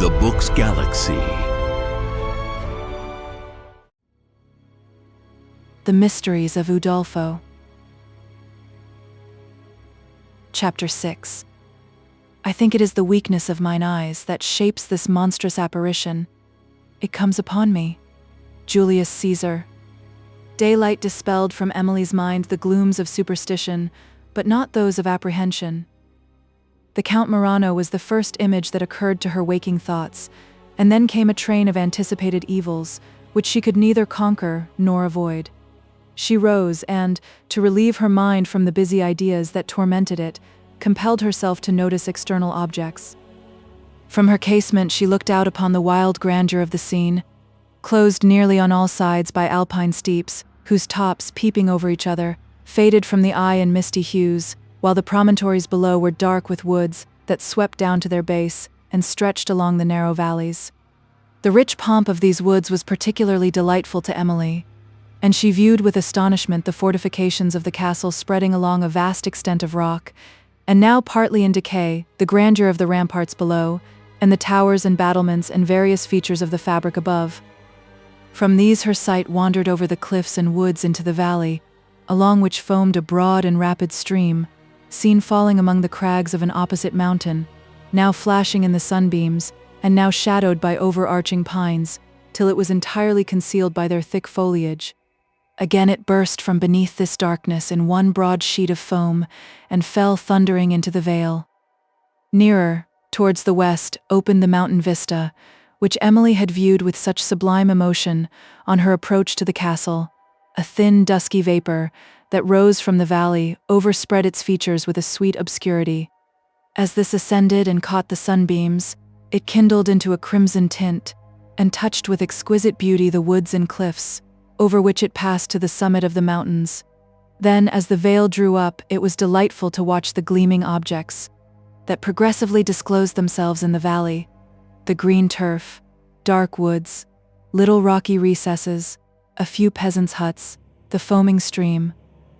The Book's Galaxy. The Mysteries of Udolpho. Chapter 6. I think it is the weakness of mine eyes that shapes this monstrous apparition. It comes upon me. Julius Caesar. Daylight dispelled from Emily's mind the glooms of superstition, but not those of apprehension. The Count Morano was the first image that occurred to her waking thoughts, and then came a train of anticipated evils, which she could neither conquer nor avoid. She rose and, to relieve her mind from the busy ideas that tormented it, compelled herself to notice external objects. From her casement she looked out upon the wild grandeur of the scene, closed nearly on all sides by alpine steeps, whose tops, peeping over each other, faded from the eye in misty hues, while the promontories below were dark with woods that swept down to their base and stretched along the narrow valleys. The rich pomp of these woods was particularly delightful to Emily, and she viewed with astonishment the fortifications of the castle spreading along a vast extent of rock, and now partly in decay, the grandeur of the ramparts below, and the towers and battlements and various features of the fabric above. From these her sight wandered over the cliffs and woods into the valley, along which foamed a broad and rapid stream, seen falling among the crags of an opposite mountain, now flashing in the sunbeams, and now shadowed by overarching pines, till it was entirely concealed by their thick foliage. Again it burst from beneath this darkness in one broad sheet of foam, and fell thundering into the vale. Nearer, towards the west, opened the mountain vista, which Emily had viewed with such sublime emotion on her approach to the castle. A thin, dusky vapor that rose from the valley overspread its features with a sweet obscurity. As this ascended and caught the sunbeams, it kindled into a crimson tint, and touched with exquisite beauty the woods and cliffs, over which it passed to the summit of the mountains. Then, as the veil drew up, it was delightful to watch the gleaming objects that progressively disclosed themselves in the valley: the green turf, dark woods, little rocky recesses, a few peasants' huts, the foaming stream,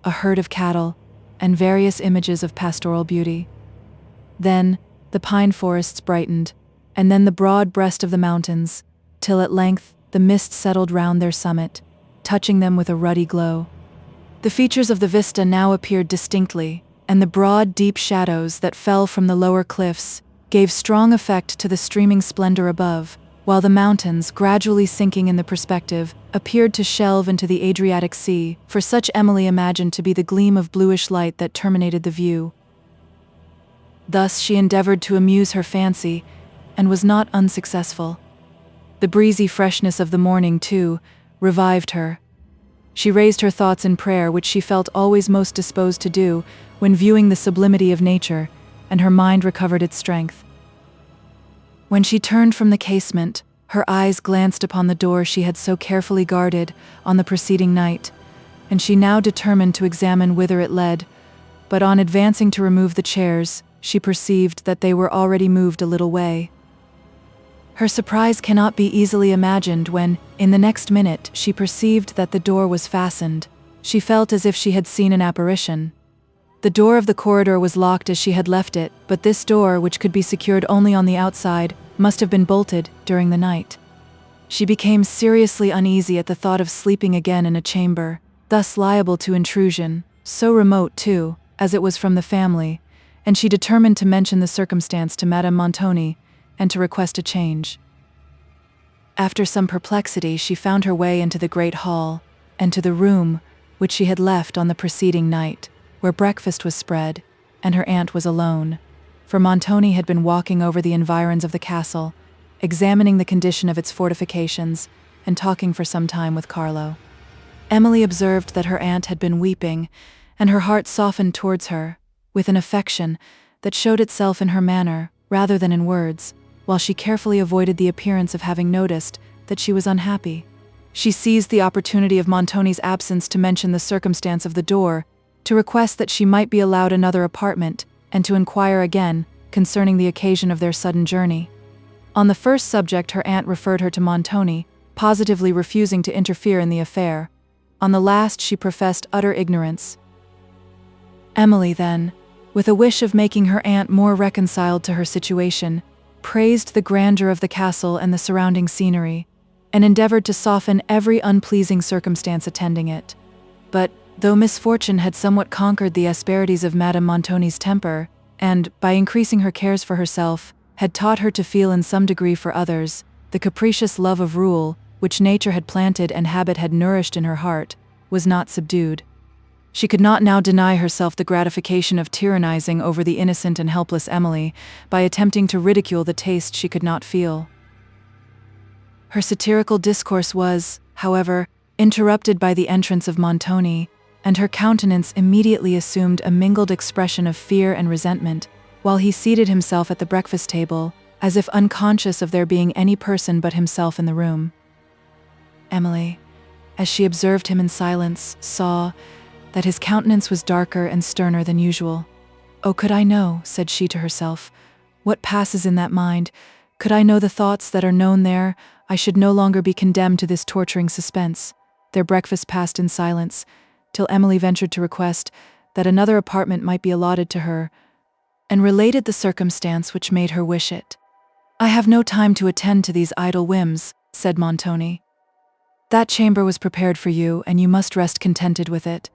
a herd of cattle, and various images of pastoral beauty. Then the pine forests brightened, and then the broad breast of the mountains, till at length the mist settled round their summit, touching them with a ruddy glow. The features of the vista now appeared distinctly, and the broad, deep shadows that fell from the lower cliffs gave strong effect to the streaming splendor above, while the mountains, gradually sinking in the perspective, appeared to shelve into the Adriatic Sea, for such Emily imagined to be the gleam of bluish light that terminated the view. Thus she endeavored to amuse her fancy, and was not unsuccessful. The breezy freshness of the morning, too, revived her. She raised her thoughts in prayer, which she felt always most disposed to do when viewing the sublimity of nature, and her mind recovered its strength. When she turned from the casement, her eyes glanced upon the door she had so carefully guarded on the preceding night, and she now determined to examine whither it led, but on advancing to remove the chairs, she perceived that they were already moved a little way. Her surprise cannot be easily imagined when, in the next minute, she perceived that the door was fastened. She felt as if she had seen an apparition. The door of the corridor was locked as she had left it, but this door, which could be secured only on the outside, must have been bolted during the night. She became seriously uneasy at the thought of sleeping again in a chamber, thus liable to intrusion, so remote, too, as it was from the family, and she determined to mention the circumstance to Madame Montoni, and to request a change. After some perplexity, she found her way into the great hall, and to the room which she had left on the preceding night, where breakfast was spread, and her aunt was alone, for Montoni had been walking over the environs of the castle, examining the condition of its fortifications, and talking for some time with Carlo. Emily observed that her aunt had been weeping, and her heart softened towards her, with an affection that showed itself in her manner rather than in words, while she carefully avoided the appearance of having noticed that she was unhappy. She seized the opportunity of Montoni's absence to mention the circumstance of the door, to request that she might be allowed another apartment, and to inquire again concerning the occasion of their sudden journey. On the first subject her aunt referred her to Montoni, positively refusing to interfere in the affair. On the last she professed utter ignorance. Emily then, with a wish of making her aunt more reconciled to her situation, praised the grandeur of the castle and the surrounding scenery, and endeavored to soften every unpleasing circumstance attending it. But, though misfortune had somewhat conquered the asperities of Madame Montoni's temper, and, by increasing her cares for herself, had taught her to feel in some degree for others, the capricious love of rule, which nature had planted and habit had nourished in her heart, was not subdued. She could not now deny herself the gratification of tyrannizing over the innocent and helpless Emily by attempting to ridicule the taste she could not feel. Her satirical discourse was, however, interrupted by the entrance of Montoni, and her countenance immediately assumed a mingled expression of fear and resentment, while he seated himself at the breakfast table, as if unconscious of there being any person but himself in the room. Emily, as she observed him in silence, saw that his countenance was darker and sterner than usual. "Oh, could I know," said she to herself, "what passes in that mind, could I know the thoughts that are known there, I should no longer be condemned to this torturing suspense." Their breakfast passed in silence, till Emily ventured to request that another apartment might be allotted to her, and related the circumstance which made her wish it. "I have no time to attend to these idle whims," said Montoni. "That chamber was prepared for you, and you must rest contented with it.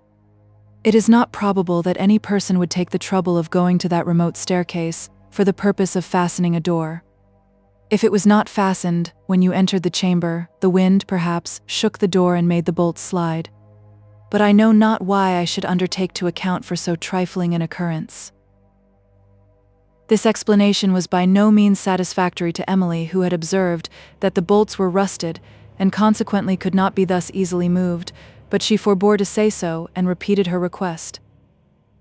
It is not probable that any person would take the trouble of going to that remote staircase for the purpose of fastening a door. If it was not fastened, when you entered the chamber, the wind, perhaps, shook the door and made the bolts slide. But I know not why I should undertake to account for so trifling an occurrence." This explanation was by no means satisfactory to Emily, who had observed that the bolts were rusted and consequently could not be thus easily moved, but she forbore to say so and repeated her request.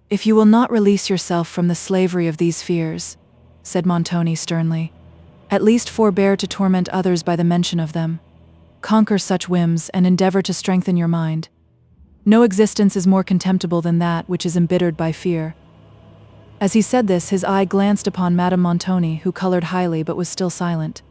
"If you will not release yourself from the slavery of these fears," said Montoni sternly, "at least forbear to torment others by the mention of them. Conquer such whims and endeavor to strengthen your mind. No existence is more contemptible than that which is embittered by fear." As he said this, his eye glanced upon Madame Montoni, who colored highly but was still silent.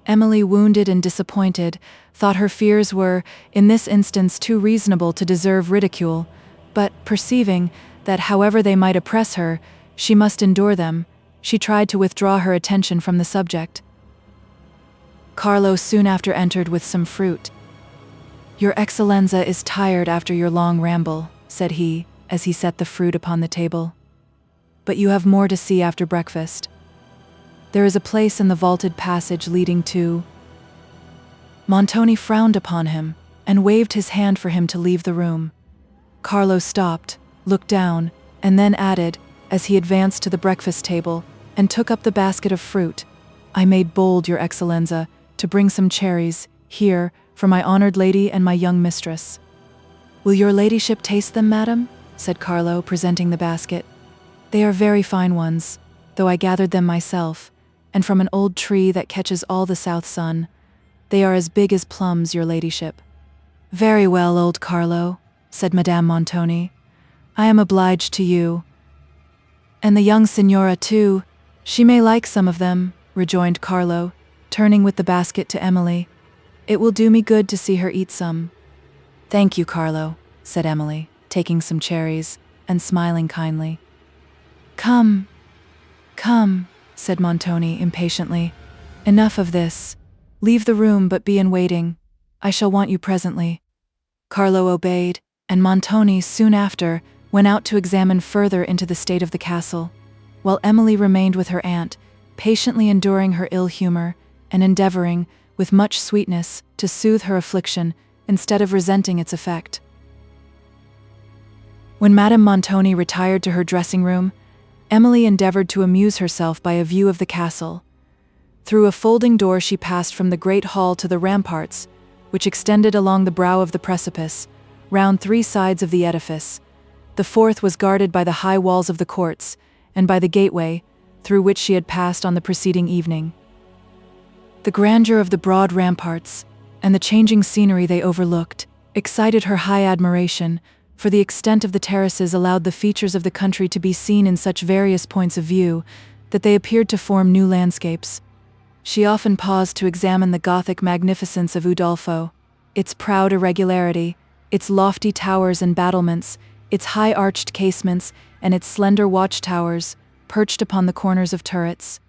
Emily, wounded and disappointed, thought her fears were, in this instance, too reasonable to deserve ridicule, but, perceiving that, however they might oppress her, she must endure them, she tried to withdraw her attention from the subject. Carlo soon after entered with some fruit. "Your Excellenza is tired after your long ramble," said he, as he set the fruit upon the table. "But you have more to see after breakfast. There is a place in the vaulted passage leading to—" Montoni frowned upon him, and waved his hand for him to leave the room. Carlo stopped, looked down, and then added, as he advanced to the breakfast table, and took up the basket of fruit, "I made bold, your Excellenza, to bring some cherries, here, for my honored lady and my young mistress." "Will your ladyship taste them, madam?" said Carlo, presenting the basket. "They are very fine ones, though I gathered them myself, and from an old tree that catches all the south sun. They are as big as plums, your ladyship." "Very well, old Carlo," said Madame Montoni. "I am obliged to you." "And the young signora, too. She may like some of them," rejoined Carlo, turning with the basket to Emily. "It will do me good to see her eat some." "Thank you, Carlo," said Emily, taking some cherries, and smiling kindly. "Come, come," said Montoni impatiently. "Enough of this. Leave the room, but be in waiting. I shall want you presently." Carlo obeyed, and Montoni soon after went out to examine further into the state of the castle, while Emily remained with her aunt, patiently enduring her ill humor, and endeavoring, with much sweetness, to soothe her affliction, instead of resenting its effect. When Madame Montoni retired to her dressing-room, Emily endeavored to amuse herself by a view of the castle. Through a folding door she passed from the great hall to the ramparts, which extended along the brow of the precipice, round 3 sides of the edifice. The 4th was guarded by the high walls of the courts, and by the gateway, through which she had passed on the preceding evening. The grandeur of the broad ramparts, and the changing scenery they overlooked, excited her high admiration, for the extent of the terraces allowed the features of the country to be seen in such various points of view, that they appeared to form new landscapes. She often paused to examine the Gothic magnificence of Udolpho, its proud irregularity, its lofty towers and battlements, its high-arched casements, and its slender watchtowers, perched upon the corners of turrets.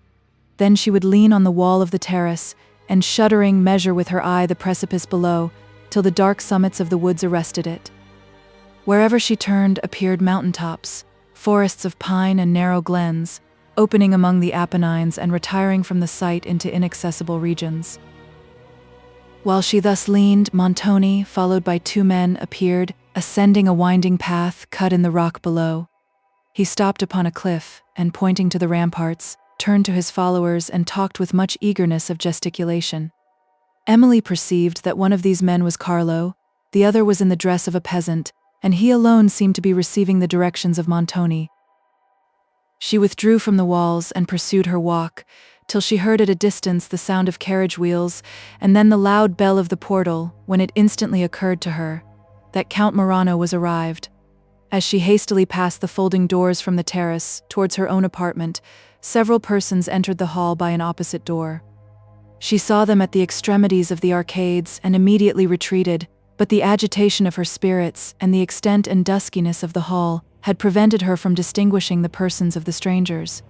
Then she would lean on the wall of the terrace, and shuddering measure with her eye the precipice below, till the dark summits of the woods arrested it. Wherever she turned appeared mountain-tops, forests of pine and narrow glens, opening among the Apennines and retiring from the sight into inaccessible regions. While she thus leaned, Montoni, followed by 2 men, appeared, ascending a winding path cut in the rock below. He stopped upon a cliff, and pointing to the ramparts, turned to his followers and talked with much eagerness of gesticulation. Emily perceived that one of these men was Carlo, the other was in the dress of a peasant, and he alone seemed to be receiving the directions of Montoni. She withdrew from the walls and pursued her walk, till she heard at a distance the sound of carriage wheels, and then the loud bell of the portal, when it instantly occurred to her that Count Morano was arrived. As she hastily passed the folding doors from the terrace towards her own apartment, several persons entered the hall by an opposite door. She saw them at the extremities of the arcades and immediately retreated, but the agitation of her spirits and the extent and duskiness of the hall had prevented her from distinguishing the persons of the strangers.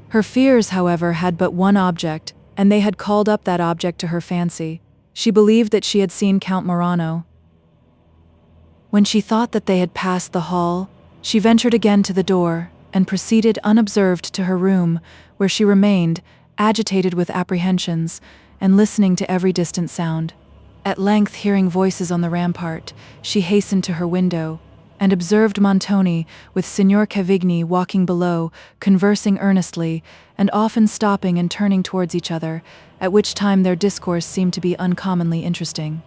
Her fears, however, had but one object, and they had called up that object to her fancy. She believed that she had seen Count Morano. When she thought that they had passed the hall, she ventured again to the door, and proceeded unobserved to her room, where she remained, agitated with apprehensions, and listening to every distant sound. At length, hearing voices on the rampart, she hastened to her window, and observed Montoni with Signor Cavigni walking below, conversing earnestly, and often stopping and turning towards each other, at which time their discourse seemed to be uncommonly interesting.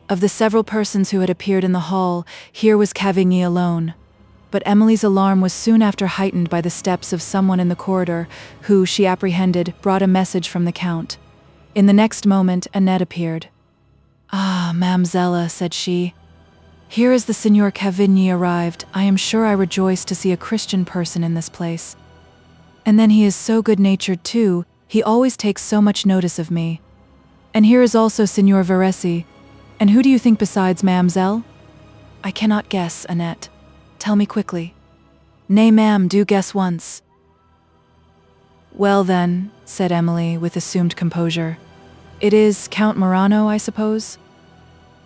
Of the several persons who had appeared in the hall, here was Cavigni alone. But Emily's alarm was soon after heightened by the steps of someone in the corridor, who, she apprehended, brought a message from the Count. In the next moment, Annette appeared. "Ah, Mamsella," said she, "here is the Signor Cavigni arrived. I am sure I rejoice to see a Christian person in this place. And then he is so good-natured too, he always takes so much notice of me. And here is also Signor Veresi. And who do you think besides, Mamselle?" "I cannot guess, Annette. Tell me quickly." "Nay, ma'am, do guess once." "Well then," said Emily with assumed composure, "it is Count Morano, I suppose?"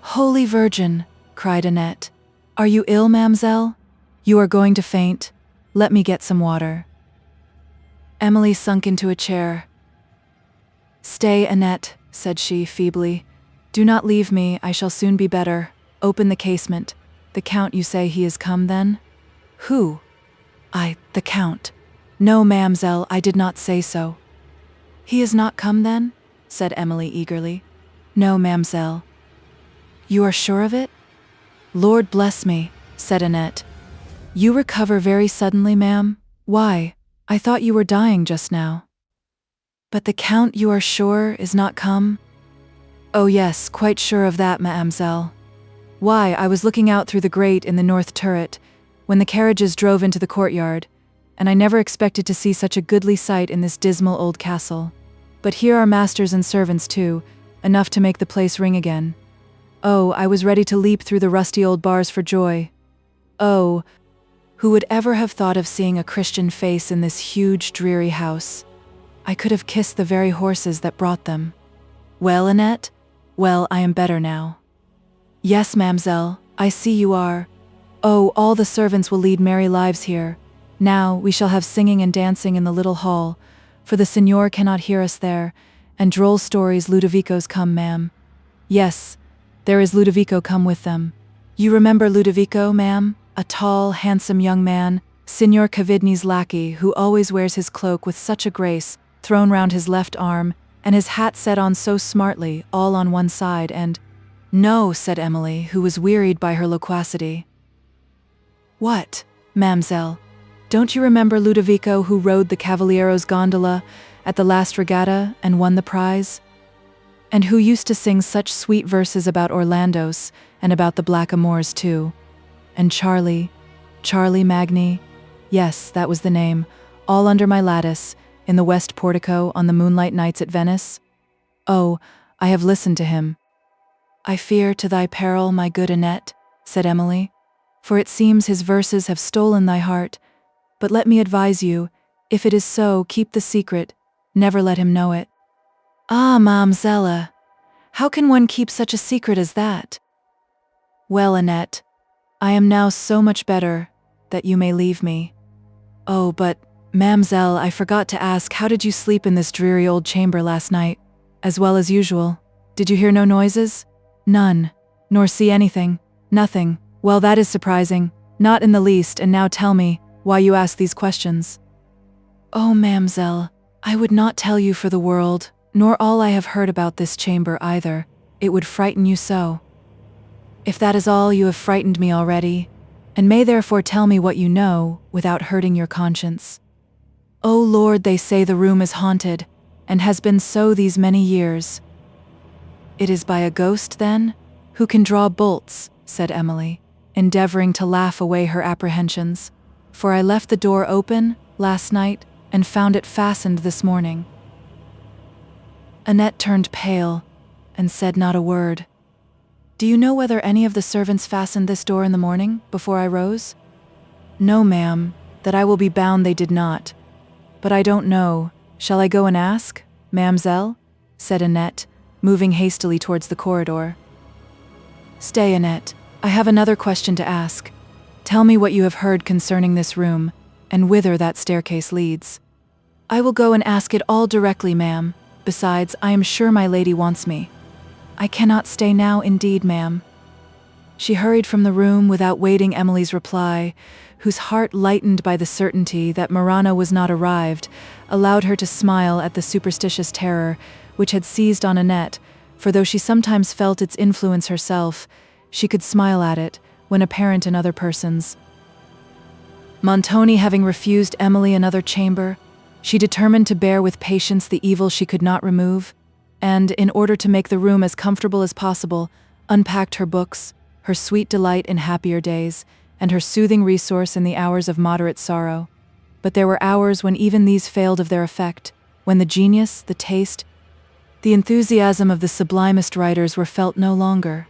"Holy Virgin!" cried Annette. "Are you ill, Mamselle? You are going to faint. Let me get some water." Emily sunk into a chair. "Stay, Annette," said she feebly. "Do not leave me, I shall soon be better. Open the casement. The Count, you say he is come, then?" "Who?" The Count." "No, Mamselle, I did not say so." "He is not come, then?" said Emily eagerly. "No, Mamselle." "You are sure of it?" "Lord bless me," said Annette. "You recover very suddenly, ma'am? Why, I thought you were dying just now." "But the Count, you are sure, is not come?" "Oh yes, quite sure of that, Ma'amselle. Why, I was looking out through the grate in the north turret, when the carriages drove into the courtyard, and I never expected to see such a goodly sight in this dismal old castle. But here are masters and servants too, enough to make the place ring again. Oh, I was ready to leap through the rusty old bars for joy. Oh, who would ever have thought of seeing a Christian face in this huge, dreary house? I could have kissed the very horses that brought them." "Well, Annette? Well, I am better now." "Yes, Mamselle, I see you are. Oh, all the servants will lead merry lives here. Now we shall have singing and dancing in the little hall, for the Signor cannot hear us there, and droll stories. Ludovico's come, ma'am. Yes, there is Ludovico come with them. You remember Ludovico, ma'am? A tall, handsome young man, Signor Cavigni's lackey, who always wears his cloak with such a grace, thrown round his left arm, and his hat set on so smartly, all on one side, and—" "No," said Emily, who was wearied by her loquacity. "What, Mamselle? Don't you remember Ludovico who rode the Cavaliero's gondola at the last regatta and won the prize? And who used to sing such sweet verses about Orlandos and about the blackamoors too? And Charlie Magni? Yes, that was the name, all under my lattice, in the west portico on the moonlight nights at Venice? Oh, I have listened to him." "I fear to thy peril, my good Annette," said Emily, "for it seems his verses have stolen thy heart. But let me advise you, if it is so, keep the secret, Never let him know it. Ah, Mamsella, how can one keep such a secret as that? Well, Annette, I am now so much better that you may leave me. Oh, but, Mamselle, I forgot to ask, how did you sleep in this dreary old chamber last night? As well as usual. Did you hear no noises? None. Nor see anything? Nothing. Well, that is surprising. Not in the least, and now tell me why you ask these questions. Oh, Mamselle, I would not tell you for the world, nor all I have heard about this chamber either. It would frighten you so. If that is all, you have frightened me already, and may therefore tell me what you know without hurting your conscience. Oh Lord, they say the room is haunted, and has been so these many years. It is by a ghost, then? Who can draw bolts? Said Emily, endeavoring to laugh away her apprehensions. For I left the door open last night and found it fastened this morning. Annette turned pale and said not a word. Do you know whether any of the servants fastened this door in the morning before I rose? No, ma'am, that I will be bound they did not. But I don't know. Shall I go and ask, Mamselle? Said Annette, moving hastily towards the corridor. Stay, Annette, I have another question to ask. Tell me what you have heard concerning this room, and whither that staircase leads. I will go and ask it all directly, ma'am. Besides, I am sure my lady wants me. I cannot stay now, indeed, ma'am. She hurried from the room without waiting Emily's reply, whose heart, lightened by the certainty that Marana was not arrived, allowed her to smile at the superstitious terror which had seized on Annette, for though she sometimes felt its influence herself, she could smile at it when apparent in other persons. Montoni having refused Emily another chamber, she determined to bear with patience the evil she could not remove, and, in order to make the room as comfortable as possible, unpacked her books, her sweet delight in happier days, and her soothing resource in the hours of moderate sorrow. But there were hours when even these failed of their effect, when the genius, the taste, the enthusiasm of the sublimest writers were felt no longer.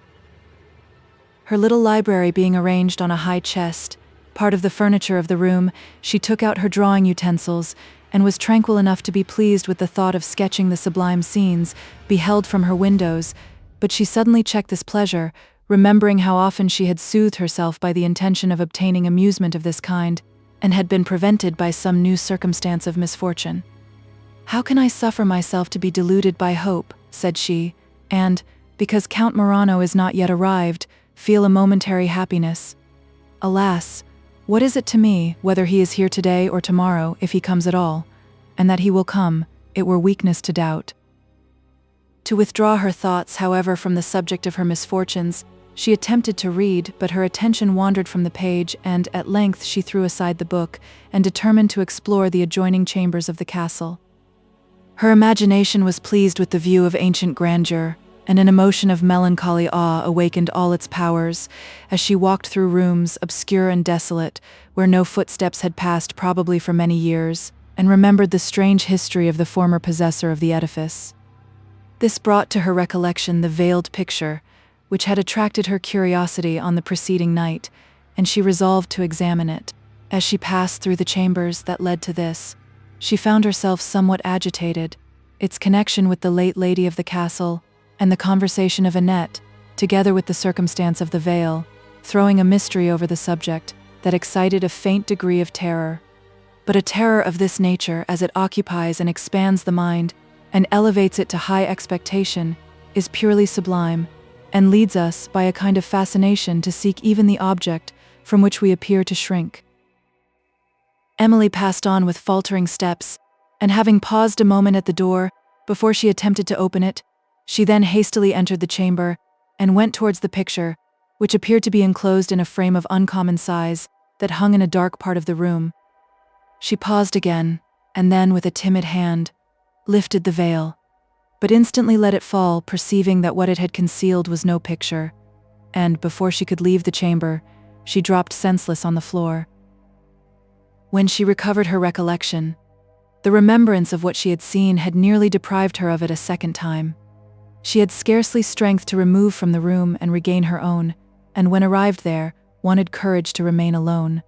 Her little library being arranged on a high chest, part of the furniture of the room, she took out her drawing utensils, and was tranquil enough to be pleased with the thought of sketching the sublime scenes beheld from her windows, but she suddenly checked this pleasure, remembering how often she had soothed herself by the intention of obtaining amusement of this kind, and had been prevented by some new circumstance of misfortune. How can I suffer myself to be deluded by hope, said she, and, because Count Morano is not yet arrived, feel a momentary happiness? Alas, what is it to me whether he is here today or tomorrow, if he comes at all, and that he will come, it were weakness to doubt. To withdraw her thoughts, however, from the subject of her misfortunes, she attempted to read, but her attention wandered from the page, and at length she threw aside the book, and determined to explore the adjoining chambers of the castle. Her imagination was pleased with the view of ancient grandeur, and an emotion of melancholy awe awakened all its powers, as she walked through rooms, obscure and desolate, where no footsteps had passed probably for many years, and remembered the strange history of the former possessor of the edifice. This brought to her recollection the veiled picture, which had attracted her curiosity on the preceding night, and she resolved to examine it. As she passed through the chambers that led to this, she found herself somewhat agitated. Its connection with the late lady of the castle, and the conversation of Annette, together with the circumstance of the veil, throwing a mystery over the subject that excited a faint degree of terror. But a terror of this nature, as it occupies and expands the mind, and elevates it to high expectation, is purely sublime, and leads us, by a kind of fascination, to seek even the object from which we appear to shrink. Emily passed on with faltering steps, and having paused a moment at the door, before she attempted to open it, she then hastily entered the chamber, and went towards the picture, which appeared to be enclosed in a frame of uncommon size, that hung in a dark part of the room. She paused again, and then, with a timid hand, lifted the veil, but instantly let it fall, perceiving that what it had concealed was no picture, and, before she could leave the chamber, she dropped senseless on the floor. When she recovered her recollection, the remembrance of what she had seen had nearly deprived her of it a second time. She had scarcely strength to remove from the room and regain her own, and when arrived there, wanted courage to remain alone.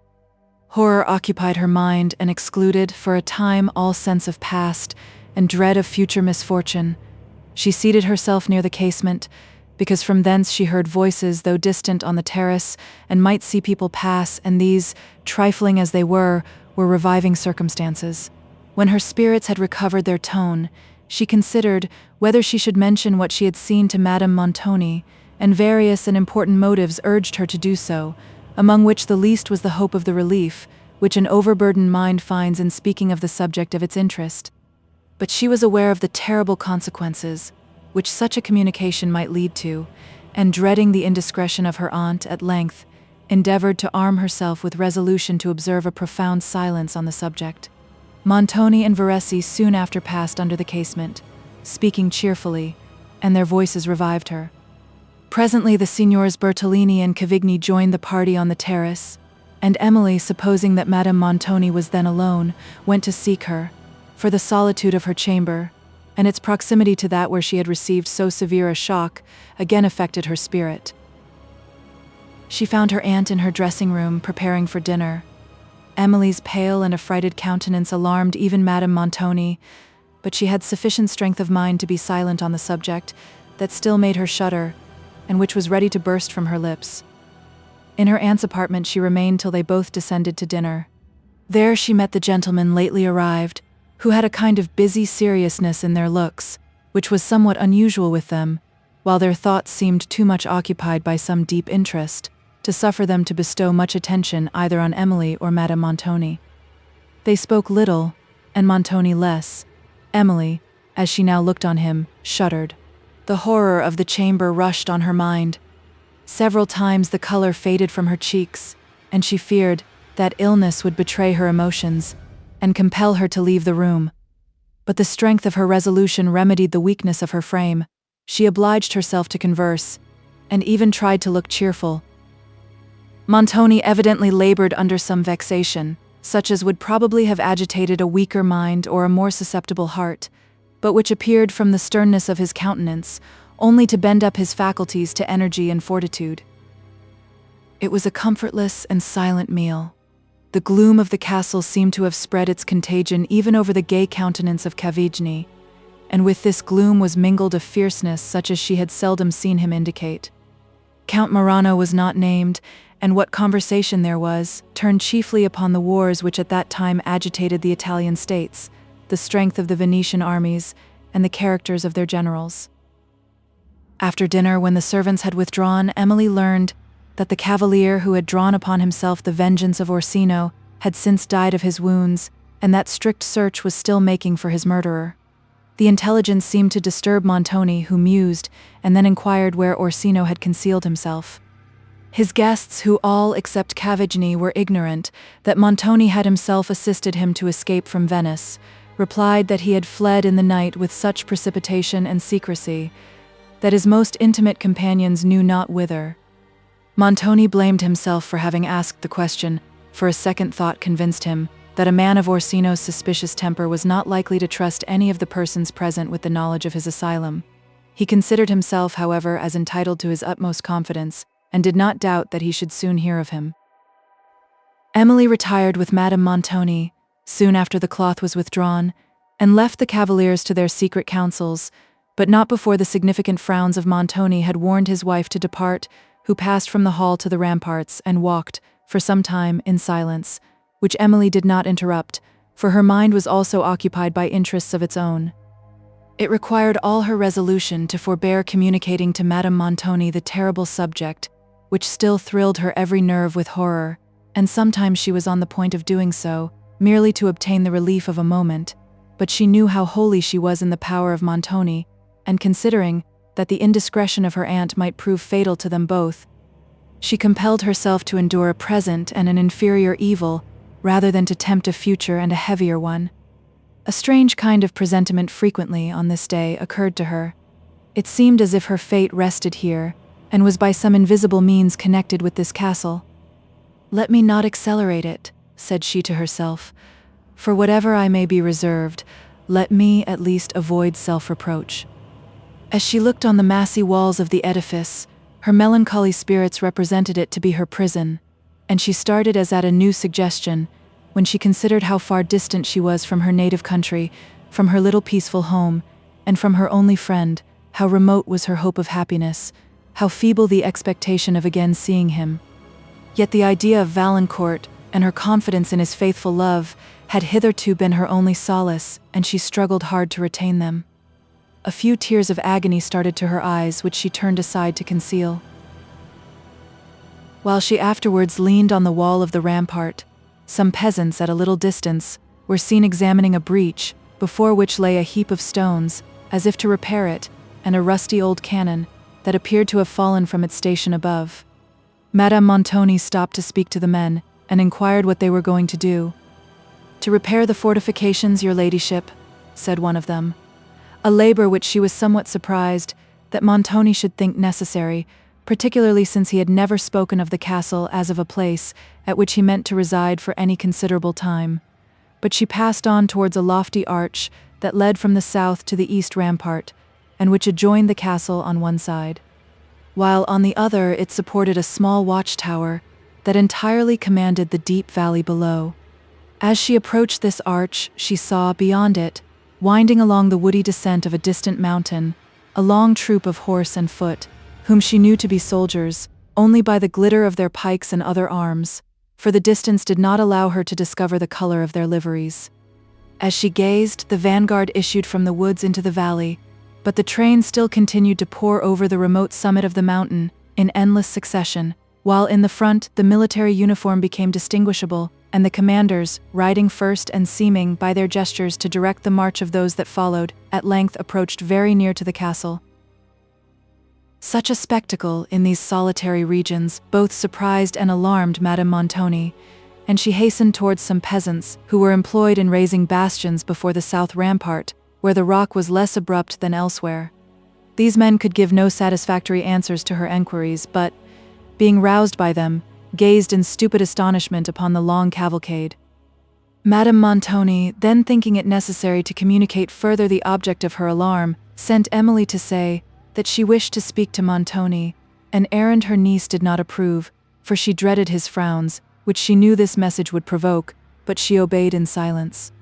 Horror occupied her mind and excluded, for a time, all sense of past, and dread of future misfortune. She seated herself near the casement, because from thence she heard voices, though distant, on the terrace, and might see people pass, and these, trifling as they were reviving circumstances. When her spirits had recovered their tone, she considered whether she should mention what she had seen to Madame Montoni, and various and important motives urged her to do so, among which the least was the hope of the relief which an overburdened mind finds in speaking of the subject of its interest. But she was aware of the terrible consequences which such a communication might lead to, and dreading the indiscretion of her aunt, at length endeavored to arm herself with resolution to observe a profound silence on the subject. Montoni and Verezzi soon after passed under the casement, speaking cheerfully, and their voices revived her. Presently the Signors Bertolini and Cavigni joined the party on the terrace, and Emily, supposing that Madame Montoni was then alone, went to seek her, for the solitude of her chamber, and its proximity to that where she had received so severe a shock, again affected her spirit. She found her aunt in her dressing-room, preparing for dinner. Emily's pale and affrighted countenance alarmed even Madame Montoni, but she had sufficient strength of mind to be silent on the subject, that still made her shudder, and which was ready to burst from her lips. In her aunt's apartment she remained till they both descended to dinner. There she met the gentlemen lately arrived, who had a kind of busy seriousness in their looks, which was somewhat unusual with them, while their thoughts seemed too much occupied by some deep interest to suffer them to bestow much attention either on Emily or Madame Montoni. They spoke little, and Montoni less. Emily, as she now looked on him, shuddered. The horror of the chamber rushed on her mind. Several times the color faded from her cheeks, and she feared that illness would betray her emotions and compel her to leave the room. But the strength of her resolution remedied the weakness of her frame. She obliged herself to converse, and even tried to look cheerful. Montoni evidently labored under some vexation, such as would probably have agitated a weaker mind or a more susceptible heart, but which appeared from the sternness of his countenance only to bend up his faculties to energy and fortitude. It was a comfortless and silent meal. The gloom of the castle seemed to have spread its contagion even over the gay countenance of Cavigni, and with this gloom was mingled a fierceness such as she had seldom seen him indicate. Count Morano was not named, and what conversation there was turned chiefly upon the wars which at that time agitated the Italian states, the strength of the Venetian armies, and the characters of their generals. After dinner, when the servants had withdrawn, Emily learned that the cavalier who had drawn upon himself the vengeance of Orsino had since died of his wounds, and that strict search was still making for his murderer. The intelligence seemed to disturb Montoni, who mused, and then inquired where Orsino had concealed himself. His guests, who all except Cavigni were ignorant that Montoni had himself assisted him to escape from Venice, replied that he had fled in the night with such precipitation and secrecy that his most intimate companions knew not whither. Montoni blamed himself for having asked the question, for a second thought convinced him that a man of Orsino's suspicious temper was not likely to trust any of the persons present with the knowledge of his asylum. He considered himself, however, as entitled to his utmost confidence, and did not doubt that he should soon hear of him. Emily retired with Madame Montoni soon after the cloth was withdrawn, and left the cavaliers to their secret counsels, but not before the significant frowns of Montoni had warned his wife to depart, who passed from the hall to the ramparts and walked, for some time, in silence, which Emily did not interrupt, for her mind was also occupied by interests of its own. It required all her resolution to forbear communicating to Madame Montoni the terrible subject, which still thrilled her every nerve with horror, and sometimes she was on the point of doing so, merely to obtain the relief of a moment, but she knew how wholly she was in the power of Montoni, and considering that the indiscretion of her aunt might prove fatal to them both, she compelled herself to endure a present and an inferior evil, rather than to tempt a future and a heavier one. A strange kind of presentiment frequently, on this day, occurred to her. It seemed as if her fate rested here, and was by some invisible means connected with this castle. "Let me not accelerate it," said she to herself, "for whatever I may be reserved, let me at least avoid self-reproach." As she looked on the massy walls of the edifice, her melancholy spirits represented it to be her prison, and she started as at a new suggestion, when she considered how far distant she was from her native country, from her little peaceful home, and from her only friend, how remote was her hope of happiness, how feeble the expectation of again seeing him. Yet the idea of Valancourt, and her confidence in his faithful love, had hitherto been her only solace, and she struggled hard to retain them. A few tears of agony started to her eyes, which she turned aside to conceal. While she afterwards leaned on the wall of the rampart, some peasants at a little distance were seen examining a breach, before which lay a heap of stones, as if to repair it, and a rusty old cannon, that appeared to have fallen from its station above. Madame Montoni stopped to speak to the men, and inquired what they were going to do. "To repair the fortifications, your ladyship," said one of them. A labour which she was somewhat surprised that Montoni should think necessary, particularly since he had never spoken of the castle as of a place at which he meant to reside for any considerable time. But she passed on towards a lofty arch that led from the south to the east rampart, and which adjoined the castle on one side, while on the other it supported a small watchtower that entirely commanded the deep valley below. As she approached this arch, she saw, beyond it, winding along the woody descent of a distant mountain, a long troop of horse and foot, whom she knew to be soldiers, only by the glitter of their pikes and other arms, for the distance did not allow her to discover the color of their liveries. As she gazed, the vanguard issued from the woods into the valley, but the train still continued to pour over the remote summit of the mountain in endless succession, while in the front the military uniform became distinguishable, and the commanders, riding first and seeming by their gestures to direct the march of those that followed, at length approached very near to the castle. Such a spectacle, in these solitary regions, both surprised and alarmed Madame Montoni, and she hastened towards some peasants who were employed in raising bastions before the south rampart, where the rock was less abrupt than elsewhere. These men could give no satisfactory answers to her enquiries, but, being roused by them, gazed in stupid astonishment upon the long cavalcade. Madame Montoni, then thinking it necessary to communicate further the object of her alarm, sent Emily to say that she wished to speak to Montoni, an errand her niece did not approve, for she dreaded his frowns, which she knew this message would provoke, but she obeyed in silence.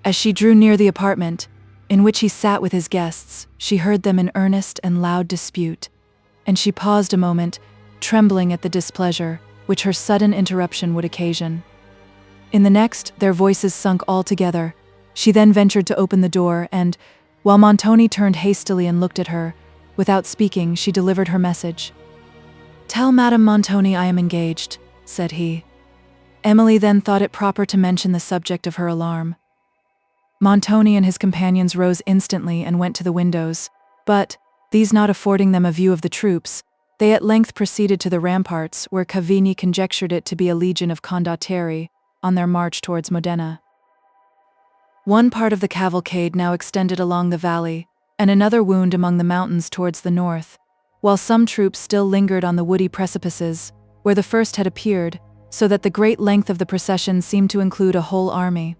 As she drew near the apartment, in which he sat with his guests, she heard them in earnest and loud dispute, and she paused a moment, trembling at the displeasure which her sudden interruption would occasion. In the next, their voices sunk altogether. She then ventured to open the door, and, while Montoni turned hastily and looked at her, without speaking, she delivered her message. "Tell Madame Montoni I am engaged," said he. Emily then thought it proper to mention the subject of her alarm. Montoni and his companions rose instantly and went to the windows, but, these not affording them a view of the troops, they at length proceeded to the ramparts, where Cavigni conjectured it to be a legion of condottieri, on their march towards Modena. One part of the cavalcade now extended along the valley, and another wound among the mountains towards the north, while some troops still lingered on the woody precipices, where the first had appeared, so that the great length of the procession seemed to include a whole army.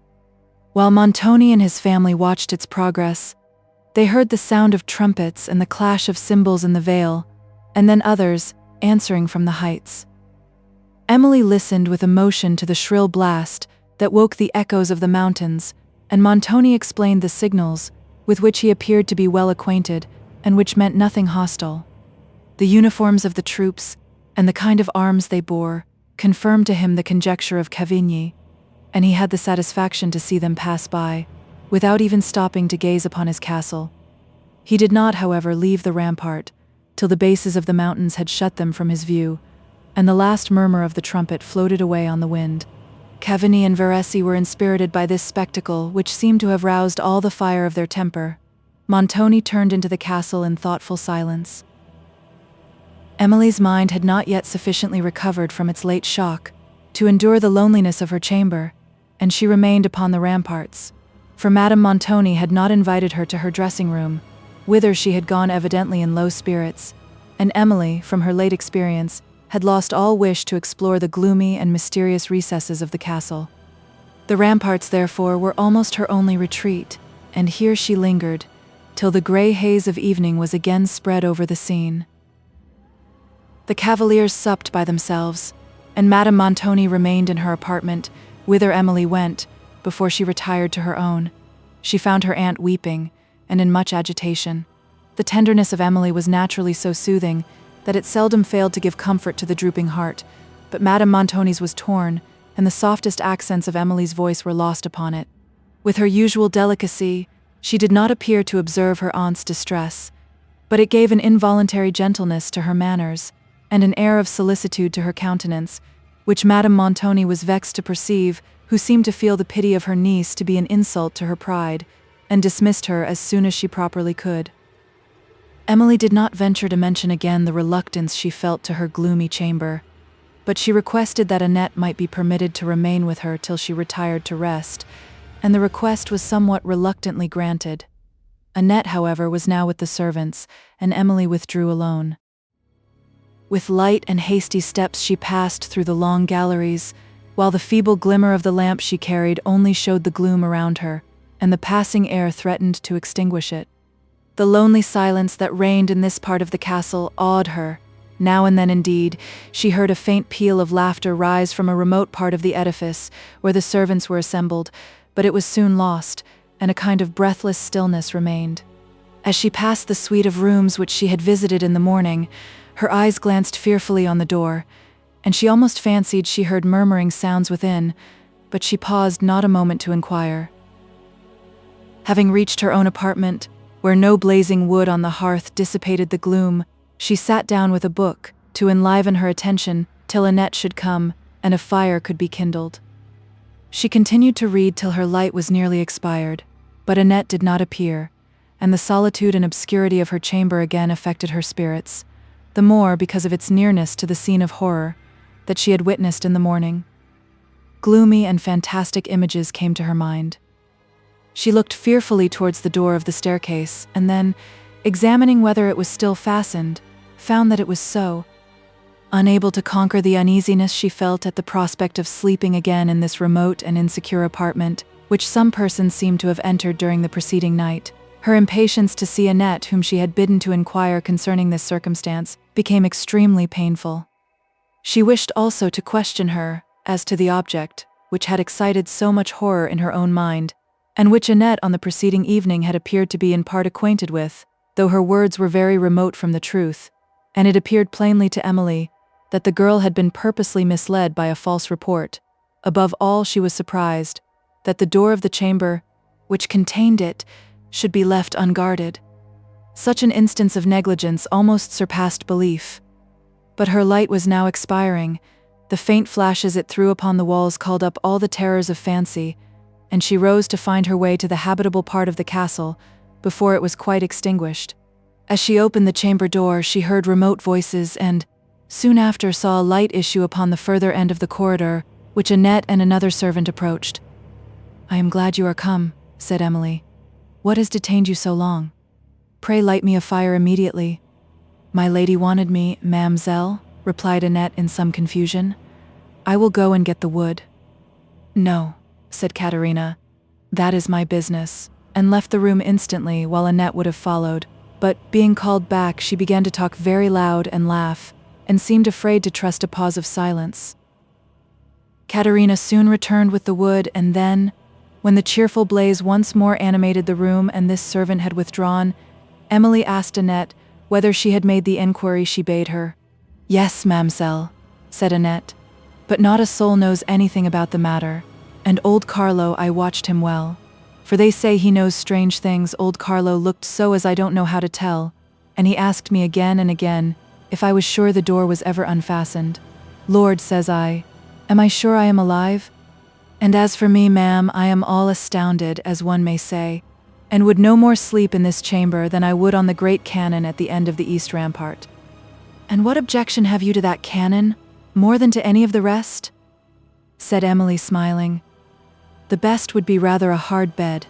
While Montoni and his family watched its progress, they heard the sound of trumpets and the clash of cymbals in the vale, and then others, answering from the heights. Emily listened with emotion to the shrill blast that woke the echoes of the mountains, and Montoni explained the signals, with which he appeared to be well acquainted, and which meant nothing hostile. The uniforms of the troops, and the kind of arms they bore, confirmed to him the conjecture of Cavigni, and he had the satisfaction to see them pass by, without even stopping to gaze upon his castle. He did not, however, leave the rampart, till the bases of the mountains had shut them from his view, and the last murmur of the trumpet floated away on the wind. Cavigni and Verezzi were inspirited by this spectacle, which seemed to have roused all the fire of their temper. Montoni turned into the castle in thoughtful silence. Emily's mind had not yet sufficiently recovered from its late shock to endure the loneliness of her chamber, and she remained upon the ramparts, for Madame Montoni had not invited her to her dressing room, whither she had gone evidently in low spirits, and Emily, from her late experience, had lost all wish to explore the gloomy and mysterious recesses of the castle. The ramparts, therefore, were almost her only retreat, and here she lingered, till the grey haze of evening was again spread over the scene. The cavaliers supped by themselves, and Madame Montoni remained in her apartment, whither Emily went, before she retired to her own. She found her aunt weeping, and in much agitation. The tenderness of Emily was naturally so soothing that it seldom failed to give comfort to the drooping heart, but Madame Montoni's was torn, and the softest accents of Emily's voice were lost upon it. With her usual delicacy, she did not appear to observe her aunt's distress, but it gave an involuntary gentleness to her manners, and an air of solicitude to her countenance, which Madame Montoni was vexed to perceive, who seemed to feel the pity of her niece to be an insult to her pride, and dismissed her as soon as she properly could. Emily did not venture to mention again the reluctance she felt to her gloomy chamber, but she requested that Annette might be permitted to remain with her till she retired to rest, and the request was somewhat reluctantly granted. Annette, however, was now with the servants, and Emily withdrew alone. With light and hasty steps she passed through the long galleries, while the feeble glimmer of the lamp she carried only showed the gloom around her, and the passing air threatened to extinguish it. The lonely silence that reigned in this part of the castle awed her. Now and then, indeed, she heard a faint peal of laughter rise from a remote part of the edifice where the servants were assembled, but it was soon lost, and a kind of breathless stillness remained. As she passed the suite of rooms which she had visited in the morning, her eyes glanced fearfully on the door, and she almost fancied she heard murmuring sounds within, but she paused not a moment to inquire. Having reached her own apartment, where no blazing wood on the hearth dissipated the gloom, she sat down with a book to enliven her attention till Annette should come and a fire could be kindled. She continued to read till her light was nearly expired, but Annette did not appear, and the solitude and obscurity of her chamber again affected her spirits, the more because of its nearness to the scene of horror that she had witnessed in the morning. Gloomy and fantastic images came to her mind. She looked fearfully towards the door of the staircase, and then, examining whether it was still fastened, found that it was so. Unable to conquer the uneasiness she felt at the prospect of sleeping again in this remote and insecure apartment, which some persons seemed to have entered during the preceding night, her impatience to see Annette, whom she had bidden to inquire concerning this circumstance, became extremely painful. She wished also to question her as to the object, which had excited so much horror in her own mind, and which Annette on the preceding evening had appeared to be in part acquainted with, though her words were very remote from the truth, and it appeared plainly to Emily that the girl had been purposely misled by a false report. Above all, she was surprised that the door of the chamber, which contained it, should be left unguarded. Such an instance of negligence almost surpassed belief. But her light was now expiring. The faint flashes it threw upon the walls called up all the terrors of fancy, and she rose to find her way to the habitable part of the castle before it was quite extinguished. As she opened the chamber door, she heard remote voices and, soon after, saw a light issue upon the further end of the corridor, which Annette and another servant approached. "I am glad you are come," said Emily. "What has detained you so long? Pray light me a fire immediately." "My lady wanted me, mademoiselle," replied Annette in some confusion. "I will go and get the wood." "No," said Caterina, "that is my business," and left the room instantly while Annette would have followed, but, being called back, she began to talk very loud and laugh, and seemed afraid to trust a pause of silence. Caterina soon returned with the wood, and then, when the cheerful blaze once more animated the room and this servant had withdrawn, Emily asked Annette whether she had made the enquiry she bade her. "Yes, mademoiselle," said Annette, "but not a soul knows anything about the matter, and old Carlo, I watched him well. For they say he knows strange things. Old Carlo looked so as I don't know how to tell, and he asked me again and again if I was sure the door was ever unfastened. Lord, says I, am I sure I am alive? And as for me, ma'am, I am all astounded, as one may say, and would no more sleep in this chamber than I would on the great cannon at the end of the east rampart." "And what objection have you to that cannon, more than to any of the rest?" said Emily, smiling. "The best would be rather a hard bed."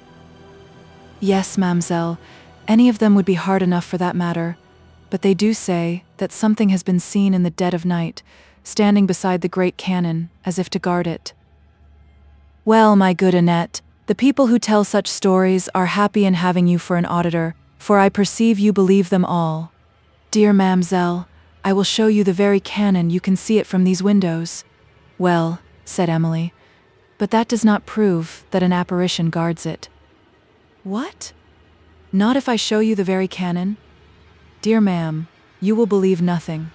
"Yes, mademoiselle, any of them would be hard enough for that matter, but they do say that something has been seen in the dead of night, standing beside the great cannon, as if to guard it." "Well, my good Annette, the people who tell such stories are happy in having you for an auditor, for I perceive you believe them all. Dear mademoiselle, I will show you the very cannon. You can see it from these windows." "Well," said Emily, "but that does not prove that an apparition guards it." What? Not if I show you the very canon? Dear ma'am, you will believe nothing.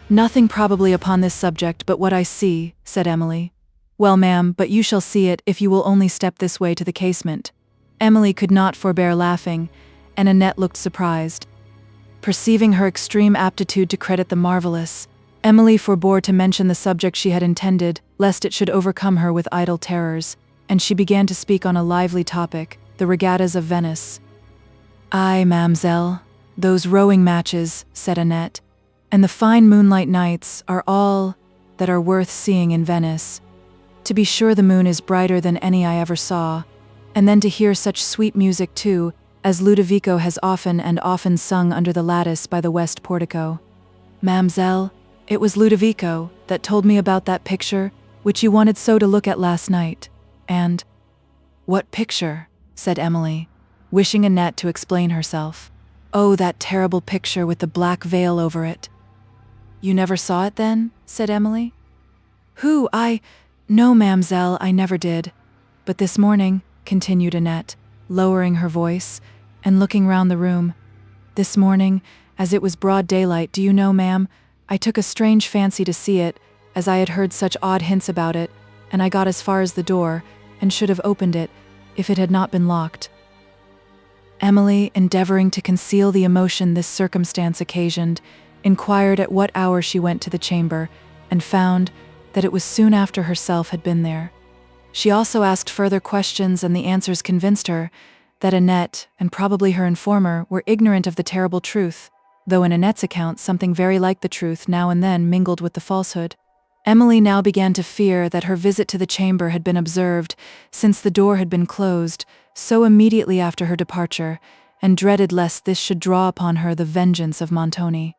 Nothing probably upon this subject but what I see, said Emily. Well, ma'am, but you shall see it if you will only step this way to the casement. Emily could not forbear laughing, and Annette looked surprised. Perceiving her extreme aptitude to credit the marvelous, Emily forbore to mention the subject she had intended, lest it should overcome her with idle terrors, and she began to speak on a lively topic, the regattas of Venice. Aye, ma'amselle, those rowing matches, said Annette, and the fine moonlight nights are all that are worth seeing in Venice. To be sure the moon is brighter than any I ever saw, and then to hear such sweet music too, as Ludovico has often and often sung under the lattice by the west portico. Ma'amselle, it was Ludovico that told me about that picture which you wanted so to look at last night, and— What picture? Said Emily, wishing Annette to explain herself. Oh, that terrible picture with the black veil over it. You never saw it then? Said Emily. Who, No, ma'amselle, I never did. But this morning, continued Annette, lowering her voice and looking round the room, this morning, as it was broad daylight, do you know, ma'am, I took a strange fancy to see it, as I had heard such odd hints about it, and I got as far as the door, and should have opened it, if it had not been locked. Emily, endeavoring to conceal the emotion this circumstance occasioned, inquired at what hour she went to the chamber, and found that it was soon after herself had been there. She also asked further questions, and the answers convinced her that Annette, and probably her informer, were ignorant of the terrible truth, though in Annette's account something very like the truth now and then mingled with the falsehood. Emily now began to fear that her visit to the chamber had been observed, since the door had been closed so immediately after her departure, and dreaded lest this should draw upon her the vengeance of Montoni.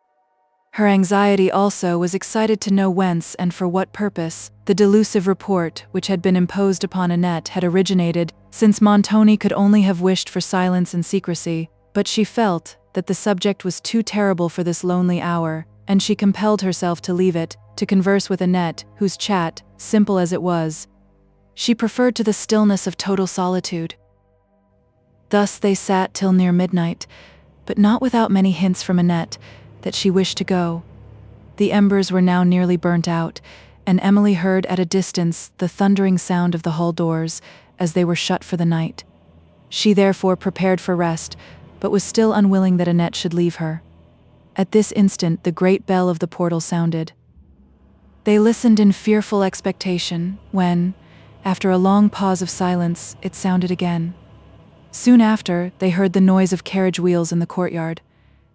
Her anxiety also was excited to know whence and for what purpose the delusive report which had been imposed upon Annette had originated, since Montoni could only have wished for silence and secrecy, but she felt that the subject was too terrible for this lonely hour, and she compelled herself to leave it, to converse with Annette, whose chat, simple as it was, she preferred to the stillness of total solitude. Thus they sat till near midnight, but not without many hints from Annette that she wished to go. The embers were now nearly burnt out, and Emily heard at a distance the thundering sound of the hall doors as they were shut for the night. She therefore prepared for rest, but was still unwilling that Annette should leave her. At this instant the great bell of the portal sounded. They listened in fearful expectation when, after a long pause of silence, it sounded again. Soon after, they heard the noise of carriage wheels in the courtyard.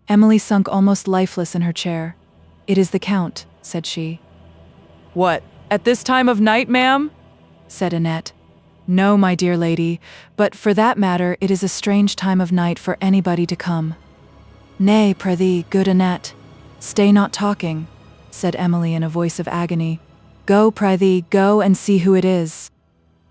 Emily sunk almost lifeless in her chair. "It is the Count," said she. "What, at this time of night, ma'am?" said Annette. "No, my dear lady, but for that matter it is a strange time of night for anybody to come." "Nay, prithee, good Annette, stay not talking," said Emily in a voice of agony. "Go, prithee, go and see who it is."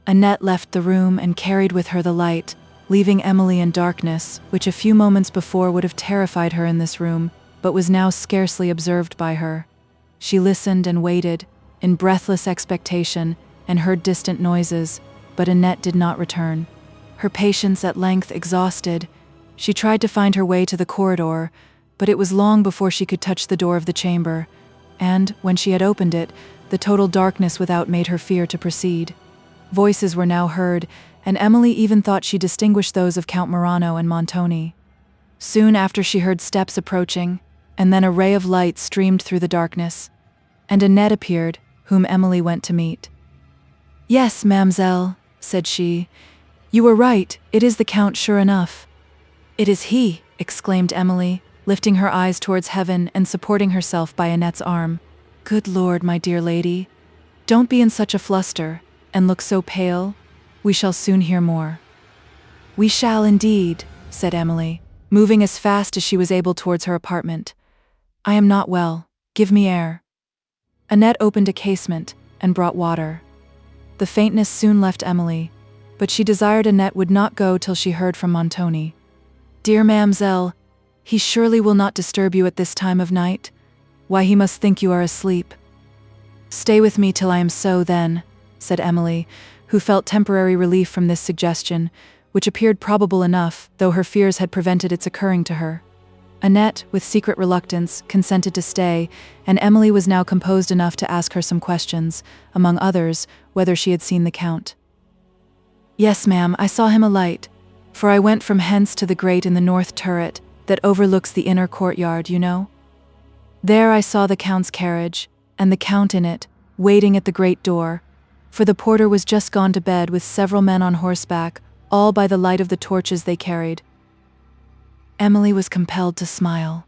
Annette left the room and carried with her the light, leaving Emily in darkness, which a few moments before would have terrified her in this room, but was now scarcely observed by her. She listened and waited, in breathless expectation, and heard distant noises, but Annette did not return. Her patience at length exhausted, she tried to find her way to the corridor, but it was long before she could touch the door of the chamber, and, when she had opened it, the total darkness without made her fear to proceed. Voices were now heard, and Emily even thought she distinguished those of Count Morano and Montoni. Soon after she heard steps approaching, and then a ray of light streamed through the darkness, and Annette appeared, whom Emily went to meet. "Yes, ma'amselle," said she, "you were right, it is the Count sure enough." "It is he," exclaimed Emily, lifting her eyes towards heaven and supporting herself by Annette's arm. "Good Lord, my dear lady, don't be in such a fluster, and look so pale. We shall soon hear more." "We shall indeed," said Emily, moving as fast as she was able towards her apartment. "I am not well. Give me air." Annette opened a casement and brought water. The faintness soon left Emily, but she desired Annette would not go till she heard from Montoni. "Dear ma'amselle, he surely will not disturb you at this time of night? Why, he must think you are asleep." "Stay with me till I am so, then," said Emily, who felt temporary relief from this suggestion, which appeared probable enough, though her fears had prevented its occurring to her. Annette, with secret reluctance, consented to stay, and Emily was now composed enough to ask her some questions, among others, whether she had seen the Count. "Yes, ma'am, I saw him alight, for I went from hence to the grate in the north turret, that overlooks the inner courtyard, you know. There I saw the Count's carriage, and the Count in it, waiting at the great door, for the porter was just gone to bed with several men on horseback, all by the light of the torches they carried." Emily was compelled to smile.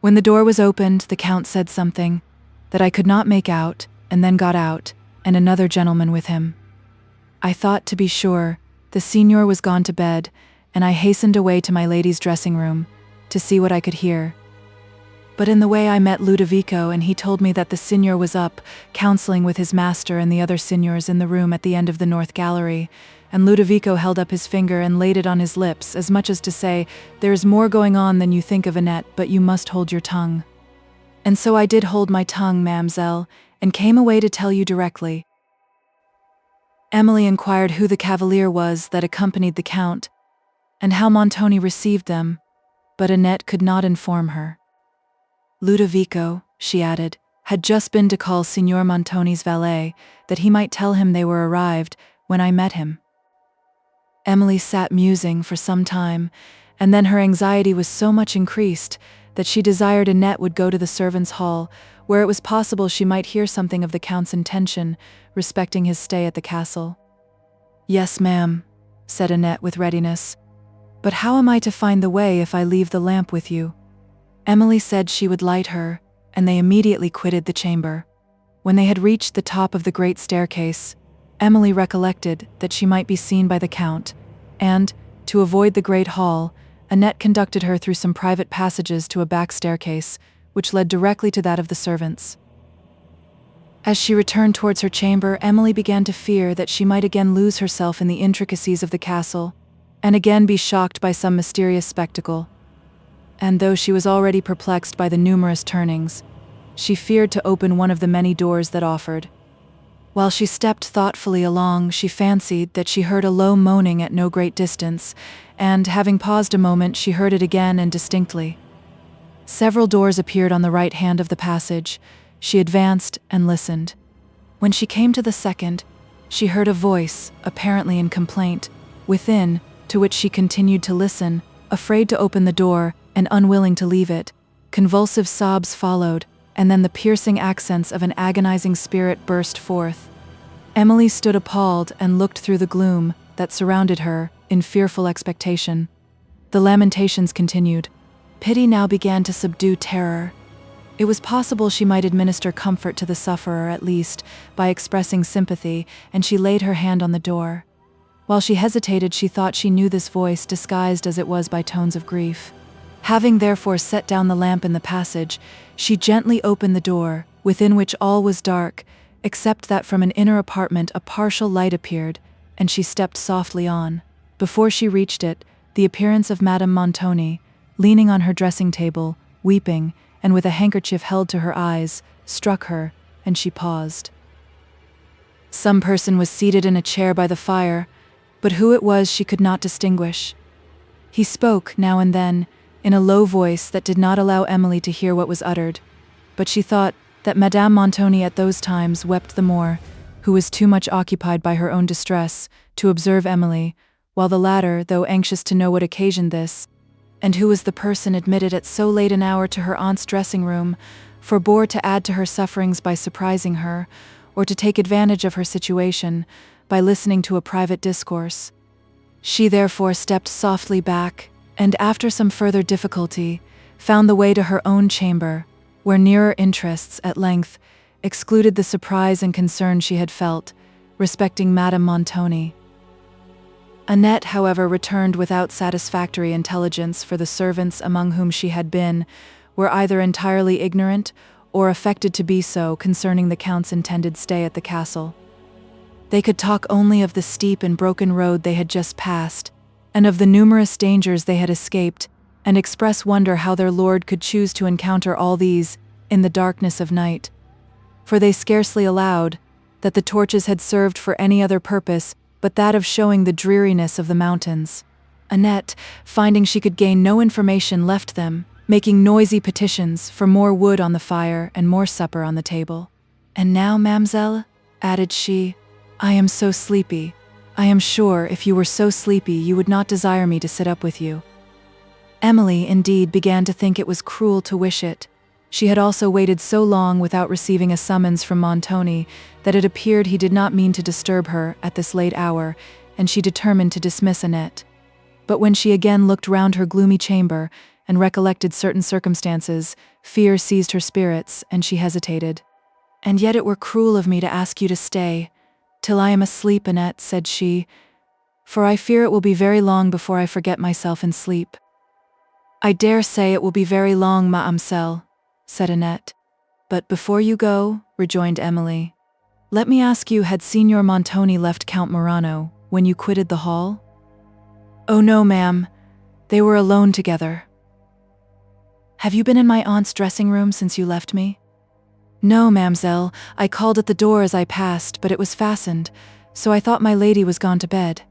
When the door was opened, the Count said something that I could not make out, and then got out, and another gentleman with him. I thought, to be sure, the Signor was gone to bed, and I hastened away to my lady's dressing room, to see what I could hear. But in the way I met Ludovico, and he told me that the Signor was up, counseling with his master and the other Signors in the room at the end of the north gallery, and Ludovico held up his finger and laid it on his lips, as much as to say, "There is more going on than you think of, Annette, but you must hold your tongue." And so I did hold my tongue, ma'amselle, and came away to tell you directly. Emily inquired who the cavalier was that accompanied the Count, and how Montoni received them, but Annette could not inform her. Ludovico, she added, had just been to call Signor Montoni's valet, that he might tell him they were arrived, when I met him. Emily sat musing for some time, and then her anxiety was so much increased that she desired Annette would go to the servants' hall, where it was possible she might hear something of the Count's intention respecting his stay at the castle. "Yes, ma'am," said Annette with readiness. "But how am I to find the way if I leave the lamp with you?" Emily said she would light her, and they immediately quitted the chamber. When they had reached the top of the great staircase, Emily recollected that she might be seen by the Count, and, to avoid the great hall, Annette conducted her through some private passages to a back staircase, which led directly to that of the servants. As she returned towards her chamber, Emily began to fear that she might again lose herself in the intricacies of the castle, and again be shocked by some mysterious spectacle. And though she was already perplexed by the numerous turnings, she feared to open one of the many doors that offered. While she stepped thoughtfully along, she fancied that she heard a low moaning at no great distance, and, having paused a moment, she heard it again and distinctly. Several doors appeared on the right hand of the passage. She advanced and listened. When she came to the second, she heard a voice, apparently in complaint, within, to which she continued to listen, afraid to open the door and unwilling to leave it. Convulsive sobs followed, and then the piercing accents of an agonizing spirit burst forth. Emily stood appalled and looked through the gloom that surrounded her, in fearful expectation. The lamentations continued. Pity now began to subdue terror. It was possible she might administer comfort to the sufferer, at least, by expressing sympathy, and she laid her hand on the door. While she hesitated, she thought she knew this voice, disguised as it was by tones of grief. Having therefore set down the lamp in the passage, she gently opened the door, within which all was dark, except that from an inner apartment a partial light appeared, and she stepped softly on. Before she reached it, the appearance of Madame Montoni, leaning on her dressing table, weeping, and with a handkerchief held to her eyes, struck her, and she paused. Some person was seated in a chair by the fire, but who it was she could not distinguish. He spoke, now and then, in a low voice that did not allow Emily to hear what was uttered, but she thought that Madame Montoni at those times wept the more, who was too much occupied by her own distress to observe Emily, while the latter, though anxious to know what occasioned this, and who was the person admitted at so late an hour to her aunt's dressing-room, forbore to add to her sufferings by surprising her, or to take advantage of her situation by listening to a private discourse. She therefore stepped softly back, and after some further difficulty, found the way to her own chamber, where nearer interests, at length, excluded the surprise and concern she had felt respecting Madame Montoni. Annette, however, returned without satisfactory intelligence, for the servants among whom she had been were either entirely ignorant or affected to be so concerning the Count's intended stay at the castle. They could talk only of the steep and broken road they had just passed, and of the numerous dangers they had escaped, and express wonder how their lord could choose to encounter all these in the darkness of night. For they scarcely allowed that the torches had served for any other purpose but that of showing the dreariness of the mountains. Annette, finding she could gain no information, left them, making noisy petitions for more wood on the fire and more supper on the table. "And now, mademoiselle," added she, "I am so sleepy. I am sure if you were so sleepy you would not desire me to sit up with you." Emily, indeed, began to think it was cruel to wish it. She had also waited so long without receiving a summons from Montoni that it appeared he did not mean to disturb her at this late hour, and she determined to dismiss Annette. But when she again looked round her gloomy chamber and recollected certain circumstances, fear seized her spirits, and she hesitated. "And yet it were cruel of me to ask you to stay till I am asleep, Annette," said she, "for I fear it will be very long before I forget myself in sleep." "I dare say it will be very long, ma'amselle," said Annette. "But before you go," rejoined Emily, "let me ask you, had Signor Montoni left Count Morano when you quitted the hall?" "Oh no, ma'am. They were alone together." "Have you been in my aunt's dressing room since you left me?" "No, ma'amselle. I called at the door as I passed, but it was fastened, so I thought my lady was gone to bed."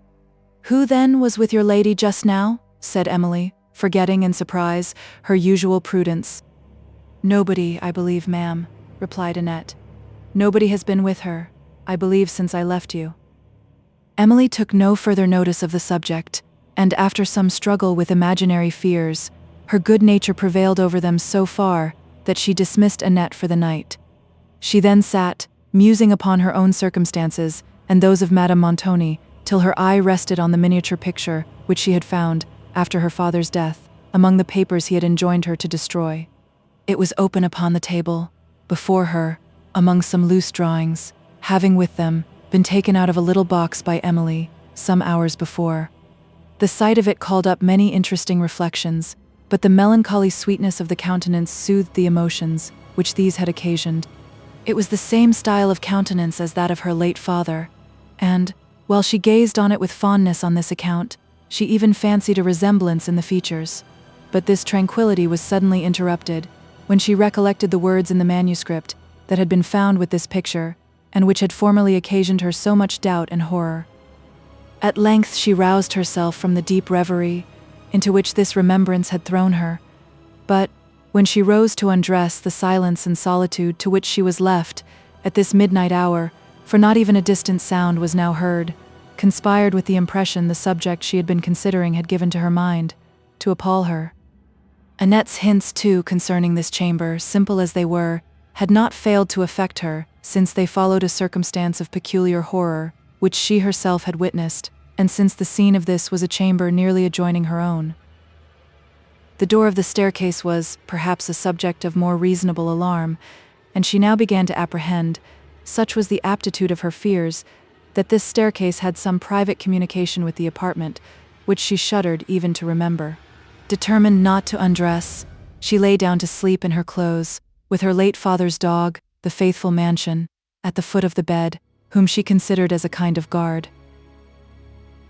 "Who, then, was with your lady just now?" said Emily, forgetting in surprise her usual prudence. "Nobody, I believe, ma'am," replied Annette. "Nobody has been with her, I believe, since I left you." Emily took no further notice of the subject, and after some struggle with imaginary fears, her good nature prevailed over them so far that she dismissed Annette for the night. She then sat, musing upon her own circumstances and those of Madame Montoni, till her eye rested on the miniature picture which she had found, after her father's death, among the papers he had enjoined her to destroy. It was open upon the table, before her, among some loose drawings, having with them been taken out of a little box by Emily some hours before. The sight of it called up many interesting reflections, but the melancholy sweetness of the countenance soothed the emotions which these had occasioned. It was the same style of countenance as that of her late father, and, while she gazed on it with fondness on this account, she even fancied a resemblance in the features. But this tranquillity was suddenly interrupted, when she recollected the words in the manuscript that had been found with this picture, and which had formerly occasioned her so much doubt and horror. At length she roused herself from the deep reverie into which this remembrance had thrown her, but, when she rose to undress, the silence and solitude to which she was left at this midnight hour, for not even a distant sound was now heard, conspired with the impression the subject she had been considering had given to her mind, to appall her. Annette's hints, too, concerning this chamber, simple as they were, had not failed to affect her, since they followed a circumstance of peculiar horror, which she herself had witnessed, and since the scene of this was a chamber nearly adjoining her own. The door of the staircase was, perhaps, a subject of more reasonable alarm, and she now began to apprehend, such was the aptitude of her fears, that this staircase had some private communication with the apartment, which she shuddered even to remember. Determined not to undress, she lay down to sleep in her clothes, with her late father's dog, the faithful Mansion, at the foot of the bed, whom she considered as a kind of guard.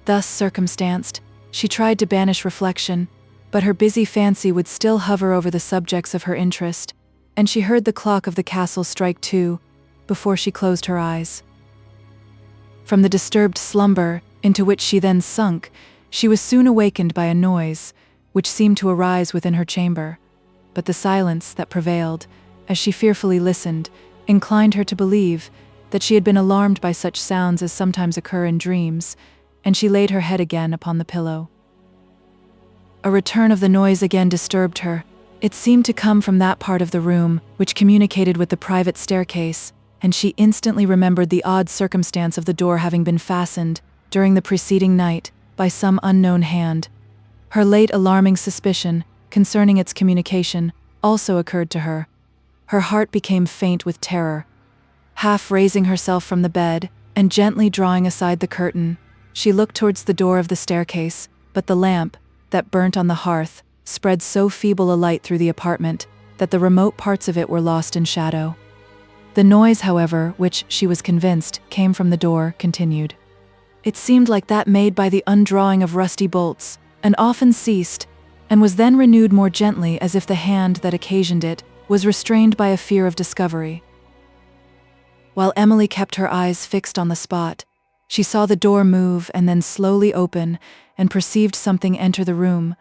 Thus circumstanced, she tried to banish reflection, but her busy fancy would still hover over the subjects of her interest, and she heard the clock of the castle strike 2 before she closed her eyes. From the disturbed slumber into which she then sunk, she was soon awakened by a noise, which seemed to arise within her chamber, but the silence that prevailed, as she fearfully listened, inclined her to believe that she had been alarmed by such sounds as sometimes occur in dreams, and she laid her head again upon the pillow. A return of the noise again disturbed her. It seemed to come from that part of the room which communicated with the private staircase, and she instantly remembered the odd circumstance of the door having been fastened, during the preceding night, by some unknown hand. Her late alarming suspicion concerning its communication also occurred to her. Her heart became faint with terror. Half raising herself from the bed, and gently drawing aside the curtain, she looked towards the door of the staircase, but the lamp, that burnt on the hearth, spread so feeble a light through the apartment that the remote parts of it were lost in shadow. The noise, however, which, she was convinced, came from the door, continued. It seemed like that made by the undrawing of rusty bolts, and often ceased, and was then renewed more gently, as if the hand that occasioned it was restrained by a fear of discovery. While Emily kept her eyes fixed on the spot, She saw the door move and then slowly open and perceived something enter the room,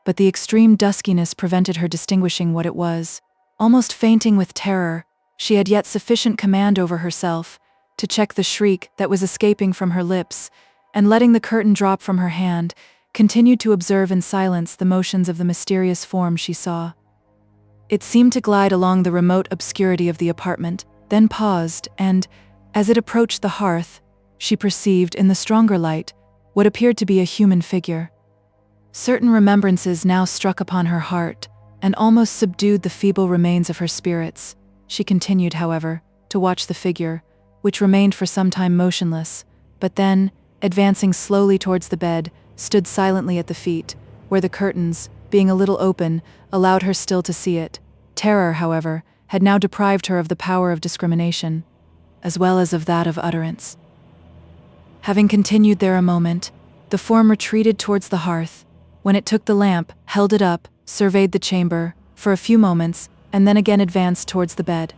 but the extreme duskiness prevented her distinguishing what it was. Almost fainting with terror, she had yet sufficient command over herself to check the shriek that was escaping from her lips, and letting the curtain drop from her hand, continued to observe in silence the motions of the mysterious form she saw. It seemed to glide along the remote obscurity of the apartment, then paused, and, as it approached the hearth, she perceived in the stronger light what appeared to be a human figure. Certain remembrances now struck upon her heart, and almost subdued the feeble remains of her spirits. She continued, however, to watch the figure, which remained for some time motionless, but then, advancing slowly towards the bed, stood silently at the feet, where the curtains, being a little open, allowed her still to see it. Terror, however, had now deprived her of the power of discrimination, as well as of that of utterance. Having continued there a moment, the form retreated towards the hearth, when it took the lamp, held it up, surveyed the chamber, for a few moments, and then again advanced towards the bed.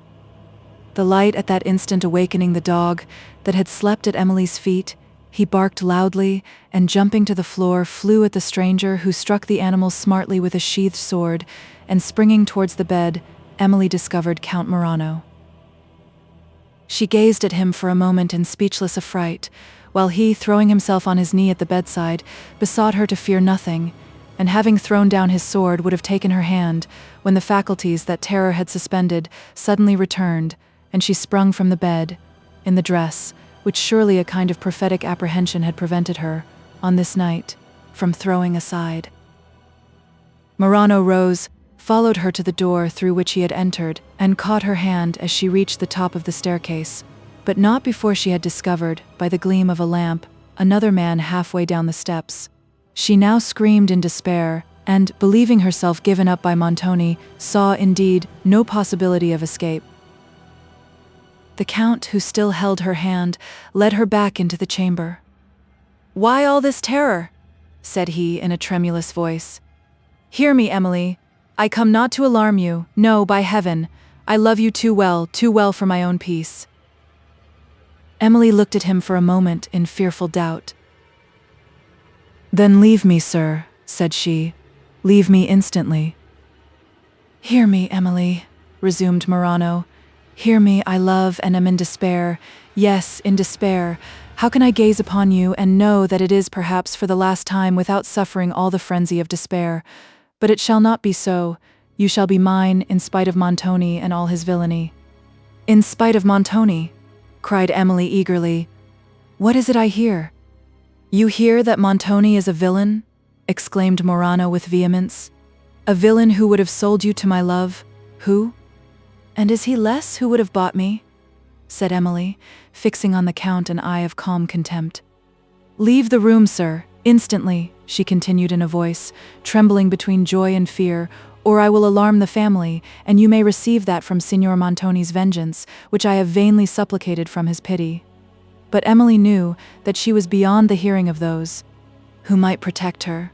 The light at that instant awakening the dog that had slept at Emily's feet, he barked loudly, and jumping to the floor, flew at the stranger, who struck the animal smartly with a sheathed sword, and springing towards the bed, Emily discovered Count Morano. She gazed at him for a moment in speechless affright, while he, throwing himself on his knee at the bedside, besought her to fear nothing, and having thrown down his sword would have taken her hand, when the faculties that terror had suspended suddenly returned, and she sprung from the bed, in the dress, which surely a kind of prophetic apprehension had prevented her, on this night, from throwing aside. Morano rose, followed her to the door through which he had entered, and caught her hand as she reached the top of the staircase, but not before she had discovered, by the gleam of a lamp, another man halfway down the steps. She now screamed in despair, and, believing herself given up by Montoni, saw, indeed, no possibility of escape. The Count, who still held her hand, led her back into the chamber. "Why all this terror?" said he in a tremulous voice. "Hear me, Emily. I come not to alarm you. No, by heaven, I love you too well for my own peace." Emily looked at him for a moment in fearful doubt. "Then leave me, sir," said she. "Leave me instantly." "Hear me, Emily," resumed Morano. "Hear me, I love and am in despair. Yes, in despair. How can I gaze upon you and know that it is perhaps for the last time without suffering all the frenzy of despair? But it shall not be so. You shall be mine in spite of Montoni and all his villainy." "In spite of Montoni?" cried Emily eagerly. "What is it I hear?" "You hear that Montoni is a villain?" exclaimed Morano with vehemence. "A villain who would have sold you to my love? Who? And is he less who would have bought me?" said Emily, fixing on the Count an eye of calm contempt. "Leave the room, sir, instantly," she continued in a voice, trembling between joy and fear, "or I will alarm the family, and you may receive that from Signor Montoni's vengeance, which I have vainly supplicated from his pity." But Emily knew that she was beyond the hearing of those who might protect her.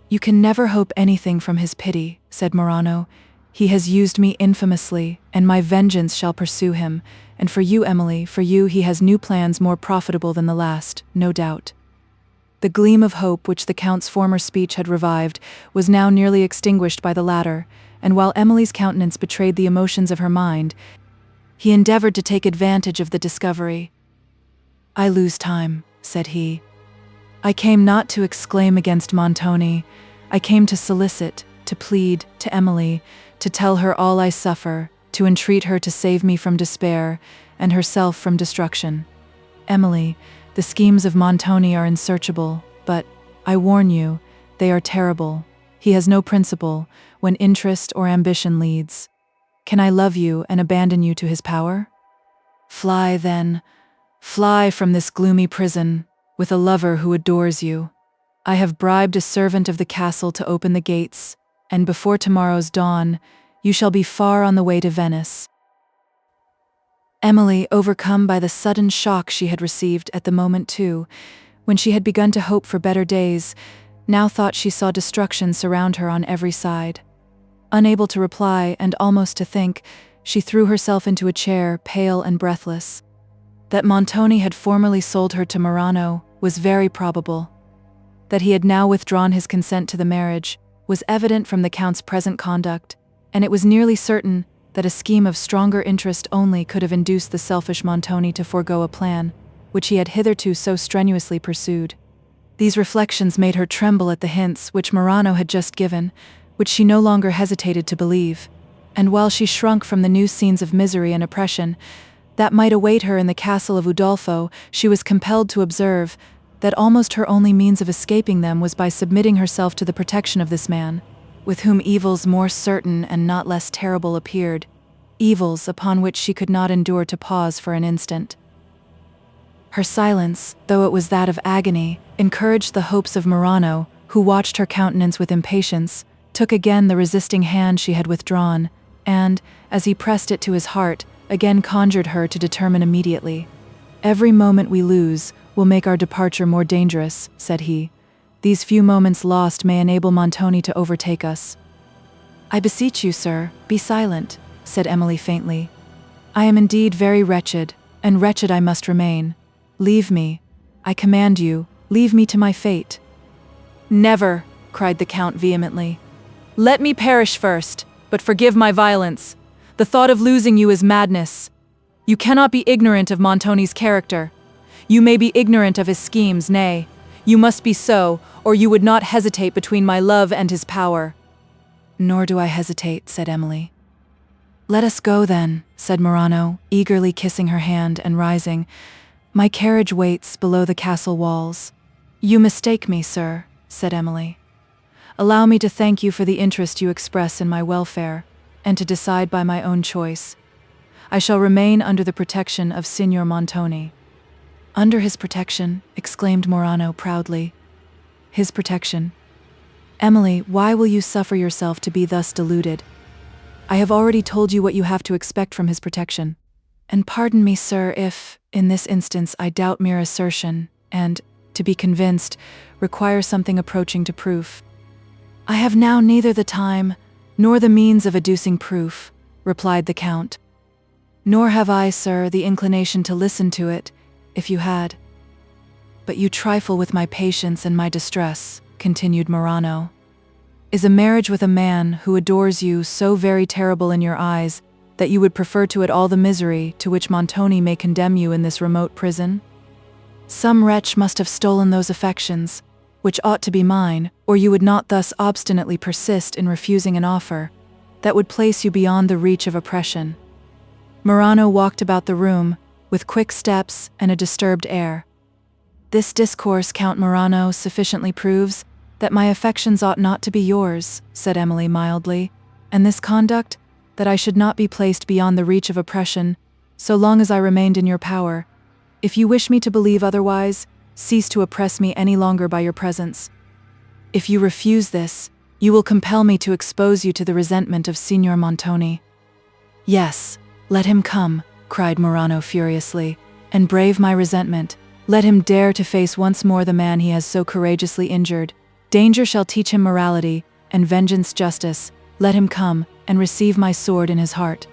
"You can never hope anything from his pity," said Morano. "He has used me infamously, and my vengeance shall pursue him, and for you, Emily, for you he has new plans more profitable than the last, no doubt." The gleam of hope which the Count's former speech had revived was now nearly extinguished by the latter, and while Emily's countenance betrayed the emotions of her mind, he endeavored to take advantage of the discovery. "I lose time," said he. "I came not to exclaim against Montoni. I came to solicit, to plead, to Emily, to tell her all I suffer, to entreat her to save me from despair, and herself from destruction. Emily, the schemes of Montoni are unsearchable, but, I warn you, they are terrible. He has no principle, when interest or ambition leads. Can I love you and abandon you to his power? Fly, then. Fly from this gloomy prison, with a lover who adores you. I have bribed a servant of the castle to open the gates, and before tomorrow's dawn, you shall be far on the way to Venice." Emily, overcome by the sudden shock she had received at the moment too, when she had begun to hope for better days, now thought she saw destruction surround her on every side. Unable to reply, and almost to think, she threw herself into a chair, pale and breathless. That Montoni had formerly sold her to Morano was very probable. That he had now withdrawn his consent to the marriage was evident from the Count's present conduct, and it was nearly certain that a scheme of stronger interest only could have induced the selfish Montoni to forego a plan which he had hitherto so strenuously pursued. These reflections made her tremble at the hints which Morano had just given, which she no longer hesitated to believe, and while she shrunk from the new scenes of misery and oppression that might await her in the castle of Udolpho, she was compelled to observe that almost her only means of escaping them was by submitting herself to the protection of this man, with whom evils more certain and not less terrible appeared, evils upon which she could not endure to pause for an instant. Her silence, though it was that of agony, encouraged the hopes of Morano, who watched her countenance with impatience, took again the resisting hand she had withdrawn, and, as he pressed it to his heart, again conjured her to determine immediately. "Every moment we lose will make our departure more dangerous," said he. "These few moments lost may enable Montoni to overtake us." "I beseech you, sir, be silent," said Emily faintly. "I am indeed very wretched, and wretched I must remain. Leave me. I command you, leave me to my fate." "Never," cried the Count vehemently. "Let me perish first, but forgive my violence. The thought of losing you is madness. You cannot be ignorant of Montoni's character. You may be ignorant of his schemes, nay, you must be so, or you would not hesitate between my love and his power." "Nor do I hesitate," said Emily. "Let us go then," said Morano, eagerly kissing her hand and rising. "My carriage waits below the castle walls." "You mistake me, sir," said Emily. "Allow me to thank you for the interest you express in my welfare, and to decide by my own choice. I shall remain under the protection of Signor Montoni." "Under his protection," exclaimed Morano proudly. "His protection. Emily, why will you suffer yourself to be thus deluded? I have already told you what you have to expect from his protection. And pardon me, sir, if, in this instance, I doubt mere assertion, and, to be convinced, require something approaching to proof." "I have now neither the time, nor the means of adducing proof," replied the Count. "Nor have I, sir, the inclination to listen to it, if you had." "But you trifle with my patience and my distress," continued Morano. "Is a marriage with a man who adores you so very terrible in your eyes that you would prefer to it all the misery to which Montoni may condemn you in this remote prison? Some wretch must have stolen those affections, which ought to be mine, or you would not thus obstinately persist in refusing an offer that would place you beyond the reach of oppression." Morano walked about the room, with quick steps and a disturbed air. "This discourse, Count Morano, sufficiently proves that my affections ought not to be yours," said Emily mildly, "and this conduct, that I should not be placed beyond the reach of oppression, so long as I remained in your power. If you wish me to believe otherwise, cease to oppress me any longer by your presence. If you refuse this, you will compel me to expose you to the resentment of Signor Montoni." "Yes, let him come," cried Morano furiously, "and brave my resentment. Let him dare to face once more the man he has so courageously injured. Danger shall teach him morality, and vengeance justice. Let him come, and receive my sword in his heart."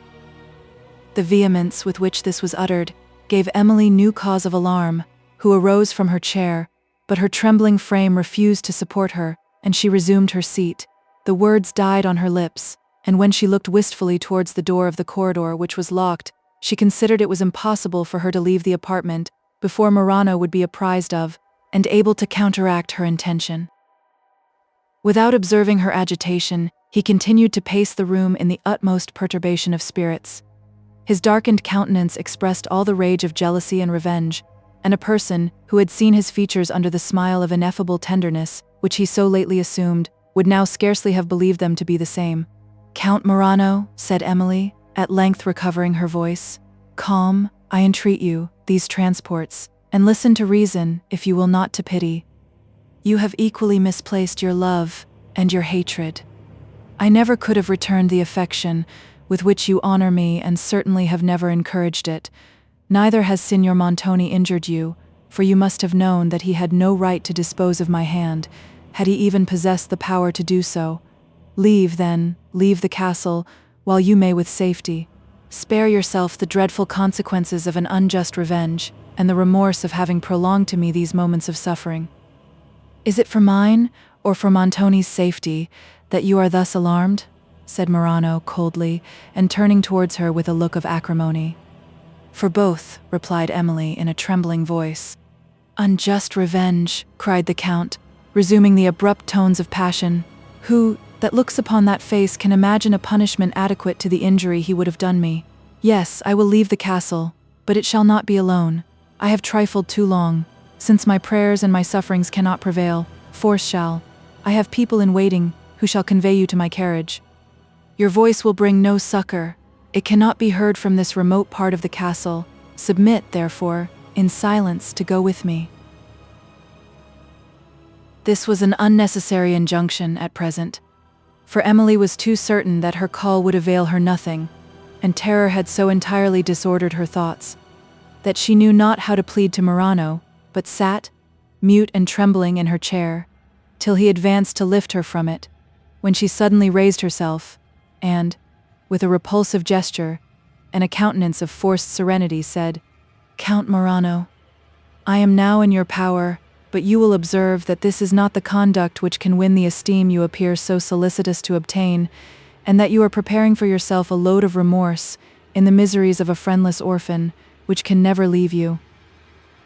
The vehemence with which this was uttered gave Emily new cause of alarm, who arose from her chair, but her trembling frame refused to support her, and she resumed her seat. The words died on her lips, and when she looked wistfully towards the door of the corridor, which was locked, she considered it was impossible for her to leave the apartment before Morano would be apprised of, and able to counteract her intention. Without observing her agitation, he continued to pace the room in the utmost perturbation of spirits. His darkened countenance expressed all the rage of jealousy and revenge, and a person who had seen his features under the smile of ineffable tenderness, which he so lately assumed, would now scarcely have believed them to be the same. "Count Morano," said Emily, at length recovering her voice, "calm, I entreat you, these transports, and listen to reason, if you will not to pity. You have equally misplaced your love and your hatred. I never could have returned the affection with which you honor me, and certainly have never encouraged it. Neither has Signor Montoni injured you, for you must have known that he had no right to dispose of my hand, had he even possessed the power to do so. Leave, then, leave the castle, while you may with safety. Spare yourself the dreadful consequences of an unjust revenge, and the remorse of having prolonged to me these moments of suffering. Is it for mine, or for Montoni's safety, that you are thus alarmed? Said Morano coldly, and turning towards her with a look of acrimony. For both, replied Emily in a trembling voice. Unjust revenge, cried the Count, resuming the abrupt tones of passion. Who, that looks upon that face, can imagine a punishment adequate to the injury he would have done me? Yes, I will leave the castle, but it shall not be alone. I have trifled too long. Since my prayers and my sufferings cannot prevail, force shall. I have people in waiting who shall convey you to my carriage. Your voice will bring no succor. It cannot be heard from this remote part of the castle. Submit, therefore, in silence to go with me. This was an unnecessary injunction at present, for Emily was too certain that her call would avail her nothing, and terror had so entirely disordered her thoughts, that she knew not how to plead to Morano, but sat, mute and trembling in her chair, till he advanced to lift her from it, when she suddenly raised herself, and, with a repulsive gesture, and a countenance of forced serenity, said, Count Morano, I am now in your power, but you will observe that this is not the conduct which can win the esteem you appear so solicitous to obtain, and that you are preparing for yourself a load of remorse in the miseries of a friendless orphan, which can never leave you.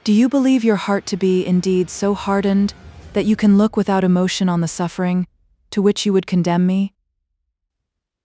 Do you believe your heart to be indeed so hardened that you can look without emotion on the suffering to which you would condemn me?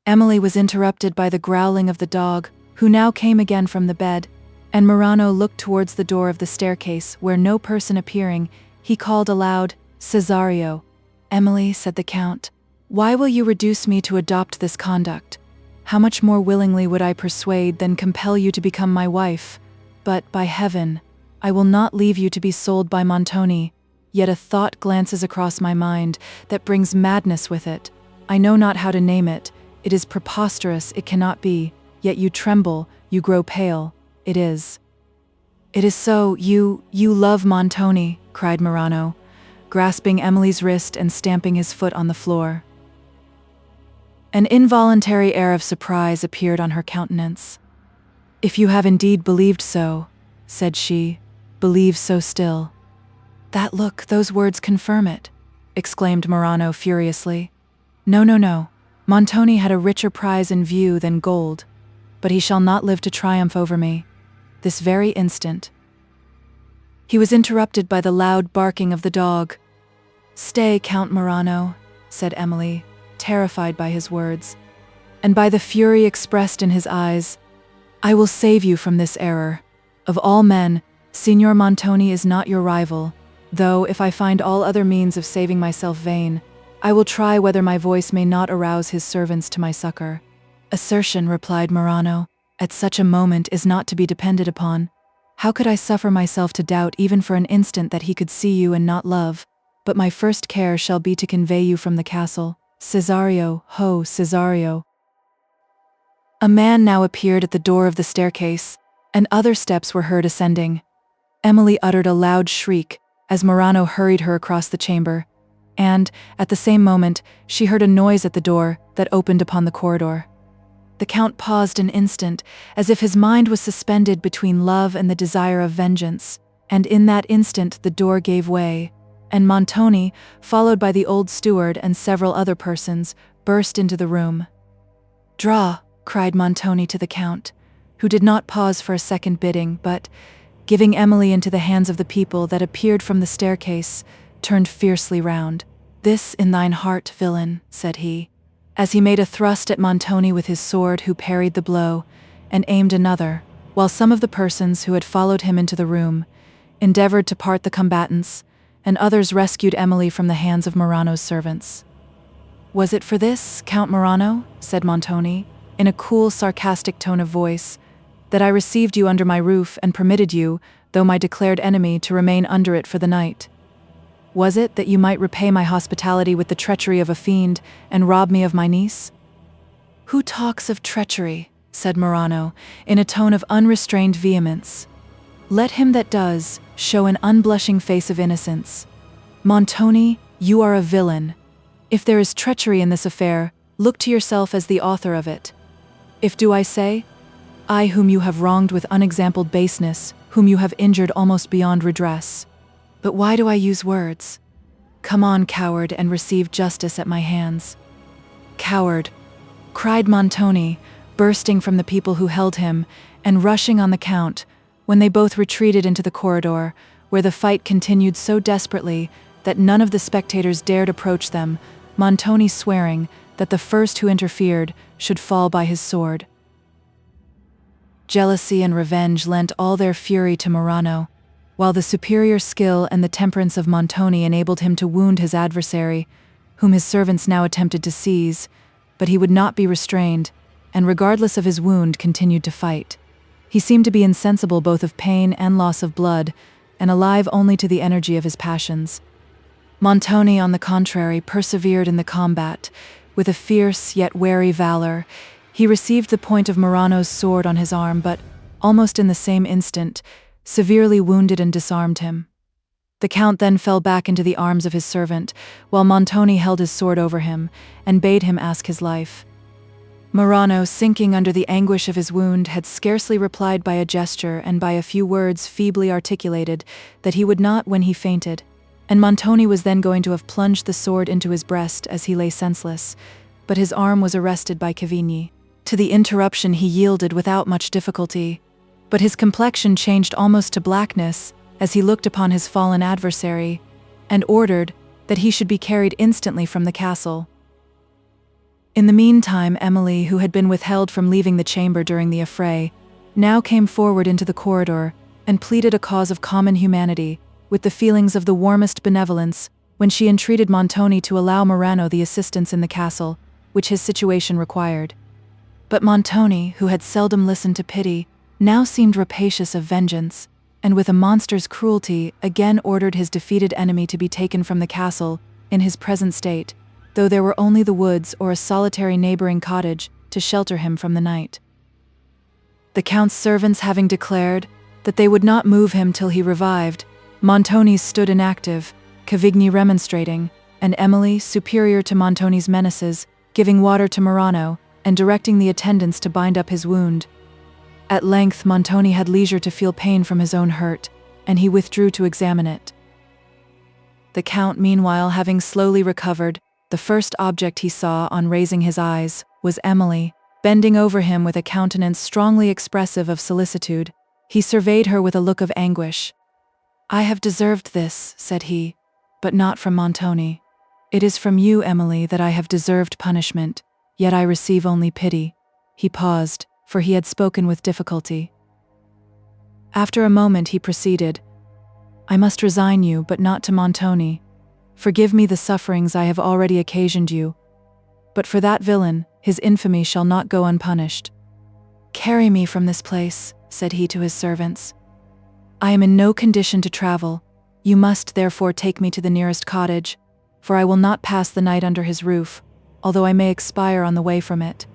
Emily was interrupted by the growling of the dog, who now came again from the bed, and Morano looked towards the door of the staircase, where no person appearing, he called aloud, Cesario. Emily, said the Count, why will you reduce me to adopt this conduct? How much more willingly would I persuade than compel you to become my wife? But, by heaven, I will not leave you to be sold by Montoni. Yet a thought glances across my mind that brings madness with it. I know not how to name it. It is preposterous, it cannot be. Yet you tremble, you grow pale. It is. It is so, you love Montoni, cried Morano, grasping Emily's wrist and stamping his foot on the floor. An involuntary air of surprise appeared on her countenance. If you have indeed believed so, said she, believe so still. That look, those words confirm it, exclaimed Morano furiously. No. Montoni had a richer prize in view than gold, but he shall not live to triumph over me. This very instant. He was interrupted by the loud barking of the dog. Stay, Count Morano, said Emily, terrified by his words, and by the fury expressed in his eyes. I will save you from this error. Of all men, Signor Montoni is not your rival, though if I find all other means of saving myself vain, I will try whether my voice may not arouse his servants to my succor. Assertion, replied Morano, at such a moment is not to be depended upon. How could I suffer myself to doubt even for an instant that he could see you and not love? But my first care shall be to convey you from the castle. Cesario, ho, Cesario. A man now appeared at the door of the staircase, and other steps were heard ascending. Emily uttered a loud shriek as Morano hurried her across the chamber, and, at the same moment, she heard a noise at the door that opened upon the corridor. The Count paused an instant, as if his mind was suspended between love and the desire of vengeance, and in that instant the door gave way, and Montoni, followed by the old steward and several other persons, burst into the room. Draw, cried Montoni to the Count, who did not pause for a second bidding, but, giving Emily into the hands of the people that appeared from the staircase, turned fiercely round. This in thine heart, villain, said he, as he made a thrust at Montoni with his sword, who parried the blow, and aimed another, while some of the persons who had followed him into the room endeavored to part the combatants, and others rescued Emily from the hands of Morano's servants. Was it for this, Count Morano, said Montoni, in a cool, sarcastic tone of voice, that I received you under my roof and permitted you, though my declared enemy, to remain under it for the night? Was it that you might repay my hospitality with the treachery of a fiend and rob me of my niece? Who talks of treachery? Said Morano, in a tone of unrestrained vehemence. Let him that does show an unblushing face of innocence. Montoni, you are a villain. If there is treachery in this affair, look to yourself as the author of it. If do I say? I whom you have wronged with unexampled baseness, whom you have injured almost beyond redress. But why do I use words? Come on, coward, and receive justice at my hands." "Coward!" cried Montoni, bursting from the people who held him, and rushing on the Count, when they both retreated into the corridor, where the fight continued so desperately that none of the spectators dared approach them, Montoni swearing that the first who interfered should fall by his sword. Jealousy and revenge lent all their fury to Morano, while the superior skill and the temperance of Montoni enabled him to wound his adversary, whom his servants now attempted to seize, but he would not be restrained, and regardless of his wound continued to fight. He seemed to be insensible both of pain and loss of blood, and alive only to the energy of his passions. Montoni, on the contrary, persevered in the combat. With a fierce yet wary valor, he received the point of Morano's sword on his arm, but, almost in the same instant, severely wounded and disarmed him. The Count then fell back into the arms of his servant, while Montoni held his sword over him, and bade him ask his life. Morano, sinking under the anguish of his wound, had scarcely replied by a gesture and by a few words feebly articulated that he would not when he fainted, and Montoni was then going to have plunged the sword into his breast as he lay senseless, but his arm was arrested by Cavigni. To the interruption he yielded without much difficulty, but his complexion changed almost to blackness as he looked upon his fallen adversary, and ordered that he should be carried instantly from the castle. In the meantime, Emily, who had been withheld from leaving the chamber during the affray, now came forward into the corridor and pleaded a cause of common humanity, with the feelings of the warmest benevolence, when she entreated Montoni to allow Morano the assistance in the castle, which his situation required. But Montoni, who had seldom listened to pity, now seemed rapacious of vengeance, and with a monster's cruelty again ordered his defeated enemy to be taken from the castle in his present state, though there were only the woods or a solitary neighboring cottage to shelter him from the night. The Count's servants having declared that they would not move him till he revived, Montoni stood inactive, Cavigni remonstrating, and Emily, superior to Montoni's menaces, giving water to Morano, and directing the attendants to bind up his wound. At length Montoni had leisure to feel pain from his own hurt, and he withdrew to examine it. The Count, meanwhile, having slowly recovered, the first object he saw on raising his eyes was Emily, bending over him with a countenance strongly expressive of solicitude. He surveyed her with a look of anguish. "I have deserved this," said he, "but not from Montoni. It is from you, Emily, that I have deserved punishment, yet I receive only pity." He paused, for he had spoken with difficulty. After a moment he proceeded, "I must resign you, but not to Montoni. Forgive me the sufferings I have already occasioned you, but for that villain, his infamy shall not go unpunished. Carry me from this place," said he to his servants. "I am in no condition to travel. You must therefore take me to the nearest cottage, for I will not pass the night under his roof, although I may expire on the way from it."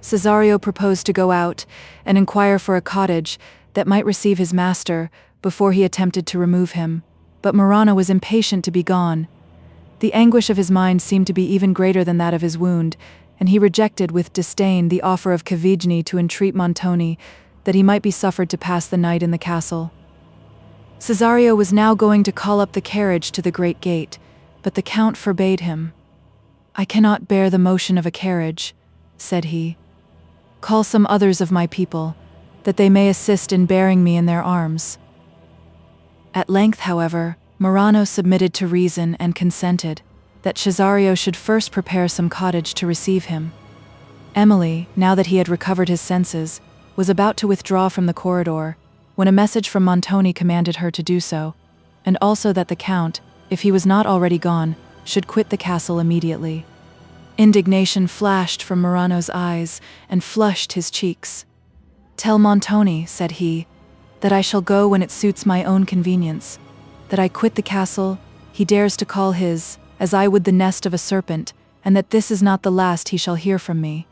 Cesario proposed to go out and inquire for a cottage that might receive his master before he attempted to remove him, but Morano was impatient to be gone. The anguish of his mind seemed to be even greater than that of his wound, and he rejected with disdain the offer of Cavigni to entreat Montoni that he might be suffered to pass the night in the castle. Cesario was now going to call up the carriage to the great gate, but the Count forbade him. "I cannot bear the motion of a carriage," said he. "Call some others of my people, that they may assist in bearing me in their arms." At length, however, Morano submitted to reason and consented that Cesario should first prepare some cottage to receive him. Emily, now that he had recovered his senses, was about to withdraw from the corridor, when a message from Montoni commanded her to do so, and also that the Count, if he was not already gone, should quit the castle immediately. Indignation flashed from Morano's eyes and flushed his cheeks. "Tell Montoni," said he, "that I shall go when it suits my own convenience, that I quit the castle he dares to call his, as I would the nest of a serpent, and that this is not the last he shall hear from me.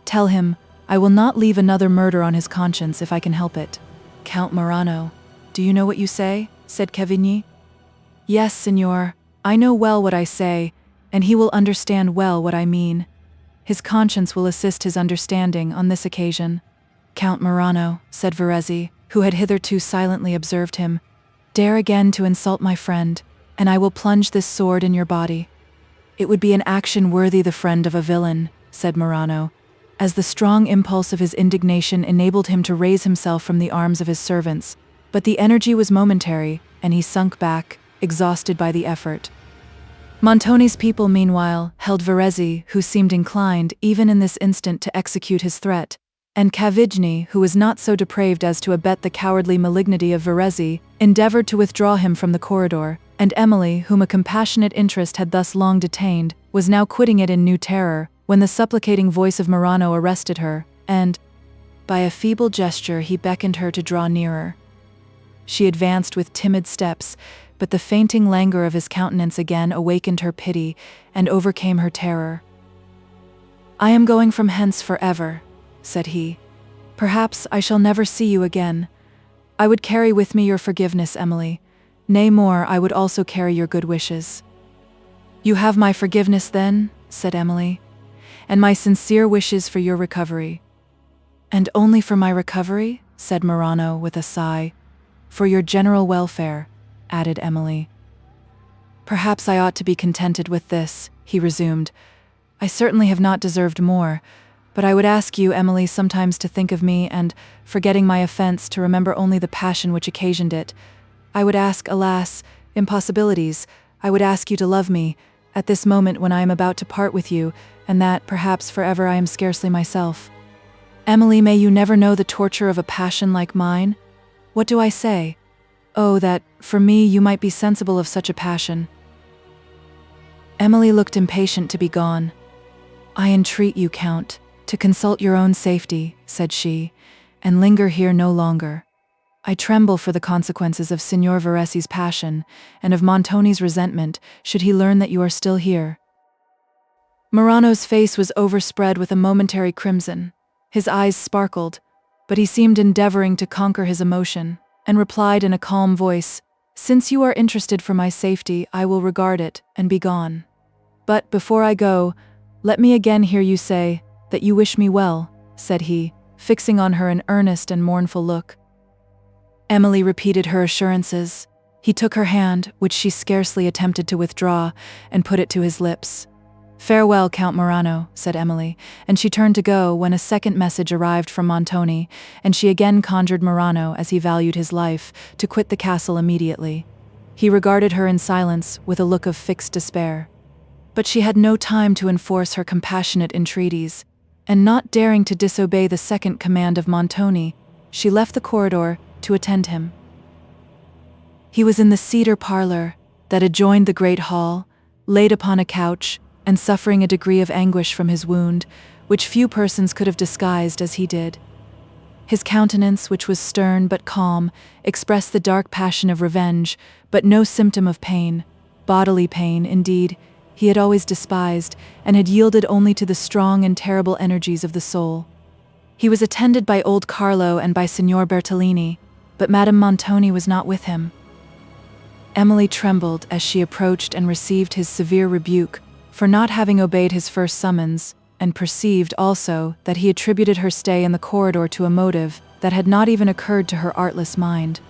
Tell him I will not leave another murder on his conscience if I can help it." "Count Morano, do you know what you say?" said Cavigni. "Yes, signor, I know well what I say, and he will understand well what I mean. His conscience will assist his understanding on this occasion." Count Morano, said Verezzi, who had hitherto silently observed him, dare again to insult my friend, and I will plunge this sword in your body. It would be an action worthy the friend of a villain, said Morano, as the strong impulse of his indignation enabled him to raise himself from the arms of his servants, but the energy was momentary, and he sunk back, exhausted by the effort. Montoni's people, meanwhile, held Verezzi, who seemed inclined, even in this instant, to execute his threat, and Cavigni, who was not so depraved as to abet the cowardly malignity of Verezzi, endeavored to withdraw him from the corridor, and Emily, whom a compassionate interest had thus long detained, was now quitting it in new terror, when the supplicating voice of Morano arrested her, and, by a feeble gesture, he beckoned her to draw nearer. She advanced with timid steps, but the fainting languor of his countenance again awakened her pity and overcame her terror. "I am going from hence forever," said he. "Perhaps I shall never see you again. I would carry with me your forgiveness, Emily. Nay more, I would also carry your good wishes." "You have my forgiveness then?" said Emily. "And my sincere wishes for your recovery." "And only for my recovery?" said Morano with a sigh. "For your general welfare," added Emily. "Perhaps I ought to be contented with this," he resumed. "I certainly have not deserved more, but I would ask you, Emily, sometimes to think of me, and, forgetting my offense, to remember only the passion which occasioned it. I would ask, alas, impossibilities. I would ask you to love me, at this moment when I am about to part with you, and that, perhaps, forever I am scarcely myself. Emily, may you never know the torture of a passion like mine? What do I say? Oh, that, for me, you might be sensible of such a passion." Emily looked impatient to be gone. "I entreat you, Count, to consult your own safety," said she, "and linger here no longer. I tremble for the consequences of Signor Verezzi's passion, and of Montoni's resentment, should he learn that you are still here." Morano's face was overspread with a momentary crimson. His eyes sparkled, but he seemed endeavoring to conquer his emotion, and replied in a calm voice, "Since you are interested for my safety, I will regard it, and be gone. But, before I go, let me again hear you say that you wish me well," said he, fixing on her an earnest and mournful look. Emily repeated her assurances. He took her hand, which she scarcely attempted to withdraw, and put it to his lips. "Farewell, Count Morano," said Emily, and she turned to go when a second message arrived from Montoni, and she again conjured Morano, as he valued his life, to quit the castle immediately. He regarded her in silence, with a look of fixed despair. But she had no time to enforce her compassionate entreaties, and not daring to disobey the second command of Montoni, she left the corridor to attend him. He was in the cedar parlor that adjoined the great hall, laid upon a couch, and suffering a degree of anguish from his wound, which few persons could have disguised as he did. His countenance, which was stern but calm, expressed the dark passion of revenge, but no symptom of pain. Bodily pain, indeed, he had always despised, and had yielded only to the strong and terrible energies of the soul. He was attended by old Carlo and by Signor Bertolini, but Madame Montoni was not with him. Emily trembled as she approached and received his severe rebuke for not having obeyed his first summons, and perceived also that he attributed her stay in the corridor to a motive that had not even occurred to her artless mind.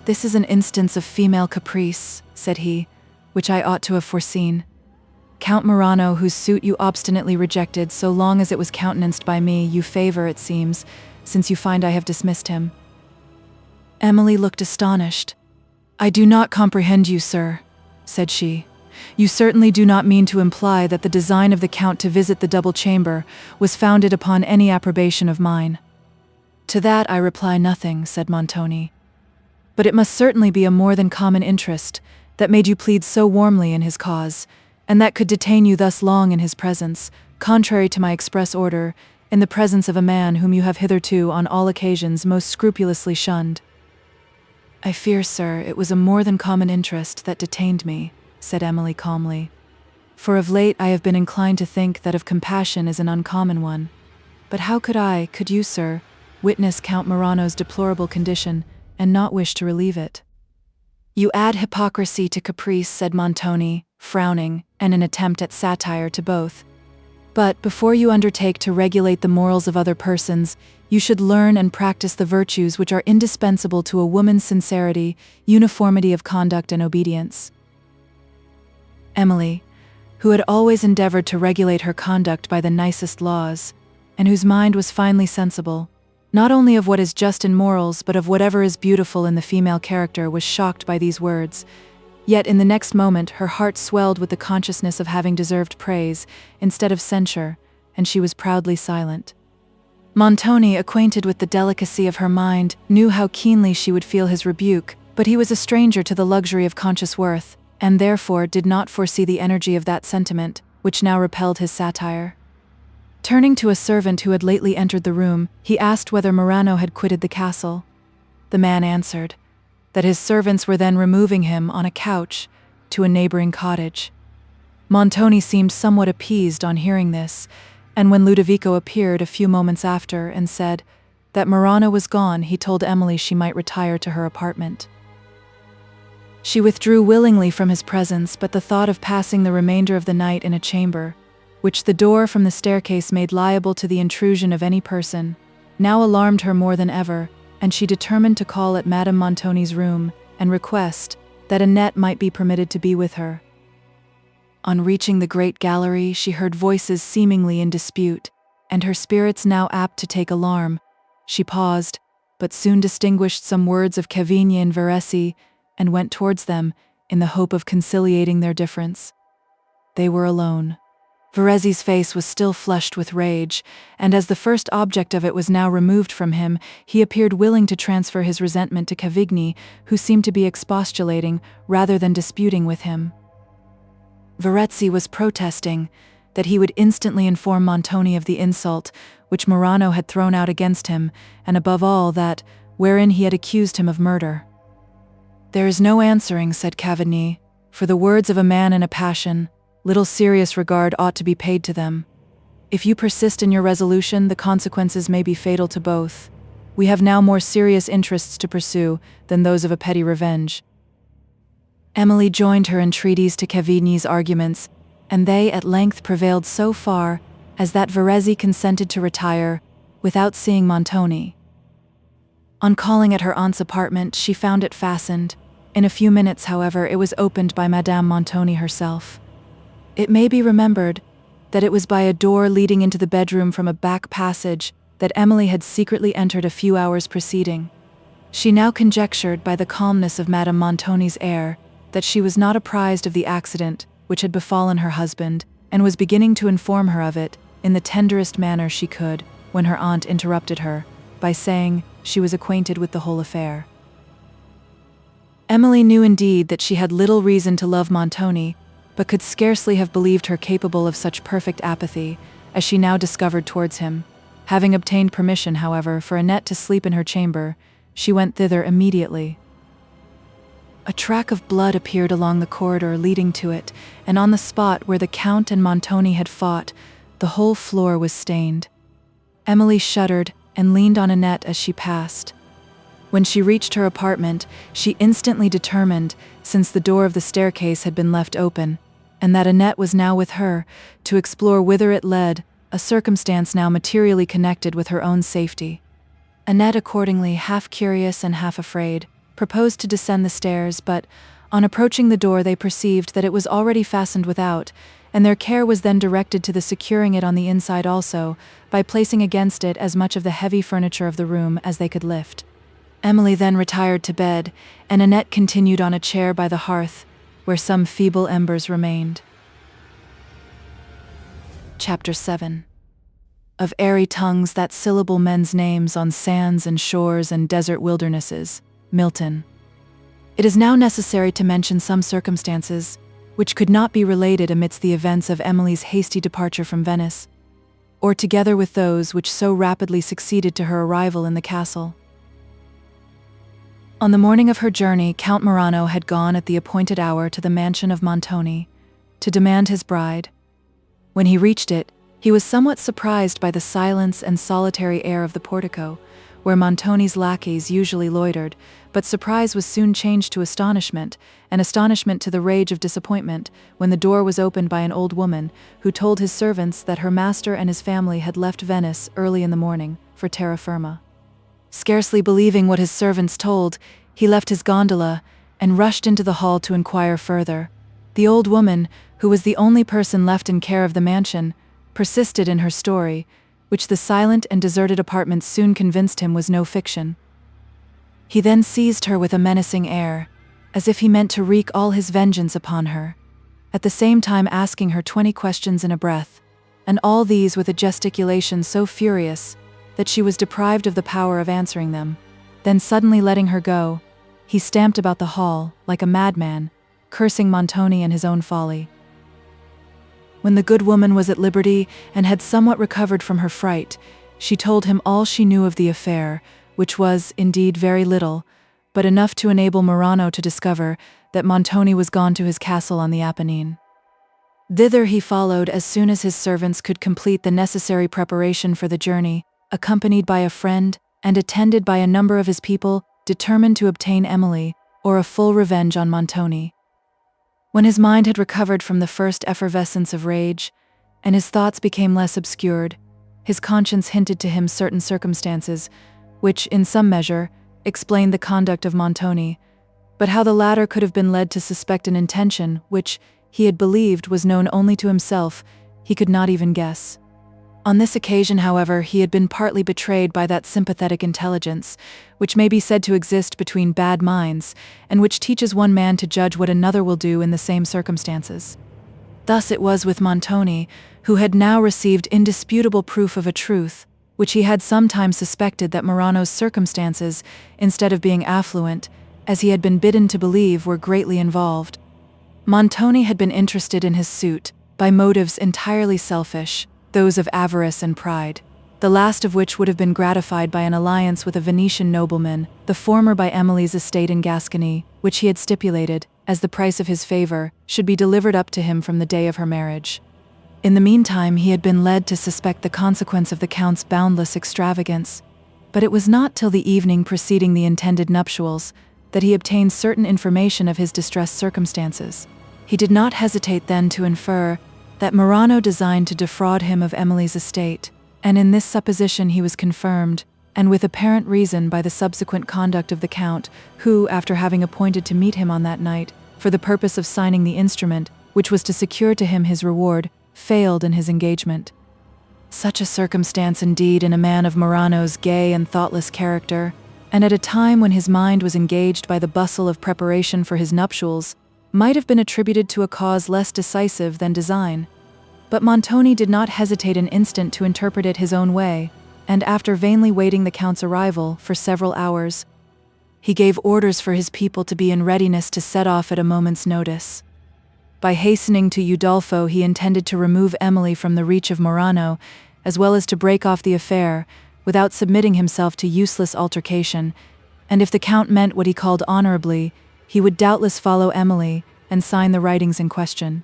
"This is an instance of female caprice," said he, "which I ought to have foreseen. Count Morano, whose suit you obstinately rejected so long as it was countenanced by me, you favor, it seems, since you find I have dismissed him." Emily looked astonished. "I do not comprehend you, sir," said she. "You certainly do not mean to imply that the design of the Count to visit the double chamber was founded upon any approbation of mine." "To that I reply nothing," said Montoni. "But it must certainly be a more than common interest that made you plead so warmly in his cause, and that could detain you thus long in his presence, contrary to my express order, in the presence of a man whom you have hitherto on all occasions most scrupulously shunned." "I fear, sir, it was a more than common interest that detained me," said Emily calmly. "For of late I have been inclined to think that of compassion is an uncommon one. But how could you, sir, witness Count Morano's deplorable condition and not wish to relieve it?" "You add hypocrisy to caprice," said Montoni, frowning, and an attempt at satire to both. But before you undertake to regulate the morals of other persons, you should learn and practice the virtues which are indispensable to a woman's sincerity, uniformity of conduct, and obedience. Emily, who had always endeavored to regulate her conduct by the nicest laws, and whose mind was finely sensible, not only of what is just in morals but of whatever is beautiful in the female character, was shocked by these words. Yet in the next moment her heart swelled with the consciousness of having deserved praise instead of censure, and she was proudly silent. Montoni, acquainted with the delicacy of her mind, knew how keenly she would feel his rebuke, but he was a stranger to the luxury of conscious worth, and therefore did not foresee the energy of that sentiment, which now repelled his satire. Turning to a servant who had lately entered the room, he asked whether Morano had quitted the castle. The man answered that his servants were then removing him on a couch to a neighboring cottage. Montoni seemed somewhat appeased on hearing this, and when Ludovico appeared a few moments after and said that Morano was gone, he told Emily she might retire to her apartment. She withdrew willingly from his presence, but the thought of passing the remainder of the night in a chamber, which the door from the staircase made liable to the intrusion of any person, now alarmed her more than ever, and she determined to call at Madame Montoni's room and request that Annette might be permitted to be with her. On reaching the great gallery, she heard voices seemingly in dispute, and her spirits now apt to take alarm. She paused, but soon distinguished some words of Cavigni and Verezzi, and went towards them in the hope of conciliating their difference. They were alone. Verezzi's face was still flushed with rage, and as the first object of it was now removed from him, he appeared willing to transfer his resentment to Cavigni, who seemed to be expostulating rather than disputing with him. Verezzi was protesting that he would instantly inform Montoni of the insult which Morano had thrown out against him, and above all that wherein he had accused him of murder. "There is no answering," said Cavigni, "for the words of a man in a passion. Little serious regard ought to be paid to them. If you persist in your resolution, the consequences may be fatal to both. We have now more serious interests to pursue than those of a petty revenge." Emily joined her entreaties to Cavigni's arguments, and they at length prevailed so far as that Verezzi consented to retire without seeing Montoni. On calling at her aunt's apartment, she found it fastened. In a few minutes, however, it was opened by Madame Montoni herself. It may be remembered that it was by a door leading into the bedroom from a back passage that Emily had secretly entered a few hours preceding. She now conjectured by the calmness of Madame Montoni's air that she was not apprised of the accident which had befallen her husband, and was beginning to inform her of it in the tenderest manner she could, when her aunt interrupted her by saying she was acquainted with the whole affair. Emily knew indeed that she had little reason to love Montoni, but could scarcely have believed her capable of such perfect apathy as she now discovered towards him. Having obtained permission, however, for Annette to sleep in her chamber, she went thither immediately. A track of blood appeared along the corridor leading to it, and on the spot where the Count and Montoni had fought, the whole floor was stained. Emily shuddered and leaned on Annette as she passed. When she reached her apartment, she instantly determined, since the door of the staircase had been left open, and that Annette was now with her, to explore whither it led, a circumstance now materially connected with her own safety. Annette accordingly, half curious and half afraid, proposed to descend the stairs, but on approaching the door they perceived that it was already fastened without, and their care was then directed to the securing it on the inside also, by placing against it as much of the heavy furniture of the room as they could lift. Emily then retired to bed, and Annette continued on a chair by the hearth, where some feeble embers remained. Chapter 7. Of airy tongues that syllable men's names on sands and shores and desert wildernesses. Milton. It is now necessary to mention some circumstances which could not be related amidst the events of Emily's hasty departure from Venice, or together with those which so rapidly succeeded to her arrival in the castle. On the morning of her journey, Count Morano had gone at the appointed hour to the mansion of Montoni to demand his bride. When he reached it, he was somewhat surprised by the silence and solitary air of the portico, where Montoni's lackeys usually loitered, but surprise was soon changed to astonishment, and astonishment to the rage of disappointment, when the door was opened by an old woman, who told his servants that her master and his family had left Venice early in the morning for terra firma. Scarcely believing what his servants told, he left his gondola and rushed into the hall to inquire further. The old woman, who was the only person left in care of the mansion, persisted in her story, which the silent and deserted apartments soon convinced him was no fiction. He then seized her with a menacing air, as if he meant to wreak all his vengeance upon her, at the same time asking her 20 questions in a breath, and all these with a gesticulation so furious that she was deprived of the power of answering them. Then suddenly letting her go, he stamped about the hall like a madman, cursing Montoni and his own folly. When the good woman was at liberty and had somewhat recovered from her fright, she told him all she knew of the affair, which was, indeed, very little, but enough to enable Morano to discover that Montoni was gone to his castle on the Apennine. Thither he followed as soon as his servants could complete the necessary preparation for the journey, accompanied by a friend and attended by a number of his people determined to obtain Emily, or a full revenge on Montoni. When his mind had recovered from the first effervescence of rage, and his thoughts became less obscured, his conscience hinted to him certain circumstances, which, in some measure, explained the conduct of Montoni, but how the latter could have been led to suspect an intention which, he had believed, was known only to himself, he could not even guess. On this occasion, however, he had been partly betrayed by that sympathetic intelligence, which may be said to exist between bad minds, and which teaches one man to judge what another will do in the same circumstances. Thus it was with Montoni, who had now received indisputable proof of a truth, which he had sometimes suspected, that Morano's circumstances, instead of being affluent, as he had been bidden to believe, were greatly involved. Montoni had been interested in his suit by motives entirely selfish, those of avarice and pride, the last of which would have been gratified by an alliance with a Venetian nobleman, the former by Emily's estate in Gascony, which he had stipulated, as the price of his favor, should be delivered up to him from the day of her marriage. In the meantime, he had been led to suspect the consequence of the Count's boundless extravagance, but it was not till the evening preceding the intended nuptials that he obtained certain information of his distressed circumstances. He did not hesitate then to infer that Morano designed to defraud him of Emily's estate, and in this supposition he was confirmed, and with apparent reason, by the subsequent conduct of the Count, who, after having appointed to meet him on that night, for the purpose of signing the instrument, which was to secure to him his reward, failed in his engagement. Such a circumstance indeed in a man of Morano's gay and thoughtless character, and at a time when his mind was engaged by the bustle of preparation for his nuptials, might have been attributed to a cause less decisive than design. But Montoni did not hesitate an instant to interpret it his own way, and after vainly waiting the Count's arrival for several hours, he gave orders for his people to be in readiness to set off at a moment's notice. By hastening to Udolpho, he intended to remove Emily from the reach of Morano, as well as to break off the affair, without submitting himself to useless altercation, and if the Count meant what he called honorably, he would doubtless follow Emily and sign the writings in question.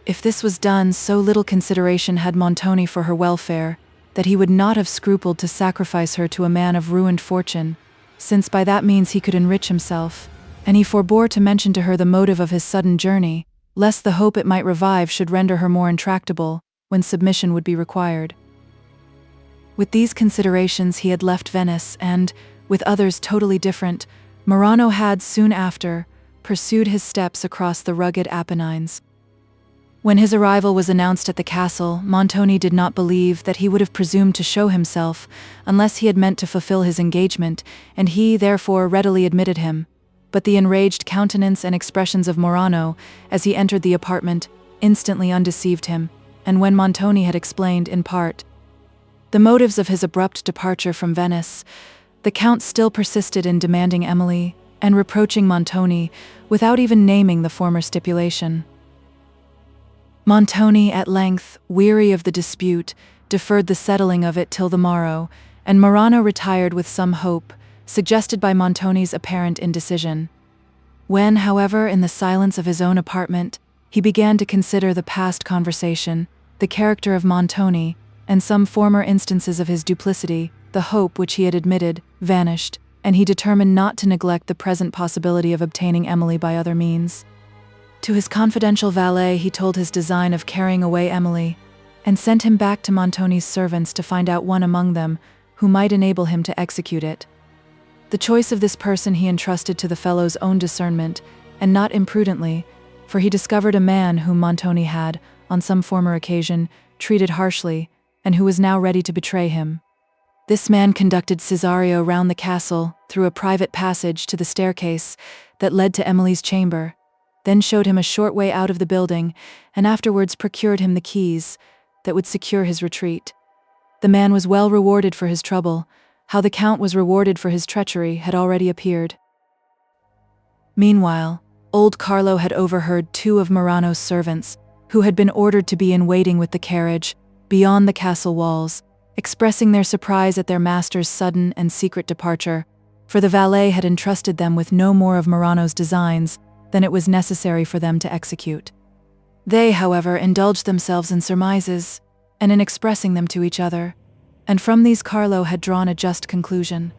If this was done, so little consideration had Montoni for her welfare, that he would not have scrupled to sacrifice her to a man of ruined fortune, since by that means he could enrich himself, and he forbore to mention to her the motive of his sudden journey, lest the hope it might revive should render her more intractable, when submission would be required. With these considerations he had left Venice, and, with others totally different, Morano had, soon after, pursued his steps across the rugged Apennines. When his arrival was announced at the castle, Montoni did not believe that he would have presumed to show himself, unless he had meant to fulfill his engagement, and he, therefore, readily admitted him. But the enraged countenance and expressions of Morano, as he entered the apartment, instantly undeceived him, and when Montoni had explained, in part, the motives of his abrupt departure from Venice, the Count still persisted in demanding Emily, and reproaching Montoni, without even naming the former stipulation. Montoni, at length, weary of the dispute, deferred the settling of it till the morrow, and Morano retired with some hope, suggested by Montoni's apparent indecision. When, however, in the silence of his own apartment, he began to consider the past conversation, the character of Montoni, and some former instances of his duplicity, the hope which he had admitted, vanished, and he determined not to neglect the present possibility of obtaining Emily by other means. To his confidential valet he told his design of carrying away Emily, and sent him back to Montoni's servants to find out one among them who might enable him to execute it. The choice of this person he entrusted to the fellow's own discernment, and not imprudently, for he discovered a man whom Montoni had, on some former occasion, treated harshly, and who was now ready to betray him. This man conducted Cesario round the castle through a private passage to the staircase that led to Emily's chamber, then showed him a short way out of the building, and afterwards procured him the keys that would secure his retreat. The man was well rewarded for his trouble. How the Count was rewarded for his treachery had already appeared. Meanwhile, old Carlo had overheard two of Morano's servants, who had been ordered to be in waiting with the carriage, beyond the castle walls, expressing their surprise at their master's sudden and secret departure, for the valet had entrusted them with no more of Morano's designs than it was necessary for them to execute. They, however, indulged themselves in surmises, and in expressing them to each other, and from these Carlo had drawn a just conclusion.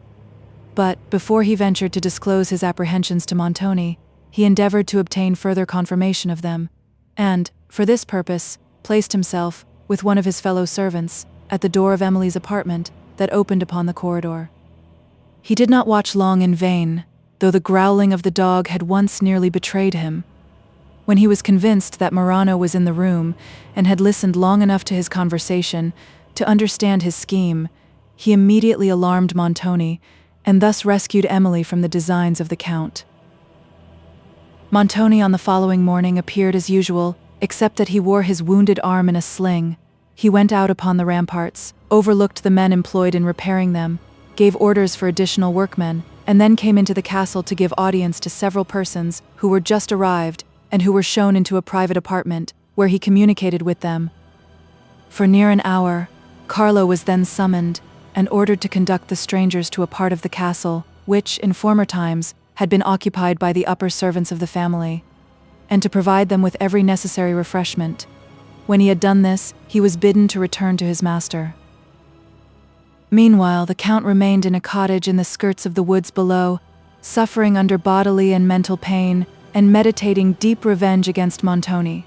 But, before he ventured to disclose his apprehensions to Montoni, he endeavored to obtain further confirmation of them, and, for this purpose, placed himself, with one of his fellow servants, at the door of Emily's apartment that opened upon the corridor. He did not watch long in vain, though the growling of the dog had once nearly betrayed him. When he was convinced that Morano was in the room, and had listened long enough to his conversation to understand his scheme, he immediately alarmed Montoni, and thus rescued Emily from the designs of the Count. Montoni on the following morning appeared as usual, except that he wore his wounded arm in a sling. He went out upon the ramparts, overlooked the men employed in repairing them, gave orders for additional workmen, and then came into the castle to give audience to several persons who were just arrived and who were shown into a private apartment, where he communicated with them. For near an hour, Carlo was then summoned and ordered to conduct the strangers to a part of the castle which, in former times, had been occupied by the upper servants of the family, and to provide them with every necessary refreshment. When he had done this, he was bidden to return to his master. Meanwhile, the Count remained in a cottage in the skirts of the woods below, suffering under bodily and mental pain, and meditating deep revenge against Montoni.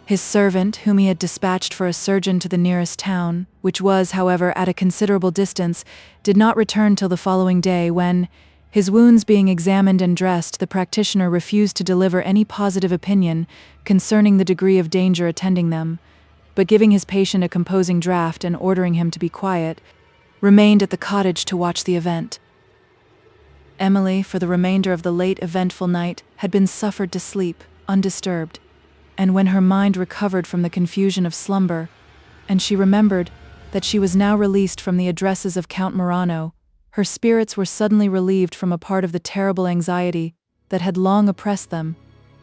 His servant, whom he had dispatched for a surgeon to the nearest town, which was, however, at a considerable distance, did not return till the following day when, his wounds being examined and dressed, the practitioner refused to deliver any positive opinion concerning the degree of danger attending them, but giving his patient a composing draught and ordering him to be quiet, remained at the cottage to watch the event. Emily, for the remainder of the late eventful night, had been suffered to sleep, undisturbed, and when her mind recovered from the confusion of slumber, and she remembered that she was now released from the addresses of Count Morano, her spirits were suddenly relieved from a part of the terrible anxiety that had long oppressed them.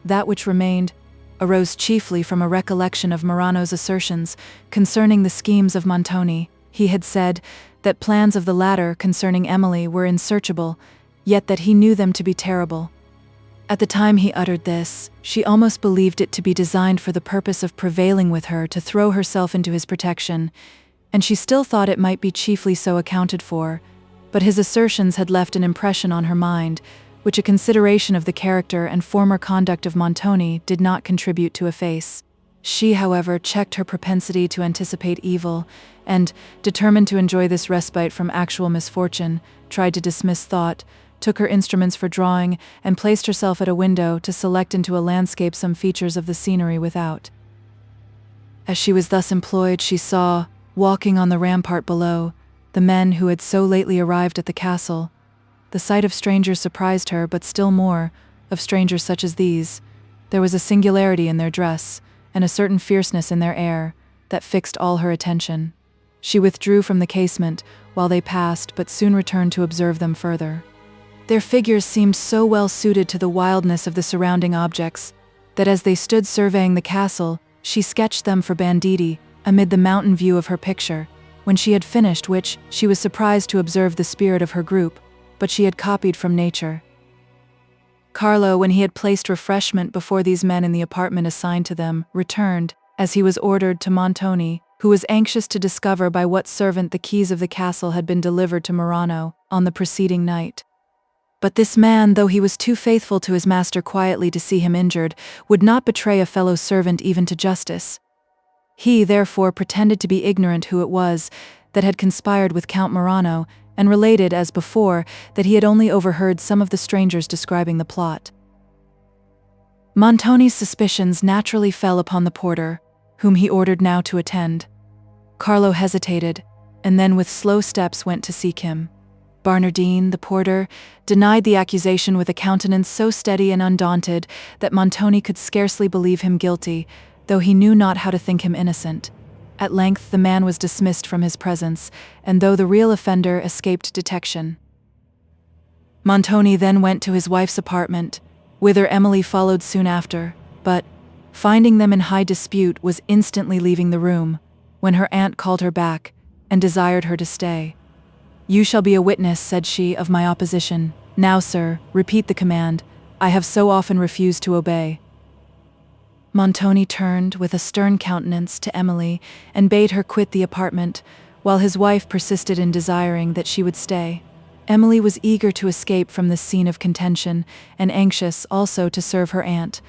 That which remained arose chiefly from a recollection of Morano's assertions concerning the schemes of Montoni. He had said that plans of the latter concerning Emily were unsearchable, yet that he knew them to be terrible. At the time he uttered this, she almost believed it to be designed for the purpose of prevailing with her to throw herself into his protection, and she still thought it might be chiefly so accounted for, but his assertions had left an impression on her mind, which a consideration of the character and former conduct of Montoni did not contribute to efface. She, however, checked her propensity to anticipate evil, and, determined to enjoy this respite from actual misfortune, tried to dismiss thought, took her instruments for drawing, and placed herself at a window to select into a landscape some features of the scenery without. As she was thus employed, she saw, walking on the rampart below, the men who had so lately arrived at the castle. The sight of strangers surprised her, but still more, of strangers such as these. There was a singularity in their dress, and a certain fierceness in their air, that fixed all her attention. She withdrew from the casement while they passed, but soon returned to observe them further. Their figures seemed so well suited to the wildness of the surrounding objects, that as they stood surveying the castle, she sketched them for banditti, amid the mountain view of her picture. When she had finished which, she was surprised to observe the spirit of her group, but she had copied from nature. Carlo, when he had placed refreshment before these men in the apartment assigned to them, returned, as he was ordered, to Montoni, who was anxious to discover by what servant the keys of the castle had been delivered to Murano on the preceding night. But this man, though he was too faithful to his master quietly to see him injured, would not betray a fellow servant even to justice. He, therefore, pretended to be ignorant who it was that had conspired with Count Murano, and related, as before, that he had only overheard some of the strangers describing the plot. Montoni's suspicions naturally fell upon the porter, whom he ordered now to attend. Carlo hesitated, and then with slow steps went to seek him. Barnardine, the porter, denied the accusation with a countenance so steady and undaunted that Montoni could scarcely believe him guilty, though he knew not how to think him innocent. At length the man was dismissed from his presence, and though the real offender escaped detection. Montoni then went to his wife's apartment, whither Emily followed soon after, but, finding them in high dispute, was instantly leaving the room, when her aunt called her back, and desired her to stay. "You shall be a witness," said she, "of my opposition. Now, sir, repeat the command. I have so often refused to obey." Montoni turned, with a stern countenance, to Emily, and bade her quit the apartment, while his wife persisted in desiring that she would stay. Emily was eager to escape from this scene of contention, and anxious also to serve her aunt,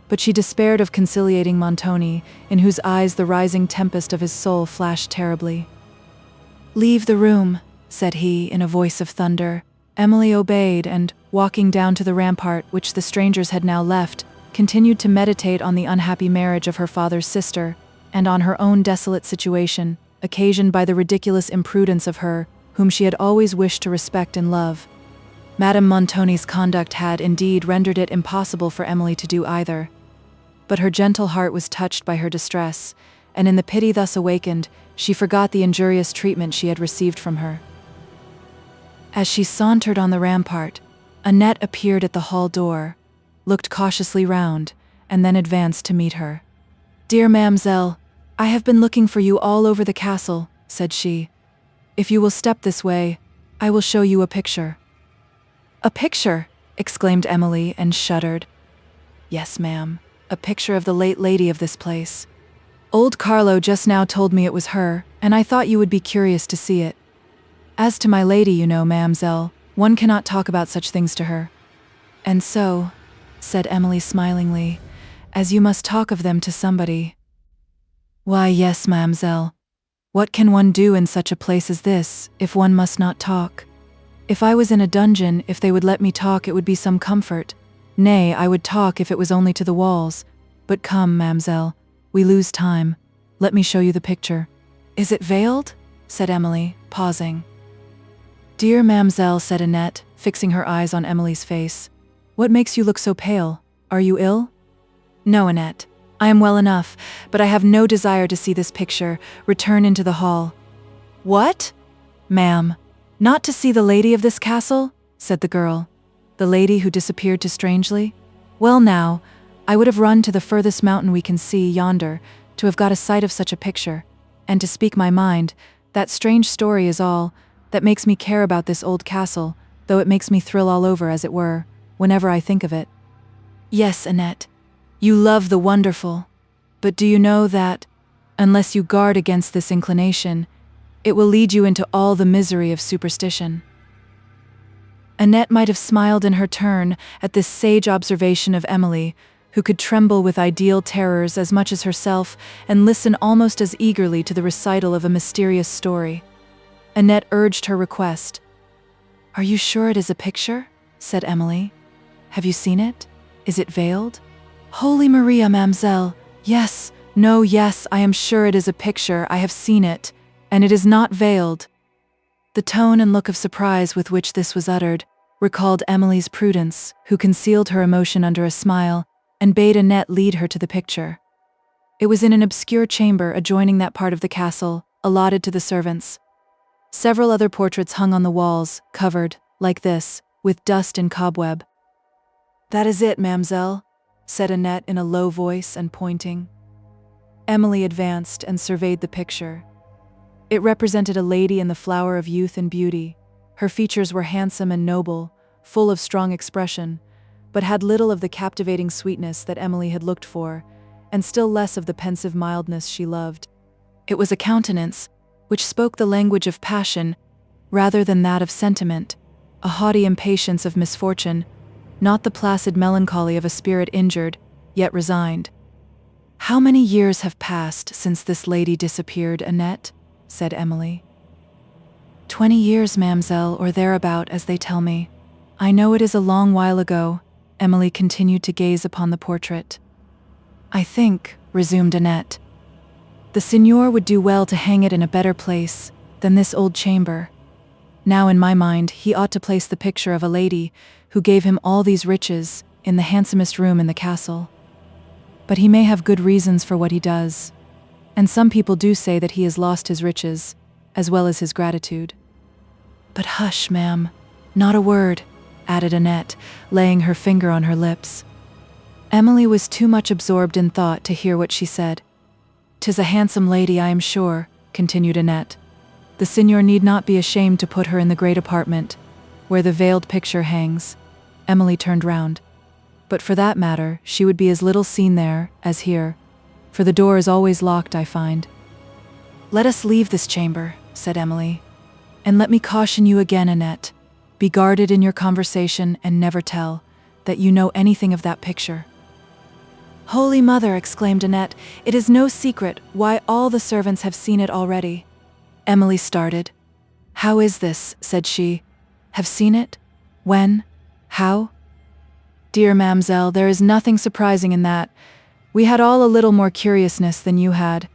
but she despaired of conciliating Montoni, in whose eyes the rising tempest of his soul flashed terribly. "Leave the room," said he, in a voice of thunder. Emily obeyed, and, walking down to the rampart which the strangers had now left, continued to meditate on the unhappy marriage of her father's sister, and on her own desolate situation, occasioned by the ridiculous imprudence of her, whom she had always wished to respect and love. Madame Montoni's conduct had, indeed, rendered it impossible for Emily to do either. But her gentle heart was touched by her distress, and in the pity thus awakened, she forgot the injurious treatment she had received from her. As she sauntered on the rampart, Annette appeared at the hall door, looked cautiously round, and then advanced to meet her. "Dear Mademoiselle, I have been looking for you all over the castle," said she. "If you will step this way, I will show you a picture." "A picture?" exclaimed Emily, and shuddered. "Yes, ma'am, a picture of the late lady of this place. Old Carlo just now told me it was her, and I thought you would be curious to see it. As to my lady, you know, mademoiselle, one cannot talk about such things to her. And so," said Emily smilingly, "as you must talk of them to somebody." "Why, yes, mademoiselle. What can one do in such a place as this, if one must not talk? If I was in a dungeon, if they would let me talk, it would be some comfort. Nay, I would talk if it was only to the walls. But come, mademoiselle, we lose time. Let me show you the picture." "Is it veiled?" said Emily, pausing. "Dear mademoiselle," said Annette, fixing her eyes on Emily's face, "what makes you look so pale? Are you ill?" "No, Annette, I am well enough, but I have no desire to see this picture. Return into the hall." "What? Ma'am, not to see the lady of this castle?" said the girl. "The lady who disappeared too strangely? Well now, I would have run to the furthest mountain we can see yonder, to have got a sight of such a picture, and to speak my mind, that strange story is all that makes me care about this old castle, though it makes me thrill all over, as it were, whenever I think of it." "Yes, Annette, you love the wonderful, but do you know that, unless you guard against this inclination, it will lead you into all the misery of superstition?" Annette might have smiled in her turn at this sage observation of Emily, who could tremble with ideal terrors as much as herself, and listen almost as eagerly to the recital of a mysterious story. Annette urged her request. "Are you sure it is a picture?" said Emily. "Have you seen it? Is it veiled?" "Holy Maria, mademoiselle! Yes, no, yes, I am sure it is a picture. I have seen it, and it is not veiled." The tone and look of surprise with which this was uttered recalled Emily's prudence, who concealed her emotion under a smile, and bade Annette lead her to the picture. It was in an obscure chamber adjoining that part of the castle, allotted to the servants. Several other portraits hung on the walls, covered, like this, with dust and cobweb. "That is it, mademoiselle," said Annette in a low voice and pointing. Emily advanced and surveyed the picture. It represented a lady in the flower of youth and beauty. Her features were handsome and noble, full of strong expression, but had little of the captivating sweetness that Emily had looked for, and still less of the pensive mildness she loved. It was a countenance which spoke the language of passion rather than that of sentiment, a haughty impatience of misfortune, not the placid melancholy of a spirit injured, yet resigned. "How many years have passed since this lady disappeared, Annette?" said Emily. 20 years, mademoiselle, or thereabout, as they tell me. I know it is a long while ago. Emily continued to gaze upon the portrait. "I think," resumed Annette, "the signor would do well to hang it in a better place than this old chamber. Now, in my mind, he ought to place the picture of a lady who gave him all these riches in the handsomest room in the castle. But he may have good reasons for what he does, and some people do say that he has lost his riches, as well as his gratitude." "But hush, ma'am, not a word," added Annette, laying her finger on her lips. Emily was too much absorbed in thought to hear what she said. "'Tis a handsome lady, I am sure," continued Annette. "The signor need not be ashamed to put her in the great apartment, where the veiled picture hangs." Emily turned round. "But for that matter, she would be as little seen there as here, for the door is always locked, I find." "Let us leave this chamber," said Emily. "And let me caution you again, Annette. Be guarded in your conversation and never tell that you know anything of that picture." "Holy Mother," exclaimed Annette, "it is no secret. Why, all the servants have seen it already." Emily started. "How is this?" said she. "Have seen it? When? How?" "Dear mademoiselle, there is nothing surprising in that. We had all a little more curiousness than you had."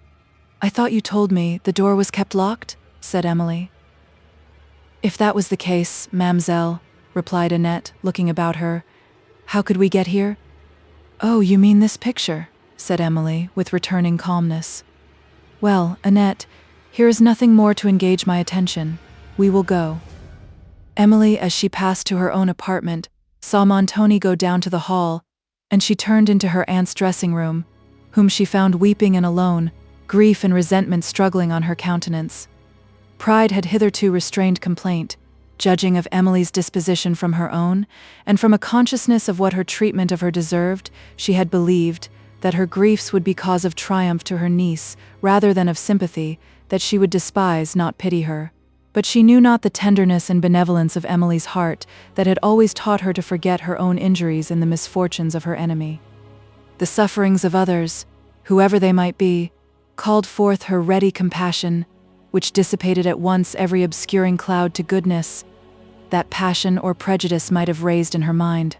"I thought you told me the door was kept locked?" said Emily. "If that was the case, mademoiselle," replied Annette, looking about her, "how could we get here?" "Oh, you mean this picture," said Emily, with returning calmness. "Well, Annette, here is nothing more to engage my attention. We will go." Emily, as she passed to her own apartment, saw Montoni go down to the hall, and she turned into her aunt's dressing room, whom she found weeping and alone, grief and resentment struggling on her countenance. Pride had hitherto restrained complaint, judging of Emily's disposition from her own, and from a consciousness of what her treatment of her deserved. She had believed that her griefs would be cause of triumph to her niece rather than of sympathy, that she would despise, not pity her. But she knew not the tenderness and benevolence of Emily's heart that had always taught her to forget her own injuries in the misfortunes of her enemy. The sufferings of others, whoever they might be, called forth her ready compassion, which dissipated at once every obscuring cloud to goodness that passion or prejudice might have raised in her mind.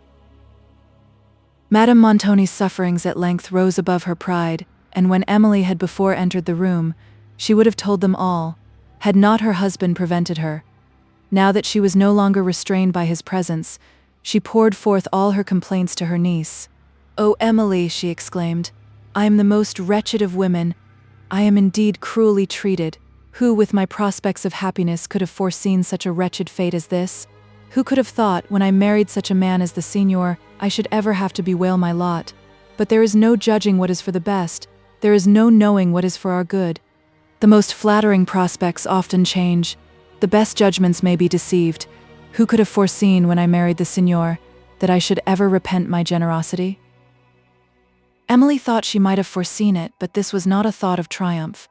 Madame Montoni's sufferings at length rose above her pride, and when Emily had before entered the room, she would have told them all, had not her husband prevented her. Now that she was no longer restrained by his presence, she poured forth all her complaints to her niece. "Oh, Emily," she exclaimed, "I am the most wretched of women. I am indeed cruelly treated. Who, with my prospects of happiness, could have foreseen such a wretched fate as this? Who could have thought, when I married such a man as the signor, I should ever have to bewail my lot? But there is no judging what is for the best. There is no knowing what is for our good. The most flattering prospects often change. The best judgments may be deceived. Who could have foreseen, when I married the signor, that I should ever repent my generosity?" Emily thought she might have foreseen it, but this was not a thought of triumph.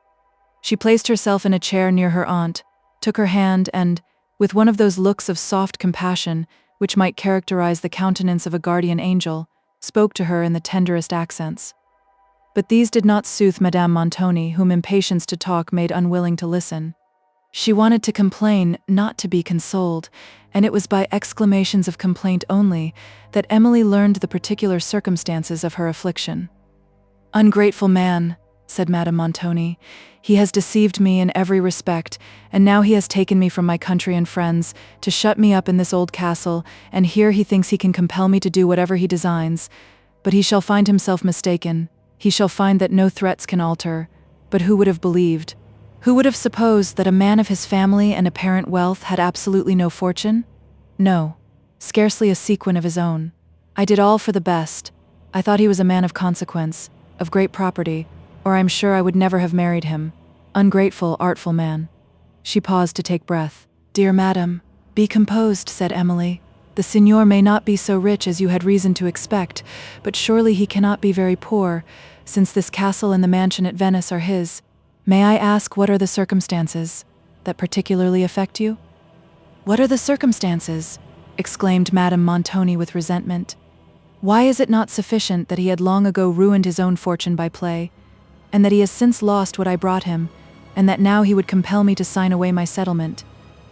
She placed herself in a chair near her aunt, took her hand and, with one of those looks of soft compassion which might characterize the countenance of a guardian angel, spoke to her in the tenderest accents. But these did not soothe Madame Montoni, whom impatience to talk made unwilling to listen. She wanted to complain, not to be consoled, and it was by exclamations of complaint only that Emily learned the particular circumstances of her affliction. "Ungrateful man," said Madame Montoni. "He has deceived me in every respect, and now he has taken me from my country and friends, to shut me up in this old castle, and here he thinks he can compel me to do whatever he designs. But he shall find himself mistaken. He shall find that no threats can alter. But who would have believed? Who would have supposed that a man of his family and apparent wealth had absolutely no fortune? No, scarcely a sequin of his own. I did all for the best. I thought he was a man of consequence, of great property, or I'm sure I would never have married him. Ungrateful, artful man." She paused to take breath. "Dear madam, be composed," said Emily. "The signor may not be so rich as you had reason to expect, but surely he cannot be very poor, since this castle and the mansion at Venice are his. May I ask what are the circumstances that particularly affect you? What are the circumstances? Exclaimed Madame Montoni with resentment. Why is it not sufficient that he had long ago ruined his own fortune by play, and that he has since lost what I brought him, and that now he would compel me to sign away my settlement?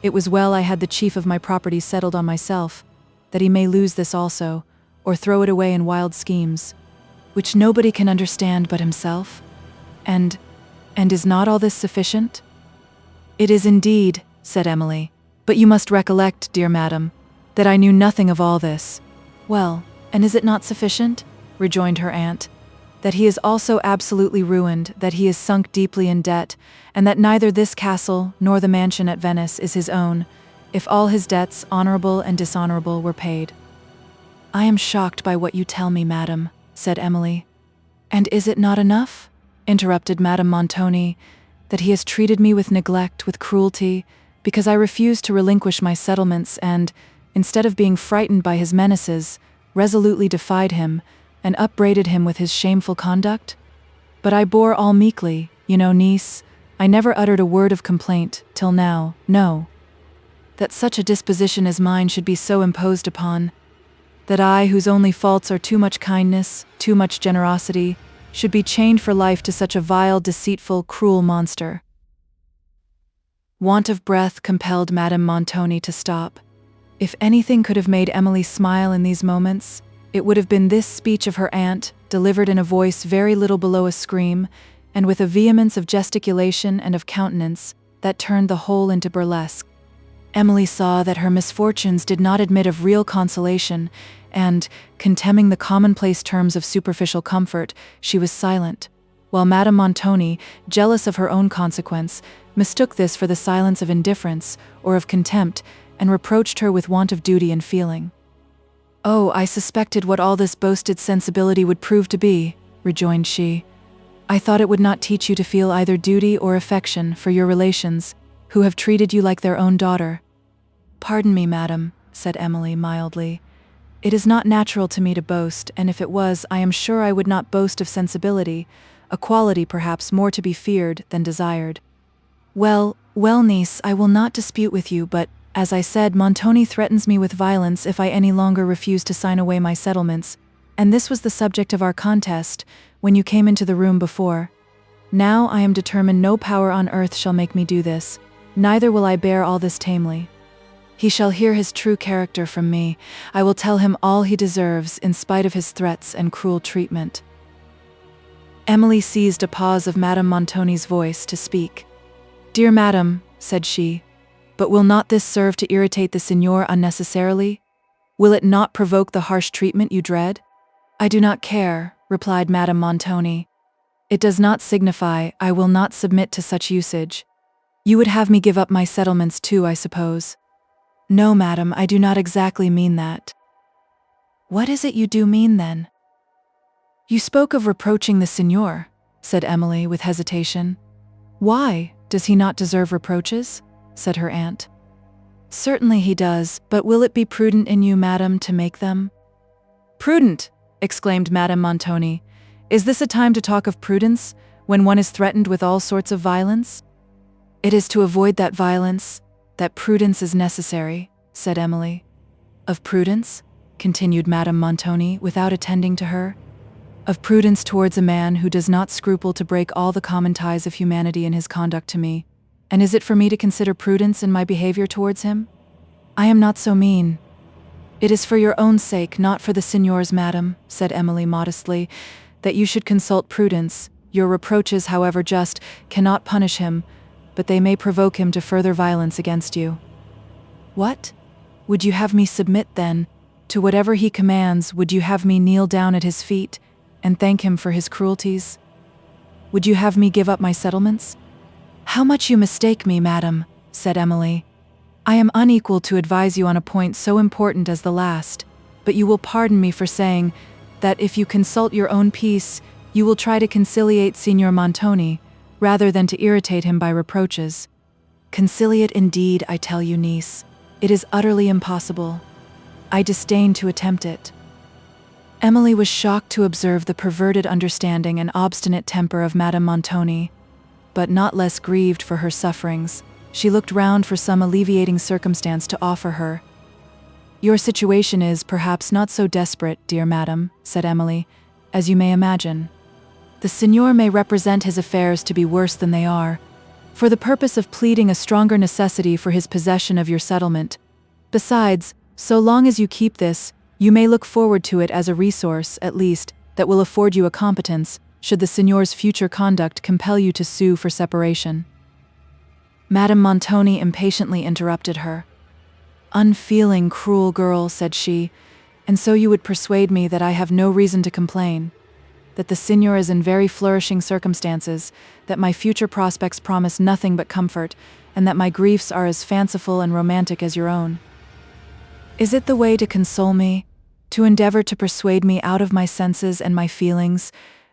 It was well I had the chief of my property settled on myself, that he may lose this also, or throw it away in wild schemes, which nobody can understand but himself. And is not all this sufficient? It is indeed, said Emily, but you must recollect, dear madam, that I knew nothing of all this. Well, and is it not sufficient? Rejoined her aunt, that he is also absolutely ruined, that he is sunk deeply in debt, and that neither this castle nor the mansion at Venice is his own, if all his debts, honorable and dishonorable, were paid. I am shocked by what you tell me, madam, said Emily. And is it not enough? Interrupted Madame Montoni, that he has treated me with neglect, with cruelty, because I refused to relinquish my settlements and, instead of being frightened by his menaces, resolutely defied him and upbraided him with his shameful conduct? But I bore all meekly, you know, niece. I never uttered a word of complaint, till now, no. That such a disposition as mine should be so imposed upon, that I, whose only faults are too much kindness, too much generosity, should be chained for life to such a vile, deceitful, cruel monster. Want of breath compelled Madame Montoni to stop. If anything could have made Emily smile in these moments, it would have been this speech of her aunt, delivered in a voice very little below a scream, and with a vehemence of gesticulation and of countenance that turned the whole into burlesque. Emily saw that her misfortunes did not admit of real consolation, and, contemning the commonplace terms of superficial comfort, she was silent, while Madame Montoni, jealous of her own consequence, mistook this for the silence of indifference or of contempt, and reproached her with want of duty and feeling. "Oh, I suspected what all this boasted sensibility would prove to be," rejoined she. "I thought it would not teach you to feel either duty or affection for your relations, who have treated you like their own daughter." "Pardon me, madam," said Emily mildly. "It is not natural to me to boast, and if it was, I am sure I would not boast of sensibility, a quality perhaps more to be feared than desired." Well, niece, I will not dispute with you, but, as I said, Montoni threatens me with violence if I any longer refuse to sign away my settlements, and this was the subject of our contest, when you came into the room before. Now I am determined no power on earth shall make me do this, neither will I bear all this tamely. He shall hear his true character from me. I will tell him all he deserves, in spite of his threats and cruel treatment. Emily seized a pause of Madame Montoni's voice to speak. "Dear madam," said she, "but will not this serve to irritate the Signor unnecessarily? Will it not provoke the harsh treatment you dread?" "I do not care," replied Madame Montoni. "It does not signify, I will not submit to such usage. You would have me give up my settlements too, I suppose?" "No, madam, I do not exactly mean that." "What is it you do mean, then?" "You spoke of reproaching the Signor," said Emily with hesitation. "Why, does he not deserve reproaches?" said her aunt. "Certainly he does, but will it be prudent in you, madam, to make them?" "Prudent!" exclaimed Madame Montoni. "Is this a time to talk of prudence, when one is threatened with all sorts of violence?" "It is to avoid that violence that prudence is necessary," said Emily. "Of prudence?" continued Madame Montoni, without attending to her. "Of prudence towards a man who does not scruple to break all the common ties of humanity in his conduct to me. And is it for me to consider prudence in my behavior towards him? I am not so mean." "It is for your own sake, not for the Signor's, madam," said Emily modestly, "that you should consult prudence. Your reproaches, however just, cannot punish him, but they may provoke him to further violence against you." "What? Would you have me submit, then, to whatever he commands? Would you have me kneel down at his feet and thank him for his cruelties? Would you have me give up my settlements?" "How much you mistake me, madam," said Emily. "I am unequal to advise you on a point so important as the last, but you will pardon me for saying that if you consult your own peace, you will try to conciliate Signor Montoni, rather than to irritate him by reproaches. Conciliate indeed, I tell you, niece. It is utterly impossible. I disdain to attempt it." Emily was shocked to observe the perverted understanding and obstinate temper of Madame Montoni. but not less grieved for her sufferings. She looked round for some alleviating circumstance to offer her. "Your situation is perhaps not so desperate, dear madam," said Emily, "as you may imagine. The Signor may represent his affairs to be worse than they are, for the purpose of pleading a stronger necessity for his possession of your settlement. Besides, so long as you keep this, you may look forward to it as a resource, at least, that will afford you a competence, should the Signor's future conduct compel you to sue for separation." Madame Montoni impatiently interrupted her. "Unfeeling, cruel girl," said she, "and so you would persuade me that I have no reason to complain, that the Signor is in very flourishing circumstances, that my future prospects promise nothing but comfort, and that my griefs are as fanciful and romantic as your own. Is it the way to console me, to endeavor to persuade me out of my senses and my feelings,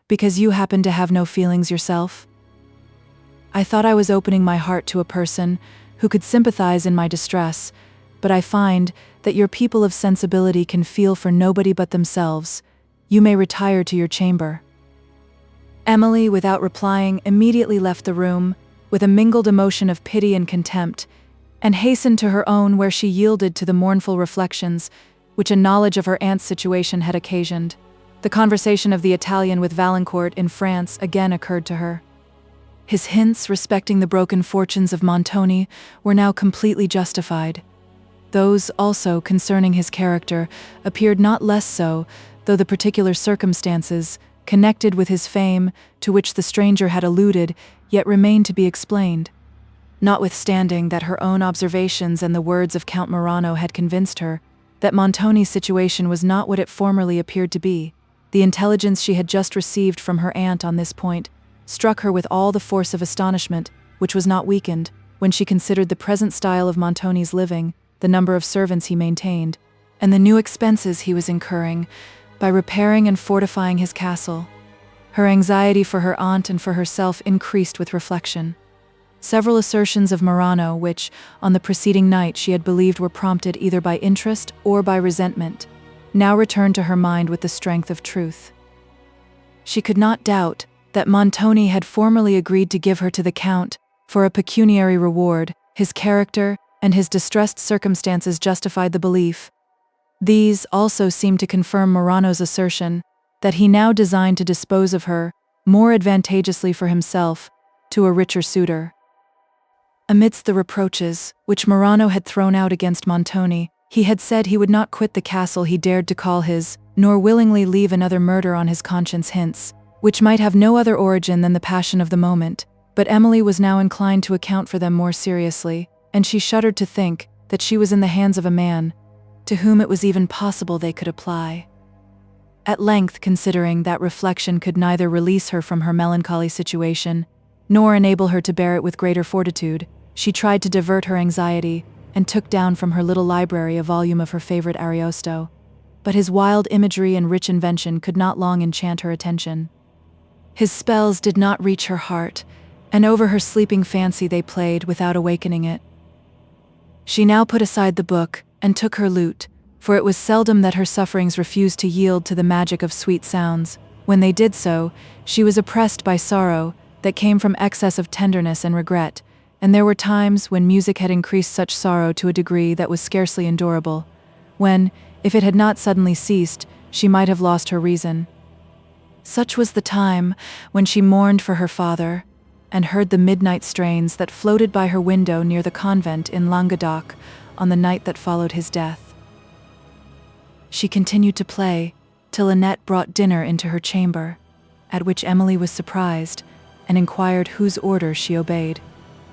because you happen to have no feelings yourself? I thought I was opening my heart to a person who could sympathize in my distress, but I find that your people of sensibility can feel for nobody but themselves. You may retire to your chamber." Emily, without replying, immediately left the room, with a mingled emotion of pity and contempt, and hastened to her own, where she yielded to the mournful reflections which a knowledge of her aunt's situation had occasioned. The conversation of the Italian with Valancourt in France again occurred to her. His hints respecting the broken fortunes of Montoni were now completely justified. Those also concerning his character appeared not less so, though the particular circumstances connected with his fame, to which the stranger had alluded, yet remained to be explained. Notwithstanding that her own observations and the words of Count Morano had convinced her that Montoni's situation was not what it formerly appeared to be, the intelligence she had just received from her aunt on this point struck her with all the force of astonishment, which was not weakened, when she considered the present style of Montoni's living, the number of servants he maintained, and the new expenses he was incurring by repairing and fortifying his castle. Her anxiety for her aunt and for herself increased with reflection. Several assertions of Morano, which, on the preceding night, she had believed were prompted either by interest or by resentment, now returned to her mind with the strength of truth. She could not doubt that Montoni had formerly agreed to give her to the Count for a pecuniary reward. His character and his distressed circumstances justified the belief. These also seemed to confirm Morano's assertion that he now designed to dispose of her, more advantageously for himself, to a richer suitor. Amidst the reproaches which Morano had thrown out against Montoni, he had said he would not quit the castle he dared to call his, nor willingly leave another murder on his conscience, hints which might have no other origin than the passion of the moment, but Emily was now inclined to account for them more seriously, and she shuddered to think that she was in the hands of a man to whom it was even possible they could apply. At length, considering that reflection could neither release her from her melancholy situation, nor enable her to bear it with greater fortitude, she tried to divert her anxiety, and took down from her little library a volume of her favorite Ariosto. But his wild imagery and rich invention could not long enchant her attention. His spells did not reach her heart, and over her sleeping fancy they played without awakening it. She now put aside the book, and took her lute, for it was seldom that her sufferings refused to yield to the magic of sweet sounds. When they did so, she was oppressed by sorrow that came from excess of tenderness and regret, and there were times when music had increased such sorrow to a degree that was scarcely endurable, when, if it had not suddenly ceased, she might have lost her reason. Such was the time when she mourned for her father, and heard the midnight strains that floated by her window near the convent in Languedoc on the night that followed his death. She continued to play till Annette brought dinner into her chamber, at which Emily was surprised, and inquired whose order she obeyed.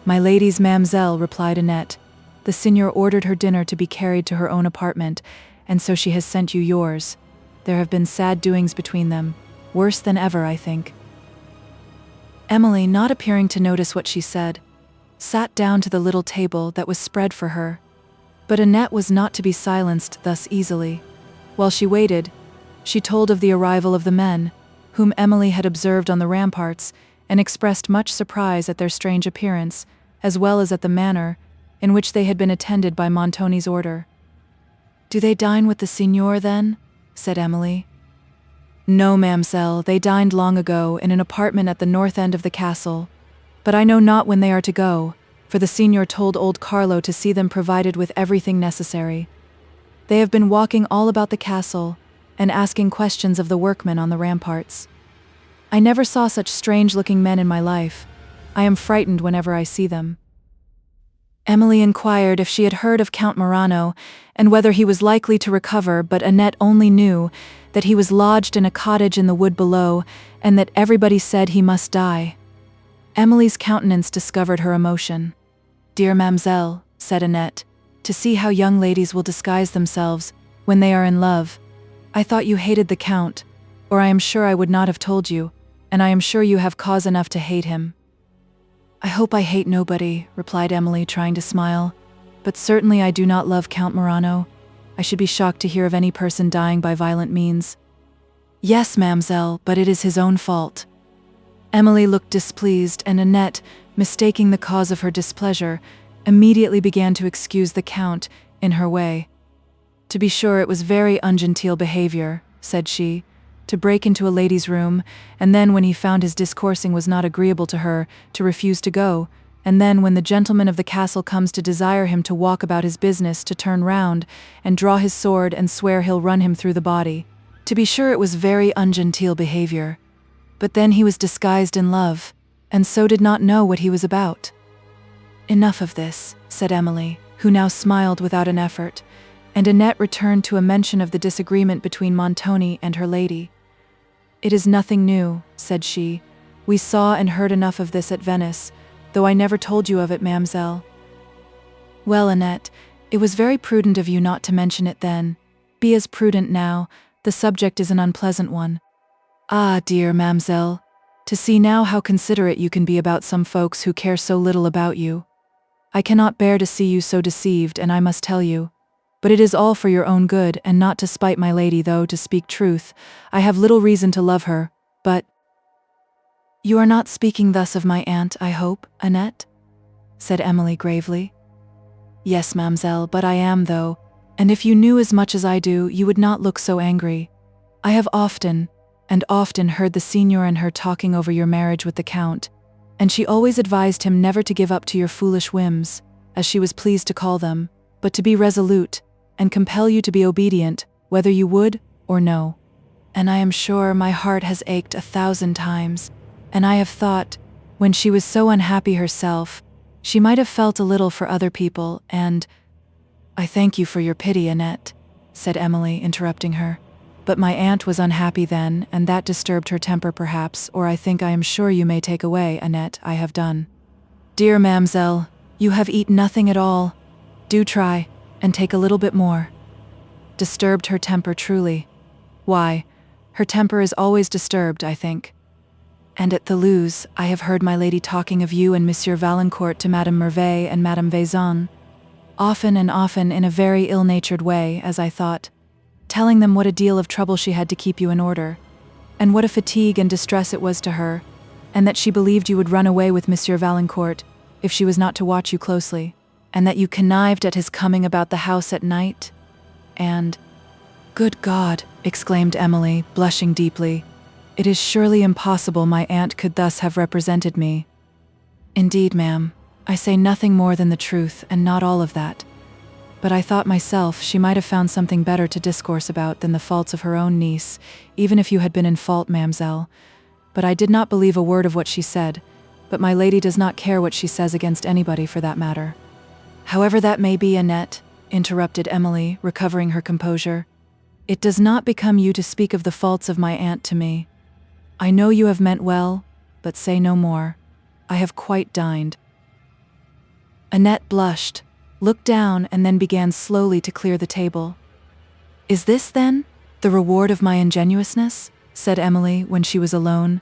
"My lady's, ma'amselle," replied Annette. "The Signor ordered her dinner to be carried to her own apartment, and so she has sent you yours. There have been sad doings between them, worse than ever, I think." Emily, not appearing to notice what she said, sat down to the little table that was spread for her. But Annette was not to be silenced thus easily. While she waited, she told of the arrival of the men, whom Emily had observed on the ramparts, and expressed much surprise at their strange appearance, as well as at the manner in which they had been attended by Montoni's order. "Do they dine with the Signor, then?" said Emily. "No, ma'amselle, they dined long ago in an apartment at the north end of the castle. But I know not when they are to go, for the Signor told old Carlo to see them provided with everything necessary. They have been walking all about the castle, and asking questions of the workmen on the ramparts. I never saw such strange-looking men in my life. I am frightened whenever I see them." Emily inquired if she had heard of Count Morano, and whether he was likely to recover, but Annette only knew that he was lodged in a cottage in the wood below, and that everybody said he must die. Emily's countenance discovered her emotion. "Dear Mamselle," said Annette, "to see how young ladies will disguise themselves when they are in love. I thought you hated the Count, or I am sure I would not have told you, and I am sure you have cause enough to hate him." "I hope I hate nobody," replied Emily, trying to smile, "but certainly I do not love Count Morano. I should be shocked to hear of any person dying by violent means." "Yes, Mamselle, but it is his own fault." Emily looked displeased, and Annette, mistaking the cause of her displeasure, immediately began to excuse the Count in her way. "To be sure, it was very ungenteel behavior," said she, "to break into a lady's room, and then when he found his discoursing was not agreeable to her, to refuse to go, and then when the gentleman of the castle comes to desire him to walk about his business, to turn round, and draw his sword and swear he'll run him through the body. To be sure, it was very ungenteel behavior. But then he was disguised in love, and so did not know what he was about." "Enough of this," said Emily, who now smiled without an effort, and Annette returned to a mention of the disagreement between Montoni and her lady. "It is nothing new," said she. "We saw and heard enough of this at Venice, though I never told you of it, Mamselle." "Well, Annette, it was very prudent of you not to mention it then. Be as prudent now, the subject is an unpleasant one." "Ah, dear Mamselle, to see now how considerate you can be about some folks who care so little about you. I cannot bear to see you so deceived, and I must tell you. But it is all for your own good, and not to spite my lady, though, to speak truth, I have little reason to love her, but—" "You are not speaking thus of my aunt, I hope, Annette?" said Emily gravely. "Yes, Mamselle, but I am, though, and if you knew as much as I do, you would not look so angry. I have often, and often heard the Signor and her talking over your marriage with the Count, and she always advised him never to give up to your foolish whims, as she was pleased to call them, but to be resolute, and compel you to be obedient, whether you would or no. And I am sure my heart has ached 1,000 times, and I have thought, when she was so unhappy herself, she might have felt a little for other people, and—" "I thank you for your pity, Annette," said Emily, interrupting her. "But my aunt was unhappy then, and that disturbed her temper perhaps, or I am sure you may take away, Annette, I have done." "Dear Mamselle, you have eaten nothing at all. Do try, and take a little bit more." "Disturbed her temper truly. Why, her temper is always disturbed, I think. And at Thoulouse, I have heard my lady talking of you and Monsieur Valancourt to Madame Merveille and Madame Vaison, often and often in a very ill-natured way, as I thought, telling them what a deal of trouble she had to keep you in order, and what a fatigue and distress it was to her, and that she believed you would run away with Monsieur Valancourt if she was not to watch you closely, and that you connived at his coming about the house at night, and—" "Good God!" exclaimed Emily, blushing deeply. "It is surely impossible my aunt could thus have represented me." "Indeed, ma'am, I say nothing more than the truth, and not all of that. But I thought myself she might have found something better to discourse about than the faults of her own niece, even if you had been in fault, Mamselle. But I did not believe a word of what she said, but my lady does not care what she says against anybody for that matter." "However that may be, Annette," interrupted Emily, recovering her composure, "it does not become you to speak of the faults of my aunt to me. I know you have meant well, but say no more. I have quite dined." Annette blushed, looked down, and then began slowly to clear the table. "Is this, then, the reward of my ingenuousness?" said Emily when she was alone.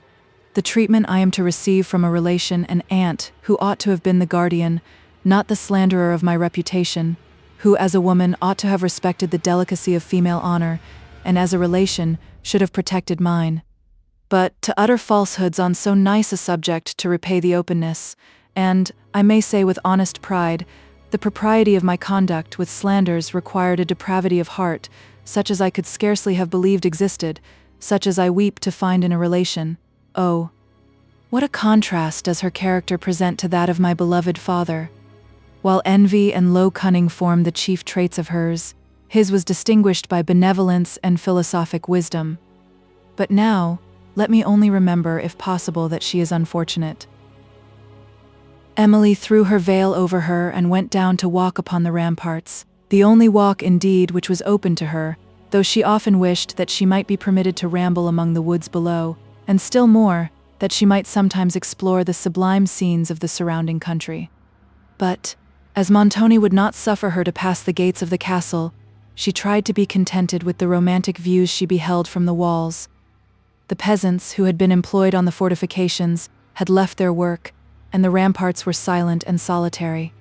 "The treatment I am to receive from a relation, an aunt, who ought to have been the guardian, not the slanderer of my reputation, who as a woman ought to have respected the delicacy of female honor, and as a relation should have protected mine. But to utter falsehoods on so nice a subject to repay the openness, and, I may say with honest pride, the propriety of my conduct with slanders required a depravity of heart, such as I could scarcely have believed existed, such as I weep to find in a relation. Oh, What a contrast does her character present to that of my beloved father. While envy and low cunning formed the chief traits of hers, his was distinguished by benevolence and philosophic wisdom. But now, let me only remember, if possible, that she is unfortunate. Emily threw her veil over her and went down to walk upon the ramparts, the only walk, indeed, which was open to her, though she often wished that she might be permitted to ramble among the woods below, and still more, that she might sometimes explore the sublime scenes of the surrounding country. But, as Montoni would not suffer her to pass the gates of the castle, she tried to be contented with the romantic views she beheld from the walls. The peasants who had been employed on the fortifications had left their work, and the ramparts were silent and solitary.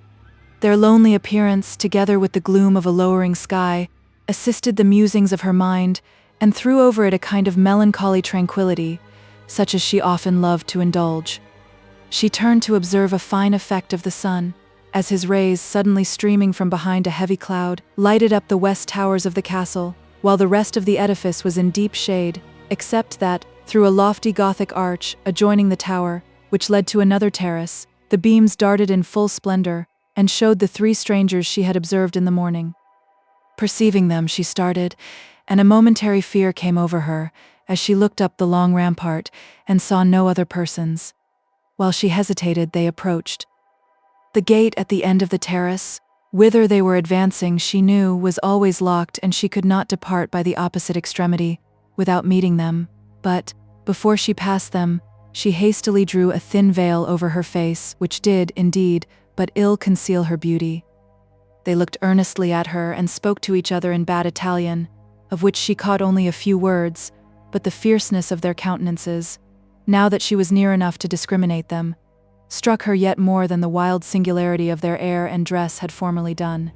Their lonely appearance, together with the gloom of a lowering sky, assisted the musings of her mind and threw over it a kind of melancholy tranquility, such as she often loved to indulge. She turned to observe a fine effect of the sun, as his rays, suddenly streaming from behind a heavy cloud, lighted up the west towers of the castle, while the rest of the edifice was in deep shade, except that, through a lofty Gothic arch adjoining the tower, which led to another terrace, the beams darted in full splendor, and showed the three strangers she had observed in the morning. Perceiving them, she started, and a momentary fear came over her, as she looked up the long rampart and saw no other persons. While she hesitated, they approached. The gate at the end of the terrace, whither they were advancing, she knew, was always locked, and she could not depart by the opposite extremity without meeting them. But, before she passed them, she hastily drew a thin veil over her face, which did, indeed, but ill conceal her beauty. They looked earnestly at her and spoke to each other in bad Italian, of which she caught only a few words, but the fierceness of their countenances, now that she was near enough to discriminate them, struck her yet more than the wild singularity of their air and dress had formerly done.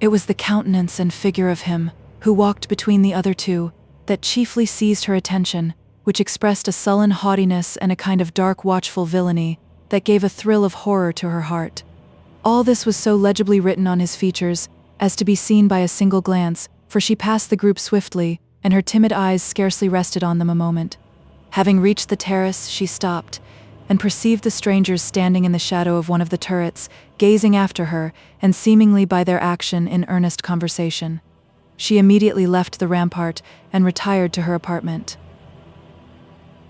It was the countenance and figure of him, who walked between the other two, that chiefly seized her attention, which expressed a sullen haughtiness and a kind of dark watchful villainy that gave a thrill of horror to her heart. All this was so legibly written on his features as to be seen by a single glance, for she passed the group swiftly, and her timid eyes scarcely rested on them a moment. Having reached the terrace, she stopped, and perceived the strangers standing in the shadow of one of the turrets, gazing after her, and seemingly by their action in earnest conversation. She immediately left the rampart and retired to her apartment.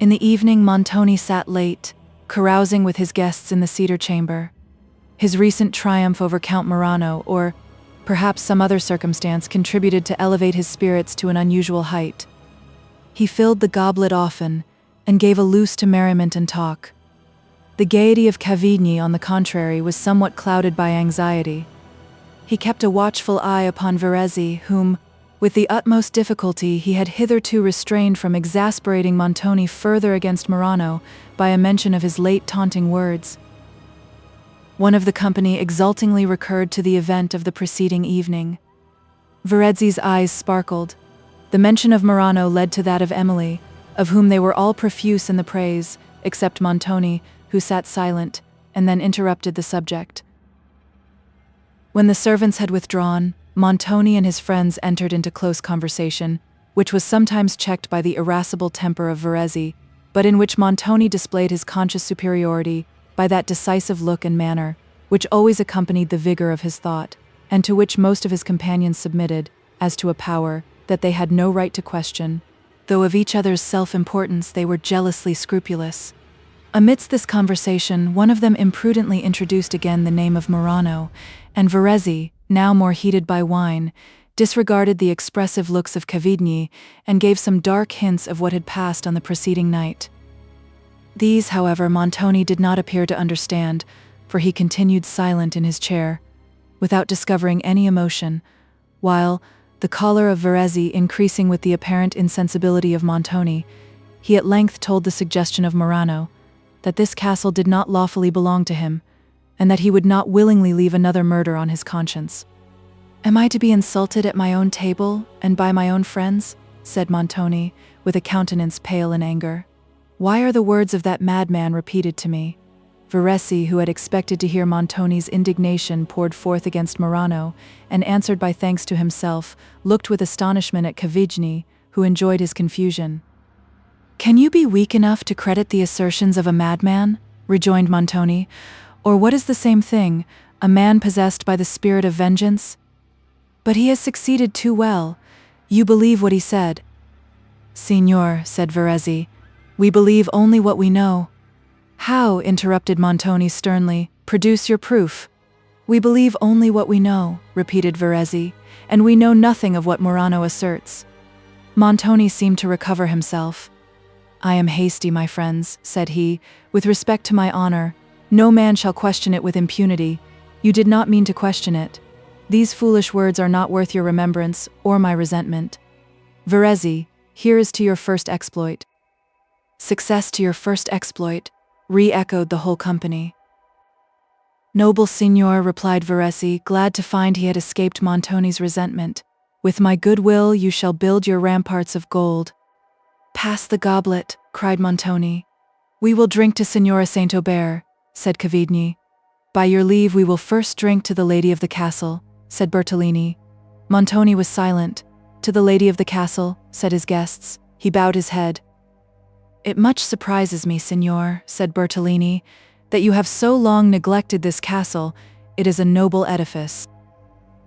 In the evening, Montoni sat late, carousing with his guests in the cedar chamber. His recent triumph over Count Morano, or perhaps some other circumstance, contributed to elevate his spirits to an unusual height. He filled the goblet often, and gave a loose to merriment and talk. The gaiety of Cavigni, on the contrary, was somewhat clouded by anxiety. He kept a watchful eye upon Verezzi, whom, with the utmost difficulty, he had hitherto restrained from exasperating Montoni further against Morano by a mention of his late taunting words. One of the company exultingly recurred to the event of the preceding evening. Verezzi's eyes sparkled. The mention of Morano led to that of Emily, of whom they were all profuse in the praise, except Montoni, who sat silent, and then interrupted the subject. When the servants had withdrawn, Montoni and his friends entered into close conversation, which was sometimes checked by the irascible temper of Verezzi, but in which Montoni displayed his conscious superiority by that decisive look and manner which always accompanied the vigor of his thought, and to which most of his companions submitted, as to a power that they had no right to question, though of each other's self-importance they were jealously scrupulous. Amidst this conversation, one of them imprudently introduced again the name of Morano, and Verezzi, now more heated by wine, disregarded the expressive looks of Cavigni and gave some dark hints of what had passed on the preceding night. These, however, Montoni did not appear to understand, for he continued silent in his chair, without discovering any emotion, while, the choler of Verezzi increasing with the apparent insensibility of Montoni, he at length told the suggestion of Morano that this castle did not lawfully belong to him, and that he would not willingly leave another murder on his conscience. "Am I to be insulted at my own table, and by my own friends?" said Montoni, with a countenance pale in anger. "Why are the words of that madman repeated to me?" Verezzi, who had expected to hear Montoni's indignation poured forth against Morano, and answered by thanks to himself, looked with astonishment at Cavigni, who enjoyed his confusion. Can you be weak enough to credit the assertions of a madman? Rejoined Montoni. Or what is the same thing, a man possessed by the spirit of vengeance? But he has succeeded too well. You believe what he said. Signor, said Verezzi, we believe only what we know. How? Interrupted Montoni sternly. Produce your proof. We believe only what we know, repeated Verezzi, and we know nothing of what Morano asserts. Montoni seemed to recover himself. I am hasty, my friends, said he, with respect to my honor. No man shall question it with impunity. You did not mean to question it. These foolish words are not worth your remembrance or my resentment. Verezzi, here is to your first exploit. Success to your first exploit, re-echoed the whole company. Noble signor, replied Verezzi, glad to find he had escaped Montoni's resentment. With my good will you shall build your ramparts of gold. Pass the goblet, cried Montoni. We will drink to Signora Saint-Aubert, said Cavigni. By your leave we will first drink to the lady of the castle, said Bertolini. Montoni was silent. To the lady of the castle, said his guests. He bowed his head. It much surprises me, signor, said Bertolini, that you have so long neglected this castle. It is a noble edifice.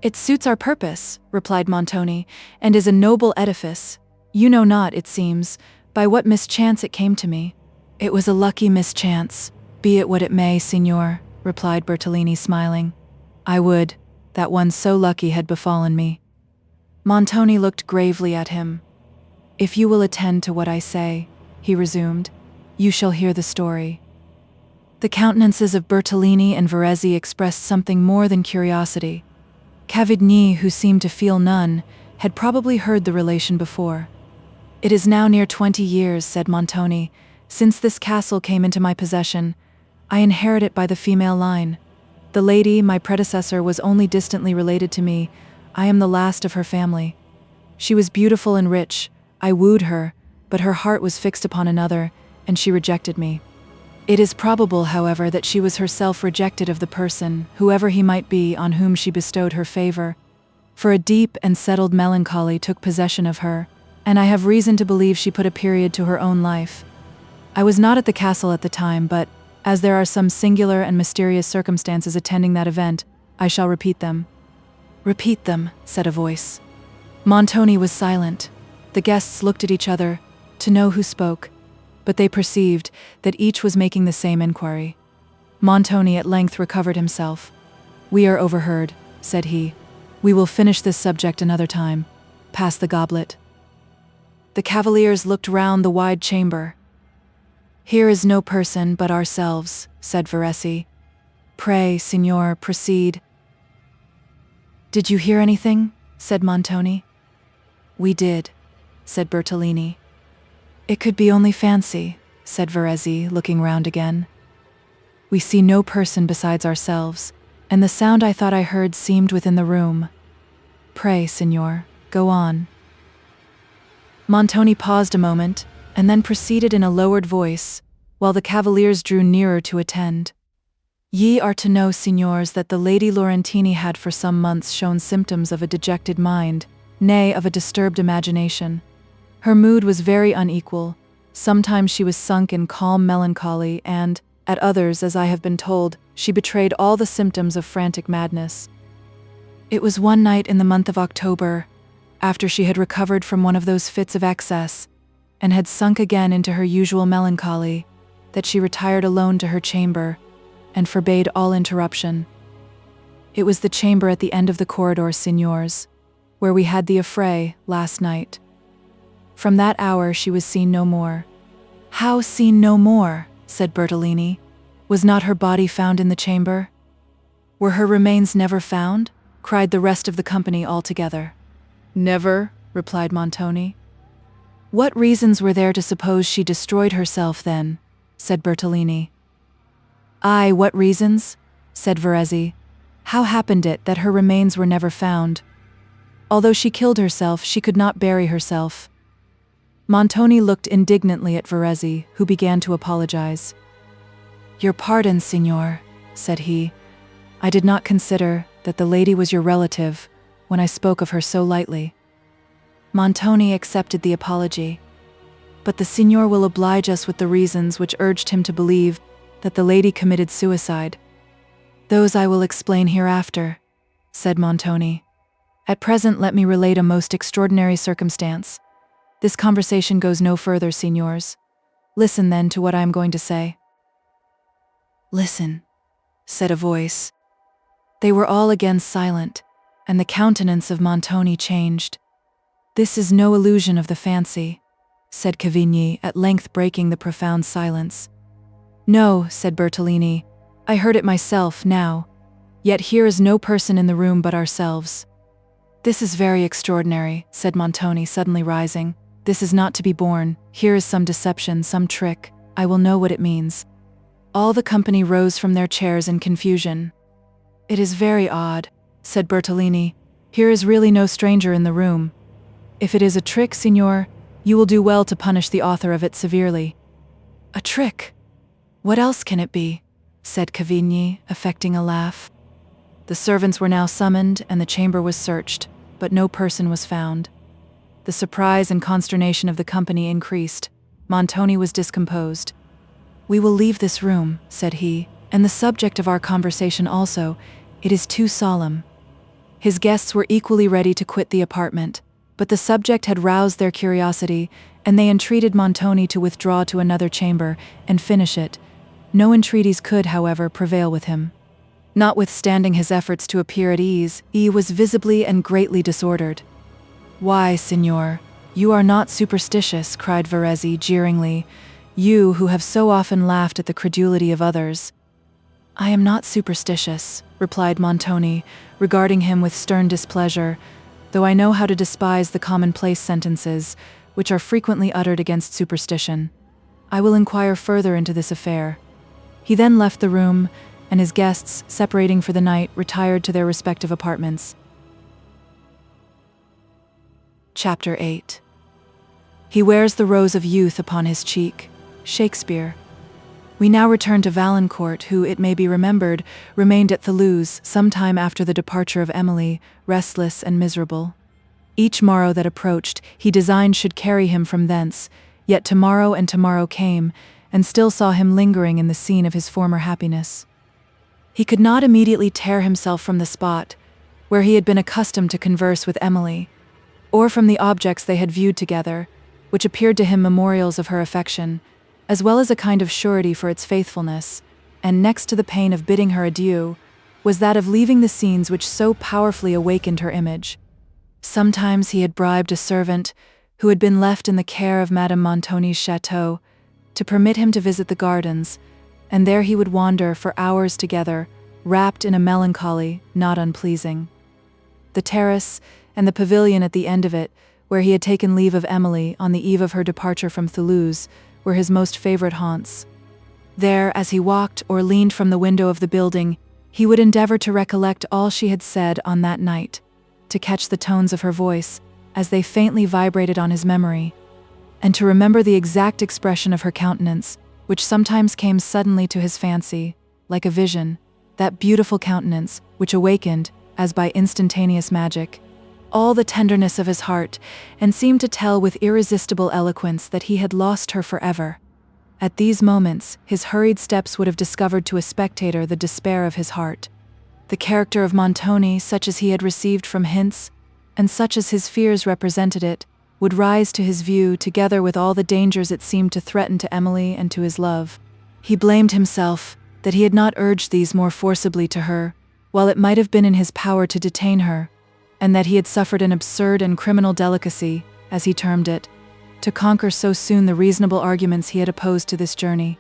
It suits our purpose, replied Montoni, and is a noble edifice. You know not, it seems, by what mischance it came to me. It was a lucky mischance, be it what it may, signor, replied Bertolini, smiling. I would that one so lucky had befallen me. Montoni looked gravely at him. If you will attend to what I say, he resumed, you shall hear the story. The countenances of Bertolini and Verezzi expressed something more than curiosity. Cavigni, who seemed to feel none, had probably heard the relation before. It is now near 20 years, said Montoni, since this castle came into my possession. I inherit it by the female line. The lady, my predecessor, was only distantly related to me. I am the last of her family. She was beautiful and rich. I wooed her, but her heart was fixed upon another, and she rejected me. It is probable, however, that she was herself rejected of the person, whoever he might be, on whom she bestowed her favor. For a deep and settled melancholy took possession of her, and I have reason to believe she put a period to her own life. I was not at the castle at the time, but, as there are some singular and mysterious circumstances attending that event, I shall repeat them. Repeat them, said a voice. Montoni was silent. The guests looked at each other, to know who spoke, but they perceived that each was making the same inquiry. Montoni at length recovered himself. We are overheard, said he. We will finish this subject another time. Pass the goblet. The cavaliers looked round the wide chamber. Here is no person but ourselves, said Verezzi. Pray, signor, proceed. Did you hear anything? Said Montoni. We did, said Bertolini. It could be only fancy, said Verezzi, looking round again. We see no person besides ourselves, and the sound I thought I heard seemed within the room. Pray, signor, go on. Montoni paused a moment, and then proceeded in a lowered voice, while the cavaliers drew nearer to attend. Ye are to know, signors, that the Lady Laurentini had for some months shown symptoms of a dejected mind, nay, of a disturbed imagination. Her mood was very unequal. Sometimes she was sunk in calm melancholy, and, at others, as I have been told, she betrayed all the symptoms of frantic madness. It was one night in the month of October, after she had recovered from one of those fits of excess, and had sunk again into her usual melancholy, that she retired alone to her chamber, and forbade all interruption. It was the chamber at the end of the corridor, signors, where we had the affray last night. From that hour she was seen no more. How seen no more? Said Bertolini. Was not her body found in the chamber? Were her remains never found? Cried the rest of the company all together. Never, replied Montoni. What reasons were there to suppose she destroyed herself then? Said Bertolini. Aye, what reasons? Said Verezzi. How happened it that her remains were never found? Although she killed herself, she could not bury herself. Montoni looked indignantly at Verezzi, who began to apologize. Your pardon, signor, said he. I did not consider that the lady was your relative when I spoke of her so lightly. Montoni accepted the apology. but the signor will oblige us with the reasons which urged him to believe that the lady committed suicide." "Those I will explain hereafter," said Montoni. "At present let me relate a most extraordinary circumstance. This conversation goes no further, signors. Listen then to what I am going to say." "Listen," said a voice. They were all again silent, and the countenance of Montoni changed. "This is no illusion of the fancy," said Cavigni, at length breaking the profound silence. "No," said Bertolini, "I heard it myself, now. Yet here is no person in the room but ourselves." "This is very extraordinary," said Montoni, suddenly rising. "This is not to be borne. Here is some deception, some trick. I will know what it means." All the company rose from their chairs in confusion. "It is very odd," said Bertolini. "Here is really no stranger in the room. If it is a trick, signor, you will do well to punish the author of it severely." "A trick? What else can it be?" said Cavigni, affecting a laugh. The servants were now summoned, and the chamber was searched, but no person was found. The surprise and consternation of the company increased. Montoni was discomposed. "We will leave this room," said he, "and the subject of our conversation also. It is too solemn." His guests were equally ready to quit the apartment, but the subject had roused their curiosity, and they entreated Montoni to withdraw to another chamber and finish it. No entreaties could, however, prevail with him. Notwithstanding his efforts to appear at ease, he was visibly and greatly disordered. "Why, signor, you are not superstitious," cried Verezzi jeeringly, "you who have so often laughed at the credulity of others." "I am not superstitious," replied Montoni, regarding him with stern displeasure, "though I know how to despise the commonplace sentences, which are frequently uttered against superstition. I will inquire further into this affair." He then left the room, and his guests, separating for the night, retired to their respective apartments. Chapter 8. He wears the rose of youth upon his cheek. Shakespeare. We now return to Valancourt, who, it may be remembered, remained at Thoulouse some time after the departure of Emily, restless and miserable. Each morrow that approached, he designed should carry him from thence, yet tomorrow and tomorrow came, and still saw him lingering in the scene of his former happiness. He could not immediately tear himself from the spot where he had been accustomed to converse with Emily, or from the objects they had viewed together, which appeared to him memorials of her affection, as well as a kind of surety for its faithfulness, and next to the pain of bidding her adieu, was that of leaving the scenes which so powerfully awakened her image. Sometimes he had bribed a servant, who had been left in the care of Madame Montoni's chateau, to permit him to visit the gardens, and there he would wander for hours together, wrapped in a melancholy not unpleasing. The terrace, and the pavilion at the end of it, where he had taken leave of Emily on the eve of her departure from Thoulouse, were his most favorite haunts. There, as he walked or leaned from the window of the building, he would endeavor to recollect all she had said on that night, to catch the tones of her voice as they faintly vibrated on his memory, and to remember the exact expression of her countenance, which sometimes came suddenly to his fancy, like a vision, that beautiful countenance which awakened, as by instantaneous magic, all the tenderness of his heart, and seemed to tell with irresistible eloquence that he had lost her forever. At these moments, his hurried steps would have discovered to a spectator the despair of his heart. The character of Montoni, such as he had received from hints, and such as his fears represented it, would rise to his view, together with all the dangers it seemed to threaten to Emily and to his love. He blamed himself that he had not urged these more forcibly to her, while it might have been in his power to detain her, and that he had suffered an absurd and criminal delicacy, as he termed it, to conquer so soon the reasonable arguments he had opposed to this journey.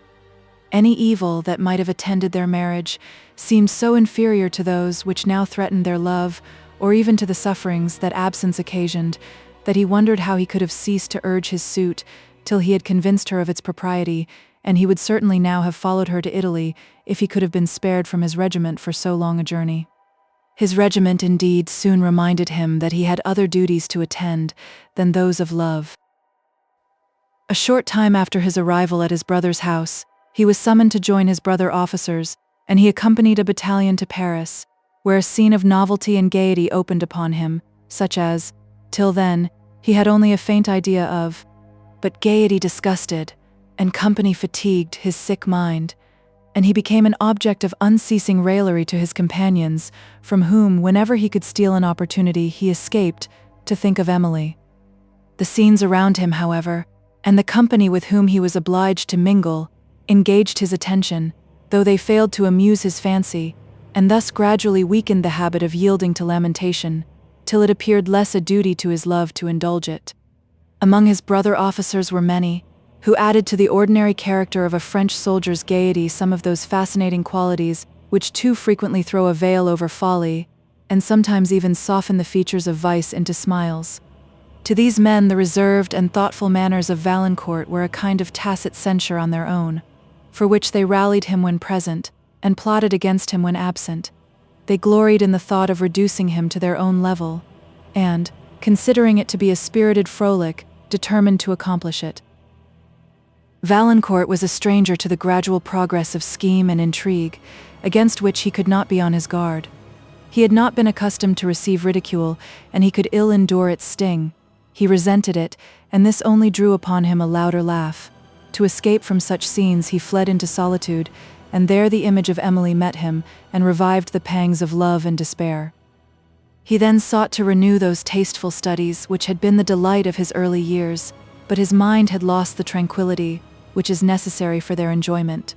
Any evil that might have attended their marriage seemed so inferior to those which now threatened their love, or even to the sufferings that absence occasioned, that he wondered how he could have ceased to urge his suit till he had convinced her of its propriety, and he would certainly now have followed her to Italy if he could have been spared from his regiment for so long a journey. His regiment, indeed, soon reminded him that he had other duties to attend than those of love. A short time after his arrival at his brother's house, he was summoned to join his brother officers, and he accompanied a battalion to Paris, where a scene of novelty and gaiety opened upon him, such as, till then, he had only a faint idea of. but gaiety disgusted, and company fatigued his sick mind, and he became an object of unceasing raillery to his companions, from whom, whenever he could steal an opportunity, he escaped to think of Emily. The scenes around him, however, and the company with whom he was obliged to mingle, engaged his attention, though they failed to amuse his fancy, and thus gradually weakened the habit of yielding to lamentation, till it appeared less a duty to his love to indulge it. Among his brother officers were many, who added to the ordinary character of a French soldier's gaiety some of those fascinating qualities which too frequently throw a veil over folly, and sometimes even soften the features of vice into smiles. To these men the reserved and thoughtful manners of Valancourt were a kind of tacit censure on their own, for which they rallied him when present, and plotted against him when absent. They gloried in the thought of reducing him to their own level, and, considering it to be a spirited frolic, determined to accomplish it. Valancourt was a stranger to the gradual progress of scheme and intrigue, against which he could not be on his guard. He had not been accustomed to receive ridicule, and he could ill endure its sting. He resented it, and this only drew upon him a louder laugh. To escape from such scenes he fled into solitude, and there the image of Emily met him, and revived the pangs of love and despair. He then sought to renew those tasteful studies which had been the delight of his early years, but his mind had lost the tranquility which is necessary for their enjoyment.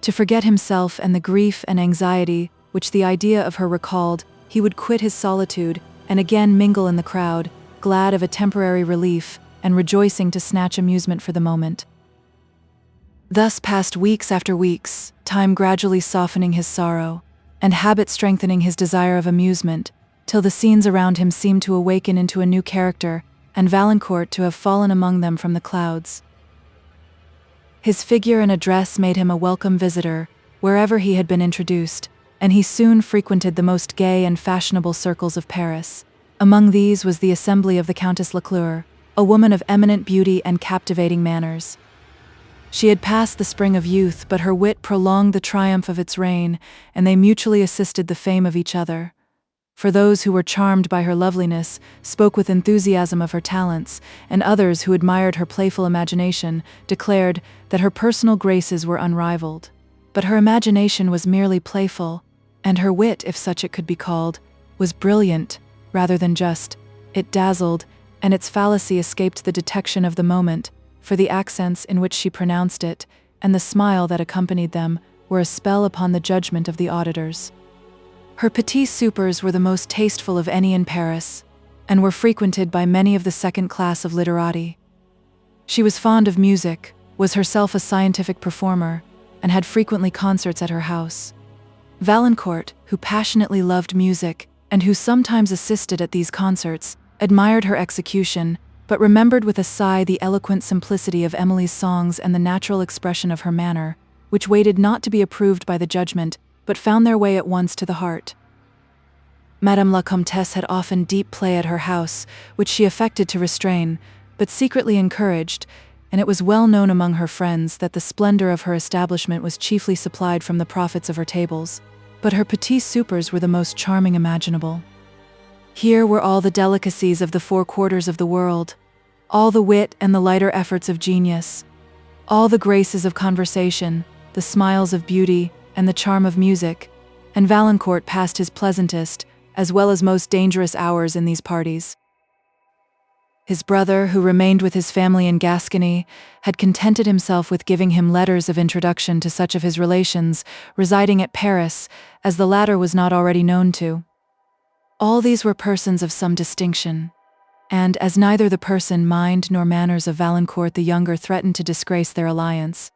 To forget himself and the grief and anxiety which the idea of her recalled, he would quit his solitude and again mingle in the crowd, glad of a temporary relief and rejoicing to snatch amusement for the moment. Thus passed weeks after weeks, time gradually softening his sorrow, and habit strengthening his desire of amusement, till the scenes around him seemed to awaken into a new character, and Valancourt to have fallen among them from the clouds. His figure and address made him a welcome visitor, wherever he had been introduced, and he soon frequented the most gay and fashionable circles of Paris. Among these was the assembly of the Countess Leclerc, a woman of eminent beauty and captivating manners. She had passed the spring of youth, but her wit prolonged the triumph of its reign, and they mutually assisted the fame of each other. For those who were charmed by her loveliness spoke with enthusiasm of her talents, and others who admired her playful imagination declared that her personal graces were unrivaled. But her imagination was merely playful, and her wit, if such it could be called, was brilliant rather than just. It dazzled, and its fallacy escaped the detection of the moment, for the accents in which she pronounced it, and the smile that accompanied them, were a spell upon the judgment of the auditors. Her petits soupers were the most tasteful of any in Paris, and were frequented by many of the second class of literati. She was fond of music, was herself a scientific performer, and had frequently concerts at her house. Valancourt, who passionately loved music, and who sometimes assisted at these concerts, admired her execution, but remembered with a sigh the eloquent simplicity of Emily's songs and the natural expression of her manner, which waited not to be approved by the judgment, but found their way at once to the heart. Madame la Comtesse had often deep play at her house, which she affected to restrain, but secretly encouraged, and it was well known among her friends that the splendor of her establishment was chiefly supplied from the profits of her tables, but her petits soupers were the most charming imaginable. Here were all the delicacies of the four quarters of the world, all the wit and the lighter efforts of genius, all the graces of conversation, the smiles of beauty, and the charm of music, and Valancourt passed his pleasantest, as well as most dangerous hours in these parties. His brother, who remained with his family in Gascony, had contented himself with giving him letters of introduction to such of his relations residing at Paris as the latter was not already known to. All these were persons of some distinction, and as neither the person, mind, nor manners of Valancourt the younger threatened to disgrace their alliance,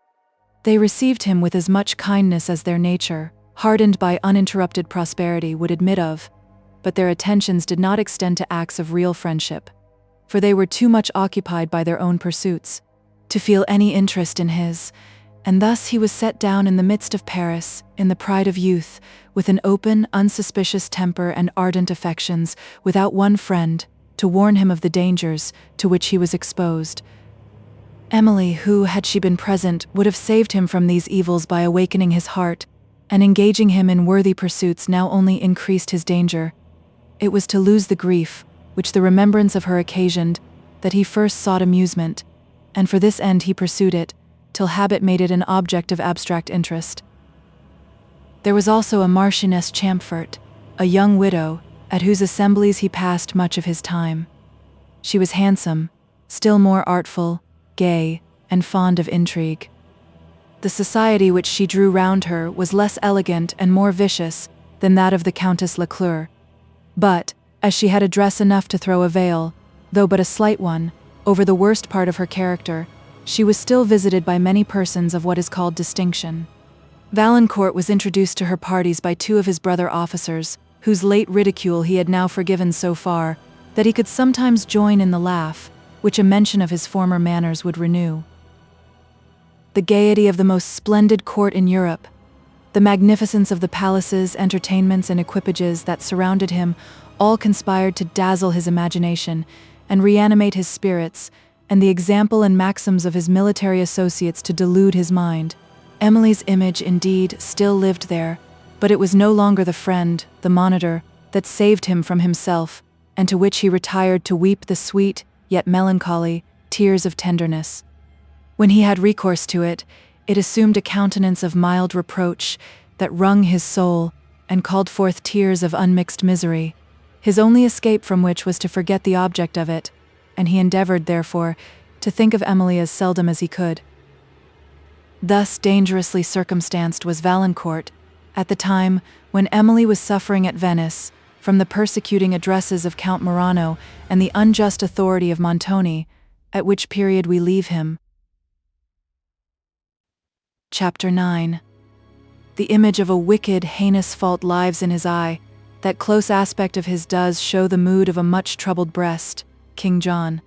they received him with as much kindness as their nature, hardened by uninterrupted prosperity, would admit of, but their attentions did not extend to acts of real friendship, for they were too much occupied by their own pursuits to feel any interest in his, and thus he was set down in the midst of Paris, in the pride of youth, with an open, unsuspicious temper and ardent affections, without one friend to warn him of the dangers to which he was exposed. Emily, who, had she been present, would have saved him from these evils by awakening his heart, and engaging him in worthy pursuits, now only increased his danger. It was to lose the grief which the remembrance of her occasioned that he first sought amusement, and for this end he pursued it, till habit made it an object of abstract interest. There was also a Marchioness Champfort, a young widow, at whose assemblies he passed much of his time. She was handsome, still more artful, gay, and fond of intrigue. The society which she drew round her was less elegant and more vicious than that of the Countess Leclerc, but, as she had address enough to throw a veil, though but a slight one, over the worst part of her character, she was still visited by many persons of what is called distinction. Valancourt was introduced to her parties by two of his brother officers, whose late ridicule he had now forgiven so far that he could sometimes join in the laugh, which a mention of his former manners would renew. The gaiety of the most splendid court in Europe, the magnificence of the palaces, entertainments, and equipages that surrounded him, all conspired to dazzle his imagination and reanimate his spirits, and the example and maxims of his military associates to delude his mind. Emily's image, indeed, still lived there, but it was no longer the friend, the monitor, that saved him from himself, and to which he retired to weep the sweet, yet melancholy, tears of tenderness. When he had recourse to it, it assumed a countenance of mild reproach that wrung his soul and called forth tears of unmixed misery, his only escape from which was to forget the object of it, and he endeavored, therefore, to think of Emily as seldom as he could. Thus dangerously circumstanced was Valancourt, at the time when Emily was suffering at Venice from the persecuting addresses of Count Morano and the unjust authority of Montoni, at which period we leave him. Chapter 9. The image of a wicked, heinous fault lives in his eye. That close aspect of his does show the mood of a much troubled breast. King John.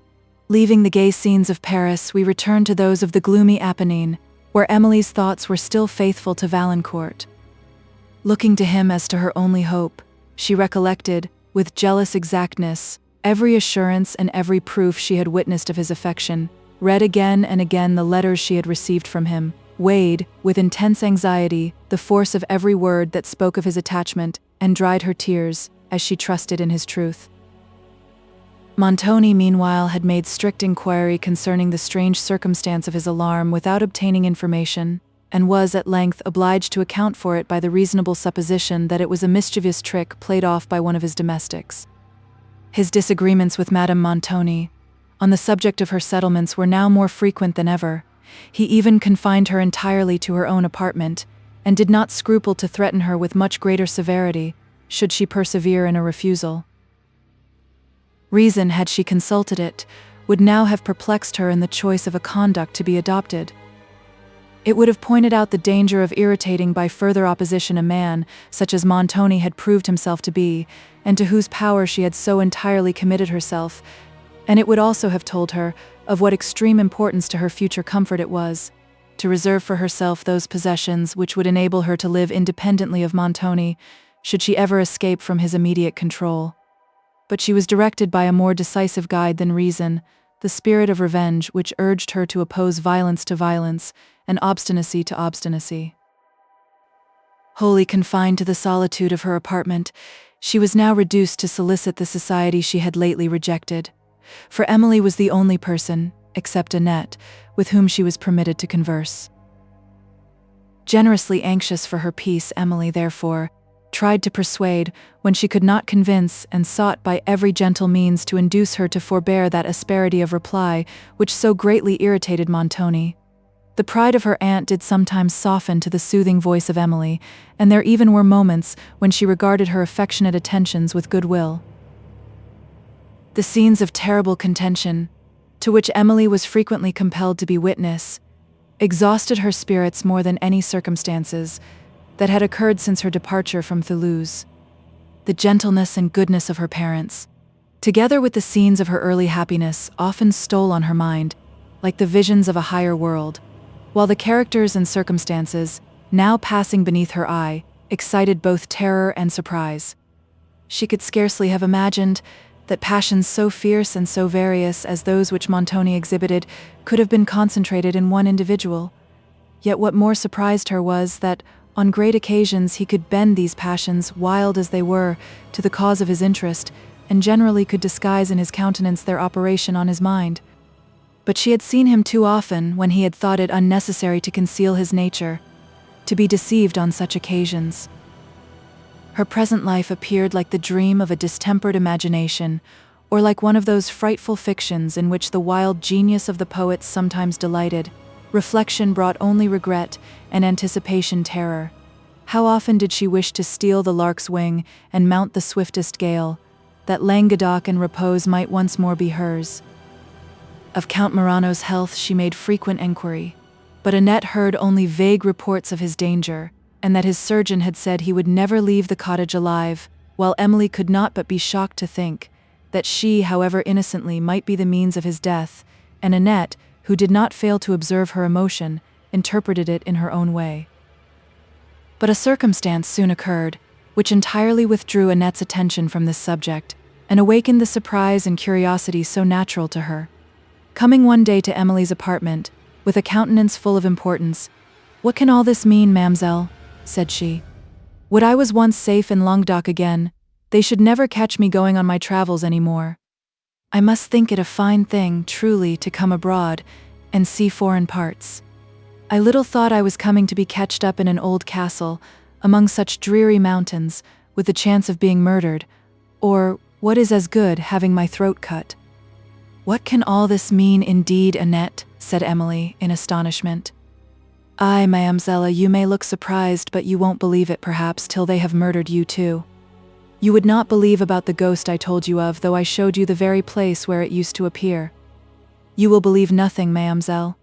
Leaving the gay scenes of Paris, we return to those of the gloomy Apennine, where Emily's thoughts were still faithful to Valancourt. Looking to him as to her only hope, she recollected, with jealous exactness, every assurance and every proof she had witnessed of his affection, read again and again the letters she had received from him, weighed, with intense anxiety, the force of every word that spoke of his attachment, and dried her tears, as she trusted in his truth. Montoni, meanwhile, had made strict inquiry concerning the strange circumstance of his alarm without obtaining information, and was, at length, obliged to account for it by the reasonable supposition that it was a mischievous trick played off by one of his domestics. His disagreements with Madame Montoni, on the subject of her settlements, were now more frequent than ever. He even confined her entirely to her own apartment, and did not scruple to threaten her with much greater severity, should she persevere in a refusal. Reason, had she consulted it, would now have perplexed her in the choice of a conduct to be adopted. It would have pointed out the danger of irritating by further opposition a man, such as Montoni had proved himself to be, and to whose power she had so entirely committed herself, and it would also have told her of what extreme importance to her future comfort it was, to reserve for herself those possessions which would enable her to live independently of Montoni, should she ever escape from his immediate control. But she was directed by a more decisive guide than reason, the spirit of revenge which urged her to oppose violence to violence, and obstinacy to obstinacy. Wholly confined to the solitude of her apartment, she was now reduced to solicit the society she had lately rejected, for Emily was the only person, except Annette, with whom she was permitted to converse. Generously anxious for her peace, Emily, therefore, tried to persuade, when she could not convince, and sought by every gentle means to induce her to forbear that asperity of reply which so greatly irritated Montoni. The pride of her aunt did sometimes soften to the soothing voice of Emily, and there even were moments when she regarded her affectionate attentions with goodwill. The scenes of terrible contention, to which Emily was frequently compelled to be witness, exhausted her spirits more than any circumstances that had occurred since her departure from Toulouse. The gentleness and goodness of her parents, together with the scenes of her early happiness, often stole on her mind, like the visions of a higher world, while the characters and circumstances, now passing beneath her eye, excited both terror and surprise. She could scarcely have imagined that passions so fierce and so various as those which Montoni exhibited could have been concentrated in one individual. Yet what more surprised her was that, on great occasions, he could bend these passions, wild as they were, to the cause of his interest, and generally could disguise in his countenance their operation on his mind. But she had seen him too often when he had thought it unnecessary to conceal his nature, to be deceived on such occasions. Her present life appeared like the dream of a distempered imagination, or like one of those frightful fictions in which the wild genius of the poets sometimes delighted. Reflection brought only regret, and anticipation terror. How often did she wish to steal the lark's wing and mount the swiftest gale, that Languedoc and repose might once more be hers. Of Count Morano's health she made frequent enquiry, but Annette heard only vague reports of his danger, and that his surgeon had said he would never leave the cottage alive, while Emily could not but be shocked to think that she, however innocently, might be the means of his death, and Annette, who did not fail to observe her emotion, interpreted it in her own way. But a circumstance soon occurred, which entirely withdrew Annette's attention from this subject, and awakened the surprise and curiosity so natural to her. Coming one day to Emily's apartment, with a countenance full of importance, "What can all this mean, mademoiselle?" said she. "Would I was once safe in Languedoc again, they should never catch me going on my travels any more. I must think it a fine thing, truly, to come abroad and see foreign parts. I little thought I was coming to be catched up in an old castle, among such dreary mountains, with the chance of being murdered, or, what is as good, having my throat cut." "What can all this mean indeed, Annette?" said Emily, in astonishment. "Ay, mademoiselle, you may look surprised, but you won't believe it perhaps till they have murdered you too. You would not believe about the ghost I told you of, though I showed you the very place where it used to appear. You will believe nothing, mademoiselle."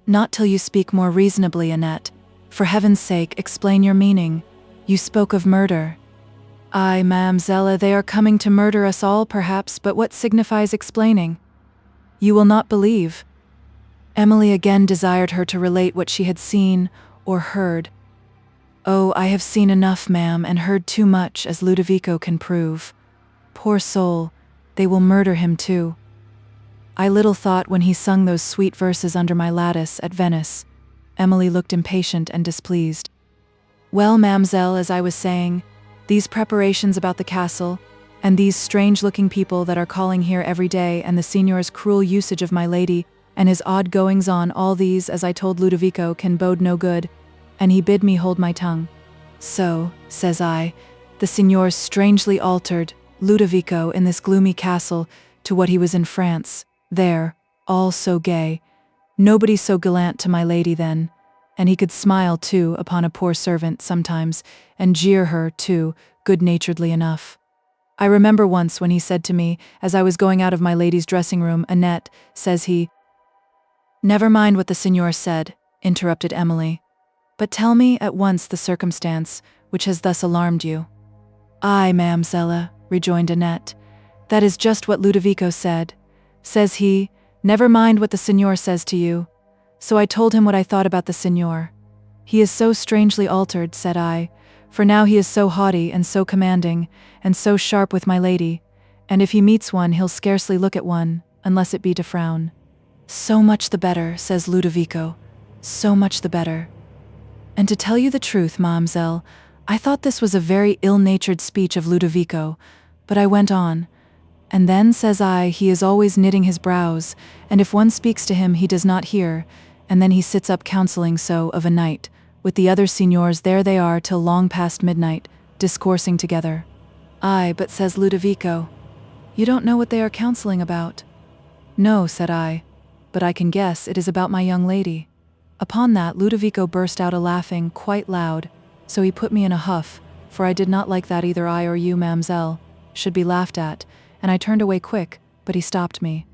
"Not till you speak more reasonably, Annette. For heaven's sake, explain your meaning. You spoke of murder." "Ay, mademoiselle, they are coming to murder us all perhaps, but what signifies explaining? You will not believe." Emily again desired her to relate what she had seen or heard. "Oh, I have seen enough, ma'am, and heard too much, as Ludovico can prove. Poor soul, they will murder him too. I little thought when he sung those sweet verses under my lattice at Venice." Emily looked impatient and displeased. "Well, mademoiselle, as I was saying, these preparations about the castle, and these strange-looking people that are calling here every day, and the signor's cruel usage of my lady, and his odd goings-on, all these, as I told Ludovico, can bode no good, and he bid me hold my tongue. So, says I, the signor's strangely altered, Ludovico, in this gloomy castle, to what he was in France, there, all so gay, nobody so gallant to my lady then, and he could smile, too, upon a poor servant sometimes, and jeer her, too, good-naturedly enough. I remember once when he said to me, as I was going out of my lady's dressing-room, 'Annette,' says he—" "Never mind what the signor said," interrupted Emily, "but tell me at once the circumstance which has thus alarmed you." "Ay, mademoiselle," rejoined Annette, "that is just what Ludovico said. Says he, 'Never mind what the signor says to you.' So I told him what I thought about the signor. 'He is so strangely altered,' said I, 'for now he is so haughty and so commanding, and so sharp with my lady, and if he meets one he'll scarcely look at one, unless it be to frown.' 'So much the better,' says Ludovico, 'so much the better.' And to tell you the truth, mademoiselle, I thought this was a very ill-natured speech of Ludovico, but I went on. And then, says I, he is always knitting his brows, and if one speaks to him he does not hear, and then he sits up counselling so of a night, with the other signors there they are till long past midnight, discoursing together. 'Ay, but,' says Ludovico, 'you don't know what they are counselling about.' 'No,' said I, 'but I can guess it is about my young lady.' Upon that Ludovico burst out a-laughing quite loud, so he put me in a huff, for I did not like that either I or you, mademoiselle, should be laughed at, and I turned away quick, but he stopped me.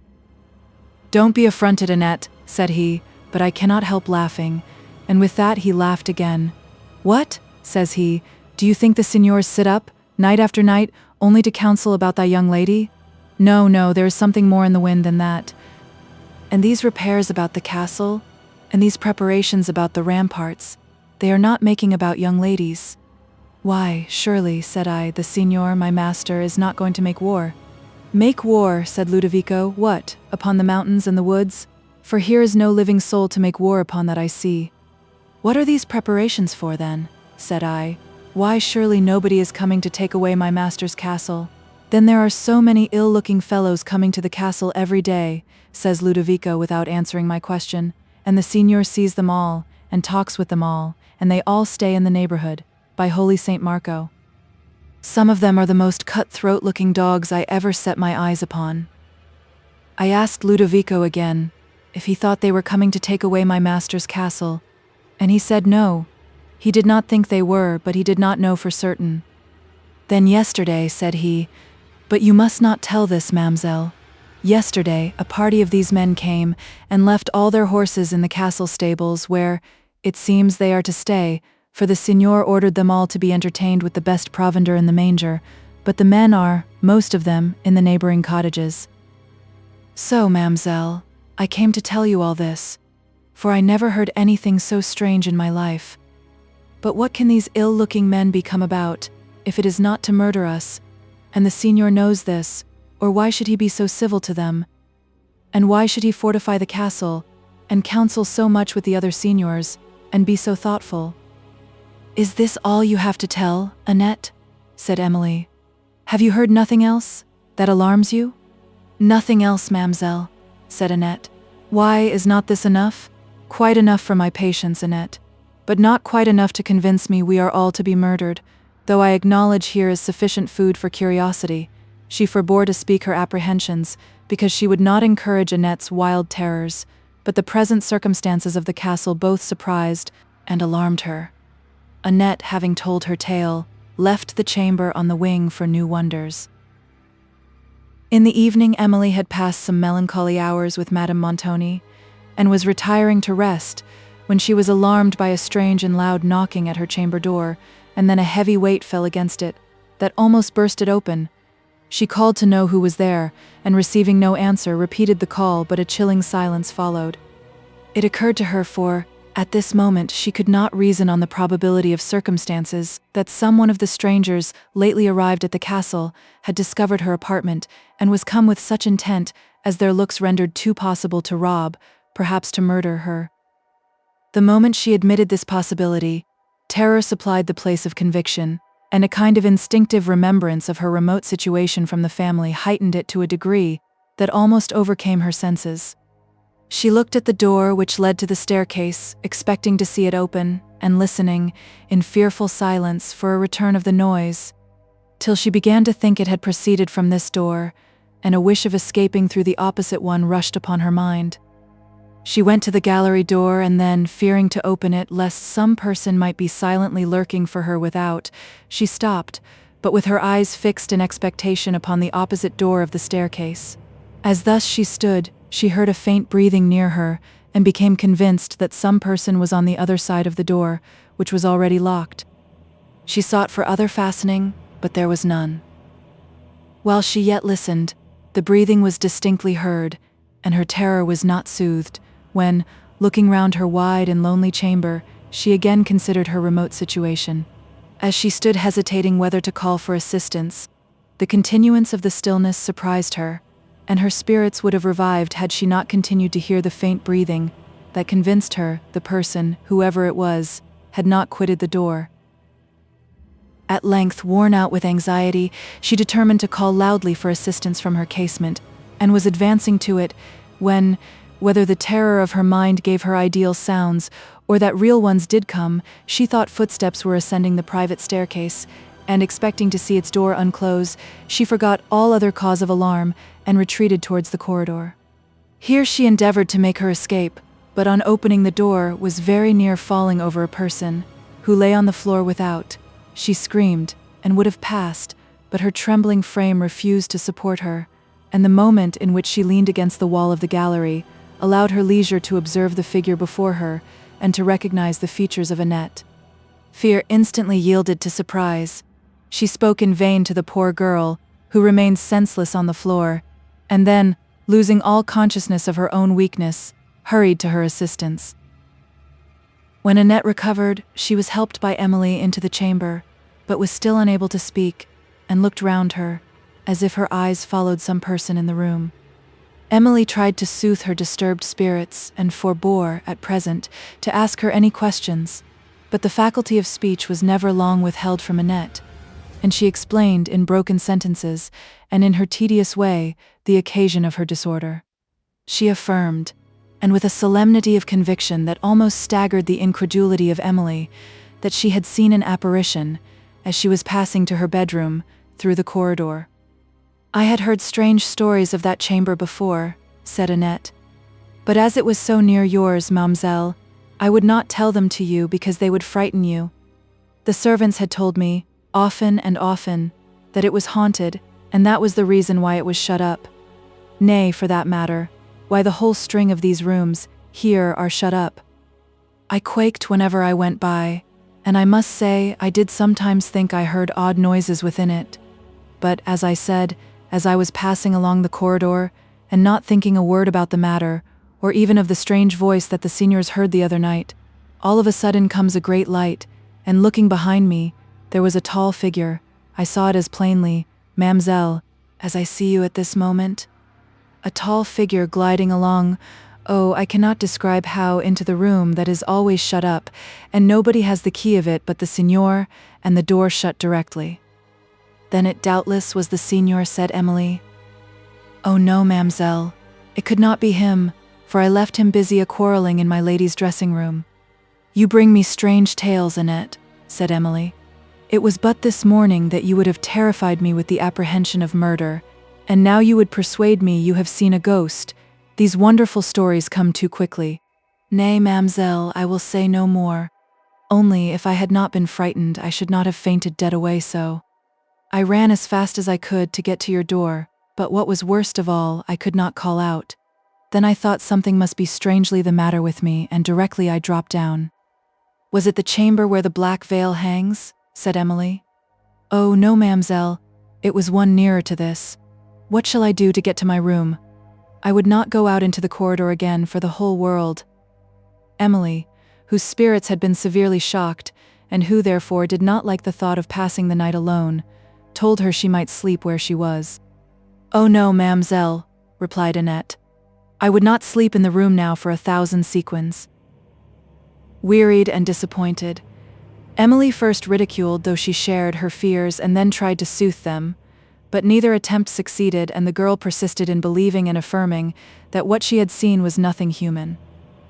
'Don't be affronted, Annette,' said he, 'but I cannot help laughing,' and with that he laughed again. 'What?' says he, 'do you think the signors sit up, night after night, only to counsel about thy young lady? No, no, there is something more in the wind than that. And these repairs about the castle, and these preparations about the ramparts, they are not making about young ladies.' 'Why, surely,' said I, 'the signor, my master, is not going to make war.' 'Make war,' said Ludovico, 'what, upon the mountains and the woods? For here is no living soul to make war upon that I see.' 'What are these preparations for, then?' said I. 'Why, surely nobody is coming to take away my master's castle. Then there are so many ill-looking fellows coming to the castle every day, says Ludovico without answering my question, and the signor sees them all, and talks with them all, and they all stay in the neighborhood, by Holy Saint Marco. Some of them are the most cutthroat-looking dogs I ever set my eyes upon. I asked Ludovico again if he thought they were coming to take away my master's castle, and he said no. He did not think they were, but he did not know for certain. Then yesterday, said he, but you must not tell this, mamselle. Yesterday, a party of these men came and left all their horses in the castle stables where, it seems, they are to stay, for the signor ordered them all to be entertained with the best provender in the manger, but the men are, most of them, in the neighboring cottages. So, mamselle, I came to tell you all this, for I never heard anything so strange in my life. But what can these ill-looking men be come about, if it is not to murder us? And the signor knows this, or why should he be so civil to them? And why should he fortify the castle, and counsel so much with the other signors, and be so thoughtful? Is this all you have to tell, Annette? Said Emily. Have you heard nothing else that alarms you? Nothing else, mamselle, said Annette. Why, is not this enough? Quite enough for my patience, Annette, but not quite enough to convince me we are all to be murdered, though I acknowledge here is sufficient food for curiosity. She forbore to speak her apprehensions, because she would not encourage Annette's wild terrors, but the present circumstances of the castle both surprised and alarmed her. Annette, having told her tale, left the chamber on the wing for new wonders. In the evening Emily had passed some melancholy hours with Madame Montoni, and was retiring to rest, when she was alarmed by a strange and loud knocking at her chamber door, and then a heavy weight fell against it, that almost burst it open. She called to know who was there, and receiving no answer, repeated the call, but a chilling silence followed. It occurred to her, for, at this moment, she could not reason on the probability of circumstances, that some one of the strangers, lately arrived at the castle, had discovered her apartment, and was come with such intent, as their looks rendered too possible to rob, perhaps to murder her. The moment she admitted this possibility, terror supplied the place of conviction, and a kind of instinctive remembrance of her remote situation from the family heightened it to a degree that almost overcame her senses. She looked at the door which led to the staircase, expecting to see it open, and listening, in fearful silence, for a return of the noise, till she began to think it had proceeded from this door, and a wish of escaping through the opposite one rushed upon her mind. She went to the gallery door, and then, fearing to open it lest some person might be silently lurking for her without, she stopped, but with her eyes fixed in expectation upon the opposite door of the staircase. As thus she stood, she heard a faint breathing near her, and became convinced that some person was on the other side of the door, which was already locked. She sought for other fastening, but there was none. While she yet listened, the breathing was distinctly heard, and her terror was not soothed, when, looking round her wide and lonely chamber, she again considered her remote situation. As she stood hesitating whether to call for assistance, the continuance of the stillness surprised her, and her spirits would have revived had she not continued to hear the faint breathing that convinced her the person, whoever it was, had not quitted the door. At length, worn out with anxiety, she determined to call loudly for assistance from her casement, and was advancing to it, when, whether the terror of her mind gave her ideal sounds, or that real ones did come, she thought footsteps were ascending the private staircase, and expecting to see its door unclose, she forgot all other cause of alarm, and retreated towards the corridor. Here she endeavored to make her escape, but on opening the door was very near falling over a person, who lay on the floor without. She screamed, and would have passed, but her trembling frame refused to support her, and the moment in which she leaned against the wall of the gallery allowed her leisure to observe the figure before her, and to recognize the features of Annette. Fear instantly yielded to surprise. She spoke in vain to the poor girl, who remained senseless on the floor, and then, losing all consciousness of her own weakness, hurried to her assistance. When Annette recovered, she was helped by Emily into the chamber, but was still unable to speak, and looked round her, as if her eyes followed some person in the room. Emily tried to soothe her disturbed spirits, and forbore, at present, to ask her any questions, but the faculty of speech was never long withheld from Annette. and she explained in broken sentences, and in her tedious way, the occasion of her disorder. She affirmed, and with a solemnity of conviction that almost staggered the incredulity of Emily, that she had seen an apparition, as she was passing to her bedroom, through the corridor. "I had heard strange stories of that chamber before," said Annette. "But as it was so near yours, Mademoiselle, I would not tell them to you because they would frighten you. The servants had told me, often and often, that it was haunted, and that was the reason why it was shut up. Nay, for that matter, why the whole string of these rooms, here, are shut up. I quaked whenever I went by, and I must say I did sometimes think I heard odd noises within it. But, as I said, as I was passing along the corridor, and not thinking a word about the matter, or even of the strange voice that the seniors heard the other night, all of a sudden comes a great light, and looking behind me, there was a tall figure. I saw it as plainly, Mademoiselle, as I see you at this moment. A tall figure gliding along, oh, I cannot describe how, into the room that is always shut up, and nobody has the key of it but the Signor, and the door shut directly." "Then it doubtless was the Signor," said Emily. "Oh no, Mademoiselle, it could not be him, for I left him busy a-quarrelling in my lady's dressing-room." "You bring me strange tales, Annette," said Emily. "It was but this morning that you would have terrified me with the apprehension of murder, and now you would persuade me you have seen a ghost. These wonderful stories come too quickly." "Nay, Mademoiselle, I will say no more. Only, if I had not been frightened, I should not have fainted dead away so. I ran as fast as I could to get to your door, but what was worst of all, I could not call out. Then I thought something must be strangely the matter with me, and directly I dropped down." "Was it the chamber where the black veil hangs?" said Emily. "Oh, no, Mademoiselle, it was one nearer to this. What shall I do to get to my room? I would not go out into the corridor again for the whole world." Emily, whose spirits had been severely shocked, and who therefore did not like the thought of passing the night alone, told her she might sleep where she was. "Oh no, Mademoiselle," replied Annette. "I would not sleep in the room now for 1,000 sequins." Wearied and disappointed, Emily first ridiculed, though she shared, her fears and then tried to soothe them, but neither attempt succeeded, and the girl persisted in believing and affirming that what she had seen was nothing human.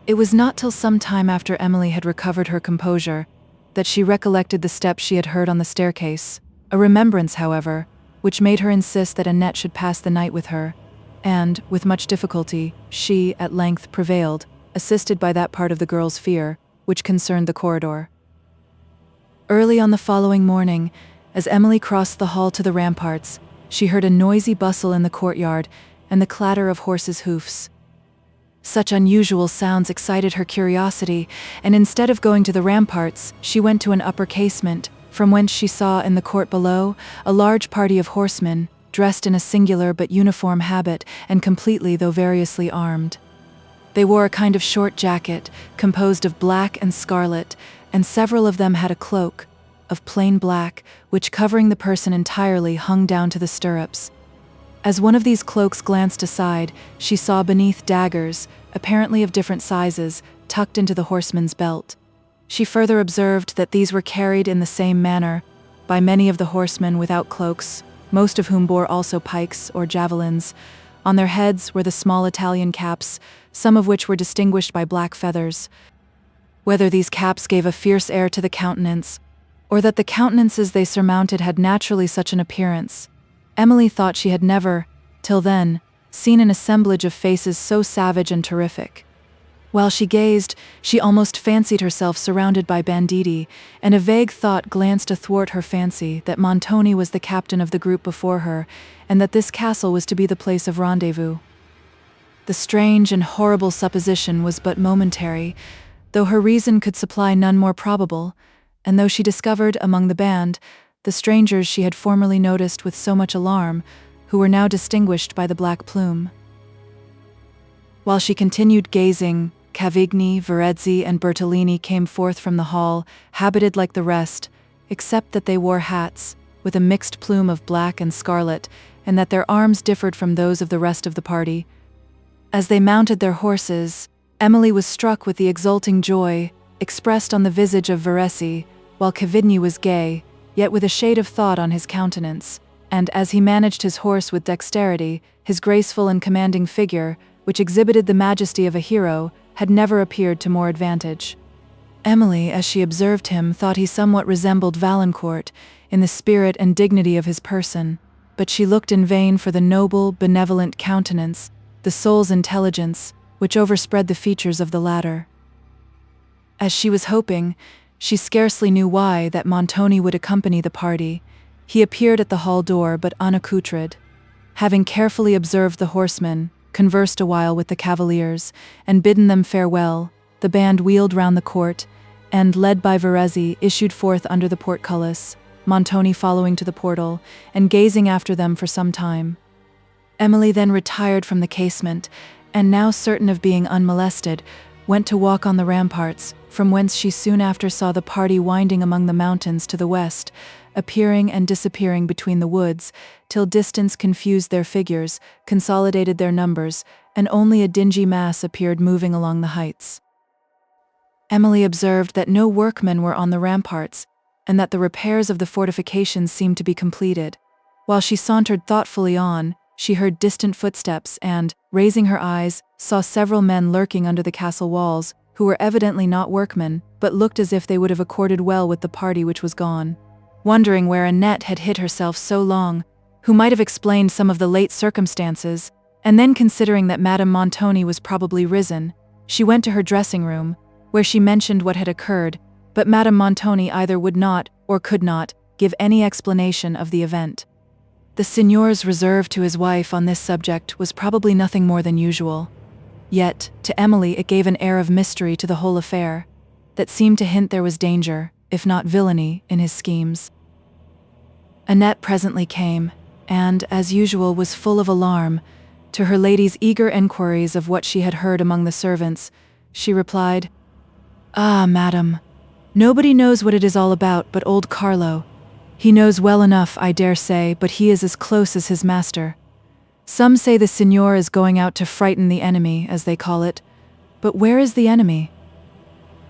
It was not till some time after Emily had recovered her composure that she recollected the steps she had heard on the staircase, a remembrance, however, which made her insist that Annette should pass the night with her, and, with much difficulty, she, at length, prevailed, assisted by that part of the girl's fear which concerned the corridor. Early on the following morning, as Emily crossed the hall to the ramparts, she heard a noisy bustle in the courtyard and the clatter of horses' hoofs. Such unusual sounds excited her curiosity, and instead of going to the ramparts, she went to an upper casement, from whence she saw in the court below a large party of horsemen, dressed in a singular but uniform habit and completely though variously armed. They wore a kind of short jacket, composed of black and scarlet, and several of them had a cloak, of plain black, which covering the person entirely hung down to the stirrups. As one of these cloaks glanced aside, she saw beneath daggers, apparently of different sizes, tucked into the horseman's belt. She further observed that these were carried in the same manner by many of the horsemen without cloaks, most of whom bore also pikes or javelins. On their heads were the small Italian caps, some of which were distinguished by black feathers. Whether these caps gave a fierce air to the countenance, or that the countenances they surmounted had naturally such an appearance, Emily thought she had never, till then, seen an assemblage of faces so savage and terrific. While she gazed, she almost fancied herself surrounded by banditti, and a vague thought glanced athwart her fancy that Montoni was the captain of the group before her, and that this castle was to be the place of rendezvous. The strange and horrible supposition was but momentary, though her reason could supply none more probable, and though she discovered among the band the strangers she had formerly noticed with so much alarm, who were now distinguished by the black plume. While she continued gazing, Cavigni, Verezzi, and Bertolini came forth from the hall, habited like the rest, except that they wore hats, with a mixed plume of black and scarlet, and that their arms differed from those of the rest of the party. As they mounted their horses, Emily was struck with the exulting joy expressed on the visage of Verezzi, while Cavigni was gay, yet with a shade of thought on his countenance, and as he managed his horse with dexterity, his graceful and commanding figure, which exhibited the majesty of a hero, had never appeared to more advantage. Emily, as she observed him, thought he somewhat resembled Valancourt in the spirit and dignity of his person, but she looked in vain for the noble, benevolent countenance, the soul's intelligence, which overspread the features of the latter. As she was hoping, she scarcely knew why, that Montoni would accompany the party. He appeared at the hall door, but unaccoutred. Having carefully observed the horsemen, conversed a while with the cavaliers, and bidden them farewell, the band wheeled round the court, and, led by Verezzi, issued forth under the portcullis, Montoni following to the portal, and gazing after them for some time. Emily then retired from the casement, and now certain of being unmolested, went to walk on the ramparts, from whence she soon after saw the party winding among the mountains to the west, appearing and disappearing between the woods, till distance confused their figures, consolidated their numbers, and only a dingy mass appeared moving along the heights. Emily observed that no workmen were on the ramparts, and that the repairs of the fortifications seemed to be completed. While she sauntered thoughtfully on, she heard distant footsteps and, raising her eyes, saw several men lurking under the castle walls, who were evidently not workmen, but looked as if they would have accorded well with the party which was gone. Wondering where Annette had hid herself so long, who might have explained some of the late circumstances, and then considering that Madame Montoni was probably risen, she went to her dressing room, where she mentioned what had occurred, but Madame Montoni either would not, or could not, give any explanation of the event. The Signor's reserve to his wife on this subject was probably nothing more than usual. Yet, to Emily it gave an air of mystery to the whole affair, that seemed to hint there was danger, if not villainy, in his schemes. Annette presently came, and, as usual, was full of alarm. To her lady's eager enquiries of what she had heard among the servants, she replied, "Ah, madam, nobody knows what it is all about but old Carlo. He knows well enough, I dare say, but he is as close as his master. Some say the Signor is going out to frighten the enemy, as they call it, but where is the enemy?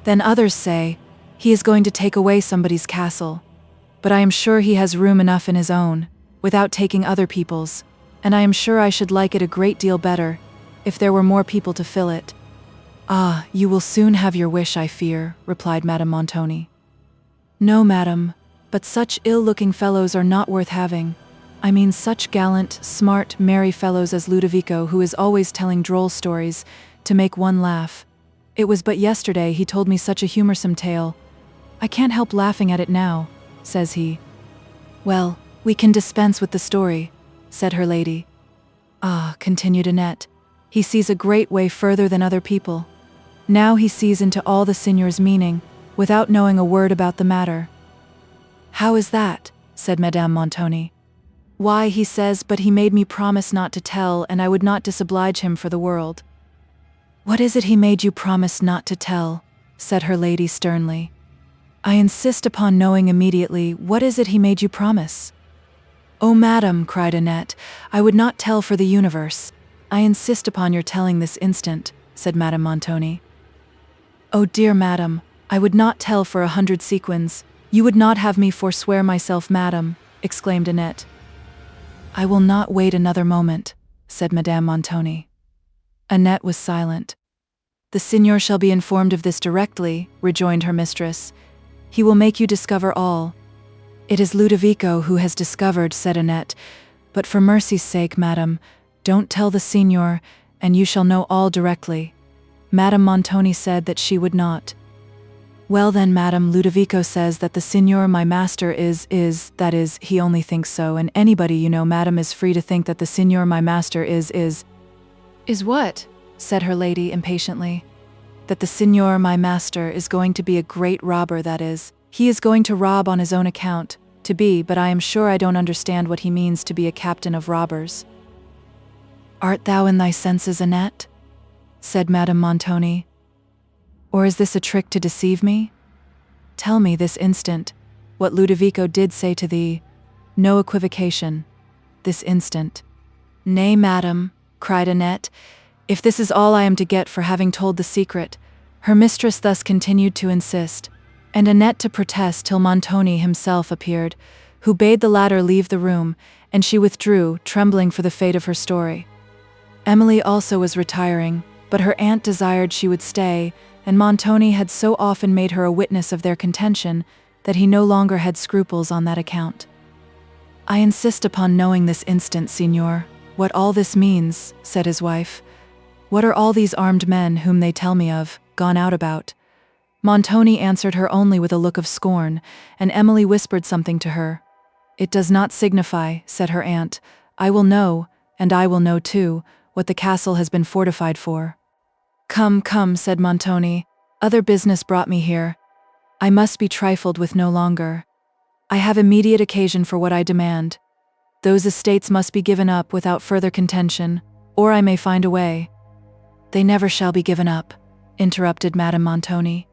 Then others say, he is going to take away somebody's castle, but I am sure he has room enough in his own, without taking other people's, and I am sure I should like it a great deal better, if there were more people to fill it." "Ah, you will soon have your wish, I fear," replied Madame Montoni. "No, madam, but such ill-looking fellows are not worth having. I mean such gallant, smart, merry fellows as Ludovico, who is always telling droll stories, to make one laugh. It was but yesterday he told me such a humorsome tale. I can't help laughing at it now," says he. "Well, we can dispense with the story," said her lady. "Ah," continued Annette, "he sees a great way further than other people. Now he sees into all the Signor's meaning, without knowing a word about the matter." "How is that?" said Madame Montoni. "Why, he says, but he made me promise not to tell, and I would not disoblige him for the world." "What is it he made you promise not to tell?" said her lady sternly. "I insist upon knowing immediately, what is it he made you promise?" "Oh, madam," cried Annette, "I would not tell for the universe. I insist upon your telling this instant," said Madame Montoni. "Oh, dear madam, I would not tell for 100 sequins. You would not have me forswear myself, madam," exclaimed Annette. "I will not wait another moment," said Madame Montoni. Annette was silent. "The Signor shall be informed of this directly," rejoined her mistress. "He will make you discover all." "It is Ludovico who has discovered," said Annette. "But for mercy's sake, madam, don't tell the Signor, and you shall know all directly." Madame Montoni said that she would not. "Well then, madam, Ludovico says that the Signor my master that is, he only thinks so, and anybody, you know, madam, is free to think that the Signor my master is what?" said her lady impatiently. "That the Signor my master is going to be a great robber, that is, he is going to rob on his own account, but I am sure I don't understand what he means to be a captain of robbers." "Art thou in thy senses, Annette?" said Madame Montoni. "Or is this a trick to deceive me? Tell me this instant what Ludovico did say to thee. No equivocation. This instant." "Nay, madam," cried Annette, "if this is all I am to get for having told the secret." Her mistress thus continued to insist. and Annette to protest till Montoni himself appeared, who bade the latter leave the room, and she withdrew, trembling for the fate of her story. Emily also was retiring, but her aunt desired she would stay, and Montoni had so often made her a witness of their contention that he no longer had scruples on that account. "I insist upon knowing this instant, Signor, what all this means," said his wife. "What are all these armed men whom they tell me of, gone out about?" Montoni answered her only with a look of scorn, and Emily whispered something to her. "It does not signify," said her aunt. "I will know, and I will know too, what the castle has been fortified for." "Come, come," said Montoni, "other business brought me here. I must be trifled with no longer. I have immediate occasion for what I demand. Those estates must be given up without further contention, or I may find a way." "They never shall be given up," interrupted Madame Montoni.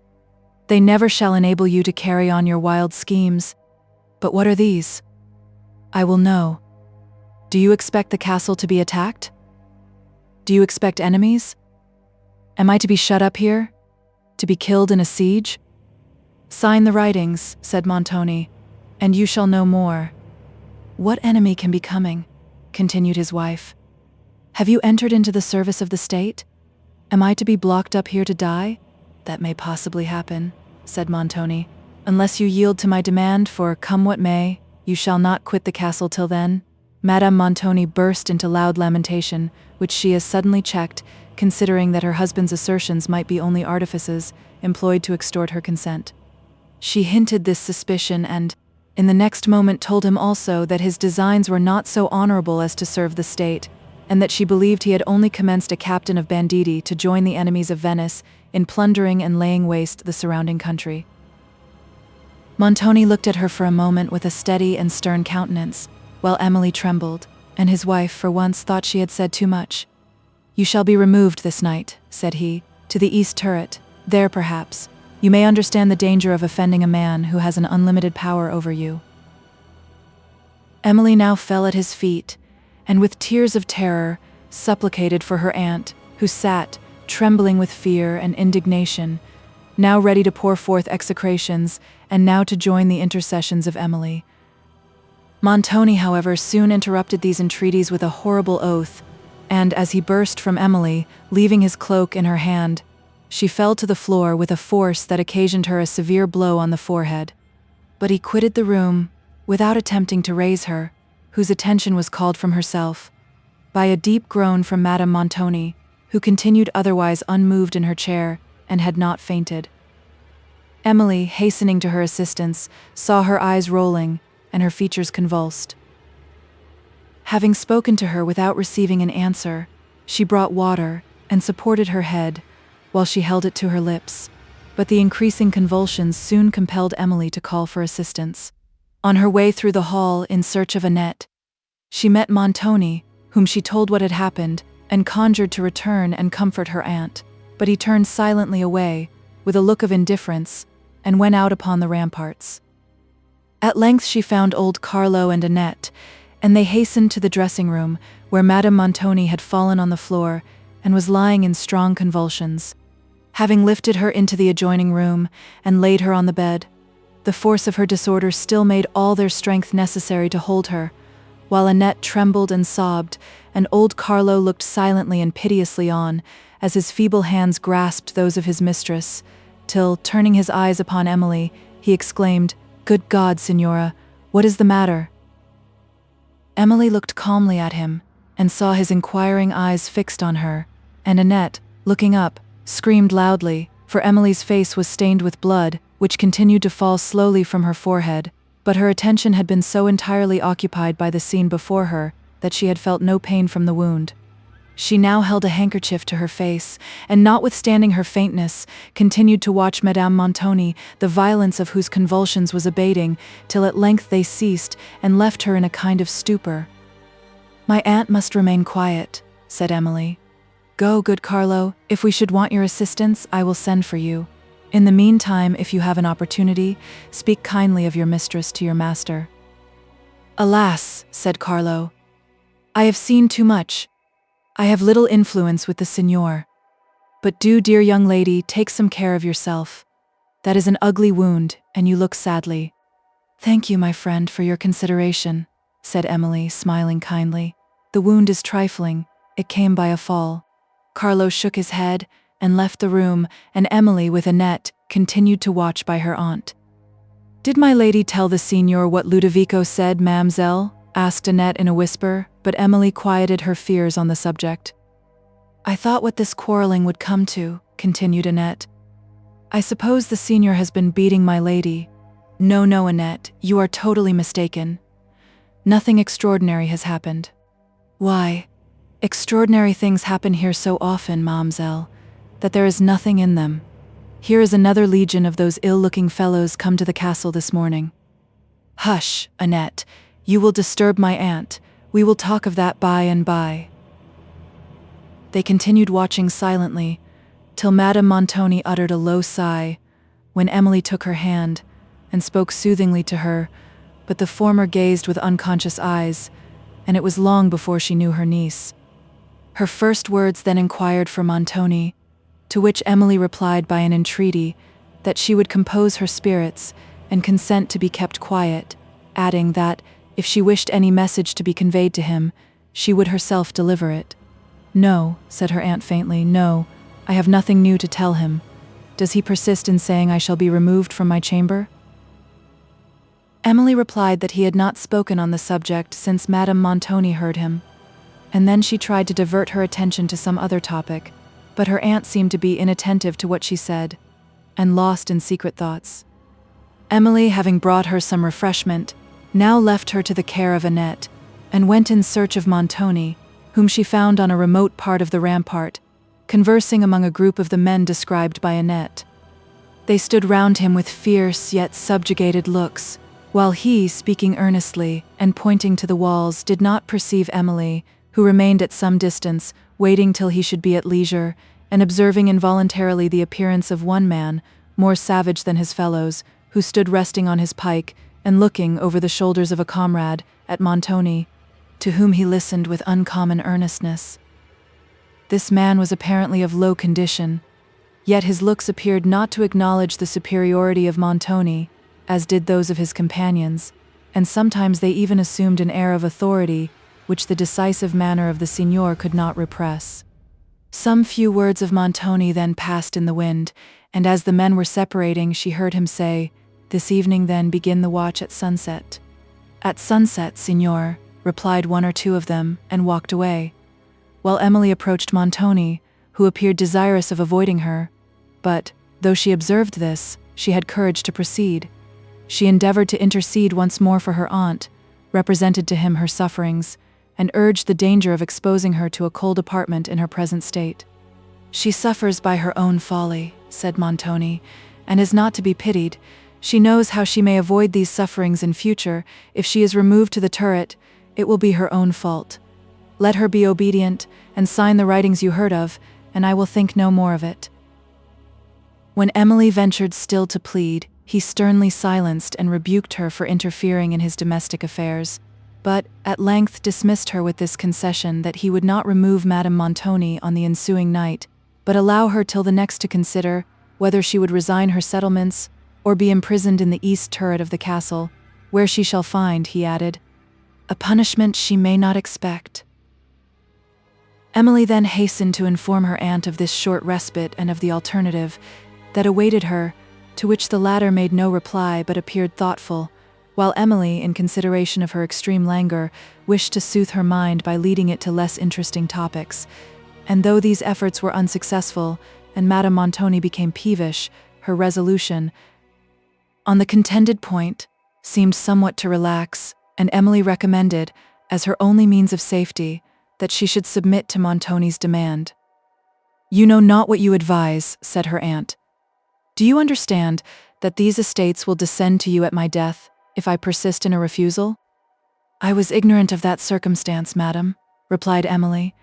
"They never shall enable you to carry on your wild schemes. But what are these?" "I will know. Do you expect the castle to be attacked? Do you expect enemies? Am I to be shut up here? To be killed in a siege?" "Sign the writings," said Montoni, "and you shall know more." "What enemy can be coming?" continued his wife. "Have you entered into the service of the state? Am I to be blocked up here to die?" "That may possibly happen," said Montoni, "unless you yield to my demand, for, come what may, you shall not quit the castle till then." Madame Montoni burst into loud lamentation, which she as suddenly checked, considering that her husband's assertions might be only artifices employed to extort her consent. She hinted this suspicion and, in the next moment, told him also that his designs were not so honorable as to serve the state, and that she believed he had only commenced a captain of banditti to join the enemies of Venice in plundering and laying waste the surrounding country. Montoni looked at her for a moment with a steady and stern countenance, while Emily trembled, and his wife for once thought she had said too much. "You shall be removed this night," said he, "to the east turret. There, perhaps, you may understand the danger of offending a man who has an unlimited power over you." Emily now fell at his feet, and with tears of terror supplicated for her aunt, who sat, trembling with fear and indignation, now ready to pour forth execrations, and now to join the intercessions of Emily. Montoni, however, soon interrupted these entreaties with a horrible oath, and as he burst from Emily, leaving his cloak in her hand, she fell to the floor with a force that occasioned her a severe blow on the forehead. But he quitted the room, without attempting to raise her, whose attention was called from herself, by a deep groan from Madame Montoni, who continued otherwise unmoved in her chair, and had not fainted. Emily, hastening to her assistance, saw her eyes rolling, and her features convulsed. Having spoken to her without receiving an answer, she brought water, and supported her head, while she held it to her lips. But the increasing convulsions soon compelled Emily to call for assistance. On her way through the hall in search of Annette, she met Montoni, whom she told what had happened, and conjured to return and comfort her aunt. But he turned silently away, with a look of indifference, and went out upon the ramparts. At length she found old Carlo and Annette, and they hastened to the dressing-room, where Madame Montoni had fallen on the floor and was lying in strong convulsions. Having lifted her into the adjoining room and laid her on the bed, the force of her disorder still made all their strength necessary to hold her, while Annette trembled and sobbed, and old Carlo looked silently and piteously on, as his feeble hands grasped those of his mistress, till, turning his eyes upon Emily, he exclaimed, "Good God, Signora, what is the matter?" Emily looked calmly at him, and saw his inquiring eyes fixed on her, and Annette, looking up, screamed loudly, for Emily's face was stained with blood, which continued to fall slowly from her forehead, but her attention had been so entirely occupied by the scene before her that she had felt no pain from the wound. She now held a handkerchief to her face, and notwithstanding her faintness, continued to watch Madame Montoni, the violence of whose convulsions was abating, till at length they ceased, and left her in a kind of stupor. "My aunt must remain quiet," said Emily. "Go, good Carlo, if we should want your assistance, I will send for you. In the meantime, if you have an opportunity, speak kindly of your mistress to your master." "Alas," said Carlo, "I have seen too much. I have little influence with the Signor. But do, dear young lady, take some care of yourself. That is an ugly wound, and you look sadly. Thank you, my friend, for your consideration, said Emily, smiling kindly. The wound is trifling. It came by a fall. Carlo shook his head and left the room, and Emily, with Annette, continued to watch by her aunt. Did my lady tell the signor what Ludovico said, ma'amselle? Asked Annette in a whisper, but Emily quieted her fears on the subject. I thought what this quarreling would come to, continued Annette. I suppose the signor has been beating my lady. No, no, Annette, you are totally mistaken. Nothing extraordinary has happened. Why, extraordinary things happen here so often, ma'amselle, that there is nothing in them. Here is another legion of those ill-looking fellows come to the castle this morning. Hush, Annette, you will disturb my aunt. We will talk of that by and by. They continued watching silently, till Madame Montoni uttered a low sigh, when Emily took her hand and spoke soothingly to her, but the former gazed with unconscious eyes, and it was long before she knew her niece. Her first words then inquired for Montoni, to which Emily replied by an entreaty that she would compose her spirits and consent to be kept quiet, adding that, if she wished any message to be conveyed to him, she would herself deliver it. No, said her aunt faintly, no, I have nothing new to tell him. Does he persist in saying I shall be removed from my chamber? Emily replied that he had not spoken on the subject since Madame Montoni heard him, and then she tried to divert her attention to some other topic, but her aunt seemed to be inattentive to what she said, and lost in secret thoughts. Emily, having brought her some refreshment, now left her to the care of Annette, and went in search of Montoni, whom she found on a remote part of the rampart, conversing among a group of the men described by Annette. They stood round him with fierce yet subjugated looks, while he, speaking earnestly and pointing to the walls, did not perceive Emily, who remained at some distance, waiting till he should be at leisure, and observing involuntarily the appearance of one man, more savage than his fellows, who stood resting on his pike and looking over the shoulders of a comrade at Montoni, to whom he listened with uncommon earnestness. This man was apparently of low condition, yet his looks appeared not to acknowledge the superiority of Montoni, as did those of his companions, and sometimes they even assumed an air of authority which the decisive manner of the signor could not repress. Some few words of Montoni then passed in the wind, and as the men were separating, she heard him say, "This evening then begin the watch at sunset." "At sunset, signor," replied one or two of them, and walked away, while Emily approached Montoni, who appeared desirous of avoiding her, but, though she observed this, she had courage to proceed. She endeavored to intercede once more for her aunt, represented to him her sufferings, and urged the danger of exposing her to a cold apartment in her present state. "She suffers by her own folly," said Montoni, "and is not to be pitied. She knows how she may avoid these sufferings in future. If she is removed to the turret, it will be her own fault. Let her be obedient, and sign the writings you heard of, and I will think no more of it." When Emily ventured still to plead, he sternly silenced and rebuked her for interfering in his domestic affairs, but at length dismissed her with this concession that he would not remove Madame Montoni on the ensuing night, but allow her till the next to consider whether she would resign her settlements or be imprisoned in the east turret of the castle, where she shall find, he added, a punishment she may not expect. Emily then hastened to inform her aunt of this short respite and of the alternative that awaited her, to which the latter made no reply but appeared thoughtful, while Emily, in consideration of her extreme languor, wished to soothe her mind by leading it to less interesting topics. And though these efforts were unsuccessful, and Madame Montoni became peevish, her resolution on the contended point seemed somewhat to relax, and Emily recommended, as her only means of safety, that she should submit to Montoni's demand. "You know not what you advise," said her aunt. "Do you understand that these estates will descend to you at my death, if I persist in a refusal?" "I was ignorant of that circumstance, madam," replied Emily,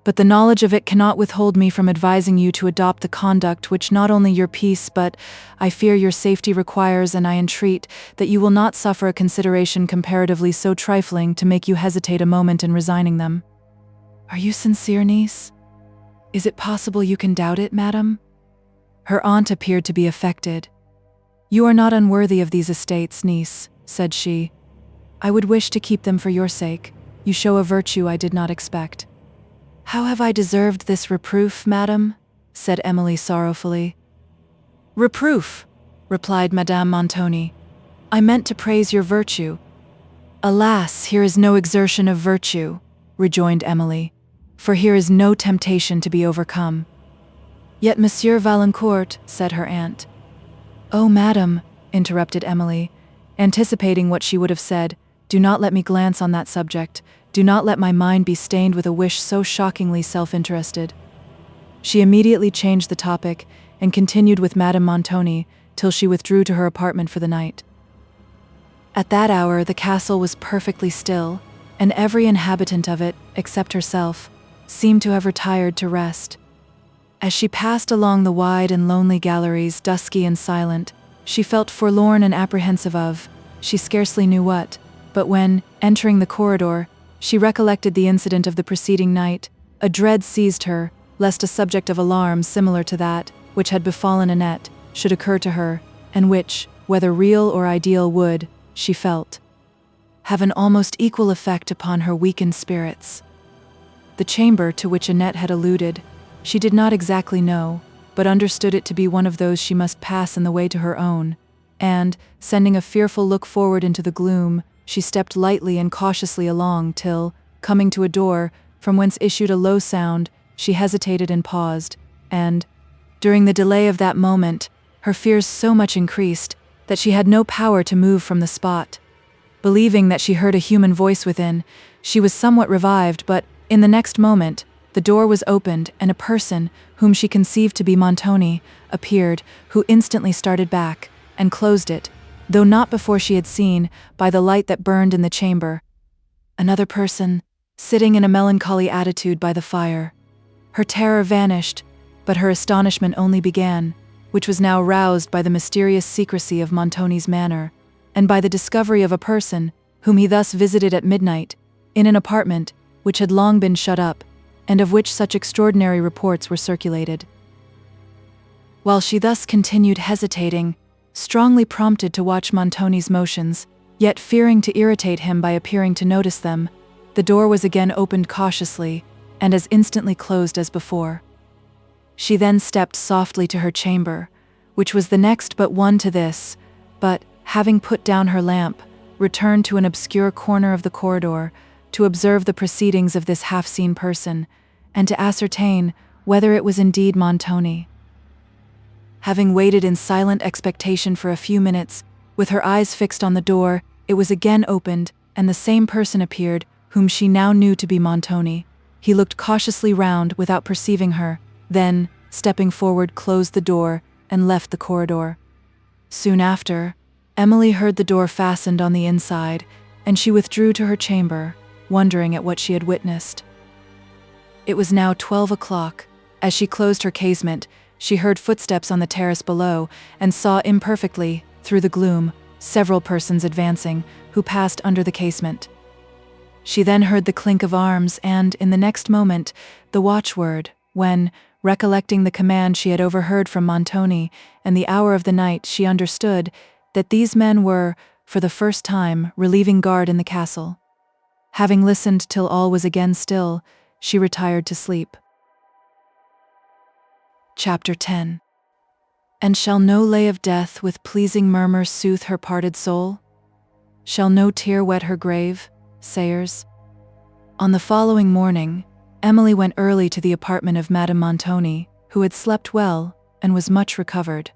"but the knowledge of it cannot withhold me from advising you to adopt the conduct which not only your peace but, I fear, your safety requires, and I entreat that you will not suffer a consideration comparatively so trifling to make you hesitate a moment in resigning them." "Are you sincere, niece? Is it possible you can doubt it, madam?" Her aunt appeared to be affected, "You are not unworthy of these estates, niece," said she. "I would wish to keep them for your sake. You show a virtue I did not expect." "How have I deserved this reproof, madam?" said Emily sorrowfully. "Reproof," replied Madame Montoni. "I meant to praise your virtue." "Alas, here is no exertion of virtue," rejoined Emily, "for here is no temptation to be overcome." "Yet Monsieur Valancourt," said her aunt. "Oh, madam," interrupted Emily, anticipating what she would have said, "do not let me glance on that subject. Do not let my mind be stained with a wish so shockingly self-interested." She immediately changed the topic and continued with Madame Montoni till she withdrew to her apartment for the night. At that hour the castle was perfectly still, and every inhabitant of it, except herself, seemed to have retired to rest. As she passed along the wide and lonely galleries, dusky and silent, she felt forlorn and apprehensive of, she scarcely knew what, but when, entering the corridor, she recollected the incident of the preceding night, a dread seized her, lest a subject of alarm similar to that which had befallen Annette should occur to her, and which, whether real or ideal, would, she felt, have an almost equal effect upon her weakened spirits. The chamber to which Annette had alluded, she did not exactly know, but understood it to be one of those she must pass in the way to her own, and, sending a fearful look forward into the gloom, she stepped lightly and cautiously along till, coming to a door, from whence issued a low sound, she hesitated and paused, and, during the delay of that moment, her fears so much increased that she had no power to move from the spot. Believing that she heard a human voice within, she was somewhat revived, but, in the next moment, the door was opened and a person, whom she conceived to be Montoni, appeared, who instantly started back, and closed it, though not before she had seen, by the light that burned in the chamber, another person, sitting in a melancholy attitude by the fire. Her terror vanished, but her astonishment only began, which was now roused by the mysterious secrecy of Montoni's manner, and by the discovery of a person, whom he thus visited at midnight, in an apartment which had long been shut up, and of which such extraordinary reports were circulated. While she thus continued hesitating, strongly prompted to watch Montoni's motions, yet fearing to irritate him by appearing to notice them, the door was again opened cautiously, and as instantly closed as before. She then stepped softly to her chamber, which was the next but one to this, but, having put down her lamp, returned to an obscure corner of the corridor to observe the proceedings of this half-seen person, and to ascertain whether it was indeed Montoni. Having waited in silent expectation for a few minutes, with her eyes fixed on the door, it was again opened, and the same person appeared, whom she now knew to be Montoni. He looked cautiously round without perceiving her, then, stepping forward, closed the door and left the corridor. Soon after, Emily heard the door fastened on the inside, and she withdrew to her chamber, wondering at what she had witnessed. It was now 12 o'clock. As she closed her casement, she heard footsteps on the terrace below, and saw imperfectly, through the gloom, several persons advancing, who passed under the casement. She then heard the clink of arms and, in the next moment, the watchword, when, recollecting the command she had overheard from Montoni and the hour of the night, she understood that these men were, for the first time, relieving guard in the castle. Having listened till all was again still, she retired to sleep. Chapter 10. And shall no lay of death with pleasing murmur soothe her parted soul? Shall no tear wet her grave? Sayers. On the following morning, Emily went early to the apartment of Madame Montoni, who had slept well and was much recovered.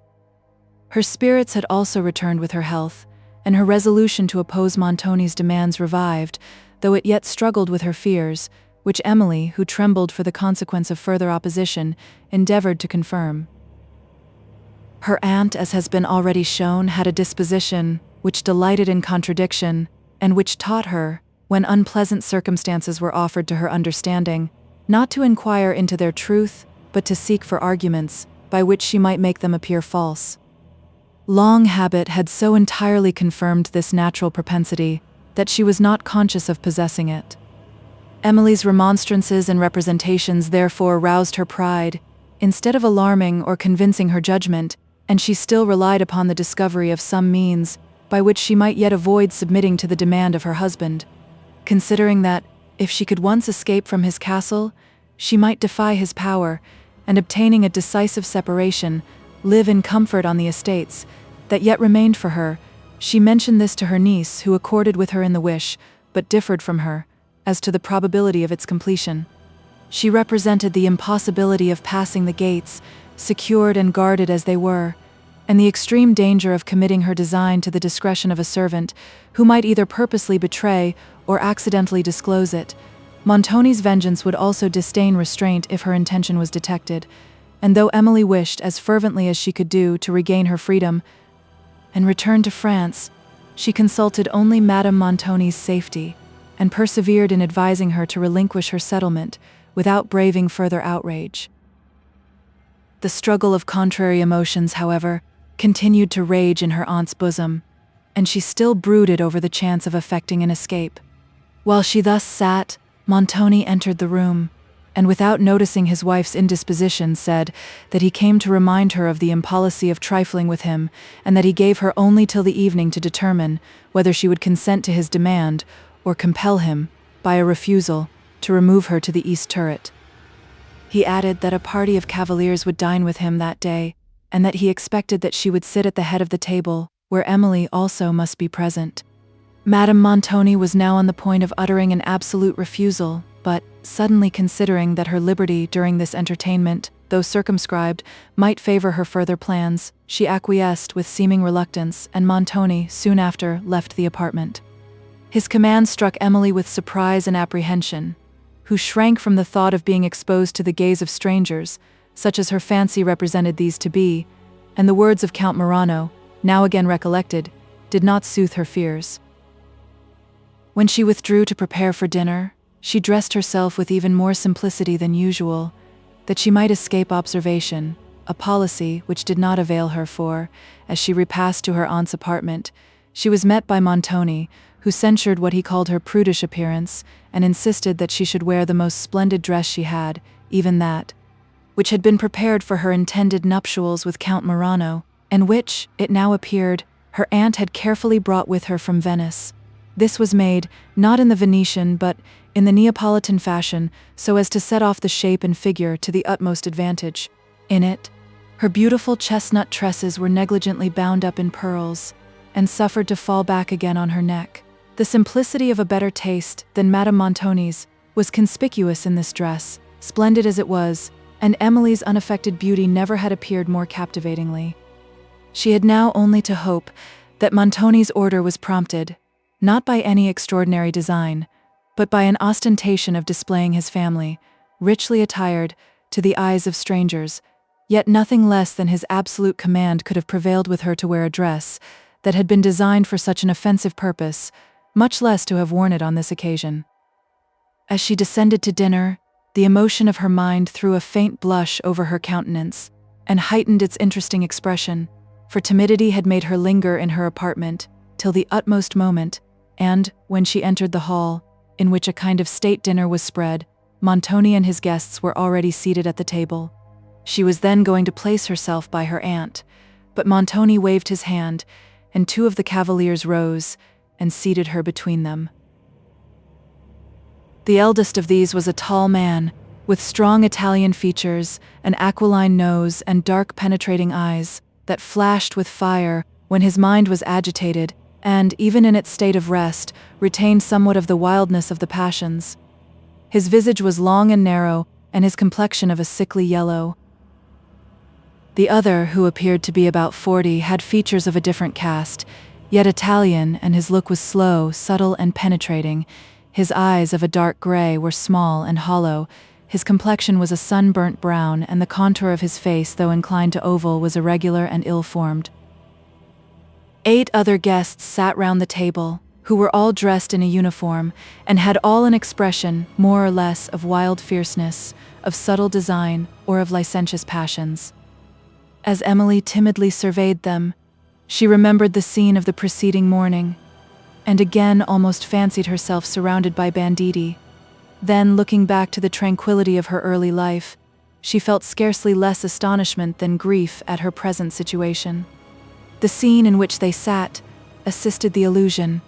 Her spirits had also returned with her health, and her resolution to oppose Montoni's demands revived, though it yet struggled with her fears, which Emily, who trembled for the consequence of further opposition, endeavored to confirm. Her aunt, as has been already shown, had a disposition which delighted in contradiction, and which taught her, when unpleasant circumstances were offered to her understanding, not to inquire into their truth, but to seek for arguments, by which she might make them appear false. Long habit had so entirely confirmed this natural propensity, that she was not conscious of possessing it. Emily's remonstrances and representations therefore roused her pride, instead of alarming or convincing her judgment, and she still relied upon the discovery of some means by which she might yet avoid submitting to the demand of her husband, considering that, if she could once escape from his castle, she might defy his power, and obtaining a decisive separation, live in comfort on the estates that yet remained for her. She mentioned this to her niece, who accorded with her in the wish, but differed from her as to the probability of its completion. She represented the impossibility of passing the gates, secured and guarded as they were, and the extreme danger of committing her design to the discretion of a servant, who might either purposely betray or accidentally disclose it. Montoni's vengeance would also disdain restraint if her intention was detected, and though Emily wished as fervently as she could do to regain her freedom and return to France, she consulted only Madame Montoni's safety, and persevered in advising her to relinquish her settlement without braving further outrage. The struggle of contrary emotions, however, continued to rage in her aunt's bosom, and she still brooded over the chance of effecting an escape. While she thus sat, Montoni entered the room, and without noticing his wife's indisposition said that he came to remind her of the impolicy of trifling with him, and that he gave her only till the evening to determine whether she would consent to his demand or compel him, by a refusal, to remove her to the east turret. He added that a party of cavaliers would dine with him that day, and that he expected that she would sit at the head of the table, where Emily also must be present. Madame Montoni was now on the point of uttering an absolute refusal, but, suddenly considering that her liberty during this entertainment, though circumscribed, might favor her further plans, she acquiesced with seeming reluctance, and Montoni soon after left the apartment. His command struck Emily with surprise and apprehension, who shrank from the thought of being exposed to the gaze of strangers, such as her fancy represented these to be, and the words of Count Morano, now again recollected, did not soothe her fears. When she withdrew to prepare for dinner, she dressed herself with even more simplicity than usual, that she might escape observation, a policy which did not avail her, for, as she repassed to her aunt's apartment, she was met by Montoni, who censured what he called her prudish appearance, and insisted that she should wear the most splendid dress she had, even that, which had been prepared for her intended nuptials with Count Morano, and which, it now appeared, her aunt had carefully brought with her from Venice. This was made, not in the Venetian but in the Neapolitan fashion, so as to set off the shape and figure to the utmost advantage. In it, her beautiful chestnut tresses were negligently bound up in pearls, and suffered to fall back again on her neck. The simplicity of a better taste than Madame Montoni's was conspicuous in this dress, splendid as it was, and Emily's unaffected beauty never had appeared more captivatingly. She had now only to hope that Montoni's order was prompted, not by any extraordinary design, but by an ostentation of displaying his family, richly attired, to the eyes of strangers, yet nothing less than his absolute command could have prevailed with her to wear a dress that had been designed for such an offensive purpose, much less to have worn it on this occasion. As she descended to dinner, the emotion of her mind threw a faint blush over her countenance, and heightened its interesting expression, for timidity had made her linger in her apartment till the utmost moment, and, when she entered the hall, in which a kind of state dinner was spread, Montoni and his guests were already seated at the table. She was then going to place herself by her aunt, but Montoni waved his hand, and two of the cavaliers rose and seated her between them. The eldest of these was a tall man, with strong Italian features, an aquiline nose, and dark penetrating eyes that flashed with fire when his mind was agitated, and, even in its state of rest, retained somewhat of the wildness of the passions. His visage was long and narrow, and his complexion of a sickly yellow. The other, who appeared to be about 40, had features of a different cast, yet Italian, and his look was slow, subtle, and penetrating. His eyes, of a dark gray, were small and hollow. His complexion was a sunburnt brown, and the contour of his face, though inclined to oval, was irregular and ill-formed. 8 other guests sat round the table, who were all dressed in a uniform, and had all an expression, more or less, of wild fierceness, of subtle design, or of licentious passions. As Emily timidly surveyed them, she remembered the scene of the preceding morning, and again almost fancied herself surrounded by banditti. Then, looking back to the tranquility of her early life, she felt scarcely less astonishment than grief at her present situation. The scene in which they sat assisted the illusion.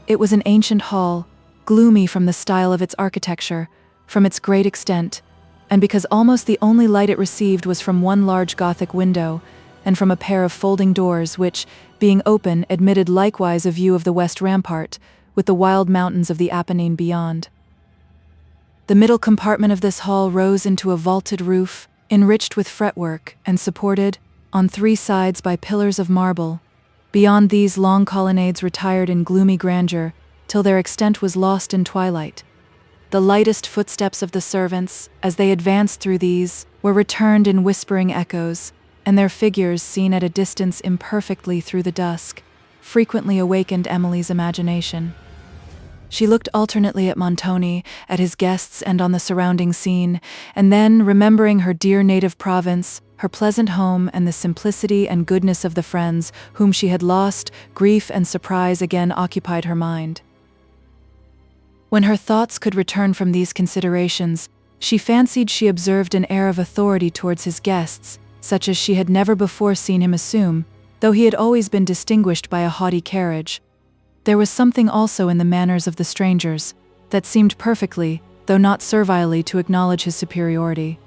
It was an ancient hall, gloomy from the style of its architecture, from its great extent, and because almost the only light it received was from one large Gothic window, and from a pair of folding doors which, being open, admitted likewise a view of the west rampart, with the wild mountains of the Apennine beyond. The middle compartment of this hall rose into a vaulted roof, enriched with fretwork, and supported, on three sides by pillars of marble. Beyond these, long colonnades retired in gloomy grandeur, till their extent was lost in twilight. The lightest footsteps of the servants, as they advanced through these, were returned in whispering echoes, and their figures, seen at a distance imperfectly through the dusk, frequently awakened Emily's imagination. She looked alternately at Montoni, at his guests, and on the surrounding scene, and then, remembering her dear native province, her pleasant home, and the simplicity and goodness of the friends whom she had lost, grief and surprise again occupied her mind. When her thoughts could return from these considerations, she fancied she observed an air of authority towards his guests, such as she had never before seen him assume, though he had always been distinguished by a haughty carriage. There was something also in the manners of the strangers that seemed perfectly, though not servilely, to acknowledge his superiority.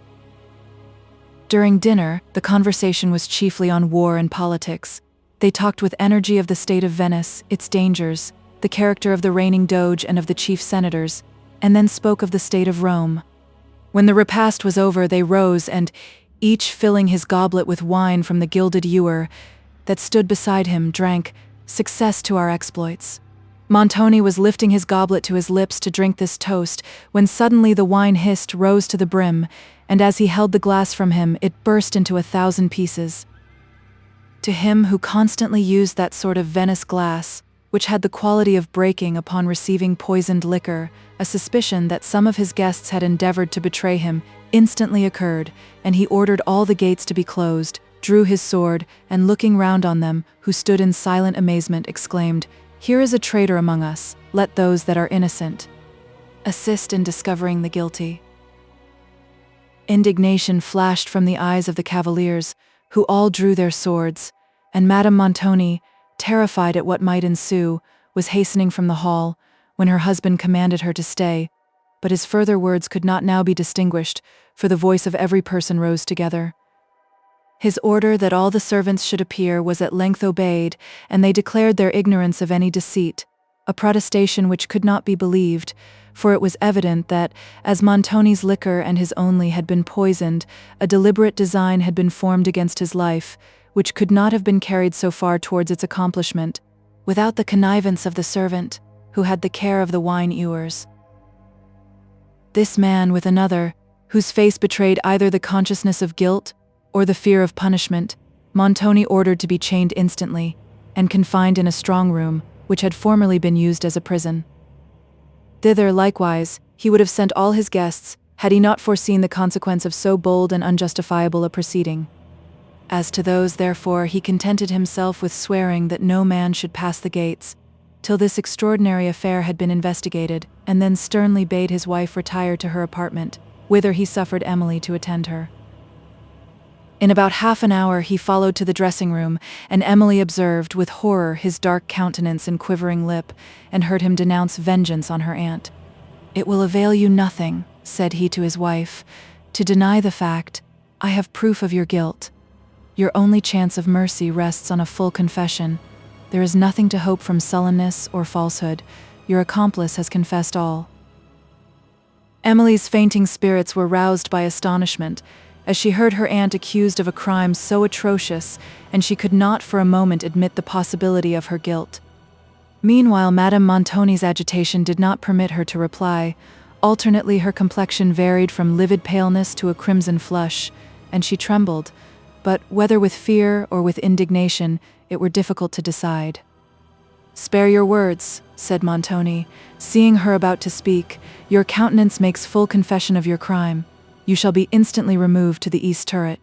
During dinner, the conversation was chiefly on war and politics. They talked with energy of the state of Venice, its dangers, the character of the reigning doge and of the chief senators, and then spoke of the state of Rome. When the repast was over, they rose and, each filling his goblet with wine from the gilded ewer that stood beside him, drank, "Success to our exploits." Montoni was lifting his goblet to his lips to drink this toast, when suddenly the wine hissed, rose to the brim, and as he held the glass from him, it burst into 1,000 pieces. To him who constantly used that sort of Venice glass, which had the quality of breaking upon receiving poisoned liquor, a suspicion that some of his guests had endeavored to betray him instantly occurred, and he ordered all the gates to be closed, drew his sword, and looking round on them, who stood in silent amazement, exclaimed, "Here is a traitor among us, let those that are innocent assist in discovering the guilty." Indignation flashed from the eyes of the cavaliers, who all drew their swords, and Madame Montoni, terrified at what might ensue, was hastening from the hall, when her husband commanded her to stay, but his further words could not now be distinguished, for the voice of every person rose together. His order that all the servants should appear was at length obeyed, and they declared their ignorance of any deceit, a protestation which could not be believed, for it was evident that, as Montoni's liquor and his only had been poisoned, a deliberate design had been formed against his life, which could not have been carried so far towards its accomplishment, without the connivance of the servant, who had the care of the wine ewers. This man with another, whose face betrayed either the consciousness of guilt or the fear of punishment, Montoni ordered to be chained instantly, and confined in a strong room, which had formerly been used as a prison. Thither, likewise, he would have sent all his guests, had he not foreseen the consequence of so bold and unjustifiable a proceeding. As to those, therefore, he contented himself with swearing that no man should pass the gates, till this extraordinary affair had been investigated, and then sternly bade his wife retire to her apartment, whither he suffered Emily to attend her. In about half an hour he followed to the dressing-room, and Emily observed with horror his dark countenance and quivering lip, and heard him denounce vengeance on her aunt. "It will avail you nothing," said he to his wife, "to deny the fact. I have proof of your guilt. Your only chance of mercy rests on a full confession. There is nothing to hope from sullenness or falsehood. Your accomplice has confessed all." Emily's fainting spirits were roused by astonishment, as she heard her aunt accused of a crime so atrocious, and she could not for a moment admit the possibility of her guilt. Meanwhile, Madame Montoni's agitation did not permit her to reply. Alternately her complexion varied from livid paleness to a crimson flush, and she trembled, but whether with fear or with indignation, it were difficult to decide. "Spare your words," said Montoni, seeing her about to speak. "Your countenance makes full confession of your crime. You shall be instantly removed to the east turret."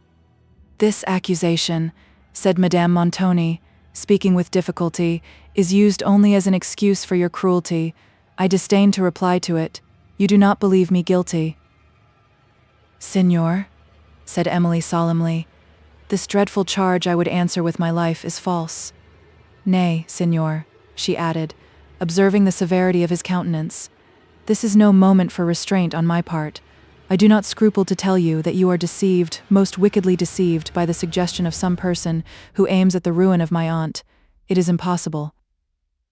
"This accusation," said Madame Montoni, speaking with difficulty, "is used only as an excuse for your cruelty. I disdain to reply to it. You do not believe me guilty." "Signor," said Emily solemnly. "This dreadful charge I would answer with my life is false." "Nay, Signor," she added, observing the severity of his countenance. "This is no moment for restraint on my part. I do not scruple to tell you that you are deceived, most wickedly deceived, by the suggestion of some person who aims at the ruin of my aunt. It is impossible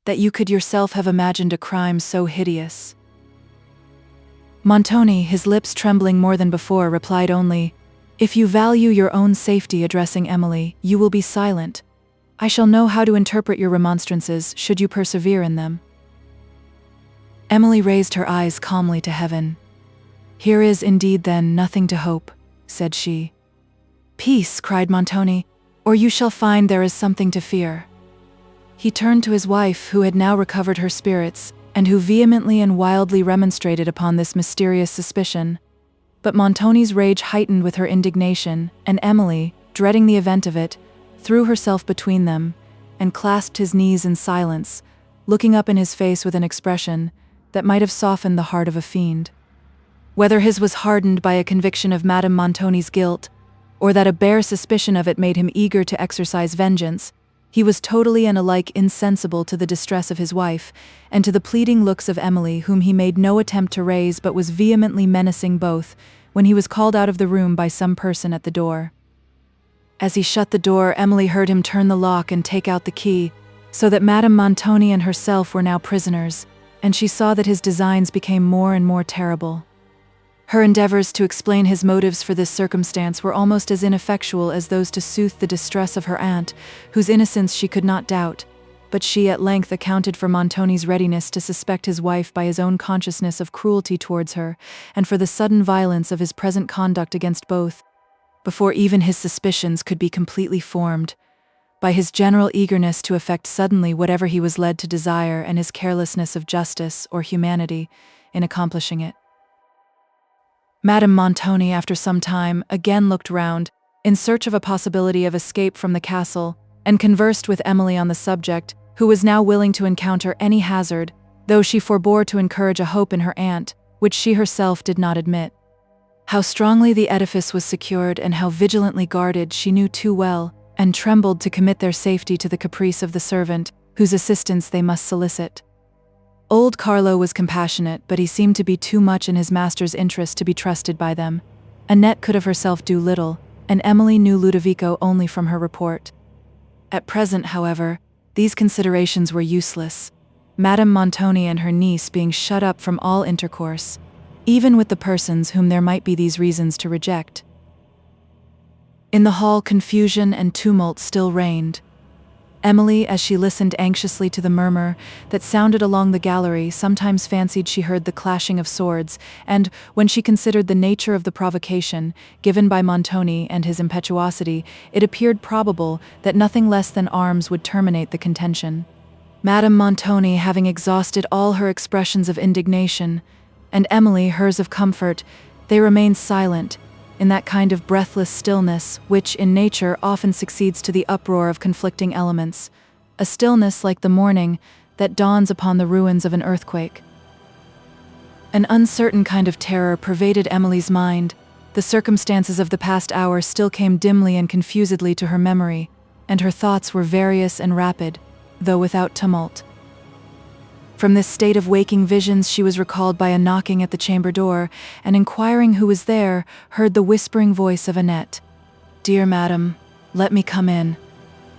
that you could yourself have imagined a crime so hideous." Montoni, his lips trembling more than before, replied only, "If you value your own safety," addressing Emily, "you will be silent. I shall know how to interpret your remonstrances, should you persevere in them." Emily raised her eyes calmly to heaven. "Here is indeed, then, nothing to hope," said she. "Peace," cried Montoni, "or you shall find there is something to fear." He turned to his wife, who had now recovered her spirits, and who vehemently and wildly remonstrated upon this mysterious suspicion. But Montoni's rage heightened with her indignation, and Emily, dreading the event of it, threw herself between them, and clasped his knees in silence, looking up in his face with an expression that might have softened the heart of a fiend. Whether his was hardened by a conviction of Madame Montoni's guilt, or that a bare suspicion of it made him eager to exercise vengeance, he was totally and alike insensible to the distress of his wife, and to the pleading looks of Emily, whom he made no attempt to raise but was vehemently menacing both, when he was called out of the room by some person at the door. As he shut the door, Emily heard him turn the lock and take out the key, so that Madame Montoni and herself were now prisoners, and she saw that his designs became more and more terrible. Her endeavors to explain his motives for this circumstance were almost as ineffectual as those to soothe the distress of her aunt, whose innocence she could not doubt, but she at length accounted for Montoni's readiness to suspect his wife by his own consciousness of cruelty towards her, and for the sudden violence of his present conduct against both, before even his suspicions could be completely formed, by his general eagerness to effect suddenly whatever he was led to desire, and his carelessness of justice or humanity in accomplishing it. Madame Montoni, after some time, again looked round, in search of a possibility of escape from the castle, and conversed with Emily on the subject, who was now willing to encounter any hazard, though she forbore to encourage a hope in her aunt, which she herself did not admit. How strongly the edifice was secured and how vigilantly guarded she knew too well, and trembled to commit their safety to the caprice of the servant, whose assistance they must solicit. Old Carlo was compassionate, but he seemed to be too much in his master's interest to be trusted by them. Annette could of herself do little, and Emily knew Ludovico only from her report. At present, however, these considerations were useless, Madame Montoni and her niece being shut up from all intercourse, even with the persons whom there might be these reasons to reject. In the hall, confusion and tumult still reigned. Emily, as she listened anxiously to the murmur that sounded along the gallery, sometimes fancied she heard the clashing of swords, and, when she considered the nature of the provocation given by Montoni and his impetuosity, it appeared probable that nothing less than arms would terminate the contention. Madame Montoni having exhausted all her expressions of indignation, and Emily hers of comfort, they remained silent, in that kind of breathless stillness which, in nature, often succeeds to the uproar of conflicting elements, a stillness like the morning that dawns upon the ruins of an earthquake. An uncertain kind of terror pervaded Emily's mind. The circumstances of the past hour still came dimly and confusedly to her memory, and her thoughts were various and rapid, though without tumult. From this state of waking visions she was recalled by a knocking at the chamber door, and inquiring who was there, heard the whispering voice of Annette. "Dear madam, let me come in.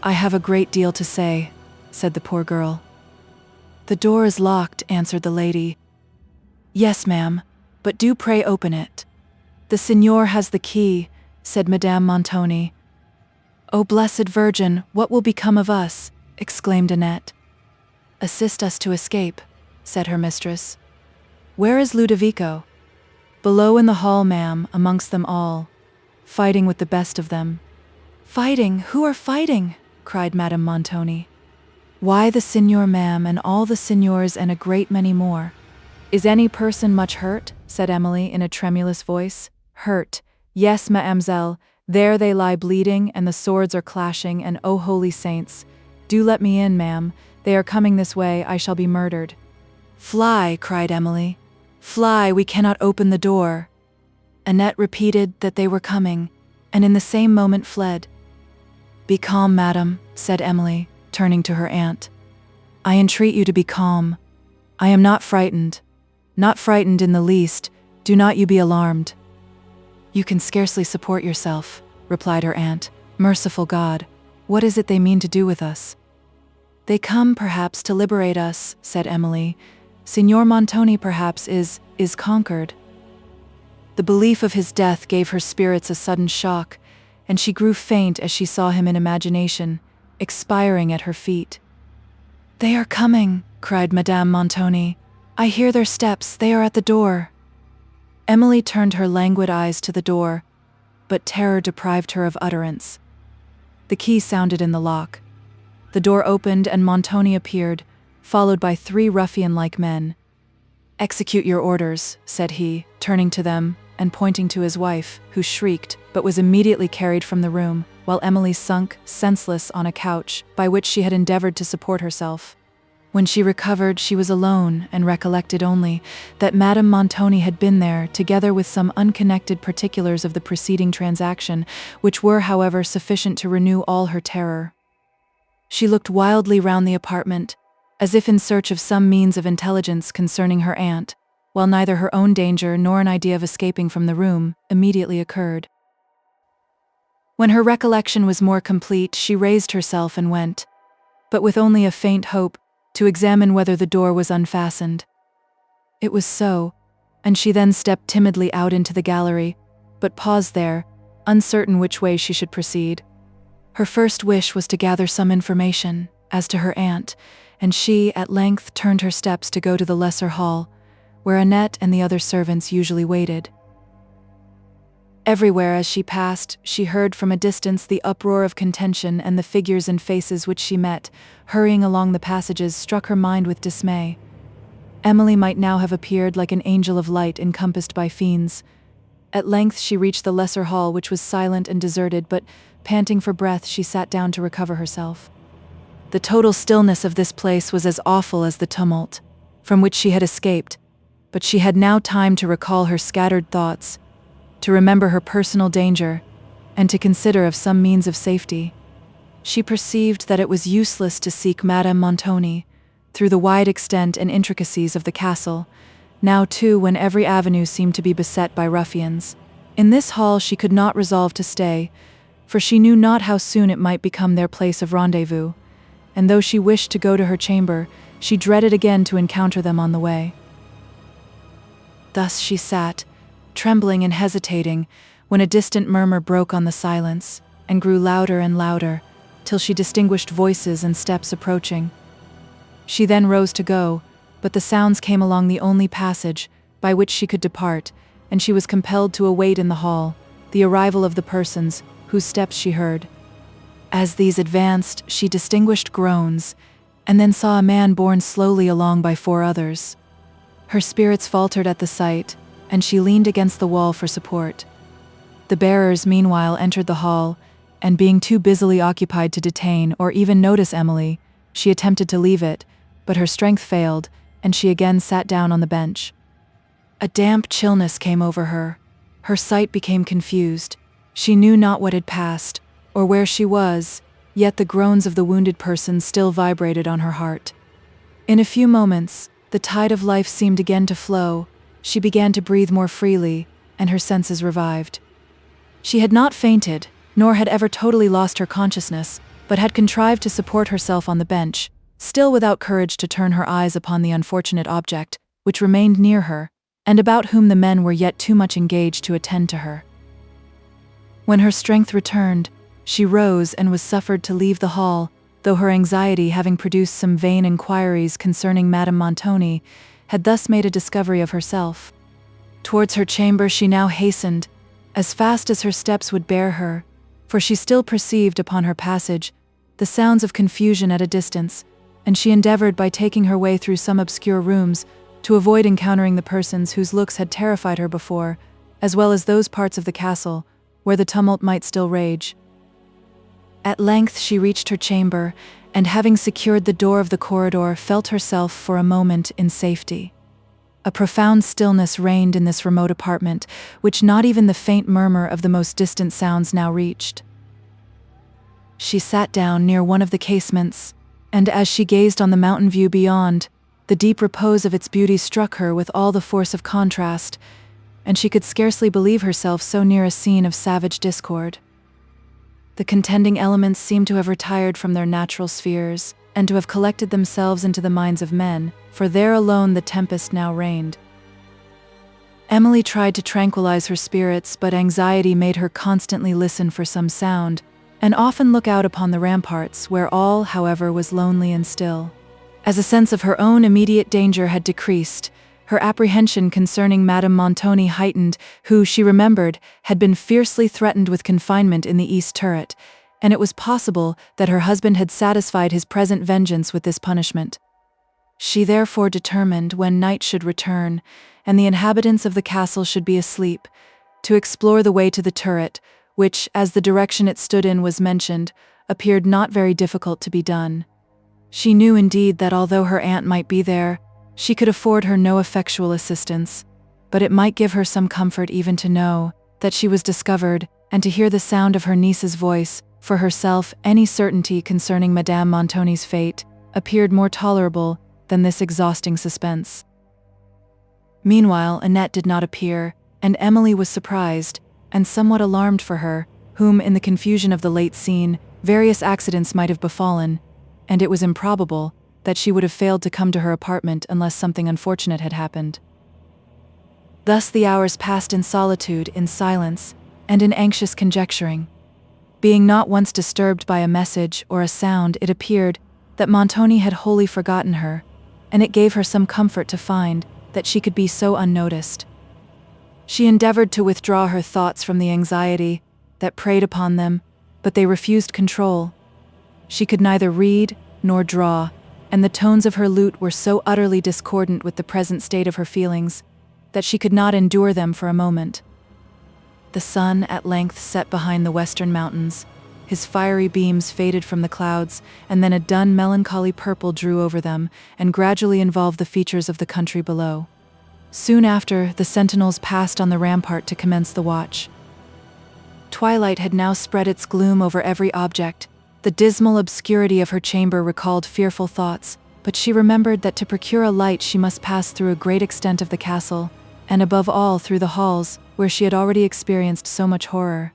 I have a great deal to say," said the poor girl. "The door is locked," answered the lady. "Yes, ma'am, but do pray open it." "The Signor has the key," said Madame Montoni. "O blessed Virgin, what will become of us?" exclaimed Annette. "Assist us to escape," said her mistress. "Where is Ludovico?" "Below in the hall, ma'am, amongst them all, fighting with the best of them." "Fighting? Who are fighting?" cried Madame Montoni. "Why, the Signor, ma'am, and all the Signors and a great many more." "Is any person much hurt?" said Emily in a tremulous voice. "Hurt? Yes, ma'amselle, there they lie bleeding, and the swords are clashing, and oh holy saints! Do let me in, ma'am. They are coming this way, I shall be murdered." "Fly," cried Emily. "Fly, we cannot open the door." Annette repeated that they were coming, and in the same moment fled. "Be calm, madam," said Emily, turning to her aunt. "I entreat you to be calm. I am not frightened. Not frightened in the least. Do not you be alarmed." "You can scarcely support yourself," replied her aunt. "Merciful God, what is it they mean to do with us?" "They come, perhaps, to liberate us," said Emily. "Signor Montoni, perhaps, is conquered." The belief of his death gave her spirits a sudden shock, and she grew faint as she saw him in imagination, expiring at her feet. "They are coming," cried Madame Montoni. "I hear their steps, they are at the door." Emily turned her languid eyes to the door, but terror deprived her of utterance. The key sounded in the lock. The door opened and Montoni appeared, followed by 3 ruffian-like men. "Execute your orders," said he, turning to them and pointing to his wife, who shrieked, but was immediately carried from the room, while Emily sunk, senseless, on a couch, by which she had endeavored to support herself. When she recovered, she was alone, and recollected only that Madame Montoni had been there, together with some unconnected particulars of the preceding transaction, which were, however, sufficient to renew all her terror. She looked wildly round the apartment, as if in search of some means of intelligence concerning her aunt, while neither her own danger nor an idea of escaping from the room immediately occurred. When her recollection was more complete, she raised herself and went, but with only a faint hope, to examine whether the door was unfastened. It was so, and she then stepped timidly out into the gallery, but paused there, uncertain which way she should proceed. Her first wish was to gather some information as to her aunt, and she, at length, turned her steps to go to the lesser hall, where Annette and the other servants usually waited. Everywhere as she passed, she heard from a distance the uproar of contention, and the figures and faces which she met, hurrying along the passages, struck her mind with dismay. Emily might now have appeared like an angel of light encompassed by fiends. At length she reached the lesser hall, which was silent and deserted, but, panting for breath, she sat down to recover herself. The total stillness of this place was as awful as the tumult from which she had escaped, but she had now time to recall her scattered thoughts, to remember her personal danger, and to consider of some means of safety. She perceived that it was useless to seek Madame Montoni through the wide extent and intricacies of the castle, now too when every avenue seemed to be beset by ruffians. In this hall she could not resolve to stay, for she knew not how soon it might become their place of rendezvous, and though she wished to go to her chamber, she dreaded again to encounter them on the way. Thus she sat, trembling and hesitating, when a distant murmur broke on the silence, and grew louder and louder, till she distinguished voices and steps approaching. She then rose to go, but the sounds came along the only passage by which she could depart, and she was compelled to await in the hall the arrival of the persons whose steps she heard. As these advanced, she distinguished groans, and then saw a man borne slowly along by 4 others. Her spirits faltered at the sight, and she leaned against the wall for support. The bearers meanwhile entered the hall, and being too busily occupied to detain or even notice Emily, she attempted to leave it, but her strength failed, and she again sat down on the bench. A damp chillness came over her. Her sight became confused. She knew not what had passed, or where she was, yet the groans of the wounded person still vibrated on her heart. In a few moments, the tide of life seemed again to flow. She began to breathe more freely, and her senses revived. She had not fainted, nor had ever totally lost her consciousness, but had contrived to support herself on the bench, still without courage to turn her eyes upon the unfortunate object, which remained near her, and about whom the men were yet too much engaged to attend to her. When her strength returned, she rose and was suffered to leave the hall, though her anxiety, having produced some vain inquiries concerning Madame Montoni, had thus made a discovery of herself. Towards her chamber she now hastened, as fast as her steps would bear her, for she still perceived upon her passage the sounds of confusion at a distance, and she endeavored by taking her way through some obscure rooms to avoid encountering the persons whose looks had terrified her before, as well as those parts of the castle where the tumult might still rage. At length she reached her chamber, and having secured the door of the corridor, felt herself for a moment in safety. A profound stillness reigned in this remote apartment, which not even the faint murmur of the most distant sounds now reached. She sat down near one of the casements, and as she gazed on the mountain view beyond, the deep repose of its beauty struck her with all the force of contrast, and she could scarcely believe herself so near a scene of savage discord. The contending elements seemed to have retired from their natural spheres, and to have collected themselves into the minds of men, for there alone the tempest now reigned. Emily tried to tranquilize her spirits, but anxiety made her constantly listen for some sound, and often look out upon the ramparts, where all, however, was lonely and still. As a sense of her own immediate danger had decreased, her apprehension concerning Madame Montoni heightened, who, she remembered, had been fiercely threatened with confinement in the east turret, and it was possible that her husband had satisfied his present vengeance with this punishment. She therefore determined, when night should return, and the inhabitants of the castle should be asleep, to explore the way to the turret, which, as the direction it stood in was mentioned, appeared not very difficult to be done. She knew indeed that although her aunt might be there, she could afford her no effectual assistance, but it might give her some comfort even to know that she was discovered, and to hear the sound of her niece's voice. For herself, any certainty concerning Madame Montoni's fate appeared more tolerable than this exhausting suspense. Meanwhile, Annette did not appear, and Emily was surprised, and somewhat alarmed for her, whom, in the confusion of the late scene, various accidents might have befallen, and it was improbable that she would have failed to come to her apartment unless something unfortunate had happened. Thus the hours passed in solitude, in silence, and in anxious conjecturing. Being not once disturbed by a message or a sound, it appeared that Montoni had wholly forgotten her, and it gave her some comfort to find that she could be so unnoticed. She endeavored to withdraw her thoughts from the anxiety that preyed upon them, but they refused control. She could neither read nor draw, and the tones of her lute were so utterly discordant with the present state of her feelings that she could not endure them for a moment. The sun at length set behind the western mountains. His fiery beams faded from the clouds, and then a dun melancholy purple drew over them, and gradually involved the features of the country below. Soon after, the sentinels passed on the rampart to commence the watch. Twilight had now spread its gloom over every object. The dismal obscurity of her chamber recalled fearful thoughts, but she remembered that to procure a light she must pass through a great extent of the castle, and above all through the halls, where she had already experienced so much horror.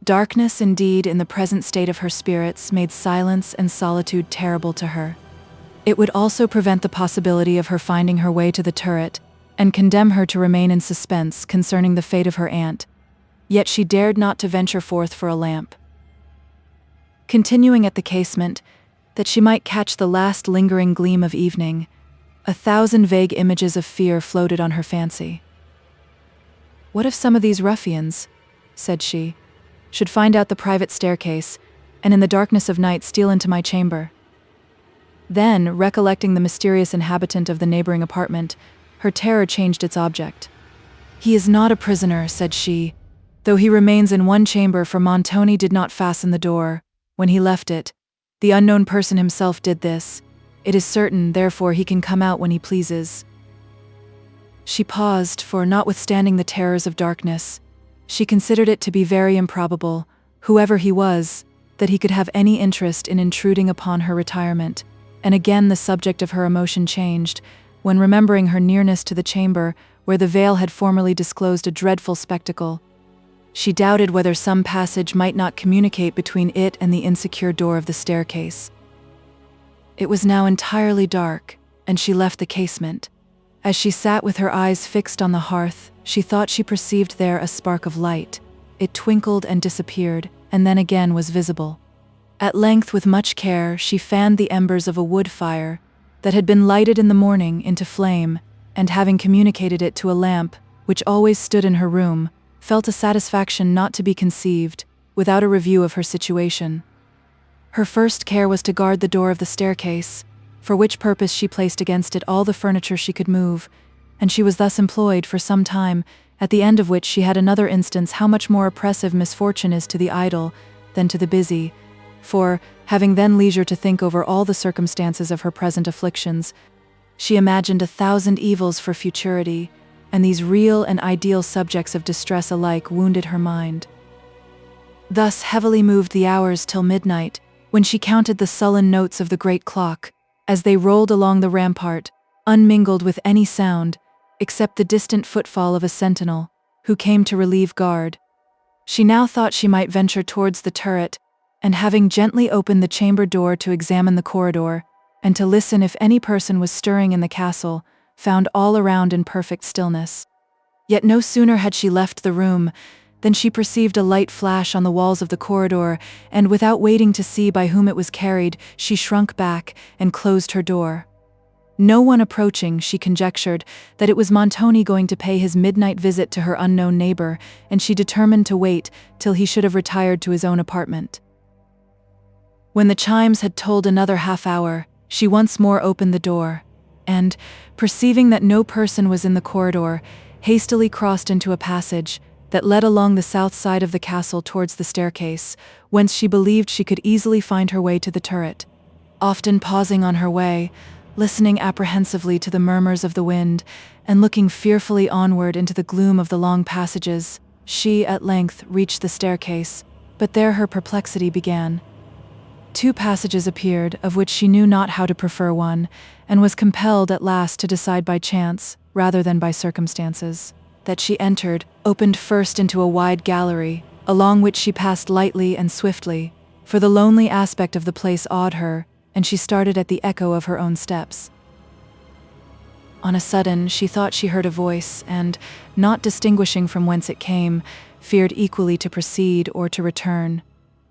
Darkness, indeed, in the present state of her spirits, made silence and solitude terrible to her. It would also prevent the possibility of her finding her way to the turret, and condemn her to remain in suspense concerning the fate of her aunt. Yet she dared not to venture forth for a lamp. Continuing at the casement, that she might catch the last lingering gleam of evening, 1,000 vague images of fear floated on her fancy. "What if some of these ruffians," said she, "should find out the private staircase, and in the darkness of night steal into my chamber?" Then, recollecting the mysterious inhabitant of the neighboring apartment, her terror changed its object. "He is not a prisoner," said she, "though he remains in one chamber, for Montoni did not fasten the door when he left it. The unknown person himself did this. It is certain, therefore, he can come out when he pleases." She paused, for, notwithstanding the terrors of darkness, she considered it to be very improbable, whoever he was, that he could have any interest in intruding upon her retirement, and again the subject of her emotion changed, when remembering her nearness to the chamber where the veil had formerly disclosed a dreadful spectacle. She doubted whether some passage might not communicate between it and the insecure door of the staircase. It was now entirely dark, and she left the casement. As she sat with her eyes fixed on the hearth, she thought she perceived there a spark of light. It twinkled and disappeared, and then again was visible. At length, with much care, she fanned the embers of a wood fire that had been lighted in the morning into flame, and having communicated it to a lamp, which always stood in her room, felt a satisfaction not to be conceived, without a review of her situation. Her first care was to guard the door of the staircase, for which purpose she placed against it all the furniture she could move, and she was thus employed for some time, at the end of which she had another instance how much more oppressive misfortune is to the idle than to the busy, for, having then leisure to think over all the circumstances of her present afflictions, She imagined 1,000 evils for futurity, and these real and ideal subjects of distress alike wounded her mind. Thus heavily moved the hours till midnight, when she counted the sullen notes of the great clock, as they rolled along the rampart, unmingled with any sound, except the distant footfall of a sentinel, who came to relieve guard. She now thought she might venture towards the turret, and having gently opened the chamber door to examine the corridor, and to listen if any person was stirring in the castle, found all around in perfect stillness. Yet no sooner had she left the room than she perceived a light flash on the walls of the corridor, and without waiting to see by whom it was carried, she shrunk back and closed her door. No one approaching, she conjectured that it was Montoni going to pay his midnight visit to her unknown neighbor, and she determined to wait till he should have retired to his own apartment. When the chimes had tolled another half-hour, she once more opened the door, and, perceiving that no person was in the corridor, hastily crossed into a passage that led along the south side of the castle towards the staircase, whence she believed she could easily find her way to the turret. Often pausing on her way, listening apprehensively to the murmurs of the wind, and looking fearfully onward into the gloom of the long passages, she at length reached the staircase, but there her perplexity began. 2 passages appeared, of which she knew not how to prefer one, and was compelled at last to decide by chance, rather than by circumstances. That she entered opened first into a wide gallery, along which she passed lightly and swiftly, for the lonely aspect of the place awed her, and she started at the echo of her own steps. On a sudden, she thought she heard a voice, and, not distinguishing from whence it came, feared equally to proceed or to return.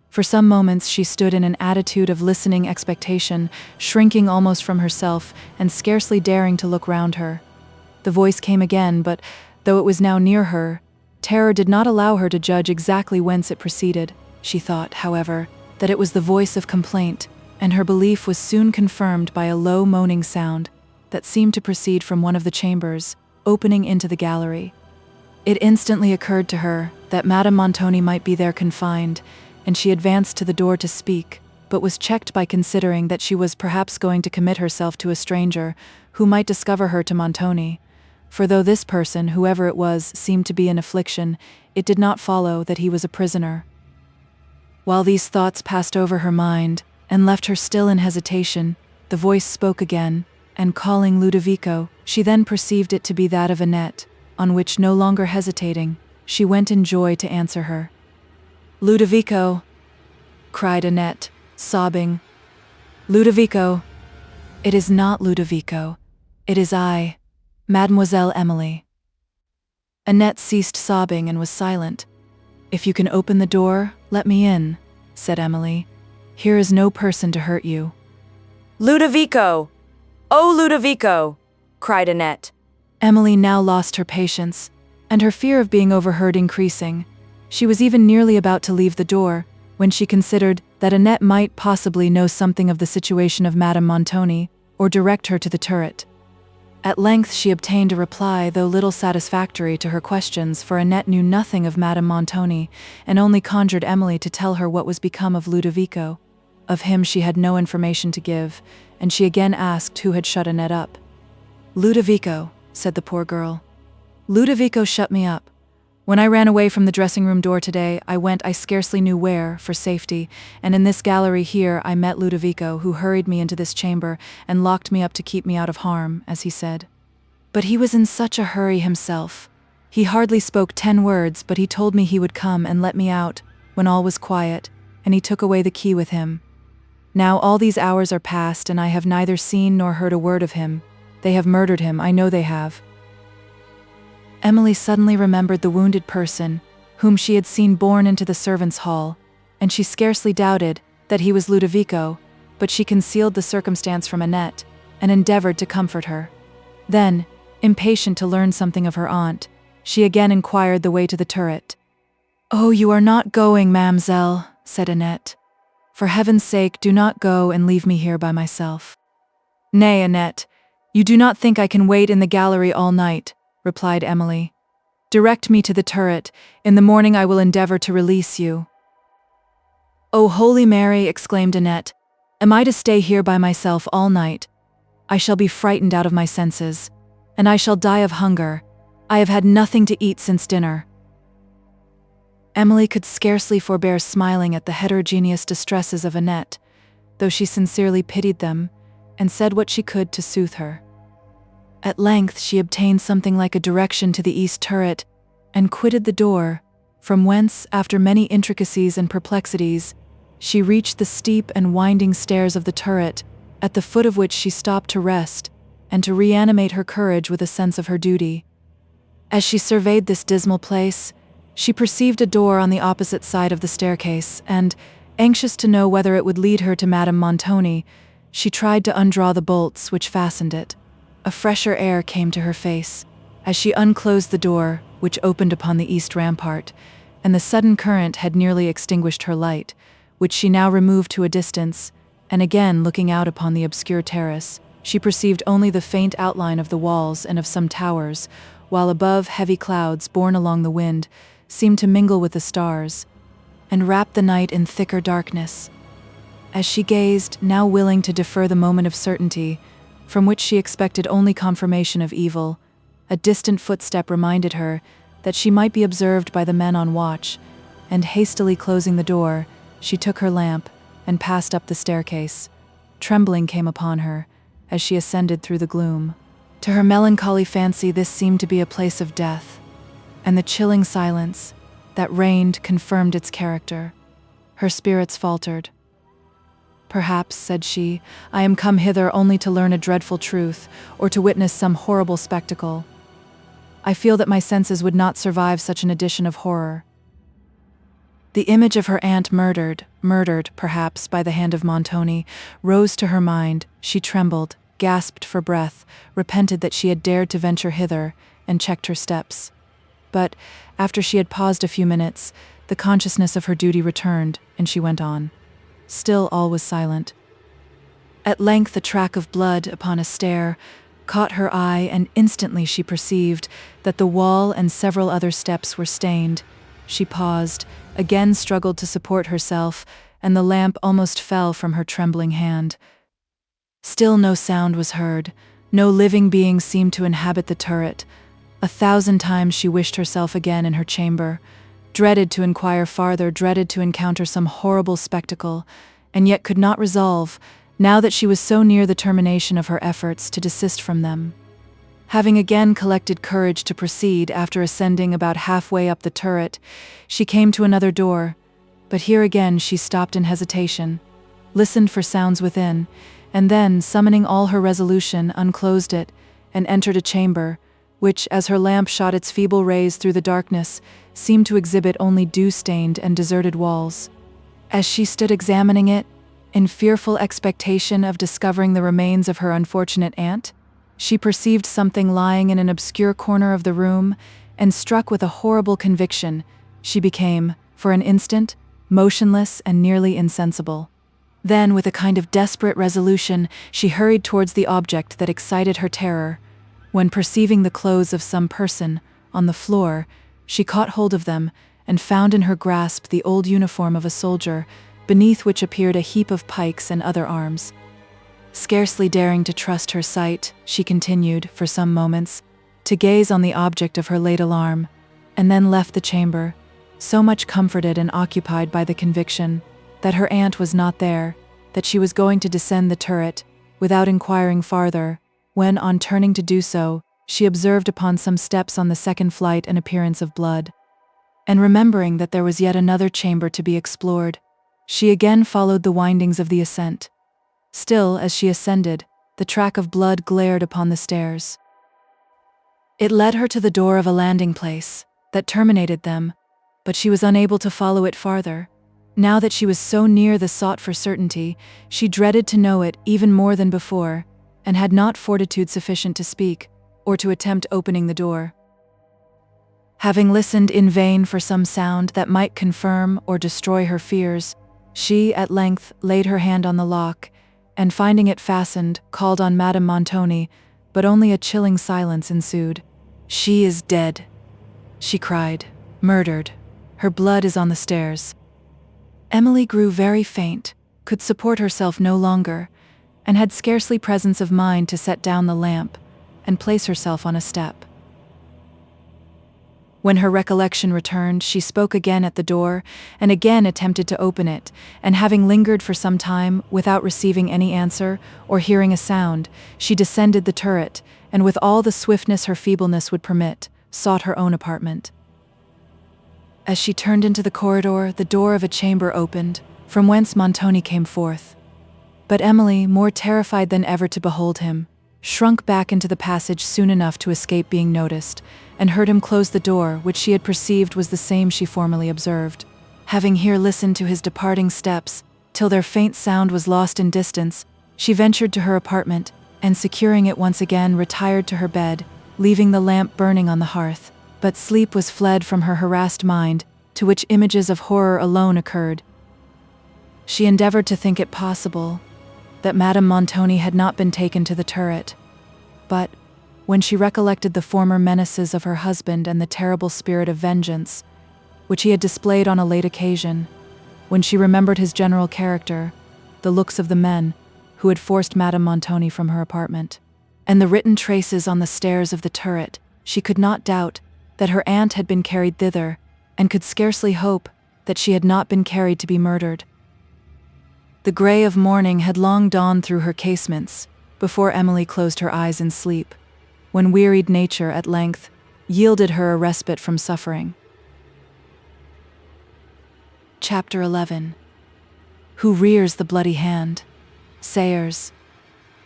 For some moments she stood in an attitude of listening expectation, shrinking almost from herself, and scarcely daring to look round her. The voice came again, but, though it was now near her, terror did not allow her to judge exactly whence it proceeded. She thought, however, that it was the voice of complaint, and her belief was soon confirmed by a low moaning sound that seemed to proceed from one of the chambers, opening into the gallery. It instantly occurred to her that Madame Montoni might be there confined, and she advanced to the door to speak, but was checked by considering that she was perhaps going to commit herself to a stranger, who might discover her to Montoni. For though this person, whoever it was, seemed to be in affliction, it did not follow that he was a prisoner. While these thoughts passed over her mind, and left her still in hesitation, the voice spoke again, and calling Ludovico, she then perceived it to be that of Annette, on which, no longer hesitating, she went in joy to answer her. "Ludovico!" cried Annette, sobbing. "Ludovico!" "It is not Ludovico. It is I, Mademoiselle Emily." Annette ceased sobbing and was silent. "If you can open the door, let me in," said Emily. "Here is no person to hurt you." "Ludovico! Oh, Ludovico!" cried Annette. Emily now lost her patience, and her fear of being overheard increasing. She was even nearly about to leave the door, when she considered that Annette might possibly know something of the situation of Madame Montoni, or direct her to the turret. At length she obtained a reply, though little satisfactory to her questions, for Annette knew nothing of Madame Montoni, and only conjured Emily to tell her what was become of Ludovico. Of him she had no information to give, and she again asked who had shut Annette up. "Ludovico," said the poor girl. "Ludovico shut me up. When I ran away from the dressing-room door today, I went I scarcely knew where, for safety, and in this gallery here I met Ludovico, who hurried me into this chamber and locked me up to keep me out of harm, as he said. But he was in such a hurry himself. He hardly spoke 10 words, but he told me he would come and let me out when all was quiet, and he took away the key with him. Now all these hours are past, and I have neither seen nor heard a word of him. They have murdered him, I know they have." Emily suddenly remembered the wounded person, whom she had seen borne into the servants' hall, and she scarcely doubted that he was Ludovico, but she concealed the circumstance from Annette, and endeavored to comfort her. Then, impatient to learn something of her aunt, she again inquired the way to the turret. "Oh, you are not going, mademoiselle," said Annette. "For heaven's sake, do not go and leave me here by myself." "Nay, Annette, you do not think I can wait in the gallery all night," replied Emily. "Direct me to the turret. In the morning I will endeavor to release you." "Oh, Holy Mary," exclaimed Annette, "am I to stay here by myself all night? I shall be frightened out of my senses, and I shall die of hunger. I have had nothing to eat since dinner." Emily could scarcely forbear smiling at the heterogeneous distresses of Annette, though she sincerely pitied them, and said what she could to soothe her. At length she obtained something like a direction to the east turret, and quitted the door, from whence, after many intricacies and perplexities, she reached the steep and winding stairs of the turret, at the foot of which she stopped to rest, and to reanimate her courage with a sense of her duty. As she surveyed this dismal place, she perceived a door on the opposite side of the staircase, and, anxious to know whether it would lead her to Madame Montoni, she tried to undraw the bolts which fastened it. A fresher air came to her face, as she unclosed the door, which opened upon the east rampart, and the sudden current had nearly extinguished her light, which she now removed to a distance, and again looking out upon the obscure terrace, she perceived only the faint outline of the walls and of some towers, while above heavy clouds, borne along the wind, seemed to mingle with the stars, and wrap the night in thicker darkness. As she gazed, now willing to defer the moment of certainty, from which she expected only confirmation of evil, a distant footstep reminded her that she might be observed by the men on watch, and hastily closing the door, she took her lamp and passed up the staircase. Trembling came upon her as she ascended through the gloom. To her melancholy fancy this seemed to be a place of death, and the chilling silence that reigned confirmed its character. Her spirits faltered. "Perhaps," said she, "I am come hither only to learn a dreadful truth, or to witness some horrible spectacle. I feel that my senses would not survive such an addition of horror." The image of her aunt murdered, perhaps, by the hand of Montoni, rose to her mind. She trembled, gasped for breath, repented that she had dared to venture hither, and checked her steps. But, after she had paused a few minutes, the consciousness of her duty returned, and she went on. Still all was silent. At length a track of blood upon a stair caught her eye, and instantly she perceived that the wall and several other steps were stained. She paused, again struggled to support herself, and the lamp almost fell from her trembling hand. Still no sound was heard. No living being seemed to inhabit the turret. 1,000 times she wished herself again in her chamber, dreaded to inquire farther, dreaded to encounter some horrible spectacle, and yet could not resolve, now that she was so near the termination of her efforts, to desist from them. Having again collected courage to proceed, after ascending about halfway up the turret, she came to another door, but here again she stopped in hesitation, listened for sounds within, and then, summoning all her resolution, unclosed it, and entered a chamber, which, as her lamp shot its feeble rays through the darkness, seemed to exhibit only dew-stained and deserted walls. As she stood examining it, in fearful expectation of discovering the remains of her unfortunate aunt, she perceived something lying in an obscure corner of the room, and struck with a horrible conviction, she became, for an instant, motionless and nearly insensible. Then, with a kind of desperate resolution, she hurried towards the object that excited her terror, when, perceiving the clothes of some person on the floor, she caught hold of them, and found in her grasp the old uniform of a soldier, beneath which appeared a heap of pikes and other arms. Scarcely daring to trust her sight, she continued, for some moments, to gaze on the object of her late alarm, and then left the chamber, so much comforted and occupied by the conviction that her aunt was not there, that she was going to descend the turret, without inquiring farther, when, on turning to do so, she observed upon some steps on the second flight an appearance of blood. And remembering that there was yet another chamber to be explored, she again followed the windings of the ascent. Still, as she ascended, the track of blood glared upon the stairs. It led her to the door of a landing place that terminated them, but she was unable to follow it farther. Now that she was so near the sought-for certainty, she dreaded to know it even more than before, and had not fortitude sufficient to speak, or to attempt opening the door. Having listened in vain for some sound that might confirm or destroy her fears, she, at length, laid her hand on the lock, and finding it fastened, called on Madame Montoni, but only a chilling silence ensued. "She is dead," she cried. "Murdered. Her blood is on the stairs." Emily grew very faint, could support herself no longer, and had scarcely presence of mind to set down the lamp and place herself on a step. When her recollection returned, she spoke again at the door, and again attempted to open it, and having lingered for some time without receiving any answer or hearing a sound, she descended the turret, and with all the swiftness her feebleness would permit, sought her own apartment. As she turned into the corridor, the door of a chamber opened, from whence Montoni came forth. But Emily, more terrified than ever to behold him, shrunk back into the passage soon enough to escape being noticed, and heard him close the door, which she had perceived was the same she formerly observed. Having here listened to his departing steps, till their faint sound was lost in distance, she ventured to her apartment, and securing it once again, retired to her bed, leaving the lamp burning on the hearth. But sleep was fled from her harassed mind, to which images of horror alone occurred. She endeavored to think it possible that Madame Montoni had not been taken to the turret, but when she recollected the former menaces of her husband and the terrible spirit of vengeance, which he had displayed on a late occasion, when she remembered his general character, the looks of the men who had forced Madame Montoni from her apartment, and the written traces on the stairs of the turret, she could not doubt that her aunt had been carried thither, and could scarcely hope that she had not been carried to be murdered. The grey of morning had long dawned through her casements before Emily closed her eyes in sleep, when wearied nature at length yielded her a respite from suffering. Chapter 11. Who rears the bloody hand? Sayers.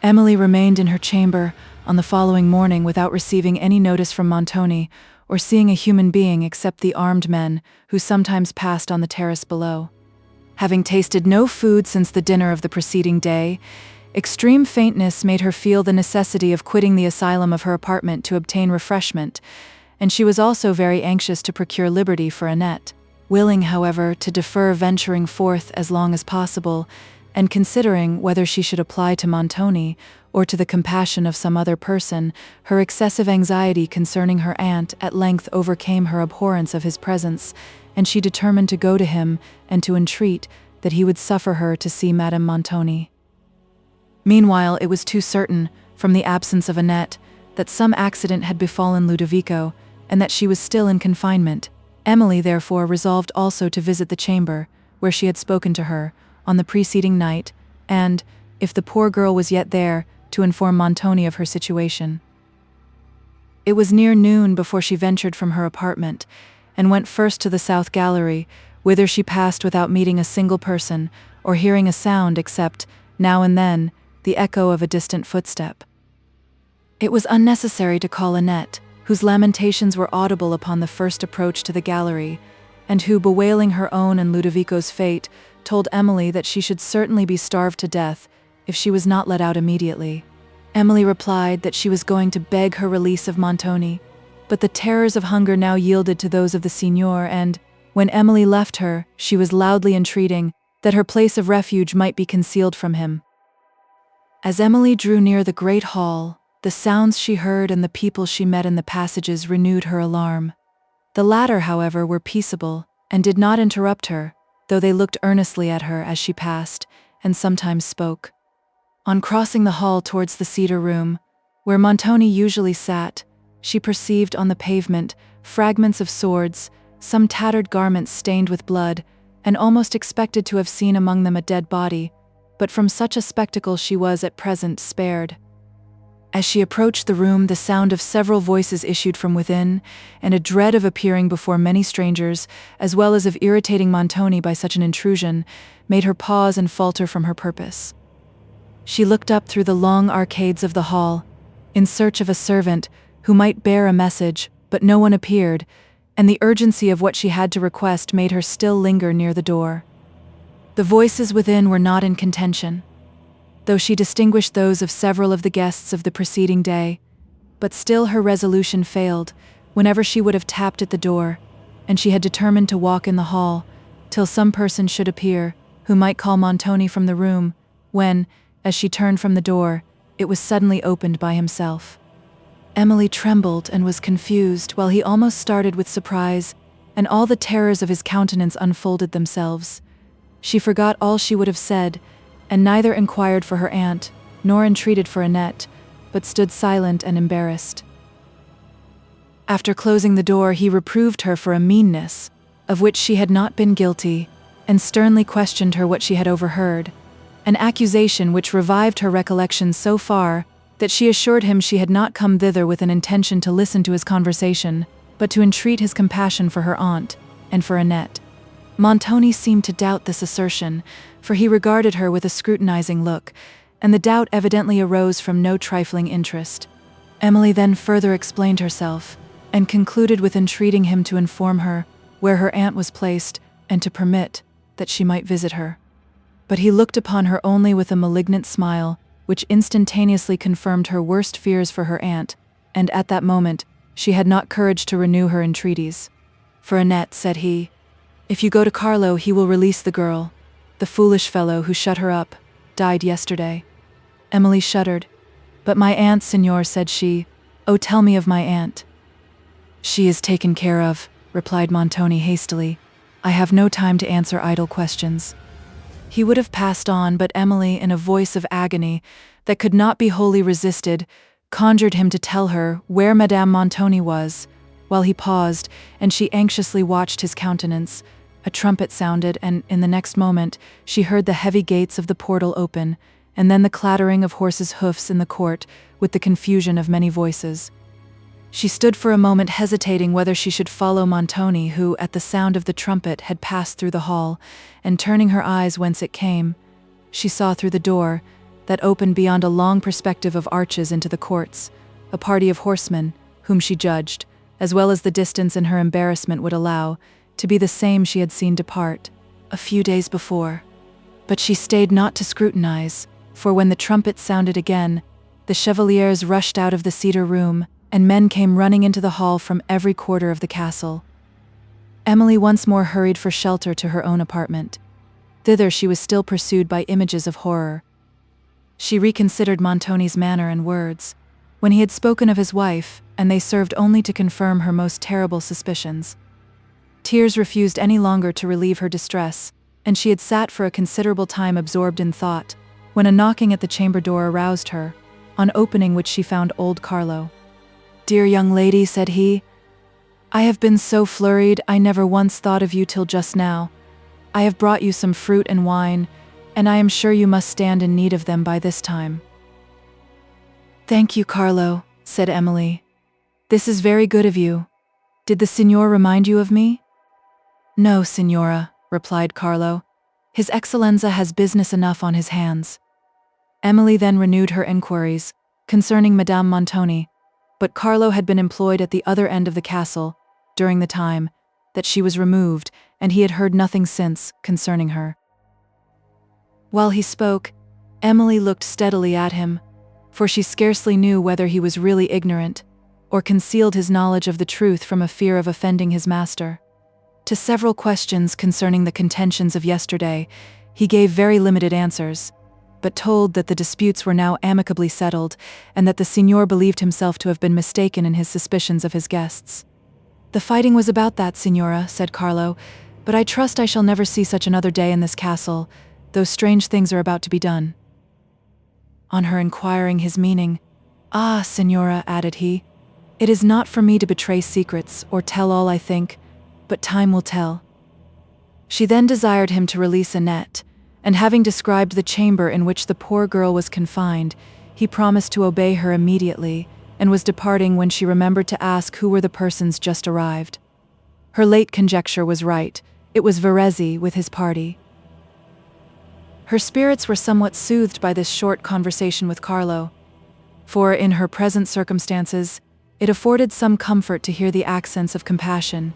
Emily remained in her chamber on the following morning without receiving any notice from Montoni or seeing a human being except the armed men who sometimes passed on the terrace below. Having tasted no food since the dinner of the preceding day, extreme faintness made her feel the necessity of quitting the asylum of her apartment to obtain refreshment, and she was also very anxious to procure liberty for Annette. Willing, however, to defer venturing forth as long as possible, and considering whether she should apply to Montoni or to the compassion of some other person, her excessive anxiety concerning her aunt at length overcame her abhorrence of his presence, and she determined to go to him and to entreat that he would suffer her to see Madame Montoni. Meanwhile, it was too certain, from the absence of Annette, that some accident had befallen Ludovico, and that she was still in confinement. Emily, therefore, resolved also to visit the chamber, where she had spoken to her, on the preceding night, and, if the poor girl was yet there, to inform Montoni of her situation. It was near noon before she ventured from her apartment, and went first to the south gallery, whither she passed without meeting a single person, or hearing a sound except, now and then, the echo of a distant footstep. It was unnecessary to call Annette, whose lamentations were audible upon the first approach to the gallery, and who, bewailing her own and Ludovico's fate, told Emily that she should certainly be starved to death if she was not let out immediately. Emily replied that she was going to beg her release of Montoni, but the terrors of hunger now yielded to those of the signor, and, when Emily left her, she was loudly entreating that her place of refuge might be concealed from him. As Emily drew near the great hall, the sounds she heard and the people she met in the passages renewed her alarm. The latter, however, were peaceable, and did not interrupt her, though they looked earnestly at her as she passed, and sometimes spoke. On crossing the hall towards the cedar room, where Montoni usually sat, she perceived on the pavement fragments of swords, some tattered garments stained with blood, and almost expected to have seen among them a dead body, but from such a spectacle she was at present spared. As she approached the room, the sound of several voices issued from within, and a dread of appearing before many strangers, as well as of irritating Montoni by such an intrusion, made her pause and falter from her purpose. She looked up through the long arcades of the hall, in search of a servant who might bear a message, but no one appeared, and the urgency of what she had to request made her still linger near the door. The voices within were not in contention, though she distinguished those of several of the guests of the preceding day, but still her resolution failed whenever she would have tapped at the door, and she had determined to walk in the hall till some person should appear who might call Montoni from the room, when, as she turned from the door, it was suddenly opened by himself. Emily trembled and was confused, while he almost started with surprise, and all the terrors of his countenance unfolded themselves. She forgot all she would have said, and neither inquired for her aunt, nor entreated for Annette, but stood silent and embarrassed. After closing the door, he reproved her for a meanness, of which she had not been guilty, and sternly questioned her what she had overheard, an accusation which revived her recollections so far that she assured him she had not come thither with an intention to listen to his conversation, but to entreat his compassion for her aunt, and for Annette. Montoni seemed to doubt this assertion, for he regarded her with a scrutinizing look, and the doubt evidently arose from no trifling interest. Emily then further explained herself, and concluded with entreating him to inform her where her aunt was placed, and to permit that she might visit her. But he looked upon her only with a malignant smile, which instantaneously confirmed her worst fears for her aunt, and at that moment she had not courage to renew her entreaties. "For Annette," said he, "if you go to Carlo, he will release the girl. The foolish fellow who shut her up died yesterday." Emily shuddered. "But my aunt, Signor," said she. "Oh, tell me of my aunt." "She is taken care of," replied Montoni hastily. "I have no time to answer idle questions." He would have passed on, but Emily, in a voice of agony that could not be wholly resisted, conjured him to tell her where Madame Montoni was. While he paused, and she anxiously watched his countenance, a trumpet sounded, and in the next moment she heard the heavy gates of the portal open, and then the clattering of horses' hoofs in the court, with the confusion of many voices. She stood for a moment hesitating whether she should follow Montoni, who, at the sound of the trumpet, had passed through the hall, and turning her eyes whence it came, she saw through the door, that opened beyond a long perspective of arches into the courts, a party of horsemen, whom she judged, as well as the distance and her embarrassment would allow, to be the same she had seen depart a few days before. But she stayed not to scrutinize, for when the trumpet sounded again, the chevaliers rushed out of the cedar room, and men came running into the hall from every quarter of the castle. Emily once more hurried for shelter to her own apartment. Thither she was still pursued by images of horror. She reconsidered Montoni's manner and words, when he had spoken of his wife, and they served only to confirm her most terrible suspicions. Tears refused any longer to relieve her distress, and she had sat for a considerable time absorbed in thought, when a knocking at the chamber door aroused her, on opening which she found old Carlo. "Dear young lady," said he, "I have been so flurried I never once thought of you till just now. I have brought you some fruit and wine, and I am sure you must stand in need of them by this time." "Thank you, Carlo," said Emily. "This is very good of you. Did the signor remind you of me?" "No, signora," replied Carlo. "His Excellenza has business enough on his hands." Emily then renewed her enquiries concerning Madame Montoni, but Carlo had been employed at the other end of the castle during the time that she was removed, and he had heard nothing since concerning her. While he spoke, Emily looked steadily at him, for she scarcely knew whether he was really ignorant, or concealed his knowledge of the truth from a fear of offending his master. To several questions concerning the contentions of yesterday, he gave very limited answers, but told that the disputes were now amicably settled, and that the signor believed himself to have been mistaken in his suspicions of his guests. "The fighting was about that, signora," said Carlo, "but I trust I shall never see such another day in this castle, though strange things are about to be done." On her inquiring his meaning, "Ah, signora," added he, "it is not for me to betray secrets, or tell all I think, but time will tell." She then desired him to release Annette, and having described the chamber in which the poor girl was confined, he promised to obey her immediately, and was departing when she remembered to ask who were the persons just arrived. Her late conjecture was right. It was Verezzi with his party. Her spirits were somewhat soothed by this short conversation with Carlo, for in her present circumstances, it afforded some comfort to hear the accents of compassion,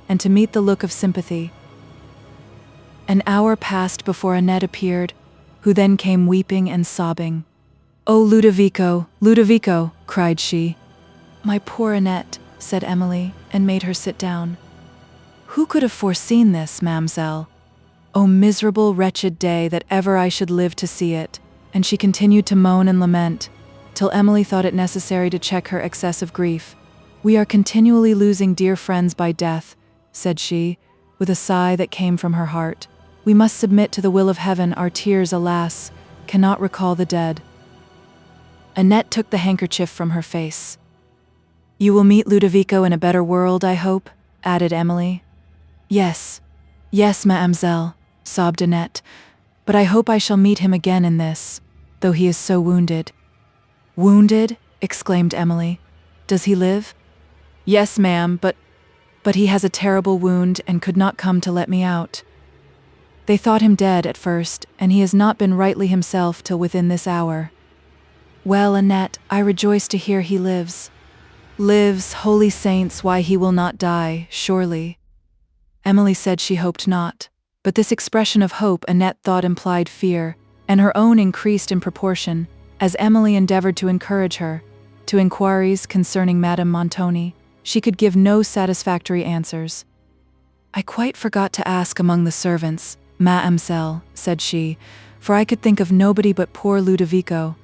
and to meet the look of sympathy. An hour passed before Annette appeared, who then came weeping and sobbing. "Oh, Ludovico, Ludovico!" cried she. "My poor Annette," said Emily, and made her sit down. "Who could have foreseen this, ma'amselle? Oh, miserable, wretched day, that ever I should live to see it." And she continued to moan and lament, till Emily thought it necessary to check her excessive grief. "We are continually losing dear friends by death," said she, with a sigh that came from her heart. "We must submit to the will of heaven. Our tears, alas, cannot recall the dead." Annette took the handkerchief from her face. "You will meet Ludovico in a better world, I hope?" added Emily. Yes, mademoiselle," sobbed Annette, "but I hope I shall meet him again in this, though he is so wounded." "Wounded?" exclaimed Emily. "Does he live?" "Yes, ma'am, but he has a terrible wound and could not come to let me out. They thought him dead at first, and he has not been rightly himself till within this hour." "Well, Annette, I rejoice to hear he lives." "Lives, holy saints, why he will not die, surely." Emily said she hoped not, but this expression of hope Annette thought implied fear, and her own increased in proportion, as Emily endeavored to encourage her. To inquiries concerning Madame Montoni, she could give no satisfactory answers. "I quite forgot to ask among the servants, mademoiselle," said she, "for I could think of nobody but poor Ludovico."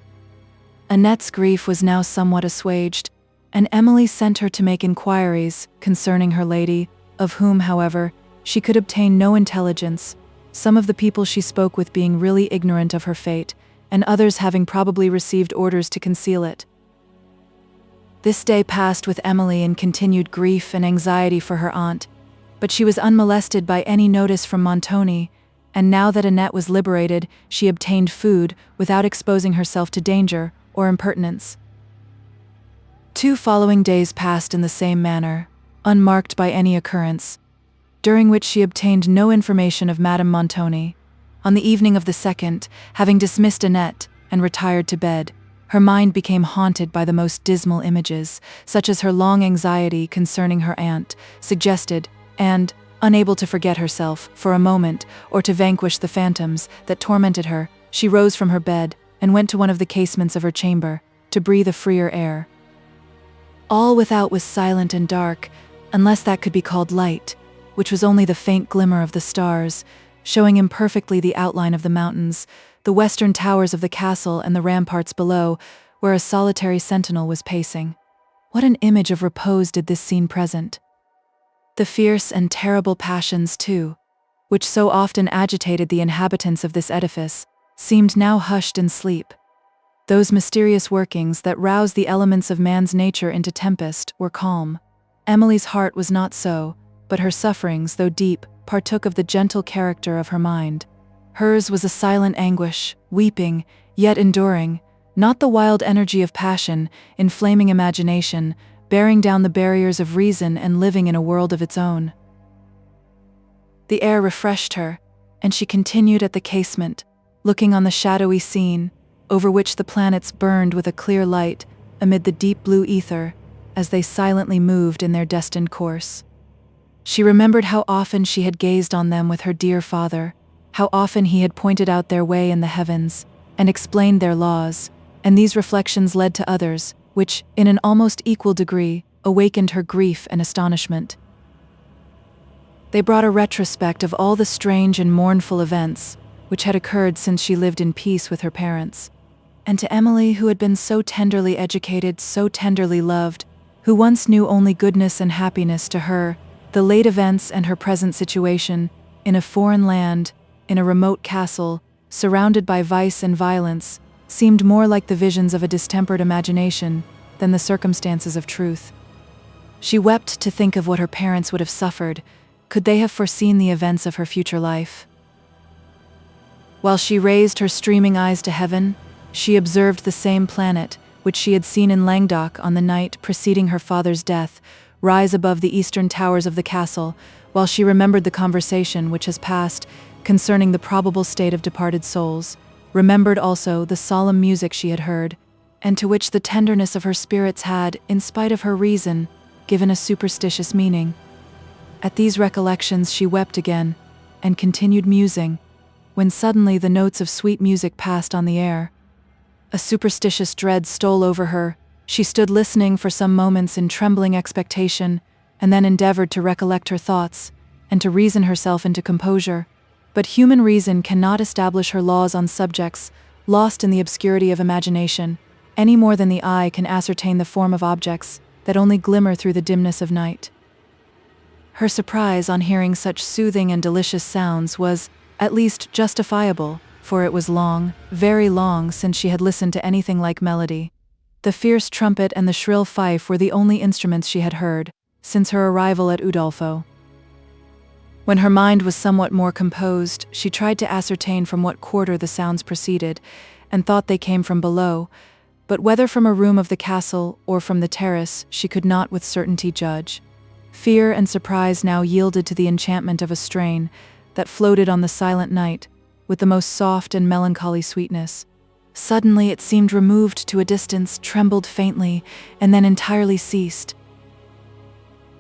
Annette's grief was now somewhat assuaged, and Emily sent her to make inquiries concerning her lady, of whom, however, she could obtain no intelligence, some of the people she spoke with being really ignorant of her fate, and others having probably received orders to conceal it. This day passed with Emily in continued grief and anxiety for her aunt, but she was unmolested by any notice from Montoni, and now that Annette was liberated, she obtained food without exposing herself to danger or impertinence. 2 following days passed in the same manner, unmarked by any occurrence, during which she obtained no information of Madame Montoni. On the evening of the second, having dismissed Annette and retired to bed, her mind became haunted by the most dismal images, such as her long anxiety concerning her aunt suggested, and, unable to forget herself for a moment or to vanquish the phantoms that tormented her, she rose from her bed and went to one of the casements of her chamber to breathe a freer air. All without was silent and dark, unless that could be called light, which was only the faint glimmer of the stars, showing imperfectly the outline of the mountains, the western towers of the castle and the ramparts below, where a solitary sentinel was pacing. What an image of repose did this scene present! The fierce and terrible passions, too, which so often agitated the inhabitants of this edifice, seemed now hushed in sleep. Those mysterious workings that rouse the elements of man's nature into tempest were calm. Emily's heart was not so, but her sufferings, though deep, partook of the gentle character of her mind. Hers was a silent anguish, weeping, yet enduring, not the wild energy of passion, inflaming imagination, bearing down the barriers of reason and living in a world of its own. The air refreshed her, and she continued at the casement, looking on the shadowy scene, over which the planets burned with a clear light amid the deep blue ether, as they silently moved in their destined course. She remembered how often she had gazed on them with her dear father, how often he had pointed out their way in the heavens, and explained their laws, and these reflections led to others, which, in an almost equal degree, awakened her grief and astonishment. They brought a retrospect of all the strange and mournful events which had occurred since she lived in peace with her parents. And to Emily, who had been so tenderly educated, so tenderly loved, who once knew only goodness and happiness, to her, the late events and her present situation, in a foreign land, in a remote castle, surrounded by vice and violence, seemed more like the visions of a distempered imagination than the circumstances of truth. She wept to think of what her parents would have suffered, could they have foreseen the events of her future life. While she raised her streaming eyes to heaven, she observed the same planet, which she had seen in Languedoc on the night preceding her father's death, rise above the eastern towers of the castle, while she remembered the conversation which has passed concerning the probable state of departed souls, remembered also the solemn music she had heard, and to which the tenderness of her spirits had, in spite of her reason, given a superstitious meaning. At these recollections she wept again, and continued musing, when suddenly the notes of sweet music passed on the air. A superstitious dread stole over her. She stood listening for some moments in trembling expectation, and then endeavored to recollect her thoughts, and to reason herself into composure. But human reason cannot establish her laws on subjects lost in the obscurity of imagination, any more than the eye can ascertain the form of objects that only glimmer through the dimness of night. Her surprise on hearing such soothing and delicious sounds was, at least, justifiable, for it was long, very long, since she had listened to anything like melody. The fierce trumpet and the shrill fife were the only instruments she had heard since her arrival at Udolpho. When her mind was somewhat more composed, she tried to ascertain from what quarter the sounds proceeded, and thought they came from below, but whether from a room of the castle or from the terrace, she could not with certainty judge. Fear and surprise now yielded to the enchantment of a strain that floated on the silent night with the most soft and melancholy sweetness. Suddenly it seemed removed to a distance, trembled faintly, and then entirely ceased.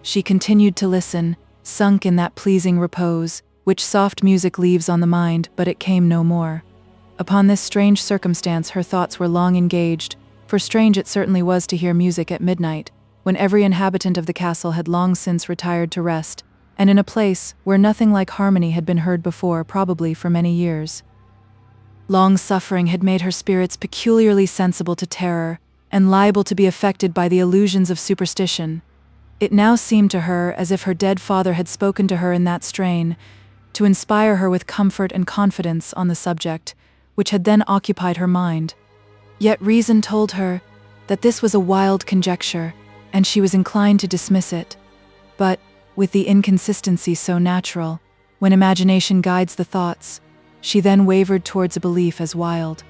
She continued to listen, sunk in that pleasing repose, which soft music leaves on the mind, but it came no more. Upon this strange circumstance her thoughts were long engaged, for strange it certainly was to hear music at midnight, when every inhabitant of the castle had long since retired to rest, and in a place where nothing like harmony had been heard before, probably for many years. Long suffering had made her spirits peculiarly sensible to terror, and liable to be affected by the illusions of superstition. It now seemed to her as if her dead father had spoken to her in that strain, to inspire her with comfort and confidence on the subject, which had then occupied her mind. Yet reason told her that this was a wild conjecture, and she was inclined to dismiss it. But, with the inconsistency so natural, when imagination guides the thoughts, she then wavered towards a belief as wild.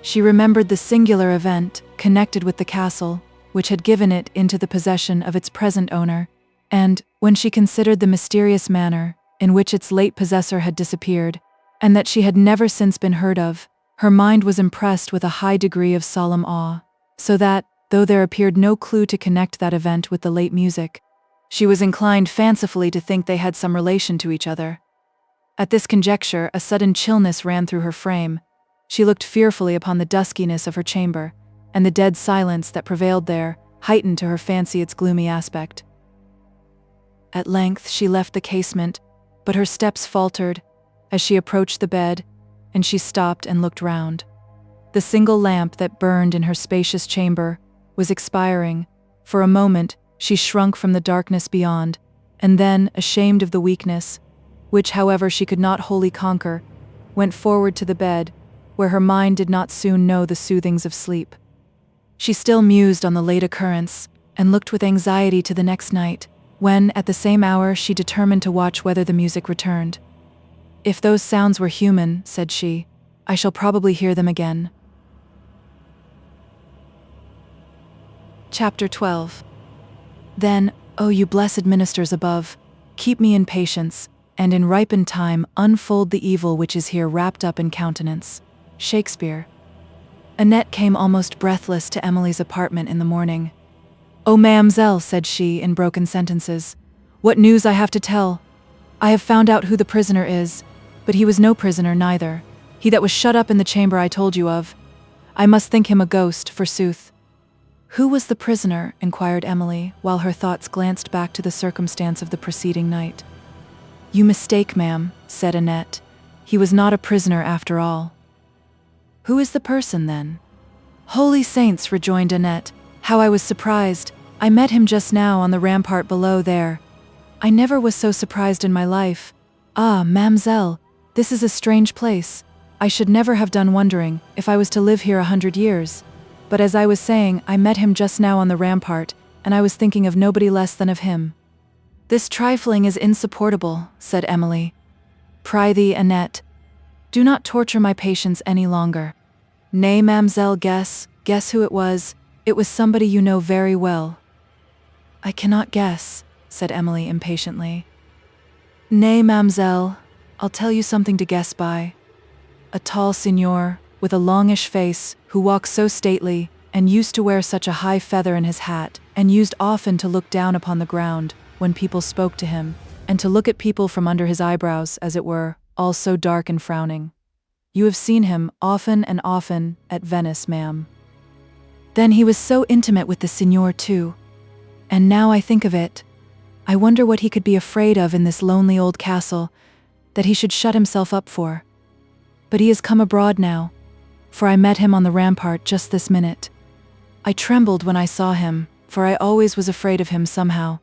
She remembered the singular event connected with the castle, which had given it into the possession of its present owner, and, when she considered the mysterious manner in which its late possessor had disappeared, and that she had never since been heard of, her mind was impressed with a high degree of solemn awe, so that, though there appeared no clue to connect that event with the late music, she was inclined fancifully to think they had some relation to each other. At this conjecture, a sudden chillness ran through her frame. She looked fearfully upon the duskiness of her chamber, and the dead silence that prevailed there heightened to her fancy its gloomy aspect. At length she left the casement, but her steps faltered as she approached the bed, and she stopped and looked round. The single lamp that burned in her spacious chamber was expiring. For a moment she shrunk from the darkness beyond, and then, ashamed of the weakness, which however she could not wholly conquer, went forward to the bed, where her mind did not soon know the soothings of sleep. She still mused on the late occurrence, and looked with anxiety to the next night, when, at the same hour, she determined to watch whether the music returned. "If those sounds were human," said she, "I shall probably hear them again." Chapter 12. Then, O you blessed ministers above, keep me in patience, and in ripened time unfold the evil which is here wrapped up in countenance. Shakespeare. Annette came almost breathless to Emily's apartment in the morning. "Oh, ma'amselle," said she in broken sentences, "what news I have to tell! I have found out who the prisoner is, but he was no prisoner neither, he that was shut up in the chamber I told you of. I must think him a ghost, forsooth." "Who was the prisoner?" inquired Emily, while her thoughts glanced back to the circumstance of the preceding night. "You mistake, ma'am," said Annette. "He was not a prisoner after all." "Who is the person, then?" "Holy saints," rejoined Annette, "how I was surprised! I met him just now on the rampart below there. I never was so surprised in my life. Ah, ma'amselle, this is a strange place. I should never have done wondering, if I was to live here 100 years. But as I was saying, I met him just now on the rampart, and I was thinking of nobody less than of him." "This trifling is insupportable," said Emily. "Prithee, Annette, do not torture my patience any longer. Nay, ma'amselle, guess who it was. It was somebody you know very well." "I cannot guess," said Emily impatiently. "Nay, ma'amselle, I'll tell you something to guess by. A tall signor, with a longish face, who walks so stately, and used to wear such a high feather in his hat, and used often to look down upon the ground when people spoke to him, and to look at people from under his eyebrows, as it were, all so dark and frowning. You have seen him often and often at Venice, ma'am." "Then he was so intimate with the signor too. And now I think of it, I wonder what he could be afraid of in this lonely old castle, that he should shut himself up for. But he has come abroad now, for I met him on the rampart just this minute. I trembled when I saw him, for I always was afraid of him somehow,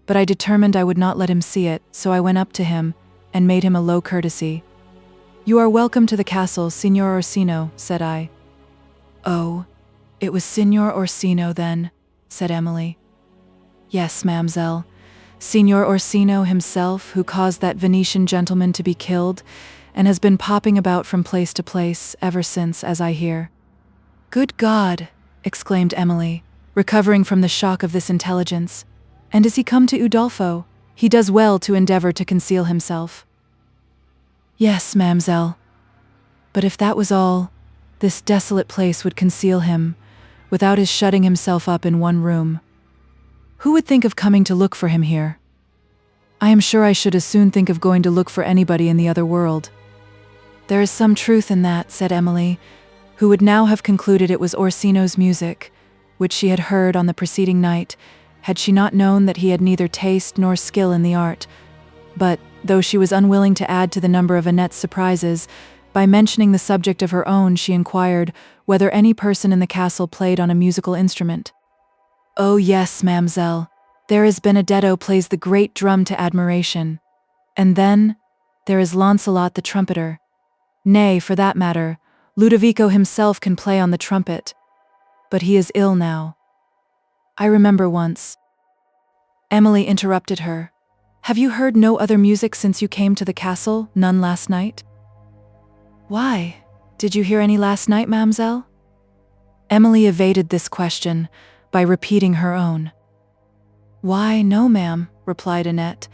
but I determined I would not let him see it, so I went up to him and made him a low courtesy. 'You are welcome to the castle, Signor Orsino,' said I. 'Oh, "It was Signor Orsino, then," said Emily. "Yes, ma'amselle. Signor Orsino himself, who caused that Venetian gentleman to be killed, and has been popping about from place to place ever since, as I hear." "Good God!" exclaimed Emily, recovering from the shock of this intelligence. "And is he come to Udolpho? He does well to endeavor to conceal himself." "Yes, ma'amselle. But if that was all, this desolate place would conceal him, without his shutting himself up in one room. Who would think of coming to look for him here? I am sure I should as soon think of going to look for anybody in the other world." "There is some truth in that," said Emily, who would now have concluded it was Orsino's music, which she had heard on the preceding night, had she not known that he had neither taste nor skill in the art. But, though she was unwilling to add to the number of Annette's surprises, by mentioning the subject of her own, she inquired whether any person in the castle played on a musical instrument. "Oh yes, ma'amselle. There is Benedetto plays the great drum to admiration. And then, there is Launcelot the trumpeter. Nay, for that matter, Ludovico himself can play on the trumpet. But he is ill now. I remember once—" Emily interrupted her. "Have you heard no other music since you came to the castle? None last night?" "Why? Did you hear any last night, ma'amselle?" Emily evaded this question by repeating her own. "Why, no, ma'am," replied Annette.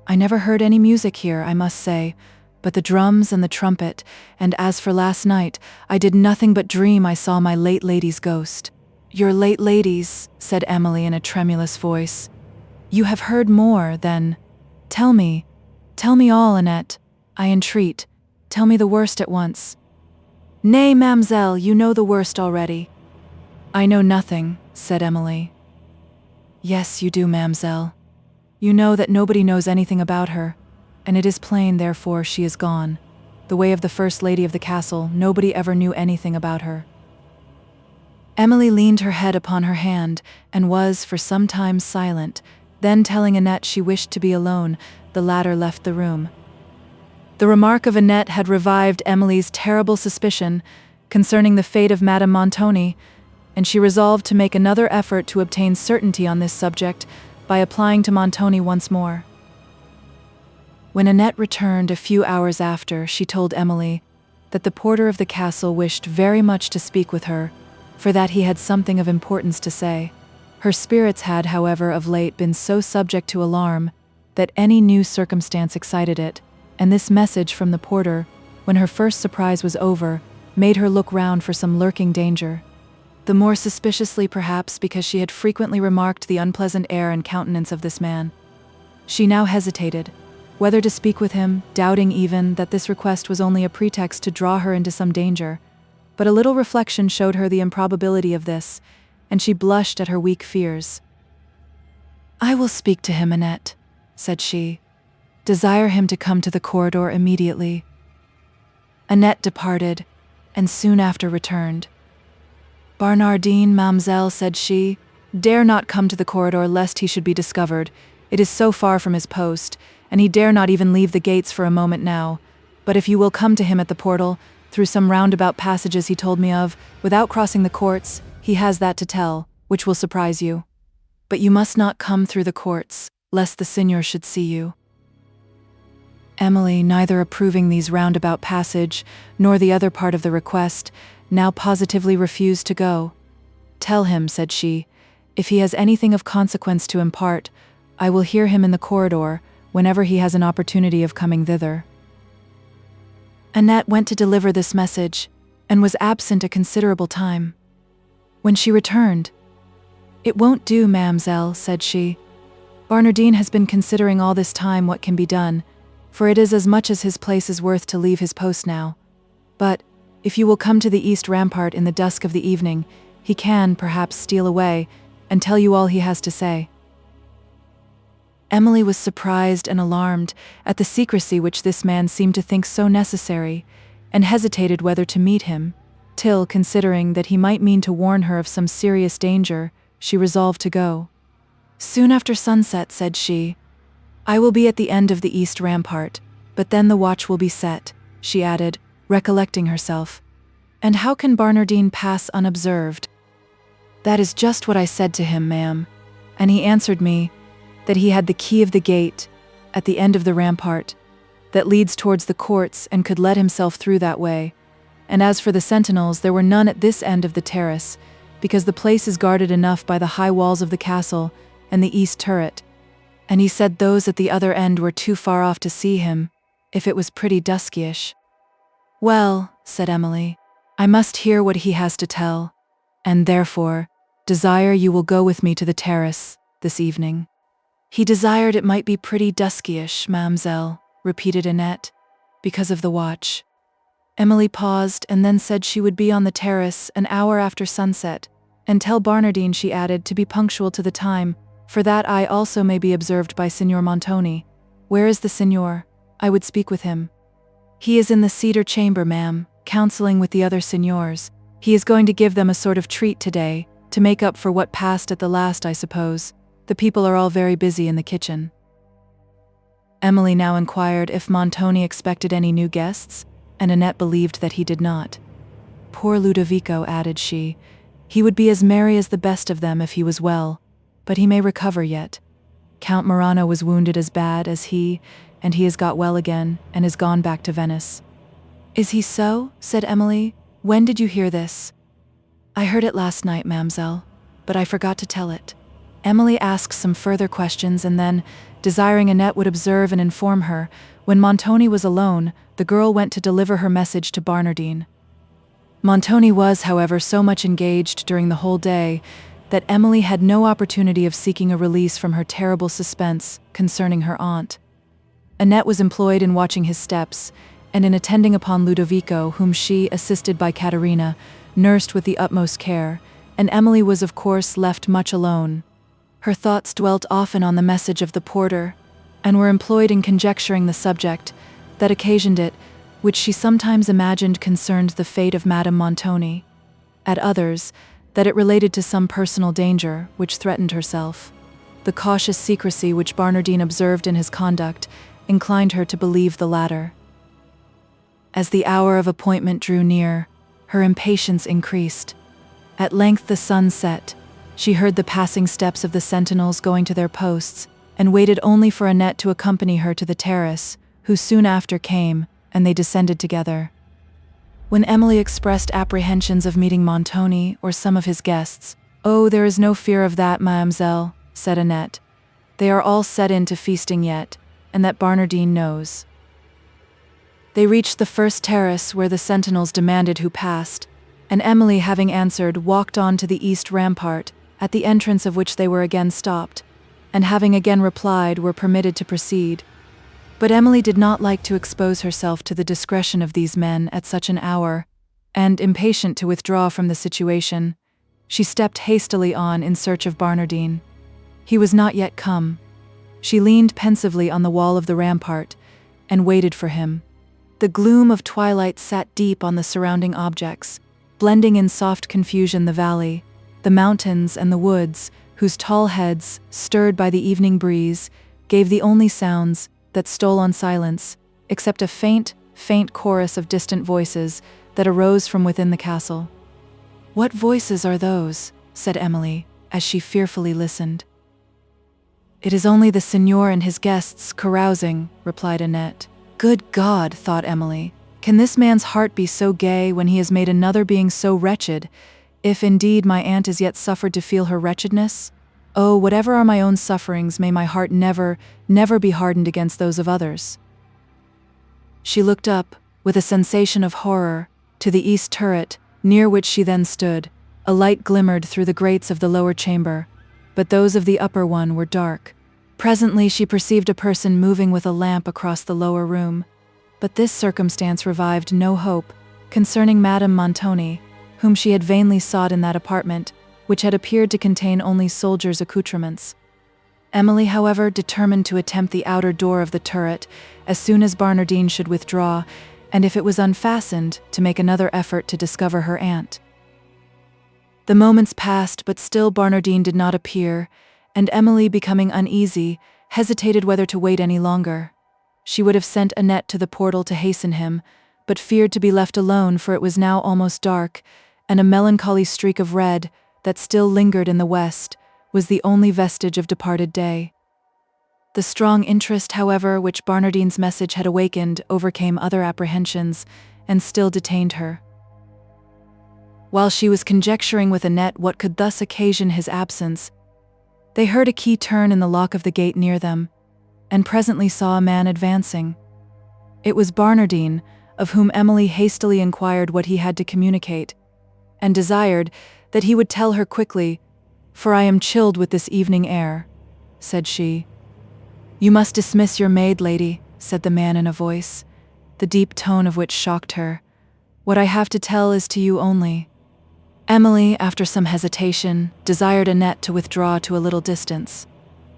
"I never heard any music here, I must say, but the drums and the trumpet, and as for last night, I did nothing but dream I saw my late lady's ghost." "Your late lady's," said Emily in a tremulous voice. "You have heard more, then. Tell me all, Annette. I entreat, tell me the worst at once." "Nay, ma'amselle, you know the worst already." "I know nothing," said Emily. "Yes, you do, ma'amselle. You know that nobody knows anything about her, and it is plain, therefore, she is gone. The way of the first lady of the castle, nobody ever knew anything about her." Emily leaned her head upon her hand, and was for some time silent. Then, telling Annette she wished to be alone, the latter left the room. The remark of Annette had revived Emily's terrible suspicion concerning the fate of Madame Montoni, and she resolved to make another effort to obtain certainty on this subject by applying to Montoni once more. When Annette returned a few hours after, she told Emily that the porter of the castle wished very much to speak with her, for that he had something of importance to say. Her spirits had, however, of late been so subject to alarm that any new circumstance excited it, and this message from the porter, when her first surprise was over, made her look round for some lurking danger. The more suspiciously, perhaps, because she had frequently remarked the unpleasant air and countenance of this man. She now hesitated, whether to speak with him, doubting even that this request was only a pretext to draw her into some danger. But a little reflection showed her the improbability of this, and she blushed at her weak fears. "I will speak to him, Annette," said she. "Desire him to come to the corridor immediately." Annette departed, and soon after returned. "Barnardine, ma'amselle," said she, "dare not come to the corridor lest he should be discovered. It is so far from his post, and he dare not even leave the gates for a moment now. But if you will come to him at the portal, through some roundabout passages he told me of, without crossing the courts, he has that to tell, which will surprise you. But you must not come through the courts, lest the signor should see you." Emily, neither approving these roundabout passage, nor the other part of the request, now positively refused to go. "Tell him," said she, "if he has anything of consequence to impart, I will hear him in the corridor, whenever he has an opportunity of coming thither." Annette went to deliver this message, and was absent a considerable time. When she returned, "It won't do, ma'amselle," said she. "Barnardine has been considering all this time what can be done, for it is as much as his place is worth to leave his post now. But, if you will come to the east rampart in the dusk of the evening, he can, perhaps, steal away, and tell you all he has to say." Emily was surprised and alarmed at the secrecy which this man seemed to think so necessary, and hesitated whether to meet him, till, considering that he might mean to warn her of some serious danger, she resolved to go. "Soon after sunset," said she, "I will be at the end of the east rampart, but then the watch will be set," she added, recollecting herself. "And how can Barnardine pass unobserved? "That is just what I said to him, ma'am. And he answered me that he had the key of the gate at the end of the rampart that leads towards the courts and could let himself through that way. And as for the sentinels, there were none at this end of the terrace, because the place is guarded enough by the high walls of the castle and the east turret. And he said those at the other end were too far off to see him, if it was pretty duskyish." "Well," said Emily, "I must hear what he has to tell, and therefore desire you will go with me to the terrace this evening." "He desired it might be pretty duskyish, ma'amselle," repeated Annette, "because of the watch." Emily paused and then said she would be on the terrace an hour after sunset, and tell Barnardine, she added, to be punctual to the time, for that I also may be observed by Signor Montoni. "Where is the signor? I would speak with him." "He is in the cedar chamber, ma'am, counseling with the other signors. He is going to give them a sort of treat today, to make up for what passed at the last, I suppose. The people are all very busy in the kitchen." Emily now inquired if Montoni expected any new guests, and Annette believed that he did not. "Poor Ludovico," added she, "he would be as merry as the best of them if he was well, but he may recover yet. Count Morano was wounded as bad as he, and he has got well again, and is gone back to Venice." "Is he so?" said Emily. "When did you hear this?" "I heard it last night, ma'amselle, but I forgot to tell it." Emily asked some further questions, and then, desiring Annette would observe and inform her, when Montoni was alone, the girl went to deliver her message to Barnardine. Montoni was, however, so much engaged during the whole day that Emily had no opportunity of seeking a release from her terrible suspense concerning her aunt. Annette was employed in watching his steps, and in attending upon Ludovico, whom she, assisted by Caterina, nursed with the utmost care, and Emily was of course left much alone. Her thoughts dwelt often on the message of the porter, and were employed in conjecturing the subject that occasioned it, which she sometimes imagined concerned the fate of Madame Montoni, at others, that it related to some personal danger which threatened herself. The cautious secrecy which Barnardine observed in his conduct inclined her to believe the latter. As the hour of appointment drew near, her impatience increased. At length the sun set. She heard the passing steps of the sentinels going to their posts, and waited only for Annette to accompany her to the terrace, who soon after came, and they descended together. When Emily expressed apprehensions of meeting Montoni or some of his guests, "Oh, there is no fear of that, mademoiselle," said Annette. "They are all set in to feasting yet, and that Barnardine knows." They reached the first terrace, where the sentinels demanded who passed, and Emily, having answered, walked on to the east rampart, at the entrance of which they were again stopped, and having again replied, were permitted to proceed. But Emily did not like to expose herself to the discretion of these men at such an hour, and, impatient to withdraw from the situation, she stepped hastily on in search of Barnardine. He was not yet come. She leaned pensively on the wall of the rampart, and waited for him. The gloom of twilight sat deep on the surrounding objects, blending in soft confusion the valley, the mountains and the woods, whose tall heads, stirred by the evening breeze, gave the only sounds that stole on silence, except a faint, faint chorus of distant voices that arose from within the castle. "What voices are those?" said Emily, as she fearfully listened. "It is only the Signor and his guests carousing," replied Annette. "Good God," thought Emily, "can this man's heart be so gay when he has made another being so wretched, if indeed my aunt is yet suffered to feel her wretchedness? Oh, whatever are my own sufferings, may my heart never, never be hardened against those of others." She looked up, with a sensation of horror, to the east turret, near which she then stood. A light glimmered through the grates of the lower chamber, but those of the upper one were dark. Presently she perceived a person moving with a lamp across the lower room, but this circumstance revived no hope concerning Madame Montoni, whom she had vainly sought in that apartment, which had appeared to contain only soldiers' accoutrements. Emily, however, determined to attempt the outer door of the turret as soon as Barnardine should withdraw, and if it was unfastened, to make another effort to discover her aunt. The moments passed, but still Barnardine did not appear, and Emily, becoming uneasy, hesitated whether to wait any longer. She would have sent Annette to the portal to hasten him, but feared to be left alone, for it was now almost dark, and a melancholy streak of red, that still lingered in the west, was the only vestige of departed day. The strong interest, however, which Barnardine's message had awakened overcame other apprehensions and still detained her. While she was conjecturing with Annette what could thus occasion his absence, they heard a key turn in the lock of the gate near them, and presently saw a man advancing. It was Barnardine, of whom Emily hastily inquired what he had to communicate, and desired that he would tell her quickly, "For I am chilled with this evening air," said she. "You must dismiss your maid, lady," said the man in a voice, the deep tone of which shocked her. "What I have to tell is to you only." Emily, after some hesitation, desired Annette to withdraw to a little distance.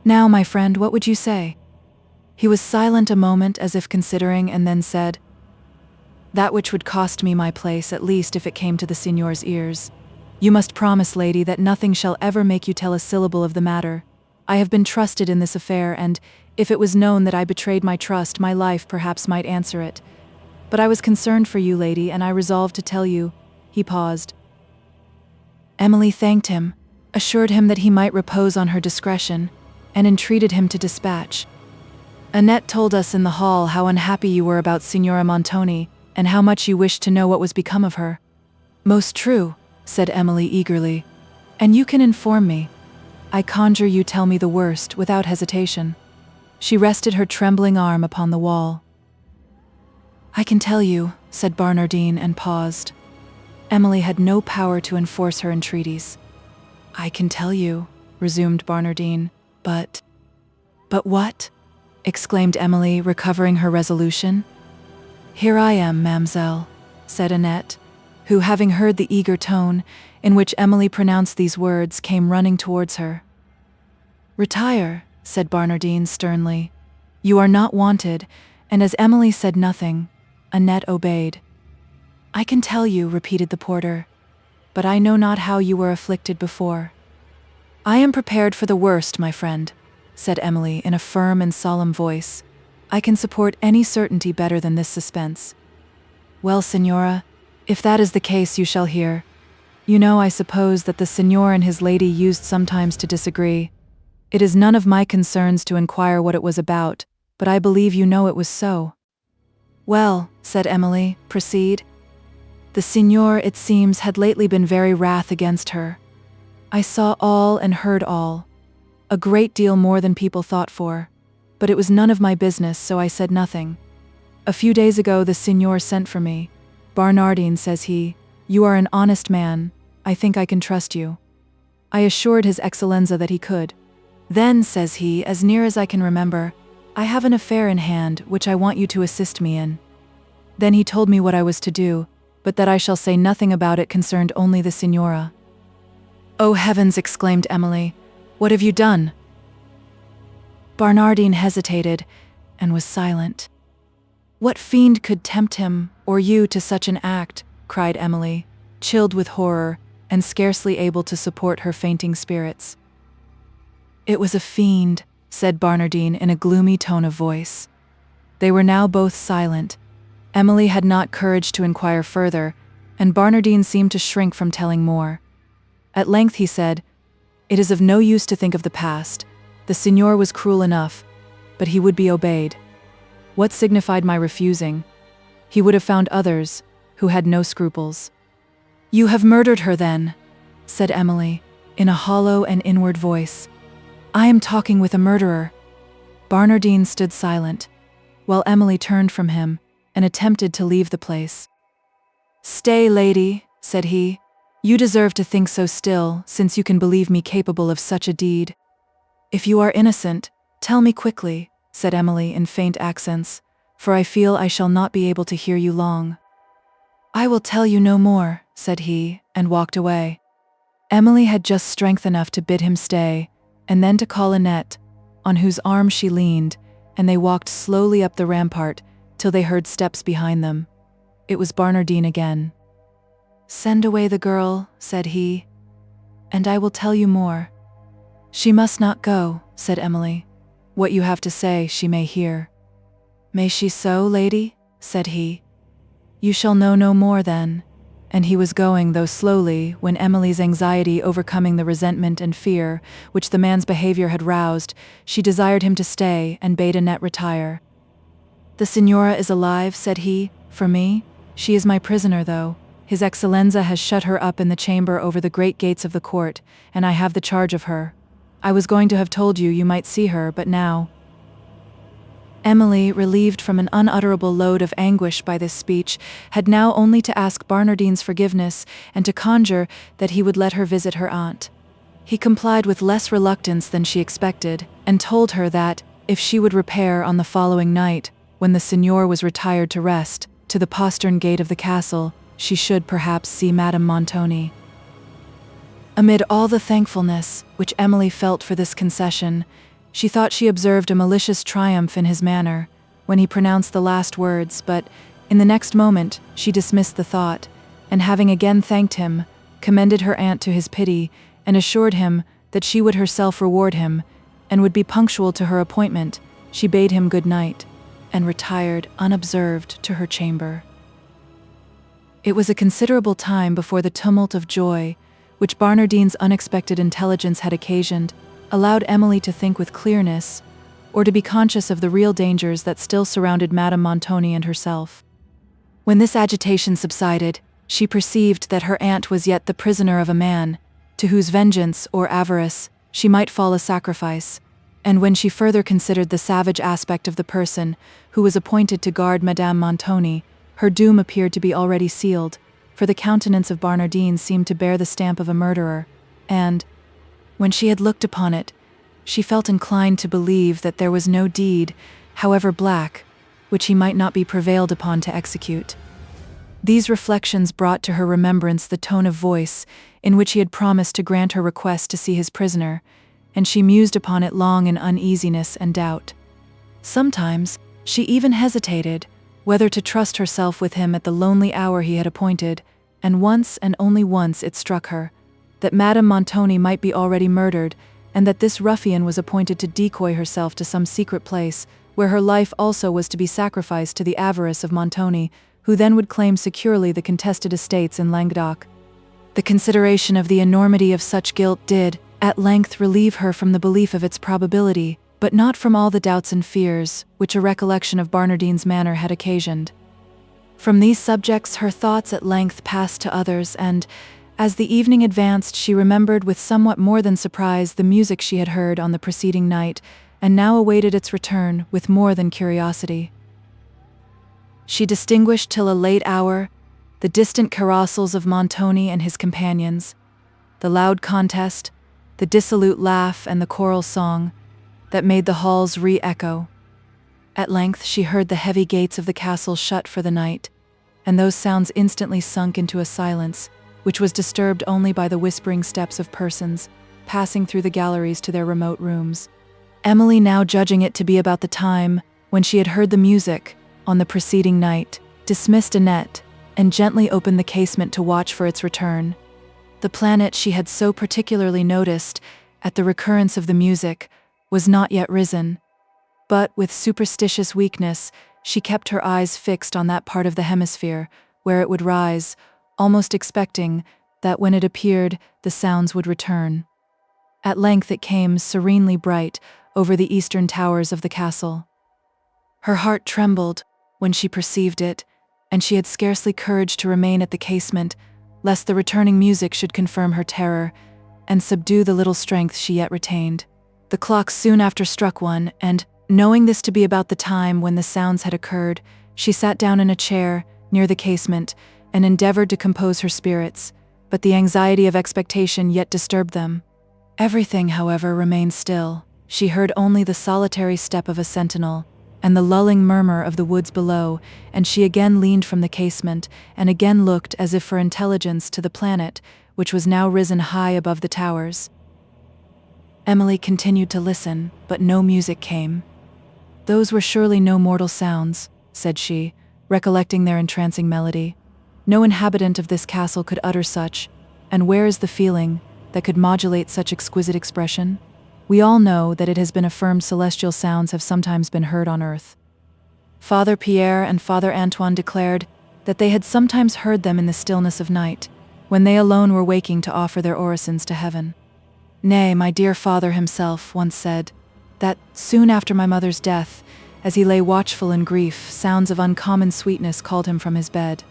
"Now, my friend, what would you say?" He was silent a moment as if considering, and then said, "That which would cost me my place, at least if it came to the signor's ears. You must promise, lady, that nothing shall ever make you tell a syllable of the matter. I have been trusted in this affair, and if it was known that I betrayed my trust, my life perhaps might answer it. But I was concerned for you, lady, and I resolved to tell you." He paused. Emily thanked him, assured him that he might repose on her discretion, and entreated him to dispatch. "Annette told us in the hall how unhappy you were about Signora Montoni, and how much you wished to know what was become of her." "Most true," said Emily eagerly, "and you can inform me. I conjure you tell me the worst, without hesitation." She rested her trembling arm upon the wall. "I can tell you," said Barnardine, and paused. Emily had no power to enforce her entreaties. "I can tell you," resumed Barnardine, but what?" exclaimed Emily, recovering her resolution. "Here I am, mademoiselle," said Annette, who, having heard the eager tone in which Emily pronounced these words, came running towards her. "Retire," said Barnardine sternly. "You are not wanted," and as Emily said nothing, Annette obeyed. "I can tell you," repeated the porter, "but I know not how you were afflicted before." "I am prepared for the worst, my friend," said Emily in a firm and solemn voice. "I can support any certainty better than this suspense." "Well, signora, if that is the case, you shall hear. You know, I suppose, that the signor and his lady used sometimes to disagree. It is none of my concerns to inquire what it was about, but I believe you know it was so." "Well," said Emily, "proceed." "The signor, it seems, had lately been very wrath against her. I saw all and heard all, a great deal more than people thought for, but it was none of my business, so I said nothing. A few days ago the signor sent for me. 'Barnardine,' says he, 'you are an honest man, I think I can trust you.' I assured his Excellenza that he could. 'Then,' says he, 'as near as I can remember, I have an affair in hand which I want you to assist me in.' Then he told me what I was to do, but that I shall say nothing about it, concerned only the signora." "Oh heavens!" exclaimed Emily. "What have you done?" Barnardine hesitated and was silent. "What fiend could tempt him, or you, to such an act?" cried Emily, chilled with horror and scarcely able to support her fainting spirits. "It was a fiend," said Barnardine in a gloomy tone of voice. They were now both silent. Emily had not courage to inquire further, and Barnardine seemed to shrink from telling more. At length he said, "It is of no use to think of the past. The signor was cruel enough, but he would be obeyed. What signified my refusing? He would have found others who had no scruples." "You have murdered her, then?" said Emily, in a hollow and inward voice. "I am talking with a murderer." Barnardine stood silent, while Emily turned from him and attempted to leave the place. "Stay, lady," said he. "You deserve to think so still, since you can believe me capable of such a deed." "If you are innocent, tell me quickly," said Emily in faint accents, "for I feel I shall not be able to hear you long." "I will tell you no more," said he, and walked away. Emily had just strength enough to bid him stay, and then to call Annette, on whose arm she leaned, and they walked slowly up the rampart till they heard steps behind them. It was Barnardine again. "Send away the girl," said he, "and I will tell you more." "She must not go," said Emily. "What you have to say she may hear." "May she so, lady?" said he. "You shall know no more then, and he was going, though slowly, when Emily's anxiety overcoming the resentment and fear which the man's behavior had roused, she desired him to stay and bade Annette retire. "The signora is alive," said he, "for me? She is my prisoner, though. His Excellenza has shut her up in the chamber over the great gates of the court, and I have the charge of her. I was going to have told you you might see her, but now—" Emily, relieved from an unutterable load of anguish by this speech, had now only to ask Barnardine's forgiveness and to conjure that he would let her visit her aunt. He complied with less reluctance than she expected, and told her that, if she would repair on the following night, when the signor was retired to rest, to the postern gate of the castle, she should perhaps see Madame Montoni. Amid all the thankfulness which Emily felt for this concession, she thought she observed a malicious triumph in his manner when he pronounced the last words, but in the next moment she dismissed the thought, and having again thanked him, commended her aunt to his pity, and assured him that she would herself reward him, and would be punctual to her appointment, she bade him good night, and retired unobserved to her chamber. It was a considerable time before the tumult of joy, which Barnardine's unexpected intelligence had occasioned, allowed Emily to think with clearness, or to be conscious of the real dangers that still surrounded Madame Montoni and herself. When this agitation subsided, she perceived that her aunt was yet the prisoner of a man, to whose vengeance or avarice she might fall a sacrifice, and when she further considered the savage aspect of the person who was appointed to guard Madame Montoni, her doom appeared to be already sealed, for the countenance of Barnardine seemed to bear the stamp of a murderer, and, when she had looked upon it, she felt inclined to believe that there was no deed, however black, which he might not be prevailed upon to execute. These reflections brought to her remembrance the tone of voice in which he had promised to grant her request to see his prisoner, and she mused upon it long in uneasiness and doubt. Sometimes she even hesitated whether to trust herself with him at the lonely hour he had appointed, and once and only once it struck her that Madame Montoni might be already murdered, and that this ruffian was appointed to decoy herself to some secret place, where her life also was to be sacrificed to the avarice of Montoni, who then would claim securely the contested estates in Languedoc. The consideration of the enormity of such guilt did, at length, relieve her from the belief of its probability, but not from all the doubts and fears which a recollection of Barnardine's manner had occasioned. From these subjects her thoughts at length passed to others, and, as the evening advanced, she remembered with somewhat more than surprise the music she had heard on the preceding night, and now awaited its return with more than curiosity. She distinguished till a late hour the distant carousals of Montoni and his companions, the loud contest, the dissolute laugh and the choral song that made the halls re-echo. At length she heard the heavy gates of the castle shut for the night, and those sounds instantly sunk into a silence, which was disturbed only by the whispering steps of persons passing through the galleries to their remote rooms. Emily, now judging it to be about the time when she had heard the music on the preceding night, dismissed Annette and gently opened the casement to watch for its return. The planet she had so particularly noticed at the recurrence of the music was not yet risen, but with superstitious weakness she kept her eyes fixed on that part of the hemisphere where it would rise, almost expecting that when it appeared the sounds would return. At length it came, serenely bright, over the eastern towers of the castle. Her heart trembled when she perceived it, and she had scarcely courage to remain at the casement, lest the returning music should confirm her terror and subdue the little strength she yet retained. The clock soon after struck one, and, knowing this to be about the time when the sounds had occurred, she sat down in a chair near the casement and endeavored to compose her spirits, but the anxiety of expectation yet disturbed them. Everything, however, remained still. She heard only the solitary step of a sentinel and the lulling murmur of the woods below, and she again leaned from the casement and again looked as if for intelligence to the planet, which was now risen high above the towers. Emily continued to listen, but no music came. "Those were surely no mortal sounds," said she, recollecting their entrancing melody. "No inhabitant of this castle could utter such, and where is the feeling that could modulate such exquisite expression? We all know that it has been affirmed celestial sounds have sometimes been heard on earth. Father Pierre and Father Antoine declared that they had sometimes heard them in the stillness of night, when they alone were waking to offer their orisons to heaven. Nay, my dear father himself once said that, soon after my mother's death, as he lay watchful in grief, sounds of uncommon sweetness called him from his bed,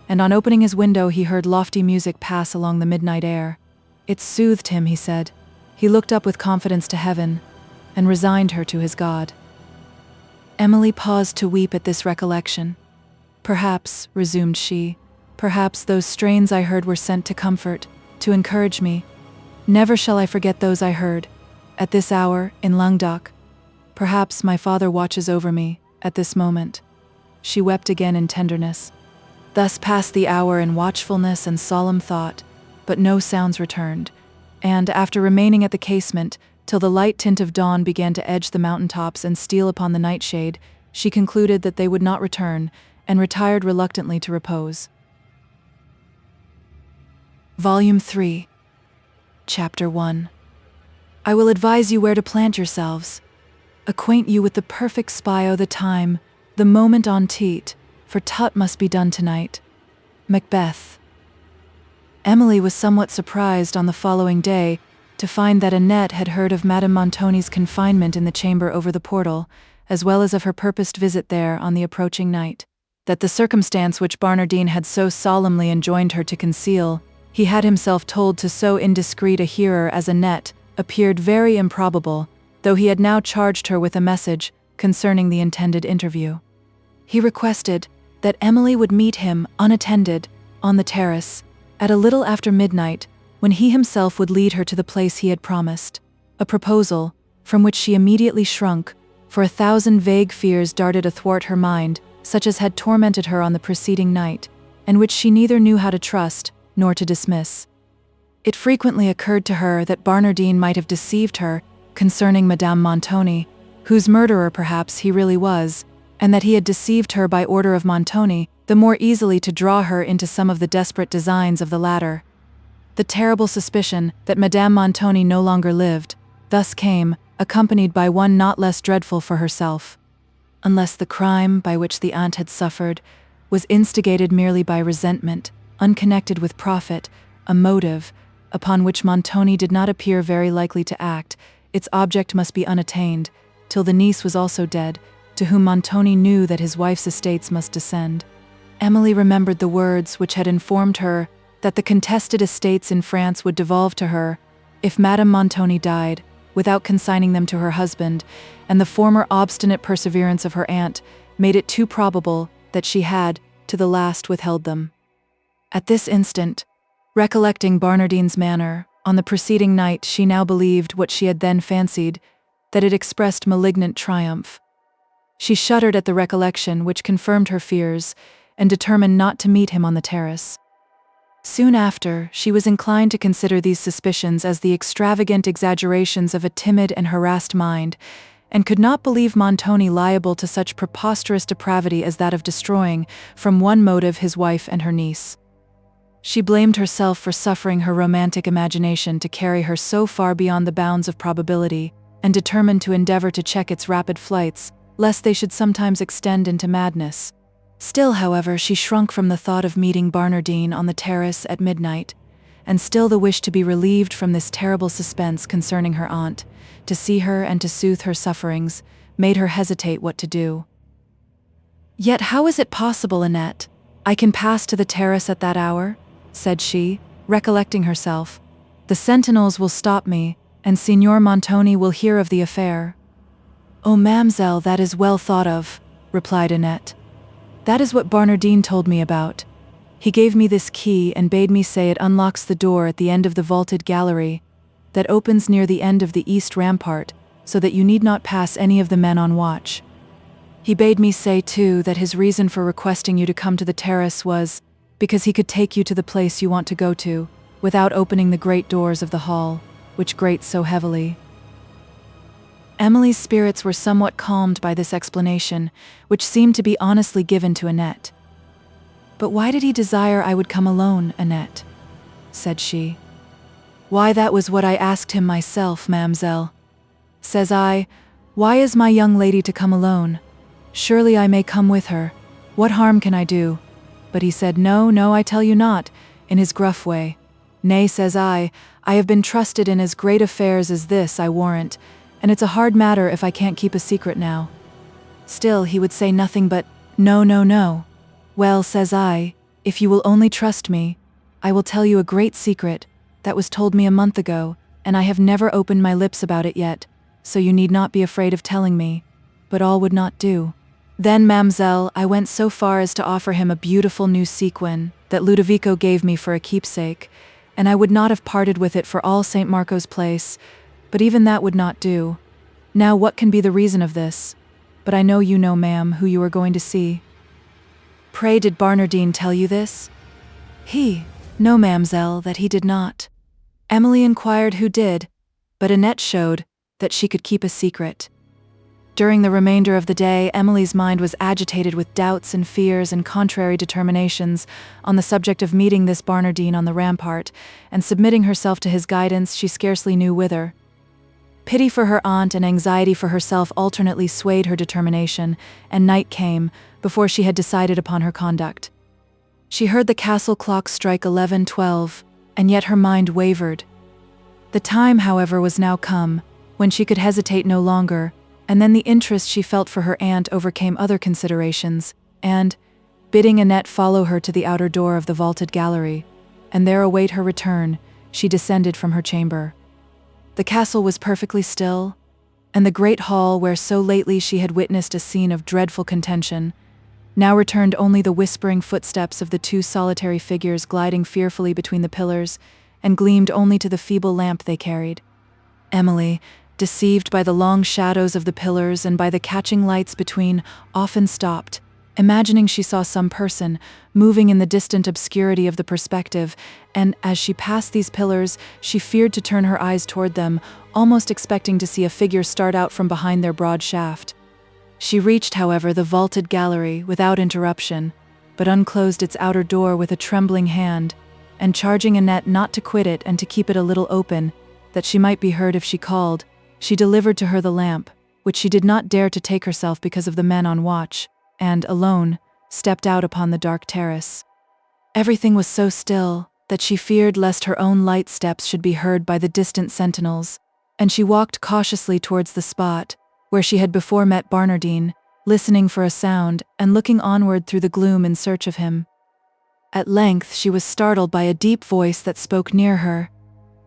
and on opening his window he heard lofty music pass along the midnight air. It soothed him, he said. He looked up with confidence to heaven, and resigned her to his God. Emily paused to weep at this recollection. Perhaps, resumed she, perhaps those strains I heard were sent to comfort, to encourage me. Never shall I forget those I heard, at this hour, in Languedoc. Perhaps my father watches over me, at this moment. She wept again in tenderness. Thus passed the hour in watchfulness and solemn thought, but no sounds returned, and, after remaining at the casement, till the light tint of dawn began to edge the mountain tops and steal upon the nightshade, she concluded that they would not return, and retired reluctantly to repose. Volume 3, Chapter 1. I will advise you where to plant yourselves, acquaint you with the perfect spy o' the time, the moment on teat, for tut must be done tonight. Macbeth. Emily was somewhat surprised on the following day to find that Annette had heard of Madame Montoni's confinement in the chamber over the portal, as well as of her purposed visit there on the approaching night. That the circumstance which Barnardine had so solemnly enjoined her to conceal, he had himself told to so indiscreet a hearer as Annette, appeared very improbable, though he had now charged her with a message concerning the intended interview. He requested that Emily would meet him, unattended, on the terrace, at a little after midnight, when he himself would lead her to the place he had promised, a proposal from which she immediately shrunk, for 1,000 vague fears darted athwart her mind, such as had tormented her on the preceding night, and which she neither knew how to trust nor to dismiss. It frequently occurred to her that Barnardine might have deceived her concerning Madame Montoni, whose murderer perhaps he really was, and that he had deceived her by order of Montoni, the more easily to draw her into some of the desperate designs of the latter. The terrible suspicion that Madame Montoni no longer lived thus came, accompanied by one not less dreadful for herself. Unless the crime by which the aunt had suffered was instigated merely by resentment, unconnected with profit, a motive upon which Montoni did not appear very likely to act, its object must be unattained, till the niece was also dead, to whom Montoni knew that his wife's estates must descend. Emily remembered the words which had informed her that the contested estates in France would devolve to her, if Madame Montoni died, without consigning them to her husband, and the former obstinate perseverance of her aunt made it too probable that she had, to the last, withheld them. At this instant, recollecting Barnardine's manner, on the preceding night she now believed what she had then fancied, that it expressed malignant triumph. She shuddered at the recollection, which confirmed her fears, and determined not to meet him on the terrace. Soon after, she was inclined to consider these suspicions as the extravagant exaggerations of a timid and harassed mind, and could not believe Montoni liable to such preposterous depravity as that of destroying, from one motive, his wife and her niece. She blamed herself for suffering her romantic imagination to carry her so far beyond the bounds of probability, and determined to endeavor to check its rapid flights, lest they should sometimes extend into madness. Still, however, she shrunk from the thought of meeting Barnardine on the terrace at midnight, and still the wish to be relieved from this terrible suspense concerning her aunt, to see her and to soothe her sufferings, made her hesitate what to do. "Yet how is it possible, Annette, I can pass to the terrace at that hour?" said she, recollecting herself. "The sentinels will stop me, and Signor Montoni will hear of the affair." "Oh, Mamselle, that is well thought of," replied Annette. "That is what Barnardine told me about. He gave me this key and bade me say it unlocks the door at the end of the vaulted gallery that opens near the end of the east rampart, so that you need not pass any of the men on watch. He bade me say, too, that his reason for requesting you to come to the terrace was because he could take you to the place you want to go to, without opening the great doors of the hall, which grate so heavily." Emily's spirits were somewhat calmed by this explanation, which seemed to be honestly given to Annette. "But why did he desire I would come alone, Annette?" said she. "Why, that was what I asked him myself, Mamselle. Says I, why is my young lady to come alone? Surely I may come with her. What harm can I do? But he said, "No, no, I tell you not," in his gruff way. "Nay," says I have been trusted in as great affairs as this, I warrant, and it's a hard matter if I can't keep a secret now." Still he would say nothing but, "No, no, no." "Well," says I, "if you will only trust me, I will tell you a great secret that was told me a month ago, and I have never opened my lips about it yet, so you need not be afraid of telling me." But all would not do. Then, mamselle, I went so far as to offer him a beautiful new sequin that Ludovico gave me for a keepsake, and I would not have parted with it for all St. Marco's Place, but even that would not do. Now what can be the reason of this? But I know you know, ma'am, who you are going to see. Pray, did Barnardine tell you this? He? No, mamselle, that he did not. Emily inquired who did, but Annette showed that she could keep a secret. During the remainder of the day, Emily's mind was agitated with doubts and fears and contrary determinations on the subject of meeting this Barnardine on the rampart, and submitting herself to his guidance she scarcely knew whither. Pity for her aunt and anxiety for herself alternately swayed her determination, and night came before she had decided upon her conduct. She heard the castle clock strike 11:12, and yet her mind wavered. The time, however, was now come when she could hesitate no longer, and then the interest she felt for her aunt overcame other considerations, and, bidding Annette follow her to the outer door of the vaulted gallery, and there await her return, she descended from her chamber. The castle was perfectly still, and the great hall where so lately she had witnessed a scene of dreadful contention, now returned only the whispering footsteps of the two solitary figures gliding fearfully between the pillars, and gleamed only to the feeble lamp they carried. Emily, deceived by the long shadows of the pillars and by the catching lights between, often stopped, imagining she saw some person moving in the distant obscurity of the perspective, and as she passed these pillars, she feared to turn her eyes toward them, almost expecting to see a figure start out from behind their broad shaft. She reached, however, the vaulted gallery without interruption, but unclosed its outer door with a trembling hand, and charging Annette not to quit it and to keep it a little open, that she might be heard if she called, she delivered to her the lamp, which she did not dare to take herself because of the men on watch, and, alone, stepped out upon the dark terrace. Everything was so still that she feared lest her own light steps should be heard by the distant sentinels, and she walked cautiously towards the spot where she had before met Barnardine, listening for a sound and looking onward through the gloom in search of him. At length she was startled by a deep voice that spoke near her,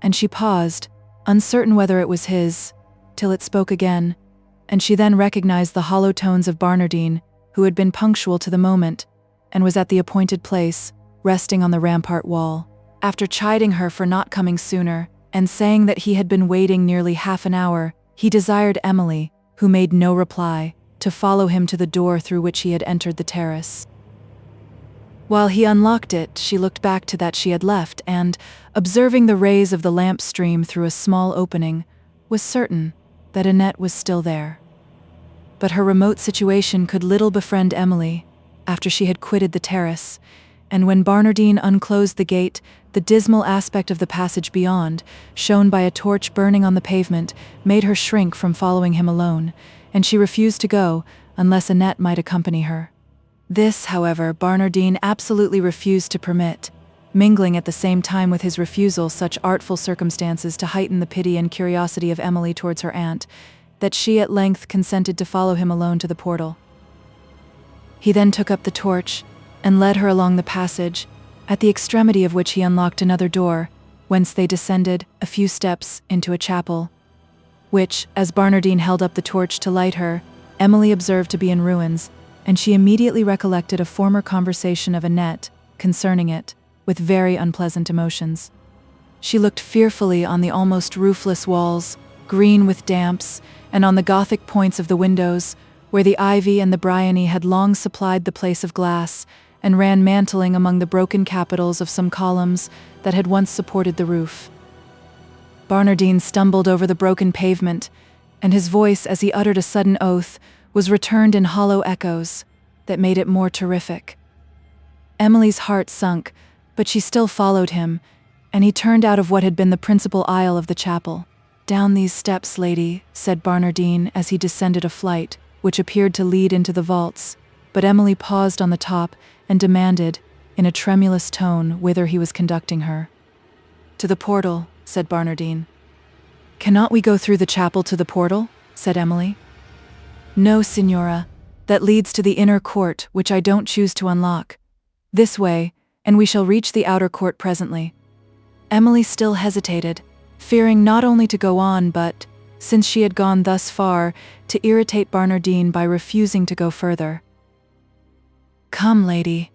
and she paused, uncertain whether it was his, till it spoke again, and she then recognized the hollow tones of Barnardine, who had been punctual to the moment, and was at the appointed place, resting on the rampart wall. After chiding her for not coming sooner, and saying that he had been waiting nearly half an hour, he desired Emily, who made no reply, to follow him to the door through which he had entered the terrace. While he unlocked it, she looked back to that she had left, and, observing the rays of the lamp stream through a small opening, was certain that Annette was still there. But her remote situation could little befriend Emily after she had quitted the terrace, and when Barnardine unclosed the gate, the dismal aspect of the passage beyond, shown by a torch burning on the pavement, made her shrink from following him alone, and she refused to go unless Annette might accompany her. This, however, Barnardine absolutely refused to permit, mingling at the same time with his refusal such artful circumstances to heighten the pity and curiosity of Emily towards her aunt, that she at length consented to follow him alone to the portal. He then took up the torch and led her along the passage, at the extremity of which he unlocked another door, whence they descended a few steps into a chapel, which, as Barnardine held up the torch to light her, Emily observed to be in ruins, and she immediately recollected a former conversation of Annette concerning it, with very unpleasant emotions. She looked fearfully on the almost roofless walls, green with damps, and on the Gothic points of the windows, where the ivy and the bryony had long supplied the place of glass, and ran mantling among the broken capitals of some columns that had once supported the roof. Barnardine stumbled over the broken pavement, and his voice, as he uttered a sudden oath, was returned in hollow echoes that made it more terrific. Emily's heart sunk, but she still followed him, and he turned out of what had been the principal aisle of the chapel. "Down these steps, lady," said Barnardine as he descended a flight, which appeared to lead into the vaults, but Emily paused on the top and demanded, in a tremulous tone, whither he was conducting her. "To the portal," said Barnardine. "Cannot we go through the chapel to the portal?" said Emily. "No, Signora. That leads to the inner court, which I don't choose to unlock. This way, and we shall reach the outer court presently." Emily still hesitated, fearing not only to go on but, since she had gone thus far, to irritate Barnardine by refusing to go further. "Come, lady,"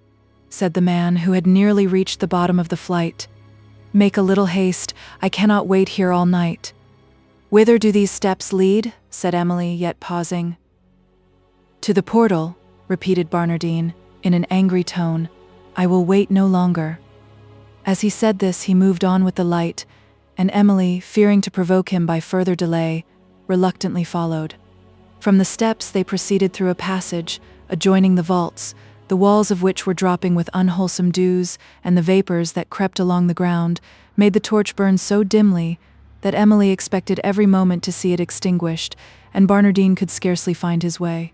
said the man, who had nearly reached the bottom of the flight. "Make a little haste, I cannot wait here all night." "Whither do these steps lead?" said Emily, yet pausing. "To the portal," repeated Barnardine, in an angry tone. "I will wait no longer." As he said this, he moved on with the light, and Emily, fearing to provoke him by further delay, reluctantly followed. From the steps they proceeded through a passage, adjoining the vaults, the walls of which were dropping with unwholesome dews, and the vapors that crept along the ground made the torch burn so dimly that Emily expected every moment to see it extinguished, and Barnardine could scarcely find his way.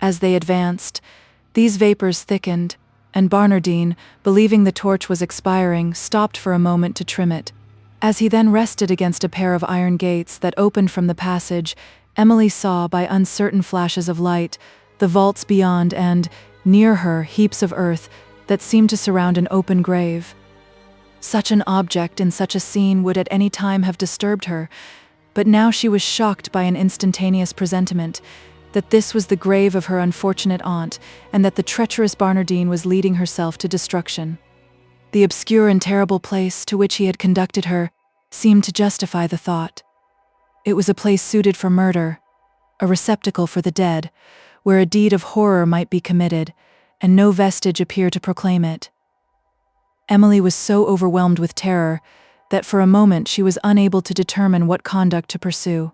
As they advanced, these vapors thickened, and Barnardine, believing the torch was expiring, stopped for a moment to trim it. As he then rested against a pair of iron gates that opened from the passage, Emily saw, by uncertain flashes of light, the vaults beyond and, near her, heaps of earth that seemed to surround an open grave. Such an object in such a scene would at any time have disturbed her, but now she was shocked by an instantaneous presentiment that this was the grave of her unfortunate aunt, and that the treacherous Barnardine was leading herself to destruction. The obscure and terrible place to which he had conducted her seemed to justify the thought. It was a place suited for murder, a receptacle for the dead, where a deed of horror might be committed, and no vestige appear to proclaim it. Emily was so overwhelmed with terror that for a moment she was unable to determine what conduct to pursue.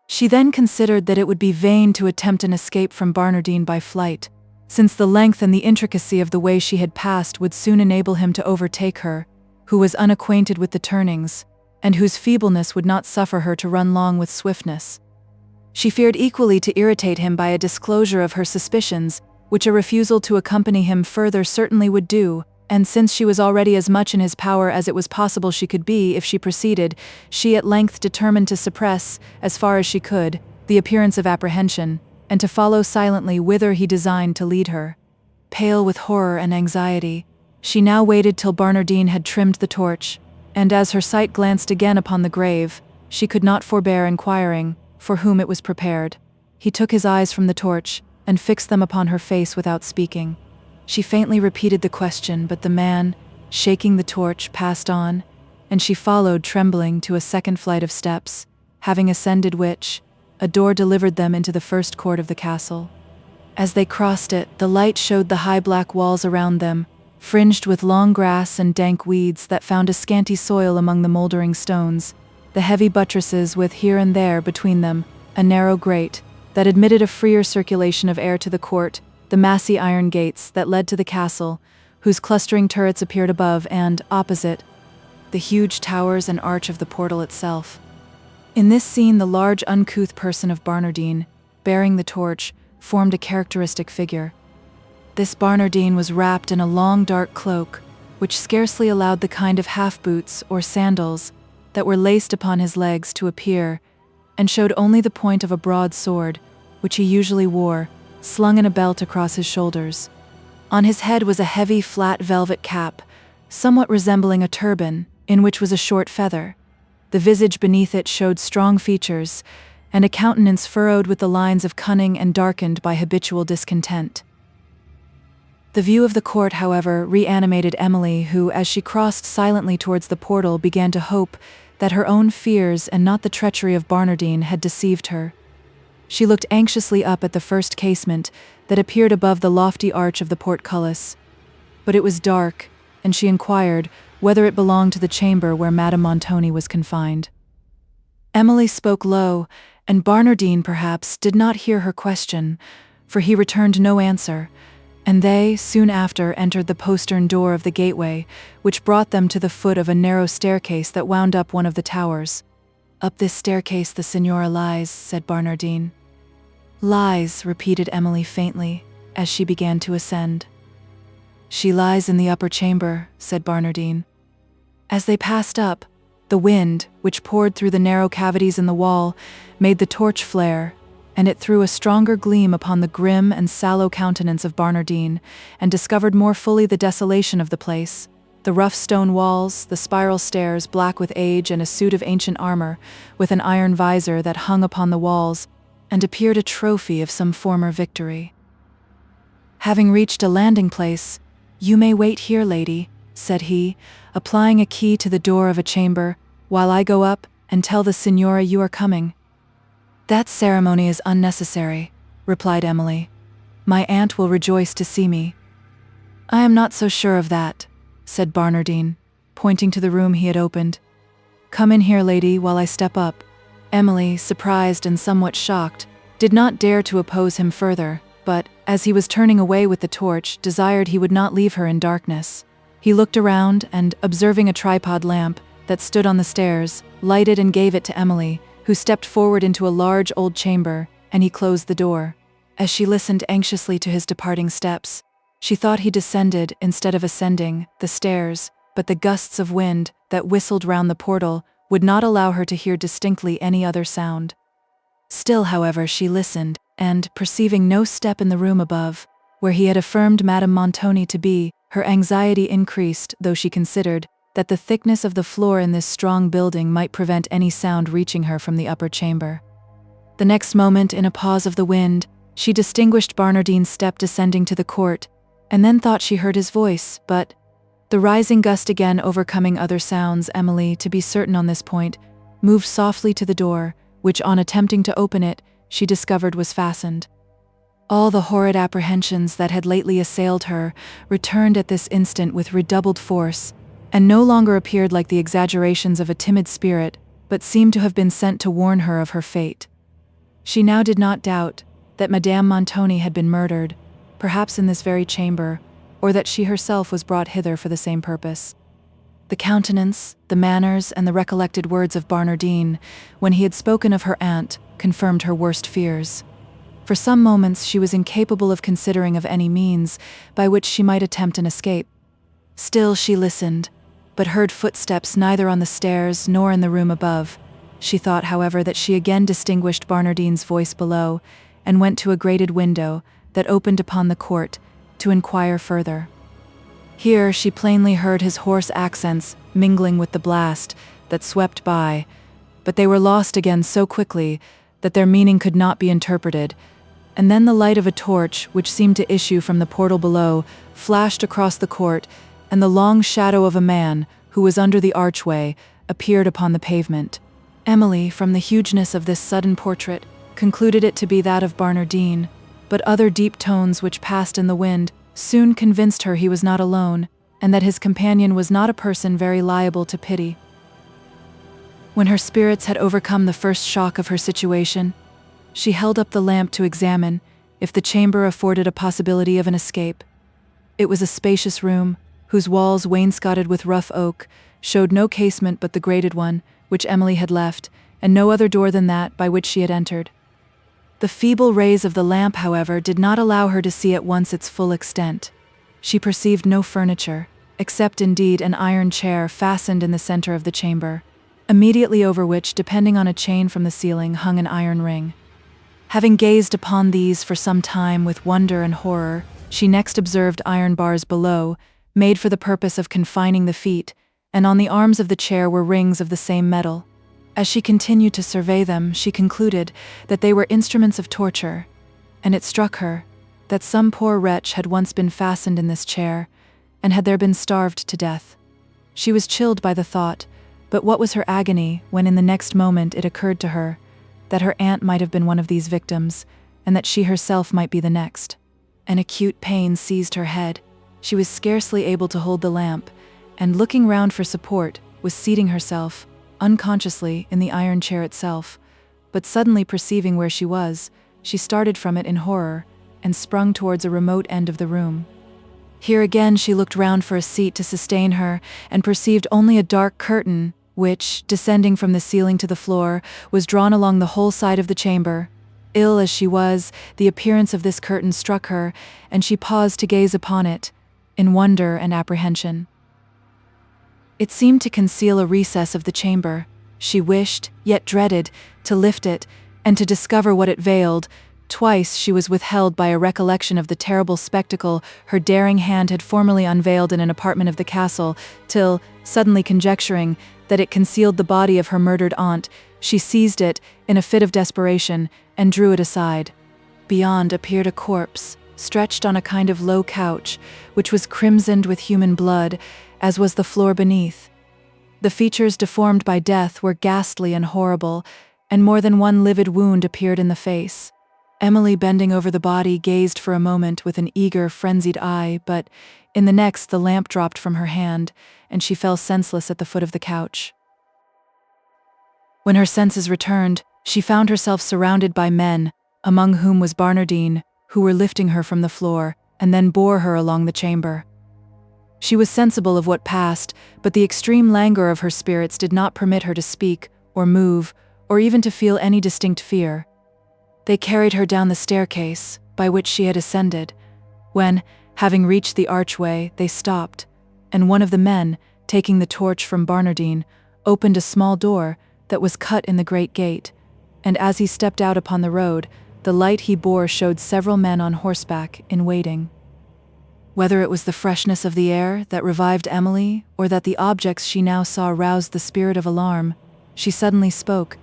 She then considered that it would be vain to attempt an escape from Barnardine by flight, since the length and the intricacy of the way she had passed would soon enable him to overtake her, who was unacquainted with the turnings, and whose feebleness would not suffer her to run long with swiftness. She feared equally to irritate him by a disclosure of her suspicions, which a refusal to accompany him further certainly would do, and since she was already as much in his power as it was possible she could be if she proceeded, she at length determined to suppress, as far as she could, the appearance of apprehension, and to follow silently whither he designed to lead her. Pale with horror and anxiety, she now waited till Barnardine had trimmed the torch, and as her sight glanced again upon the grave, she could not forbear inquiring for whom it was prepared. He took his eyes from the torch, and fixed them upon her face without speaking. She faintly repeated the question, but the man, shaking the torch, passed on, and she followed, trembling, to a second flight of steps, having ascended which, a door delivered them into the first court of the castle. As they crossed it, the light showed the high black walls around them, fringed with long grass and dank weeds that found a scanty soil among the moldering stones, the heavy buttresses with here and there between them a narrow grate that admitted a freer circulation of air to the court, the massy iron gates that led to the castle, whose clustering turrets appeared above, and, opposite, the huge towers and arch of the portal itself. In this scene the large uncouth person of Barnardine, bearing the torch, formed a characteristic figure. This Barnardine was wrapped in a long dark cloak, which scarcely allowed the kind of half-boots or sandals that were laced upon his legs to appear, and showed only the point of a broad sword, which he usually wore, slung in a belt across his shoulders. On his head was a heavy flat velvet cap, somewhat resembling a turban, in which was a short feather. The visage beneath it showed strong features, and a countenance furrowed with the lines of cunning and darkened by habitual discontent. The view of the court, however, reanimated Emily, who, as she crossed silently towards the portal, began to hope that her own fears and not the treachery of Barnardine had deceived her. She looked anxiously up at the first casement that appeared above the lofty arch of the portcullis, but it was dark, and she inquired whether it belonged to the chamber where Madame Montoni was confined. Emily spoke low, and Barnardine, perhaps, did not hear her question, for he returned no answer, and they, soon after, entered the postern door of the gateway, which brought them to the foot of a narrow staircase that wound up one of the towers. "Up this staircase the Signora lies," said Barnardine. "Lies," repeated Emily faintly, as she began to ascend. "She lies in the upper chamber," said Barnardine. As they passed up, the wind, which poured through the narrow cavities in the wall, made the torch flare, and it threw a stronger gleam upon the grim and sallow countenance of Barnardine, and discovered more fully the desolation of the place. The rough stone walls, the spiral stairs black with age, and a suit of ancient armor, with an iron visor that hung upon the walls, and appeared a trophy of some former victory. Having reached a landing place, "You may wait here, lady," said he, applying a key to the door of a chamber, "while I go up and tell the signora you are coming." "That ceremony is unnecessary," replied Emily. "My aunt will rejoice to see me." "I am not so sure of that," said Barnardine, pointing to the room he had opened. "Come in here, lady, while I step up." Emily, surprised and somewhat shocked, did not dare to oppose him further, but, as he was turning away with the torch, desired he would not leave her in darkness. He looked around and, observing a tripod lamp that stood on the stairs, lighted and gave it to Emily, who stepped forward into a large old chamber, and he closed the door. As she listened anxiously to his departing steps, she thought he descended, instead of ascending, the stairs, but the gusts of wind that whistled round the portal would not allow her to hear distinctly any other sound. Still, however, she listened, and, perceiving no step in the room above, where he had affirmed Madame Montoni to be, her anxiety increased, though she considered that the thickness of the floor in this strong building might prevent any sound reaching her from the upper chamber. The next moment, in a pause of the wind, she distinguished Barnardine's step descending to the court, and then thought she heard his voice, but, the rising gust again overcoming other sounds, Emily, to be certain on this point, moved softly to the door, which, on attempting to open it, she discovered was fastened. All the horrid apprehensions that had lately assailed her returned at this instant with redoubled force, and no longer appeared like the exaggerations of a timid spirit, but seemed to have been sent to warn her of her fate. She now did not doubt that Madame Montoni had been murdered, perhaps in this very chamber, or that she herself was brought hither for the same purpose. The countenance, the manners, and the recollected words of Barnardine, when he had spoken of her aunt, confirmed her worst fears. For some moments she was incapable of considering of any means by which she might attempt an escape. Still she listened, but heard footsteps neither on the stairs nor in the room above. She thought, however, that she again distinguished Barnardine's voice below, and went to a grated window that opened upon the court to inquire further. Here she plainly heard his hoarse accents mingling with the blast that swept by, but they were lost again so quickly that their meaning could not be interpreted, and then the light of a torch, which seemed to issue from the portal below, flashed across the court, and the long shadow of a man, who was under the archway, appeared upon the pavement. Emily, from the hugeness of this sudden portrait, concluded it to be that of Barnardine, but other deep tones which passed in the wind soon convinced her he was not alone, and that his companion was not a person very liable to pity. When her spirits had overcome the first shock of her situation, she held up the lamp to examine if the chamber afforded a possibility of an escape. It was a spacious room, whose walls, wainscoted with rough oak, showed no casement but the grated one, which Emily had left, and no other door than that by which she had entered. The feeble rays of the lamp, however, did not allow her to see at once its full extent. She perceived no furniture, except indeed an iron chair fastened in the center of the chamber, immediately over which, depending on a chain from the ceiling, hung an iron ring. Having gazed upon these for some time with wonder and horror, she next observed iron bars below, made for the purpose of confining the feet, and on the arms of the chair were rings of the same metal. As she continued to survey them, she concluded that they were instruments of torture, and it struck her that some poor wretch had once been fastened in this chair, and had there been starved to death. She was chilled by the thought, but what was her agony when in the next moment it occurred to her that her aunt might have been one of these victims, and that she herself might be the next. An acute pain seized her head. She was scarcely able to hold the lamp, and looking round for support, was seating herself, unconsciously, in the iron chair itself, but suddenly perceiving where she was, she started from it in horror, and sprung towards a remote end of the room. Here again she looked round for a seat to sustain her, and perceived only a dark curtain, which, descending from the ceiling to the floor, was drawn along the whole side of the chamber. Ill as she was, the appearance of this curtain struck her, and she paused to gaze upon it, in wonder and apprehension. It seemed to conceal a recess of the chamber. She wished, yet dreaded, to lift it, and to discover what it veiled. Twice she was withheld by a recollection of the terrible spectacle her daring hand had formerly unveiled in an apartment of the castle, till, suddenly conjecturing that it concealed the body of her murdered aunt, she seized it in a fit of desperation and drew it aside. Beyond appeared a corpse, stretched on a kind of low couch, which was crimsoned with human blood, as was the floor beneath. The features deformed by death were ghastly and horrible, and more than one livid wound appeared in the face. Emily, bending over the body, gazed for a moment with an eager, frenzied eye, but in the next the lamp dropped from her hand, and she fell senseless at the foot of the couch. When her senses returned, she found herself surrounded by men, among whom was Barnardine, who were lifting her from the floor, and then bore her along the chamber. She was sensible of what passed, but the extreme languor of her spirits did not permit her to speak, or move, or even to feel any distinct fear. They carried her down the staircase, by which she had ascended, when, having reached the archway, they stopped, and one of the men, taking the torch from Barnardine, opened a small door that was cut in the great gate, and as he stepped out upon the road, the light he bore showed several men on horseback in waiting. Whether it was the freshness of the air that revived Emily, or that the objects she now saw roused the spirit of alarm, she suddenly spoke,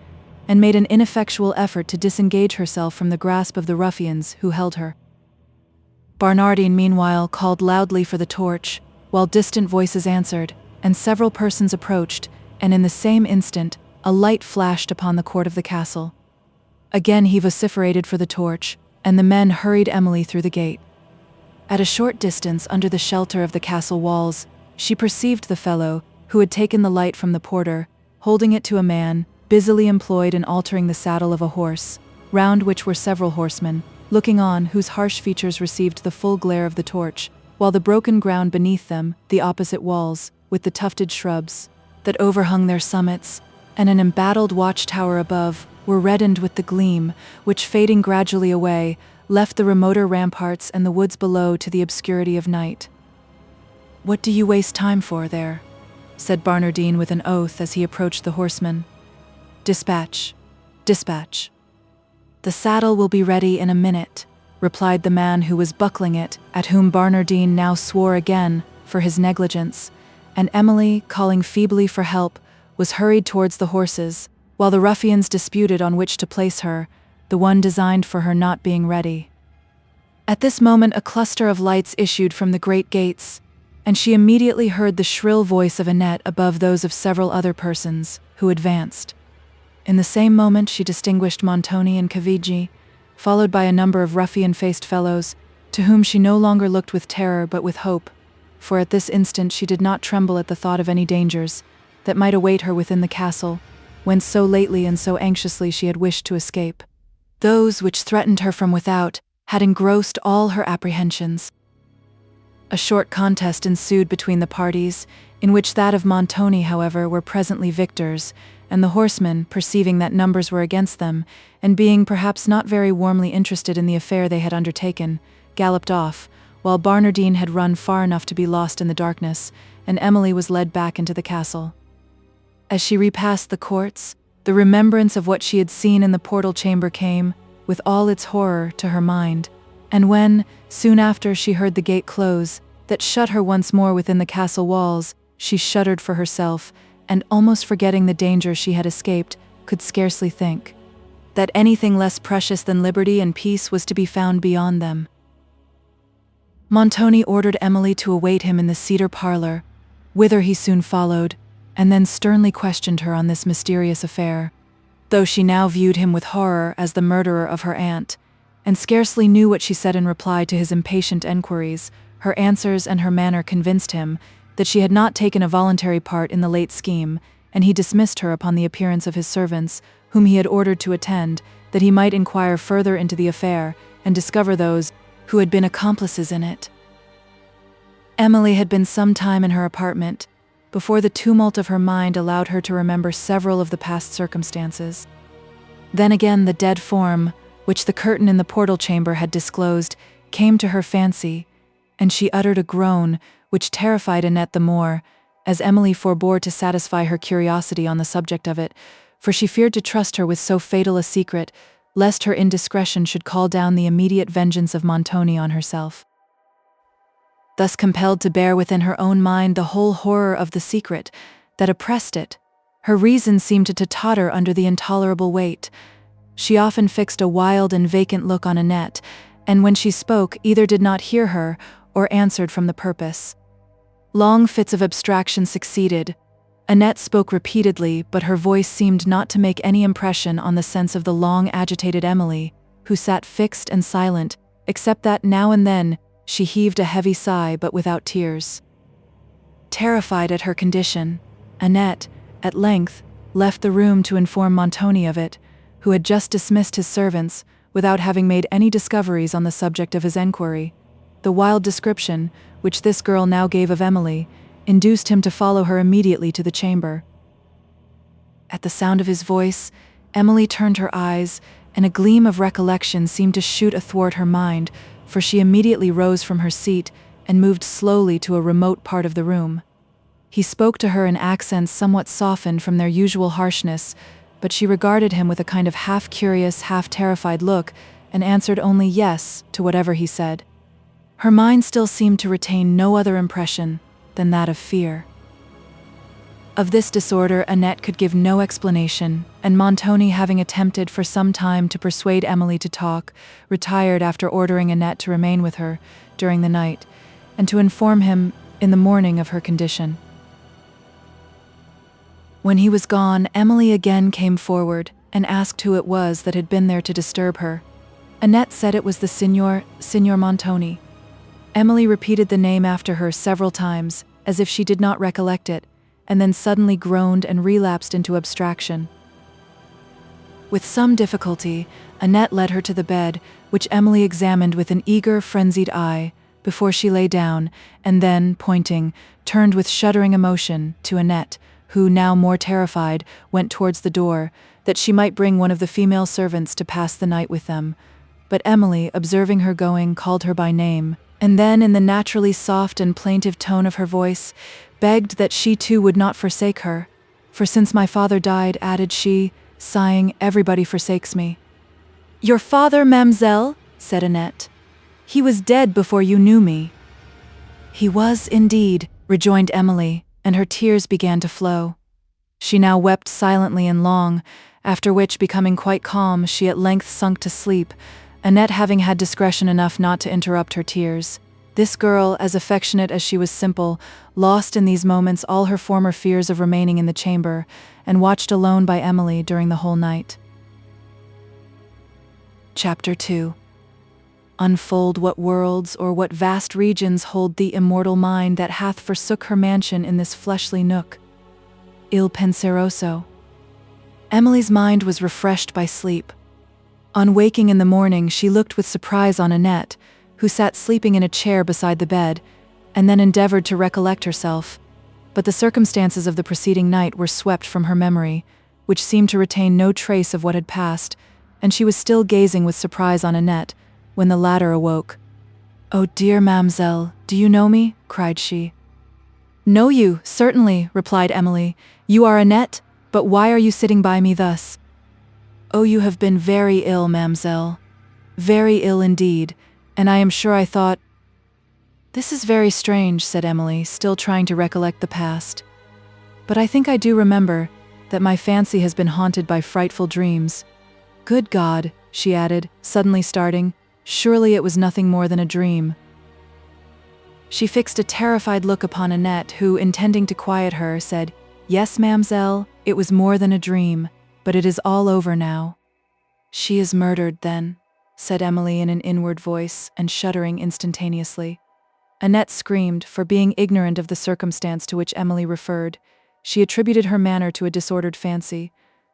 and made an ineffectual effort to disengage herself from the grasp of the ruffians who held her. Barnardine, meanwhile, called loudly for the torch, while distant voices answered, and several persons approached, and in the same instant, a light flashed upon the court of the castle. Again he vociferated for the torch, and the men hurried Emily through the gate. At a short distance under the shelter of the castle walls, she perceived the fellow, who had taken the light from the porter, holding it to a man, busily employed in altering the saddle of a horse, round which were several horsemen, looking on, whose harsh features received the full glare of the torch, while the broken ground beneath them, the opposite walls, with the tufted shrubs that overhung their summits, and an embattled watchtower above, were reddened with the gleam, which, fading gradually away, left the remoter ramparts and the woods below to the obscurity of night. "What do you waste time for there?" said Barnardine with an oath as he approached the horseman. "Dispatch, dispatch." "The saddle will be ready in a minute," replied the man who was buckling it, at whom Barnardine now swore again for his negligence, and Emily, calling feebly for help, was hurried towards the horses, while the ruffians disputed on which to place her, the one designed for her not being ready. At this moment a cluster of lights issued from the great gates, and she immediately heard the shrill voice of Annette above those of several other persons, who advanced. In the same moment she distinguished Montoni and Caviggi, followed by a number of ruffian-faced fellows, to whom she no longer looked with terror but with hope, for at this instant she did not tremble at the thought of any dangers that might await her within the castle, whence so lately and so anxiously she had wished to escape. Those which threatened her from without had engrossed all her apprehensions. A short contest ensued between the parties, in which that of Montoni, however, were presently victors, and the horsemen, perceiving that numbers were against them, and being perhaps not very warmly interested in the affair they had undertaken, galloped off, while Barnardine had run far enough to be lost in the darkness, and Emily was led back into the castle. As she repassed the courts, the remembrance of what she had seen in the portal chamber came, with all its horror, to her mind, and when, soon after, she heard the gate close, that shut her once more within the castle walls, she shuddered for herself, and almost forgetting the danger she had escaped, could scarcely think that anything less precious than liberty and peace was to be found beyond them. Montoni ordered Emily to await him in the cedar parlor, whither he soon followed, and then sternly questioned her on this mysterious affair, though she now viewed him with horror as the murderer of her aunt, and scarcely knew what she said in reply to his impatient enquiries. Her answers and her manner convinced him that she had not taken a voluntary part in the late scheme, and he dismissed her upon the appearance of his servants, whom he had ordered to attend, that he might inquire further into the affair and discover those who had been accomplices in it. Emily had been some time in her apartment, before the tumult of her mind allowed her to remember several of the past circumstances. Then again the dead form, which the curtain in the portal chamber had disclosed, came to her fancy, and she uttered a groan, which terrified Annette the more, as Emily forbore to satisfy her curiosity on the subject of it, for she feared to trust her with so fatal a secret, lest her indiscretion should call down the immediate vengeance of Montoni on herself. Thus compelled to bear within her own mind the whole horror of the secret that oppressed it, her reason seemed to totter under the intolerable weight. She often fixed a wild and vacant look on Annette, and when she spoke, either did not hear her or answered from the purpose. Long fits of abstraction succeeded. Annette spoke repeatedly, but her voice seemed not to make any impression on the sense of the long agitated Emily, who sat fixed and silent, except that now and then she heaved a heavy sigh, but without tears. Terrified at her condition, Annette, at length, left the room to inform Montoni of it, who had just dismissed his servants, without having made any discoveries on the subject of his enquiry. The wild description, which this girl now gave of Emily, induced him to follow her immediately to the chamber. At the sound of his voice, Emily turned her eyes, and a gleam of recollection seemed to shoot athwart her mind, for she immediately rose from her seat and moved slowly to a remote part of the room. He spoke to her in accents somewhat softened from their usual harshness, but she regarded him with a kind of half-curious, half-terrified look, and answered only yes to whatever he said. Her mind still seemed to retain no other impression than that of fear. Of this disorder Annette could give no explanation, and Montoni, having attempted for some time to persuade Emily to talk, retired after ordering Annette to remain with her during the night, and to inform him in the morning of her condition. When he was gone, Emily again came forward and asked who it was that had been there to disturb her. Annette said it was the Signor Montoni. Emily repeated the name after her several times, as if she did not recollect it, and then suddenly groaned and relapsed into abstraction. With some difficulty, Annette led her to the bed, which Emily examined with an eager, frenzied eye, before she lay down, and then, pointing, turned with shuddering emotion to Annette, who, now more terrified, went towards the door, that she might bring one of the female servants to pass the night with them. But Emily, observing her going, called her by name, and then, in the naturally soft and plaintive tone of her voice, begged that she too would not forsake her. "For since my father died," added she, sighing, "everybody forsakes me." "Your father, mademoiselle?" said Annette. "He was dead before you knew me." "He was, indeed," rejoined Emily, and her tears began to flow. She now wept silently and long, after which, becoming quite calm, she at length sunk to sleep, Annette having had discretion enough not to interrupt her tears. This girl, as affectionate as she was simple, lost in these moments all her former fears of remaining in the chamber, and watched alone by Emily during the whole night. Chapter 2. Unfold what worlds or what vast regions hold the immortal mind that hath forsook her mansion in this fleshly nook. Il penseroso. Emily's mind was refreshed by sleep. On waking in the morning, she looked with surprise on Annette, who sat sleeping in a chair beside the bed, and then endeavored to recollect herself. But the circumstances of the preceding night were swept from her memory, which seemed to retain no trace of what had passed, and she was still gazing with surprise on Annette, when the latter awoke. "Oh dear mademoiselle, do you know me?" cried she. "Know you, certainly," replied Emily. "You are Annette, but why are you sitting by me thus?" "Oh, you have been very ill, mademoiselle. Very ill indeed, and I am sure I thought—" "This is very strange," said Emily, still trying to recollect the past. "But I think I do remember that my fancy has been haunted by frightful dreams. Good God," she added, suddenly starting, "surely it was nothing more than a dream." She fixed a terrified look upon Annette, who, intending to quiet her, said, "Yes, mademoiselle, it was more than a dream, but it is all over now." "She is murdered, then," said Emily in an inward voice, and shuddering instantaneously. Annette screamed, for being ignorant of the circumstance to which Emily referred, she attributed her manner to a disordered fancy,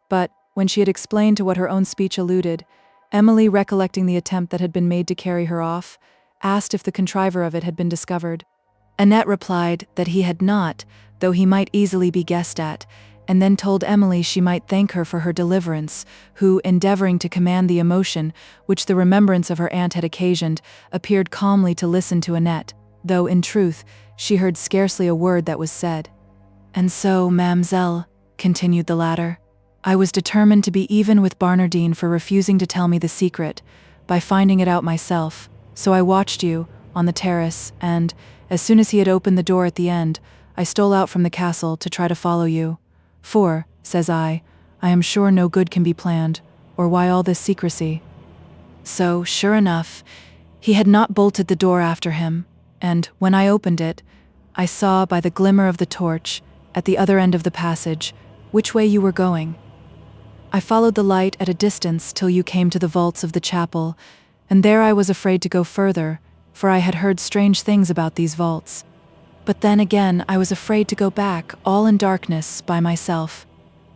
but, when she had explained to what her own speech alluded, Emily, recollecting the attempt that had been made to carry her off, asked if the contriver of it had been discovered. Annette replied that he had not, though he might easily be guessed at, and then told Emily she might thank her for her deliverance, who, endeavoring to command the emotion which the remembrance of her aunt had occasioned, appeared calmly to listen to Annette, though, in truth, she heard scarcely a word that was said. "And so, Mamselle," continued the latter, "I was determined to be even with Barnardine for refusing to tell me the secret, by finding it out myself. So I watched you, on the terrace, and, as soon as he had opened the door at the end, I stole out from the castle to try to follow you. For, says I am sure no good can be planned, or why all this secrecy?" So, sure enough, he had not bolted the door after him, and, when I opened it, I saw by the glimmer of the torch, at the other end of the passage, which way you were going. I followed the light at a distance till you came to the vaults of the chapel, and there I was afraid to go further, for I had heard strange things about these vaults. But then again I was afraid to go back, all in darkness, by myself.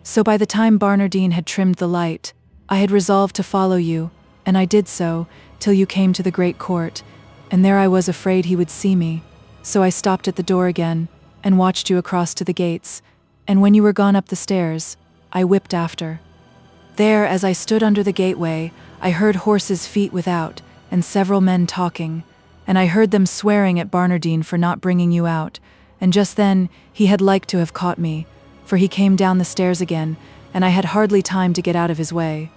So by the time Barnardine had trimmed the light, I had resolved to follow you, and I did so, till you came to the great court, and there I was afraid he would see me. So I stopped at the door again, and watched you across to the gates, and when you were gone up the stairs, I whipped after. There, as I stood under the gateway, I heard horses' feet without, and several men talking, and I heard them swearing at Barnardine for not bringing you out, and just then he had like to have caught me, for he came down the stairs again, and I had hardly time to get out of his way.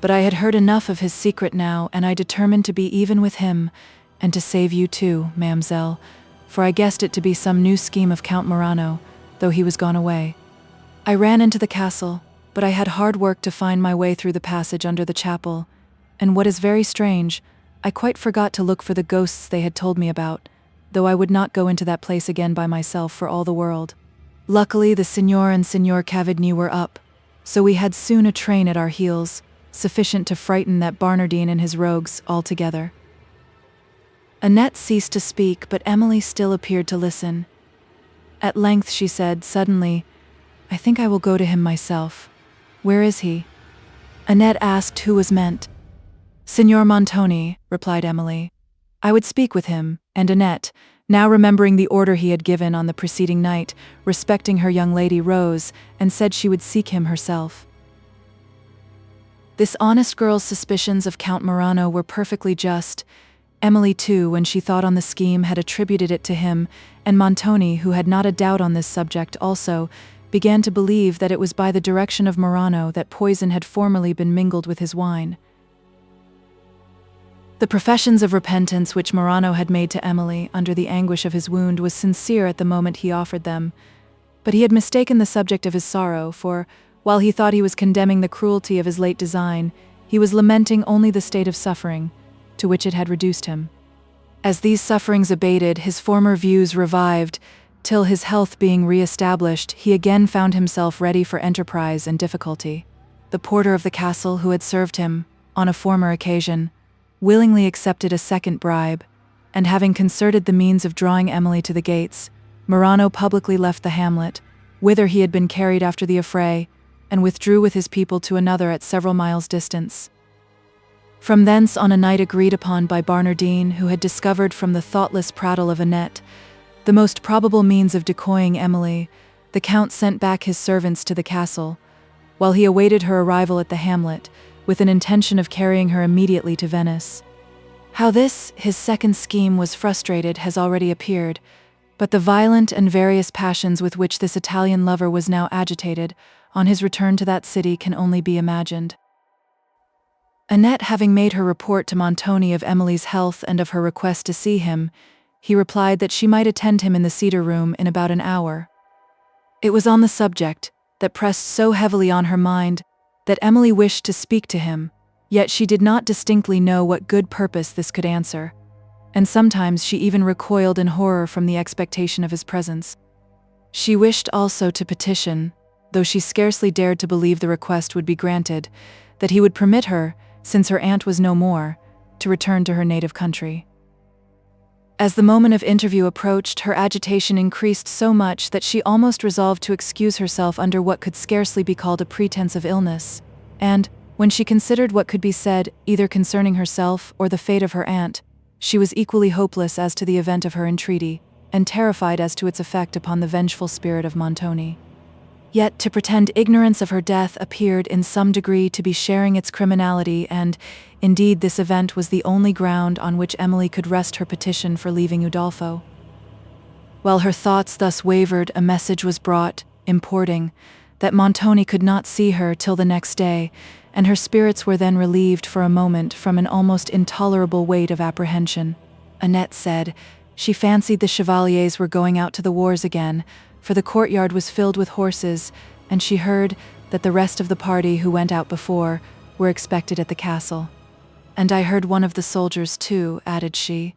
But I had heard enough of his secret now, and I determined to be even with him, and to save you too, Mamselle, for I guessed it to be some new scheme of Count Morano, though he was gone away. I ran into the castle, but I had hard work to find my way through the passage under the chapel, and what is very strange, I quite forgot to look for the ghosts they had told me about, though I would not go into that place again by myself for all the world. Luckily, the Signor and Signor Cavigny were up, so we had soon a train at our heels, sufficient to frighten that Barnardine and his rogues altogether. Annette ceased to speak, but Emily still appeared to listen. At length she said, suddenly, "I think I will go to him myself. Where is he?" Annette asked who was meant. "Signor Montoni," replied Emily. "I would speak with him," and Annette, now remembering the order he had given on the preceding night, respecting her young lady, rose, and said she would seek him herself. This honest girl's suspicions of Count Morano were perfectly just. Emily, too, when she thought on the scheme, had attributed it to him, and Montoni, who had not a doubt on this subject also, began to believe that it was by the direction of Morano that poison had formerly been mingled with his wine. The professions of repentance which Morano had made to Emily under the anguish of his wound was sincere at the moment he offered them, but he had mistaken the subject of his sorrow, for, while he thought he was condemning the cruelty of his late design, he was lamenting only the state of suffering to which it had reduced him. As these sufferings abated, his former views revived, till his health being re-established, he again found himself ready for enterprise and difficulty. The porter of the castle, who had served him, on a former occasion, willingly accepted a second bribe, and having concerted the means of drawing Emily to the gates, Morano publicly left the hamlet, whither he had been carried after the affray, and withdrew with his people to another at several miles' distance. From thence, on a night agreed upon by Barnardine, who had discovered from the thoughtless prattle of Annette the most probable means of decoying Emily, the Count sent back his servants to the castle, while he awaited her arrival at the hamlet, with an intention of carrying her immediately to Venice. How this, his second scheme, was frustrated has already appeared, but the violent and various passions with which this Italian lover was now agitated on his return to that city can only be imagined. Annette having made her report to Montoni of Emily's health and of her request to see him, he replied that she might attend him in the cedar room in about an hour. It was on the subject, that pressed so heavily on her mind, that Emily wished to speak to him, yet she did not distinctly know what good purpose this could answer, and sometimes she even recoiled in horror from the expectation of his presence. She wished also to petition, though she scarcely dared to believe the request would be granted, that he would permit her, since her aunt was no more, to return to her native country. As the moment of interview approached, her agitation increased so much that she almost resolved to excuse herself under what could scarcely be called a pretense of illness, and, when she considered what could be said, either concerning herself or the fate of her aunt, she was equally hopeless as to the event of her entreaty, and terrified as to its effect upon the vengeful spirit of Montoni. Yet to pretend ignorance of her death appeared in some degree to be sharing its criminality, and, indeed, this event was the only ground on which Emily could rest her petition for leaving Udolpho. While her thoughts thus wavered, a message was brought, importing that Montoni could not see her till the next day, and her spirits were then relieved for a moment from an almost intolerable weight of apprehension. Annette said she fancied the chevaliers were going out to the wars again, for the courtyard was filled with horses, and she heard that the rest of the party who went out before were expected at the castle. And I heard one of the soldiers too, added she,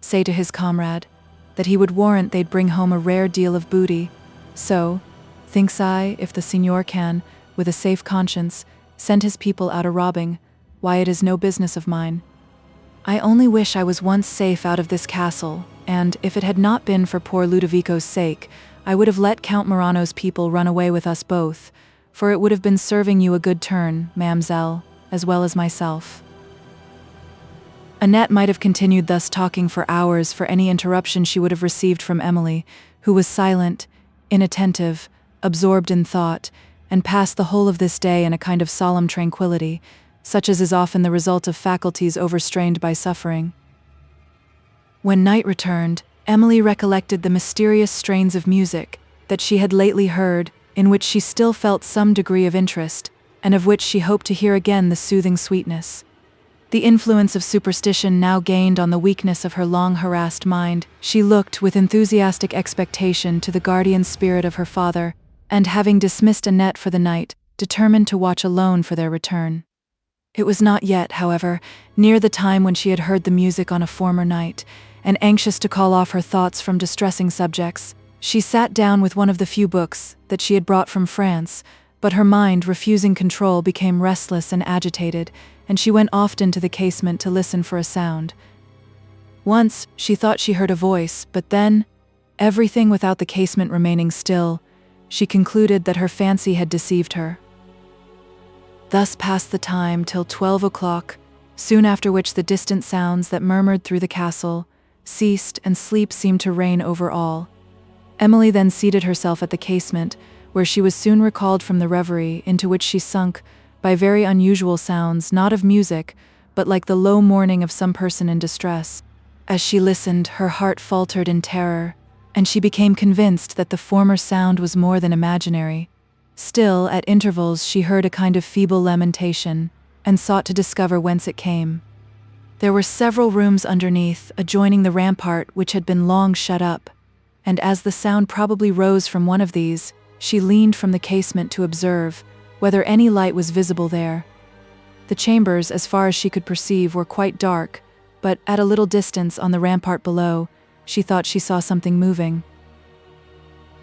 say to his comrade that he would warrant they'd bring home a rare deal of booty. So, thinks I, if the signor can, with a safe conscience, send his people out a-robbing, why it is no business of mine. I only wish I was once safe out of this castle, and, if it had not been for poor Ludovico's sake, I would have let Count Morano's people run away with us both, for it would have been serving you a good turn, ma'amselle, as well as myself. Annette might have continued thus talking for hours for any interruption she would have received from Emily, who was silent, inattentive, absorbed in thought, and passed the whole of this day in a kind of solemn tranquillity, such as is often the result of faculties overstrained by suffering. When night returned, Emily recollected the mysterious strains of music that she had lately heard, in which she still felt some degree of interest, and of which she hoped to hear again the soothing sweetness. The influence of superstition now gained on the weakness of her long-harassed mind. She looked with enthusiastic expectation to the guardian spirit of her father, and having dismissed Annette for the night, determined to watch alone for their return. It was not yet, however, near the time when she had heard the music on a former night, and anxious to call off her thoughts from distressing subjects, she sat down with one of the few books that she had brought from France, but her mind, refusing control, became restless and agitated, and she went often to the casement to listen for a sound. Once she thought she heard a voice, but then, everything without the casement remaining still, she concluded that her fancy had deceived her. Thus passed the time till 12 o'clock, soon after which the distant sounds that murmured through the castle ceased, and sleep seemed to reign over all. Emily then seated herself at the casement, where she was soon recalled from the reverie into which she sunk by very unusual sounds, not of music, but like the low mourning of some person in distress. As she listened, her heart faltered in terror, and she became convinced that the former sound was more than imaginary. Still, at intervals she heard a kind of feeble lamentation, and sought to discover whence it came. There were several rooms underneath, adjoining the rampart, which had been long shut up, and as the sound probably rose from one of these, she leaned from the casement to observe whether any light was visible there. The chambers, as far as she could perceive, were quite dark, but at a little distance on the rampart below, she thought she saw something moving.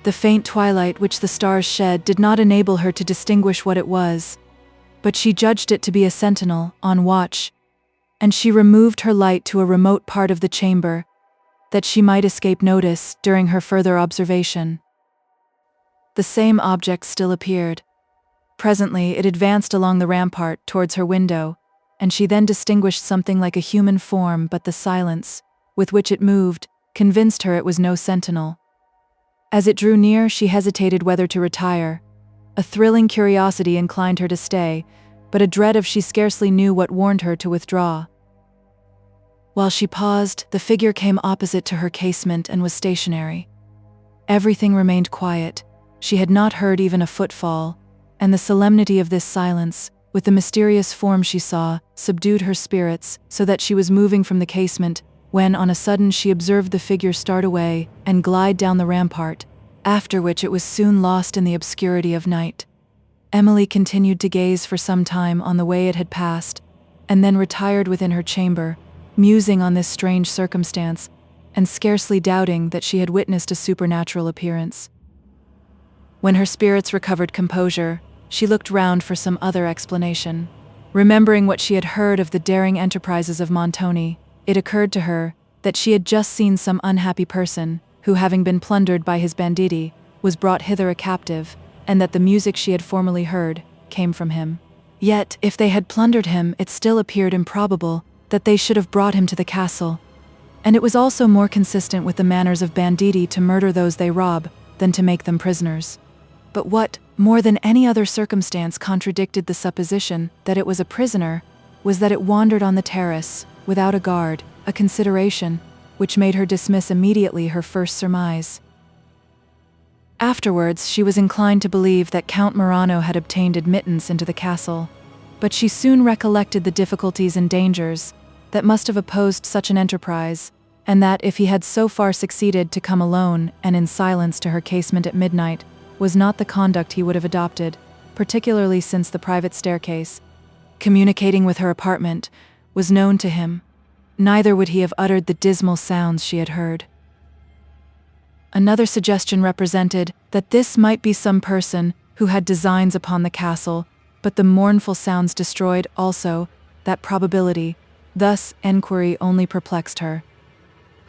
The faint twilight which the stars shed did not enable her to distinguish what it was, but she judged it to be a sentinel on watch, and she removed her light to a remote part of the chamber, that she might escape notice during her further observation. The same object still appeared. Presently it advanced along the rampart towards her window, and she then distinguished something like a human form, but the silence with which it moved convinced her it was no sentinel. As it drew near, she hesitated whether to retire. A thrilling curiosity inclined her to stay, but a dread of she scarcely knew what warned her to withdraw. While she paused, the figure came opposite to her casement and was stationary. Everything remained quiet. She had not heard even a footfall, and the solemnity of this silence, with the mysterious form she saw, subdued her spirits, so that she was moving from the casement, when on a sudden she observed the figure start away and glide down the rampart, after which it was soon lost in the obscurity of night. Emily continued to gaze for some time on the way it had passed, and then retired within her chamber, musing on this strange circumstance, and scarcely doubting that she had witnessed a supernatural appearance. When her spirits recovered composure, she looked round for some other explanation. Remembering what she had heard of the daring enterprises of Montoni, it occurred to her that she had just seen some unhappy person, who, having been plundered by his banditti, was brought hither a captive, and that the music she had formerly heard came from him. Yet, if they had plundered him, it still appeared improbable that they should have brought him to the castle, and it was also more consistent with the manners of banditti to murder those they rob than to make them prisoners. But what, more than any other circumstance, contradicted the supposition that it was a prisoner was that it wandered on the terrace, without a guard, a consideration which made her dismiss immediately her first surmise. Afterwards, she was inclined to believe that Count Morano had obtained admittance into the castle, but she soon recollected the difficulties and dangers that must have opposed such an enterprise, and that if he had so far succeeded to come alone and in silence to her casement at midnight, was not the conduct he would have adopted, particularly since the private staircase, communicating with her apartment, was known to him. Neither would he have uttered the dismal sounds she had heard. Another suggestion represented that this might be some person who had designs upon the castle, but the mournful sounds destroyed also that probability. Thus, enquiry only perplexed her.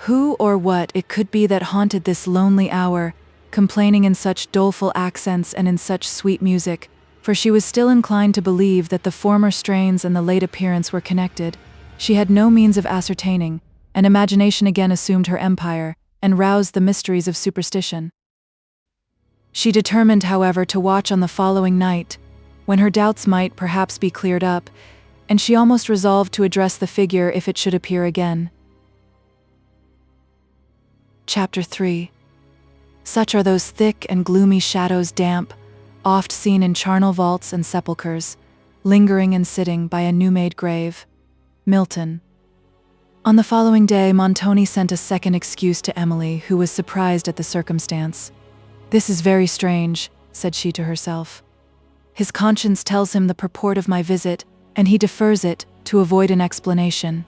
Who or what it could be that haunted this lonely hour, complaining in such doleful accents and in such sweet music, for she was still inclined to believe that the former strains and the late appearance were connected. She had no means of ascertaining, and imagination again assumed her empire, and roused the mysteries of superstition. She determined, however, to watch on the following night, when her doubts might perhaps be cleared up, and she almost resolved to address the figure if it should appear again. Chapter 3. Such are those thick and gloomy shadows damp, oft seen in charnel vaults and sepulchres, lingering and sitting by a new-made grave. Milton. On the following day, Montoni sent a second excuse to Emily, who was surprised at the circumstance. "This is very strange," said she to herself. "His conscience tells him the purport of my visit, and he defers it to avoid an explanation."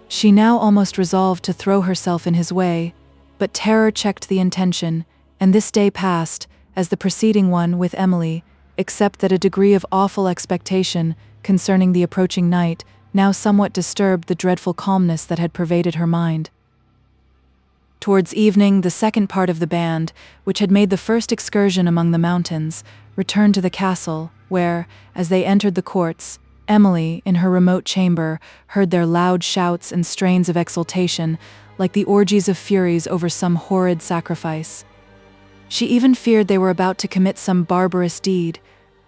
She now almost resolved to throw herself in his way, but terror checked the intention, and this day passed, as the preceding one with Emily, except that a degree of awful expectation concerning the approaching night now somewhat disturbed the dreadful calmness that had pervaded her mind. Towards evening, the second part of the band, which had made the first excursion among the mountains, returned to the castle, where, as they entered the courts, Emily, in her remote chamber, heard their loud shouts and strains of exultation, like the orgies of furies over some horrid sacrifice. She even feared they were about to commit some barbarous deed,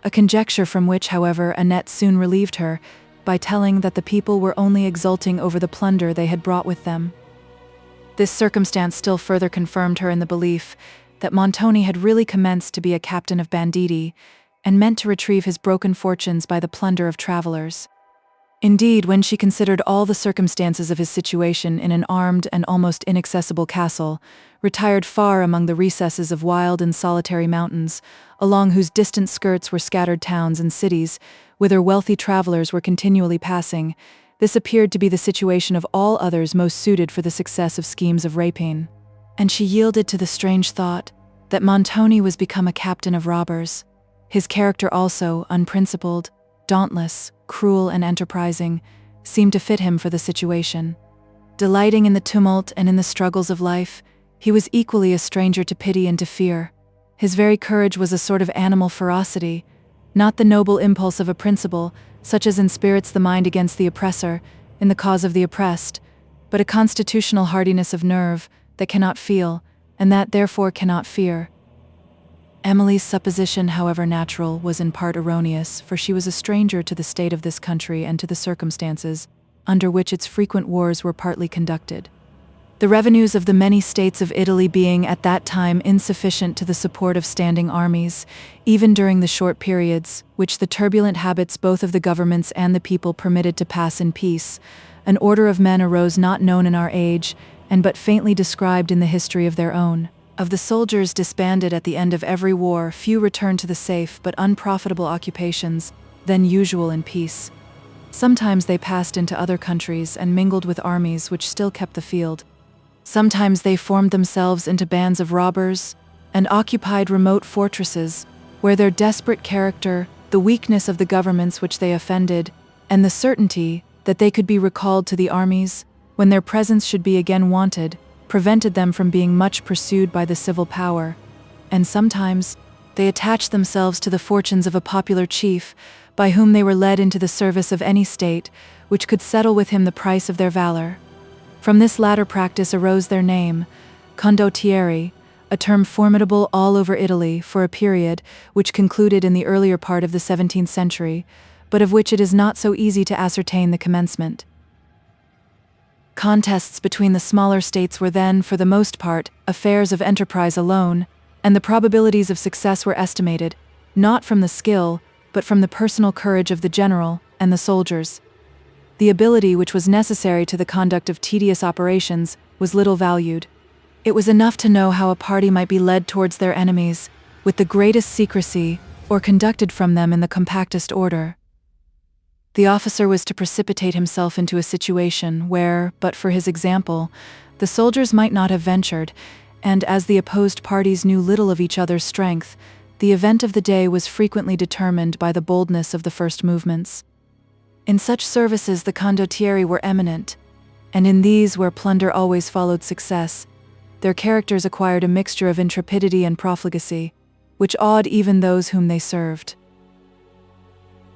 a conjecture from which, however, Annette soon relieved her, by telling that the people were only exulting over the plunder they had brought with them. This circumstance still further confirmed her in the belief that Montoni had really commenced to be a captain of banditti, and meant to retrieve his broken fortunes by the plunder of travelers. Indeed, when she considered all the circumstances of his situation in an armed and almost inaccessible castle, retired far among the recesses of wild and solitary mountains, along whose distant skirts were scattered towns and cities, whither wealthy travelers were continually passing, this appeared to be the situation of all others most suited for the success of schemes of rapine. And she yielded to the strange thought that Montoni was become a captain of robbers. His character also, unprincipled, dauntless, cruel and enterprising, seemed to fit him for the situation. Delighting in the tumult and in the struggles of life, he was equally a stranger to pity and to fear. His very courage was a sort of animal ferocity, not the noble impulse of a principle, such as inspirits the mind against the oppressor, in the cause of the oppressed, but a constitutional hardiness of nerve that cannot feel, and that therefore cannot fear. Emily's supposition, however natural, was in part erroneous, for she was a stranger to the state of this country and to the circumstances under which its frequent wars were partly conducted. The revenues of the many states of Italy being at that time insufficient to the support of standing armies, even during the short periods which the turbulent habits both of the governments and the people permitted to pass in peace, an order of men arose not known in our age, and but faintly described in the history of their own. Of the soldiers disbanded at the end of every war, few returned to the safe but unprofitable occupations then usual in peace. Sometimes they passed into other countries and mingled with armies which still kept the field. Sometimes they formed themselves into bands of robbers and occupied remote fortresses, where their desperate character, the weakness of the governments which they offended, and the certainty that they could be recalled to the armies when their presence should be again wanted, prevented them from being much pursued by the civil power. And sometimes they attached themselves to the fortunes of a popular chief, by whom they were led into the service of any state which could settle with him the price of their valor. From this latter practice arose their name, condottieri, a term formidable all over Italy for a period which concluded in the earlier part of the 17th century, but of which it is not so easy to ascertain the commencement. Contests between the smaller states were then, for the most part, affairs of enterprise alone, and the probabilities of success were estimated, not from the skill, but from the personal courage of the general and the soldiers. The ability which was necessary to the conduct of tedious operations was little valued. It was enough to know how a party might be led towards their enemies, with the greatest secrecy, or conducted from them in the compactest order. The officer was to precipitate himself into a situation where, but for his example, the soldiers might not have ventured, and as the opposed parties knew little of each other's strength, the event of the day was frequently determined by the boldness of the first movements. In such services the condottieri were eminent, and in these, where plunder always followed success, their characters acquired a mixture of intrepidity and profligacy, which awed even those whom they served.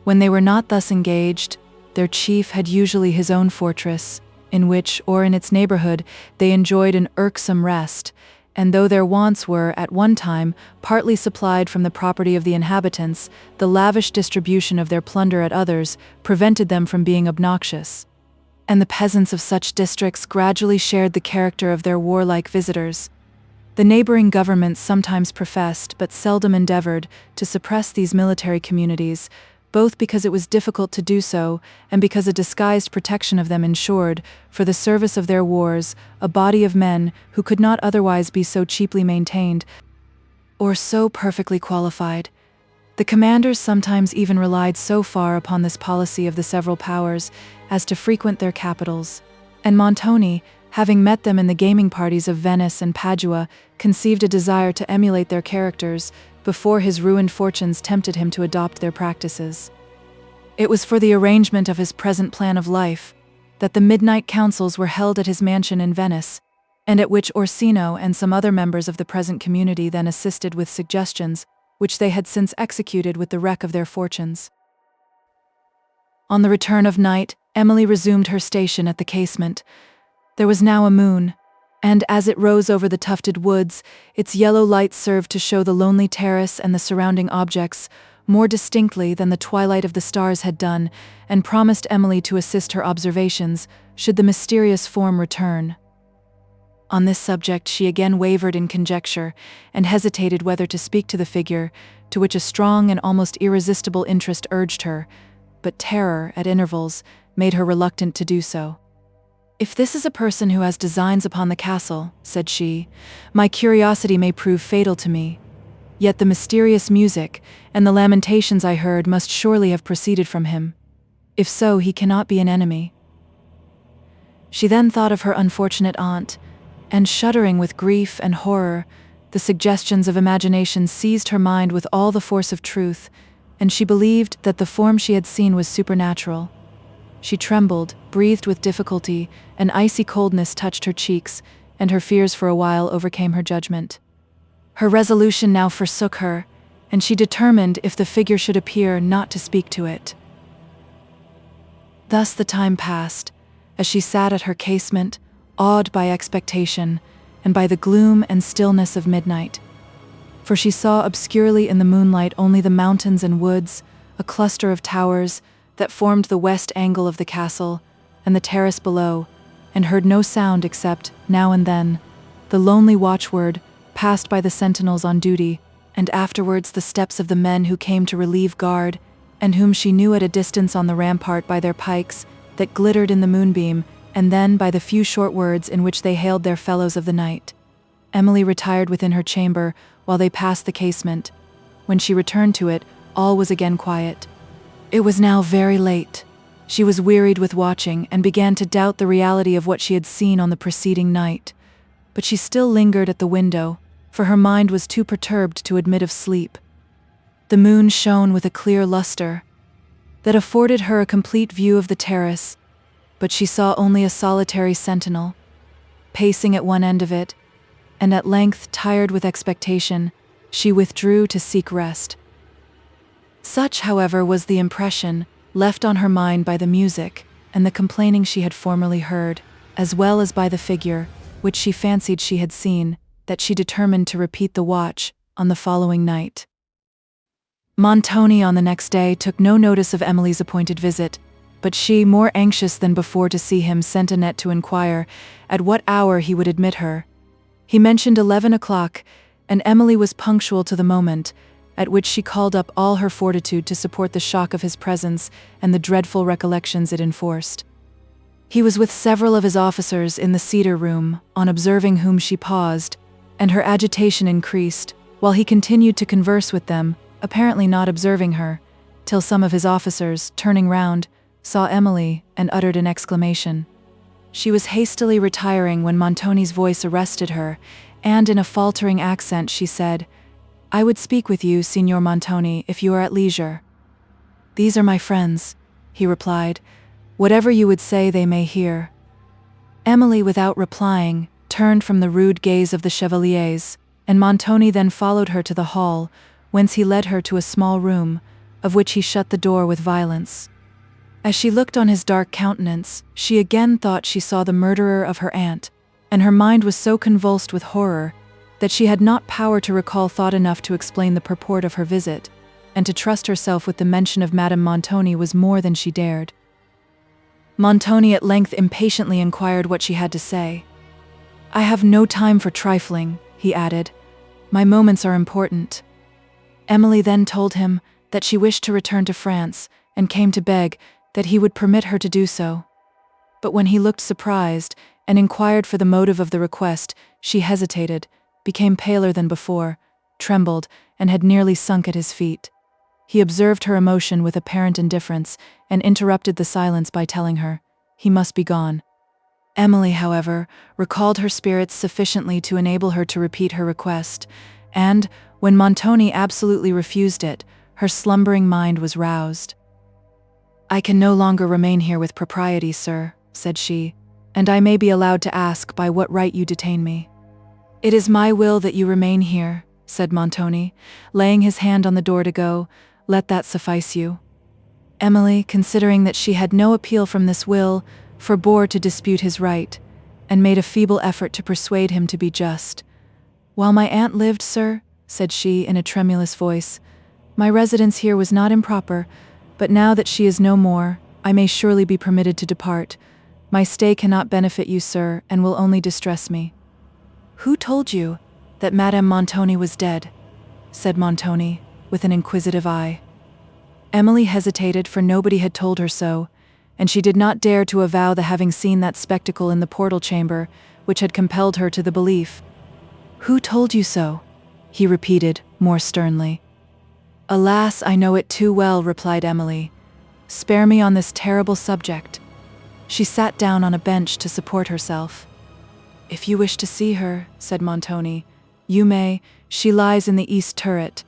When they were not thus engaged, their chief had usually his own fortress, in which, or in its neighborhood, they enjoyed an irksome rest, and though their wants were, at one time, partly supplied from the property of the inhabitants, the lavish distribution of their plunder at others prevented them from being obnoxious. And the peasants of such districts gradually shared the character of their warlike visitors. The neighboring governments sometimes professed, but seldom endeavored, to suppress these military communities, both because it was difficult to do so, and because a disguised protection of them ensured, for the service of their wars, a body of men who could not otherwise be so cheaply maintained, or so perfectly qualified. The commanders sometimes even relied so far upon this policy of the several powers as to frequent their capitals, and Montoni, having met them in the gaming parties of Venice and Padua, conceived a desire to emulate their characters, before his ruined fortunes tempted him to adopt their practices. It was for the arrangement of his present plan of life that the midnight councils were held at his mansion in Venice, and at which Orsino and some other members of the present community then assisted with suggestions which they had since executed with the wreck of their fortunes. On the return of night, Emily resumed her station at the casement. There was now a moon, and as it rose over the tufted woods, its yellow light served to show the lonely terrace and the surrounding objects more distinctly than the twilight of the stars had done, and promised Emily to assist her observations should the mysterious form return. On this subject she again wavered in conjecture, and hesitated whether to speak to the figure, to which a strong and almost irresistible interest urged her, but terror, at intervals, made her reluctant to do so. "If this is a person who has designs upon the castle," said she, "my curiosity may prove fatal to me. Yet the mysterious music and the lamentations I heard must surely have proceeded from him. If so, he cannot be an enemy." She then thought of her unfortunate aunt, and shuddering with grief and horror, the suggestions of imagination seized her mind with all the force of truth, and she believed that the form she had seen was supernatural. She trembled, breathed with difficulty, an icy coldness touched her cheeks, and her fears for a while overcame her judgment. Her resolution now forsook her, and she determined, if the figure should appear, not to speak to it. Thus the time passed, as she sat at her casement, awed by expectation, and by the gloom and stillness of midnight. For she saw obscurely in the moonlight only the mountains and woods, a cluster of towers that formed the west angle of the castle, and the terrace below, and heard no sound except, now and then, the lonely watchword passed by the sentinels on duty, and afterwards the steps of the men who came to relieve guard, and whom she knew at a distance on the rampart by their pikes that glittered in the moonbeam, and then by the few short words in which they hailed their fellows of the night. Emily retired within her chamber while they passed the casement. When she returned to it, all was again quiet. It was now very late. She was wearied with watching and began to doubt the reality of what she had seen on the preceding night. But she still lingered at the window, for her mind was too perturbed to admit of sleep. The moon shone with a clear luster that afforded her a complete view of the terrace, but she saw only a solitary sentinel, pacing at one end of it, and at length, tired with expectation, she withdrew to seek rest. Such, however, was the impression left on her mind by the music and the complaining she had formerly heard, as well as by the figure, which she fancied she had seen, that she determined to repeat the watch on the following night. Montoni on the next day took no notice of Emily's appointed visit, but she, more anxious than before to see him, sent Annette to inquire at what hour he would admit her. He mentioned 11 o'clock, and Emily was punctual to the moment, at which she called up all her fortitude to support the shock of his presence and the dreadful recollections it enforced. He was with several of his officers in the cedar room, on observing whom she paused, and her agitation increased, while he continued to converse with them, apparently not observing her, till some of his officers, turning round, saw Emily and uttered an exclamation. She was hastily retiring when Montoni's voice arrested her, and in a faltering accent she said, "I would speak with you, Signor Montoni, if you are at leisure." "These are my friends," he replied. "Whatever you would say they may hear." Emily, without replying, turned from the rude gaze of the chevaliers, and Montoni then followed her to the hall, whence he led her to a small room, of which he shut the door with violence. As she looked on his dark countenance, she again thought she saw the murderer of her aunt, and her mind was so convulsed with horror that she had not power to recall thought enough to explain the purport of her visit, and to trust herself with the mention of Madame Montoni was more than she dared. Montoni at length impatiently inquired what she had to say. "I have no time for trifling," he added. "My moments are important." Emily then told him that she wished to return to France, and came to beg that he would permit her to do so. But when he looked surprised, and inquired for the motive of the request, she hesitated, became paler than before, trembled, and had nearly sunk at his feet. He observed her emotion with apparent indifference, and interrupted the silence by telling her he must be gone. Emily, however, recalled her spirits sufficiently to enable her to repeat her request, and, when Montoni absolutely refused it, her slumbering mind was roused. "I can no longer remain here with propriety, sir," said she, "and I may be allowed to ask by what right you detain me." "It is my will that you remain here," said Montoni, laying his hand on the door to go. "Let that suffice you." Emily, considering that she had no appeal from this will, forbore to dispute his right, and made a feeble effort to persuade him to be just. "While my aunt lived, sir," said she in a tremulous voice, "my residence here was not improper, but now that she is no more, I may surely be permitted to depart. My stay cannot benefit you, sir, and will only distress me." "Who told you that Madame Montoni was dead?" said Montoni, with an inquisitive eye. Emily hesitated, for nobody had told her so, and she did not dare to avow the having seen that spectacle in the portal chamber, which had compelled her to the belief. "Who told you so?" he repeated, more sternly. "Alas, I know it too well," replied Emily. "Spare me on this terrible subject." She sat down on a bench to support herself. "If you wish to see her," said Montoni, "you may. She lies in the east turret."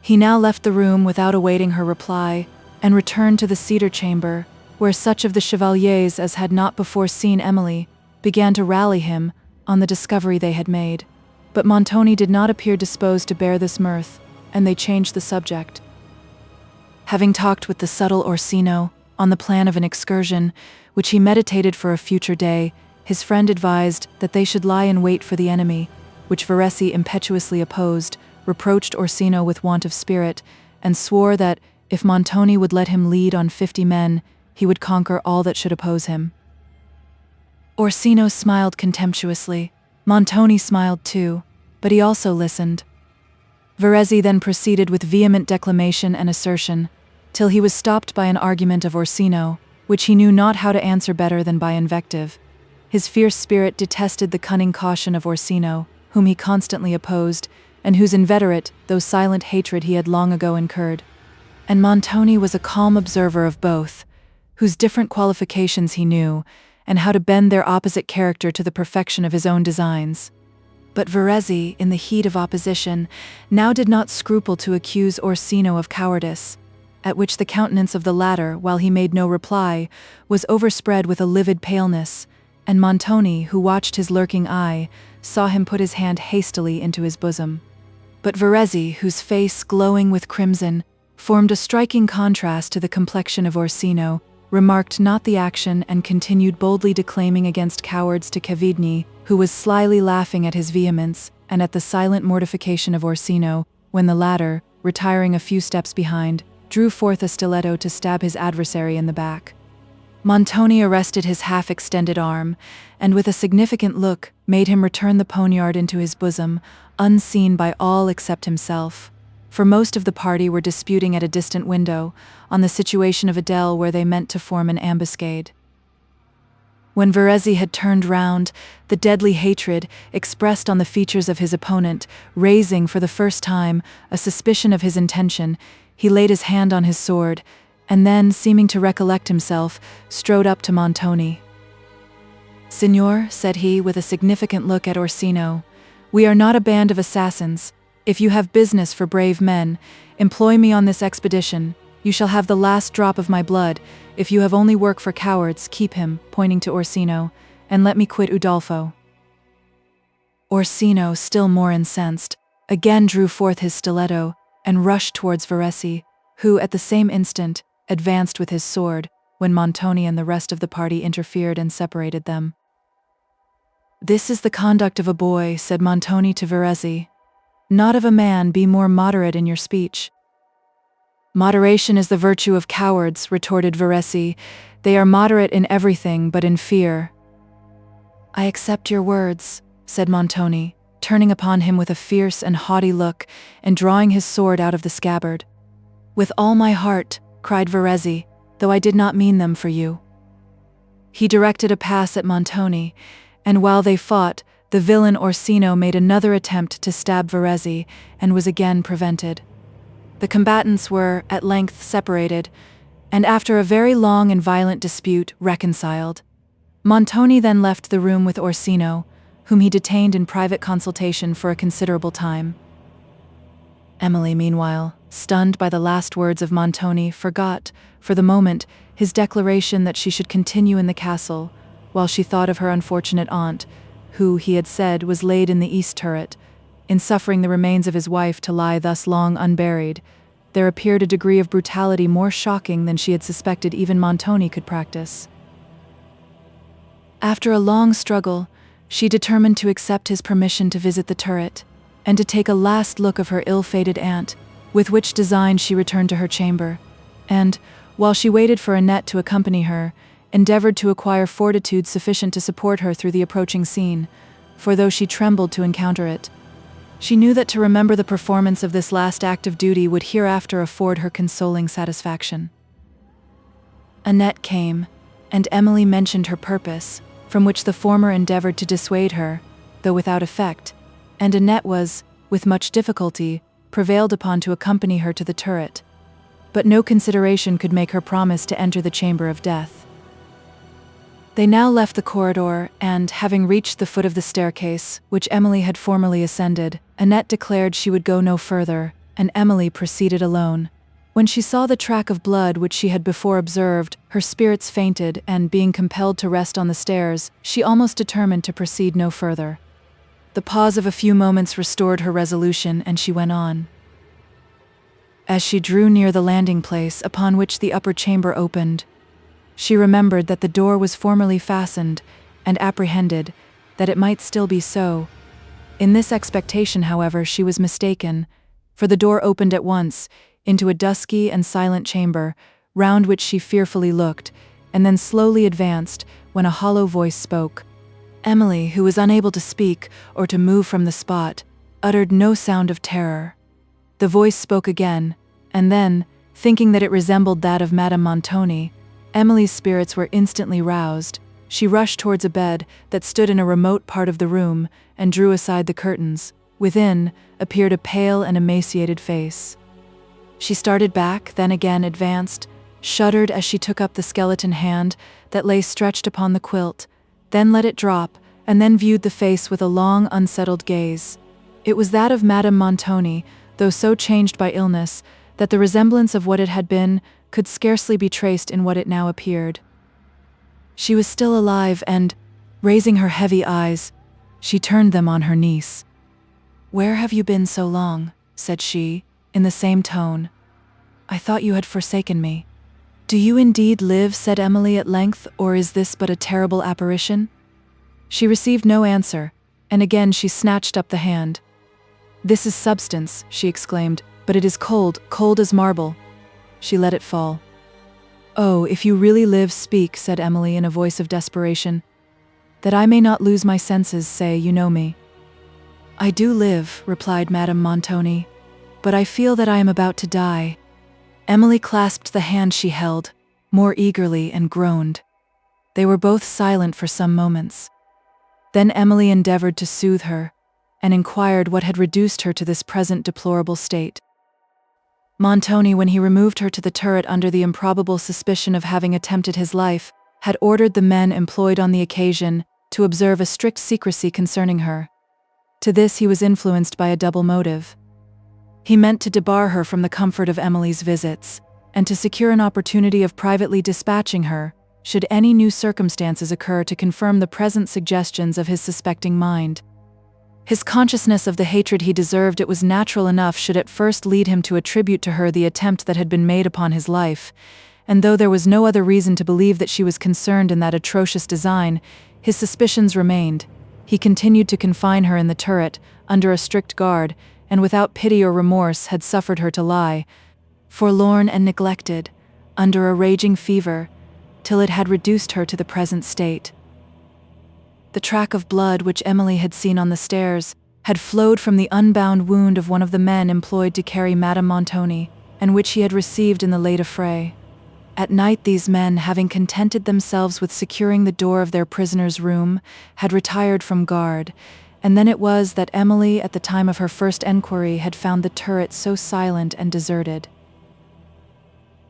He now left the room without awaiting her reply, and returned to the cedar chamber, where such of the chevaliers as had not before seen Emily began to rally him on the discovery they had made. But Montoni did not appear disposed to bear this mirth, and they changed the subject. Having talked with the subtle Orsino on the plan of an excursion, which he meditated for a future day, his friend advised that they should lie in wait for the enemy, which Verezzi impetuously opposed, reproached Orsino with want of spirit, and swore that, if Montoni would let him lead on 50 men, he would conquer all that should oppose him. Orsino smiled contemptuously. Montoni smiled too, but he also listened. Verezzi then proceeded with vehement declamation and assertion, till he was stopped by an argument of Orsino, which he knew not how to answer better than by invective. His fierce spirit detested the cunning caution of Orsino, whom he constantly opposed, and whose inveterate, though silent hatred he had long ago incurred. And Montoni was a calm observer of both, whose different qualifications he knew, and how to bend their opposite character to the perfection of his own designs. But Verezzi, in the heat of opposition, now did not scruple to accuse Orsino of cowardice, at which the countenance of the latter, while he made no reply, was overspread with a livid paleness, and Montoni, who watched his lurking eye, saw him put his hand hastily into his bosom. But Verezzi, whose face, glowing with crimson, formed a striking contrast to the complexion of Orsino, remarked not the action and continued boldly declaiming against cowards to Cavigni, who was slyly laughing at his vehemence, and at the silent mortification of Orsino, when the latter, retiring a few steps behind, drew forth a stiletto to stab his adversary in the back. Montoni arrested his half-extended arm, and with a significant look, made him return the poniard into his bosom, unseen by all except himself. For most of the party were disputing at a distant window, on the situation of Adele where they meant to form an ambuscade. When Verezzi had turned round, the deadly hatred, expressed on the features of his opponent, raising for the first time a suspicion of his intention, he laid his hand on his sword, and then, seeming to recollect himself, strode up to Montoni. "Signor," said he, with a significant look at Orsino, "we are not a band of assassins. If you have business for brave men, employ me on this expedition. You shall have the last drop of my blood. If you have only work for cowards, keep him," pointing to Orsino, "and let me quit Udolpho." Orsino, still more incensed, again drew forth his stiletto and rushed towards Verezzi, who, at the same instant, advanced with his sword, when Montoni and the rest of the party interfered and separated them. "This is the conduct of a boy," said Montoni to Verezzi. "Not of a man. Be more moderate in your speech." "Moderation is the virtue of cowards," retorted Verezzi. "They are moderate in everything but in fear." "I accept your words," said Montoni, turning upon him with a fierce and haughty look, and drawing his sword out of the scabbard. "With all my heart," cried Verezzi, "though I did not mean them for you." He directed a pass at Montoni, and while they fought, the villain Orsino made another attempt to stab Verezzi, and was again prevented. The combatants were, at length, separated, and after a very long and violent dispute, reconciled. Montoni then left the room with Orsino, whom he detained in private consultation for a considerable time. Emily, meanwhile, stunned by the last words of Montoni, forgot, for the moment, his declaration that she should continue in the castle, while she thought of her unfortunate aunt, who, he had said, was laid in the east turret. In suffering the remains of his wife to lie thus long unburied, there appeared a degree of brutality more shocking than she had suspected even Montoni could practice. After a long struggle, she determined to accept his permission to visit the turret, and to take a last look of her ill-fated aunt, with which design she returned to her chamber, and, while she waited for Annette to accompany her, endeavored to acquire fortitude sufficient to support her through the approaching scene, for though she trembled to encounter it, she knew that to remember the performance of this last act of duty would hereafter afford her consoling satisfaction. Annette came, and Emily mentioned her purpose, from which the former endeavored to dissuade her, though without effect, and Annette was, with much difficulty, prevailed upon to accompany her to the turret. But no consideration could make her promise to enter the chamber of death. They now left the corridor, and, having reached the foot of the staircase, which Emily had formerly ascended, Annette declared she would go no further, and Emily proceeded alone. When she saw the track of blood which she had before observed, her spirits fainted, and, being compelled to rest on the stairs, she almost determined to proceed no further. The pause of a few moments restored her resolution, and she went on. As she drew near the landing place upon which the upper chamber opened, she remembered that the door was formerly fastened, and apprehended that it might still be so. In this expectation, however, she was mistaken, for the door opened at once into a dusky and silent chamber, round which she fearfully looked, and then slowly advanced, when a hollow voice spoke. Emily, who was unable to speak or to move from the spot, uttered no sound of terror. The voice spoke again, and then, thinking that it resembled that of Madame Montoni, Emily's spirits were instantly roused. She rushed towards a bed that stood in a remote part of the room and drew aside the curtains. Within appeared a pale and emaciated face. She started back, then again advanced, shuddered as she took up the skeleton hand that lay stretched upon the quilt, then let it drop, and then viewed the face with a long, unsettled gaze. It was that of Madame Montoni, though so changed by illness that the resemblance of what it had been could scarcely be traced in what it now appeared. She was still alive, and, raising her heavy eyes, she turned them on her niece. "Where have you been so long?" said she, in the same tone. "I thought you had forsaken me." "Do you indeed live?" said Emily at length, "or is this but a terrible apparition?" She received no answer, and again she snatched up the hand. "This is substance," she exclaimed, "but it is cold, cold as marble." She let it fall. "Oh, if you really live, speak," said Emily in a voice of desperation. "That I may not lose my senses, say you know me." "I do live," replied Madame Montoni, "but I feel that I am about to die." Emily clasped the hand she held, more eagerly, and groaned. They were both silent for some moments. Then Emily endeavored to soothe her, and inquired what had reduced her to this present deplorable state. Montoni, when he removed her to the turret under the improbable suspicion of having attempted his life, had ordered the men employed on the occasion to observe a strict secrecy concerning her. To this he was influenced by a double motive. He meant to debar her from the comfort of Emily's visits, and to secure an opportunity of privately dispatching her, should any new circumstances occur to confirm the present suggestions of his suspecting mind. His consciousness of the hatred he deserved, it was natural enough, should at first lead him to attribute to her the attempt that had been made upon his life, and though there was no other reason to believe that she was concerned in that atrocious design, his suspicions remained. He continued to confine her in the turret, under a strict guard, and without pity or remorse had suffered her to lie, forlorn and neglected, under a raging fever, till it had reduced her to the present state. The track of blood which Emily had seen on the stairs had flowed from the unbound wound of one of the men employed to carry Madame Montoni, and which he had received in the late affray. At night these men, having contented themselves with securing the door of their prisoner's room, had retired from guard, and then it was that Emily, at the time of her first enquiry, had found the turret so silent and deserted.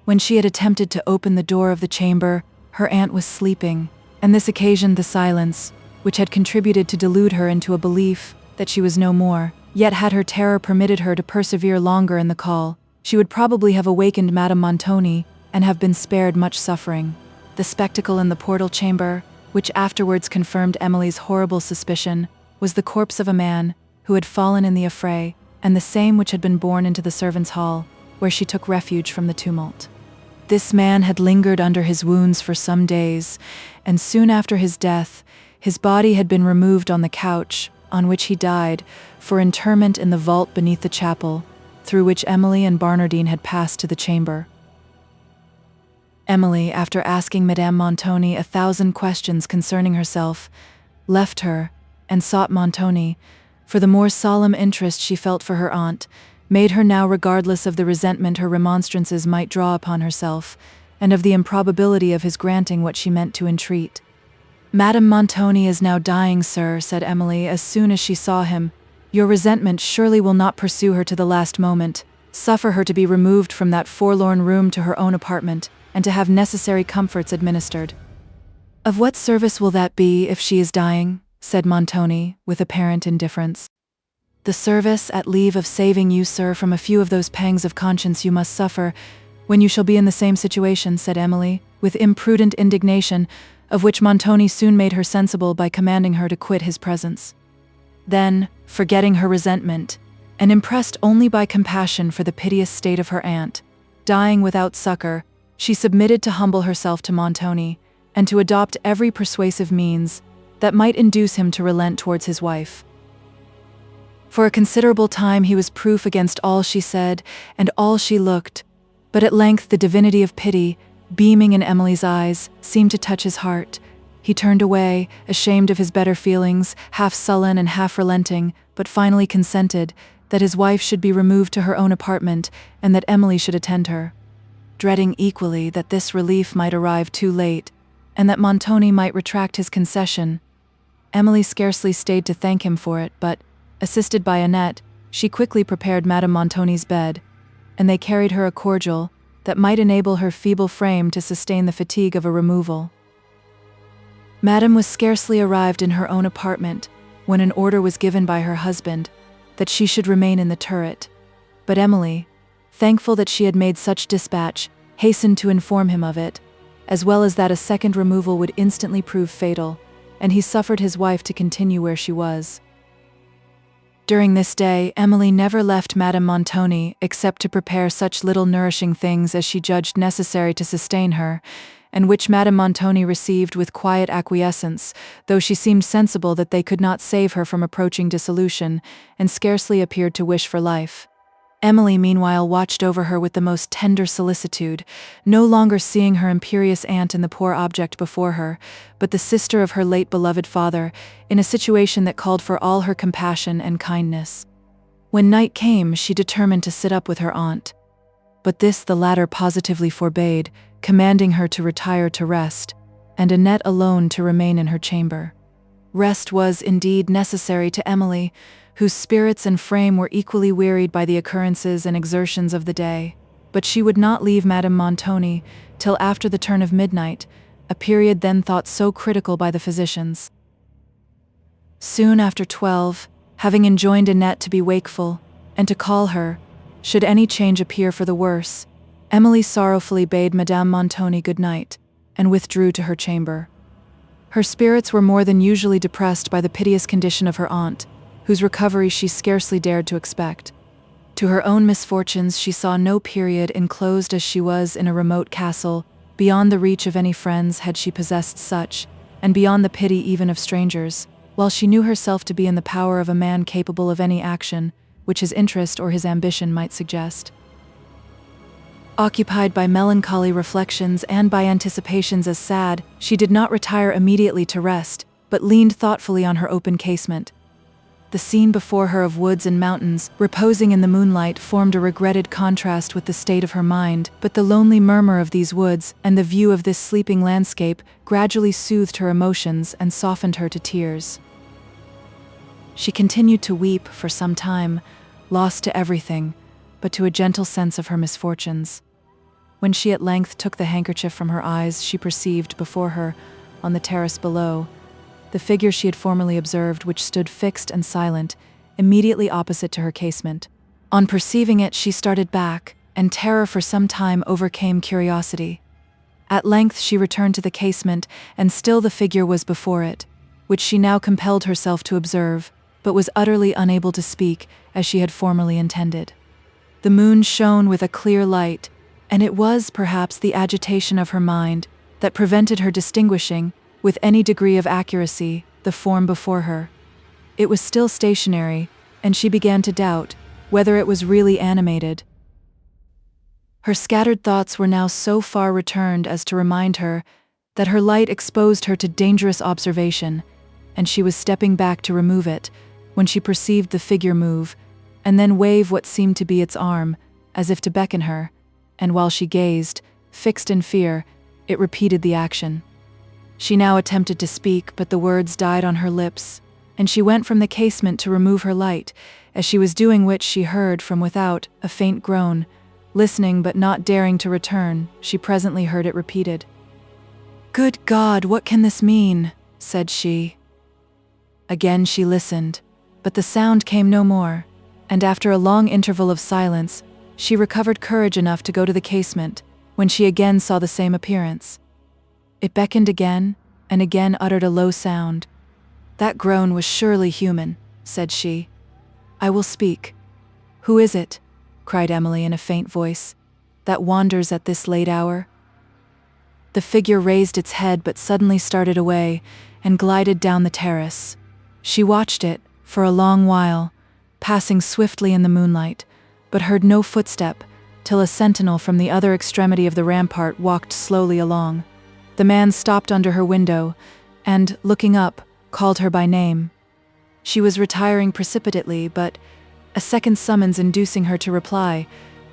When she had attempted to open the door of the chamber, her aunt was sleeping, and this occasioned the silence, which had contributed to delude her into a belief that she was no more. Yet had her terror permitted her to persevere longer in the call, she would probably have awakened Madame Montoni, and have been spared much suffering. The spectacle in the portal chamber, which afterwards confirmed Emily's horrible suspicion, was the corpse of a man who had fallen in the affray, and the same which had been borne into the servants' hall, where she took refuge from the tumult. This man had lingered under his wounds for some days, and soon after his death, his body had been removed on the couch, on which he died, for interment in the vault beneath the chapel, through which Emily and Barnardine had passed to the chamber. Emily, after asking Madame Montoni 1,000 questions concerning herself, left her, and sought Montoni, for the more solemn interest she felt for her aunt made her now regardless of the resentment her remonstrances might draw upon herself, and of the improbability of his granting what she meant to entreat. "Madame Montoni is now dying, sir," said Emily as soon as she saw him. "Your resentment surely will not pursue her to the last moment. Suffer her to be removed from that forlorn room to her own apartment, and to have necessary comforts administered." "Of what service will that be if she is dying?" said Montoni, with apparent indifference. "The service, at leave, of saving you, sir, from a few of those pangs of conscience you must suffer when you shall be in the same situation," said Emily, with imprudent indignation, of which Montoni soon made her sensible by commanding her to quit his presence. Then, forgetting her resentment, and impressed only by compassion for the piteous state of her aunt, dying without succor, she submitted to humble herself to Montoni, and to adopt every persuasive means that might induce him to relent towards his wife. For a considerable time he was proof against all she said and all she looked, but at length the divinity of pity, beaming in Emily's eyes, seemed to touch his heart. He turned away, ashamed of his better feelings, half sullen and half relenting, but finally consented that his wife should be removed to her own apartment, and that Emily should attend her. Dreading equally that this relief might arrive too late, and that Montoni might retract his concession, Emily scarcely stayed to thank him for it, but, assisted by Annette, she quickly prepared Madame Montoni's bed, and they carried her a cordial that might enable her feeble frame to sustain the fatigue of a removal. Madame was scarcely arrived in her own apartment when an order was given by her husband that she should remain in the turret, but Emily, thankful that she had made such dispatch, hastened to inform him of it, as well as that a second removal would instantly prove fatal, and he suffered his wife to continue where she was. During this day, Emily never left Madame Montoni except to prepare such little nourishing things as she judged necessary to sustain her, and which Madame Montoni received with quiet acquiescence, though she seemed sensible that they could not save her from approaching dissolution, and scarcely appeared to wish for life. Emily meanwhile watched over her with the most tender solicitude, no longer seeing her imperious aunt in the poor object before her, but the sister of her late beloved father, in a situation that called for all her compassion and kindness. When night came, she determined to sit up with her aunt. But this the latter positively forbade, commanding her to retire to rest, and Annette alone to remain in her chamber. Rest was, indeed, necessary to Emily, whose spirits and frame were equally wearied by the occurrences and exertions of the day, but she would not leave Madame Montoni till after the turn of midnight, a period then thought so critical by the physicians. Soon after 12, having enjoined Annette to be wakeful, and to call her, should any change appear for the worse, Emily sorrowfully bade Madame Montoni good night, and withdrew to her chamber. Her spirits were more than usually depressed by the piteous condition of her aunt, whose recovery she scarcely dared to expect. To her own misfortunes she saw no period, enclosed as she was in a remote castle, beyond the reach of any friends had she possessed such, and beyond the pity even of strangers, while she knew herself to be in the power of a man capable of any action which his interest or his ambition might suggest. Occupied by melancholy reflections and by anticipations as sad, she did not retire immediately to rest, but leaned thoughtfully on her open casement. The scene before her of woods and mountains, reposing in the moonlight, formed a regretted contrast with the state of her mind, but the lonely murmur of these woods, and the view of this sleeping landscape, gradually soothed her emotions and softened her to tears. She continued to weep for some time, lost to everything, but to a gentle sense of her misfortunes. When she at length took the handkerchief from her eyes, she perceived before her, on the terrace below, the figure she had formerly observed, which stood fixed and silent, immediately opposite to her casement. On perceiving it, she started back, and terror for some time overcame curiosity. At length she returned to the casement, and still the figure was before it, which she now compelled herself to observe, but was utterly unable to speak, as she had formerly intended. The moon shone with a clear light, and it was, perhaps, the agitation of her mind that prevented her distinguishing, with any degree of accuracy, the form before her. It was still stationary, and she began to doubt whether it was really animated. Her scattered thoughts were now so far returned as to remind her that her light exposed her to dangerous observation, and she was stepping back to remove it, when she perceived the figure move, and then wave what seemed to be its arm, as if to beckon her, and while she gazed, fixed in fear, it repeated the action. She now attempted to speak, but the words died on her lips, and she went from the casement to remove her light, as she was doing which she heard from without a faint groan. Listening but not daring to return, she presently heard it repeated. "Good God, what can this mean?" said she. Again she listened, but the sound came no more, and after a long interval of silence, she recovered courage enough to go to the casement, when she again saw the same appearance. It beckoned again, and again uttered a low sound. "That groan was surely human," said she. "I will speak." "Who is it?" cried Emily in a faint voice, "that wanders at this late hour?" The figure raised its head but suddenly started away, and glided down the terrace. She watched it, for a long while, passing swiftly in the moonlight, but heard no footstep, till a sentinel from the other extremity of the rampart walked slowly along. The man stopped under her window, and, looking up, called her by name. She was retiring precipitately, but, a second summons inducing her to reply,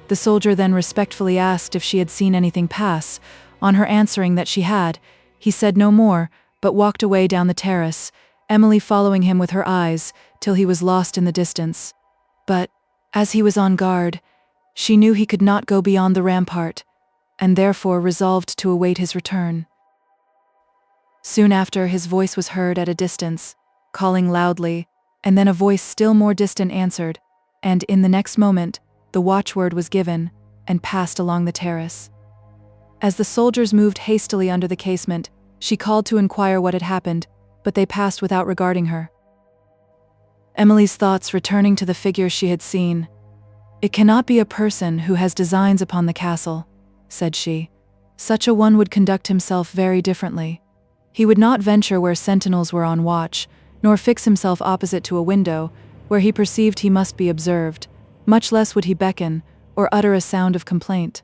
the soldier then respectfully asked if she had seen anything pass. On her answering that she had, he said no more, but walked away down the terrace, Emily following him with her eyes, till he was lost in the distance. But, as he was on guard, she knew he could not go beyond the rampart, and therefore resolved to await his return. Soon after, his voice was heard at a distance, calling loudly, and then a voice still more distant answered, and in the next moment, the watchword was given, and passed along the terrace. As the soldiers moved hastily under the casement, she called to inquire what had happened, but they passed without regarding her. Emily's thoughts returning to the figure she had seen. "It cannot be a person who has designs upon the castle," said she. Such a one would conduct himself very differently. He would not venture where sentinels were on watch, nor fix himself opposite to a window, where he perceived he must be observed, much less would he beckon, or utter a sound of complaint.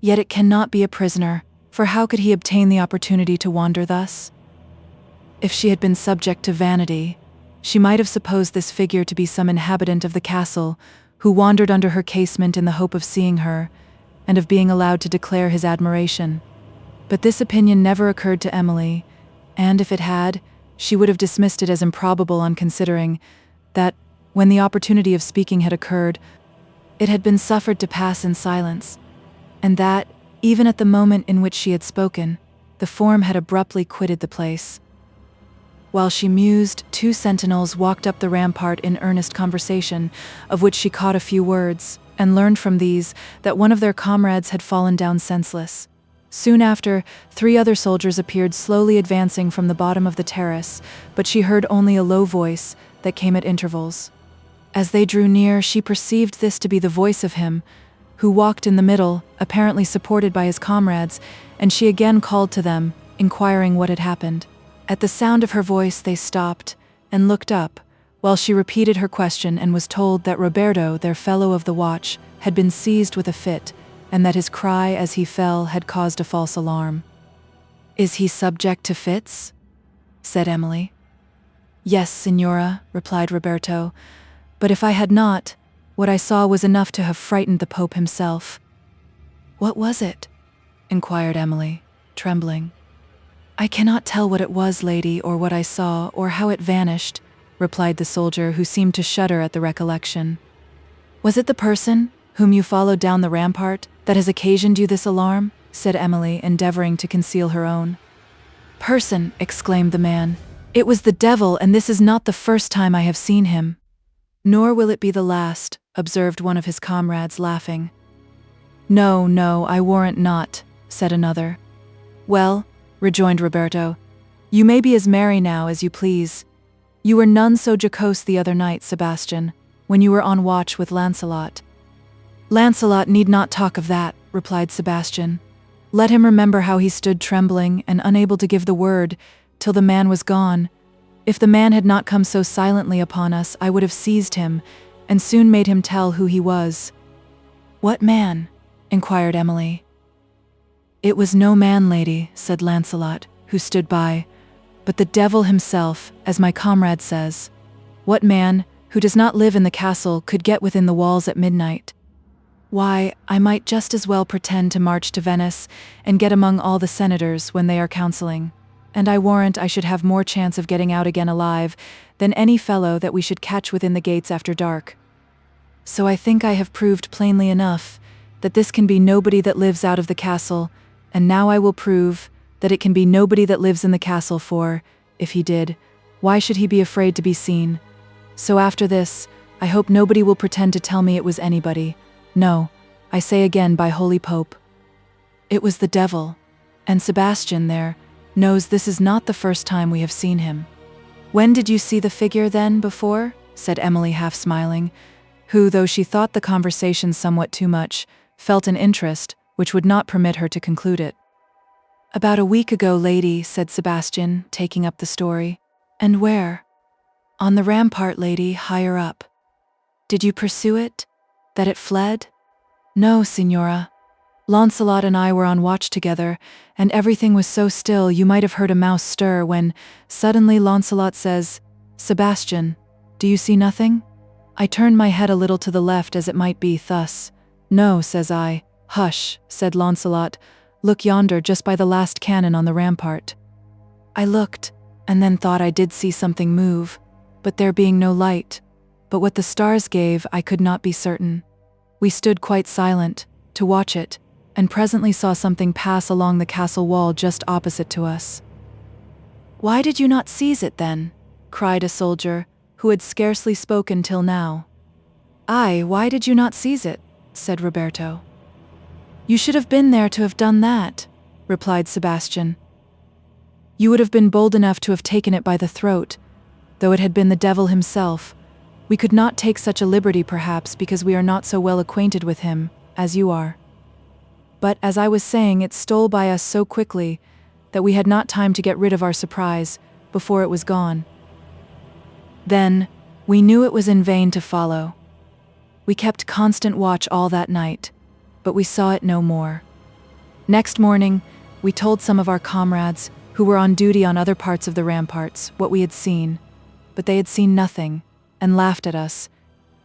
Yet it cannot be a prisoner, for how could he obtain the opportunity to wander thus? If she had been subject to vanity, she might have supposed this figure to be some inhabitant of the castle, who wandered under her casement in the hope of seeing her, and of being allowed to declare his admiration. But this opinion never occurred to Emily, and if it had, she would have dismissed it as improbable on considering that, when the opportunity of speaking had occurred, it had been suffered to pass in silence, and that, even at the moment in which she had spoken, the form had abruptly quitted the place. While she mused, 2 sentinels walked up the rampart in earnest conversation, of which she caught a few words, and learned from these that one of their comrades had fallen down senseless. Soon after, 3 other soldiers appeared slowly advancing from the bottom of the terrace, but she heard only a low voice that came at intervals. As they drew near, she perceived this to be the voice of him, who walked in the middle, apparently supported by his comrades, and she again called to them, inquiring what had happened. At the sound of her voice they stopped and looked up, while she repeated her question and was told that Roberto, their fellow of the watch, had been seized with a fit, and that his cry as he fell had caused a false alarm. "Is he subject to fits?" said Emily. "Yes, signora," replied Roberto, "but if I had not, what I saw was enough to have frightened the Pope himself." "What was it?" inquired Emily, trembling. "I cannot tell what it was, lady, or what I saw, or how it vanished," replied the soldier, who seemed to shudder at the recollection. "Was it the person, whom you followed down the rampart, that has occasioned you this alarm?" said Emily, endeavoring to conceal her own. "Person!" exclaimed the man. "It was the devil, and this is not the first time I have seen him." "Nor will it be the last," observed one of his comrades, laughing. "No, no, I warrant not," said another. "Well," rejoined Roberto, "you may be as merry now as you please. You were none so jocose the other night, Sebastian, when you were on watch with Lancelot." "Lancelot need not talk of that," replied Sebastian. "Let him remember how he stood trembling and unable to give the word till the man was gone. If the man had not come so silently upon us, I would have seized him and soon made him tell who he was." "What man?" inquired Emily. "It was no man, lady," said Lancelot, who stood by, "but the devil himself, as my comrade says. What man, who does not live in the castle, could get within the walls at midnight? Why, I might just as well pretend to march to Venice and get among all the senators when they are counseling, and I warrant I should have more chance of getting out again alive than any fellow that we should catch within the gates after dark. So I think I have proved plainly enough that this can be nobody that lives out of the castle, and now I will prove that it can be nobody that lives in the castle, for, if he did, why should he be afraid to be seen? So after this, I hope nobody will pretend to tell me it was anybody. No, I say again, by Holy Pope, it was the devil, and Sebastian there knows this is not the first time we have seen him." "When did you see the figure, then, before?" said Emily, half smiling, who, though she thought the conversation somewhat too much, felt an interest which would not permit her to conclude it. "About a week ago, lady," said Sebastian, taking up the story. "And where?" "On the rampart, lady, higher up." "Did you pursue it? That it fled?" "No, signora. Lancelot and I were on watch together, and everything was so still you might have heard a mouse stir when, suddenly Lancelot says, 'Sebastian, do you see nothing?' I turned my head a little to the left as it might be thus. 'No,' says I. 'Hush,' said Lancelot, 'look yonder just by the last cannon on the rampart.' I looked, and then thought I did see something move, but there being no light, but what the stars gave I could not be certain. We stood quite silent, to watch it, and presently saw something pass along the castle wall just opposite to us." "Why did you not seize it then?" cried a soldier, who had scarcely spoken till now. "Aye, why did you not seize it?" said Roberto. "You should have been there to have done that," replied Sebastian. "You would have been bold enough to have taken it by the throat, though it had been the devil himself. We could not take such a liberty, perhaps, because we are not so well acquainted with him as you are." but as I was saying, it stole by us so quickly that we had not time to get rid of our surprise before it was gone. Then, we knew it was in vain to follow. We kept constant watch all that night, but we saw it no more. Next morning, we told some of our comrades, who were on duty on other parts of the ramparts, what we had seen, but they had seen nothing, and laughed at us,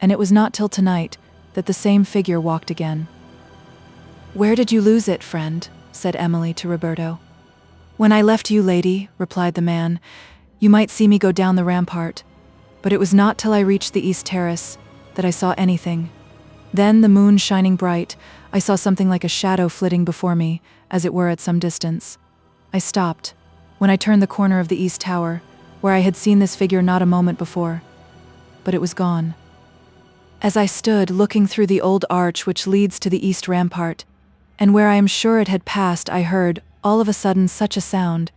and it was not till tonight that the same figure walked again. "Where did you lose it, friend?" said Emily to Roberto. "When I left you, lady," replied the man, "you might see me go down the rampart, but it was not till I reached the east terrace that I saw anything. Then, the moon shining bright, I saw something like a shadow flitting before me, as it were at some distance. I stopped, when I turned the corner of the east tower, where I had seen this figure not a moment before, but it was gone. As I stood looking through the old arch which leads to the east rampart, and where I am sure it had passed, I heard, all of a sudden, such a sound.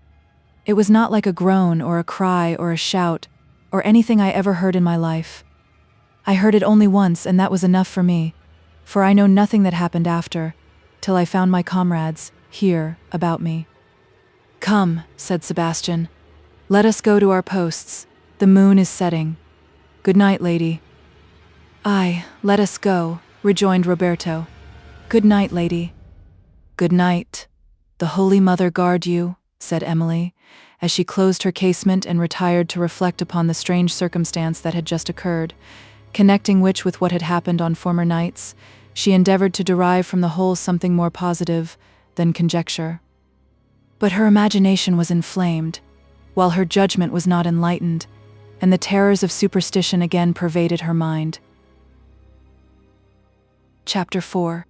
It was not like a groan or a cry or a shout, or anything I ever heard in my life. I heard it only once, and that was enough for me, for I know nothing that happened after, till I found my comrades, here, about me." "Come," said Sebastian, "let us go to our posts. The moon is setting. Good night, lady." "Aye, let us go," rejoined Roberto. "Good night, lady." "Good night. The Holy Mother guard you," said Emily, as she closed her casement and retired to reflect upon the strange circumstance that had just occurred, connecting which with what had happened on former nights. She endeavored to derive from the whole something more positive than conjecture. But her imagination was inflamed, while her judgment was not enlightened, and the terrors of superstition again pervaded her mind. Chapter 4.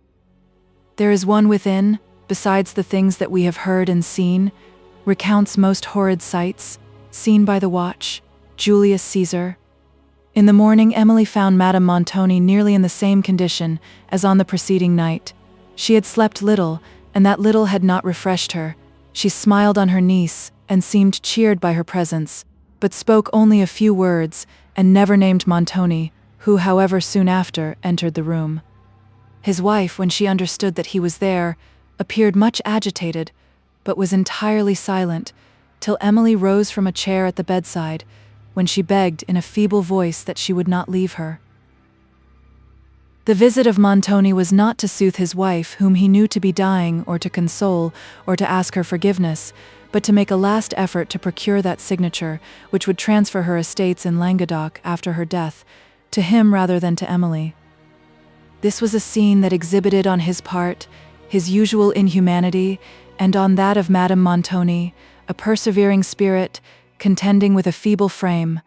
There is one within, besides the things that we have heard and seen, recounts most horrid sights, seen by the watch, Julius Caesar. In the morning, Emily found Madame Montoni nearly in the same condition as on the preceding night. She had slept little, and that little had not refreshed her. She smiled on her niece, and seemed cheered by her presence, but spoke only a few words, and never named Montoni, who, however, soon after, entered the room. His wife, when she understood that he was there, appeared much agitated, but was entirely silent, till Emily rose from a chair at the bedside, when she begged in a feeble voice that she would not leave her. The visit of Montoni was not to soothe his wife, whom he knew to be dying, or to console, or to ask her forgiveness, but to make a last effort to procure that signature which would transfer her estates in Languedoc after her death, to him rather than to Emily. This was a scene that exhibited on his part his usual inhumanity, and on that of Madame Montoni, a persevering spirit, contending with a feeble frame,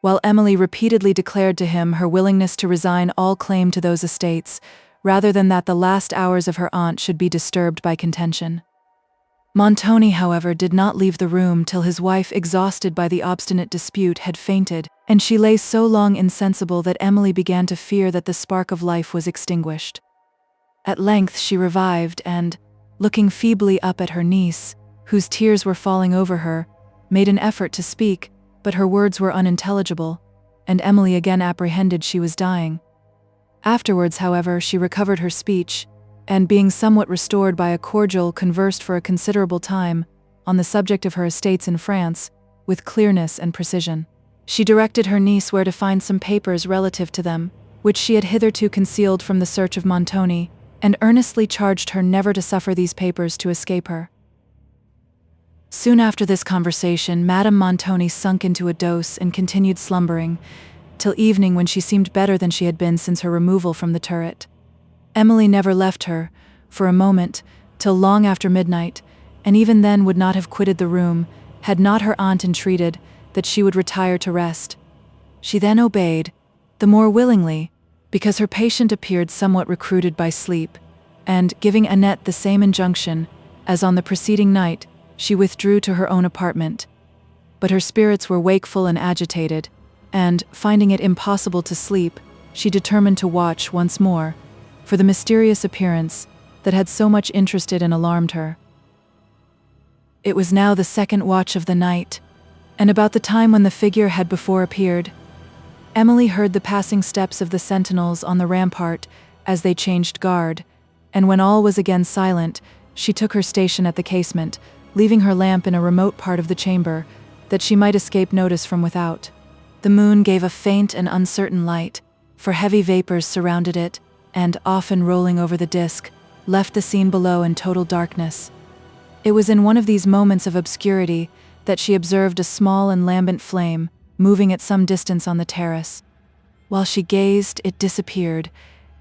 while Emily repeatedly declared to him her willingness to resign all claim to those estates, rather than that the last hours of her aunt should be disturbed by contention. Montoni, however, did not leave the room till his wife, exhausted by the obstinate dispute, had fainted, and she lay so long insensible that Emily began to fear that the spark of life was extinguished. At length she revived, and, looking feebly up at her niece, whose tears were falling over her, made an effort to speak, but her words were unintelligible, and Emily again apprehended she was dying. Afterwards, however, she recovered her speech, and being somewhat restored by a cordial, conversed for a considerable time, on the subject of her estates in France, with clearness and precision. She directed her niece where to find some papers relative to them, which she had hitherto concealed from the search of Montoni, and earnestly charged her never to suffer these papers to escape her. Soon after this conversation, Madame Montoni sunk into a doze and continued slumbering, till evening, when she seemed better than she had been since her removal from the turret. Emily never left her, for a moment, till long after midnight, and even then would not have quitted the room, had not her aunt entreated that she would retire to rest. She then obeyed, the more willingly, because her patient appeared somewhat recruited by sleep, and, giving Annette the same injunction as on the preceding night, she withdrew to her own apartment. But her spirits were wakeful and agitated, and, finding it impossible to sleep, she determined to watch once more for the mysterious appearance that had so much interested and alarmed her. It was now the second watch of the night, and about the time when the figure had before appeared, Emily heard the passing steps of the sentinels on the rampart as they changed guard, and when all was again silent, she took her station at the casement, leaving her lamp in a remote part of the chamber, that she might escape notice from without. The moon gave a faint and uncertain light, for heavy vapors surrounded it, and, often rolling over the disk, left the scene below in total darkness. It was in one of these moments of obscurity that she observed a small and lambent flame moving at some distance on the terrace. While she gazed, it disappeared,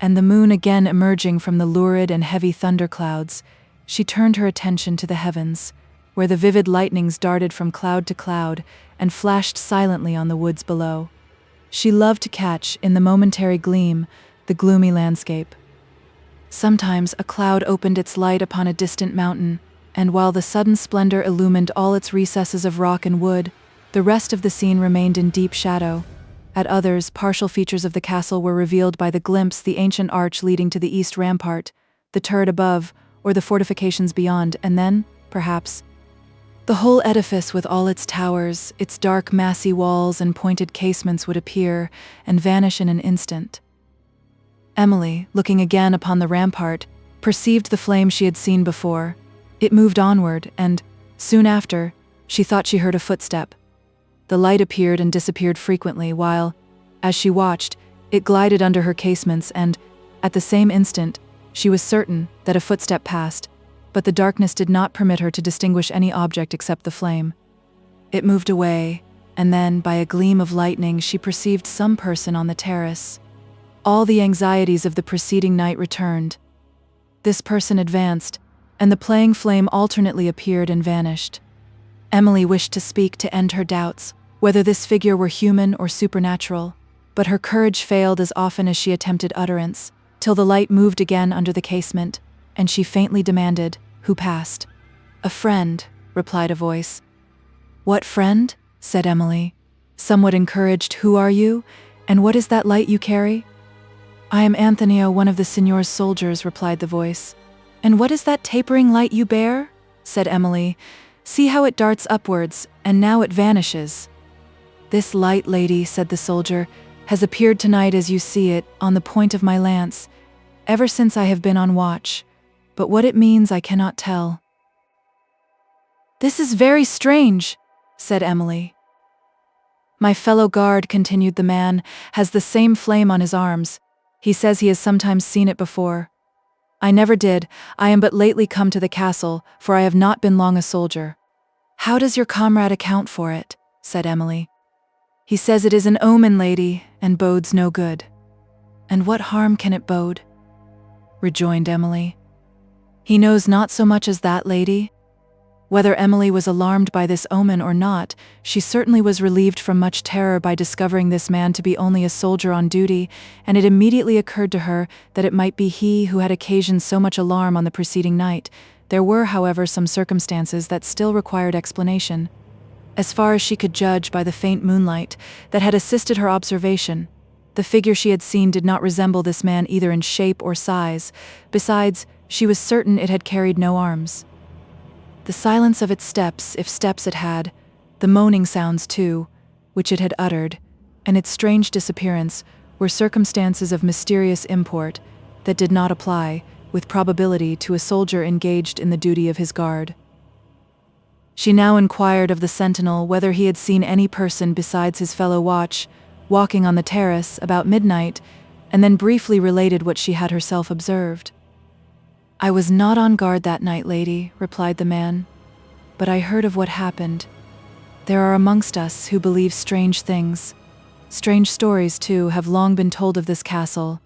and the moon again emerging from the lurid and heavy thunderclouds, she turned her attention to the heavens, where the vivid lightnings darted from cloud to cloud and flashed silently on the woods below. She loved to catch, in the momentary gleam, the gloomy landscape. Sometimes a cloud opened its light upon a distant mountain, and while the sudden splendor illumined all its recesses of rock and wood, the rest of the scene remained in deep shadow. At others, partial features of the castle were revealed by the glimpse the ancient arch leading to the east rampart, the turret above, or the fortifications beyond, and then, perhaps, the whole edifice with all its towers, its dark massy walls and pointed casements would appear and vanish in an instant. Emily, looking again upon the rampart, perceived the flame she had seen before. It moved onward, and, soon after, she thought she heard a footstep. The light appeared and disappeared frequently while, as she watched, it glided under her casements and, at the same instant, she was certain that a footstep passed, but the darkness did not permit her to distinguish any object except the flame. It moved away, and then, by a gleam of lightning, she perceived some person on the terrace. All the anxieties of the preceding night returned. This person advanced, and the playing flame alternately appeared and vanished. Emily wished to speak to end her doubts, whether this figure were human or supernatural, but her courage failed as often as she attempted utterance, till the light moved again under the casement, and she faintly demanded, "Who passed?" "A friend," replied a voice. "What friend?" said Emily, somewhat encouraged. "Who are you, and what is that light you carry?" "I am Anthonio, one of the signor's soldiers," replied the voice. "And what is that tapering light you bear?" said Emily. "See how it darts upwards, and now it vanishes." "This light, lady," said the soldier, "has appeared tonight as you see it, on the point of my lance, ever since I have been on watch, but what it means I cannot tell." "This is very strange," said Emily. "My fellow guard," continued the man, "has the same flame on his arms. He says he has sometimes seen it before. I never did. I am but lately come to the castle, for I have not been long a soldier." "How does your comrade account for it?" said Emily. "He says it is an omen, lady, and bodes no good." "And what harm can it bode?" rejoined Emily. "He knows not so much as that, lady." Whether Emily was alarmed by this omen or not, she certainly was relieved from much terror by discovering this man to be only a soldier on duty, and it immediately occurred to her that it might be he who had occasioned so much alarm on the preceding night. There were, however, some circumstances that still required explanation. As far as she could judge by the faint moonlight that had assisted her observation, the figure she had seen did not resemble this man either in shape or size. Besides, she was certain it had carried no arms. The silence of its steps, if steps it had, the moaning sounds too, which it had uttered, and its strange disappearance were circumstances of mysterious import that did not apply, with probability, to a soldier engaged in the duty of his guard. She now inquired of the sentinel whether he had seen any person besides his fellow watch, walking on the terrace about midnight, and then briefly related what she had herself observed. "I was not on guard that night, lady," replied the man, "but I heard of what happened. There are amongst us who believe strange things. Strange stories, too, have long been told of this castle,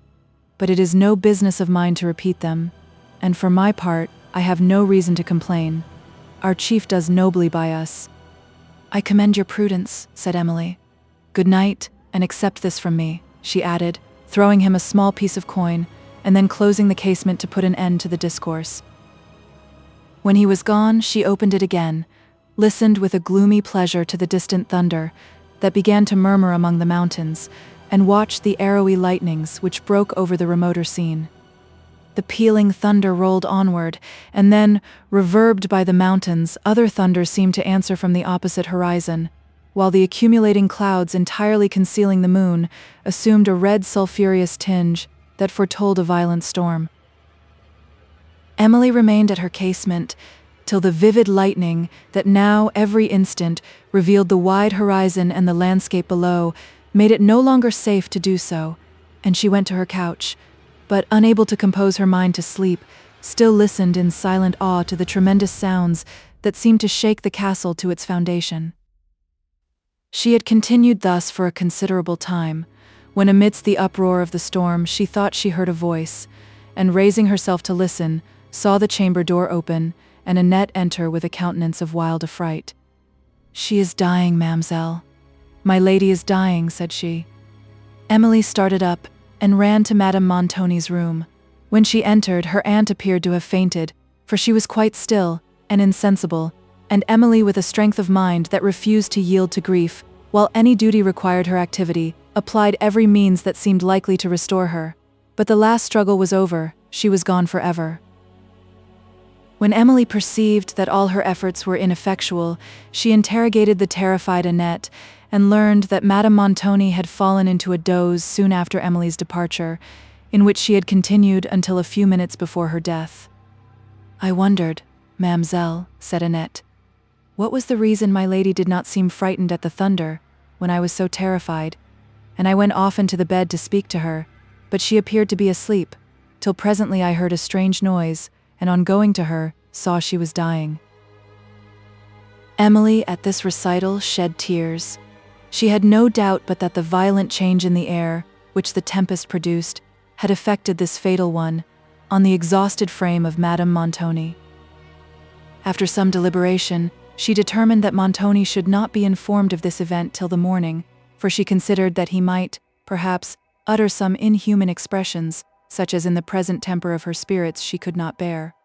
but it is no business of mine to repeat them, and for my part, I have no reason to complain. Our chief does nobly by us." "I commend your prudence," said Emily. "Good night, and accept this from me," she added, throwing him a small piece of coin, and then closing the casement to put an end to the discourse. When he was gone, she opened it again, listened with a gloomy pleasure to the distant thunder that began to murmur among the mountains, and watched the arrowy lightnings which broke over the remoter scene. The pealing thunder rolled onward, and then, reverbed by the mountains, other thunder seemed to answer from the opposite horizon, while the accumulating clouds entirely concealing the moon assumed a red sulphureous tinge that foretold a violent storm. Emily remained at her casement till the vivid lightning that now every instant revealed the wide horizon and the landscape below made it no longer safe to do so, and she went to her couch, but unable to compose her mind to sleep, still listened in silent awe to the tremendous sounds that seemed to shake the castle to its foundation. She had continued thus for a considerable time, when amidst the uproar of the storm she thought she heard a voice, and raising herself to listen, saw the chamber door open, and Annette enter with a countenance of wild affright. "She is dying, ma'amselle. My lady is dying," said she. Emily started up, and ran to Madame Montoni's room. When she entered, her aunt appeared to have fainted, for she was quite still and insensible, and Emily, with a strength of mind that refused to yield to grief, while any duty required her activity, applied every means that seemed likely to restore her. But the last struggle was over, she was gone forever. When Emily perceived that all her efforts were ineffectual, she interrogated the terrified Annette, and learned that Madame Montoni had fallen into a doze soon after Emily's departure, in which she had continued until a few minutes before her death. "I wondered, ma'amselle," said Annette, "what was the reason my lady did not seem frightened at the thunder, when I was so terrified, and I went often to the bed to speak to her, but she appeared to be asleep, till presently I heard a strange noise, and on going to her, saw she was dying." Emily, at this recital, shed tears. She had no doubt but that the violent change in the air, which the tempest produced, had affected this fatal one, on the exhausted frame of Madame Montoni. After some deliberation, she determined that Montoni should not be informed of this event till the morning, for she considered that he might, perhaps, utter some inhuman expressions, such as in the present temper of her spirits she could not bear.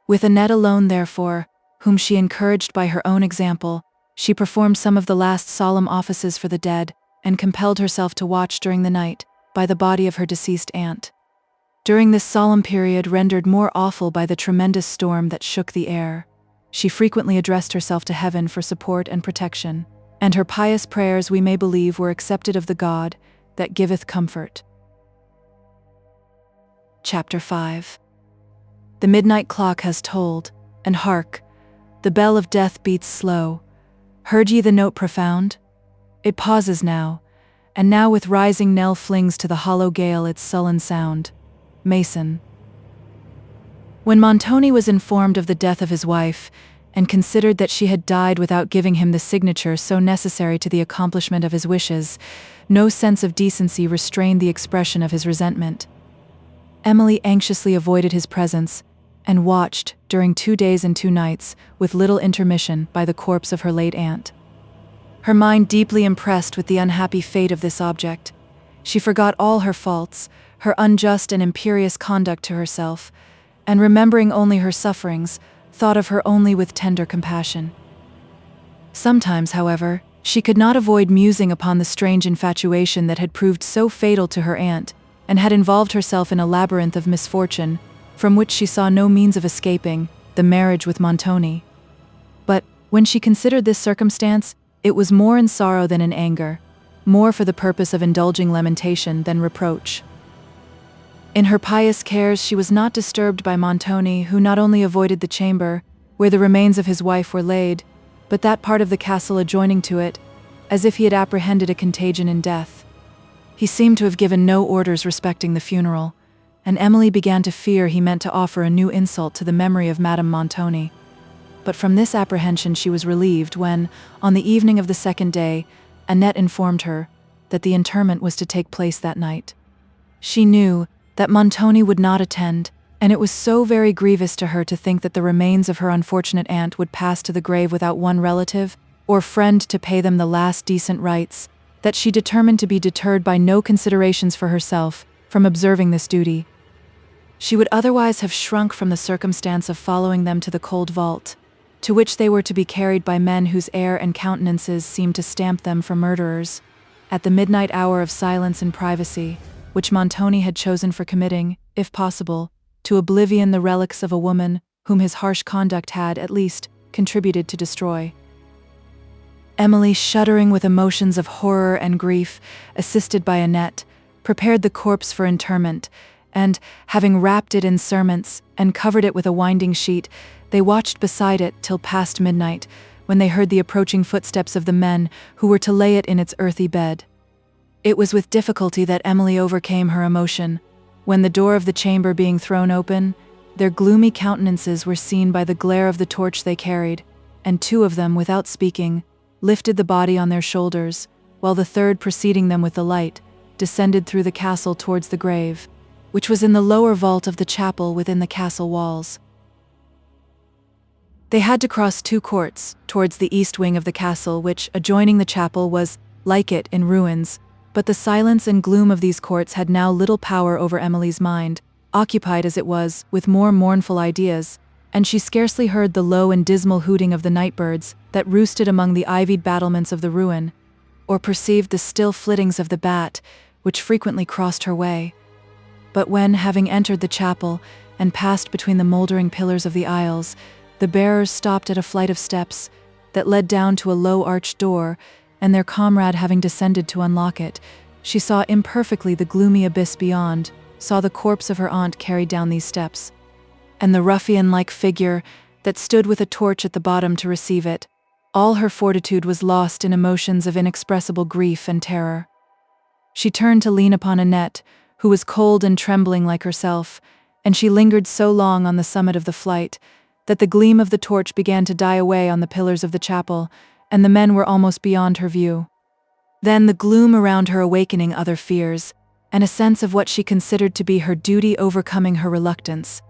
With Annette alone, therefore, whom she encouraged by her own example, she performed some of the last solemn offices for the dead, and compelled herself to watch during the night by the body of her deceased aunt. During this solemn period, rendered more awful by the tremendous storm that shook the air, she frequently addressed herself to heaven for support and protection, and her pious prayers, we may believe, were accepted of the God that giveth comfort. Chapter 5. The midnight clock has tolled, and hark, the bell of death beats slow. Heard ye the note profound? It pauses now, and now with rising knell flings to the hollow gale its sullen sound. Mason. When Montoni was informed of the death of his wife, and considered that she had died without giving him the signature so necessary to the accomplishment of his wishes, no sense of decency restrained the expression of his resentment. Emily anxiously avoided his presence, and watched, during 2 days and 2 nights, with little intermission, by the corpse of her late aunt. Her mind deeply impressed with the unhappy fate of this object, she forgot all her faults, her unjust and imperious conduct to herself, and remembering only her sufferings, thought of her only with tender compassion. Sometimes, however, she could not avoid musing upon the strange infatuation that had proved so fatal to her aunt, and had involved herself in a labyrinth of misfortune, from which she saw no means of escaping, the marriage with Montoni. But, when she considered this circumstance, it was more in sorrow than in anger, more for the purpose of indulging lamentation than reproach. In her pious cares she was not disturbed by Montoni, who not only avoided the chamber, where the remains of his wife were laid, but that part of the castle adjoining to it, as if he had apprehended a contagion in death. He seemed to have given no orders respecting the funeral, and Emily began to fear he meant to offer a new insult to the memory of Madame Montoni. But from this apprehension she was relieved when, on the evening of the second day, Annette informed her that the interment was to take place that night. She knew that Montoni would not attend, and it was so very grievous to her to think that the remains of her unfortunate aunt would pass to the grave without one relative or friend to pay them the last decent rites, that she determined to be deterred by no considerations for herself from observing this duty. She would otherwise have shrunk from the circumstance of following them to the cold vault, to which they were to be carried by men whose air and countenances seemed to stamp them for murderers, at the midnight hour of silence and privacy, which Montoni had chosen for committing, if possible, to oblivion the relics of a woman whom his harsh conduct had, at least, contributed to destroy. Emily, shuddering with emotions of horror and grief, assisted by Annette, prepared the corpse for interment, and, having wrapped it in cerments and covered it with a winding sheet, they watched beside it till past midnight, when they heard the approaching footsteps of the men who were to lay it in its earthy bed. It was with difficulty that Emily overcame her emotion, when the door of the chamber being thrown open, their gloomy countenances were seen by the glare of the torch they carried, and two of them, without speaking, lifted the body on their shoulders, while the third, preceding them with the light, descended through the castle towards the grave, which was in the lower vault of the chapel within the castle walls. They had to cross 2 courts towards the east wing of the castle, which, adjoining the chapel, was, like it, in ruins, but the silence and gloom of these courts had now little power over Emily's mind, occupied as it was with more mournful ideas, and she scarcely heard the low and dismal hooting of the night-birds that roosted among the ivied battlements of the ruin, or perceived the still flittings of the bat, which frequently crossed her way. But when, having entered the chapel, and passed between the mouldering pillars of the aisles, the bearers stopped at a flight of steps that led down to a low arched door, and their comrade having descended to unlock it, she saw imperfectly the gloomy abyss beyond, saw the corpse of her aunt carried down these steps, and the ruffian-like figure that stood with a torch at the bottom to receive it. All her fortitude was lost in emotions of inexpressible grief and terror. She turned to lean upon Annette, who was cold and trembling like herself, and she lingered so long on the summit of the flight that the gleam of the torch began to die away on the pillars of the chapel, and the men were almost beyond her view. Then the gloom around her awakening other fears, and a sense of what she considered to be her duty overcoming her reluctance,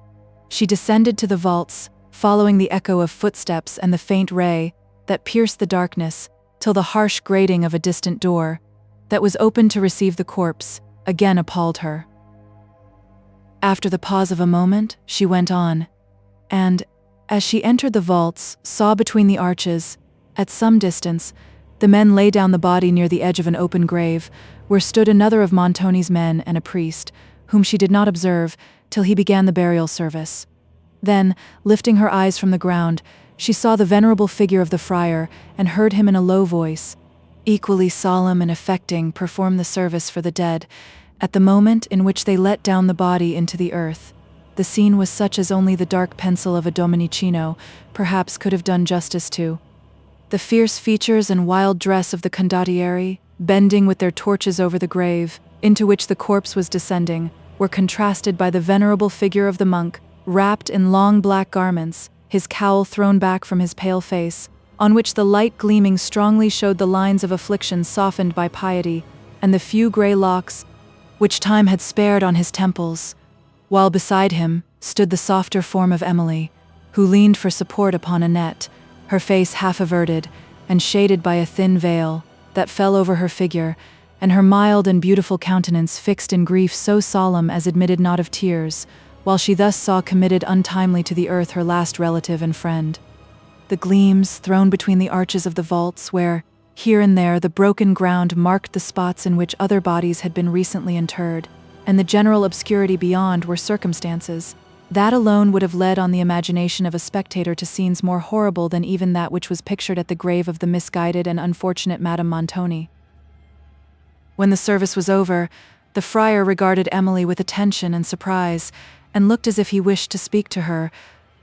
she descended to the vaults, following the echo of footsteps and the faint ray that pierced the darkness, till the harsh grating of a distant door, that was opened to receive the corpse, again appalled her. After the pause of a moment, she went on, and, as she entered the vaults, saw between the arches, at some distance, the men lay down the body near the edge of an open grave, where stood another of Montoni's men and a priest, whom she did not observe till he began the burial service. Then, lifting her eyes from the ground, she saw the venerable figure of the friar, and heard him in a low voice, equally solemn and affecting, perform the service for the dead. At the moment in which they let down the body into the earth, the scene was such as only the dark pencil of a Domenichino perhaps could have done justice to. The fierce features and wild dress of the condottieri, bending with their torches over the grave, into which the corpse was descending, were contrasted by the venerable figure of the monk, wrapped in long black garments, his cowl thrown back from his pale face, on which the light gleaming strongly showed the lines of affliction softened by piety, and the few grey locks which time had spared on his temples, while beside him stood the softer form of Emily, who leaned for support upon Annette, her face half averted and shaded by a thin veil that fell over her figure, and her mild and beautiful countenance fixed in grief so solemn as admitted not of tears, while she thus saw committed untimely to the earth her last relative and friend. The gleams thrown between the arches of the vaults, where, here and there, the broken ground marked the spots in which other bodies had been recently interred, and the general obscurity beyond were circumstances that alone would have led on the imagination of a spectator to scenes more horrible than even that which was pictured at the grave of the misguided and unfortunate Madame Montoni. When the service was over, the friar regarded Emily with attention and surprise, and looked as if he wished to speak to her,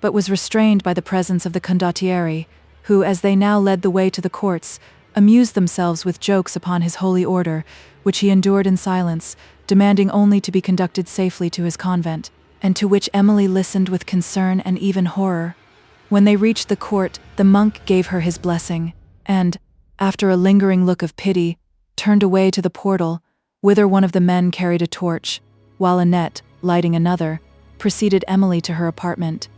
but was restrained by the presence of the condottieri, who, as they now led the way to the courts, amused themselves with jokes upon his holy order, which he endured in silence, demanding only to be conducted safely to his convent, and to which Emily listened with concern and even horror. When they reached the court, the monk gave her his blessing, and, after a lingering look of pity, turned away to the portal, whither one of the men carried a torch, while Annette, lighting another, preceded Emily to her apartment.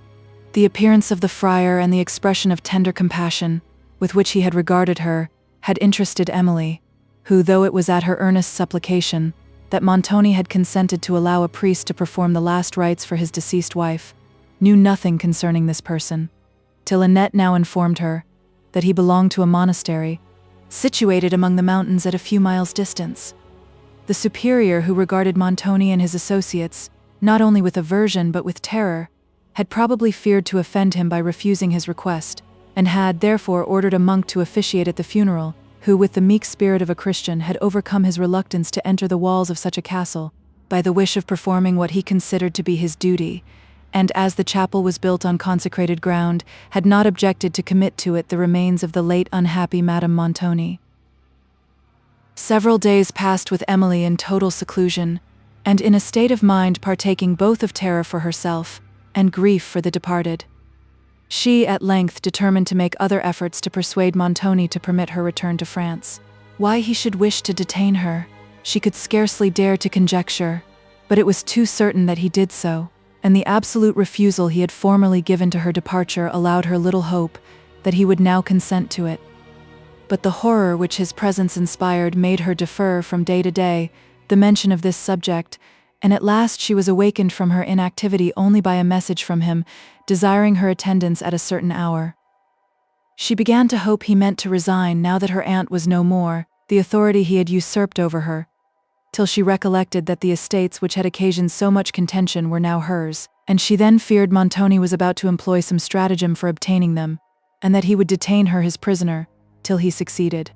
The appearance of the friar and the expression of tender compassion with which he had regarded her had interested Emily, who, though it was at her earnest supplication that Montoni had consented to allow a priest to perform the last rites for his deceased wife, knew nothing concerning this person, till Annette now informed her that he belonged to a monastery, situated among the mountains at a few miles' distance. The superior, who regarded Montoni and his associates, not only with aversion but with terror, had probably feared to offend him by refusing his request, and had, therefore, ordered a monk to officiate at the funeral, who, with the meek spirit of a Christian, had overcome his reluctance to enter the walls of such a castle, by the wish of performing what he considered to be his duty, and as the chapel was built on consecrated ground, had not objected to commit to it the remains of the late unhappy Madame Montoni. Several days passed with Emily in total seclusion, and in a state of mind partaking both of terror for herself and grief for the departed. She, at length, determined to make other efforts to persuade Montoni to permit her return to France. Why he should wish to detain her, she could scarcely dare to conjecture, but it was too certain that he did so, and the absolute refusal he had formerly given to her departure allowed her little hope that he would now consent to it. But the horror which his presence inspired made her defer from day to day the mention of this subject, and at last she was awakened from her inactivity only by a message from him, desiring her attendance at a certain hour. She began to hope he meant to resign now that her aunt was no more, the authority he had usurped over her, till she recollected that the estates which had occasioned so much contention were now hers, and she then feared Montoni was about to employ some stratagem for obtaining them, and that he would detain her his prisoner, till he succeeded.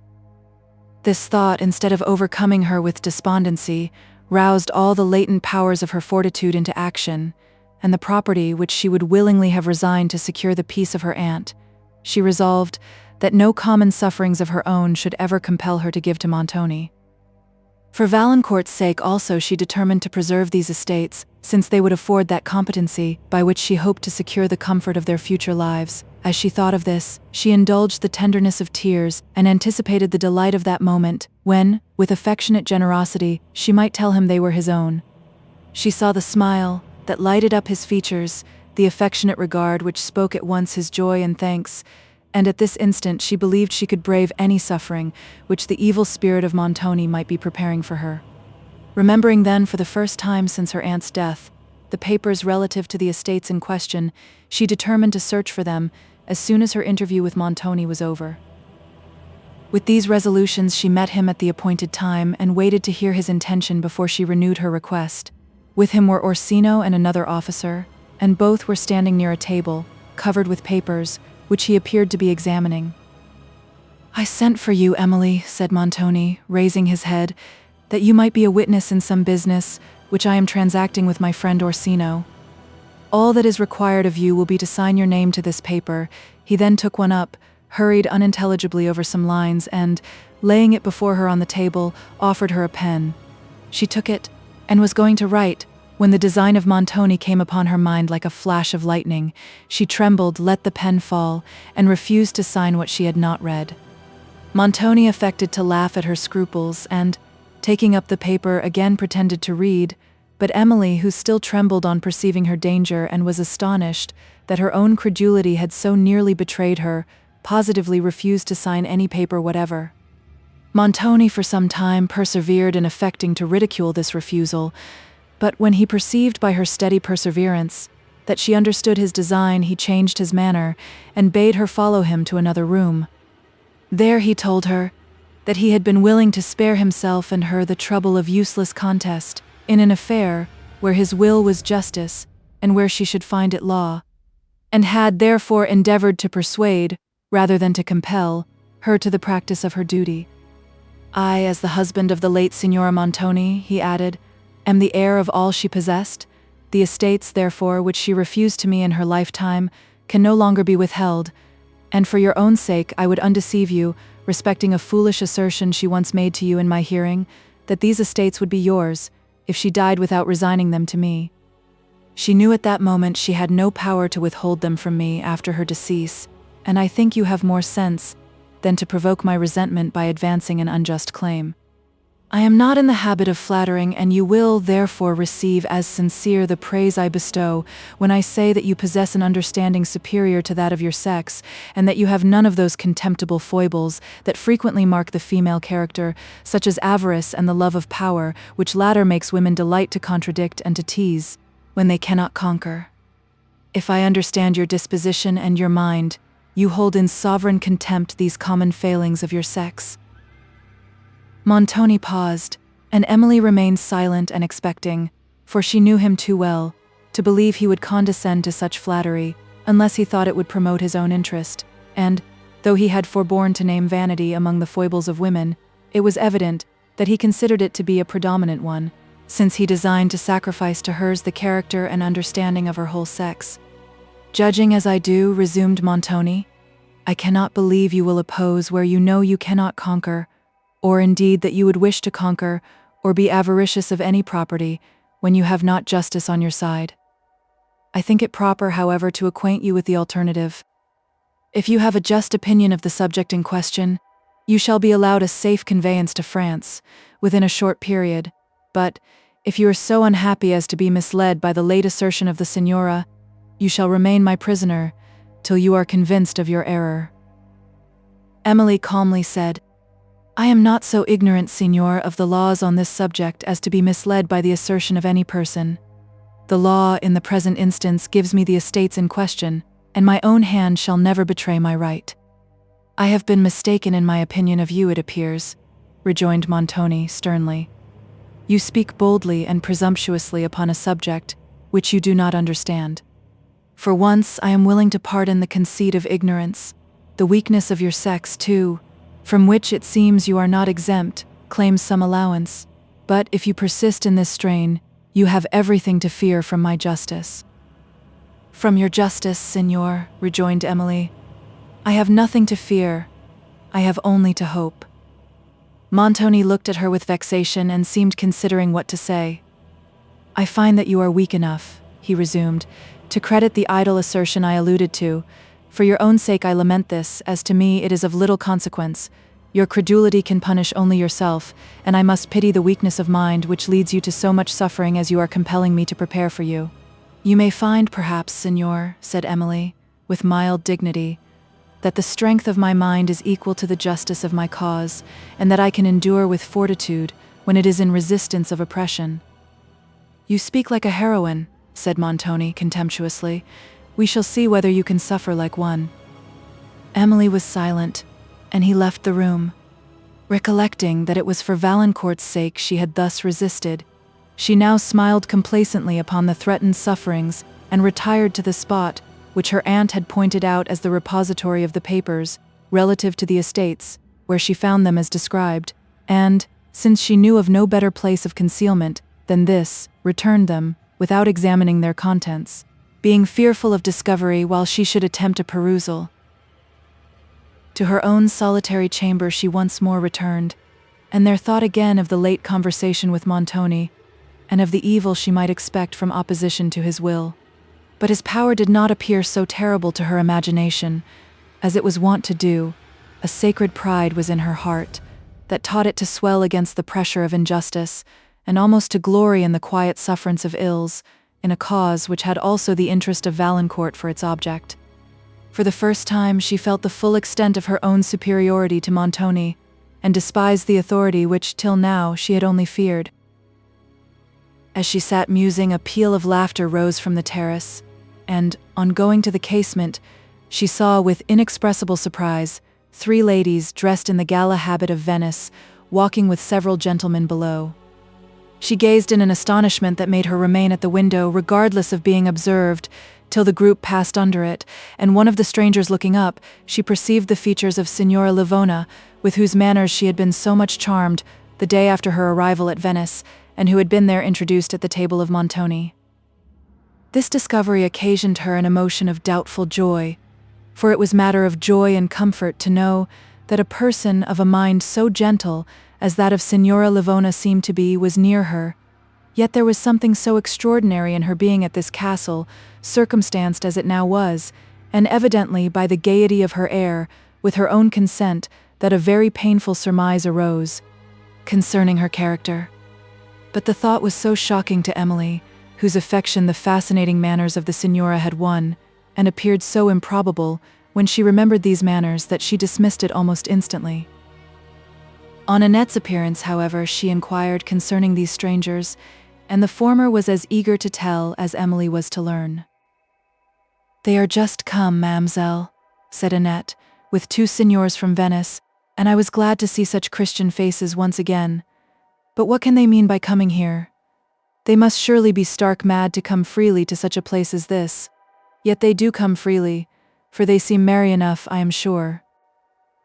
This thought, instead of overcoming her with despondency, roused all the latent powers of her fortitude into action, and the property which she would willingly have resigned to secure the peace of her aunt, she resolved that no common sufferings of her own should ever compel her to give to Montoni. For Valancourt's sake also she determined to preserve these estates, since they would afford that competency by which she hoped to secure the comfort of their future lives. As she thought of this, she indulged the tenderness of tears, and anticipated the delight of that moment, when, with affectionate generosity, she might tell him they were his own. She saw the smile that lighted up his features, the affectionate regard which spoke at once his joy and thanks, and at this instant she believed she could brave any suffering which the evil spirit of Montoni might be preparing for her. Remembering then, for the first time since her aunt's death, the papers relative to the estates in question, she determined to search for them as soon as her interview with Montoni was over. With these resolutions she met him at the appointed time, and waited to hear his intention before she renewed her request. With him were Orsino and another officer, and both were standing near a table, covered with papers, which he appeared to be examining. "I sent for you, Emily," said Montoni, raising his head, "that you might be a witness in some business which I am transacting with my friend Orsino. All that is required of you will be to sign your name to this paper." He then took one up, hurried unintelligibly over some lines, and, laying it before her on the table, offered her a pen. She took it, and was going to write, when the design of Montoni came upon her mind like a flash of lightning. She trembled, let the pen fall, and refused to sign what she had not read. Montoni affected to laugh at her scruples, and, taking up the paper, again pretended to read, but Emily, who still trembled on perceiving her danger and was astonished that her own credulity had so nearly betrayed her, positively refused to sign any paper whatever. Montoni for some time persevered in affecting to ridicule this refusal, but when he perceived by her steady perseverance that she understood his design, he changed his manner, and bade her follow him to another room. There he told her that he had been willing to spare himself and her the trouble of useless contest in an affair where his will was justice, and where she should find it law, and had therefore endeavored to persuade, rather than to compel, her to the practice of her duty. "I, as the husband of the late Signora Montoni," he added, "am the heir of all she possessed. The estates, therefore, which she refused to me in her lifetime, can no longer be withheld, and for your own sake I would undeceive you, respecting a foolish assertion she once made to you in my hearing, that these estates would be yours, if she died without resigning them to me. She knew at that moment she had no power to withhold them from me after her decease, and I think you have more sense than to provoke my resentment by advancing an unjust claim. I am not in the habit of flattering, and you will, therefore, receive as sincere the praise I bestow when I say that you possess an understanding superior to that of your sex, and that you have none of those contemptible foibles that frequently mark the female character, such as avarice and the love of power, which latter makes women delight to contradict and to tease, when they cannot conquer. If I understand your disposition and your mind, you hold in sovereign contempt these common failings of your sex." Montoni paused, and Emily remained silent and expecting, for she knew him too well to believe he would condescend to such flattery unless he thought it would promote his own interest, and, though he had forborne to name vanity among the foibles of women, it was evident that he considered it to be a predominant one, since he designed to sacrifice to hers the character and understanding of her whole sex. Judging as I do, resumed Montoni, I cannot believe you will oppose where you know you cannot conquer, or indeed that you would wish to conquer, or be avaricious of any property, when you have not justice on your side. I think it proper, however, to acquaint you with the alternative. If you have a just opinion of the subject in question, you shall be allowed a safe conveyance to France, within a short period, but, if you are so unhappy as to be misled by the late assertion of the Signora, you shall remain my prisoner, till you are convinced of your error. Emily calmly said, I am not so ignorant, Signor, of the laws on this subject as to be misled by the assertion of any person. The law, in the present instance, gives me the estates in question, and my own hand shall never betray my right. I have been mistaken in my opinion of you, it appears, rejoined Montoni sternly. You speak boldly and presumptuously upon a subject which you do not understand. For once, I am willing to pardon the conceit of ignorance. The weakness of your sex, too, from which it seems you are not exempt, claims some allowance. But if you persist in this strain, you have everything to fear from my justice. From your justice, Signor, rejoined Emily. I have nothing to fear. I have only to hope. Montoni looked at her with vexation and seemed considering what to say. I find that you are weak enough, he resumed, to credit the idle assertion I alluded to. For your own sake I lament this, as to me it is of little consequence. Your credulity can punish only yourself, and I must pity the weakness of mind which leads you to so much suffering as you are compelling me to prepare for you. You may find, perhaps, Signor, said Emily, with mild dignity, that the strength of my mind is equal to the justice of my cause, and that I can endure with fortitude when it is in resistance of oppression. You speak like a heroine, said Montoni contemptuously. We shall see whether you can suffer like one. Emily was silent, and he left the room. Recollecting that it was for Valancourt's sake she had thus resisted, she now smiled complacently upon the threatened sufferings and retired to the spot which her aunt had pointed out as the repository of the papers relative to the estates, where she found them as described, and, since she knew of no better place of concealment than this, returned them, without examining their contents, being fearful of discovery while she should attempt a perusal. To her own solitary chamber she once more returned, and there thought again of the late conversation with Montoni, and of the evil she might expect from opposition to his will. But his power did not appear so terrible to her imagination, as it was wont to do. A sacred pride was in her heart, that taught it to swell against the pressure of injustice, and almost to glory in the quiet sufferance of ills, in a cause which had also the interest of Valancourt for its object. For the first time she felt the full extent of her own superiority to Montoni, and despised the authority which, till now, she had only feared. As she sat musing, a peal of laughter rose from the terrace, and, on going to the casement, she saw with inexpressible surprise 3 ladies dressed in the gala habit of Venice, walking with several gentlemen below. She gazed in an astonishment that made her remain at the window, regardless of being observed, till the group passed under it, and one of the strangers looking up, she perceived the features of Signora Livona, with whose manners she had been so much charmed the day after her arrival at Venice, and who had been there introduced at the table of Montoni. This discovery occasioned her an emotion of doubtful joy, for it was matter of joy and comfort to know that a person of a mind so gentle as that of Signora Livona seemed to be was near her. Yet there was something so extraordinary in her being at this castle, circumstanced as it now was, and evidently by the gaiety of her air, with her own consent, that a very painful surmise arose concerning her character. But the thought was so shocking to Emily, whose affection the fascinating manners of the Signora had won, and appeared so improbable when she remembered these manners, that she dismissed it almost instantly. On Annette's appearance, however, she inquired concerning these strangers, and the former was as eager to tell as Emily was to learn. "They are just come, mademoiselle," said Annette, "with 2 signors from Venice, and I was glad to see such Christian faces once again. But what can they mean by coming here? They must surely be stark mad to come freely to such a place as this. Yet they do come freely, for they seem merry enough, I am sure."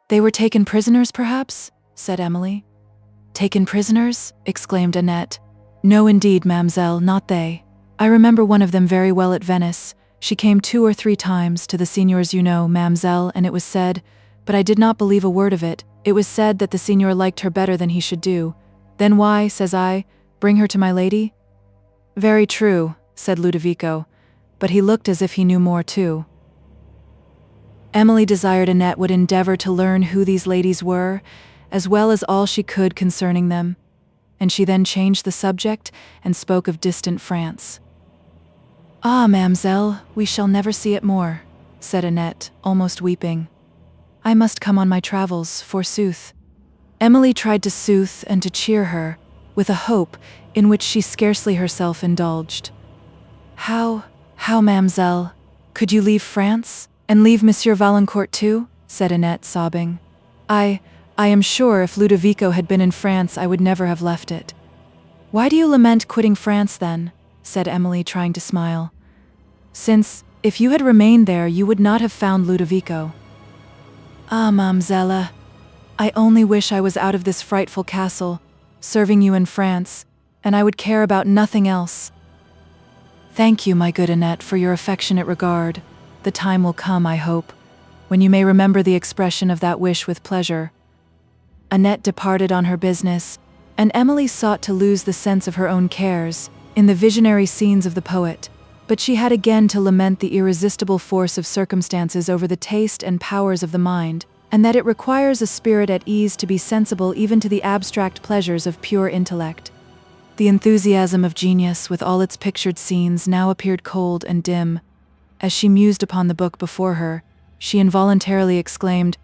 "They were taken prisoners, perhaps?" said Emily. "Taken prisoners?" exclaimed Annette. No indeed, mademoiselle, not they. I remember one of them very well at Venice. She came 2 or 3 times to the signor's, you know, mademoiselle, and it was said, but I did not believe a word of it, it was said that the signor liked her better than he should do. Then why, says I, bring her to my lady? Very true, said Ludovico, but he looked as if he knew more too. Emily desired Annette would endeavor to learn who these ladies were, as well as all she could concerning them, and she then changed the subject and spoke of distant France. Ah, mademoiselle, we shall never see it more, said Annette, almost weeping. I must come on my travels, forsooth. Emily tried to soothe and to cheer her, with a hope in which she scarcely herself indulged. How, mademoiselle, could you leave France, and leave Monsieur Valancourt too? Said Annette, sobbing. I am sure if Ludovico had been in France I would never have left it. Why do you lament quitting France then? Said Emily, trying to smile. Since, if you had remained there, you would not have found Ludovico. Ah, mademoiselle, I only wish I was out of this frightful castle, serving you in France, and I would care about nothing else. Thank you, my good Annette, for your affectionate regard. The time will come, I hope, when you may remember the expression of that wish with pleasure. Annette departed on her business, and Emily sought to lose the sense of her own cares in the visionary scenes of the poet, but she had again to lament the irresistible force of circumstances over the taste and powers of the mind, and that it requires a spirit at ease to be sensible even to the abstract pleasures of pure intellect. The enthusiasm of genius, with all its pictured scenes, now appeared cold and dim. As she mused upon the book before her, she involuntarily exclaimed,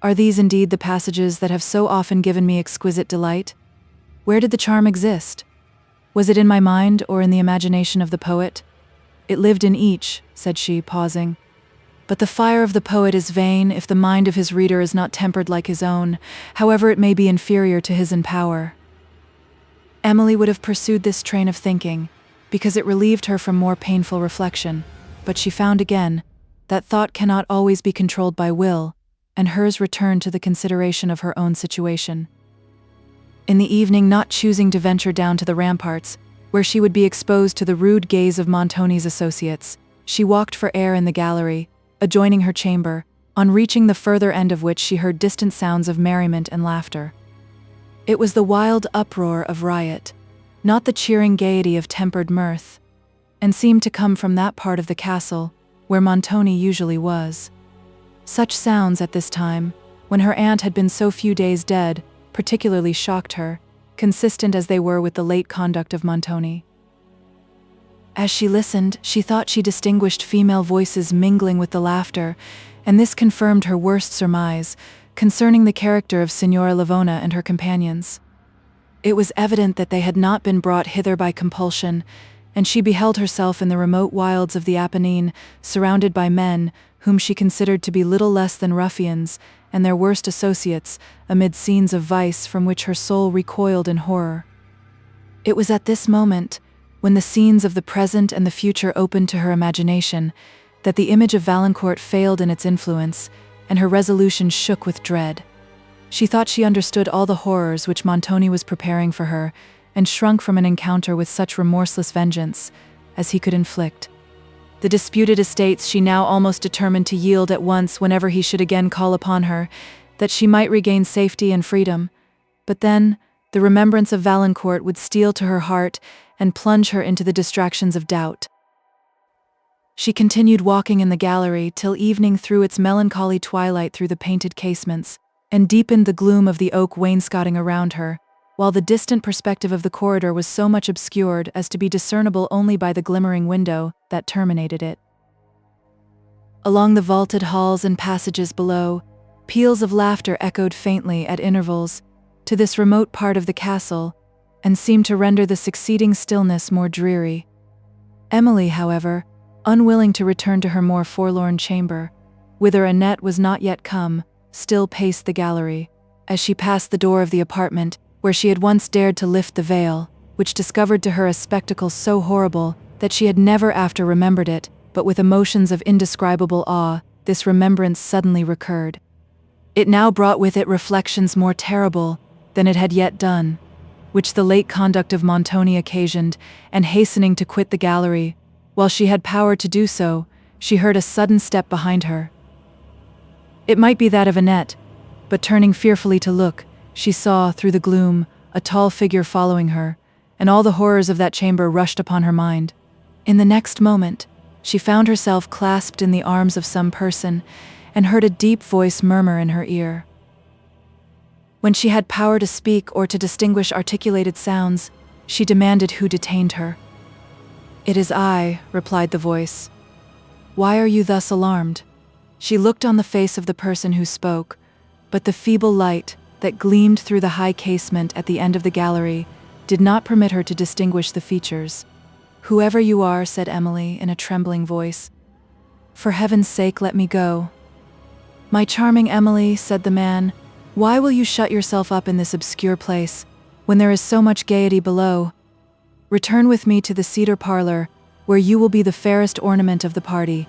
"Are these indeed the passages that have so often given me exquisite delight? Where did the charm exist? Was it in my mind or in the imagination of the poet? It lived in each," said she, pausing. "But the fire of the poet is vain if the mind of his reader is not tempered like his own, however it may be inferior to his in power." Emily would have pursued this train of thinking, because it relieved her from more painful reflection, but she found again that thought cannot always be controlled by will, and hers returned to the consideration of her own situation. In the evening, not choosing to venture down to the ramparts, where she would be exposed to the rude gaze of Montoni's associates, she walked for air in the gallery, adjoining her chamber, on reaching the further end of which she heard distant sounds of merriment and laughter. It was the wild uproar of riot, not the cheering gaiety of tempered mirth, and seemed to come from that part of the castle where Montoni usually was. Such sounds at this time, when her aunt had been so few days dead, particularly shocked her, consistent as they were with the late conduct of Montoni. As she listened, she thought she distinguished female voices mingling with the laughter, and this confirmed her worst surmise concerning the character of Signora Livona and her companions. It was evident that they had not been brought hither by compulsion, and she beheld herself in the remote wilds of the Apennine, surrounded by men whom she considered to be little less than ruffians and their worst associates, amid scenes of vice from which her soul recoiled in horror. It was at this moment, when the scenes of the present and the future opened to her imagination, that the image of Valancourt failed in its influence, and her resolution shook with dread. She thought she understood all the horrors which Montoni was preparing for her, and shrunk from an encounter with such remorseless vengeance as he could inflict. The disputed estates she now almost determined to yield at once whenever he should again call upon her, that she might regain safety and freedom. But then, the remembrance of Valancourt would steal to her heart and plunge her into the distractions of doubt. She continued walking in the gallery till evening threw its melancholy twilight through the painted casements, and deepened the gloom of the oak wainscoting around her, while the distant perspective of the corridor was so much obscured as to be discernible only by the glimmering window that terminated it. Along the vaulted halls and passages below, peals of laughter echoed faintly at intervals to this remote part of the castle, and seemed to render the succeeding stillness more dreary. Emily, however, unwilling to return to her more forlorn chamber, whither Annette was not yet come, still paced the gallery. As she passed the door of the apartment, where she had once dared to lift the veil, which discovered to her a spectacle so horrible that she had never after remembered it, but with emotions of indescribable awe, this remembrance suddenly recurred. It now brought with it reflections more terrible than it had yet done. which the late conduct of Montoni occasioned, and hastening to quit the gallery, while she had power to do so, she heard a sudden step behind her. It might be that of Annette, but turning fearfully to look, she saw, through the gloom, a tall figure following her, and all the horrors of that chamber rushed upon her mind. In the next moment, she found herself clasped in the arms of some person, and heard a deep voice murmur in her ear. When she had power to speak or to distinguish articulated sounds, she demanded who detained her. "It is I," replied the voice. "Why are you thus alarmed?" She looked on the face of the person who spoke, but the feeble light that gleamed through the high casement at the end of the gallery did not permit her to distinguish the features. "Whoever you are," said Emily in a trembling voice, "for heaven's sake let me go." "My charming Emily," said the man, "why will you shut yourself up in this obscure place, when there is so much gaiety below? Return with me to the cedar parlor, where you will be the fairest ornament of the party.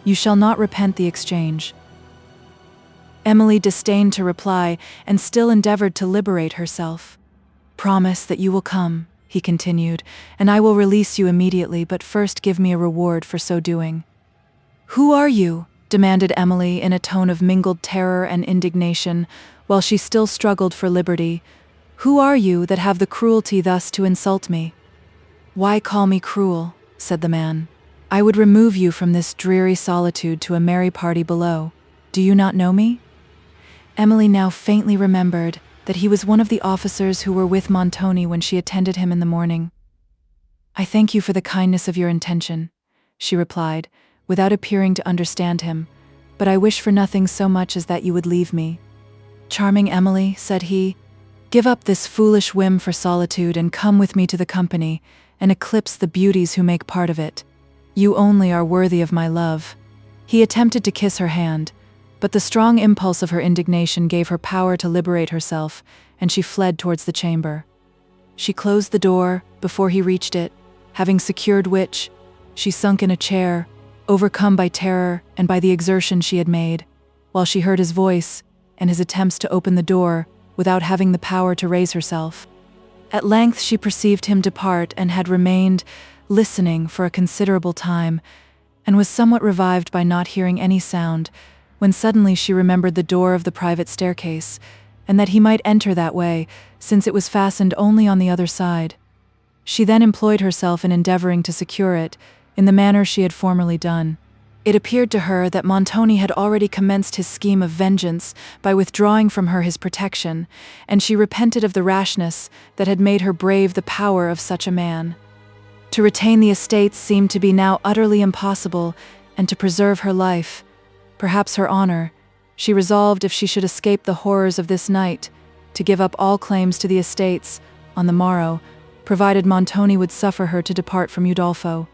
You shall not repent the exchange." Emily disdained to reply, and still endeavored to liberate herself. "Promise that you will come," he continued, "and I will release you immediately, but first give me a reward for so doing." "Who are you?" demanded Emily in a tone of mingled terror and indignation, while she still struggled for liberty. "Who are you that have the cruelty thus to insult me?" "Why call me cruel?" said the man. "I would remove you from this dreary solitude to a merry party below. Do you not know me?" Emily now faintly remembered that he was one of the officers who were with Montoni when she attended him in the morning. "I thank you for the kindness of your intention," she replied, without appearing to understand him, "but I wish for nothing so much as that you would leave me." "Charming Emily," said he, "give up this foolish whim for solitude and come with me to the company, and eclipse the beauties who make part of it. You only are worthy of my love." He attempted to kiss her hand, but the strong impulse of her indignation gave her power to liberate herself, and she fled towards the chamber. She closed the door before he reached it, having secured which, she sunk in a chair, overcome by terror and by the exertion she had made, while she heard his voice and his attempts to open the door without having the power to raise herself. At length she perceived him depart, and had remained listening for a considerable time, and was somewhat revived by not hearing any sound, when suddenly she remembered the door of the private staircase, and that he might enter that way, since it was fastened only on the other side. She then employed herself in endeavoring to secure it, in the manner she had formerly done. It appeared to her that Montoni had already commenced his scheme of vengeance by withdrawing from her his protection, and she repented of the rashness that had made her brave the power of such a man. To retain the estates seemed to be now utterly impossible, and to preserve her life, perhaps her honor, she resolved, if she should escape the horrors of this night, to give up all claims to the estates on the morrow, provided Montoni would suffer her to depart from Udolpho.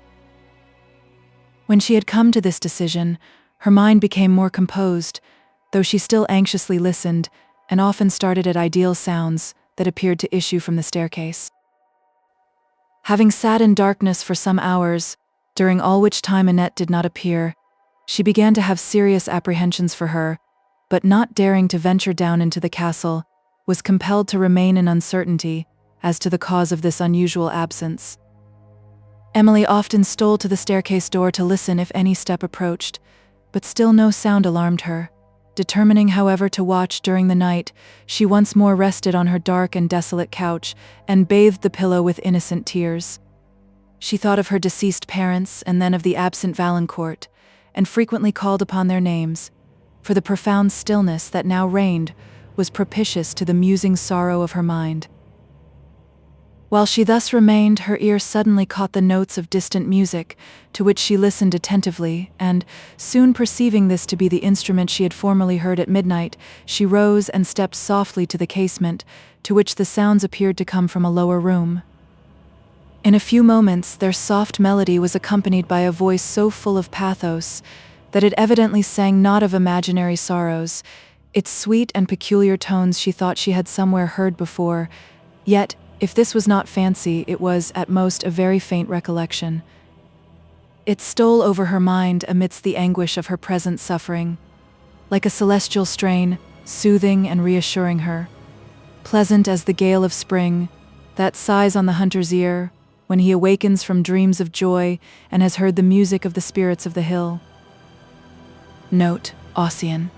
When she had come to this decision, her mind became more composed, though she still anxiously listened, and often started at ideal sounds that appeared to issue from the staircase. Having sat in darkness for some hours, during all which time Annette did not appear, she began to have serious apprehensions for her, but not daring to venture down into the castle, was compelled to remain in uncertainty as to the cause of this unusual absence. Emily often stole to the staircase door to listen if any step approached, but still no sound alarmed her. Determining, however, to watch during the night, she once more rested on her dark and desolate couch, and bathed the pillow with innocent tears. She thought of her deceased parents, and then of the absent Valancourt, and frequently called upon their names, for the profound stillness that now reigned was propitious to the musing sorrow of her mind. While she thus remained, her ear suddenly caught the notes of distant music, to which she listened attentively, and, soon perceiving this to be the instrument she had formerly heard at midnight, she rose and stepped softly to the casement, to which the sounds appeared to come from a lower room. In a few moments their soft melody was accompanied by a voice so full of pathos that it evidently sang not of imaginary sorrows. Its sweet and peculiar tones she thought she had somewhere heard before, yet, if this was not fancy, it was, at most, a very faint recollection. It stole over her mind amidst the anguish of her present suffering, like a celestial strain, soothing and reassuring her. Pleasant as the gale of spring, that sighs on the hunter's ear when he awakens from dreams of joy and has heard the music of the spirits of the hill. Note, Ossian.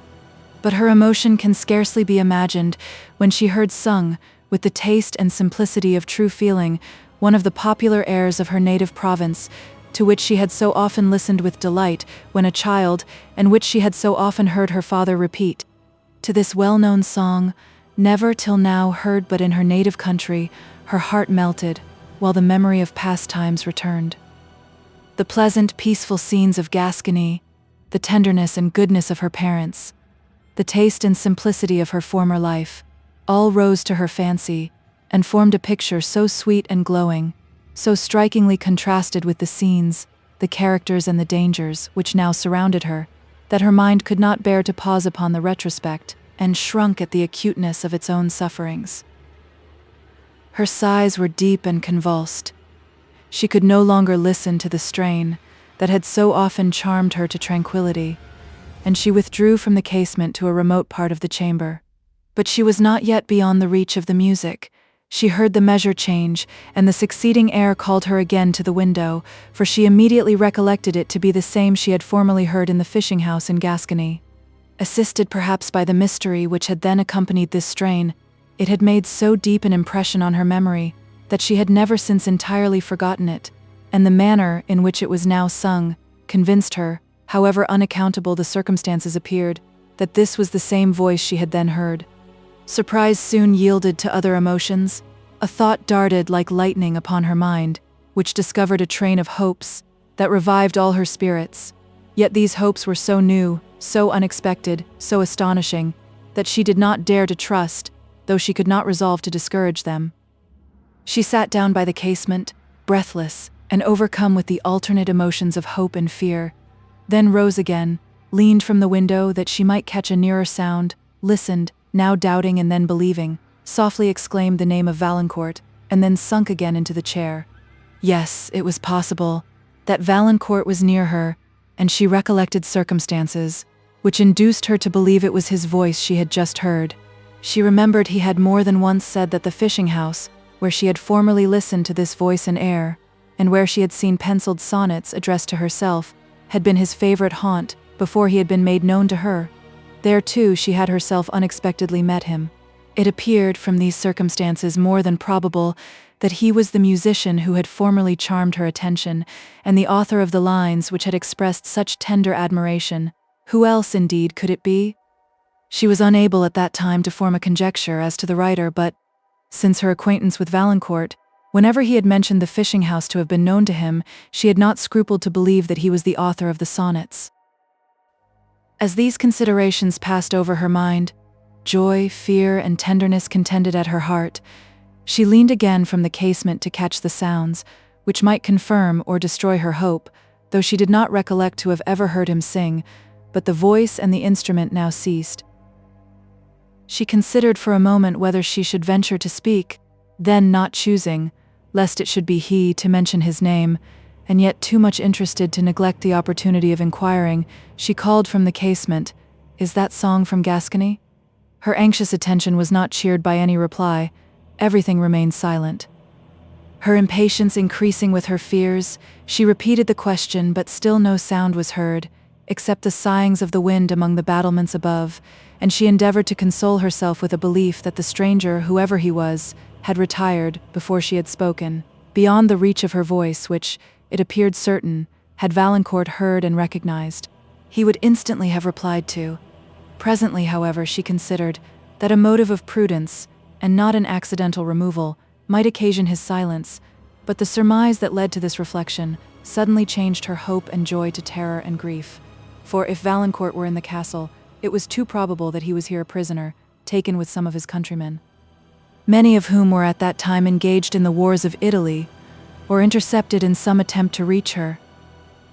But her emotion can scarcely be imagined when she heard sung, with the taste and simplicity of true feeling, one of the popular airs of her native province, to which she had so often listened with delight when a child, and which she had so often heard her father repeat. To this well-known song, never till now heard but in her native country, her heart melted, while the memory of past times returned. The pleasant, peaceful scenes of Gascony, the tenderness and goodness of her parents, the taste and simplicity of her former life, all rose to her fancy, and formed a picture so sweet and glowing, so strikingly contrasted with the scenes, the characters and the dangers which now surrounded her, that her mind could not bear to pause upon the retrospect, and shrunk at the acuteness of its own sufferings. Her sighs were deep and convulsed. She could no longer listen to the strain that had so often charmed her to tranquility, and she withdrew from the casement to a remote part of the chamber. But she was not yet beyond the reach of the music. She heard the measure change, and the succeeding air called her again to the window, for she immediately recollected it to be the same she had formerly heard in the fishing house in Gascony. Assisted perhaps by the mystery which had then accompanied this strain, it had made so deep an impression on her memory that she had never since entirely forgotten it, and the manner in which it was now sung convinced her, however unaccountable the circumstances appeared, that this was the same voice she had then heard. Surprise soon yielded to other emotions. A thought darted like lightning upon her mind, which discovered a train of hopes that revived all her spirits. Yet these hopes were so new, so unexpected, so astonishing, that she did not dare to trust, though she could not resolve to discourage them. She sat down by the casement, breathless, and overcome with the alternate emotions of hope and fear, then rose again, leaned from the window that she might catch a nearer sound, listened, now doubting and then believing, softly exclaimed the name of Valancourt, and then sunk again into the chair. Yes, it was possible that Valancourt was near her, and she recollected circumstances which induced her to believe it was his voice she had just heard. She remembered he had more than once said that the fishing house, where she had formerly listened to this voice and air, and where she had seen penciled sonnets addressed to herself, had been his favorite haunt before he had been made known to her. There, too, she had herself unexpectedly met him. It appeared from these circumstances more than probable that he was the musician who had formerly charmed her attention, and the author of the lines which had expressed such tender admiration. Who else, indeed, could it be? She was unable at that time to form a conjecture as to the writer, but, since her acquaintance with Valancourt, whenever he had mentioned the fishing house to have been known to him, she had not scrupled to believe that he was the author of the sonnets. As these considerations passed over her mind, joy, fear, and tenderness contended at her heart. She leaned again from the casement to catch the sounds, which might confirm or destroy her hope, though she did not recollect to have ever heard him sing, but the voice and the instrument now ceased. She considered for a moment whether she should venture to speak, then not choosing, lest it should be he, to mention his name, and yet too much interested to neglect the opportunity of inquiring, she called from the casement, "Is that song from Gascony?" Her anxious attention was not cheered by any reply. Everything remained silent. Her impatience increasing with her fears, she repeated the question, but still no sound was heard, except the sighings of the wind among the battlements above, and she endeavored to console herself with a belief that the stranger, whoever he was, had retired before she had spoken, beyond the reach of her voice, which, it appeared certain, had Valancourt heard and recognized, he would instantly have replied to. Presently, however, she considered that a motive of prudence, and not an accidental removal, might occasion his silence, but the surmise that led to this reflection suddenly changed her hope and joy to terror and grief. For if Valancourt were in the castle, it was too probable that he was here a prisoner, taken with some of his countrymen, many of whom were at that time engaged in the wars of Italy, or intercepted in some attempt to reach her.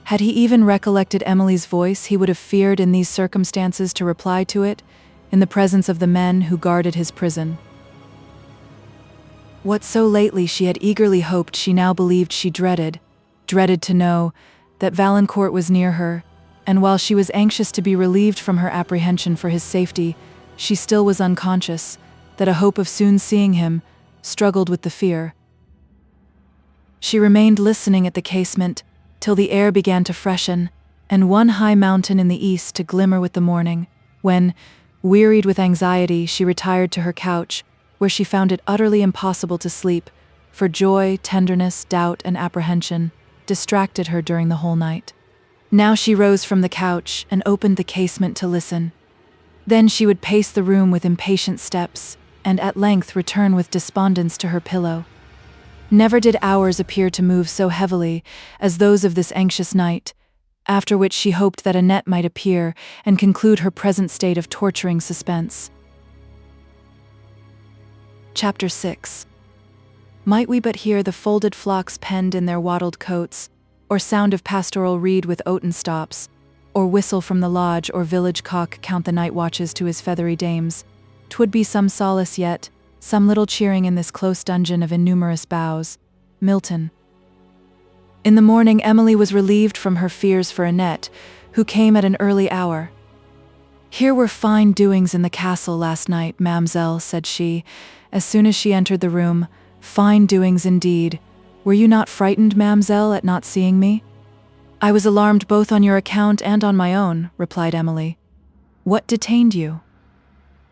Had he even recollected Emily's voice, he would have feared in these circumstances to reply to it, in the presence of the men who guarded his prison. What so lately she had eagerly hoped, she now believed she dreaded to know that Valancourt was near her, and while she was anxious to be relieved from her apprehension for his safety, she still was unconscious that a hope of soon seeing him struggled with the fear She remained listening at the casement till the air began to freshen, and one high mountain in the east to glimmer with the morning, when, wearied with anxiety, she retired to her couch, where she found it utterly impossible to sleep, for joy, tenderness, doubt, and apprehension distracted her during the whole night. Now she rose from the couch and opened the casement to listen. Then she would pace the room with impatient steps, and at length return with despondence to her pillow. Never did hours appear to move so heavily as those of this anxious night, after which she hoped that Annette might appear and conclude her present state of torturing suspense. Chapter 6. Might we but hear the folded flocks penned in their wattled coats, or sound of pastoral reed with oaten stops, or whistle from the lodge or village cock count the night watches to his feathery dames, 'twould be some solace yet, some little cheering in this close dungeon of innumerous boughs. Milton. In the morning Emily was relieved from her fears for Annette, who came at an early hour. "Here were fine doings in the castle last night, ma'amselle," said she, as soon as she entered the room. "Fine doings indeed. Were you not frightened, ma'amselle, at not seeing me?" "I was alarmed both on your account and on my own," replied Emily. "What detained you?"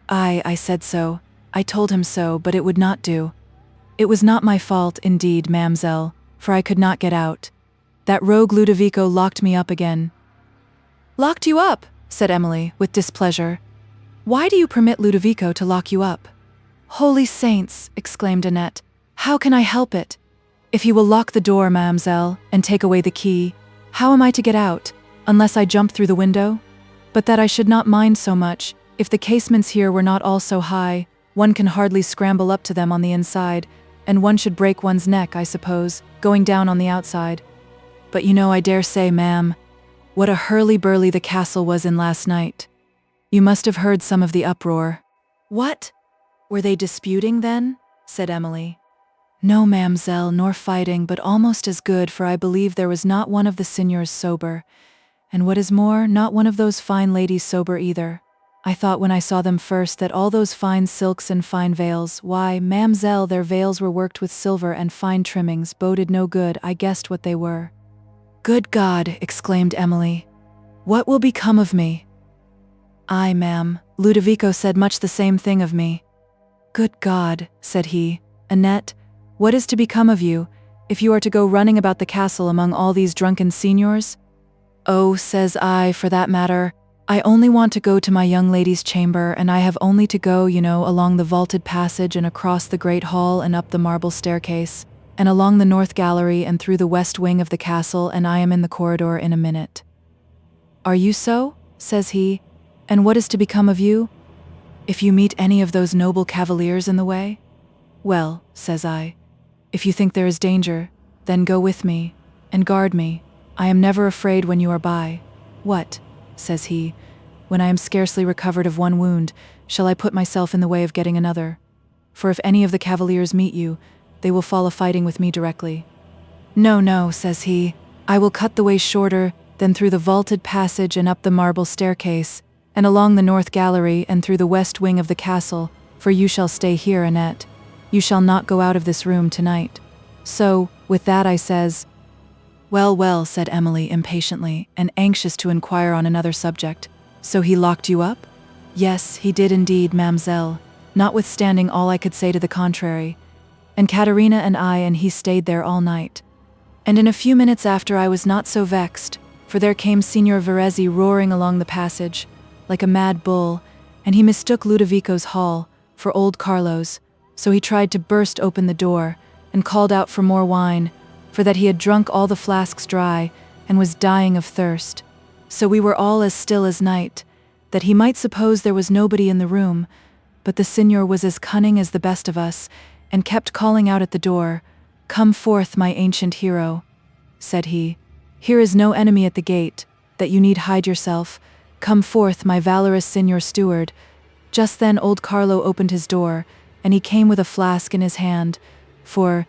I said so. I told him so, but it would not do. It was not my fault, indeed, ma'amselle, for I could not get out. That rogue Ludovico locked me up again." "Locked you up?" said Emily, with displeasure. "Why do you permit Ludovico to lock you up?" "Holy saints!" exclaimed Annette. "How can I help it? If he will lock the door, ma'amselle, and take away the key, how am I to get out, unless I jump through the window? But that I should not mind so much, if the casements here were not all so high. One can hardly scramble up to them on the inside, and one should break one's neck, I suppose, going down on the outside. But you know, I dare say, ma'am, what a hurly-burly the castle was in last night. You must have heard some of the uproar." "What? Were they disputing then?" said Emily. "No, ma'amselle, nor fighting, but almost as good, for I believe there was not one of the signors sober, and what is more, not one of those fine ladies sober either. I thought when I saw them first that all those fine silks and fine veils, why, ma'amselle, their veils were worked with silver and fine trimmings, boded no good. I guessed what they were." "Good God!" exclaimed Emily. "What will become of me?" "Ay, ma'am, Ludovico said much the same thing of me." "Good God!" said he. "Annette, what is to become of you, if you are to go running about the castle among all these drunken signors?" "Oh," says I, "for that matter, I only want to go to my young lady's chamber, and I have only to go, you know, along the vaulted passage and across the great hall and up the marble staircase, and along the north gallery and through the west wing of the castle, and I am in the corridor in a minute." "Are you so?" says he. "And what is to become of you, if you meet any of those noble cavaliers in the way?" "Well," says I, "if you think there is danger, then go with me, and guard me. I am never afraid when you are by." "What," says he, "when I am scarcely recovered of one wound, shall I put myself in the way of getting another? For if any of the cavaliers meet you, they will fall a-fighting with me directly." "No, no," says he, "I will cut the way shorter, than through the vaulted passage and up the marble staircase, and along the north gallery and through the west wing of the castle, for you shall stay here, Annette. You shall not go out of this room tonight." So, with that I says, "Well, well," said Emily impatiently, and anxious to inquire on another subject. "So he locked you up?" "Yes, he did indeed, ma'amselle, notwithstanding all I could say to the contrary. And Caterina and I and he stayed there all night. And in a few minutes after I was not so vexed, for there came Signor Verezzi roaring along the passage, like a mad bull, and he mistook Ludovico's hall for old Carlo's, so he tried to burst open the door, and called out for more wine, for that he had drunk all the flasks dry, and was dying of thirst. So we were all as still as night, that he might suppose there was nobody in the room, but the Signor was as cunning as the best of us, and kept calling out at the door, 'Come forth, my ancient hero,' said he. 'Here is no enemy at the gate, that you need hide yourself. Come forth, my valorous Signor Steward.' Just then old Carlo opened his door, and he came with a flask in his hand, for,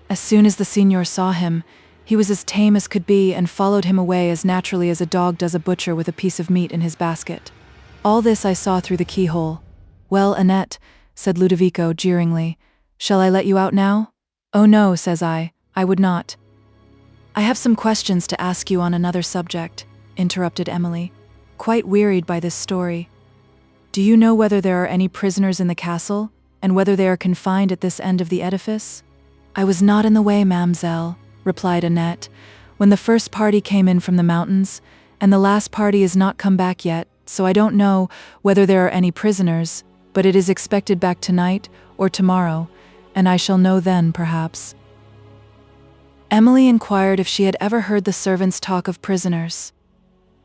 as soon as the Signor saw him, he was as tame as could be and followed him away as naturally as a dog does a butcher with a piece of meat in his basket. All this I saw through the keyhole." "Well, Annette," said Ludovico jeeringly, "shall I let you out now?" "Oh no," says I I would not. I have some questions to ask you on another subject, interrupted Emily, quite wearied by this story. Do you know whether there are any prisoners in the castle, and whether they are confined at this end of the edifice? I was not in the way, mademoiselle, replied Annette, when the first party came in from the mountains, and the last party is not come back yet, so I don't know whether there are any prisoners, but it is expected back tonight or tomorrow, and I shall know then, perhaps. Emily inquired if she had ever heard the servants talk of prisoners.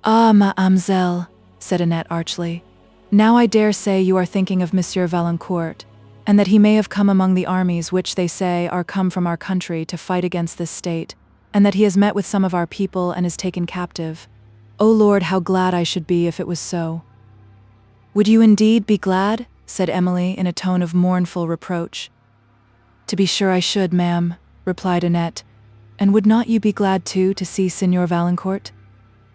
Ah, mademoiselle, said Annette archly, now I dare say you are thinking of Monsieur Valancourt, and that he may have come among the armies which they say are come from our country to fight against this state, and that he has met with some of our people and is taken captive. O Lord, how glad I should be if it was so. Would you indeed be glad? Said Emily in a tone of mournful reproach. To be sure I should, ma'am, replied Annette, and would not you be glad too to see Signor Valancourt?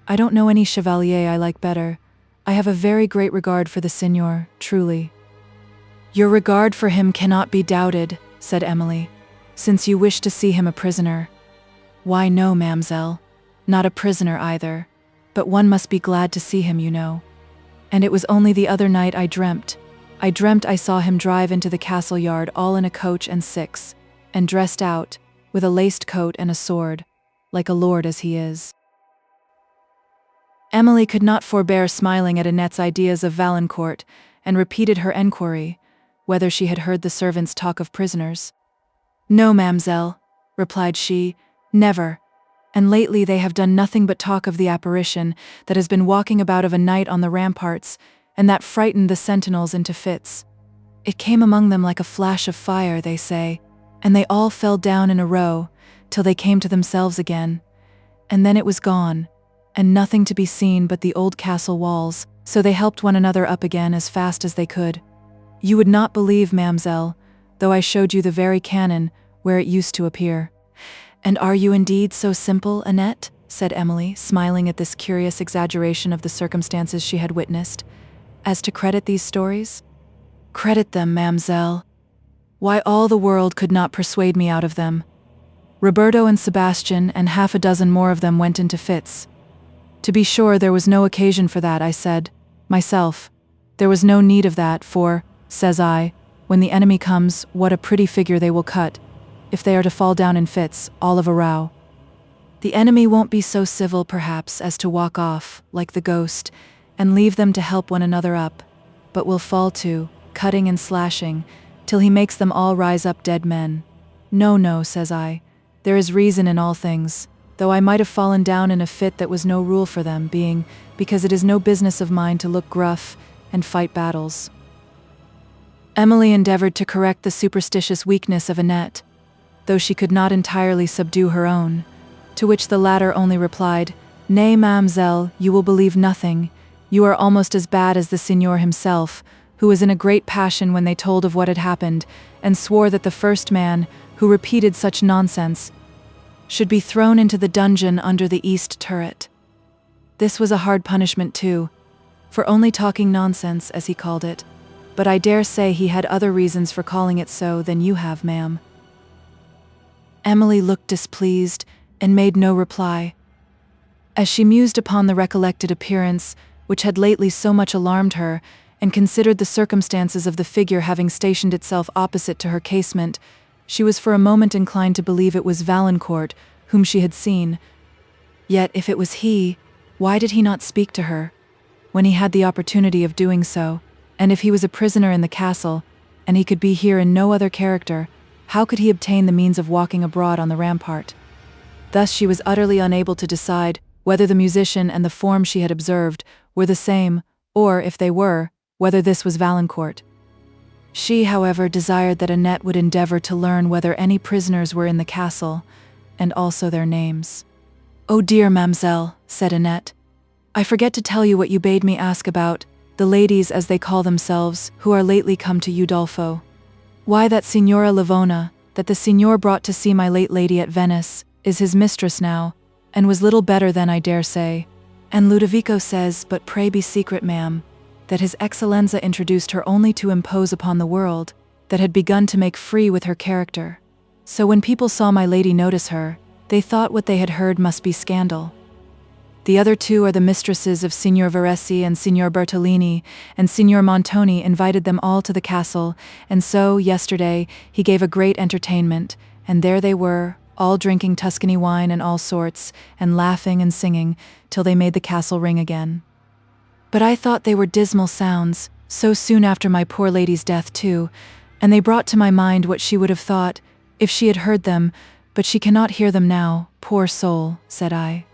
I don't know any chevalier I like better. I have a very great regard for the Signor, truly. Your regard for him cannot be doubted, said Emily, since you wish to see him a prisoner. Why, no, ma'amselle, not a prisoner either, but one must be glad to see him, you know. And it was only the other night I dreamt I saw him drive into the castle yard all in a coach and six, and dressed out, with a laced coat and a sword, like a lord as he is. Emily could not forbear smiling at Annette's ideas of Valancourt, and repeated her enquiry, whether she had heard the servants talk of prisoners. No, ma'amselle, replied she, never, and lately they have done nothing but talk of the apparition that has been walking about of a night on the ramparts, and that frightened the sentinels into fits. It came among them like a flash of fire, they say, and they all fell down in a row, till they came to themselves again, and then it was gone, and nothing to be seen but the old castle walls, so they helped one another up again as fast as they could. You would not believe, ma'amselle, though I showed you the very cannon where it used to appear. And are you indeed so simple, Annette? Said Emily, smiling at this curious exaggeration of the circumstances she had witnessed, as to credit these stories? Credit them, ma'amselle. Why, all the world could not persuade me out of them. Roberto and Sebastian and half a dozen more of them went into fits. To be sure, there was no occasion for that, I said, myself. There was no need of that, for, says I, when the enemy comes, what a pretty figure they will cut, if they are to fall down in fits, all of a row. The enemy won't be so civil, perhaps, as to walk off, like the ghost, and leave them to help one another up, but will fall to, cutting and slashing, till he makes them all rise up dead men. No, no, says I, there is reason in all things, though I might have fallen down in a fit that was no rule for them, being, because it is no business of mine to look gruff and fight battles. Emily endeavored to correct the superstitious weakness of Annette, though she could not entirely subdue her own, to which the latter only replied, Nay, ma'amselle, you will believe nothing. You are almost as bad as the Signor himself, who was in a great passion when they told of what had happened, and swore that the first man, who repeated such nonsense, should be thrown into the dungeon under the east turret. This was a hard punishment too, for only talking nonsense, as he called it, but I dare say he had other reasons for calling it so than you have, ma'am. Emily looked displeased, and made no reply. As she mused upon the recollected appearance, which had lately so much alarmed her, and considered the circumstances of the figure having stationed itself opposite to her casement, she was for a moment inclined to believe it was Valancourt, whom she had seen. Yet, if it was he, why did he not speak to her, when he had the opportunity of doing so? And if he was a prisoner in the castle, and he could be here in no other character, how could he obtain the means of walking abroad on the rampart? Thus she was utterly unable to decide whether the musician and the form she had observed were the same, or, if they were, whether this was Valancourt. She, however, desired that Annette would endeavour to learn whether any prisoners were in the castle, and also their names. Oh dear, ma'amselle, said Annette, I forget to tell you what you bade me ask about, the ladies, as they call themselves, who are lately come to Udolpho. Why, that Signora Livona, that the Signor brought to see my late lady at Venice, is his mistress now, and was little better than, I dare say. And Ludovico says, but pray be secret, ma'am, that his Excellenza introduced her only to impose upon the world, that had begun to make free with her character. So when people saw my lady notice her, they thought what they had heard must be scandal. The other two are the mistresses of Signor Veresi and Signor Bertolini, and Signor Montoni invited them all to the castle, and so, yesterday, he gave a great entertainment, and there they were, all drinking Tuscany wine and all sorts, and laughing and singing, till they made the castle ring again. But I thought they were dismal sounds, so soon after my poor lady's death too, and they brought to my mind what she would have thought, if she had heard them, but she cannot hear them now, poor soul, said I.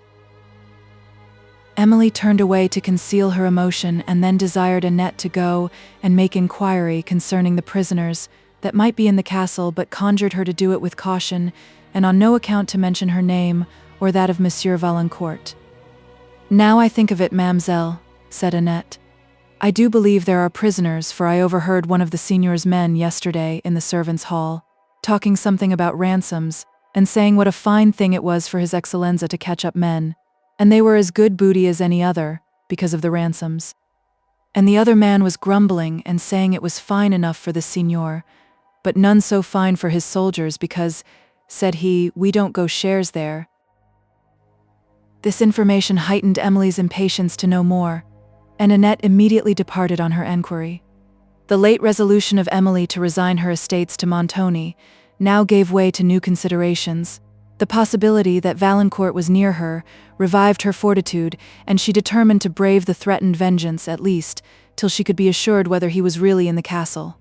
Emily turned away to conceal her emotion and then desired Annette to go and make inquiry concerning the prisoners that might be in the castle, but conjured her to do it with caution and on no account to mention her name or that of Monsieur Valancourt. Now I think of it, mademoiselle, said Annette, I do believe there are prisoners, for I overheard one of the signor's men yesterday in the servants' hall, talking something about ransoms, and saying what a fine thing it was for his Excellenza to catch up men, and they were as good booty as any other, because of the ransoms. And the other man was grumbling and saying it was fine enough for the signor, but none so fine for his soldiers because, said he, we don't go shares there. This information heightened Emily's impatience to know more, and Annette immediately departed on her enquiry. The late resolution of Emily to resign her estates to Montoni now gave way to new considerations. The possibility that Valancourt was near her revived her fortitude, and she determined to brave the threatened vengeance, at least, till she could be assured whether he was really in the castle.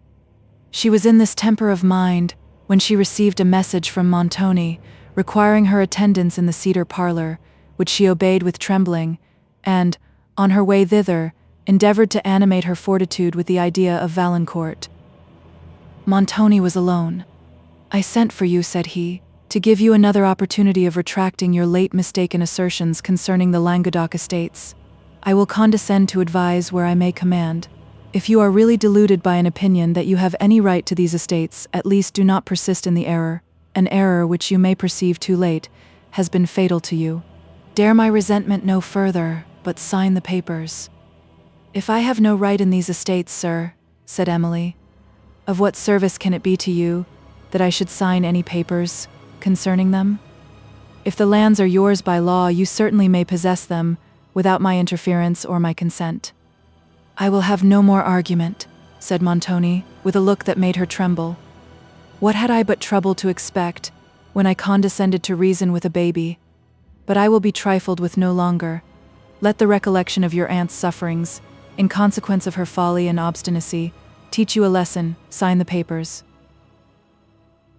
She was in this temper of mind when she received a message from Montoni, requiring her attendance in the cedar parlour, which she obeyed with trembling, and, on her way thither, endeavoured to animate her fortitude with the idea of Valancourt. Montoni was alone. I sent for you, said he, to give you another opportunity of retracting your late mistaken assertions concerning the Languedoc estates. I will condescend to advise where I may command. If you are really deluded by an opinion that you have any right to these estates, at least do not persist in the error. An error which you may perceive too late has been fatal to you. Dare my resentment no further, but sign the papers. If I have no right in these estates, sir, said Emily, of what service can it be to you that I should sign any papers concerning them? If the lands are yours by law, you certainly may possess them without my interference or my consent. I will have no more argument, said Montoni, with a look that made her tremble. What had I but trouble to expect when I condescended to reason with a baby? But I will be trifled with no longer. Let the recollection of your aunt's sufferings, in consequence of her folly and obstinacy, teach you a lesson. Sign the papers.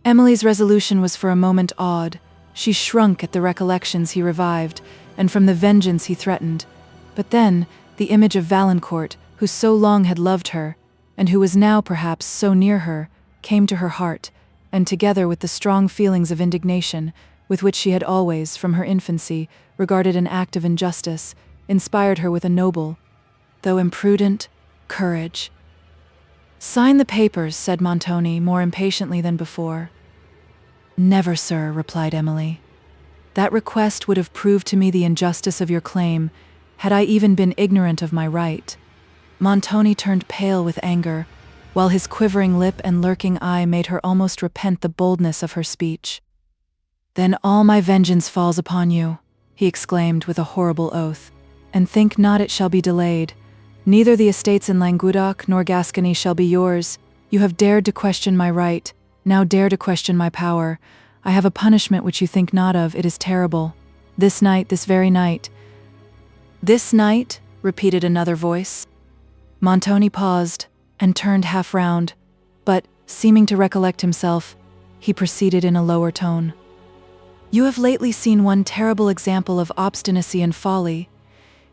Emily's resolution was for a moment awed. She shrunk at the recollections he revived, and from the vengeance he threatened. But then, the image of Valancourt, who so long had loved her, and who was now perhaps so near her, came to her heart, and together with the strong feelings of indignation, with which she had always, from her infancy, regarded an act of injustice, inspired her with a noble, though imprudent, courage. Sign the papers, said Montoni, more impatiently than before. Never, sir, replied Emily. That request would have proved to me the injustice of your claim, had I even been ignorant of my right. Montoni turned pale with anger, while his quivering lip and lurking eye made her almost repent the boldness of her speech. Then all my vengeance falls upon you, he exclaimed with a horrible oath, and think not it shall be delayed. Neither the estates in Languedoc nor Gascony shall be yours. You have dared to question my right, now dare to question my power. I have a punishment which you think not of. It is terrible. This night, this very night. This night, repeated another voice. Montoni paused and turned half round, but, seeming to recollect himself, he proceeded in a lower tone. You have lately seen one terrible example of obstinacy and folly,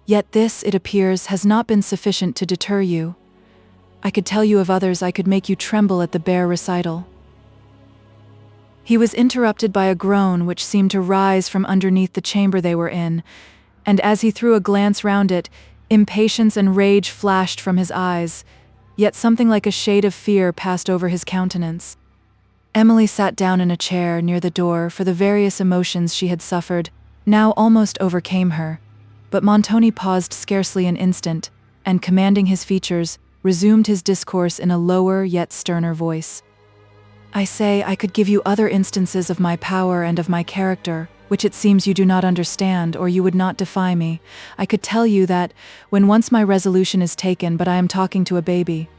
yet this, it appears, has not been sufficient to deter you. I could tell you of others. I could make you tremble at the bare recital. He was interrupted by a groan which seemed to rise from underneath the chamber they were in, and as he threw a glance round it, impatience and rage flashed from his eyes, yet something like a shade of fear passed over his countenance. Emily sat down in a chair near the door, for the various emotions she had suffered now almost overcame her, but Montoni paused scarcely an instant, and commanding his features, resumed his discourse in a lower yet sterner voice. I say I could give you other instances of my power and of my character, which it seems you do not understand, or you would not defy me. I could tell you that, when once my resolution is taken, but I am talking to a baby.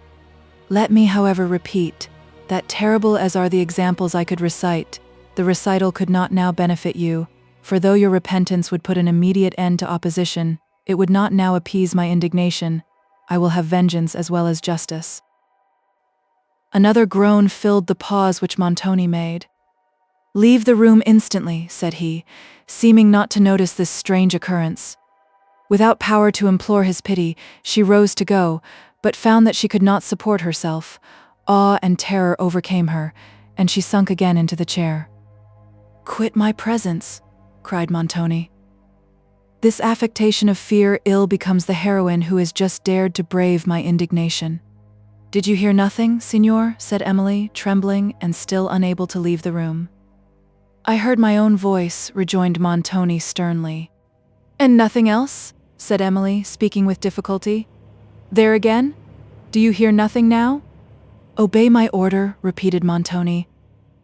Let me, however, repeat, that terrible as are the examples I could recite, the recital could not now benefit you, for though your repentance would put an immediate end to opposition, it would not now appease my indignation. I will have vengeance as well as justice. Another groan filled the pause which Montoni made. "Leave the room instantly," said he, seeming not to notice this strange occurrence. Without power to implore his pity, she rose to go, but found that she could not support herself. Awe and terror overcame her, and she sunk again into the chair. "Quit my presence," cried Montoni. "This affectation of fear ill becomes the heroine who has just dared to brave my indignation." "Did you hear nothing, signor?" said Emily, trembling and still unable to leave the room. "I heard my own voice," rejoined Montoni sternly. "And nothing else?" said Emily, speaking with difficulty. "There again? Do you hear nothing now?" "Obey my order," repeated Montoni,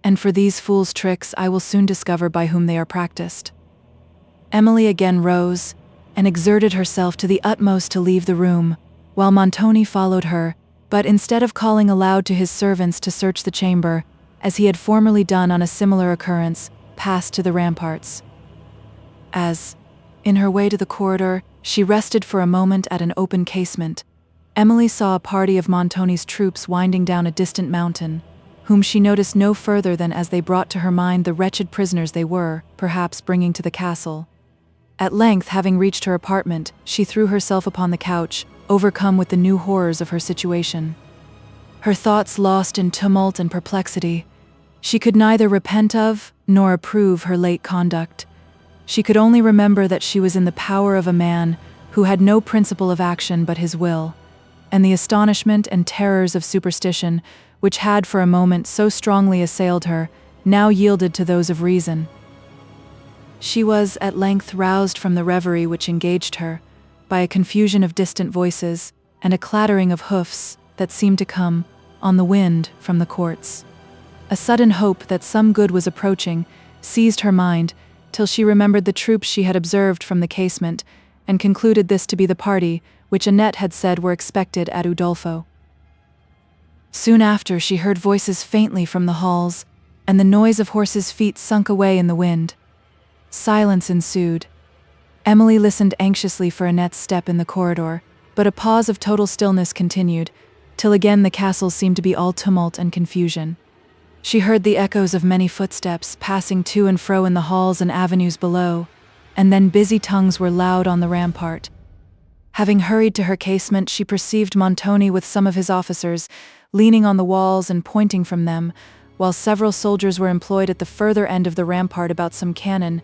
"and for these fools' tricks I will soon discover by whom they are practiced." Emily again rose, and exerted herself to the utmost to leave the room, while Montoni followed her, but instead of calling aloud to his servants to search the chamber, as he had formerly done on a similar occurrence, passed to the ramparts. As, in her way to the corridor, she rested for a moment at an open casement, Emily saw a party of Montoni's troops winding down a distant mountain, whom she noticed no further than as they brought to her mind the wretched prisoners they were, perhaps, bringing to the castle. At length, having reached her apartment, she threw herself upon the couch, overcome with the new horrors of her situation. Her thoughts lost in tumult and perplexity. She could neither repent of, nor approve her late conduct. She could only remember that she was in the power of a man who had no principle of action but his will, and the astonishment and terrors of superstition, which had for a moment so strongly assailed her, now yielded to those of reason. She was at length roused from the reverie which engaged her, by a confusion of distant voices, and a clattering of hoofs that seemed to come, on the wind, from the courts. A sudden hope that some good was approaching seized her mind, till she remembered the troops she had observed from the casement, and concluded this to be the party which Annette had said were expected at Udolpho. Soon after she heard voices faintly from the halls, and the noise of horses' feet sunk away in the wind. Silence ensued. Emily listened anxiously for Annette's step in the corridor, but a pause of total stillness continued, till again the castle seemed to be all tumult and confusion. She heard the echoes of many footsteps passing to and fro in the halls and avenues below, and then busy tongues were loud on the rampart. Having hurried to her casement, she perceived Montoni with some of his officers, leaning on the walls and pointing from them, while several soldiers were employed at the further end of the rampart about some cannon,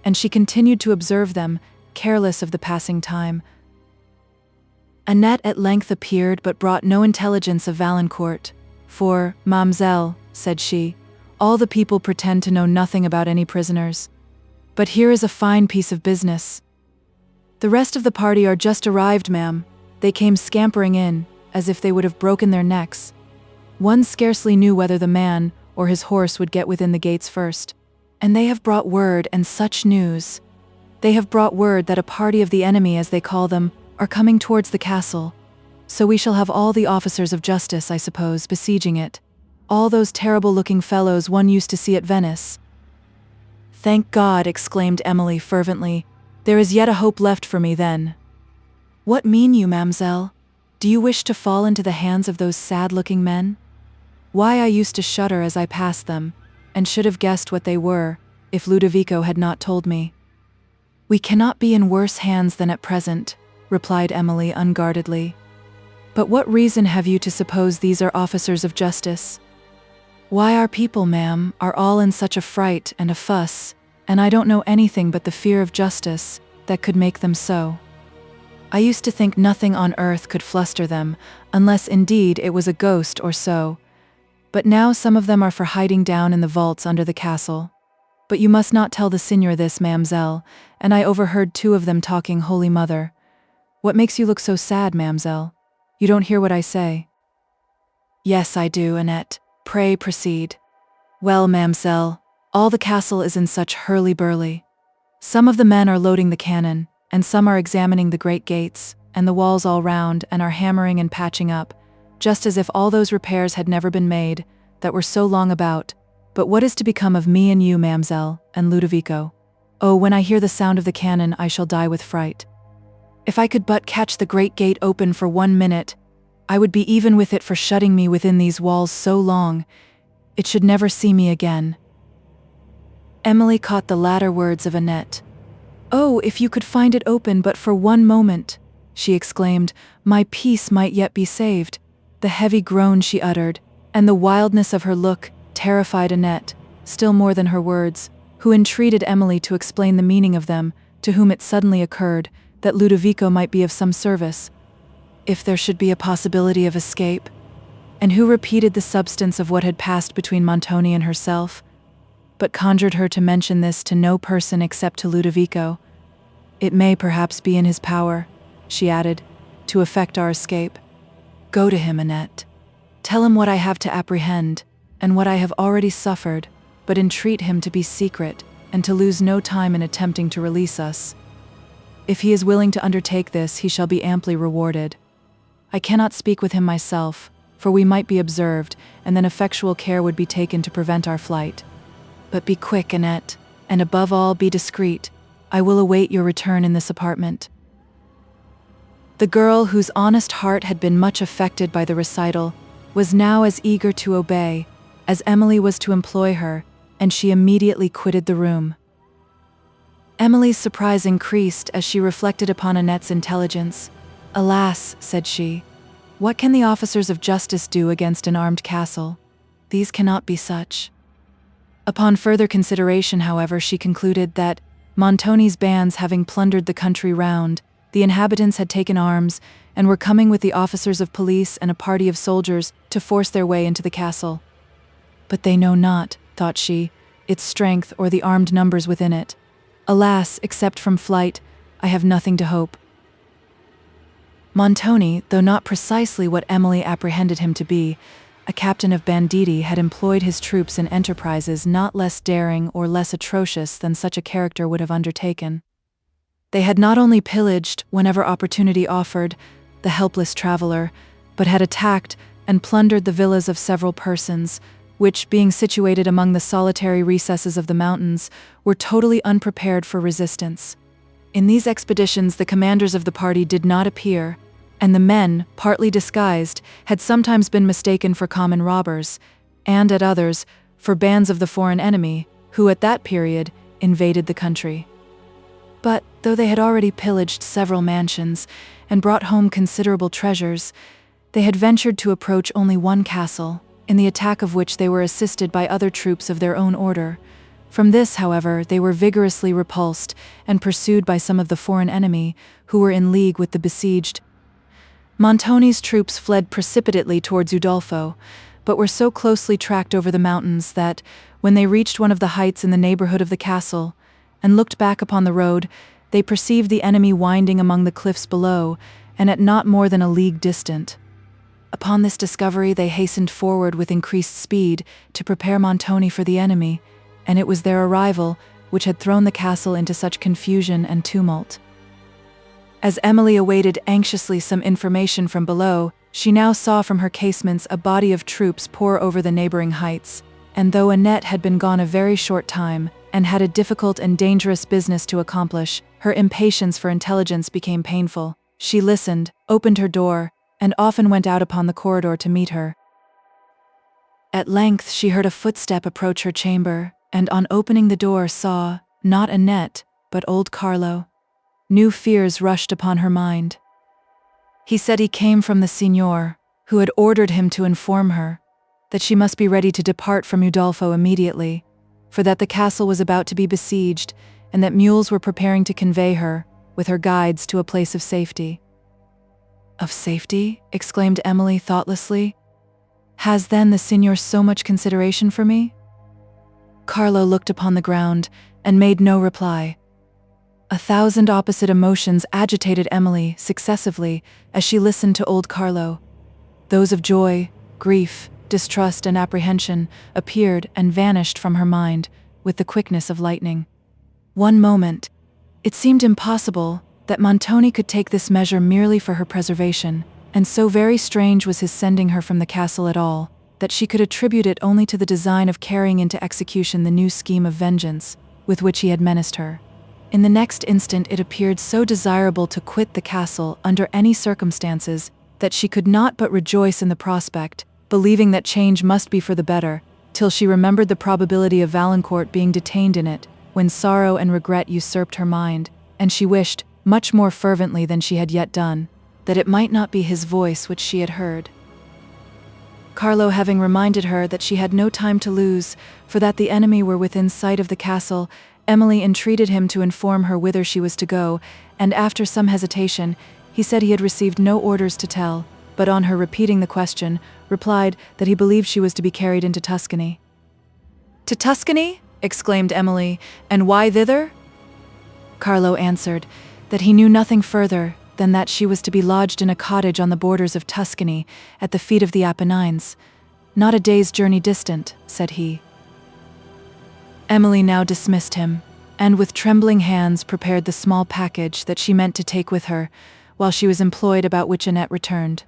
and she continued to observe them, careless of the passing time. Annette at length appeared, but brought no intelligence of Valancourt. "For, Mademoiselle," said she, "all the people pretend to know nothing about any prisoners. But here is a fine piece of business. The rest of the party are just arrived, ma'am. They came scampering in, as if they would have broken their necks. One scarcely knew whether the man or his horse would get within the gates first. And they have brought word, and such news. They have brought word that a party of the enemy, as they call them, are coming towards the castle. So we shall have all the officers of justice, I suppose, besieging it. All those terrible-looking fellows one used to see at Venice." "Thank God," exclaimed Emily fervently. "There is yet a hope left for me, then." "What mean you, mademoiselle? Do you wish to fall into the hands of those sad-looking men? Why, I used to shudder as I passed them, and should have guessed what they were, if Ludovico had not told me." "We cannot be in worse hands than at present," replied Emily unguardedly. "But what reason have you to suppose these are officers of justice?" "Why, our people, ma'am, are all in such a fright and a fuss, and I don't know anything but the fear of justice that could make them so. I used to think nothing on earth could fluster them, unless indeed it was a ghost or so. But now some of them are for hiding down in the vaults under the castle. But you must not tell the signor this, mademoiselle, and I overheard 2 of them talking Holy Mother. What makes you look so sad, mademoiselle? You don't hear what I say?" "Yes, I do, Annette. Pray proceed." Well, mamselle, all the castle is in such hurly-burly. Some of the men are loading the cannon, and some are examining the great gates, and the walls all round, and are hammering and patching up, just as if all those repairs had never been made, that were so long about. But what is to become of me and you, mamselle, and Ludovico? Oh, when I hear the sound of the cannon, I shall die with fright. If I could but catch the great gate open for 1 minute, I would be even with it for shutting me within these walls so long. It should never see me again. Emily caught the latter words of Annette. Oh, if you could find it open but for 1 moment, she exclaimed, my peace might yet be saved. The heavy groan she uttered, and the wildness of her look, terrified Annette, still more than her words, who entreated Emily to explain the meaning of them, to whom it suddenly occurred that Ludovico might be of some service, if there should be a possibility of escape, and who repeated the substance of what had passed between Montoni and herself, but conjured her to mention this to no person except to Ludovico. It may perhaps be in his power, she added, to effect our escape. Go to him, Annette. Tell him what I have to apprehend, and what I have already suffered, but entreat him to be secret, and to lose no time in attempting to release us. If he is willing to undertake this, he shall be amply rewarded. I cannot speak with him myself, for we might be observed, and then effectual care would be taken to prevent our flight. But be quick, Annette, and above all, be discreet. I will await your return in this apartment. The girl, whose honest heart had been much affected by the recital, was now as eager to obey as Emily was to employ her, and she immediately quitted the room. Emily's surprise increased as she reflected upon Annette's intelligence. Alas, said she, what can the officers of justice do against an armed castle? These cannot be such. Upon further consideration, however, she concluded that, Montoni's bands having plundered the country round, the inhabitants had taken arms, and were coming with the officers of police and a party of soldiers to force their way into the castle. But they know not, thought she, its strength or the armed numbers within it. Alas, except from flight, I have nothing to hope. Montoni, though not precisely what Emily apprehended him to be, a captain of banditti, had employed his troops in enterprises not less daring or less atrocious than such a character would have undertaken. They had not only pillaged, whenever opportunity offered, the helpless traveler, but had attacked and plundered the villas of several persons, which, being situated among the solitary recesses of the mountains, were totally unprepared for resistance. In these expeditions the commanders of the party did not appear, and the men, partly disguised, had sometimes been mistaken for common robbers, and at others, for bands of the foreign enemy, who at that period invaded the country. But, though they had already pillaged several mansions, and brought home considerable treasures, they had ventured to approach only one castle, in the attack of which they were assisted by other troops of their own order. From this, however, they were vigorously repulsed, and pursued by some of the foreign enemy, who were in league with the besieged. Montoni's troops fled precipitately towards Udolpho, but were so closely tracked over the mountains that, when they reached one of the heights in the neighborhood of the castle, and looked back upon the road, they perceived the enemy winding among the cliffs below, and at not more than a league distant. Upon this discovery they hastened forward with increased speed to prepare Montoni for the enemy, and it was their arrival which had thrown the castle into such confusion and tumult. As Emily awaited anxiously some information from below, she now saw from her casements a body of troops pour over the neighboring heights, and though Annette had been gone a very short time, and had a difficult and dangerous business to accomplish, her impatience for intelligence became painful. She listened, opened her door, and often went out upon the corridor to meet her. At length she heard a footstep approach her chamber, and on opening the door saw, not Annette, but old Carlo. New fears rushed upon her mind. He said he came from the signor, who had ordered him to inform her that she must be ready to depart from Udolpho immediately, for that the castle was about to be besieged, and that mules were preparing to convey her, with her guides, to a place of safety. Of safety? Exclaimed Emily thoughtlessly. Has then the signor so much consideration for me? Carlo looked upon the ground, and made no reply. 1,000 opposite emotions agitated Emily successively as she listened to old Carlo, those of joy, grief, distrust, and apprehension appeared and vanished from her mind with the quickness of lightning. One moment, it seemed impossible that Montoni could take this measure merely for her preservation, and so very strange was his sending her from the castle at all, that she could attribute it only to the design of carrying into execution the new scheme of vengeance with which he had menaced her. In the next instant it appeared so desirable to quit the castle under any circumstances that she could not but rejoice in the prospect, believing that change must be for the better, till she remembered the probability of Valancourt being detained in it, when sorrow and regret usurped her mind, and she wished, much more fervently than she had yet done, that it might not be his voice which she had heard. Carlo having reminded her that she had no time to lose, for that the enemy were within sight of the castle, Emily entreated him to inform her whither she was to go, and after some hesitation, he said he had received no orders to tell, but on her repeating the question, replied that he believed she was to be carried into Tuscany. "To Tuscany?" exclaimed Emily, "and why thither?" Carlo answered that he knew nothing further than that she was to be lodged in a cottage on the borders of Tuscany, at the feet of the Apennines. "Not a day's journey distant," said he. Emily now dismissed him, and with trembling hands prepared the small package that she meant to take with her, while she was employed about which Annette returned.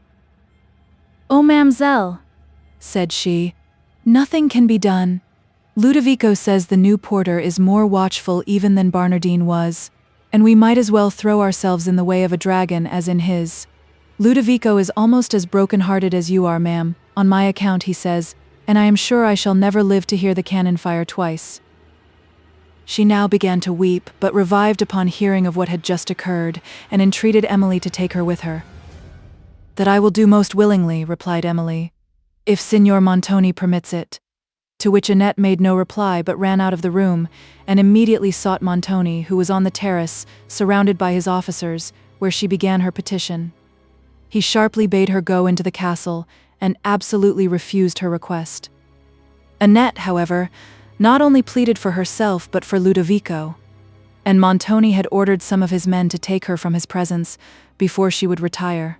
"Oh, ma'amselle," said she, "nothing can be done. Ludovico says the new porter is more watchful even than Barnardine was, and we might as well throw ourselves in the way of a dragon as in his. Ludovico is almost as broken-hearted as you are, ma'am, on my account, he says, and I am sure I shall never live to hear the cannon fire twice." She now began to weep, but revived upon hearing of what had just occurred, and entreated Emily to take her with her. "That I will do most willingly," replied Emily, "if Signor Montoni permits it." To which Annette made no reply, but ran out of the room, and immediately sought Montoni, who was on the terrace, surrounded by his officers, where she began her petition. He sharply bade her go into the castle, and absolutely refused her request. Annette, however, not only pleaded for herself but for Ludovico, and Montoni had ordered some of his men to take her from his presence before she would retire.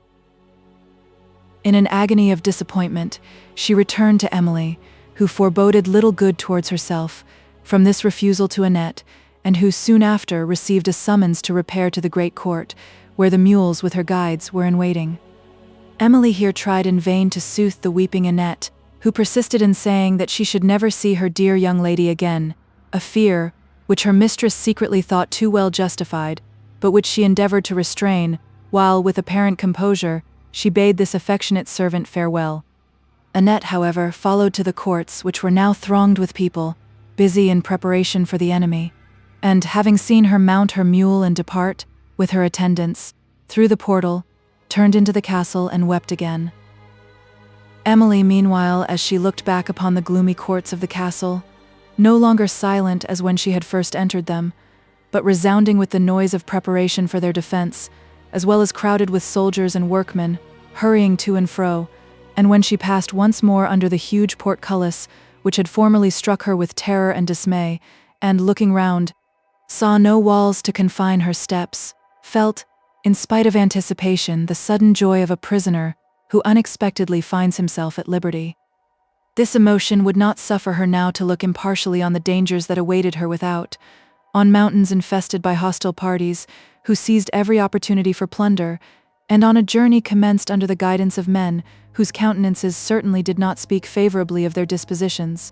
In an agony of disappointment, she returned to Emily, who foreboded little good towards herself from this refusal to Annette, and who soon after received a summons to repair to the great court, where the mules with her guides were in waiting. Emily here tried in vain to soothe the weeping Annette, who persisted in saying that she should never see her dear young lady again, a fear which her mistress secretly thought too well justified, but which she endeavored to restrain, while, with apparent composure, she bade this affectionate servant farewell. Annette, however, followed to the courts, which were now thronged with people, busy in preparation for the enemy, and, having seen her mount her mule and depart, with her attendants, through the portal, turned into the castle and wept again. Emily, meanwhile, as she looked back upon the gloomy courts of the castle, no longer silent as when she had first entered them, but resounding with the noise of preparation for their defense, as well as crowded with soldiers and workmen, hurrying to and fro, and when she passed once more under the huge portcullis, which had formerly struck her with terror and dismay, and, looking round, saw no walls to confine her steps, felt, in spite of anticipation, the sudden joy of a prisoner who unexpectedly finds himself at liberty. This emotion would not suffer her now to look impartially on the dangers that awaited her without, on mountains infested by hostile parties, who seized every opportunity for plunder, and on a journey commenced under the guidance of men whose countenances certainly did not speak favorably of their dispositions.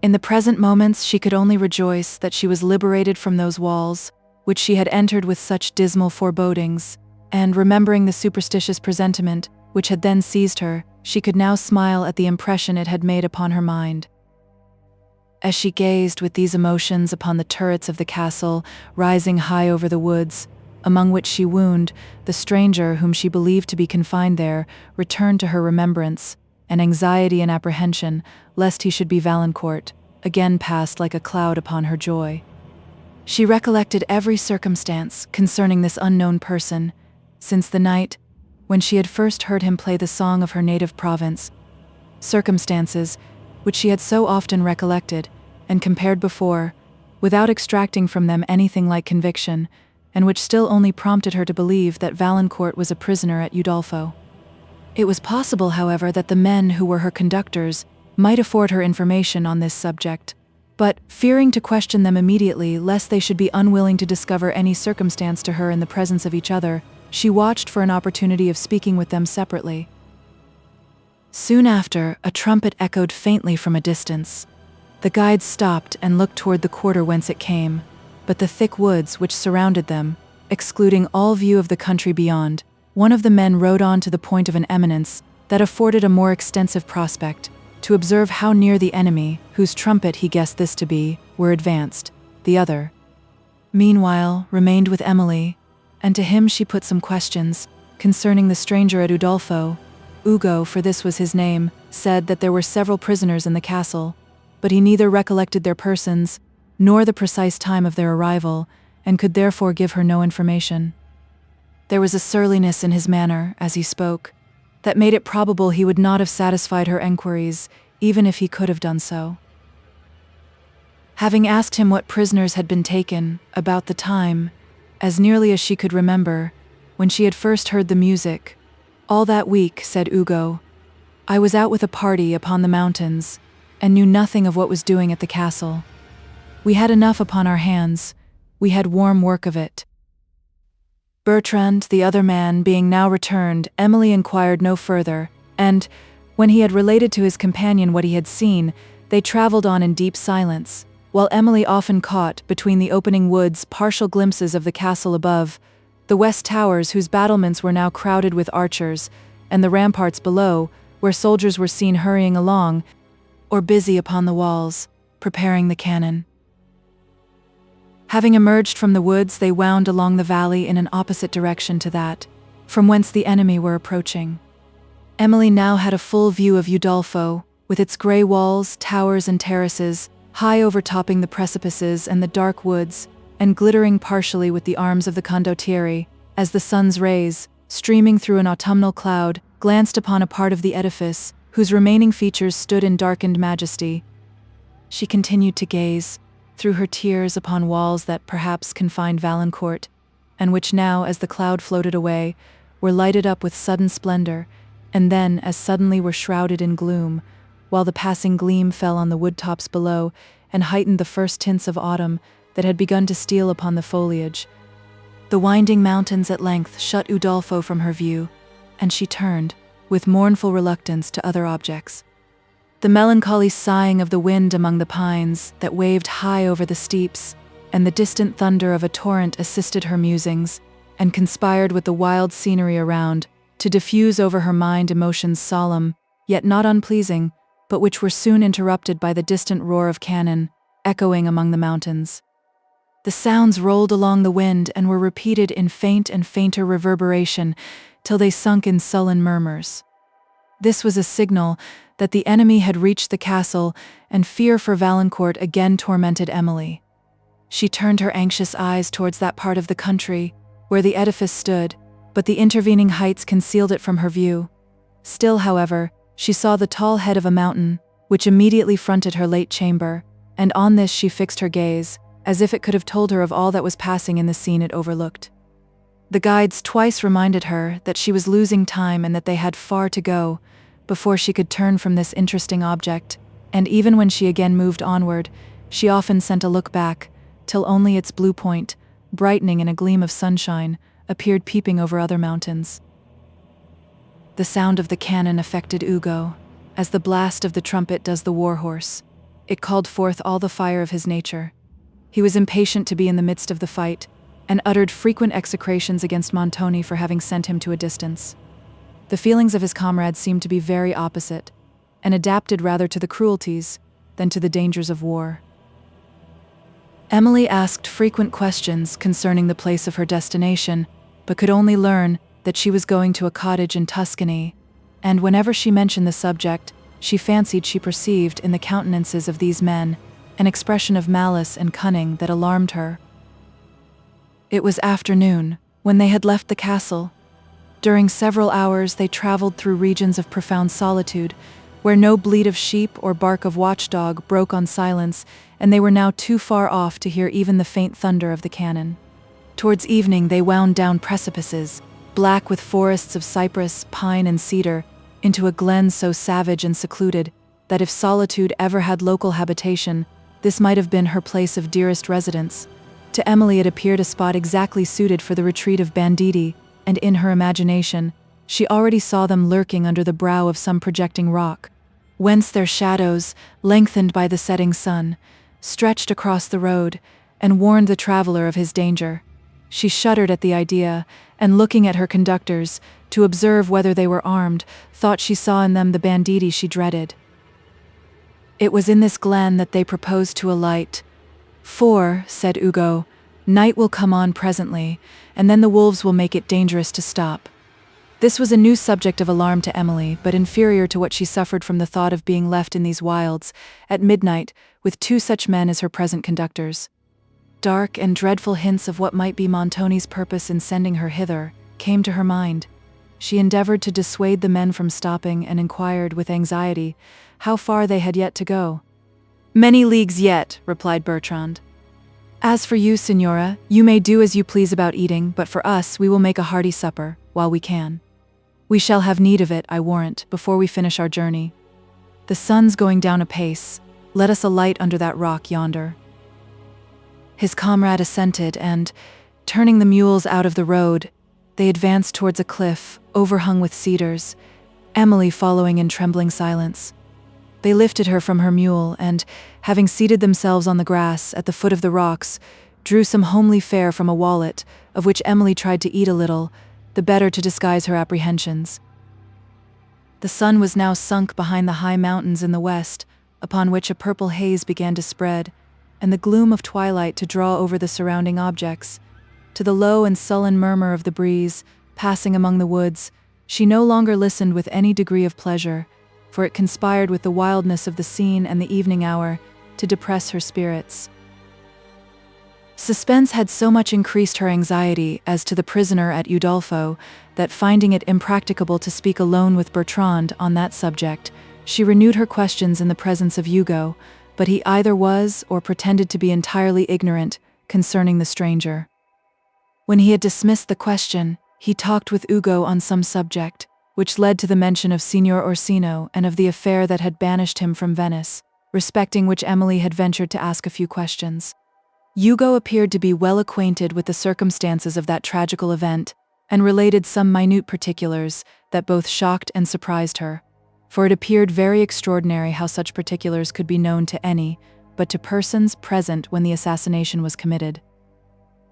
In the present moments she could only rejoice that she was liberated from those walls, which she had entered with such dismal forebodings, and, remembering the superstitious presentiment which had then seized her, she could now smile at the impression it had made upon her mind. As she gazed with these emotions upon the turrets of the castle, rising high over the woods, among which she wound, the stranger whom she believed to be confined there returned to her remembrance, and anxiety and apprehension, lest he should be Valancourt, again passed like a cloud upon her joy. She recollected every circumstance concerning this unknown person, since the night when she had first heard him play the song of her native province, circumstances which she had so often recollected and compared before, without extracting from them anything like conviction, and which still only prompted her to believe that Valancourt was a prisoner at Udolpho. It was possible, however, that the men who were her conductors might afford her information on this subject, but, fearing to question them immediately lest they should be unwilling to discover any circumstance to her in the presence of each other, she watched for an opportunity of speaking with them separately. Soon after, a trumpet echoed faintly from a distance. The guides stopped and looked toward the quarter whence it came, but the thick woods which surrounded them, excluding all view of the country beyond, one of the men rode on to the point of an eminence that afforded a more extensive prospect, to observe how near the enemy, whose trumpet he guessed this to be, were advanced. The other, meanwhile, remained with Emily, and to him she put some questions concerning the stranger at Udolpho. Ugo, for this was his name, said that there were several prisoners in the castle, but he neither recollected their persons nor the precise time of their arrival, and could therefore give her no information. There was a surliness in his manner as he spoke that made it probable he would not have satisfied her enquiries, even if he could have done so. Having asked him what prisoners had been taken, about the time, as nearly as she could remember, when she had first heard the music, "All that week," said Ugo, "I was out with a party upon the mountains, and knew nothing of what was doing at the castle. We had enough upon our hands, we had warm work of it." Bertrand, the other man, being now returned, Emily inquired no further, and, when he had related to his companion what he had seen, they travelled on in deep silence, while Emily often caught, between the opening woods, partial glimpses of the castle above, the west towers whose battlements were now crowded with archers, and the ramparts below, where soldiers were seen hurrying along, or busy upon the walls, preparing the cannon. Having emerged from the woods, they wound along the valley in an opposite direction to that from whence the enemy were approaching. Emily now had a full view of Udolpho, with its grey walls, towers and terraces, high overtopping the precipices and the dark woods, and glittering partially with the arms of the condottieri, as the sun's rays, streaming through an autumnal cloud, glanced upon a part of the edifice, whose remaining features stood in darkened majesty. She continued to gaze, through her tears, upon walls that perhaps confined Valancourt, and which now, as the cloud floated away, were lighted up with sudden splendor, and then as suddenly were shrouded in gloom, while the passing gleam fell on the wood-tops below and heightened the first tints of autumn that had begun to steal upon the foliage. The winding mountains at length shut Udolpho from her view, and she turned, with mournful reluctance, to other objects. The melancholy sighing of the wind among the pines that waved high over the steeps, and the distant thunder of a torrent assisted her musings, and conspired with the wild scenery around to diffuse over her mind emotions solemn, yet not unpleasing, but which were soon interrupted by the distant roar of cannon, echoing among the mountains. The sounds rolled along the wind and were repeated in faint and fainter reverberation till they sunk in sullen murmurs. This was a signal that the enemy had reached the castle, and fear for Valancourt again tormented Emily. She turned her anxious eyes towards that part of the country where the edifice stood, but the intervening heights concealed it from her view. Still, however, she saw the tall head of a mountain, which immediately fronted her late chamber, and on this she fixed her gaze, as if it could have told her of all that was passing in the scene it overlooked. The guides twice reminded her that she was losing time and that they had far to go before she could turn from this interesting object, and even when she again moved onward, she often sent a look back, till only its blue point, brightening in a gleam of sunshine, appeared peeping over other mountains. The sound of the cannon affected Ugo, as the blast of the trumpet does the war horse. It called forth all the fire of his nature. He was impatient to be in the midst of the fight, and uttered frequent execrations against Montoni for having sent him to a distance. The feelings of his comrades seemed to be very opposite, and adapted rather to the cruelties than to the dangers of war. Emily asked frequent questions concerning the place of her destination, but could only learn that she was going to a cottage in Tuscany, and whenever she mentioned the subject, she fancied she perceived in the countenances of these men an expression of malice and cunning that alarmed her. It was afternoon, when they had left the castle. During several hours they travelled through regions of profound solitude, where no bleat of sheep or bark of watchdog broke on silence, and they were now too far off to hear even the faint thunder of the cannon. Towards evening they wound down precipices, black with forests of cypress, pine, and cedar, into a glen so savage and secluded that if solitude ever had local habitation, this might have been her place of dearest residence. To Emily it appeared a spot exactly suited for the retreat of banditti, and in her imagination, she already saw them lurking under the brow of some projecting rock, whence their shadows, lengthened by the setting sun, stretched across the road and warned the traveler of his danger. She shuddered at the idea, and looking at her conductors, to observe whether they were armed, thought she saw in them the banditti she dreaded. It was in this glen that they proposed to alight. "For," said Ugo, "night will come on presently, and then the wolves will make it dangerous to stop." This was a new subject of alarm to Emily, but inferior to what she suffered from the thought of being left in these wilds, at midnight, with two such men as her present conductors. Dark and dreadful hints of what might be Montoni's purpose in sending her hither came to her mind. She endeavored to dissuade the men from stopping, and inquired with anxiety how far they had yet to go. "Many leagues yet," replied Bertrand. "As for you, Signora, you may do as you please about eating, but for us we will make a hearty supper, while we can. We shall have need of it, I warrant, before we finish our journey. The sun's going down apace. Let us alight under that rock yonder." His comrade assented, and, turning the mules out of the road, they advanced towards a cliff, overhung with cedars, Emily following in trembling silence. They lifted her from her mule, and, having seated themselves on the grass at the foot of the rocks, drew some homely fare from a wallet, of which Emily tried to eat a little, the better to disguise her apprehensions. The sun was now sunk behind the high mountains in the west, upon which a purple haze began to spread, and the gloom of twilight to draw over the surrounding objects. To the low and sullen murmur of the breeze, passing among the woods, she no longer listened with any degree of pleasure, for it conspired with the wildness of the scene and the evening hour to depress her spirits. Suspense had so much increased her anxiety as to the prisoner at Udolpho that, finding it impracticable to speak alone with Bertrand on that subject, she renewed her questions in the presence of Ugo, but he either was or pretended to be entirely ignorant concerning the stranger. When he had dismissed the question, he talked with Ugo on some subject, which led to the mention of Signor Orsino and of the affair that had banished him from Venice, respecting which Emily had ventured to ask a few questions. Ugo appeared to be well acquainted with the circumstances of that tragical event, and related some minute particulars that both shocked and surprised her, for it appeared very extraordinary how such particulars could be known to any, but to persons present when the assassination was committed.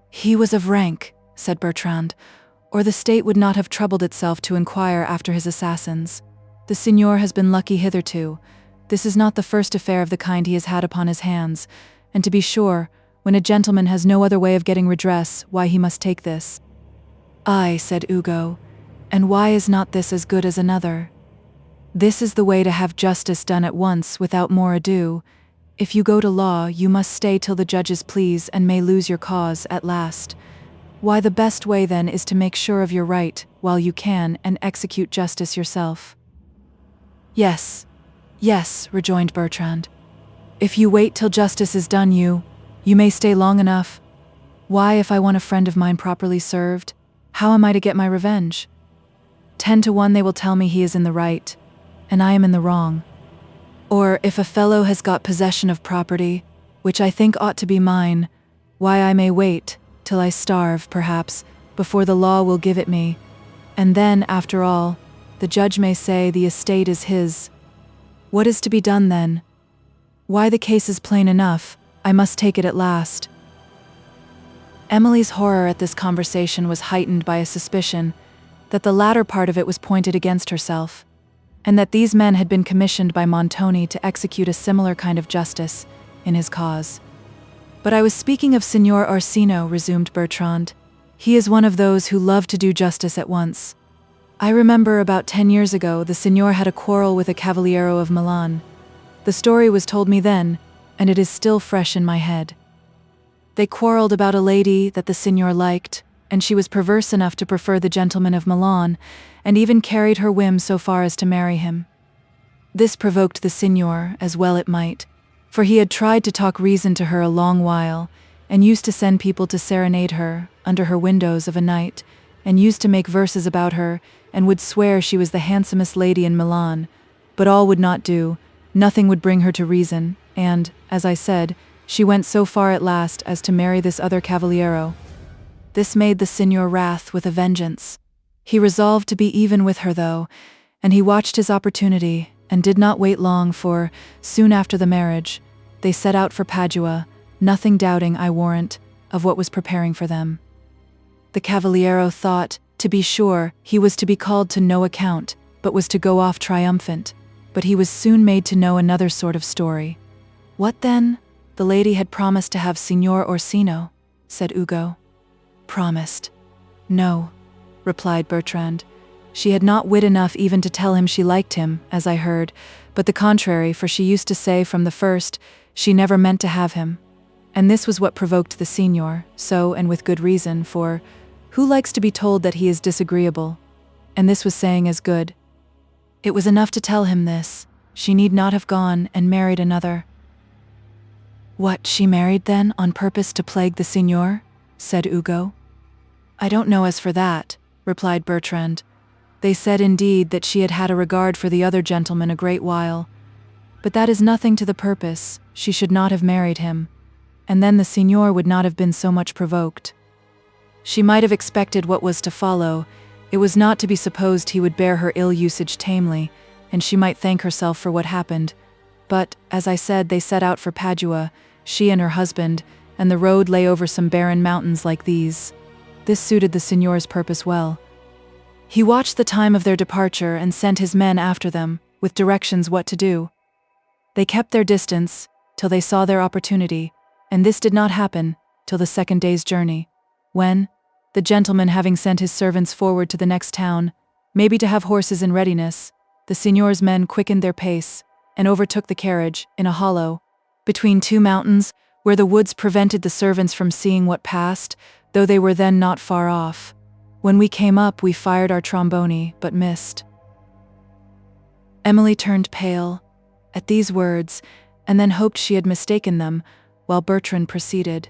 "He was of rank," said Bertrand, "or the state would not have troubled itself to inquire after his assassins. The signor has been lucky hitherto. This is not the first affair of the kind he has had upon his hands, and to be sure, when a gentleman has no other way of getting redress, why he must take this." "Aye," said Ugo, "and why is not this as good as another? This is the way to have justice done at once without more ado. If you go to law, you must stay till the judges please and may lose your cause at last. Why, the best way then is to make sure of your right while you can and execute justice yourself." Yes, rejoined Bertrand. "If you wait till justice is done you may stay long enough. Why, if I want a friend of mine properly served, how am I to get my revenge? 10 to 1 they will tell me he is in the right, and I am in the wrong. Or, if a fellow has got possession of property, which I think ought to be mine, why, I may wait till I starve, perhaps, before the law will give it me, and then, after all, the judge may say the estate is his. What is to be done then? Why, the case is plain enough. I must take it at last." Emily's horror at this conversation was heightened by a suspicion that the latter part of it was pointed against herself, and that these men had been commissioned by Montoni to execute a similar kind of justice in his cause. "But I was speaking of Signor Orsino," resumed Bertrand. "He is one of those who love to do justice at once. I remember about 10 years ago the signor had a quarrel with a cavaliero of Milan. The story was told me then, and it is still fresh in my head. They quarreled about a lady that the signor liked, and she was perverse enough to prefer the gentleman of Milan, and even carried her whim so far as to marry him. This provoked the signor, as well it might, for he had tried to talk reason to her a long while, and used to send people to serenade her, under her windows of a night, and used to make verses about her, and would swear she was the handsomest lady in Milan. But all would not do, nothing would bring her to reason, and, as I said, she went so far at last as to marry this other cavaliero. This made the signor wrath with a vengeance. He resolved to be even with her, though, and he watched his opportunity, and did not wait long, for, soon after the marriage, they set out for Padua, nothing doubting, I warrant, of what was preparing for them. The cavaliero thought, to be sure, he was to be called to no account, but was to go off triumphant. But he was soon made to know another sort of story. What then? The lady had promised to have Signor Orsino, said Ugo. Promised? No, replied Bertrand. She had not wit enough even to tell him she liked him, as I heard, but the contrary, for she used to say from the first she never meant to have him. And this was what provoked the signor, so, and with good reason, for who likes to be told that he is disagreeable? And this was saying as good. It was enough to tell him this. She need not have gone and married another. What, she married then, on purpose to plague the signor? Said Ugo. I don't know as for that, replied Bertrand. They said indeed that she had had a regard for the other gentleman a great while. But that is nothing to the purpose. She should not have married him. And then the signor would not have been so much provoked. She might have expected what was to follow. It was not to be supposed he would bear her ill usage tamely, and she might thank herself for what happened. But, as I said, they set out for Padua, she and her husband, and the road lay over some barren mountains like these. This suited the signor's purpose well. He watched the time of their departure and sent his men after them, with directions what to do. They kept their distance, till they saw their opportunity, and this did not happen till the second day's journey, when, the gentleman having sent his servants forward to the next town, maybe to have horses in readiness, the signor's men quickened their pace, and overtook the carriage, in a hollow, between two mountains, where the woods prevented the servants from seeing what passed, though they were then not far off. When we came up, we fired our tromboni, but missed. Emily turned pale at these words, and then hoped she had mistaken them, while Bertrand proceeded.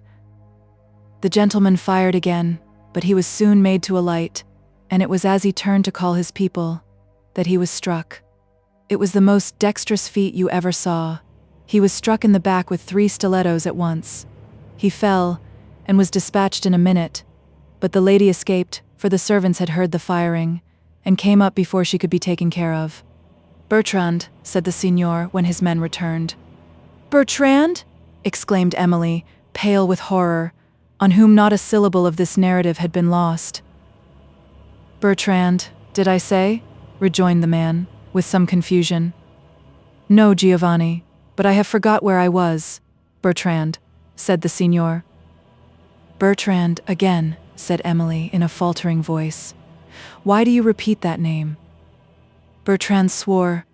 The gentleman fired again, but he was soon made to alight, and it was as he turned to call his people that he was struck. It was the most dexterous feat you ever saw. He was struck in the back with 3 stilettos at once. He fell, and was dispatched in a minute, but the lady escaped, for the servants had heard the firing, and came up before she could be taken care of. Bertrand, said the signor when his men returned. Bertrand? Exclaimed Emily, pale with horror, on whom not a syllable of this narrative had been lost. Bertrand, did I say? Rejoined the man, with some confusion. No, Giovanni, but I have forgot where I was. Bertrand, said the signor. Bertrand, again, said Emily in a faltering voice. Why do you repeat that name? Bertrand swore.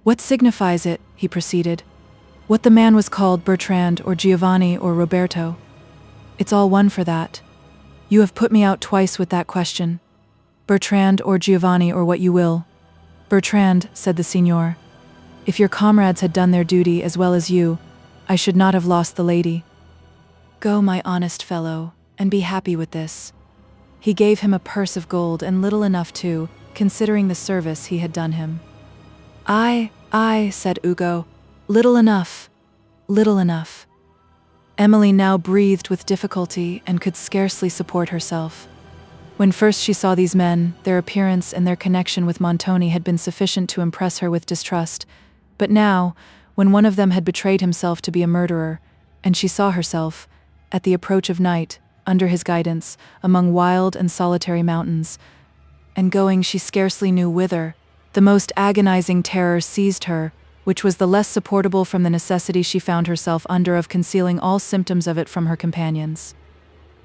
What signifies it, he proceeded. What the man was called, Bertrand or Giovanni or Roberto. It's all one for that. You have put me out twice with that question. Bertrand or Giovanni or what you will. Bertrand, said the signor. If your comrades had done their duty as well as you, I should not have lost the lady. Go, my honest fellow, and be happy with this. He gave him a purse of gold, and little enough too, considering the service he had done him. Aye, said Ugo. Little enough. Little enough. Emily now breathed with difficulty and could scarcely support herself. When first she saw these men, their appearance and their connection with Montoni had been sufficient to impress her with distrust, but now, when one of them had betrayed himself to be a murderer, and she saw herself, at the approach of night, under his guidance, among wild and solitary mountains, and going she scarcely knew whither, the most agonizing terror seized her, which was the less supportable from the necessity she found herself under of concealing all symptoms of it from her companions.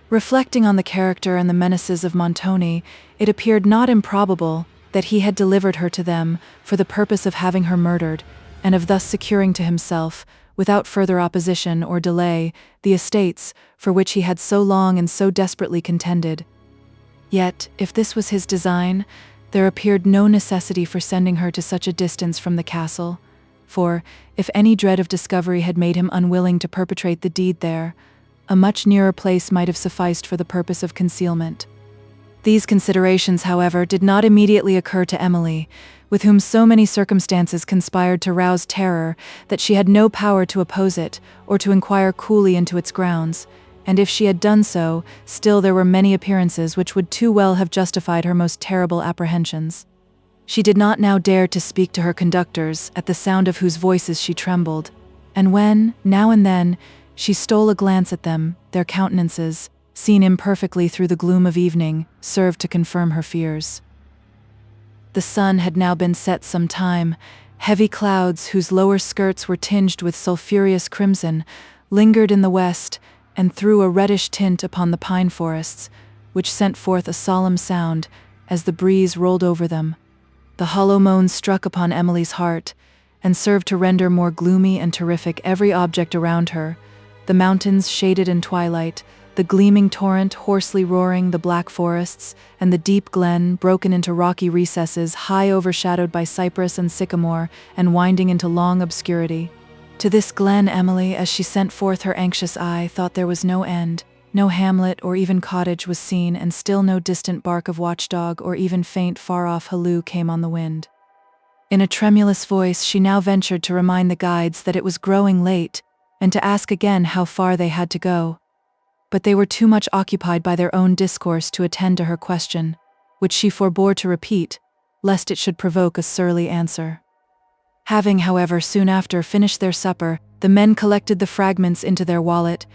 Reflecting on the character and the menaces of Montoni, it appeared not improbable that he had delivered her to them for the purpose of having her murdered, and of thus securing to himself, without further opposition or delay, the estates for which he had so long and so desperately contended. Yet, if this was his design, there appeared no necessity for sending her to such a distance from the castle, for, if any dread of discovery had made him unwilling to perpetrate the deed there, a much nearer place might have sufficed for the purpose of concealment. These considerations, however, did not immediately occur to Emily, with whom so many circumstances conspired to rouse terror that she had no power to oppose it or to inquire coolly into its grounds, and if she had done so, still there were many appearances which would too well have justified her most terrible apprehensions. She did not now dare to speak to her conductors, at the sound of whose voices she trembled, and when, now and then, she stole a glance at them, their countenances, seen imperfectly through the gloom of evening, served to confirm her fears. The sun had now been set some time. Heavy clouds, whose lower skirts were tinged with sulphureous crimson, lingered in the west and threw a reddish tint upon the pine forests, which sent forth a solemn sound as the breeze rolled over them. The hollow moans struck upon Emily's heart, and served to render more gloomy and terrific every object around her, the mountains shaded in twilight, the gleaming torrent hoarsely roaring the black forests, and the deep glen broken into rocky recesses high overshadowed by cypress and sycamore and winding into long obscurity. To this glen Emily, as she sent forth her anxious eye, thought there was no end. No hamlet or even cottage was seen, and still no distant bark of watchdog or even faint far-off halloo came on the wind. In a tremulous voice she now ventured to remind the guides that it was growing late, and to ask again how far they had to go. But they were too much occupied by their own discourse to attend to her question, which she forbore to repeat, lest it should provoke a surly answer. Having, however, soon after finished their supper, the men collected the fragments into their wallet,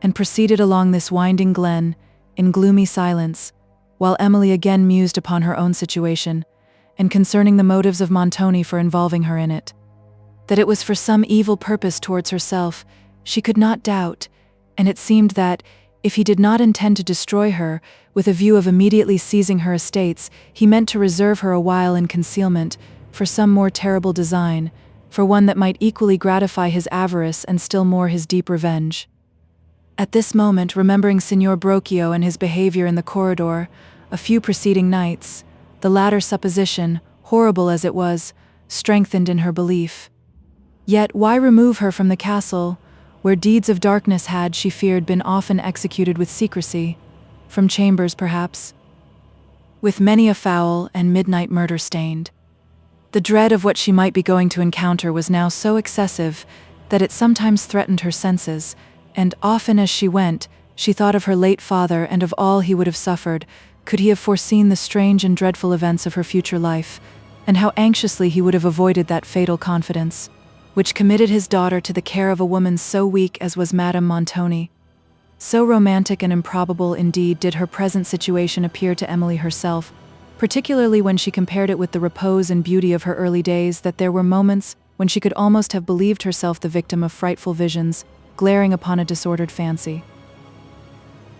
and proceeded along this winding glen, in gloomy silence, while Emily again mused upon her own situation, and concerning the motives of Montoni for involving her in it. That it was for some evil purpose towards herself, she could not doubt, and it seemed that, if he did not intend to destroy her, with a view of immediately seizing her estates, he meant to reserve her a while in concealment, for some more terrible design, for one that might equally gratify his avarice and still more his deep revenge. At this moment, remembering Signor Brocchio and his behavior in the corridor, a few preceding nights, the latter supposition, horrible as it was, strengthened in her belief. Yet why remove her from the castle, where deeds of darkness had, she feared, been often executed with secrecy, from chambers perhaps, with many a foul and midnight murder stained? The dread of what she might be going to encounter was now so excessive that it sometimes threatened her senses, and often as she went, she thought of her late father and of all he would have suffered, could he have foreseen the strange and dreadful events of her future life, and how anxiously he would have avoided that fatal confidence, which committed his daughter to the care of a woman so weak as was Madame Montoni. So romantic and improbable indeed did her present situation appear to Emily herself, particularly when she compared it with the repose and beauty of her early days, that there were moments when she could almost have believed herself the victim of frightful visions, glaring upon a disordered fancy.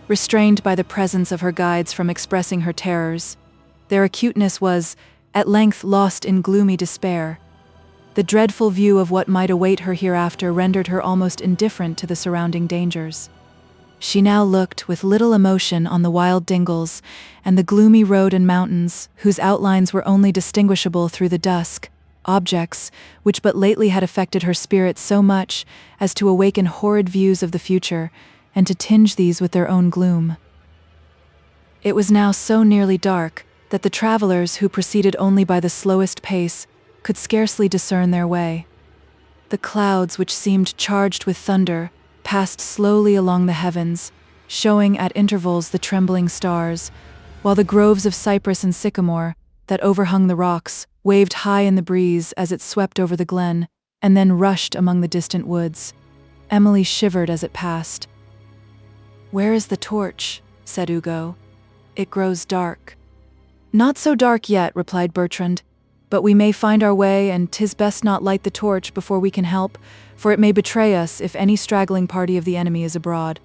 Restrained by the presence of her guides from expressing her terrors, their acuteness was, at length, lost in gloomy despair. The dreadful view of what might await her hereafter rendered her almost indifferent to the surrounding dangers. She now looked with little emotion on the wild dingles and the gloomy road and mountains, whose outlines were only distinguishable through the dusk, objects which but lately had affected her spirit so much as to awaken horrid views of the future, and to tinge these with their own gloom. It was now so nearly dark that the travelers, who proceeded only by the slowest pace, could scarcely discern their way. The clouds, which seemed charged with thunder, passed slowly along the heavens, showing at intervals the trembling stars, while the groves of cypress and sycamore, that overhung the rocks, waved high in the breeze as it swept over the glen, and then rushed among the distant woods. Emily shivered as it passed. "Where is the torch?" said Ugo. "It grows dark." "Not so dark yet," replied Bertrand, "but we may find our way, and 'tis best not light the torch before we can help, for it may betray us if any straggling party of the enemy is abroad."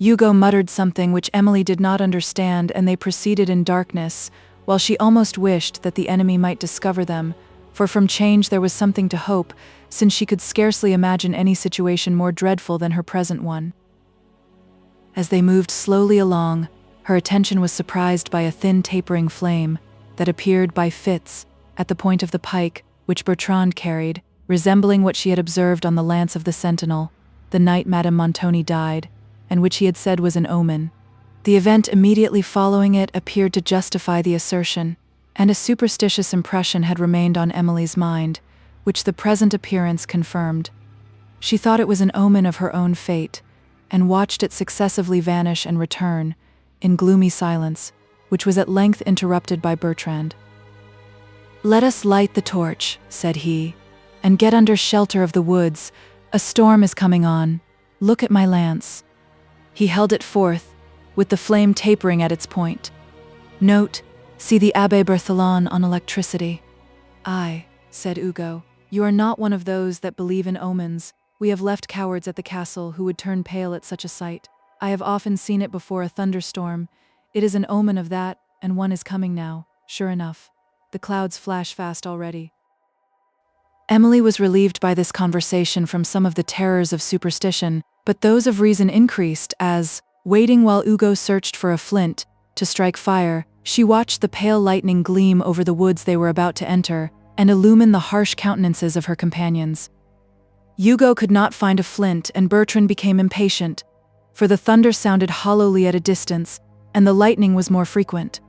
Ugo muttered something which Emily did not understand, and they proceeded in darkness, while she almost wished that the enemy might discover them, for from change there was something to hope, since she could scarcely imagine any situation more dreadful than her present one. As they moved slowly along, her attention was surprised by a thin tapering flame that appeared by fits at the point of the pike which Bertrand carried, resembling what she had observed on the lance of the sentinel, the night Madame Montoni died, and which he had said was an omen. The event immediately following it appeared to justify the assertion, and a superstitious impression had remained on Emily's mind, which the present appearance confirmed. She thought it was an omen of her own fate, and watched it successively vanish and return, in gloomy silence, which was at length interrupted by Bertrand. "Let us light the torch," said he, "and get under shelter of the woods. A storm is coming on. Look at my lance." He held it forth, with the flame tapering at its point. Note, see the Abbé Berthelon on electricity. "Aye," said Ugo, "you are not one of those that believe in omens. We have left cowards at the castle who would turn pale at such a sight. I have often seen it before a thunderstorm. It is an omen of that, and one is coming now, sure enough. The clouds flash fast already." Emily was relieved by this conversation from some of the terrors of superstition, but those of reason increased as, waiting while Ugo searched for a flint to strike fire, she watched the pale lightning gleam over the woods they were about to enter and illumine the harsh countenances of her companions. Ugo could not find a flint, and Bertrand became impatient, for the thunder sounded hollowly at a distance, and the lightning was more frequent.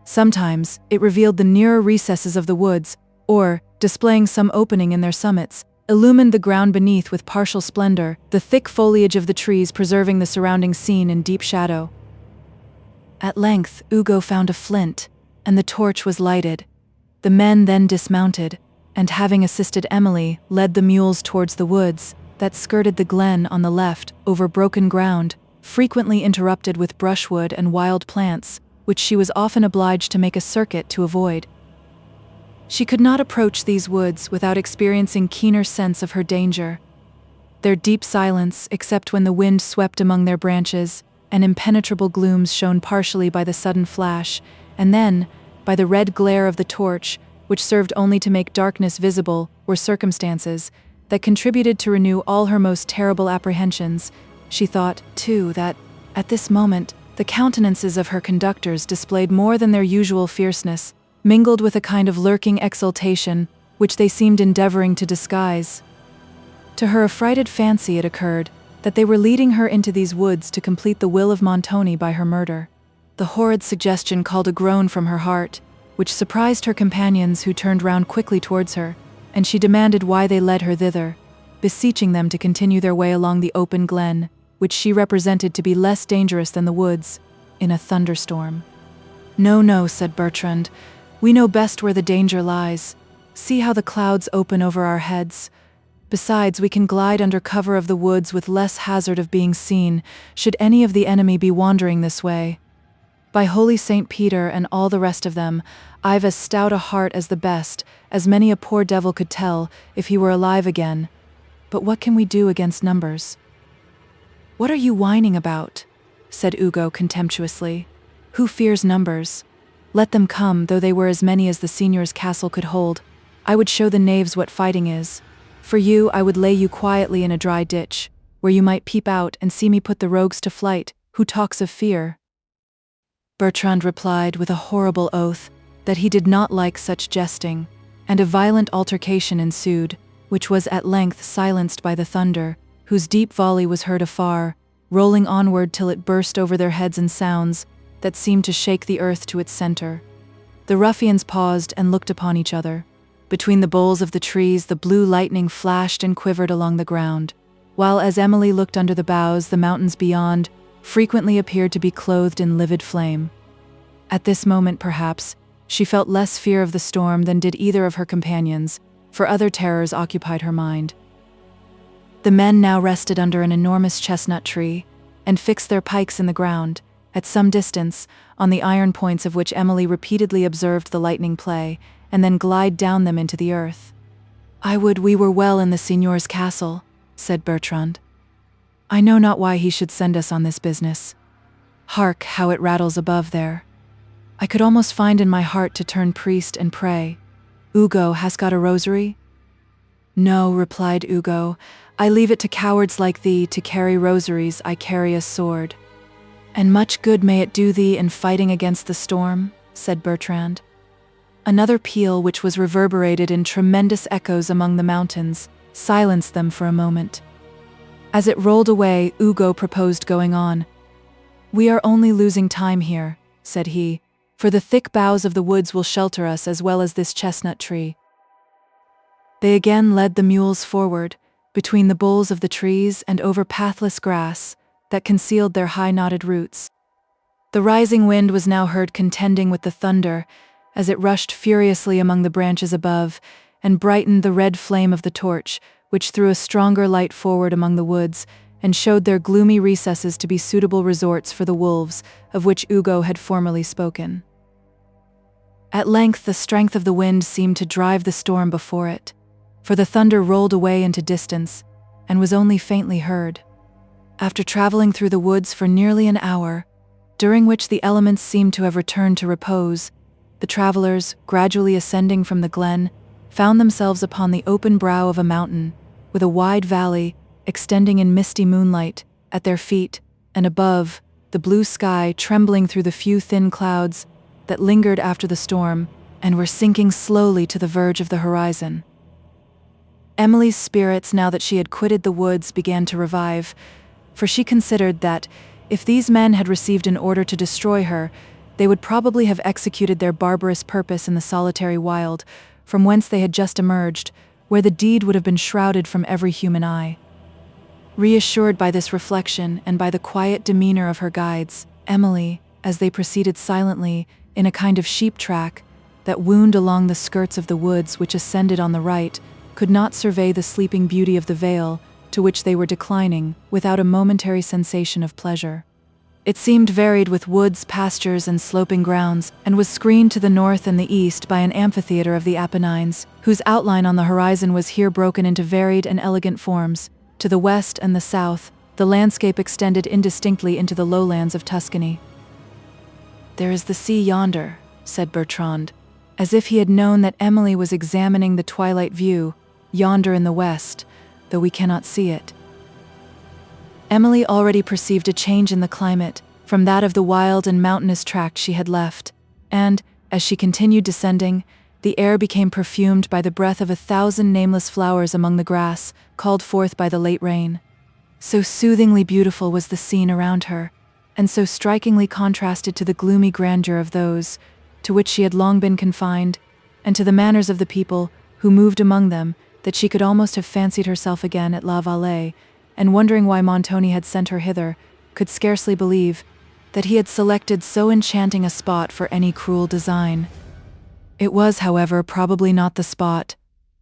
Sometimes it revealed the nearer recesses of the woods, or, displaying some opening in their summits, illumined the ground beneath with partial splendor, the thick foliage of the trees preserving the surrounding scene in deep shadow. At length, Ugo found a flint, and the torch was lighted. The men then dismounted, and having assisted Emily, led the mules towards the woods that skirted the glen on the left over broken ground, frequently interrupted with brushwood and wild plants, which she was often obliged to make a circuit to avoid. She could not approach these woods without experiencing keener sense of her danger. Their deep silence, except when the wind swept among their branches, and impenetrable glooms shown partially by the sudden flash, and then by the red glare of the torch, which served only to make darkness visible, were circumstances that contributed to renew all her most terrible apprehensions. She thought, too, that, at this moment, the countenances of her conductors displayed more than their usual fierceness, mingled with a kind of lurking exultation, which they seemed endeavoring to disguise. To her affrighted fancy it occurred that they were leading her into these woods to complete the will of Montoni by her murder. The horrid suggestion called a groan from her heart, which surprised her companions, who turned round quickly towards her, and she demanded why they led her thither, beseeching them to continue their way along the open glen, which she represented to be less dangerous than the woods, in a thunderstorm. "No, no," said Bertrand, "we know best where the danger lies. See how the clouds open over our heads. Besides, we can glide under cover of the woods with less hazard of being seen, should any of the enemy be wandering this way. By holy Saint Peter and all the rest of them, I've as stout a heart as the best, as many a poor devil could tell, if he were alive again. But what can we do against numbers?" "What are you whining about?" said Ugo contemptuously. "Who fears numbers? Let them come, though they were as many as the signor's castle could hold. I would show the knaves what fighting is. For you, I would lay you quietly in a dry ditch, where you might peep out and see me put the rogues to flight, who talks of fear." Bertrand replied with a horrible oath that he did not like such jesting, and a violent altercation ensued, which was at length silenced by the thunder, whose deep volley was heard afar, rolling onward till it burst over their heads in sounds that seemed to shake the earth to its center. The ruffians paused and looked upon each other. Between the boles of the trees, the blue lightning flashed and quivered along the ground, while as Emily looked under the boughs, the mountains beyond frequently appeared to be clothed in livid flame. At this moment, perhaps, she felt less fear of the storm than did either of her companions, for other terrors occupied her mind. The men now rested under an enormous chestnut tree, and fixed their pikes in the ground, at some distance, on the iron points of which Emily repeatedly observed the lightning play, and then glide down them into the earth. "I would we were well in the signor's castle," said Bertrand. "I know not why he should send us on this business. Hark, how it rattles above there. I could almost find in my heart to turn priest and pray. Ugo, hast got a rosary?" "No," replied Ugo, "I leave it to cowards like thee to carry rosaries. I carry a sword." "And much good may it do thee in fighting against the storm," said Bertrand. Another peal, which was reverberated in tremendous echoes among the mountains, silenced them for a moment. As it rolled away, Ugo proposed going on. "We are only losing time here," said he, "for the thick boughs of the woods will shelter us as well as this chestnut tree." They again led the mules forward, between the boles of the trees and over pathless grass that concealed their high-knotted roots. The rising wind was now heard contending with the thunder as it rushed furiously among the branches above and brightened the red flame of the torch, which threw a stronger light forward among the woods and showed their gloomy recesses to be suitable resorts for the wolves of which Ugo had formerly spoken. At length the strength of the wind seemed to drive the storm before it, for the thunder rolled away into distance and was only faintly heard. After traveling through the woods for nearly an hour, during which the elements seemed to have returned to repose, the travelers, gradually ascending from the glen, found themselves upon the open brow of a mountain, with a wide valley extending in misty moonlight at their feet, and above, the blue sky trembling through the few thin clouds that lingered after the storm and were sinking slowly to the verge of the horizon. Emily's spirits, now that she had quitted the woods, began to revive, for she considered that, if these men had received an order to destroy her, they would probably have executed their barbarous purpose in the solitary wild, from whence they had just emerged, where the deed would have been shrouded from every human eye. Reassured by this reflection and by the quiet demeanor of her guides, Emily, as they proceeded silently in a kind of sheep track that wound along the skirts of the woods which ascended on the right, could not survey the sleeping beauty of the vale to which they were declining without a momentary sensation of pleasure. It seemed varied with woods, pastures, and sloping grounds, and was screened to the north and the east by an amphitheater of the Apennines, whose outline on the horizon was here broken into varied and elegant forms. To the west and the south, the landscape extended indistinctly into the lowlands of Tuscany. "There is the sea yonder," said Bertrand, as if he had known that Emily was examining the twilight view, "yonder in the west, though we cannot see it." Emily already perceived a change in the climate from that of the wild and mountainous tract she had left, and, as she continued descending, the air became perfumed by the breath of 1,000 nameless flowers among the grass, called forth by the late rain. So soothingly beautiful was the scene around her, and so strikingly contrasted to the gloomy grandeur of those to which she had long been confined, and to the manners of the people who moved among them, that she could almost have fancied herself again at La Vallée, and wondering why Montoni had sent her hither, could scarcely believe that he had selected so enchanting a spot for any cruel design. It was, however, probably not the spot,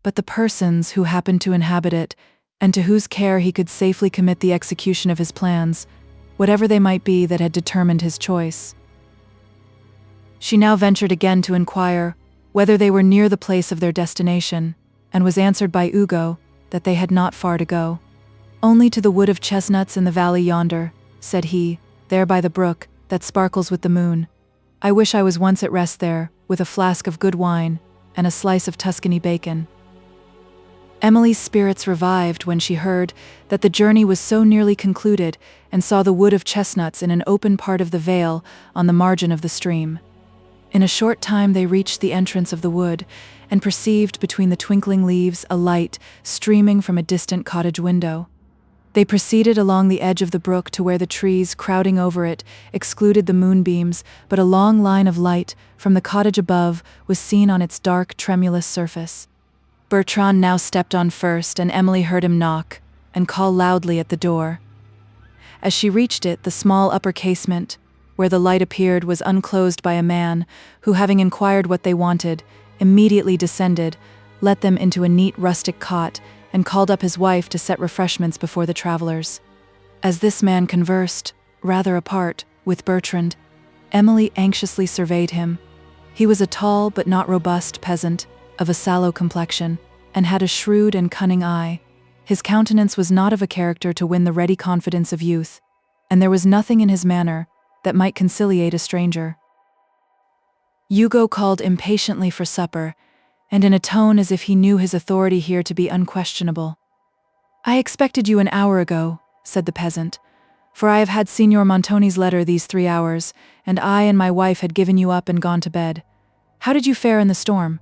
but the persons who happened to inhabit it, and to whose care he could safely commit the execution of his plans, whatever they might be that had determined his choice. She now ventured again to inquire whether they were near the place of their destination, and was answered by Ugo that they had not far to go. "Only to the wood of chestnuts in the valley yonder," said he, "there by the brook that sparkles with the moon. I wish I was once at rest there, with a flask of good wine and a slice of Tuscany bacon." Emily's spirits revived when she heard that the journey was so nearly concluded, and saw the wood of chestnuts in an open part of the vale on the margin of the stream. In a short time they reached the entrance of the wood, and perceived between the twinkling leaves a light streaming from a distant cottage window. They proceeded along the edge of the brook to where the trees crowding over it excluded the moonbeams, but a long line of light from the cottage above was seen on its dark, tremulous surface. Bertrand now stepped on first, and Emily heard him knock and call loudly at the door. As she reached it, the small upper casement, where the light appeared, was unclosed by a man who, having inquired what they wanted, immediately descended, let them into a neat rustic cot, and called up his wife to set refreshments before the travelers. As this man conversed, rather apart, with Bertrand, Emily anxiously surveyed him. He was a tall but not robust peasant, of a sallow complexion, and had a shrewd and cunning eye. His countenance was not of a character to win the ready confidence of youth, and there was nothing in his manner that might conciliate a stranger. Ugo called impatiently for supper, and in a tone as if he knew his authority here to be unquestionable. "I expected you an hour ago," said the peasant, "for I have had Signor Montoni's letter these 3 hours, and I and my wife had given you up and gone to bed. How did you fare in the storm?"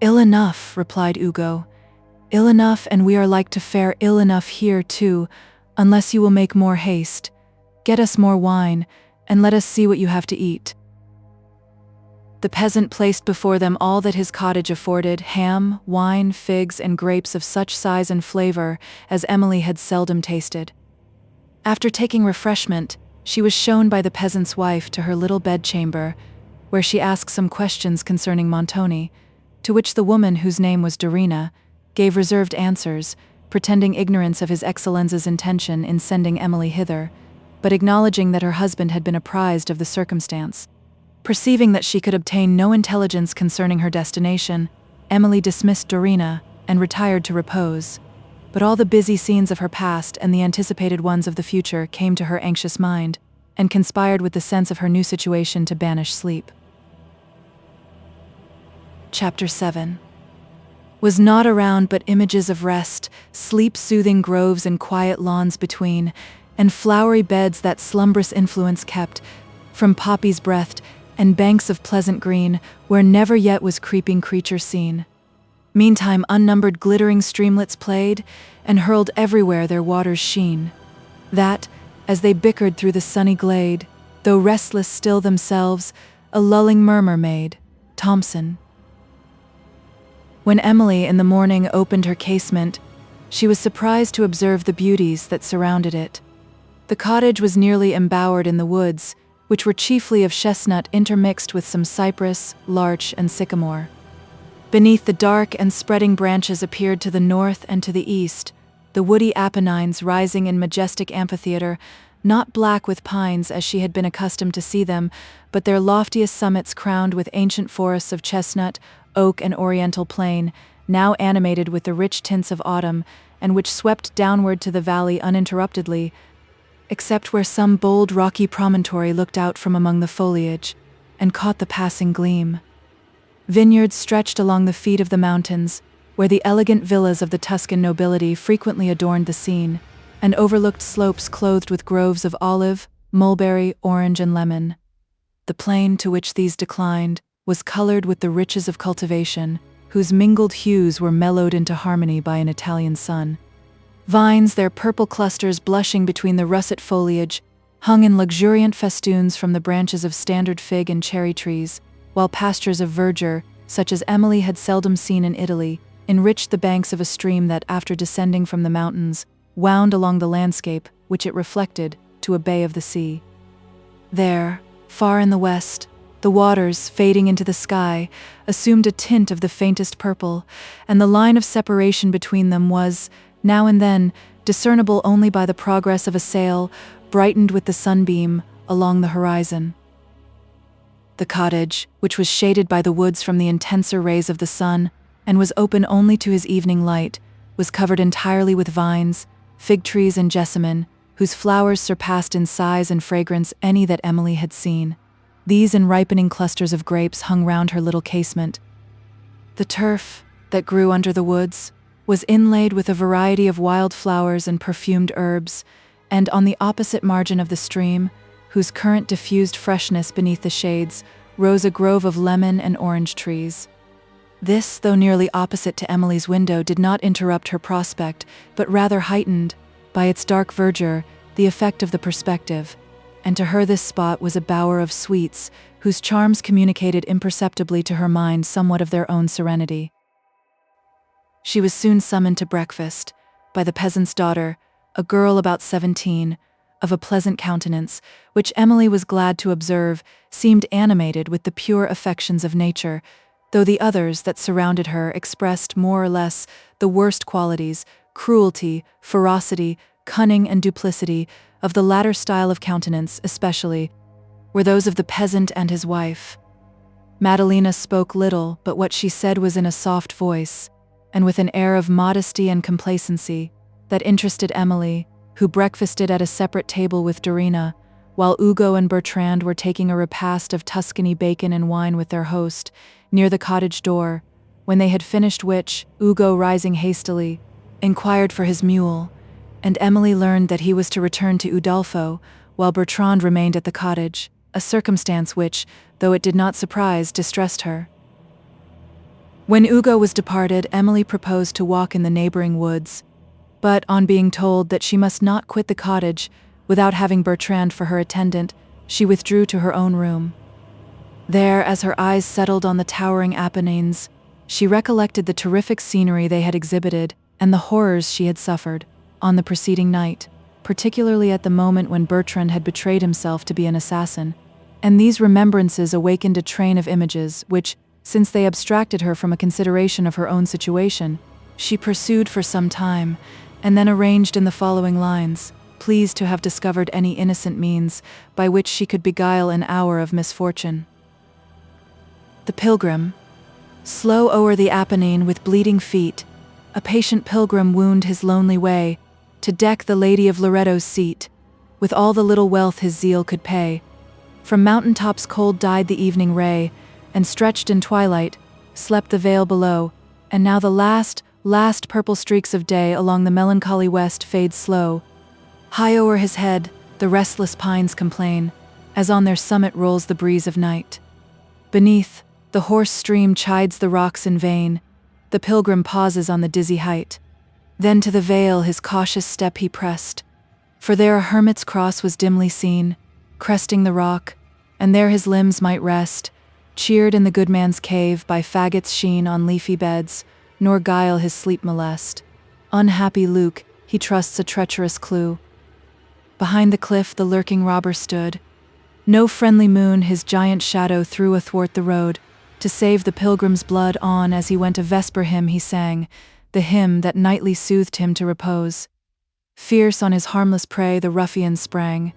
"Ill enough," replied Ugo. "Ill enough, and we are like to fare ill enough here too, unless you will make more haste. Get us more wine, and let us see what you have to eat." The peasant placed before them all that his cottage afforded: ham, wine, figs, and grapes of such size and flavor as Emily had seldom tasted. After taking refreshment, she was shown by the peasant's wife to her little bedchamber, where she asked some questions concerning Montoni, to which the woman, whose name was Dorina, gave reserved answers, pretending ignorance of his Excellenza's intention in sending Emily hither, but acknowledging that her husband had been apprised of the circumstance. Perceiving that she could obtain no intelligence concerning her destination, Emily dismissed Dorina and retired to repose. But all the busy scenes of her past and the anticipated ones of the future came to her anxious mind, and conspired with the sense of her new situation to banish sleep. Chapter 7. Was not around but images of rest, sleep-soothing groves and quiet lawns between, and flowery beds that slumbrous influence kept, from poppies breathed, and banks of pleasant green, where never yet was creeping creature seen. Meantime unnumbered glittering streamlets played, and hurled everywhere their waters' sheen, that, as they bickered through the sunny glade, though restless still themselves, a lulling murmur made. Thomson. When Emily in the morning opened her casement, she was surprised to observe the beauties that surrounded it. The cottage was nearly embowered in the woods, which were chiefly of chestnut intermixed with some cypress, larch, and sycamore. Beneath the dark and spreading branches appeared to the north and to the east, the woody Apennines rising in majestic amphitheater, not black with pines as she had been accustomed to see them, but their loftiest summits crowned with ancient forests of chestnut, oak, and oriental plane, now animated with the rich tints of autumn, and which swept downward to the valley uninterruptedly, except where some bold rocky promontory looked out from among the foliage, and caught the passing gleam. Vineyards stretched along the feet of the mountains, where the elegant villas of the Tuscan nobility frequently adorned the scene, and overlooked slopes clothed with groves of olive, mulberry, orange, and lemon. The plain to which these declined was colored with the riches of cultivation, whose mingled hues were mellowed into harmony by an Italian sun. Vines, their purple clusters blushing between the russet foliage, hung in luxuriant festoons from the branches of standard fig and cherry trees, while pastures of verdure, such as Emily had seldom seen in Italy, enriched the banks of a stream that, after descending from the mountains, wound along the landscape, which it reflected, to a bay of the sea. There, far in the west, the waters, fading into the sky, assumed a tint of the faintest purple, and the line of separation between them was, now and then, discernible only by the progress of a sail, brightened with the sunbeam, along the horizon. The cottage, which was shaded by the woods from the intenser rays of the sun, and was open only to his evening light, was covered entirely with vines, fig trees, and jessamine, whose flowers surpassed in size and fragrance any that Emily had seen. These and ripening clusters of grapes hung round her little casement. The turf, that grew under the woods, was inlaid with a variety of wild flowers and perfumed herbs, and on the opposite margin of the stream, whose current diffused freshness beneath the shades, rose a grove of lemon and orange trees. This, though nearly opposite to Emily's window, did not interrupt her prospect, but rather heightened, by its dark verdure, the effect of the perspective, and to her this spot was a bower of sweets, whose charms communicated imperceptibly to her mind somewhat of their own serenity. She was soon summoned to breakfast by the peasant's daughter, a girl about 17, of a pleasant countenance, which Emily was glad to observe seemed animated with the pure affections of nature, though the others that surrounded her expressed more or less the worst qualities, cruelty, ferocity, cunning, and duplicity. Of the latter style of countenance, especially, were those of the peasant and his wife. Madalena spoke little, but what she said was in a soft voice, and with an air of modesty and complacency that interested Emily, who breakfasted at a separate table with Dorina, while Ugo and Bertrand were taking a repast of Tuscany bacon and wine with their host, near the cottage door, when they had finished which, Ugo, rising hastily, inquired for his mule, and Emily learned that he was to return to Udolpho, while Bertrand remained at the cottage, a circumstance which, though it did not surprise, distressed her. When Ugo was departed, Emily proposed to walk in the neighboring woods, but on being told that she must not quit the cottage Without having Bertrand for her attendant, she withdrew to her own room. There, as her eyes settled on the towering Apennines, she recollected the terrific scenery they had exhibited and the horrors she had suffered on the preceding night, particularly at the moment when Bertrand had betrayed himself to be an assassin, and these remembrances awakened a train of images which, since they abstracted her from a consideration of her own situation, she pursued for some time, and then arranged in the following lines, pleased to have discovered any innocent means by which she could beguile an hour of misfortune. The pilgrim. Slow o'er the Apennine with bleeding feet, a patient pilgrim wound his lonely way, to deck the Lady of Loretto's seat, with all the little wealth his zeal could pay. From mountain tops cold died the evening ray, and stretched in twilight, slept the vale below, and now the last purple streaks of day along the melancholy west fade slow. High o'er his head, the restless pines complain, as on their summit rolls the breeze of night. Beneath, the hoarse stream chides the rocks in vain, the pilgrim pauses on the dizzy height. Then to the vale his cautious step he pressed, for there a hermit's cross was dimly seen, cresting the rock, and there his limbs might rest, cheered in the good man's cave by faggots sheen on leafy beds, nor guile his sleep molest. Unhappy Luke, he trusts a treacherous clue. Behind the cliff the lurking robber stood. No friendly moon his giant shadow threw athwart the road. To save the pilgrim's blood on as he went a vesper hymn he sang, the hymn that nightly soothed him to repose. Fierce on his harmless prey the ruffian sprang.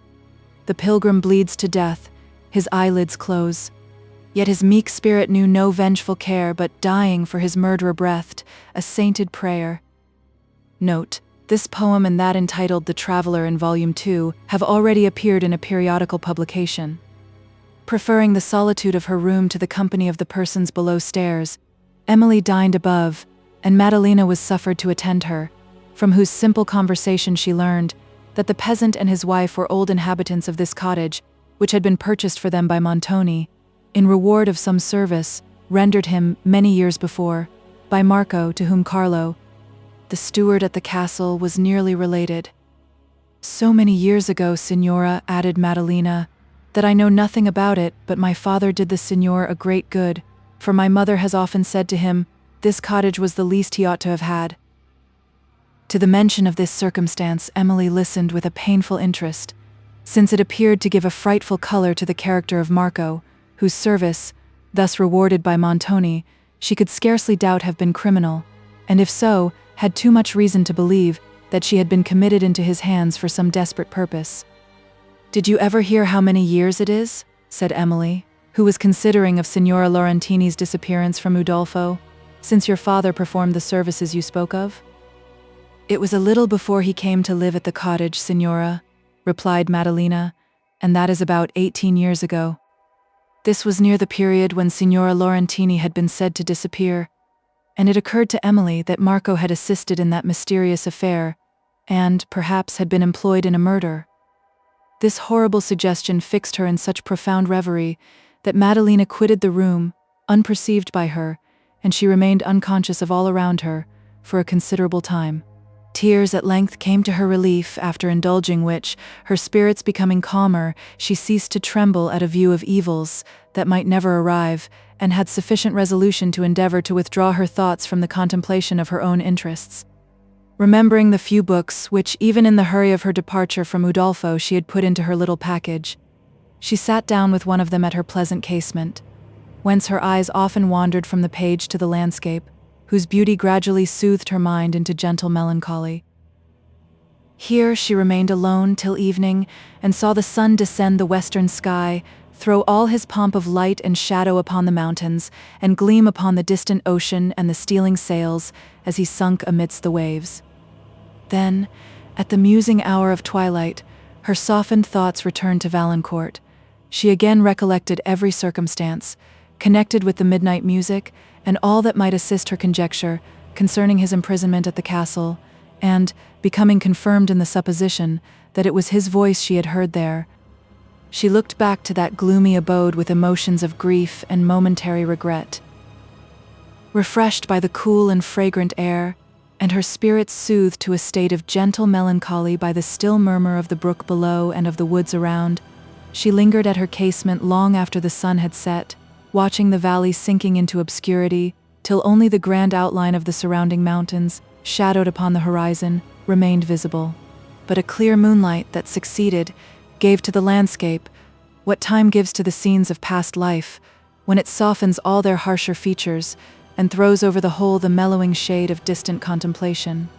The pilgrim bleeds to death, his eyelids close. Yet his meek spirit knew no vengeful care, but dying for his murderer breathed a sainted prayer. Note: this poem and that entitled The Traveller in Volume 2 have already appeared in a periodical publication. Preferring the solitude of her room to the company of the persons below stairs, Emily dined above, and Madalena was suffered to attend her, from whose simple conversation she learned that the peasant and his wife were old inhabitants of this cottage, which had been purchased for them by Montoni, in reward of some service rendered him many years before by Marco, to whom Carlo, the steward at the castle, was nearly related. "So many years ago, Signora," added Madalena, "that I know nothing about it, but my father did the Signor a great good, for my mother has often said to him, this cottage was the least he ought to have had." To the mention of this circumstance Emily listened with a painful interest, since it appeared to give a frightful color to the character of Marco, whose service, thus rewarded by Montoni, she could scarcely doubt have been criminal, and if so, had too much reason to believe that she had been committed into his hands for some desperate purpose. "Did you ever hear how many years it is?" said Emily, who was considering of Signora Laurentini's disappearance from Udolpho, "since your father performed the services you spoke of?" "It was a little before he came to live at the cottage, Signora," replied Madalena, "and that is about 18 years ago. This was near the period when Signora Laurentini had been said to disappear, and it occurred to Emily that Marco had assisted in that mysterious affair, and, perhaps, had been employed in a murder. This horrible suggestion fixed her in such profound reverie that Madalena quitted the room, unperceived by her, and she remained unconscious of all around her for a considerable time. Tears at length came to her relief, after indulging which, her spirits becoming calmer, she ceased to tremble at a view of evils that might never arrive, and had sufficient resolution to endeavor to withdraw her thoughts from the contemplation of her own interests. Remembering the few books which, even in the hurry of her departure from Udolpho, she had put into her little package, she sat down with one of them at her pleasant casement, whence her eyes often wandered from the page to the landscape, whose beauty gradually soothed her mind into gentle melancholy. Here she remained alone till evening, and saw the sun descend the western sky, throw all his pomp of light and shadow upon the mountains, and gleam upon the distant ocean and the stealing sails as he sunk amidst the waves. Then, at the musing hour of twilight, her softened thoughts returned to Valancourt. She again recollected every circumstance, connected with the midnight music, and all that might assist her conjecture concerning his imprisonment at the castle, and, becoming confirmed in the supposition that it was his voice she had heard there, she looked back to that gloomy abode with emotions of grief and momentary regret. Refreshed by the cool and fragrant air, and her spirits soothed to a state of gentle melancholy by the still murmur of the brook below and of the woods around, she lingered at her casement long after the sun had set, watching the valley sinking into obscurity, till only the grand outline of the surrounding mountains, shadowed upon the horizon, remained visible. But a clear moonlight that succeeded gave to the landscape what time gives to the scenes of past life, when it softens all their harsher features and throws over the whole the mellowing shade of distant contemplation.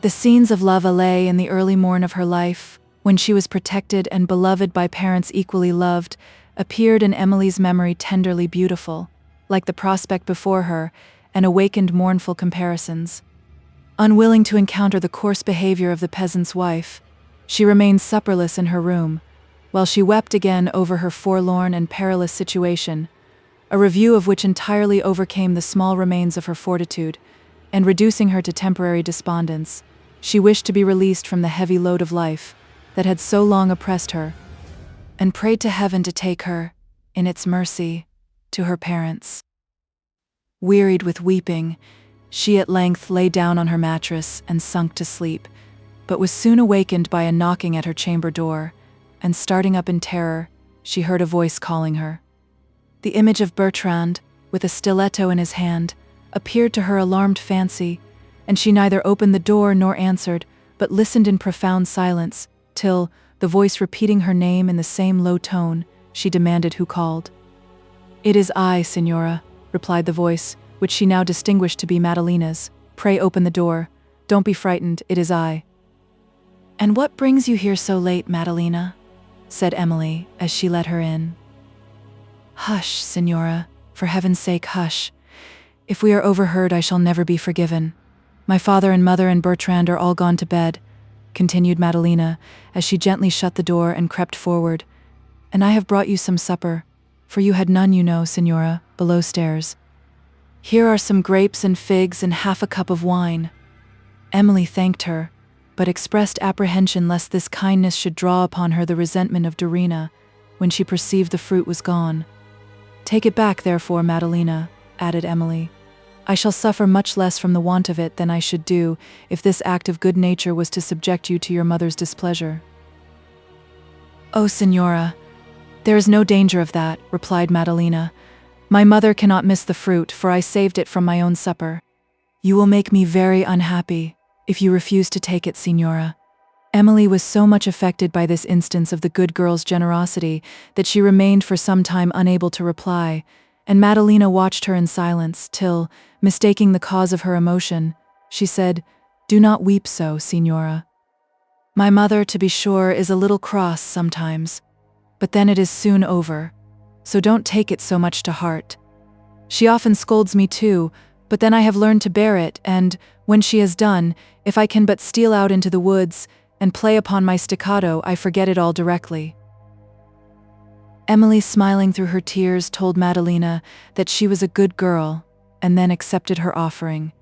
The scenes of La Vallée in the early morn of her life, when she was protected and beloved by parents equally loved, appeared in Emily's memory tenderly beautiful, like the prospect before her, and awakened mournful comparisons. Unwilling to encounter the coarse behavior of the peasant's wife, she remained supperless in her room, while she wept again over her forlorn and perilous situation, a review of which entirely overcame the small remains of her fortitude, and reducing her to temporary despondence, she wished to be released from the heavy load of life that had so long oppressed her, and prayed to heaven to take her, in its mercy, to her parents. Wearied with weeping, she at length lay down on her mattress and sunk to sleep, but was soon awakened by a knocking at her chamber door, and starting up in terror, she heard a voice calling her. The image of Bertrand, with a stiletto in his hand, appeared to her alarmed fancy, and she neither opened the door nor answered, but listened in profound silence, till, the voice repeating her name in the same low tone, she demanded who called. "It is I, Signora," replied the voice, which she now distinguished to be Madalina's. "Pray open the door. Don't be frightened, it is I." "And what brings you here so late, Madalina?" said Emily, as she let her in. "Hush, Signora, for heaven's sake, hush. If we are overheard, I shall never be forgiven. My father and mother and Bertrand are all gone to bed," continued Madalina, as she gently shut the door and crept forward. "And I have brought you some supper, for you had none, you know, Signora, below stairs. Here are some grapes and figs and half a cup of wine." Emily thanked her, but expressed apprehension lest this kindness should draw upon her the resentment of Dorina, when she perceived the fruit was gone. "Take it back, therefore, Madalina," added Emily. "I shall suffer much less from the want of it than I should do if this act of good nature was to subject you to your mother's displeasure." "Oh, Signora, there is no danger of that," replied Madalina. "My mother cannot miss the fruit, for I saved it from my own supper. You will make me very unhappy if you refuse to take it, Signora." Emily was so much affected by this instance of the good girl's generosity that she remained for some time unable to reply, and Madalina watched her in silence till, mistaking the cause of her emotion, she said, "Do not weep so, Signora. My mother, to be sure, is a little cross sometimes, but then it is soon over, so don't take it so much to heart. She often scolds me too, but then I have learned to bear it, and, when she has done, if I can but steal out into the woods and play upon my staccato, I forget it all directly." Emily, smiling through her tears, told Madalina that she was a good girl, and then accepted her offering.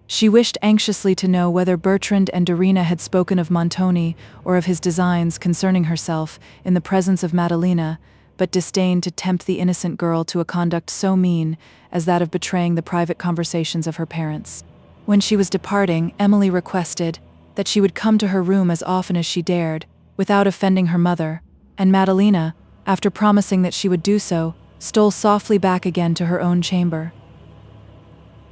She wished anxiously to know whether Bertrand and Dorina had spoken of Montoni or of his designs concerning herself in the presence of Madalina, but disdained to tempt the innocent girl to a conduct so mean as that of betraying the private conversations of her parents. When she was departing, Emily requested that she would come to her room as often as she dared, without offending her mother, and Madalina, after promising that she would do so, stole softly back again to her own chamber.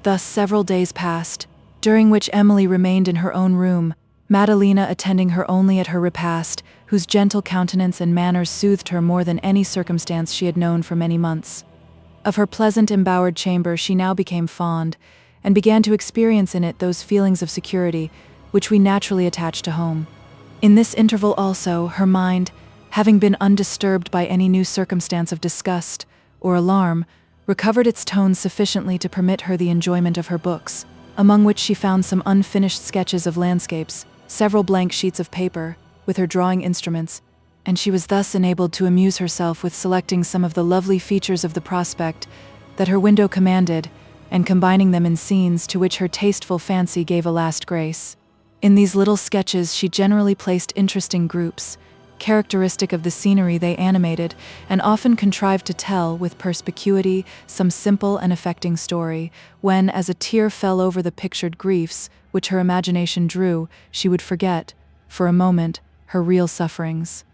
Thus several days passed, during which Emily remained in her own room, Madalina attending her only at her repast, whose gentle countenance and manners soothed her more than any circumstance she had known for many months. Of her pleasant embowered chamber she now became fond, and began to experience in it those feelings of security which we naturally attach to home. In this interval also, her mind, having been undisturbed by any new circumstance of disgust or alarm, recovered its tone sufficiently to permit her the enjoyment of her books, among which she found some unfinished sketches of landscapes, several blank sheets of paper, with her drawing instruments, and she was thus enabled to amuse herself with selecting some of the lovely features of the prospect that her window commanded, and combining them in scenes to which her tasteful fancy gave a last grace. In these little sketches she generally placed interesting groups, characteristic of the scenery they animated, and often contrived to tell, with perspicuity, some simple and affecting story, when, as a tear fell over the pictured griefs, which her imagination drew, she would forget, for a moment, her real sufferings.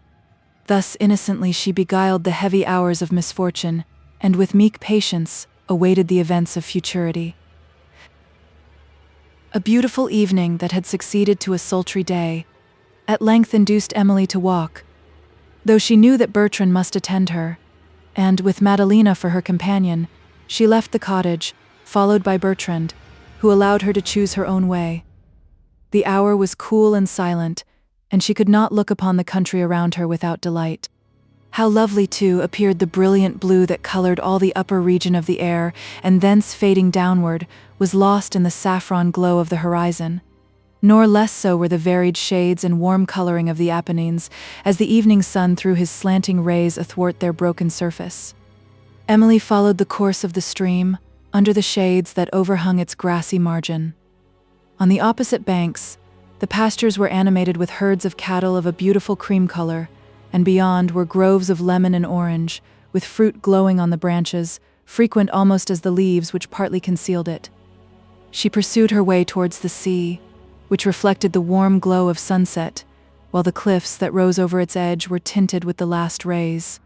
Thus innocently she beguiled the heavy hours of misfortune, and with meek patience awaited the events of futurity. A beautiful evening that had succeeded to a sultry day at length induced Emily to walk, though she knew that Bertrand must attend her, and, with Madalena for her companion, she left the cottage, followed by Bertrand, who allowed her to choose her own way. The hour was cool and silent, and she could not look upon the country around her without delight. How lovely, too, appeared the brilliant blue that colored all the upper region of the air, and thence fading downward, was lost in the saffron glow of the horizon. Nor less so were the varied shades and warm coloring of the Apennines, as the evening sun threw his slanting rays athwart their broken surface. Emily followed the course of the stream, under the shades that overhung its grassy margin. On the opposite banks, the pastures were animated with herds of cattle of a beautiful cream color, and beyond were groves of lemon and orange, with fruit glowing on the branches, frequent almost as the leaves which partly concealed it. She pursued her way towards the sea, which reflected the warm glow of sunset, while the cliffs that rose over its edge were tinted with the last rays.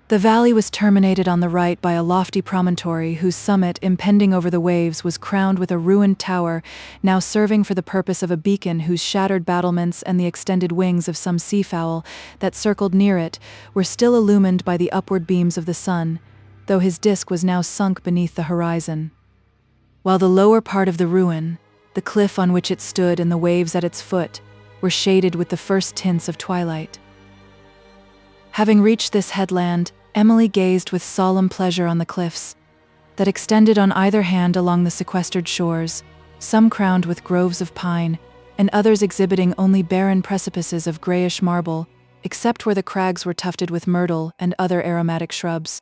The valley was terminated on the right by a lofty promontory whose summit, impending over the waves, was crowned with a ruined tower, now serving for the purpose of a beacon whose shattered battlements and the extended wings of some seafowl that circled near it were still illumined by the upward beams of the sun, though his disk was now sunk beneath the horizon. While the lower part of the ruin, the cliff on which it stood and the waves at its foot, were shaded with the first tints of twilight. Having reached this headland, Emily gazed with solemn pleasure on the cliffs that extended on either hand along the sequestered shores, some crowned with groves of pine, and others exhibiting only barren precipices of grayish marble, except where the crags were tufted with myrtle and other aromatic shrubs.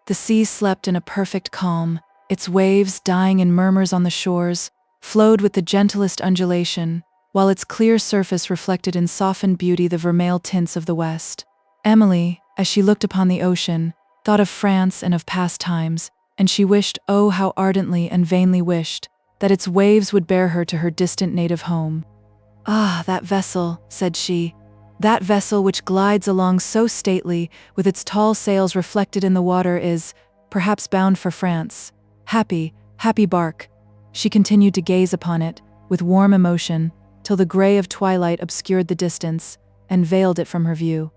The sea slept in a perfect calm, its waves, dying in murmurs on the shores, flowed with the gentlest undulation, while its clear surface reflected in softened beauty the vermeil tints of the west. Emily, as she looked upon the ocean, thought of France and of past times, and she wished, oh, how ardently and vainly wished, that its waves would bear her to her distant native home. "Ah, that vessel," said she, "that vessel which glides along so stately, with its tall sails reflected in the water, is, perhaps, bound for France. Happy, happy bark." She continued to gaze upon it, with warm emotion, till the gray of twilight obscured the distance, and veiled it from her view.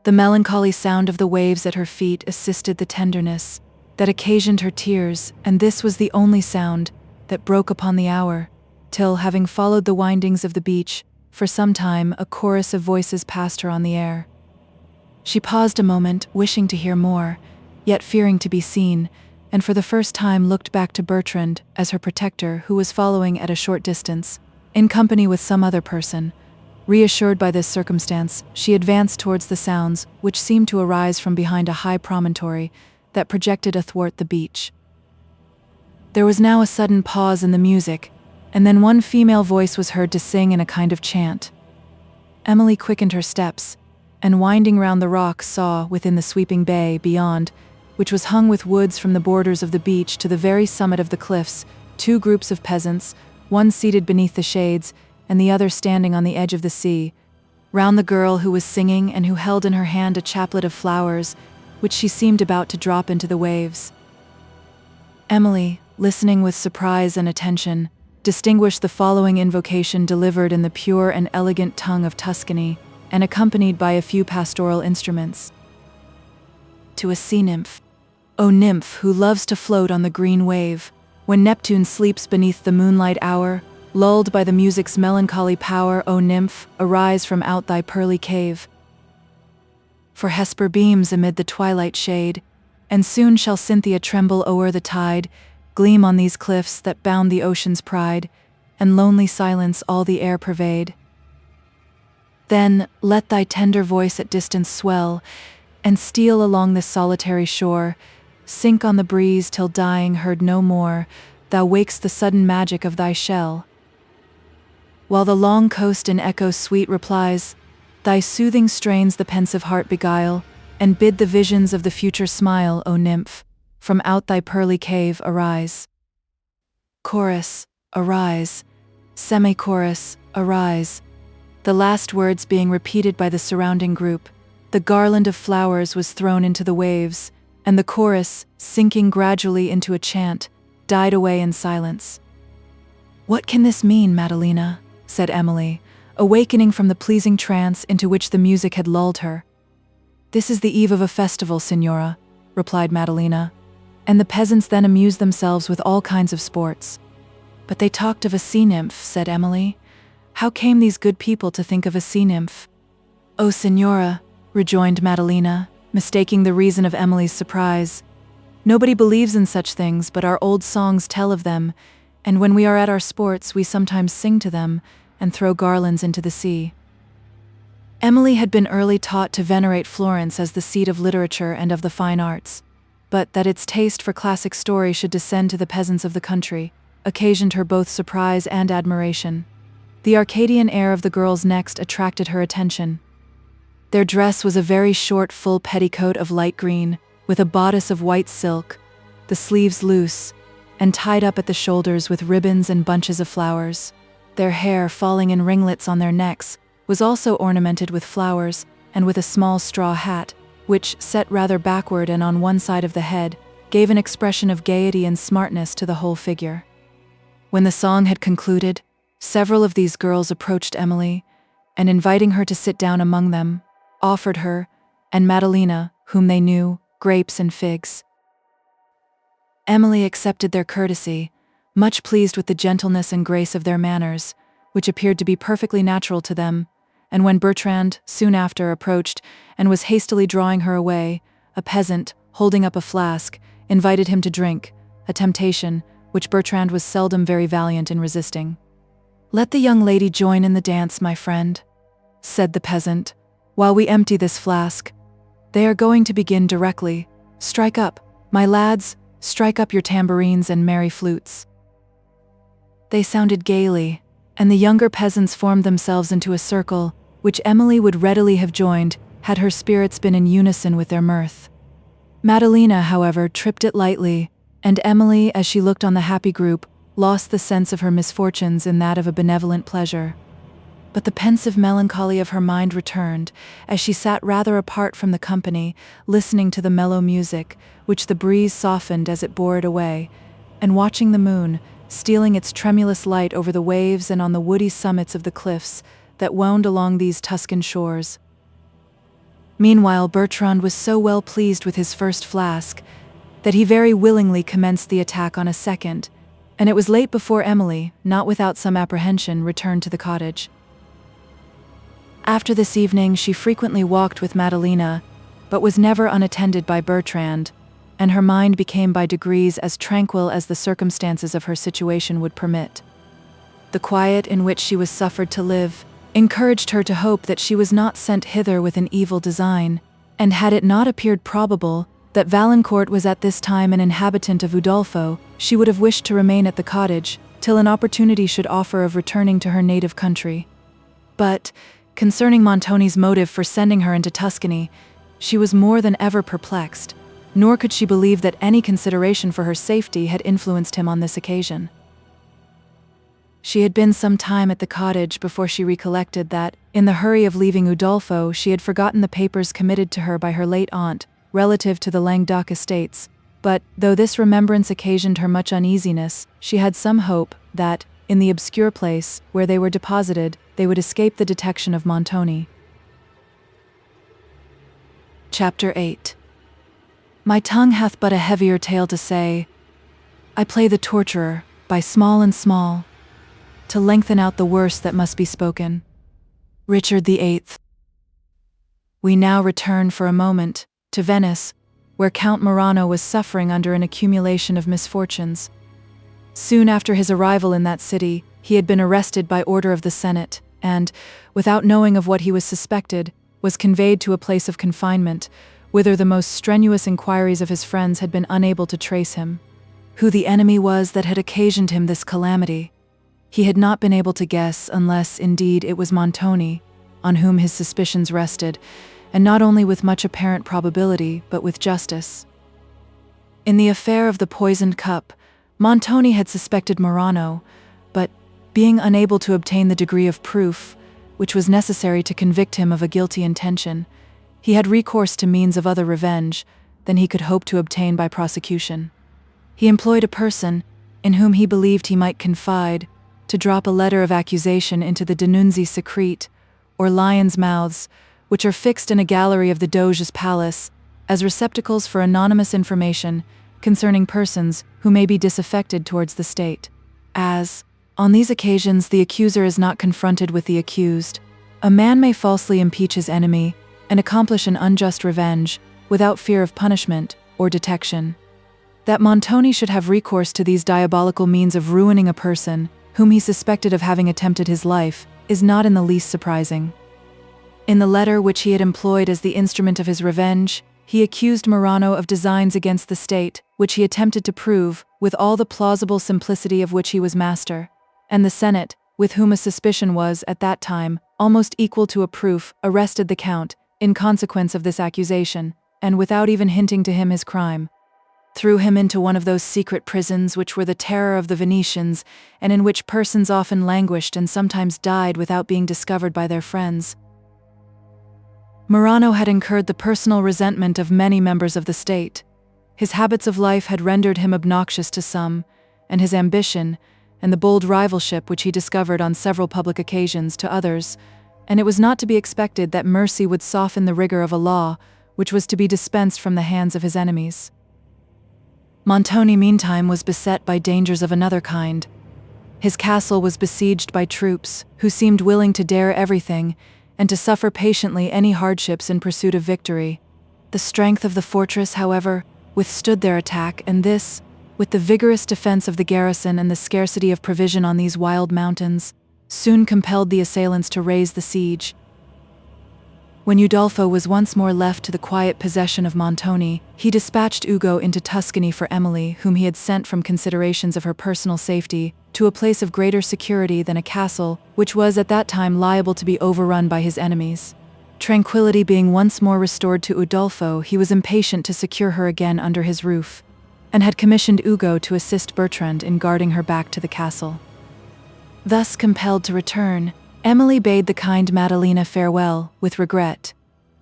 The melancholy sound of the waves at her feet assisted the tenderness that occasioned her tears, and this was the only sound that broke upon the hour, till, having followed the windings of the beach, for some time a chorus of voices passed her on the air. She paused a moment, wishing to hear more, yet fearing to be seen, and for the first time looked back to Bertrand as her protector, who was following at a short distance, in company with some other person. Reassured by this circumstance, she advanced towards the sounds, which seemed to arise from behind a high promontory that projected athwart the beach. There was now a sudden pause in the music, and then one female voice was heard to sing in a kind of chant. Emily quickened her steps, and winding round the rocks saw, within the sweeping bay beyond, which was hung with woods from the borders of the beach to the very summit of the cliffs, two groups of peasants, one seated beneath the shades, and the other standing on the edge of the sea, round the girl who was singing and who held in her hand a chaplet of flowers, which she seemed about to drop into the waves. Emily, listening with surprise and attention, distinguished the following invocation delivered in the pure and elegant tongue of Tuscany, and accompanied by a few pastoral instruments. To a sea nymph. O nymph who loves to float on the green wave, when Neptune sleeps beneath the moonlight hour, lulled by the music's melancholy power, O nymph, arise from out thy pearly cave. For Hesper beams amid the twilight shade, and soon shall Cynthia tremble o'er the tide, gleam on these cliffs that bound the ocean's pride, and lonely silence all the air pervade. Then let thy tender voice at distance swell, and steal along this solitary shore, sink on the breeze till dying heard no more, thou wakes the sudden magic of thy shell. While the long coast in echo sweet replies, Thy soothing strains the pensive heart beguile, and bid the visions of the future smile, O nymph, from out thy pearly cave arise. Chorus, arise. Semi-chorus, arise. The last words being repeated by the surrounding group, the garland of flowers was thrown into the waves, and the chorus, sinking gradually into a chant, died away in silence. "What can this mean, Madalena?" said Emily, awakening from the pleasing trance into which the music had lulled her. "This is the eve of a festival, Signora," replied Madalena, "and the peasants then amuse themselves with all kinds of sports." "But they talked of a sea-nymph," said Emily. "How came these good people to think of a sea-nymph?" "Oh, Signora," rejoined Madalena, mistaking the reason of Emily's surprise, "nobody believes in such things, but our old songs tell of them, and when we are at our sports we sometimes sing to them and throw garlands into the sea." Emily had been early taught to venerate Florence as the seat of literature and of the fine arts, but that its taste for classic story should descend to the peasants of the country occasioned her both surprise and admiration. The Arcadian air of the girls next attracted her attention. Their dress was a very short, full petticoat of light green, with a bodice of white silk, the sleeves loose, and tied up at the shoulders with ribbons and bunches of flowers. Their hair, falling in ringlets on their necks, was also ornamented with flowers, and with a small straw hat, which, set rather backward and on one side of the head, gave an expression of gaiety and smartness to the whole figure. When the song had concluded, several of these girls approached Emily, and inviting her to sit down among them, offered her, and Madalena, whom they knew, grapes and figs. Emily accepted their courtesy, much pleased with the gentleness and grace of their manners, which appeared to be perfectly natural to them, and when Bertrand, soon after, approached and was hastily drawing her away, a peasant, holding up a flask, invited him to drink, a temptation which Bertrand was seldom very valiant in resisting. "Let the young lady join in the dance, my friend," said the peasant, "while we empty this flask. They are going to begin directly. Strike up, my lads, strike up your tambourines and merry flutes." They sounded gaily, and the younger peasants formed themselves into a circle, which Emily would readily have joined had her spirits been in unison with their mirth. Madalena, however, tripped it lightly, and Emily, as she looked on the happy group, lost the sense of her misfortunes in that of a benevolent pleasure. But the pensive melancholy of her mind returned, as she sat rather apart from the company, listening to the mellow music, which the breeze softened as it bore it away, and watching the moon, stealing its tremulous light over the waves and on the woody summits of the cliffs that wound along these Tuscan shores. Meanwhile, Bertrand was so well pleased with his first flask that he very willingly commenced the attack on a second, and it was late before Emily, not without some apprehension, returned to the cottage. After this evening she frequently walked with Madalena, but was never unattended by Bertrand, and her mind became by degrees as tranquil as the circumstances of her situation would permit. The quiet in which she was suffered to live encouraged her to hope that she was not sent hither with an evil design, and had it not appeared probable that Valancourt was at this time an inhabitant of Udolpho, she would have wished to remain at the cottage till an opportunity should offer of returning to her native country. But, concerning Montoni's motive for sending her into Tuscany, she was more than ever perplexed, nor could she believe that any consideration for her safety had influenced him on this occasion. She had been some time at the cottage before she recollected that, in the hurry of leaving Udolpho, she had forgotten the papers committed to her by her late aunt, relative to the Languedoc estates, but, though this remembrance occasioned her much uneasiness, she had some hope that, in the obscure place where they were deposited, they would escape the detection of Montoni. Chapter 8. My tongue hath but a heavier tale to say. I play the torturer, by small and small, to lengthen out the worst that must be spoken. Richard VIII. We now return for a moment to Venice, where Count Morano was suffering under an accumulation of misfortunes. Soon after his arrival in that city, he had been arrested by order of the Senate, and, without knowing of what he was suspected, was conveyed to a place of confinement, whither the most strenuous inquiries of his friends had been unable to trace him. Who the enemy was that had occasioned him this calamity, he had not been able to guess, unless, indeed, it was Montoni, on whom his suspicions rested, and not only with much apparent probability, but with justice. In the affair of the poisoned cup, Montoni had suspected Morano, but, being unable to obtain the degree of proof, which was necessary to convict him of a guilty intention, he had recourse to means of other revenge than he could hope to obtain by prosecution. He employed a person, in whom he believed he might confide, to drop a letter of accusation into the denunzie secrete, or lions' mouths, which are fixed in a gallery of the Doge's palace, as receptacles for anonymous information concerning persons who may be disaffected towards the state. As, on these occasions, the accuser is not confronted with the accused, a man may falsely impeach his enemy and accomplish an unjust revenge without fear of punishment or detection. That Montoni should have recourse to these diabolical means of ruining a person whom he suspected of having attempted his life is not in the least surprising. In the letter which he had employed as the instrument of his revenge, he accused Morano of designs against the state, which he attempted to prove with all the plausible simplicity of which he was master, and the Senate, with whom a suspicion was, at that time, almost equal to a proof, arrested the Count, in consequence of this accusation, and without even hinting to him his crime, threw him into one of those secret prisons which were the terror of the Venetians, and in which persons often languished and sometimes died without being discovered by their friends. Morano had incurred the personal resentment of many members of the state. His habits of life had rendered him obnoxious to some, and his ambition, and the bold rivalship which he discovered on several public occasions to others, and it was not to be expected that mercy would soften the rigor of a law which was to be dispensed from the hands of his enemies. Montoni, meantime, was beset by dangers of another kind. His castle was besieged by troops who seemed willing to dare everything and to suffer patiently any hardships in pursuit of victory. The strength of the fortress, however, withstood their attack, and this, with the vigorous defense of the garrison and the scarcity of provision on these wild mountains, soon compelled the assailants to raise the siege. When Udolpho was once more left to the quiet possession of Montoni, he dispatched Ugo into Tuscany for Emily, whom he had sent from considerations of her personal safety, to a place of greater security than a castle, which was at that time liable to be overrun by his enemies. Tranquility being once more restored to Udolpho, he was impatient to secure her again under his roof, and had commissioned Ugo to assist Bertrand in guarding her back to the castle. Thus compelled to return, Emily bade the kind Madalena farewell with regret,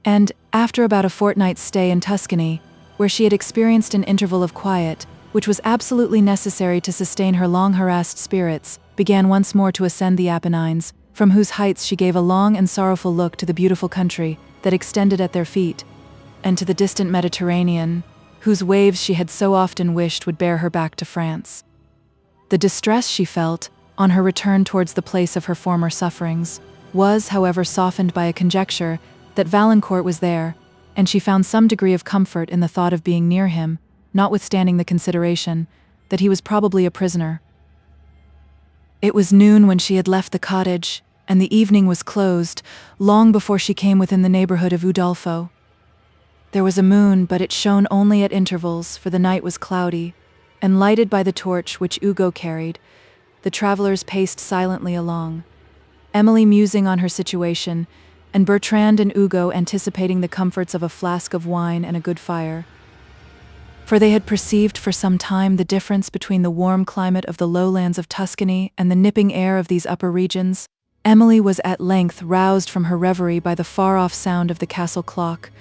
and, after about a fortnight's stay in Tuscany, where she had experienced an interval of quiet, which was absolutely necessary to sustain her long-harassed spirits, began once more to ascend the Apennines, from whose heights she gave a long and sorrowful look to the beautiful country that extended at their feet, and to the distant Mediterranean, whose waves she had so often wished would bear her back to France. The distress she felt, on her return towards the place of her former sufferings, was, however, softened by a conjecture that Valancourt was there, and she found some degree of comfort in the thought of being near him, notwithstanding the consideration that he was probably a prisoner. It was noon when she had left the cottage, and the evening was closed, long before she came within the neighborhood of Udolpho. There was a moon, but it shone only at intervals, for the night was cloudy, and lighted by the torch which Ugo carried, the travelers paced silently along, Emily musing on her situation, and Bertrand and Ugo anticipating the comforts of a flask of wine and a good fire. For they had perceived for some time the difference between the warm climate of the lowlands of Tuscany and the nipping air of these upper regions. Emily was at length roused from her reverie by the far-off sound of the castle clock,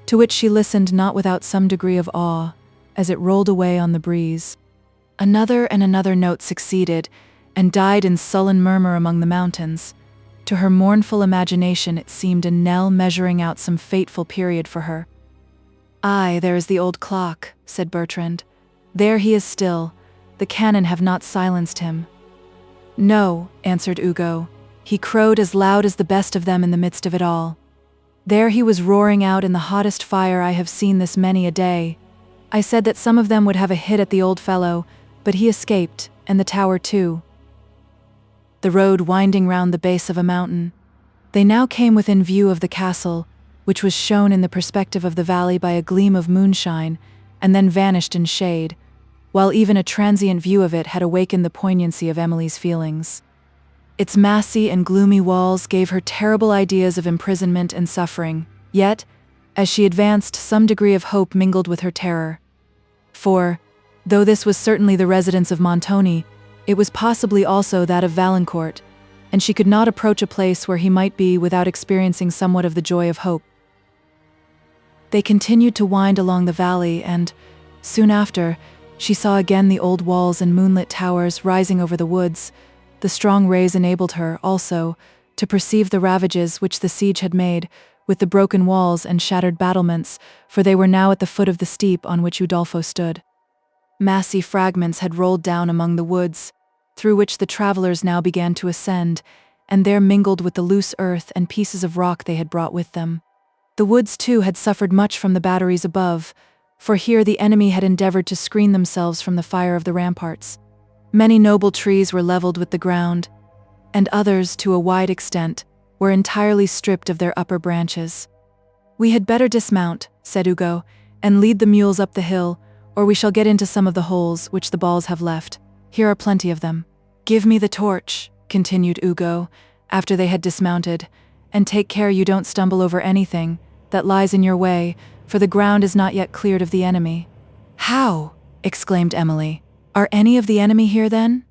to which she listened not without some degree of awe, as it rolled away on the breeze. Another and another note succeeded, and died in sullen murmur among the mountains. To her mournful imagination it seemed a knell measuring out some fateful period for her. "Aye, there is the old clock," said Bertrand. "There he is still. The cannon have not silenced him." "No," answered Ugo. "He crowed as loud as the best of them in the midst of it all. There he was roaring out in the hottest fire I have seen this many a day. I said that some of them would have a hit at the old fellow, but he escaped, and the tower too." The road winding round the base of a mountain. They now came within view of the castle, which was shown in the perspective of the valley by a gleam of moonshine, and then vanished in shade, while even a transient view of it had awakened the poignancy of Emily's feelings. Its massy and gloomy walls gave her terrible ideas of imprisonment and suffering. Yet, as she advanced, some degree of hope mingled with her terror. For, though this was certainly the residence of Montoni, it was possibly also that of Valancourt, and she could not approach a place where he might be without experiencing somewhat of the joy of hope. They continued to wind along the valley, and, soon after, she saw again the old walls and moonlit towers rising over the woods. The strong rays enabled her, also, to perceive the ravages which the siege had made, with the broken walls and shattered battlements, for they were now at the foot of the steep on which Udolpho stood. Massy fragments had rolled down among the woods, through which the travelers now began to ascend, and there mingled with the loose earth and pieces of rock they had brought with them. The woods, too, had suffered much from the batteries above, for here the enemy had endeavored to screen themselves from the fire of the ramparts. Many noble trees were leveled with the ground, and others, to a wide extent, were entirely stripped of their upper branches. "We had better dismount," said Ugo, "and lead the mules up the hill, or we shall get into some of the holes which the balls have left. Here are plenty of them." "Give me the torch," continued Ugo, after they had dismounted, "and take care you don't stumble over anything that lies in your way, for the ground is not yet cleared of the enemy." "How?" exclaimed Emily. "Are any of the enemy here, then?"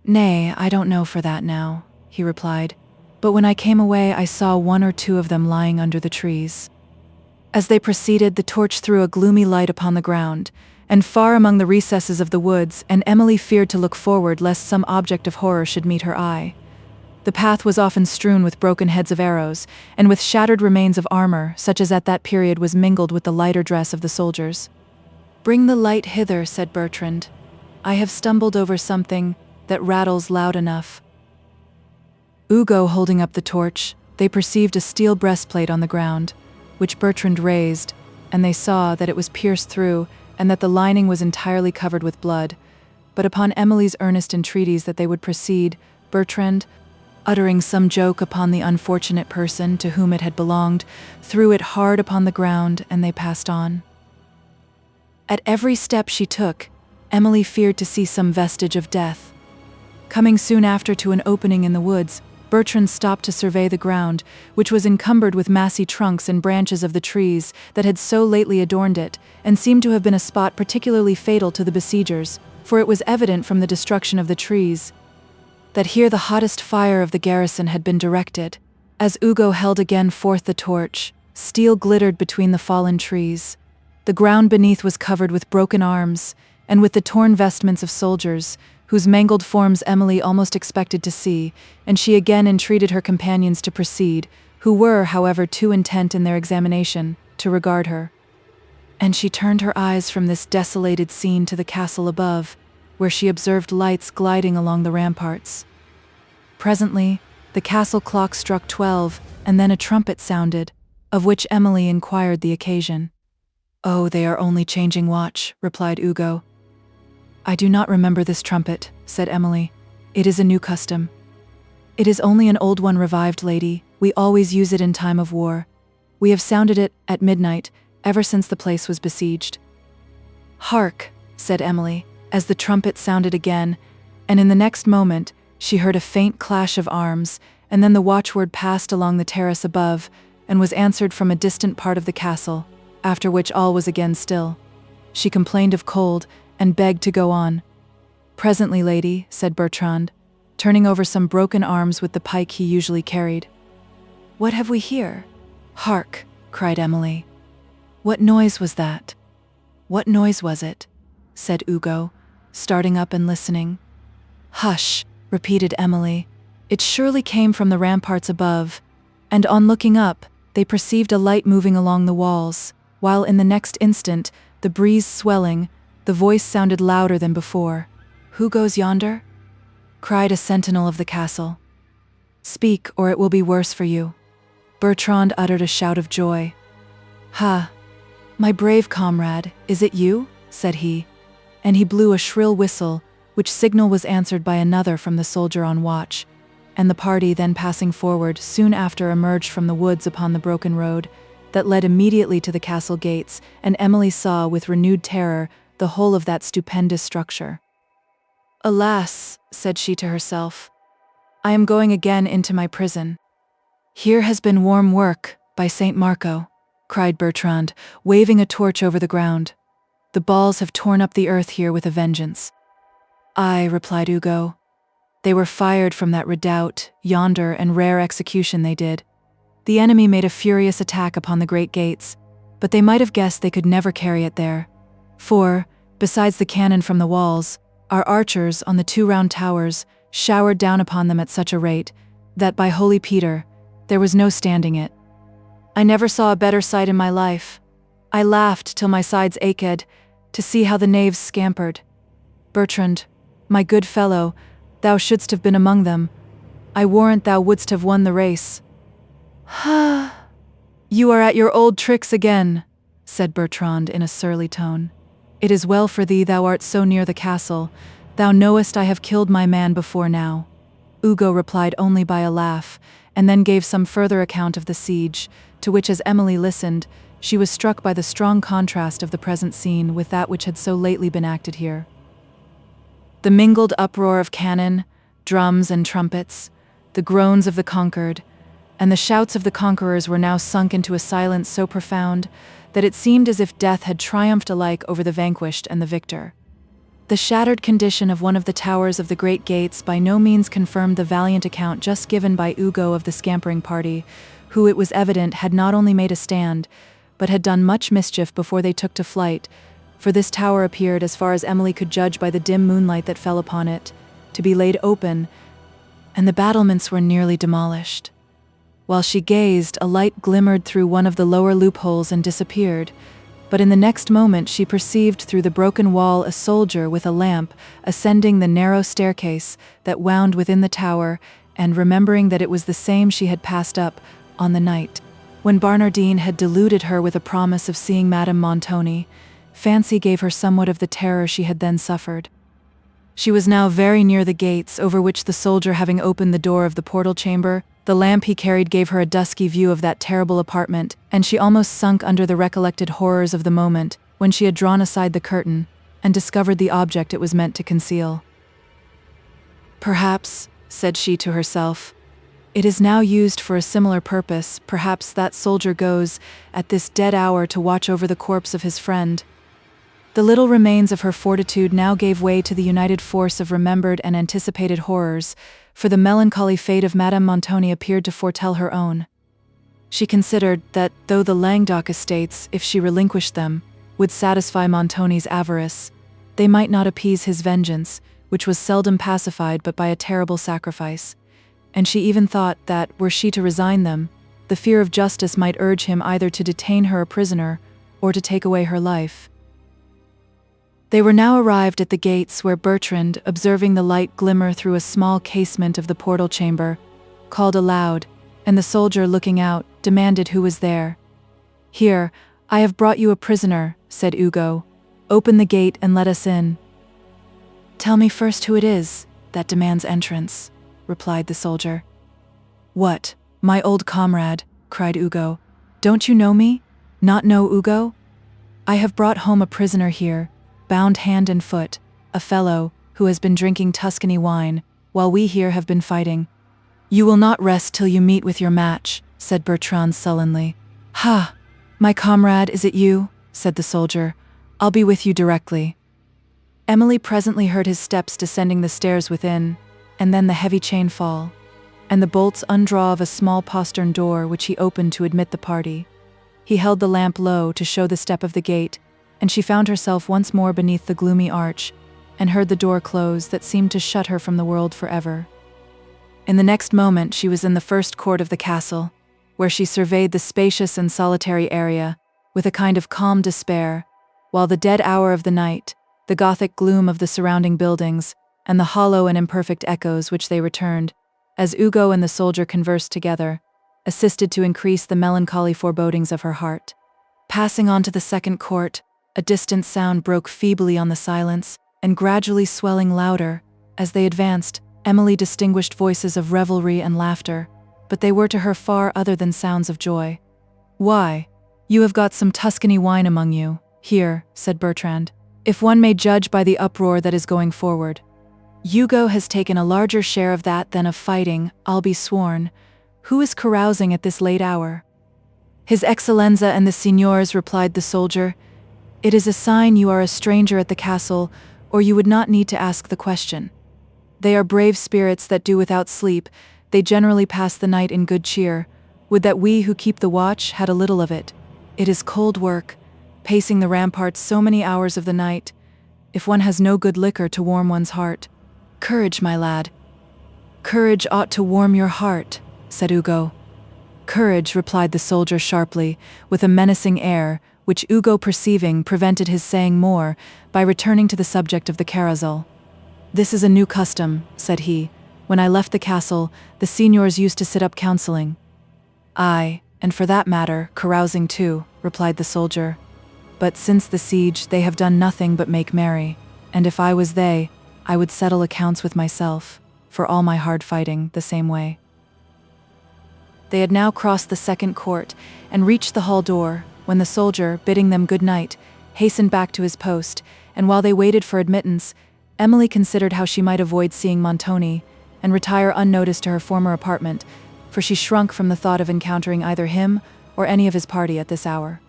"Nay, I don't know for that now," he replied, "but when I came away I saw one or two of them lying under the trees." As they proceeded, the torch threw a gloomy light upon the ground, and far among the recesses of the woods, and Emily feared to look forward lest some object of horror should meet her eye. The path was often strewn with broken heads of arrows, and with shattered remains of armor, such as at that period was mingled with the lighter dress of the soldiers. "Bring the light hither," said Bertrand. "I have stumbled over something that rattles loud enough." Ugo holding up the torch, they perceived a steel breastplate on the ground, which Bertrand raised, and they saw that it was pierced through and that the lining was entirely covered with blood. But upon Emily's earnest entreaties that they would proceed, Bertrand, uttering some joke upon the unfortunate person to whom it had belonged, threw it hard upon the ground, and they passed on. At every step she took, Emily feared to see some vestige of death. Coming soon after to an opening in the woods, Bertrand stopped to survey the ground, which was encumbered with massy trunks and branches of the trees that had so lately adorned it, and seemed to have been a spot particularly fatal to the besiegers, for it was evident from the destruction of the trees that here the hottest fire of the garrison had been directed. As Ugo held again forth the torch, steel glittered between the fallen trees. The ground beneath was covered with broken arms, and with the torn vestments of soldiers, whose mangled forms Emily almost expected to see, and she again entreated her companions to proceed, who were, however, too intent in their examination to regard her. And she turned her eyes from this desolated scene to the castle above, where she observed lights gliding along the ramparts. Presently, the castle clock struck 12, and then a trumpet sounded, of which Emily inquired the occasion. "Oh, they are only changing watch," replied Ugo. "I do not remember this trumpet," said Emily. "It is a new custom." "It is only an old one revived, lady. We always use it in time of war. We have sounded it at midnight, ever since the place was besieged." "Hark," said Emily, as the trumpet sounded again, and in the next moment she heard a faint clash of arms, and then the watchword passed along the terrace above, and was answered from a distant part of the castle, after which all was again still. She complained of cold, and begged to go on. "Presently, lady," said Bertrand, turning over some broken arms with the pike he usually carried. "What have we here?" "Hark," cried Emily. "What noise was that?" "What noise was it?" said Ugo, starting up and listening. "Hush," repeated Emily. "It surely came from the ramparts above," and on looking up, they perceived a light moving along the walls, while in the next instant, the breeze swelling, the voice sounded louder than before. "Who goes yonder?" cried a sentinel of the castle. "Speak, or it will be worse for you." Bertrand uttered a shout of joy. "Ha! My brave comrade, is it you?" said he, and he blew a shrill whistle, which signal was answered by another from the soldier on watch, and the party then passing forward soon after emerged from the woods upon the broken road that led immediately to the castle gates, and Emily saw with renewed terror the whole of that stupendous structure. "Alas," said she to herself, I am going again into my prison. Here has been warm work, by St. Marco, cried Bertrand, waving a torch over the ground. The balls have torn up the earth here with a vengeance. Aye, replied Ugo. They were fired from that redoubt, yonder, and rare execution they did. The enemy made a furious attack upon the great gates, but they might have guessed they could never carry it there. For, besides the cannon from the walls, our archers on the 2 round towers showered down upon them at such a rate, that by Holy Peter, there was no standing it. I never saw a better sight in my life. I laughed till my sides ached, to see how the knaves scampered. Bertrand, my good fellow, thou shouldst have been among them. I warrant thou wouldst have won the race. Ha! You are at your old tricks again, said Bertrand in a surly tone. It is well for thee thou art so near the castle. Thou knowest I have killed my man before now. Ugo replied only by a laugh, and then gave some further account of the siege, to which as Emily listened, she was struck by the strong contrast of the present scene with that which had so lately been acted here. The mingled uproar of cannon, drums and trumpets, the groans of the conquered, and the shouts of the conquerors were now sunk into a silence so profound that it seemed as if death had triumphed alike over the vanquished and the victor. The shattered condition of one of the towers of the great gates by no means confirmed the valiant account just given by Ugo of the scampering party, who it was evident had not only made a stand, but had done much mischief before they took to flight, for this tower appeared, as far as Emily could judge by the dim moonlight that fell upon it, to be laid open, and the battlements were nearly demolished. While she gazed, a light glimmered through one of the lower loopholes and disappeared, but in the next moment she perceived through the broken wall a soldier with a lamp ascending the narrow staircase that wound within the tower, and remembering that it was the same she had passed up on the night when Barnardine had deluded her with a promise of seeing Madame Montoni, fancy gave her somewhat of the terror she had then suffered. She was now very near the gates, over which the soldier, having opened the door of the portal chamber, the lamp he carried gave her a dusky view of that terrible apartment, and she almost sunk under the recollected horrors of the moment when she had drawn aside the curtain and discovered the object it was meant to conceal. Perhaps, said she to herself, it is now used for a similar purpose. Perhaps that soldier goes, at this dead hour, to watch over the corpse of his friend. The little remains of her fortitude now gave way to the united force of remembered and anticipated horrors, for the melancholy fate of Madame Montoni appeared to foretell her own. She considered that, though the Languedoc estates, if she relinquished them, would satisfy Montoni's avarice, they might not appease his vengeance, which was seldom pacified but by a terrible sacrifice. And she even thought that, were she to resign them, the fear of justice might urge him either to detain her a prisoner or to take away her life. They were now arrived at the gates, where Bertrand, observing the light glimmer through a small casement of the portal chamber, called aloud, and the soldier, looking out, demanded who was there. Here, I have brought you a prisoner, said Ugo. Open the gate and let us in. Tell me first who it is that demands entrance, replied the soldier. What, my old comrade, cried Ugo. Don't you know me? Not know Ugo? I have brought home a prisoner here, bound hand and foot, a fellow who has been drinking Tuscany wine, while we here have been fighting. You will not rest till you meet with your match, said Bertrand sullenly. Ha! My comrade, is it you? Said the soldier. I'll be with you directly. Emily presently heard his steps descending the stairs within, and then the heavy chain fall, and the bolts undraw of a small postern door which he opened to admit the party. He held the lamp low to show the step of the gate, and she found herself once more beneath the gloomy arch, and heard the door close that seemed to shut her from the world forever. In the next moment she was in the first court of the castle, where she surveyed the spacious and solitary area with a kind of calm despair, while the dead hour of the night, the Gothic gloom of the surrounding buildings, and the hollow and imperfect echoes which they returned, as Ugo and the soldier conversed together, assisted to increase the melancholy forebodings of her heart. Passing on to the second court, a distant sound broke feebly on the silence, and gradually swelling louder, as they advanced, Emily distinguished voices of revelry and laughter, but they were to her far other than sounds of joy. Why, you have got some Tuscany wine among you, here, said Bertrand, if one may judge by the uproar that is going forward. Hugo has taken a larger share of that than of fighting, I'll be sworn. Who is carousing at this late hour?" "His Excellenza and the signors," replied the soldier. "It is a sign you are a stranger at the castle, or you would not need to ask the question. They are brave spirits that do without sleep. They generally pass the night in good cheer. Would that we who keep the watch had a little of it. It is cold work, pacing the ramparts so many hours of the night, if one has no good liquor to warm one's heart. Courage, my lad. Courage ought to warm your heart," said Hugo. "Courage," replied the soldier sharply, with a menacing air, which Hugo, perceiving, prevented his saying more, by returning to the subject of the carousel. "This is a new custom," said he. "When I left the castle, the signors used to sit up counseling." "Aye, and for that matter, carousing too," replied the soldier. "But since the siege, they have done nothing but make merry, and if I was they, I would settle accounts with myself, for all my hard fighting, the same way." They had now crossed the second court, and reached the hall door, when the soldier, bidding them good night, hastened back to his post, and while they waited for admittance, Emily considered how she might avoid seeing Montoni, and retire unnoticed to her former apartment, for she shrunk from the thought of encountering either him or any of his party at this hour.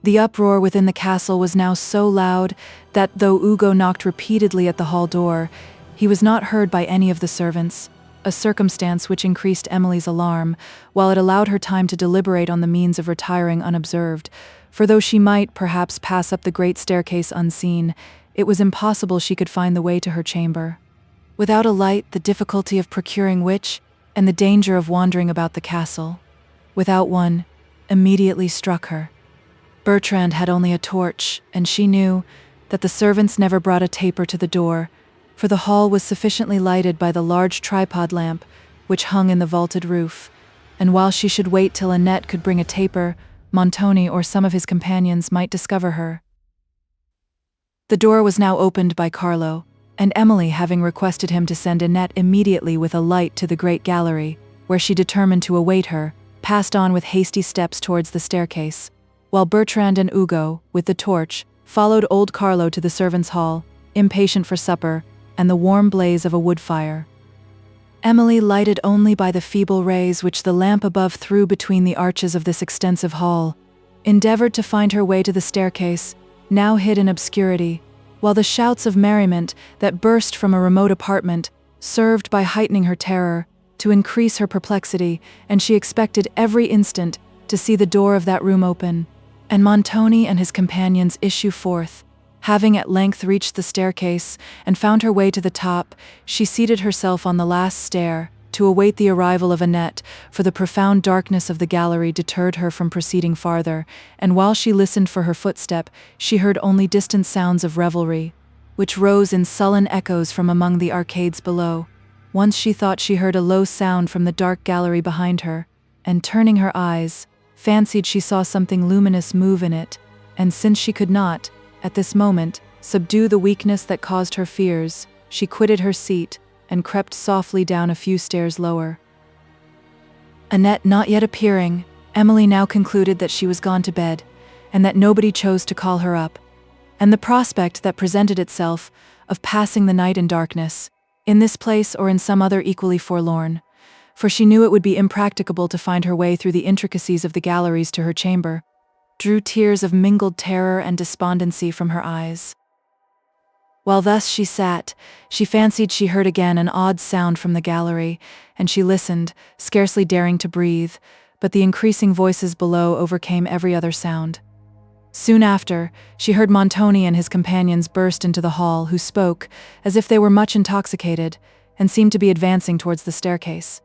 The uproar within the castle was now so loud that, though Hugo knocked repeatedly at the hall door, he was not heard by any of the servants, a circumstance which increased Emily's alarm, while it allowed her time to deliberate on the means of retiring unobserved, for though she might, perhaps, pass up the great staircase unseen, it was impossible she could find the way to her chamber. Without a light, the difficulty of procuring which, and the danger of wandering about the castle, without one, immediately struck her. Bertrand had only a torch, and she knew that the servants never brought a taper to the door, for the hall was sufficiently lighted by the large tripod lamp which hung in the vaulted roof, and while she should wait till Annette could bring a taper, Montoni or some of his companions might discover her. The door was now opened by Carlo, and Emily, having requested him to send Annette immediately with a light to the great gallery, where she determined to await her, passed on with hasty steps towards the staircase, while Bertrand and Hugo, with the torch, followed old Carlo to the servants' hall, impatient for supper and the warm blaze of a wood fire. Emily, lighted only by the feeble rays which the lamp above threw between the arches of this extensive hall, endeavored to find her way to the staircase, now hid in obscurity, while the shouts of merriment that burst from a remote apartment served, by heightening her terror, to increase her perplexity, and she expected every instant to see the door of that room open, and Montoni and his companions issue forth. Having at length reached the staircase and found her way to the top, she seated herself on the last stair to await the arrival of Annette, for the profound darkness of the gallery deterred her from proceeding farther, and while she listened for her footstep, she heard only distant sounds of revelry, which rose in sullen echoes from among the arcades below. Once she thought she heard a low sound from the dark gallery behind her, and turning her eyes, fancied she saw something luminous move in it, and since she could not, at this moment, subdue the weakness that caused her fears, she quitted her seat and crept softly down a few stairs lower. Annette not yet appearing, Emily now concluded that she was gone to bed, and that nobody chose to call her up, and the prospect that presented itself of passing the night in darkness, in this place or in some other equally forlorn, for she knew it would be impracticable to find her way through the intricacies of the galleries to her chamber, drew tears of mingled terror and despondency from her eyes. While thus she sat, she fancied she heard again an odd sound from the gallery, and she listened, scarcely daring to breathe, but the increasing voices below overcame every other sound. Soon after, she heard Montoni and his companions burst into the hall, who spoke, as if they were much intoxicated, and seemed to be advancing towards the staircase.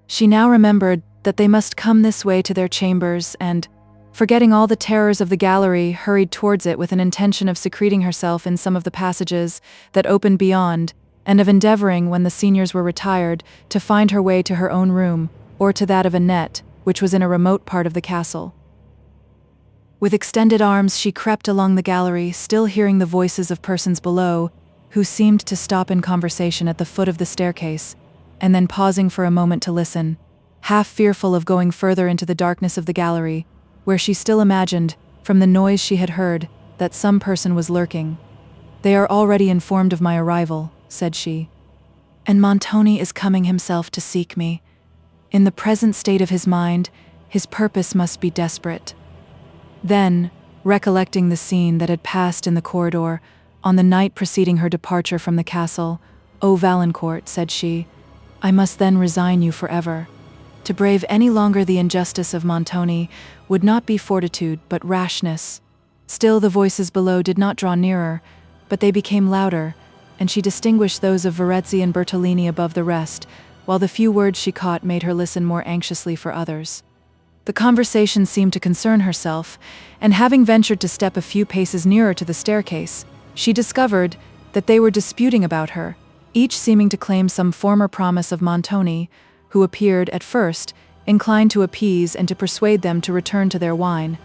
She now remembered that they must come this way to their chambers, and, forgetting all the terrors of the gallery, hurried towards it with an intention of secreting herself in some of the passages that opened beyond, and of endeavoring, when the seniors were retired, to find her way to her own room, or to that of Annette, which was in a remote part of the castle. With extended arms she crept along the gallery, still hearing the voices of persons below, who seemed to stop in conversation at the foot of the staircase, and then pausing for a moment to listen, half fearful of going further into the darkness of the gallery, where she still imagined, from the noise she had heard, that some person was lurking. "They are already informed of my arrival," said she. "And Montoni is coming himself to seek me. In the present state of his mind, his purpose must be desperate." Then, recollecting the scene that had passed in the corridor on the night preceding her departure from the castle, "O Valancourt," said she, "I must then resign you forever. To brave any longer the injustice of Montoni would not be fortitude but rashness." Still the voices below did not draw nearer, but they became louder, and she distinguished those of Verezzi and Bertolini above the rest, while the few words she caught made her listen more anxiously for others. The conversation seemed to concern herself, and having ventured to step a few paces nearer to the staircase, she discovered that they were disputing about her, each seeming to claim some former promise of Montoni, who appeared, at first, inclined to appease and to persuade them to return to their wine,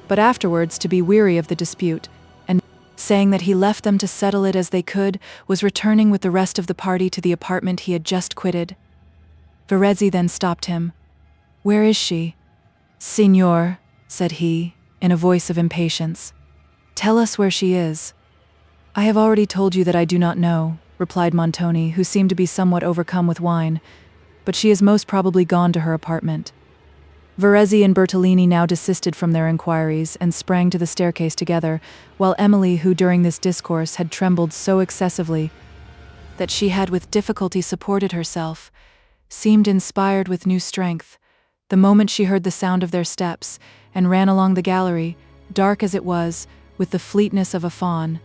but afterwards to be weary of the dispute, and, saying that he left them to settle it as they could, was returning with the rest of the party to the apartment he had just quitted. Verezzi then stopped him. "Where is she?" "Signor," said he, in a voice of impatience, "tell us where she is." "I have already told you that I do not know," replied Montoni, who seemed to be somewhat overcome with wine, "but she is most probably gone to her apartment." Verezzi and Bertolini now desisted from their inquiries and sprang to the staircase together, while Emily, who during this discourse had trembled so excessively that she had with difficulty supported herself, seemed inspired with new strength the moment she heard the sound of their steps, and ran along the gallery, dark as it was, with the fleetness of a fawn.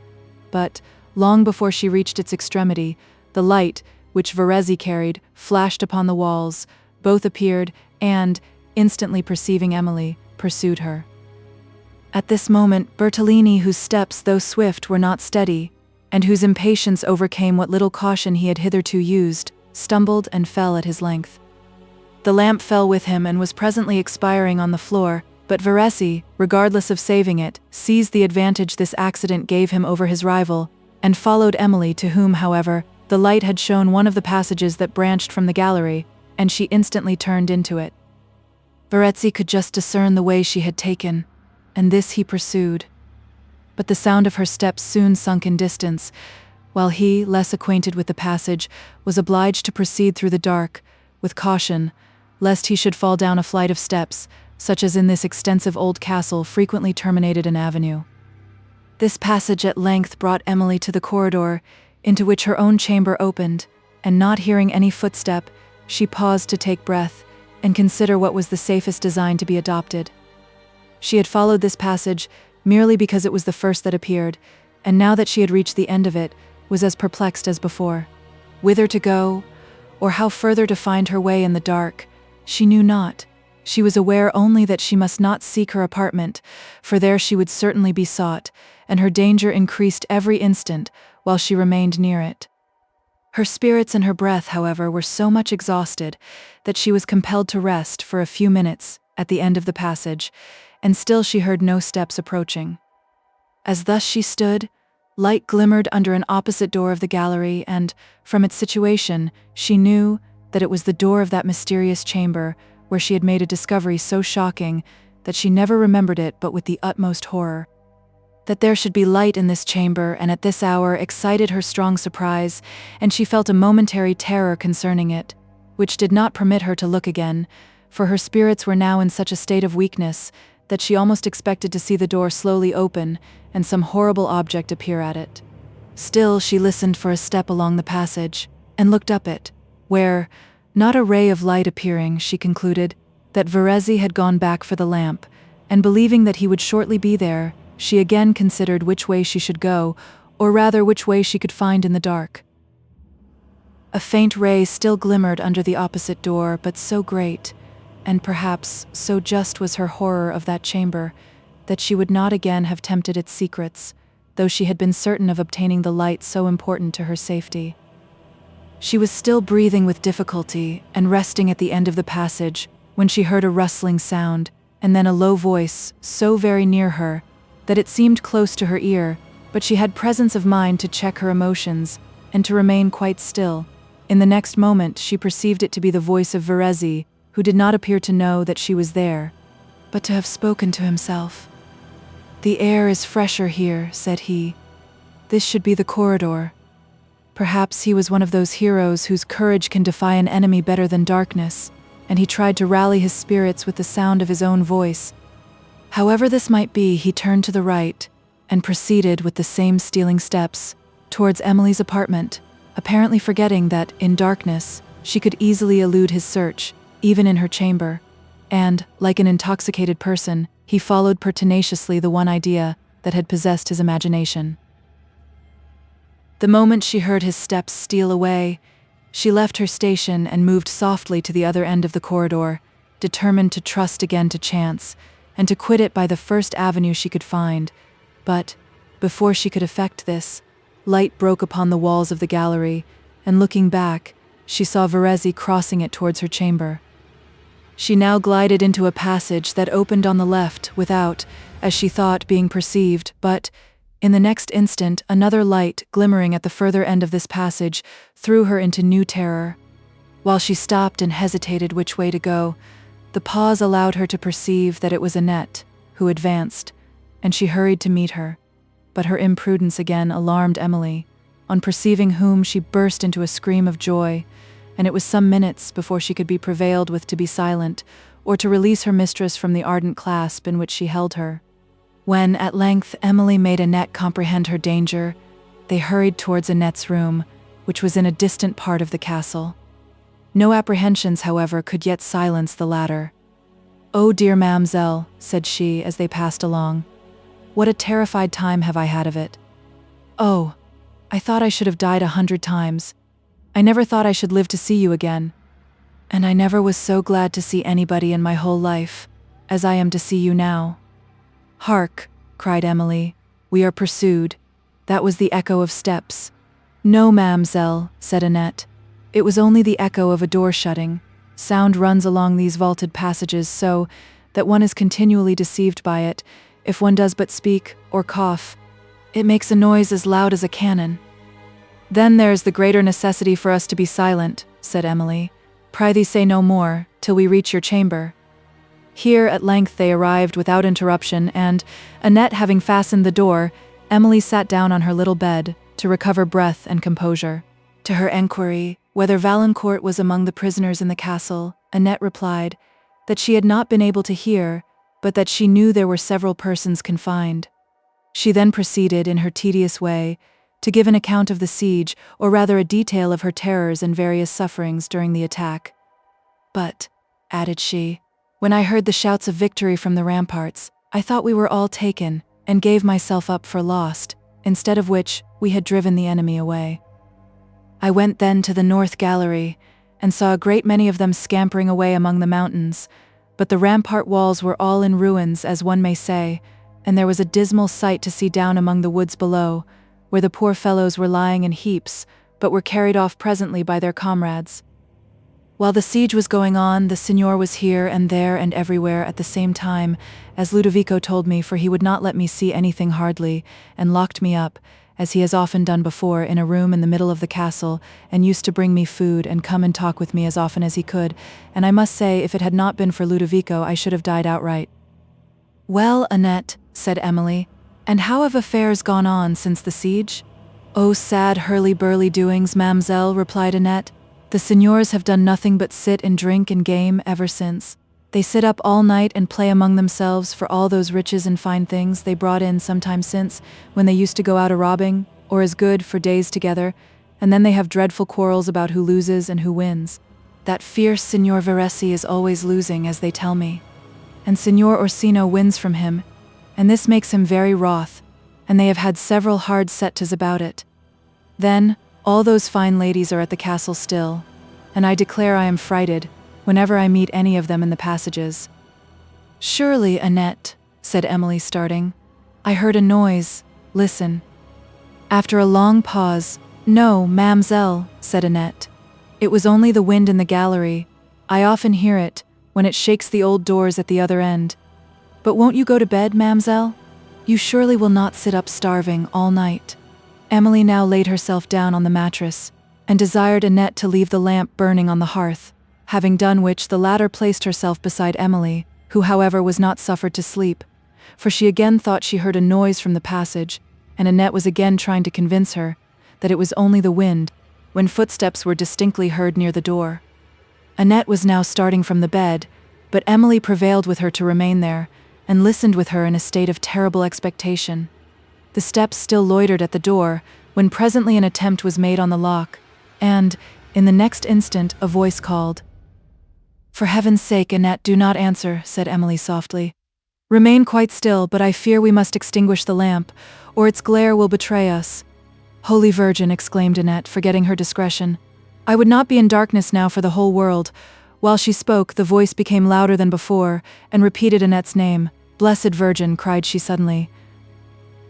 But, long before she reached its extremity, the light, which Verezzi carried, flashed upon the walls. Both appeared, and, instantly perceiving Emily, pursued her. At this moment, Bertolini, whose steps, though swift, were not steady, and whose impatience overcame what little caution he had hitherto used, stumbled and fell at his length. The lamp fell with him and was presently expiring on the floor, but Verezzi, regardless of saving it, seized the advantage this accident gave him over his rival, and followed Emily, to whom, however, the light had shown one of the passages that branched from the gallery, and she instantly turned into it. Verezzi could just discern the way she had taken, and this he pursued. But the sound of her steps soon sunk in distance, while he, less acquainted with the passage, was obliged to proceed through the dark, with caution, lest he should fall down a flight of steps, such as in this extensive old castle frequently terminated an avenue. This passage at length brought Emily to the corridor, into which her own chamber opened, and not hearing any footstep, she paused to take breath, and consider what was the safest design to be adopted. She had followed this passage merely because it was the first that appeared, and now that she had reached the end of it, was as perplexed as before. Whither to go, or how further to find her way in the dark, she knew not. She was aware only that she must not seek her apartment, for there she would certainly be sought, and her danger increased every instant while she remained near it. Her spirits and her breath, however, were so much exhausted that she was compelled to rest for a few minutes at the end of the passage, and still she heard no steps approaching. As thus she stood, light glimmered under an opposite door of the gallery, and, from its situation, she knew that it was the door of that mysterious chamber where she had made a discovery so shocking that she never remembered it but with the utmost horror. That there should be light in this chamber and at this hour excited her strong surprise, and she felt a momentary terror concerning it, which did not permit her to look again, for her spirits were now in such a state of weakness that she almost expected to see the door slowly open and some horrible object appear at it. Still she listened for a step along the passage, and looked up it, where, not a ray of light appearing, she concluded that Verezzi had gone back for the lamp, and believing that he would shortly be there, she again considered which way she should go, or rather which way she could find in the dark. A faint ray still glimmered under the opposite door, but so great, and perhaps so just was her horror of that chamber, that she would not again have tempted its secrets, though she had been certain of obtaining the light so important to her safety. She was still breathing with difficulty and resting at the end of the passage when she heard a rustling sound, and then a low voice, so very near her that it seemed close to her ear, but she had presence of mind to check her emotions and to remain quite still. In the next moment she perceived it to be the voice of Verezzi, who did not appear to know that she was there, but to have spoken to himself. "The air is fresher here," said he. This should be the corridor. Perhaps he was one of those heroes whose courage can defy an enemy better than darkness, and he tried to rally his spirits with the sound of his own voice. However this might be, he turned to the right and proceeded with the same stealing steps towards Emily's apartment, apparently forgetting that, in darkness, she could easily elude his search, even in her chamber. And, like an intoxicated person, he followed pertinaciously the one idea that had possessed his imagination. The moment she heard his steps steal away, she left her station and moved softly to the other end of the corridor, determined to trust again to chance, and to quit it by the first avenue she could find. But, before she could effect this, light broke upon the walls of the gallery, and looking back, she saw Verezzi crossing it towards her chamber. She now glided into a passage that opened on the left without, as she thought, being perceived, but, in the next instant, another light, glimmering at the further end of this passage, threw her into new terror. While she stopped and hesitated which way to go, the pause allowed her to perceive that it was Annette, who advanced, and she hurried to meet her. But her imprudence again alarmed Emily, on perceiving whom she burst into a scream of joy, and it was some minutes before she could be prevailed with to be silent, or to release her mistress from the ardent clasp in which she held her. When, at length, Emily made Annette comprehend her danger, they hurried towards Annette's room, which was in a distant part of the castle. No apprehensions, however, could yet silence the latter. "Oh, dear Mamselle," said she as they passed along, "what a terrified time have I had of it! Oh, I thought I should have died 100 times. I never thought I should live to see you again. And I never was so glad to see anybody in my whole life, as I am to see you now." "Hark!" cried Emily. "We are pursued." That was the echo of steps. "No, Mamselle," said Annette. "It was only the echo of a door shutting. Sound runs along these vaulted passages so that one is continually deceived by it, if one does but speak or cough. It makes a noise as loud as a cannon." "Then there is the greater necessity for us to be silent," said Emily. "Prithee say no more, till we reach your chamber." Here at length they arrived without interruption, and, Annette having fastened the door, Emily sat down on her little bed to recover breath and composure. To her enquiry whether Valancourt was among the prisoners in the castle, Annette replied that she had not been able to hear, but that she knew there were several persons confined. She then proceeded, in her tedious way, to give an account of the siege, or rather a detail of her terrors and various sufferings during the attack. "But," added she, "when I heard the shouts of victory from the ramparts, I thought we were all taken, and gave myself up for lost, instead of which we had driven the enemy away. I went then to the north gallery, and saw a great many of them scampering away among the mountains, but the rampart walls were all in ruins, as one may say, and there was a dismal sight to see down among the woods below, where the poor fellows were lying in heaps, but were carried off presently by their comrades. While the siege was going on, the Signor was here and there and everywhere at the same time, as Ludovico told me, for he would not let me see anything hardly, and locked me up, as he has often done before, in a room in the middle of the castle, and used to bring me food and come and talk with me as often as he could, and I must say, if it had not been for Ludovico, I should have died outright." "Well, Annette," said Emily, "and how have affairs gone on since the siege?" "Oh, sad hurly-burly doings, Mamselle," replied Annette. "The signors have done nothing but sit and drink and game ever since. They sit up all night and play among themselves for all those riches and fine things they brought in some time since, when they used to go out a-robbing, or as good, for days together, and then they have dreadful quarrels about who loses and who wins. That fierce Signor Verezzi is always losing, as they tell me, and Signor Orsino wins from him, and this makes him very wroth, and they have had several hard set-tos about it. Then, all those fine ladies are at the castle still, and I declare I am frighted whenever I meet any of them in the passages." "Surely, Annette," said Emily, starting, "I heard a noise. Listen." After a long pause, "No, Mamselle," said Annette. "It was only the wind in the gallery. I often hear it, when it shakes the old doors at the other end. But won't you go to bed, Mamselle? You surely will not sit up starving all night." Emily now laid herself down on the mattress, and desired Annette to leave the lamp burning on the hearth, having done which the latter placed herself beside Emily, who however was not suffered to sleep, for she again thought she heard a noise from the passage, and Annette was again trying to convince her that it was only the wind, when footsteps were distinctly heard near the door. Annette was now starting from the bed, but Emily prevailed with her to remain there, and listened with her in a state of terrible expectation. The steps still loitered at the door, when presently an attempt was made on the lock, and, in the next instant, a voice called. "For heaven's sake, Annette, do not answer," said Emily softly. "Remain quite still, but I fear we must extinguish the lamp, or its glare will betray us." "Holy Virgin," exclaimed Annette, forgetting her discretion. "I would not be in darkness now for the whole world." While she spoke, the voice became louder than before, and repeated Annette's name. "Blessed Virgin," cried she suddenly.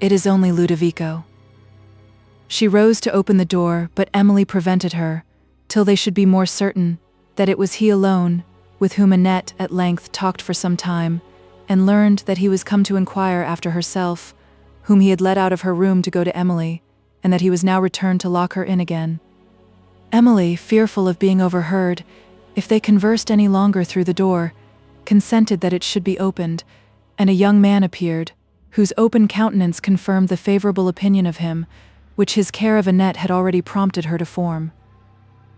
"It is only Ludovico." She rose to open the door, but Emily prevented her, till they should be more certain that it was he alone, with whom Annette at length talked for some time, and learned that he was come to inquire after herself, whom he had let out of her room to go to Emily, and that he was now returned to lock her in again. Emily, fearful of being overheard, if they conversed any longer through the door, consented that it should be opened, and a young man appeared, whose open countenance confirmed the favorable opinion of him, which his care of Annette had already prompted her to form.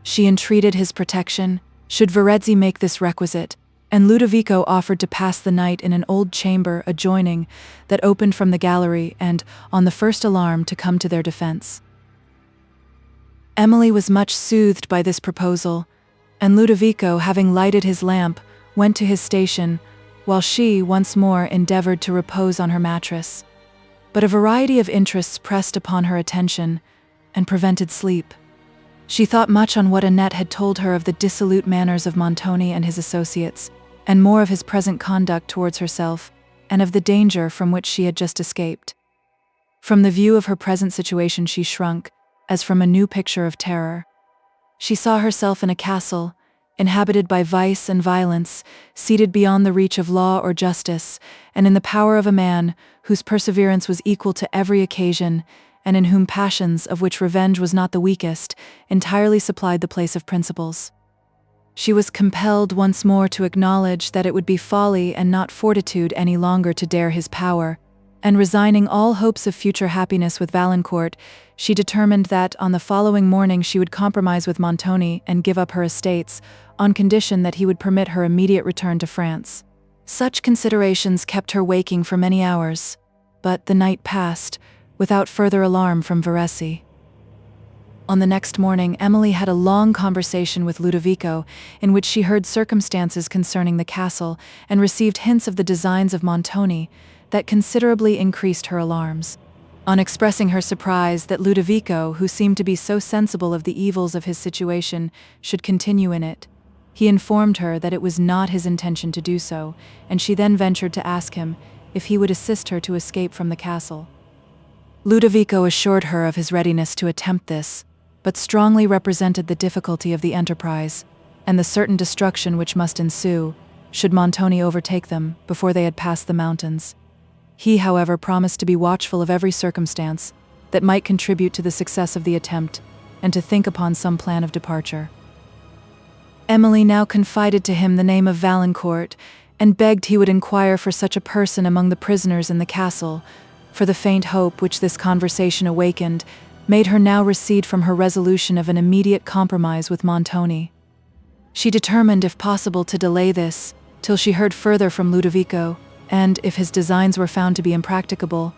She entreated his protection, should Verezzi make this requisite, and Ludovico offered to pass the night in an old chamber adjoining that opened from the gallery and, on the first alarm, to come to their defense. Emily was much soothed by this proposal, and Ludovico, having lighted his lamp, went to his station, while she, once more, endeavored to repose on her mattress. But a variety of interests pressed upon her attention, and prevented sleep. She thought much on what Annette had told her of the dissolute manners of Montoni and his associates, and more of his present conduct towards herself, and of the danger from which she had just escaped. From the view of her present situation she shrunk, as from a new picture of terror. She saw herself in a castle, inhabited by vice and violence, seated beyond the reach of law or justice, and in the power of a man whose perseverance was equal to every occasion, and in whom passions, of which revenge was not the weakest, entirely supplied the place of principles. She was compelled once more to acknowledge that it would be folly and not fortitude any longer to dare his power, and resigning all hopes of future happiness with Valancourt, she determined that on the following morning she would compromise with Montoni and give up her estates, on condition that he would permit her immediate return to France. Such considerations kept her waking for many hours, but the night passed, without further alarm from Verezzi. On the next morning, Emily had a long conversation with Ludovico, in which she heard circumstances concerning the castle, and received hints of the designs of Montoni, that considerably increased her alarms. On expressing her surprise that Ludovico, who seemed to be so sensible of the evils of his situation, should continue in it, he informed her that it was not his intention to do so, and she then ventured to ask him if he would assist her to escape from the castle. Ludovico assured her of his readiness to attempt this, but strongly represented the difficulty of the enterprise, and the certain destruction which must ensue, should Montoni overtake them before they had passed the mountains. He, however, promised to be watchful of every circumstance that might contribute to the success of the attempt, and to think upon some plan of departure. Emily now confided to him the name of Valancourt, and begged he would inquire for such a person among the prisoners in the castle, for the faint hope which this conversation awakened made her now recede from her resolution of an immediate compromise with Montoni. She determined, if possible, to delay this, till she heard further from Ludovico, and, if his designs were found to be impracticable,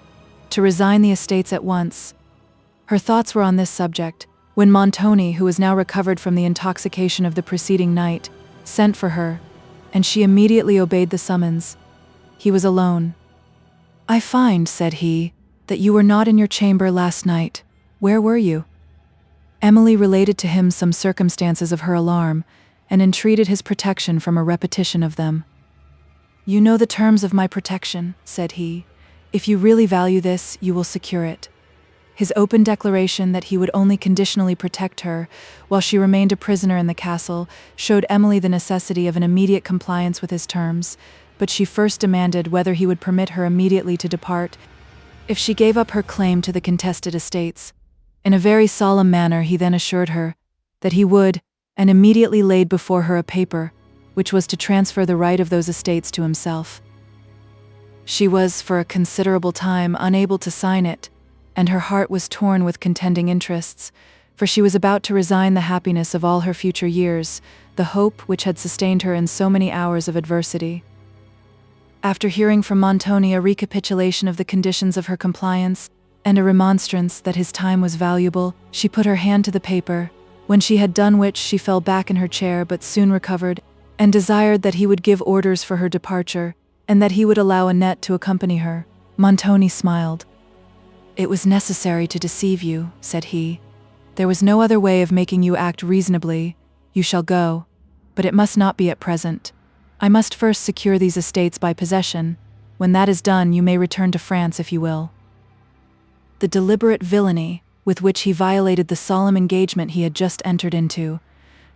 to resign the estates at once. Her thoughts were on this subject, when Montoni, who was now recovered from the intoxication of the preceding night, sent for her, and she immediately obeyed the summons. He was alone. "I find," said he, "that you were not in your chamber last night. Where were you?" Emily related to him some circumstances of her alarm, and entreated his protection from a repetition of them. "You know the terms of my protection," said he. "If you really value this, you will secure it." His open declaration that he would only conditionally protect her, while she remained a prisoner in the castle, showed Emily the necessity of an immediate compliance with his terms, but she first demanded whether he would permit her immediately to depart, if she gave up her claim to the contested estates. In a very solemn manner he then assured her that he would, and immediately laid before her a paper, which was to transfer the right of those estates to himself. She was, for a considerable time, unable to sign it, and her heart was torn with contending interests, for she was about to resign the happiness of all her future years, the hope which had sustained her in so many hours of adversity. After hearing from Montoni a recapitulation of the conditions of her compliance, and a remonstrance that his time was valuable, she put her hand to the paper, when she had done which she fell back in her chair but soon recovered, and desired that he would give orders for her departure, and that he would allow Annette to accompany her. Montoni smiled. "It was necessary to deceive you," said he. "There was no other way of making you act reasonably. You shall go, but it must not be at present. I must first secure these estates by possession. When that is done, you may return to France if you will." The deliberate villainy with which he violated the solemn engagement he had just entered into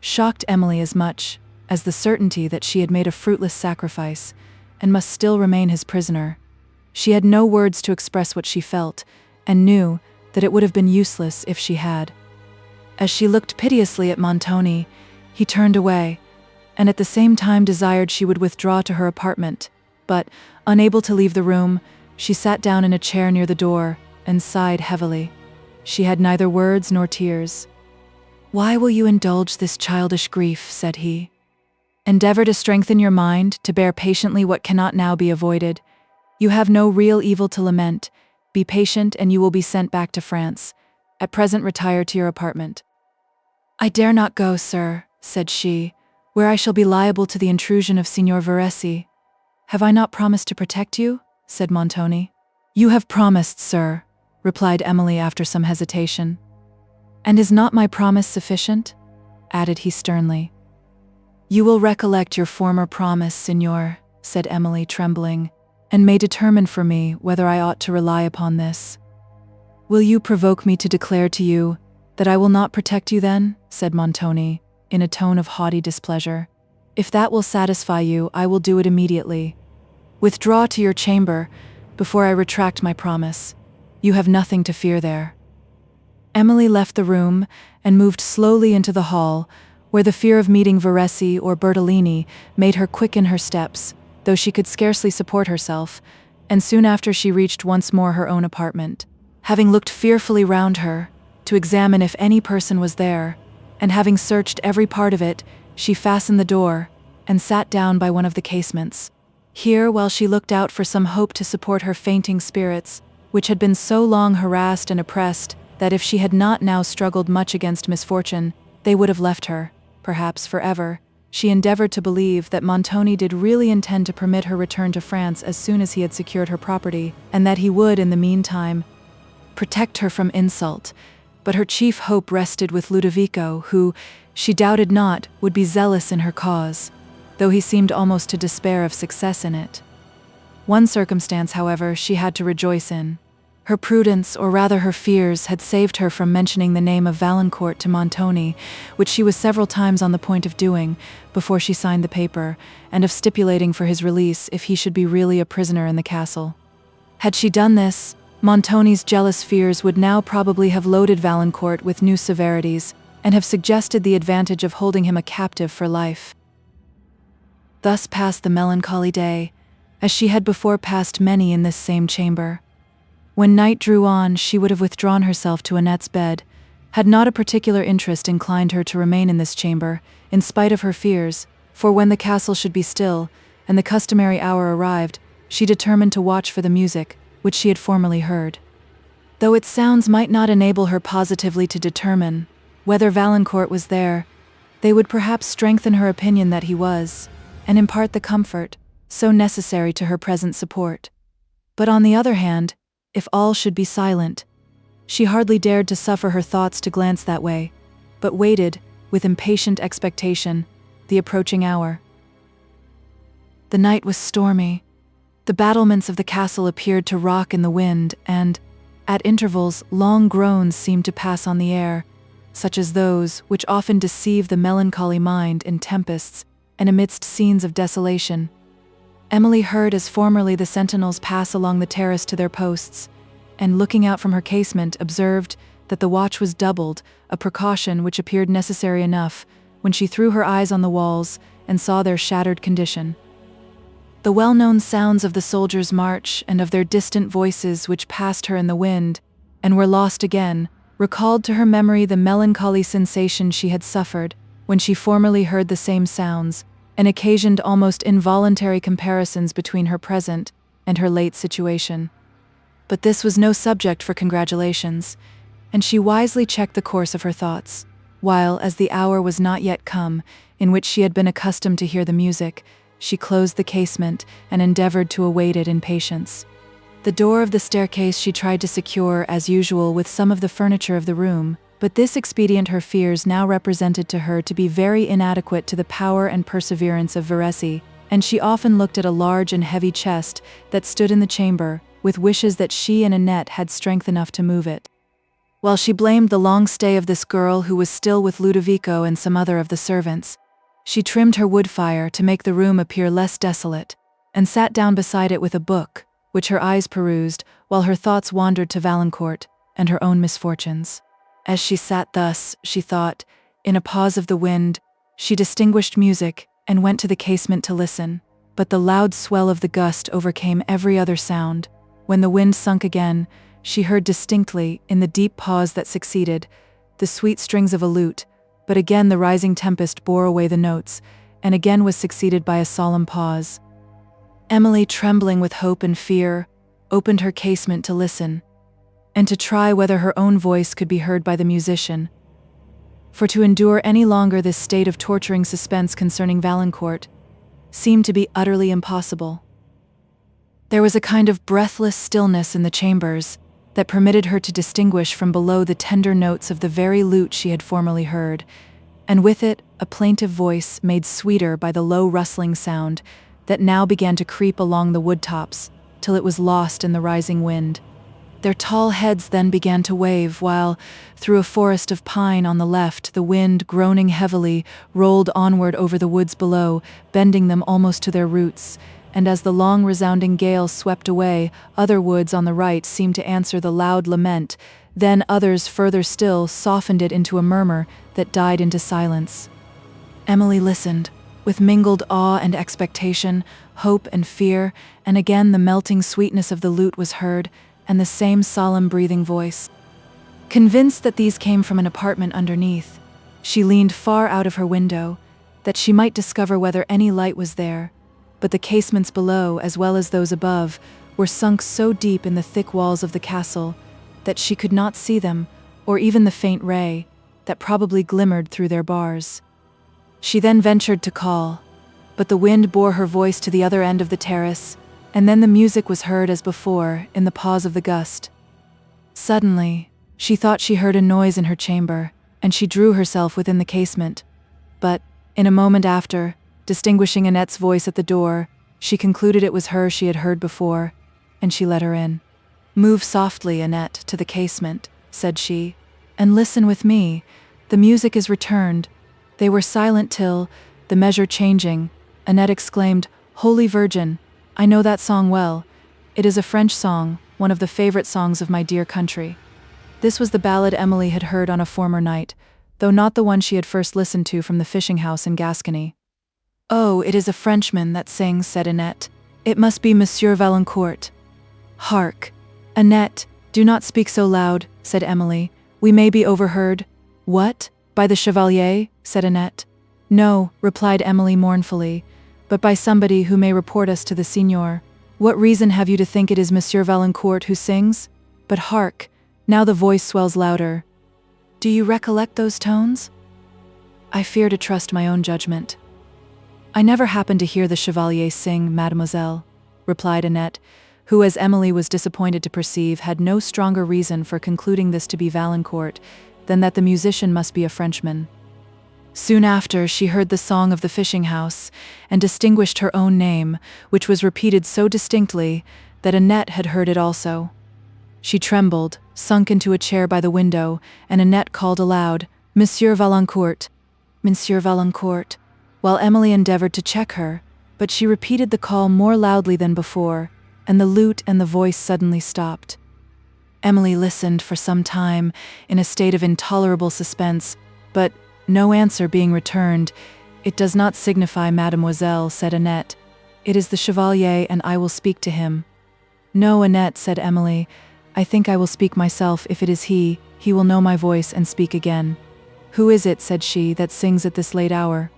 shocked Emily as much as the certainty that she had made a fruitless sacrifice and must still remain his prisoner. She had no words to express what she felt, and knew that it would have been useless if she had. As she looked piteously at Montoni, he turned away, and at the same time desired she would withdraw to her apartment, but, unable to leave the room, she sat down in a chair near the door and sighed heavily. She had neither words nor tears. "Why will you indulge this childish grief?" said he. "Endeavor to strengthen your mind, to bear patiently what cannot now be avoided. You have no real evil to lament. Be patient and you will be sent back to France. At present retire to your apartment." "I dare not go, sir," said she, "where I shall be liable to the intrusion of Signor Verezzi." "Have I not promised to protect you?" said Montoni. "You have promised, sir," replied Emily after some hesitation. "And is not my promise sufficient?" added he sternly. "You will recollect your former promise, Signor," said Emily, trembling, "and may determine for me whether I ought to rely upon this." "Will you provoke me to declare to you that I will not protect you then?" said Montoni, in a tone of haughty displeasure. "If that will satisfy you, I will do it immediately. Withdraw to your chamber before I retract my promise. You have nothing to fear there." Emily left the room and moved slowly into the hall, where the fear of meeting Verezzi or Bertolini made her quicken her steps, though she could scarcely support herself, and soon after she reached once more her own apartment. Having looked fearfully round her, to examine if any person was there, and having searched every part of it, she fastened the door, and sat down by one of the casements. Here, while she looked out for some hope to support her fainting spirits, which had been so long harassed and oppressed that if she had not now struggled much against misfortune, they would have left her, perhaps forever, she endeavored to believe that Montoni did really intend to permit her return to France as soon as he had secured her property, and that he would, in the meantime, protect her from insult. But her chief hope rested with Ludovico, who, she doubted not, would be zealous in her cause, though he seemed almost to despair of success in it. One circumstance, however, she had to rejoice in. Her prudence, or rather her fears, had saved her from mentioning the name of Valancourt to Montoni, which she was several times on the point of doing before she signed the paper, and of stipulating for his release if he should be really a prisoner in the castle. Had she done this, Montoni's jealous fears would now probably have loaded Valancourt with new severities, and have suggested the advantage of holding him a captive for life. Thus passed the melancholy day, as she had before passed many in this same chamber. When night drew on, she would have withdrawn herself to Annette's bed, had not a particular interest inclined her to remain in this chamber, in spite of her fears, for when the castle should be still, and the customary hour arrived, she determined to watch for the music, which she had formerly heard. Though its sounds might not enable her positively to determine whether Valancourt was there, they would perhaps strengthen her opinion that he was, and impart the comfort so necessary to her present support. But on the other hand, if all should be silent, she hardly dared to suffer her thoughts to glance that way, but waited, with impatient expectation, the approaching hour. The night was stormy. The battlements of the castle appeared to rock in the wind, and, at intervals, long groans seemed to pass on the air, such as those which often deceive the melancholy mind in tempests and amidst scenes of desolation. Emily heard as formerly the sentinels pass along the terrace to their posts, and looking out from her casement observed that the watch was doubled, a precaution which appeared necessary enough when she threw her eyes on the walls and saw their shattered condition. The well-known sounds of the soldiers' march and of their distant voices which passed her in the wind and were lost again, recalled to her memory the melancholy sensation she had suffered when she formerly heard the same sounds, and occasioned almost involuntary comparisons between her present and her late situation. But this was no subject for congratulations, and she wisely checked the course of her thoughts, while, as the hour was not yet come in which she had been accustomed to hear the music, she closed the casement and endeavored to await it in patience. The door of the staircase she tried to secure, as usual, with some of the furniture of the room, but this expedient her fears now represented to her to be very inadequate to the power and perseverance of Veresi, and she often looked at a large and heavy chest that stood in the chamber, with wishes that she and Annette had strength enough to move it. While she blamed the long stay of this girl who was still with Ludovico and some other of the servants, she trimmed her wood fire to make the room appear less desolate, and sat down beside it with a book, which her eyes perused, while her thoughts wandered to Valancourt and her own misfortunes. As she sat thus, she thought, in a pause of the wind, she distinguished music and went to the casement to listen, but the loud swell of the gust overcame every other sound. When the wind sunk again, she heard distinctly, in the deep pause that succeeded, the sweet strings of a lute, but again the rising tempest bore away the notes, and again was succeeded by a solemn pause. Emily, trembling with hope and fear, opened her casement to listen, and to try whether her own voice could be heard by the musician. For to endure any longer this state of torturing suspense concerning Valancourt seemed to be utterly impossible. There was a kind of breathless stillness in the chambers that permitted her to distinguish from below the tender notes of the very lute she had formerly heard, and with it a plaintive voice made sweeter by the low rustling sound that now began to creep along the wood tops till it was lost in the rising wind. Their tall heads then began to wave, while, through a forest of pine on the left, the wind, groaning heavily, rolled onward over the woods below, bending them almost to their roots, and as the long resounding gale swept away, other woods on the right seemed to answer the loud lament, then others further still softened it into a murmur that died into silence. Emily listened, with mingled awe and expectation, hope and fear, and again the melting sweetness of the lute was heard, and the same solemn breathing voice. Convinced that these came from an apartment underneath, she leaned far out of her window, that she might discover whether any light was there, but the casements below, as well as those above, were sunk so deep in the thick walls of the castle that she could not see them, or even the faint ray that probably glimmered through their bars. She then ventured to call, but the wind bore her voice to the other end of the terrace, and then the music was heard as before, in the pause of the gust. Suddenly, she thought she heard a noise in her chamber, and she drew herself within the casement. But, in a moment after, distinguishing Annette's voice at the door, she concluded it was her she had heard before, and she let her in. "Move softly, Annette, to the casement," said she, "and listen with me. The music is returned." They were silent till, the measure changing, Annette exclaimed, "Holy Virgin! I know that song well. It is a French song, one of the favorite songs of my dear country." This was the ballad Emily had heard on a former night, though not the one she had first listened to from the fishing house in Gascony. "Oh, it is a Frenchman that sings," said Annette. "It must be Monsieur Valancourt." "Hark! Annette, do not speak so loud," said Emily. "We may be overheard." "What? By the Chevalier?" said Annette. "No," replied Emily mournfully, "but by somebody who may report us to the Signor. What reason have you to think it is Monsieur Valancourt who sings? But hark, now the voice swells louder. Do you recollect those tones?" "I fear to trust my own judgment." "I never happened to hear the Chevalier sing, mademoiselle," replied Annette, who, as Emily was disappointed to perceive, had no stronger reason for concluding this to be Valancourt than that the musician must be a Frenchman. Soon after, she heard the song of the fishing house, and distinguished her own name, which was repeated so distinctly that Annette had heard it also. She trembled, sunk into a chair by the window, and Annette called aloud, "Monsieur Valancourt! Monsieur Valancourt!" while Emily endeavored to check her, but she repeated the call more loudly than before, and the lute and the voice suddenly stopped. Emily listened for some time in a state of intolerable suspense, but, no answer being returned, "It does not signify, mademoiselle," said Annette. "It is the Chevalier, and I will speak to him." "No, Annette," said Emily, I think I will speak myself. If it is he will know my voice and speak again. Who is it, said she, that sings at this late hour?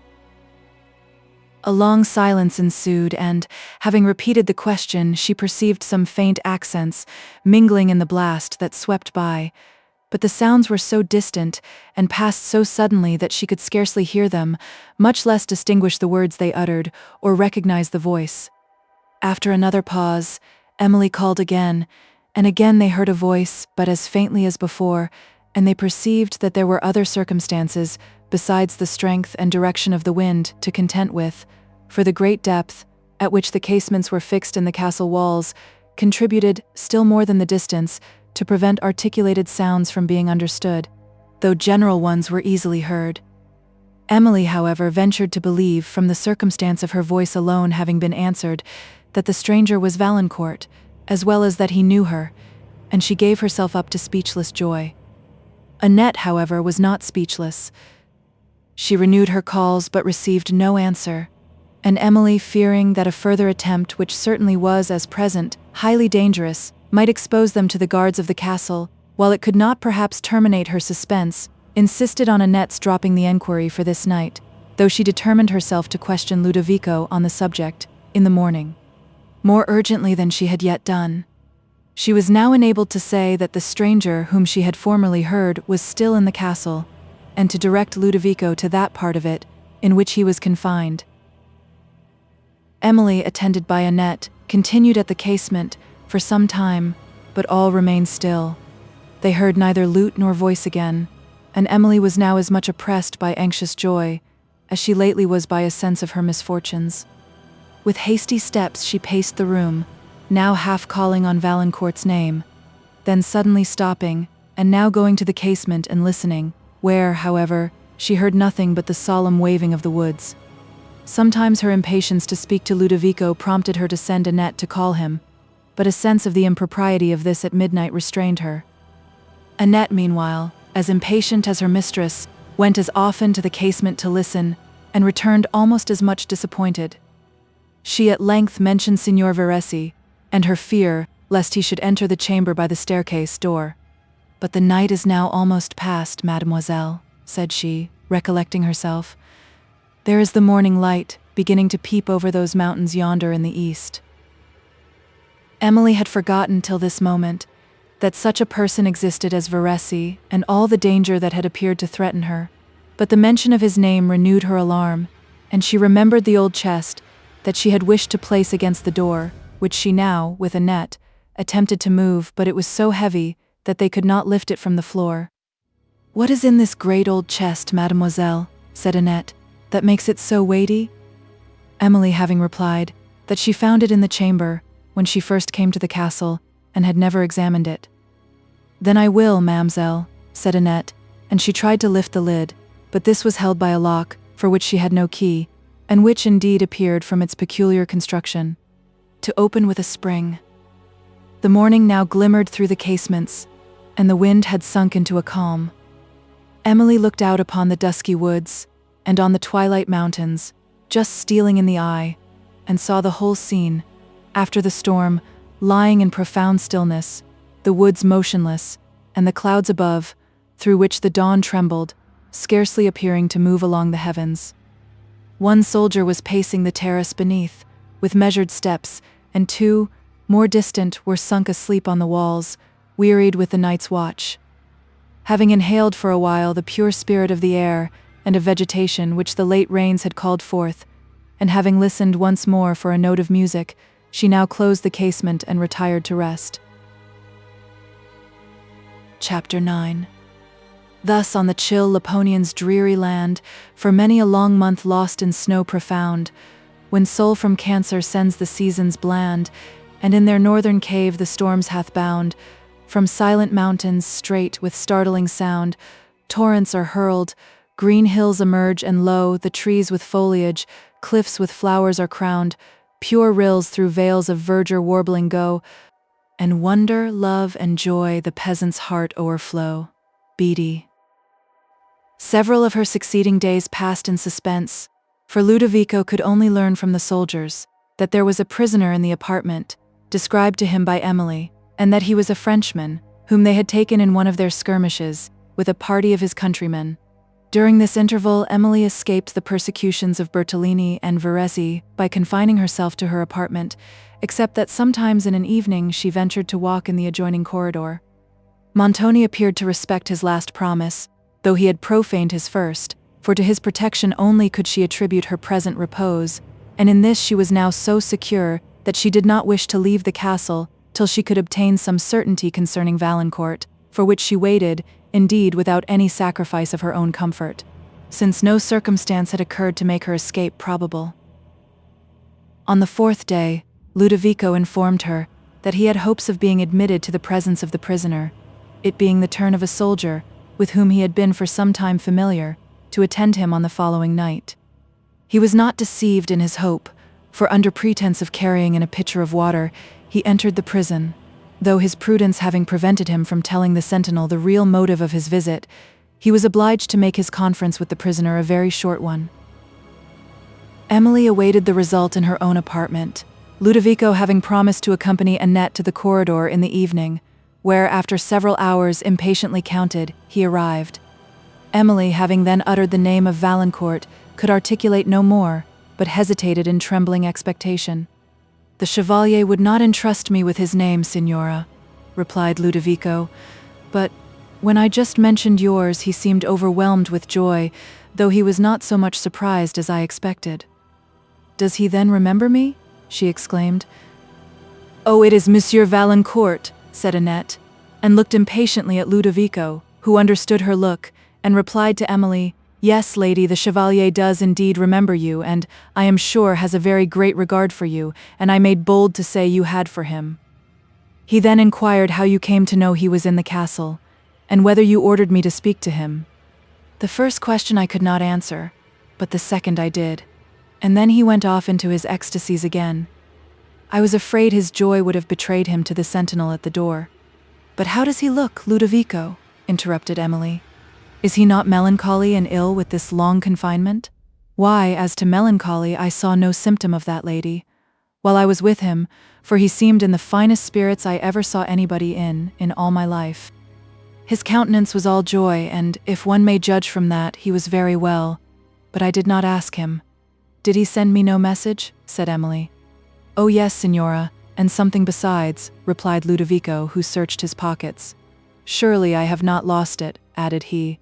A long silence ensued, and, having repeated the question, she perceived some faint accents mingling in the blast that swept by, but the sounds were so distant and passed so suddenly that she could scarcely hear them, much less distinguish the words they uttered or recognize the voice. After another pause, Emily called again, and again they heard a voice, but as faintly as before, and they perceived that there were other circumstances, besides the strength and direction of the wind, to contend with, for the great depth, at which the casements were fixed in the castle walls, contributed, still more than the distance, to prevent articulated sounds from being understood, though general ones were easily heard. Emily, however, ventured to believe, from the circumstance of her voice alone having been answered, that the stranger was Valancourt, as well as that he knew her, and she gave herself up to speechless joy. Annette, however, was not speechless. She renewed her calls but received no answer, and Emily, fearing that a further attempt, which certainly was, as present, highly dangerous, might expose them to the guards of the castle, while it could not perhaps terminate her suspense, insisted on Annette's dropping the enquiry for this night, though she determined herself to question Ludovico on the subject, in the morning, more urgently than she had yet done. She was now enabled to say that the stranger whom she had formerly heard was still in the castle, and to direct Ludovico to that part of it in which he was confined. Emily, attended by Annette, continued at the casement for some time, but all remained still. They heard neither lute nor voice again, and Emily was now as much oppressed by anxious joy as she lately was by a sense of her misfortunes. With hasty steps she paced the room, now half calling on Valancourt's name, then suddenly stopping, and now going to the casement and listening, where, however, she heard nothing but the solemn waving of the woods. Sometimes her impatience to speak to Ludovico prompted her to send Annette to call him, but a sense of the impropriety of this at midnight restrained her. Annette, meanwhile, as impatient as her mistress, went as often to the casement to listen, and returned almost as much disappointed. She at length mentioned Signor Verezzi, and her fear lest he should enter the chamber by the staircase door. "But the night is now almost past, mademoiselle," said she, recollecting herself. "There is the morning light beginning to peep over those mountains yonder in the east." Emily had forgotten till this moment that such a person existed as Verezzi, and all the danger that had appeared to threaten her, but the mention of his name renewed her alarm, and she remembered the old chest that she had wished to place against the door, which she now, with Annette, attempted to move, but it was so heavy that they could not lift it from the floor. "What is in this great old chest, mademoiselle," said Annette, "that makes it so weighty?" Emily having replied that she found it in the chamber when she first came to the castle, and had never examined it. "Then I will, ma'amselle," said Annette, and she tried to lift the lid, but this was held by a lock, for which she had no key, and which indeed appeared, from its peculiar construction, to open with a spring. The morning now glimmered through the casements, and the wind had sunk into a calm. Emily looked out upon the dusky woods, and on the twilight mountains, just stealing in the eye, and saw the whole scene, after the storm, lying in profound stillness, the woods motionless, and the clouds above, through which the dawn trembled, scarcely appearing to move along the heavens. One soldier was pacing the terrace beneath, with measured steps, and two, more distant, were sunk asleep on the walls, wearied with the night's watch. Having inhaled for a while the pure spirit of the air and of vegetation which the late rains had called forth, and having listened once more for a note of music, she now closed the casement and retired to rest. Chapter 9. Thus on the chill Laponian's dreary land, for many a long month lost in snow profound, when Sol from Cancer sends the seasons bland, and in their northern cave the storms hath bound, from silent mountains straight with startling sound, torrents are hurled, green hills emerge, and lo, the trees with foliage, cliffs with flowers are crowned, pure rills through vales of verdure warbling go, and wonder, love, and joy the peasant's heart o'erflow. Beattie. Several of her succeeding days passed in suspense, for Ludovico could only learn from the soldiers that there was a prisoner in the apartment, described to him by Emily, and that he was a Frenchman, whom they had taken in one of their skirmishes, with a party of his countrymen. During this interval, Emily escaped the persecutions of Bertolini and Verezzi by confining herself to her apartment, except that sometimes in an evening she ventured to walk in the adjoining corridor. Montoni appeared to respect his last promise, though he had profaned his first, for to his protection only could she attribute her present repose, and in this she was now so secure that she did not wish to leave the castle till she could obtain some certainty concerning Valancourt, for which she waited, indeed without any sacrifice of her own comfort, since no circumstance had occurred to make her escape probable. On the 4th day, Ludovico informed her that he had hopes of being admitted to the presence of the prisoner, it being the turn of a soldier, with whom he had been for some time familiar, to attend him on the following night. He was not deceived in his hope, for under pretense of carrying in a pitcher of water, he entered the prison, though his prudence having prevented him from telling the sentinel the real motive of his visit, he was obliged to make his conference with the prisoner a very short one. Emily awaited the result in her own apartment, Ludovico having promised to accompany Annette to the corridor in the evening, where, after several hours impatiently counted, he arrived. Emily, having then uttered the name of Valancourt, could articulate no more, but hesitated in trembling expectation. "The Chevalier would not entrust me with his name, Signora," replied Ludovico, "but when I just mentioned yours he seemed overwhelmed with joy, though he was not so much surprised as I expected." "Does he then remember me?" she exclaimed. "Oh, it is Monsieur Valancourt," said Annette, and looked impatiently at Ludovico, who understood her look, and replied to Emily, "Yes, lady, the Chevalier does indeed remember you, and, I am sure, has a very great regard for you, and I made bold to say you had for him." He then inquired how you came to know he was in the castle, and whether you ordered me to speak to him. "The first question I could not answer, but the second I did, and then he went off into his ecstasies again. I was afraid his joy would have betrayed him to the sentinel at the door." "But how does he look, Ludovico?" interrupted Emily. "Is he not melancholy and ill with this long confinement?" "Why, as to melancholy, I saw no symptom of that, lady, while I was with him, for he seemed in the finest spirits I ever saw anybody in all my life. His countenance was all joy, and, if one may judge from that, he was very well, but I did not ask him." "Did he send me no message?" said Emily. "Oh yes, Signora, and something besides," replied Ludovico, who searched his pockets. "Surely I have not lost it," added he.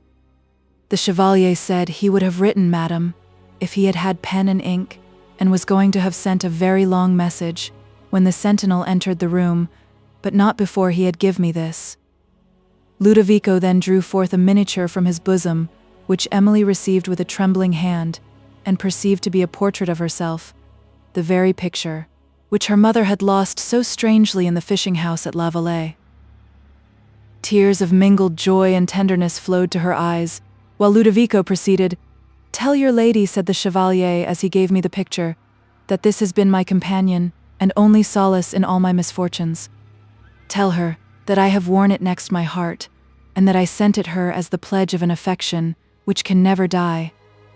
"The Chevalier said he would have written, madam, if he had had pen and ink, and was going to have sent a very long message, when the sentinel entered the room, but not before he had give me this." Ludovico then drew forth a miniature from his bosom, which Emily received with a trembling hand, and perceived to be a portrait of herself, the very picture, which her mother had lost so strangely in the fishing house at La Vallée. Tears of mingled joy and tenderness flowed to her eyes, while Ludovico proceeded, "Tell your lady," said the Chevalier as he gave me the picture, "that this has been my companion and only solace in all my misfortunes. Tell her that I have worn it next my heart, and that I sent it her as the pledge of an affection which can never die,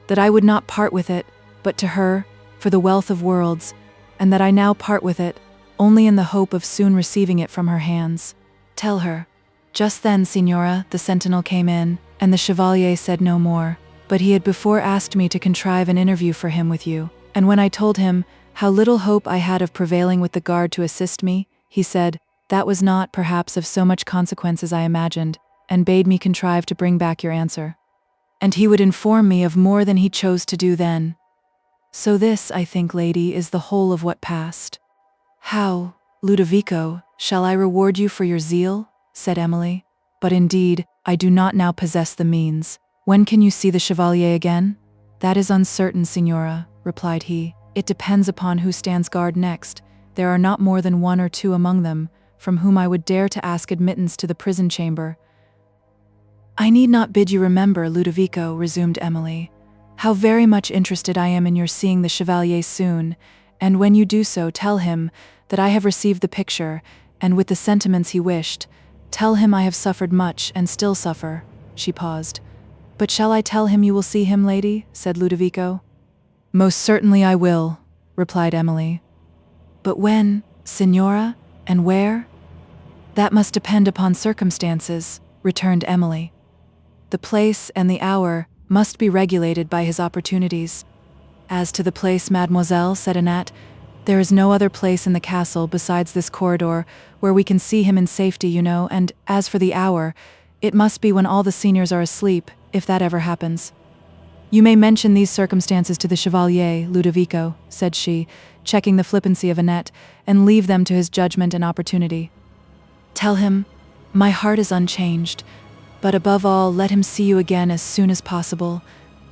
that I would not part with it, but to her, for the wealth of worlds, and that I now part with it, only in the hope of soon receiving it from her hands. Tell her." Just then, Signora, the sentinel came in, and the Chevalier said no more, but he had before asked me to contrive an interview for him with you, and when I told him how little hope I had of prevailing with the guard to assist me, he said, that was not, perhaps, of so much consequence as I imagined, and bade me contrive to bring back your answer. And he would inform me of more than he chose to do then. So this, I think, lady, is the whole of what passed. "How, Ludovico, shall I reward you for your zeal?" said Emily. "But indeed, I do not now possess the means. When can you see the Chevalier again?" "That is uncertain, Signora," replied he. "It depends upon who stands guard next. There are not more than 1 or 2 among them, from whom I would dare to ask admittance to the prison chamber." "I need not bid you remember, Ludovico," resumed Emily, "how very much interested I am in your seeing the Chevalier soon, and when you do so, tell him that I have received the picture, and with the sentiments he wished. Tell him I have suffered much, and still suffer." She paused. "But shall I tell him you will see him, lady?" said Ludovico. "Most certainly I will," replied Emily. "But when, Signora, and where?" That must depend upon circumstances, returned Emily. The place and the hour must be regulated by his opportunities. As to the place, mademoiselle, said Annette, there is no other place in the castle besides this corridor where we can see him in safety, you know, and as for the hour, it must be when all the seniors are asleep, if that ever happens. You may mention these circumstances to the Chevalier, Ludovico, said she, checking the flippancy of Annette, and leave them to his judgment and opportunity. Tell him, my heart is unchanged, but above all, let him see you again as soon as possible,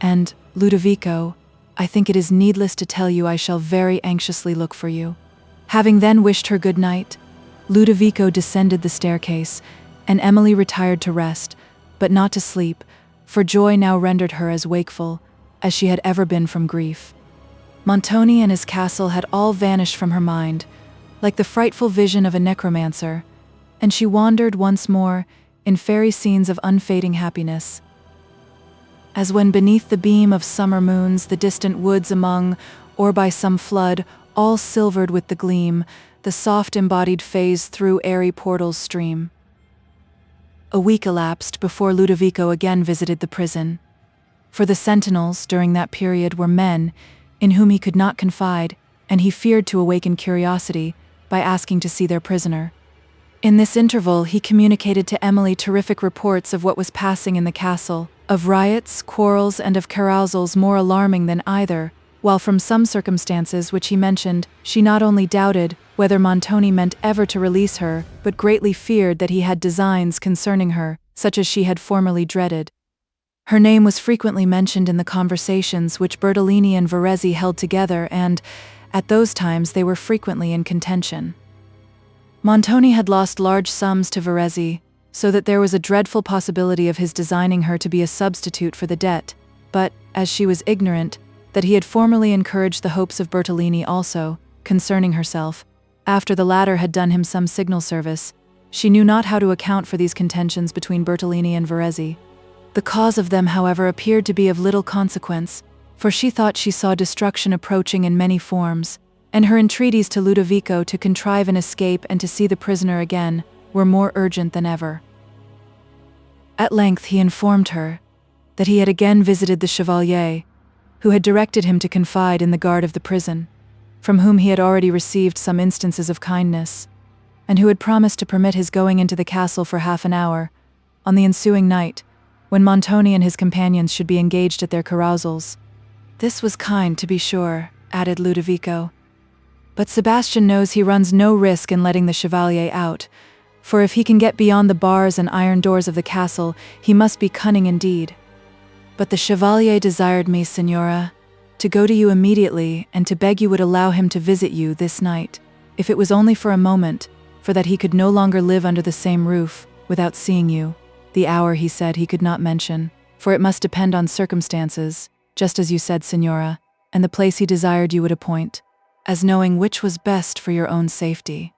and, Ludovico, I think it is needless to tell you I shall very anxiously look for you. Having then wished her good night, Ludovico descended the staircase, and Emily retired to rest, but not to sleep, for joy now rendered her as wakeful as she had ever been from grief. Montoni and his castle had all vanished from her mind, like the frightful vision of a necromancer, and she wandered once more in fairy scenes of unfading happiness. As when beneath the beam of summer moons the distant woods among, or by some flood, all silvered with the gleam, the soft embodied phase through airy portals stream. A week elapsed before Ludovico again visited the prison, for the sentinels during that period were men in whom he could not confide, and he feared to awaken curiosity by asking to see their prisoner. In this interval he communicated to Emily terrific reports of what was passing in the castle, of riots, quarrels, and of carousals more alarming than either, while from some circumstances which he mentioned, she not only doubted whether Montoni meant ever to release her, but greatly feared that he had designs concerning her, such as she had formerly dreaded. Her name was frequently mentioned in the conversations which Bertolini and Verezzi held together, and, at those times, they were frequently in contention. Montoni had lost large sums to Verezzi, so that there was a dreadful possibility of his designing her to be a substitute for the debt, but, as she was ignorant, that he had formerly encouraged the hopes of Bertolini also, concerning herself, after the latter had done him some signal service, she knew not how to account for these contentions between Bertolini and Verezzi. The cause of them, however, appeared to be of little consequence, for she thought she saw destruction approaching in many forms, and her entreaties to Ludovico to contrive an escape and to see the prisoner again were more urgent than ever. At length he informed her that he had again visited the Chevalier, who had directed him to confide in the guard of the prison, from whom he had already received some instances of kindness, and who had promised to permit his going into the castle for half an hour, on the ensuing night, when Montoni and his companions should be engaged at their carousals. This was kind, to be sure, added Ludovico, but Sebastian knows he runs no risk in letting the Chevalier out, for if he can get beyond the bars and iron doors of the castle, he must be cunning indeed. But the Chevalier desired me, Signora, to go to you immediately and to beg you would allow him to visit you this night, if it was only for a moment, for that he could no longer live under the same roof without seeing you. The hour, he said, he could not mention, for it must depend on circumstances, just as you said, Signora, and the place he desired you would appoint, as knowing which was best for your own safety.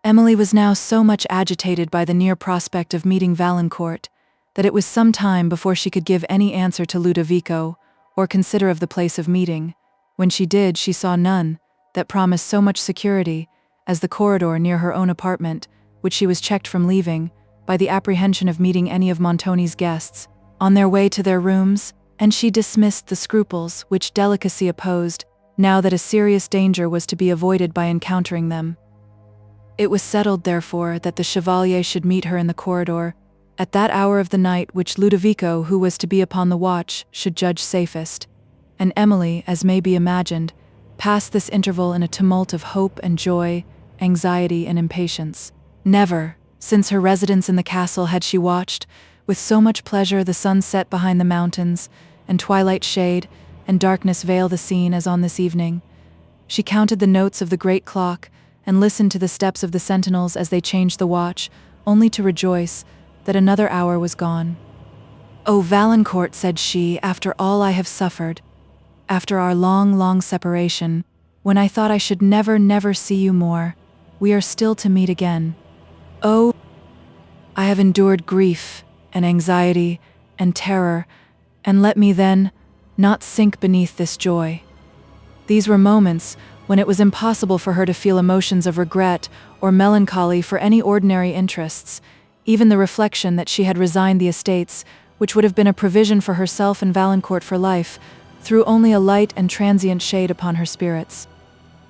Emily was now so much agitated by the near prospect of meeting Valancourt, that it was some time before she could give any answer to Ludovico, or consider of the place of meeting. When she did, she saw none that promised so much security as the corridor near her own apartment, which she was checked from leaving, by the apprehension of meeting any of Montoni's guests, on their way to their rooms, and she dismissed the scruples which delicacy opposed, now that a serious danger was to be avoided by encountering them. It was settled, therefore, that the Chevalier should meet her in the corridor, at that hour of the night which Ludovico, who was to be upon the watch, should judge safest, and Emily, as may be imagined, passed this interval in a tumult of hope and joy, anxiety and impatience. Never, since her residence in the castle, had she watched, with so much pleasure, the sun set behind the mountains, and twilight shade, and darkness veil the scene as on this evening. She counted the notes of the great clock, and listened to the steps of the sentinels as they changed the watch, only to rejoice that another hour was gone. "Oh, Valancourt," said she, "after all I have suffered, after our long, long separation, when I thought I should never, never see you more, we are still to meet again. Oh, I have endured grief, and anxiety, and terror, and let me then not sink beneath this joy." These were moments when it was impossible for her to feel emotions of regret or melancholy for any ordinary interests, even the reflection that she had resigned the estates, which would have been a provision for herself and Valancourt for life, threw only a light and transient shade upon her spirits.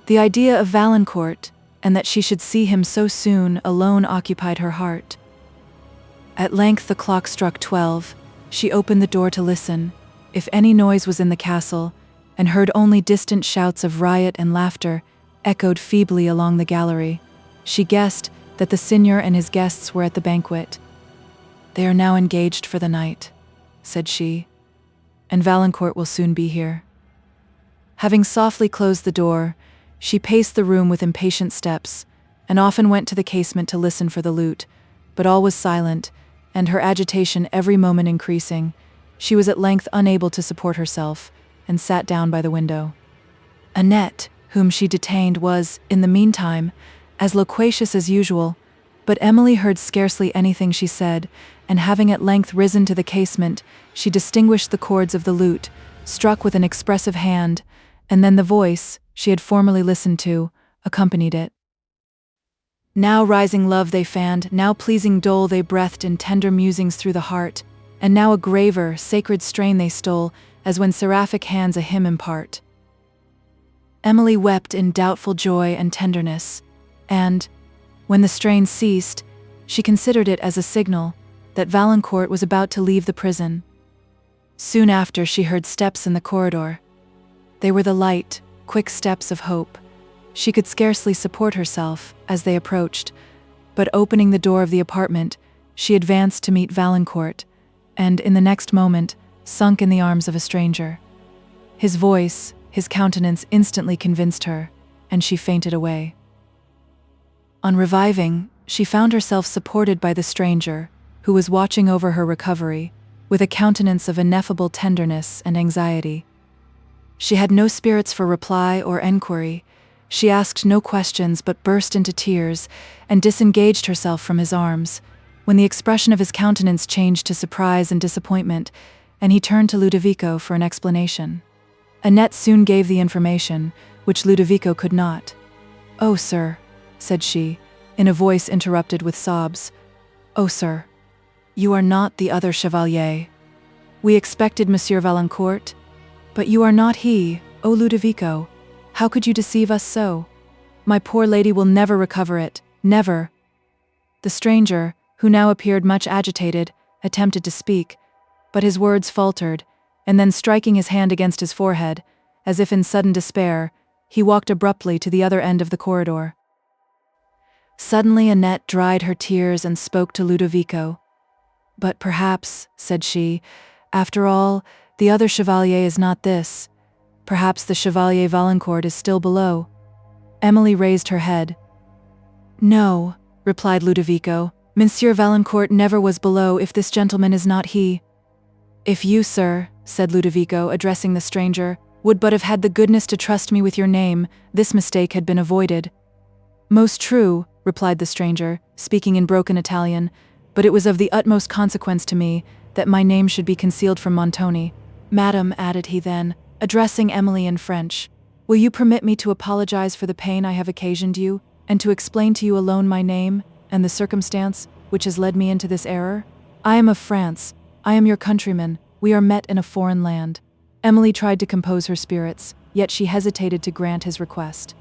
The idea of Valancourt, and that she should see him so soon, alone occupied her heart. At length the clock struck 12. She opened the door to listen, if any noise was in the castle, and heard only distant shouts of riot and laughter echoed feebly along the gallery. She guessed that the seigneur and his guests were at the banquet. "They are now engaged for the night," said she, "and Valancourt will soon be here." Having softly closed the door, she paced the room with impatient steps, and often went to the casement to listen for the lute, but all was silent, and her agitation every moment increasing. She was at length unable to support herself, and sat down by the window. Annette, whom she detained, was, in the meantime, as loquacious as usual, but Emily heard scarcely anything she said, and having at length risen to the casement, she distinguished the chords of the lute, struck with an expressive hand, and then the voice, she had formerly listened to, accompanied it. Now rising love they fanned, now pleasing dole they breathed in tender musings through the heart, and now a graver, sacred strain they stole, as when seraphic hands a hymn impart. Emily wept in doubtful joy and tenderness, and, when the strain ceased, she considered it as a signal that Valancourt was about to leave the prison. Soon after she heard steps in the corridor. They were the light, quick steps of hope. She could scarcely support herself as they approached, but opening the door of the apartment, she advanced to meet Valancourt, and in the next moment sunk in the arms of a stranger. His voice, his countenance instantly convinced her, and she fainted away. On reviving, she found herself supported by the stranger, who was watching over her recovery, with a countenance of ineffable tenderness and anxiety. She had no spirits for reply or enquiry. She asked no questions but burst into tears, and disengaged herself from his arms, when the expression of his countenance changed to surprise and disappointment, and he turned to Ludovico for an explanation. Annette soon gave the information, which Ludovico could not. "Oh, sir," said she, in a voice interrupted with sobs. "Oh, sir, you are not the other chevalier. We expected Monsieur Valancourt, but you are not he. Oh, Ludovico, how could you deceive us so? My poor lady will never recover it, never." The stranger, who now appeared much agitated, attempted to speak, but his words faltered, and then striking his hand against his forehead, as if in sudden despair, he walked abruptly to the other end of the corridor. Suddenly Annette dried her tears and spoke to Ludovico. "But perhaps," said she, "after all, the other chevalier is not this. Perhaps the Chevalier Valancourt is still below." Emily raised her head. "No," replied Ludovico, "Monsieur Valancourt never was below if this gentleman is not he." "If you, sir," said Ludovico, addressing the stranger, "would but have had the goodness to trust me with your name, this mistake had been avoided." "Most true," replied the stranger, speaking in broken Italian, "but it was of the utmost consequence to me that my name should be concealed from Montoni. Madam," added he then, addressing Emily in French, "will you permit me to apologize for the pain I have occasioned you, and to explain to you alone my name, and the circumstance which has led me into this error? I am of France. I am your countryman. We are met in a foreign land." Emily tried to compose her spirits, yet she hesitated to grant his request.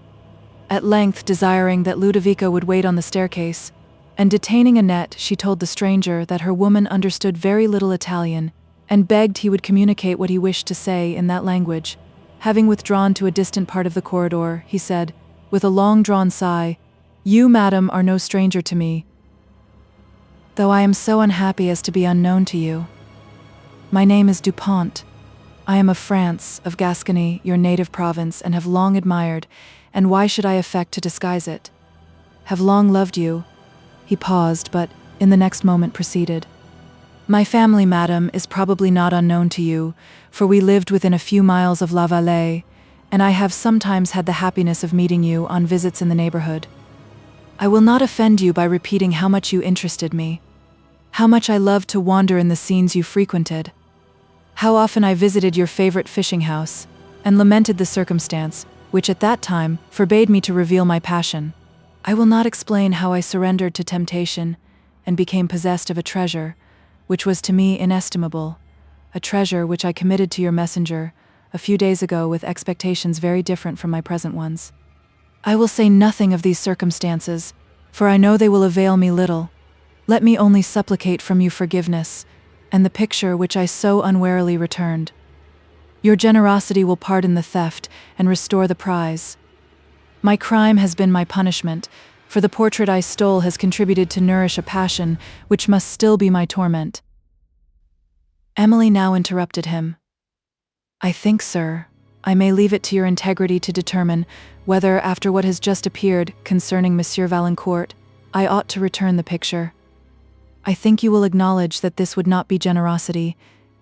At length, desiring that Ludovico would wait on the staircase, and detaining Annette, she told the stranger that her woman understood very little Italian, and begged he would communicate what he wished to say in that language. Having withdrawn to a distant part of the corridor, he said, with a long-drawn sigh, "You, madam, are no stranger to me, though I am so unhappy as to be unknown to you. My name is Dupont. I am of France, of Gascony, your native province, and have long admired, and why should I affect to disguise it? Have long loved you." He paused, but in the next moment proceeded. "My family, madam, is probably not unknown to you, for we lived within a few miles of La Vallée, and I have sometimes had the happiness of meeting you on visits in the neighborhood. I will not offend you by repeating how much you interested me, how much I loved to wander in the scenes you frequented, how often I visited your favorite fishing house, and lamented the circumstance which at that time forbade me to reveal my passion. I will not explain how I surrendered to temptation and became possessed of a treasure, which was to me inestimable, a treasure which I committed to your messenger a few days ago with expectations very different from my present ones. I will say nothing of these circumstances, for I know they will avail me little. Let me only supplicate from you forgiveness, and the picture which I so unwarily returned. Your generosity will pardon the theft and restore the prize. My crime has been my punishment, for the portrait I stole has contributed to nourish a passion which must still be my torment. Emily now interrupted him. I think, sir, I may leave it to your integrity to determine whether, after what has just appeared concerning Monsieur Valancourt, I ought to return the picture. I think you will acknowledge that this would not be generosity,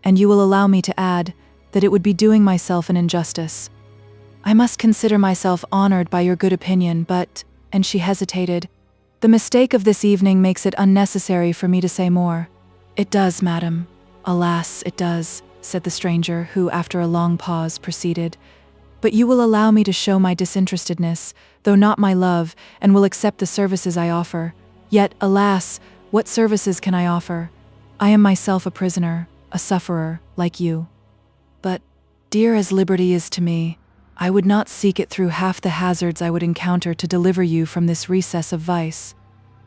and you will allow me to add that it would be doing myself an injustice. I must consider myself honored by your good opinion, but, and she hesitated, the mistake of this evening makes it unnecessary for me to say more. It does, madam. Alas, it does, said the stranger, who, after a long pause, proceeded. But you will allow me to show my disinterestedness, though not my love, and will accept the services I offer. Yet, alas, what services can I offer? I am myself a prisoner, a sufferer, like you. But, dear as liberty is to me, I would not seek it through half the hazards I would encounter to deliver you from this recess of vice.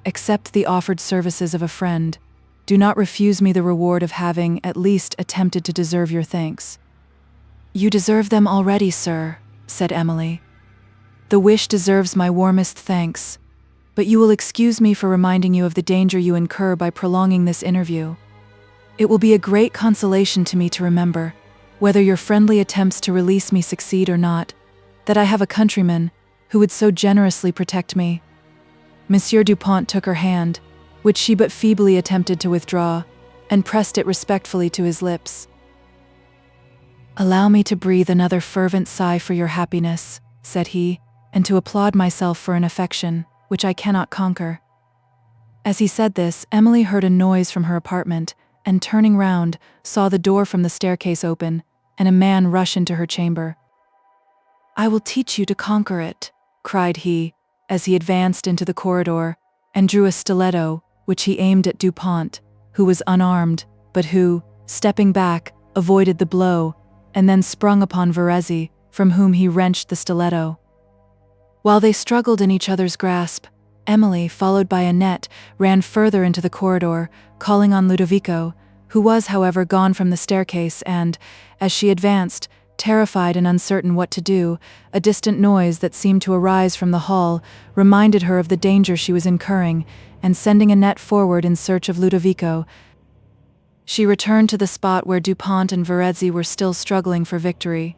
Accept the offered services of a friend. Do not refuse me the reward of having, at least, attempted to deserve your thanks. You deserve them already, sir, said Emily. The wish deserves my warmest thanks, but you will excuse me for reminding you of the danger you incur by prolonging this interview. It will be a great consolation to me to remember, whether your friendly attempts to release me succeed or not, that I have a countryman who would so generously protect me. Monsieur Dupont took her hand, which she but feebly attempted to withdraw, and pressed it respectfully to his lips. Allow me to breathe another fervent sigh for your happiness, said he, and to applaud myself for an affection which I cannot conquer. As he said this, Emily heard a noise from her apartment, and turning round, saw the door from the staircase open, and a man rush into her chamber. I will teach you to conquer it, cried he, as he advanced into the corridor, and drew a stiletto, which he aimed at Dupont, who was unarmed, but who, stepping back, avoided the blow, and then sprung upon Verezzi, from whom he wrenched the stiletto. While they struggled in each other's grasp, Emily, followed by Annette, ran further into the corridor, calling on Ludovico, who was, however, gone from the staircase, and, as she advanced, terrified and uncertain what to do, a distant noise that seemed to arise from the hall reminded her of the danger she was incurring, and sending Annette forward in search of Ludovico, she returned to the spot where Dupont and Verezzi were still struggling for victory.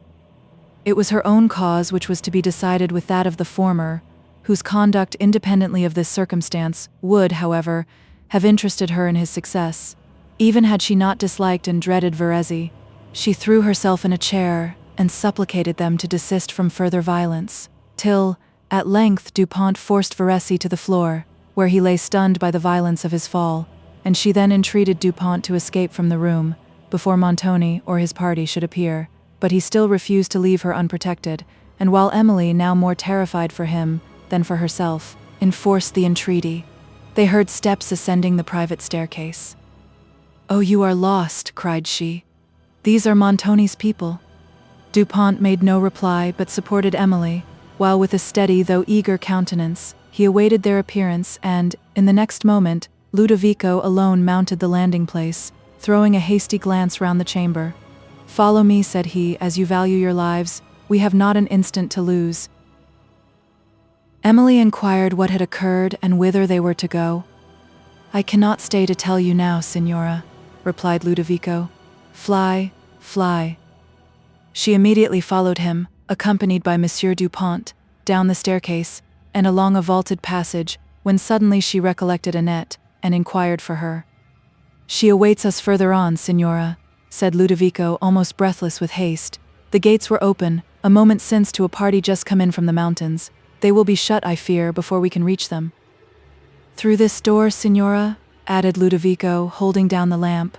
It was her own cause which was to be decided with that of the former, whose conduct independently of this circumstance would, however, have interested her in his success. Even had she not disliked and dreaded Verezzi, she threw herself in a chair and supplicated them to desist from further violence, till, at length, Dupont forced Verezzi to the floor, where he lay stunned by the violence of his fall, and she then entreated Dupont to escape from the room, before Montoni or his party should appear, but he still refused to leave her unprotected, and while Emily, now more terrified for him than for herself, enforced the entreaty, they heard steps ascending the private staircase. "Oh, you are lost," cried she. "These are Montoni's people." Dupont made no reply, but supported Emily, while with a steady though eager countenance, he awaited their appearance, and, in the next moment, Ludovico alone mounted the landing place, throwing a hasty glance round the chamber. "Follow me," said he, "as you value your lives. We have not an instant to lose." Emily inquired what had occurred and whither they were to go. "I cannot stay to tell you now, signora," replied Ludovico. "Fly, fly." She immediately followed him, accompanied by Monsieur Dupont, down the staircase, and along a vaulted passage, when suddenly she recollected Annette, and inquired for her. "She awaits us further on, signora," said Ludovico, almost breathless with haste. "The gates were open, a moment since, to a party just come in from the mountains. They will be shut, I fear, before we can reach them." "Through this door, signora?" added Ludovico, holding down the lamp.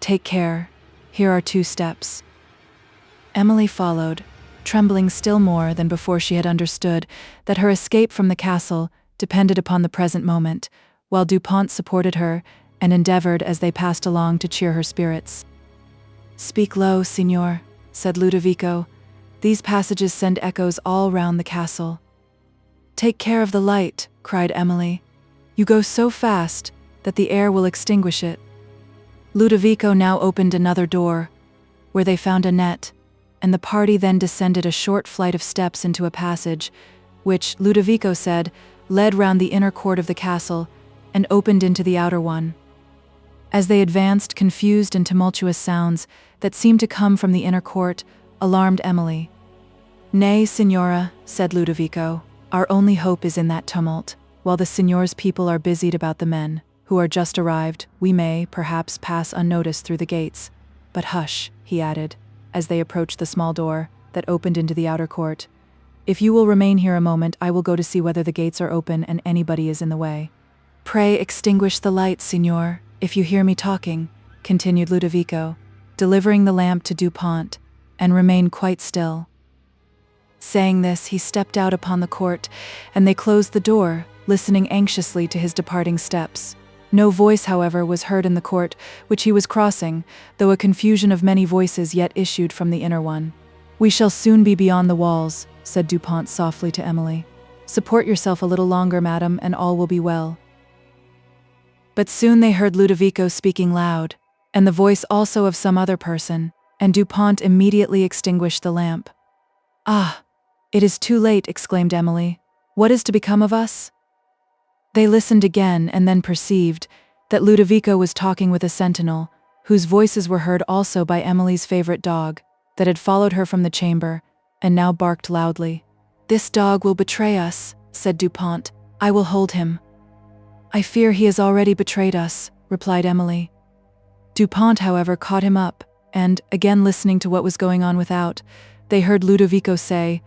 "Take care. Here are 2 steps." Emily followed, trembling still more than before she had understood that her escape from the castle depended upon the present moment, while Dupont supported her and endeavored as they passed along to cheer her spirits. "Speak low, signor," said Ludovico. "These passages send echoes all round the castle." "Take care of the light," cried Emily. "You go so fast that the air will extinguish it." Ludovico now opened another door, where they found Annette, and the party then descended a short flight of steps into a passage, which, Ludovico said, led round the inner court of the castle and opened into the outer one. As they advanced, confused and tumultuous sounds that seemed to come from the inner court alarmed Emily. "Nay, signora," said Ludovico, "our only hope is in that tumult. While the signor's people are busied about the men, who are just arrived, we may, perhaps, pass unnoticed through the gates. But hush," he added, as they approached the small door that opened into the outer court. "If you will remain here a moment, I will go to see whether the gates are open and anybody is in the way." "Pray extinguish the light, signor, if you hear me talking," continued Ludovico, delivering the lamp to Dupont, "and remain quite still." Saying this, he stepped out upon the court, and they closed the door, listening anxiously to his departing steps. No voice, however, was heard in the court which he was crossing, though a confusion of many voices yet issued from the inner one. "We shall soon be beyond the walls," said Dupont softly to Emily. "Support yourself a little longer, madam, and all will be well." But soon they heard Ludovico speaking loud, and the voice also of some other person, and Dupont immediately extinguished the lamp. "Ah, it is too late," exclaimed Emily. "What is to become of us?" They listened again and then perceived that Ludovico was talking with a sentinel, whose voices were heard also by Emily's favorite dog, that had followed her from the chamber, and now barked loudly. "This dog will betray us," said Dupont. "I will hold him." "I fear he has already betrayed us," replied Emily. Dupont, however, caught him up, and, again listening to what was going on without, they heard Ludovico say,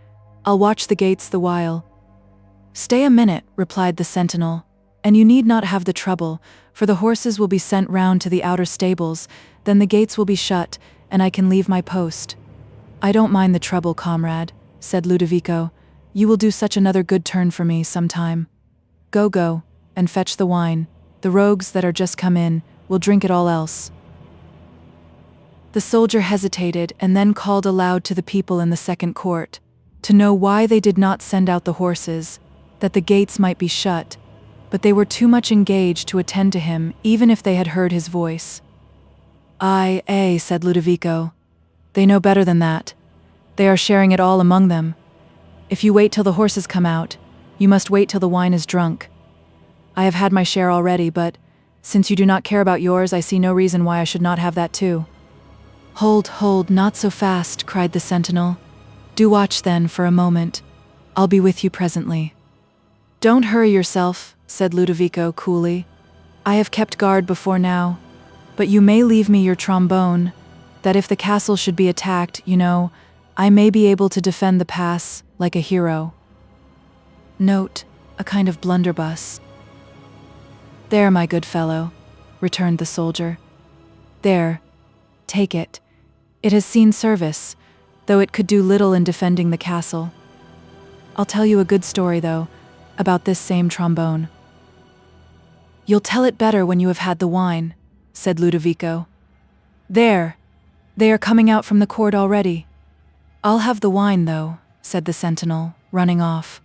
"I'll watch the gates the while." "Stay a minute," replied the sentinel, "and you need not have the trouble, for the horses will be sent round to the outer stables, then the gates will be shut, and I can leave my post." "I don't mind the trouble, comrade," said Ludovico. "You will do such another good turn for me some time. Go, and fetch the wine. The rogues that are just come in will drink it all else." The soldier hesitated and then called aloud to the people in the second court, to know why they did not send out the horses, that the gates might be shut, but they were too much engaged to attend to him even if they had heard his voice. "Aye," said Ludovico. "They know better than that. They are sharing it all among them. If you wait till the horses come out, you must wait till the wine is drunk. I have had my share already, but since you do not care about yours, I see no reason why I should not have that too." Hold, not so fast," cried the sentinel. "Do watch then for a moment. I'll be with you presently." "Don't hurry yourself," said Ludovico coolly. "I have kept guard before now, but you may leave me your trombone, that if the castle should be attacked, you know, I may be able to defend the pass like a hero." Note, a kind of blunderbuss. "There, my good fellow," returned the soldier. "There, take it. It has seen service, though it could do little in defending the castle. I'll tell you a good story, though, about this same trombone." "You'll tell it better when you have had the wine," said Ludovico. "There, they are coming out from the court already." "I'll have the wine, though," said the sentinel, running off.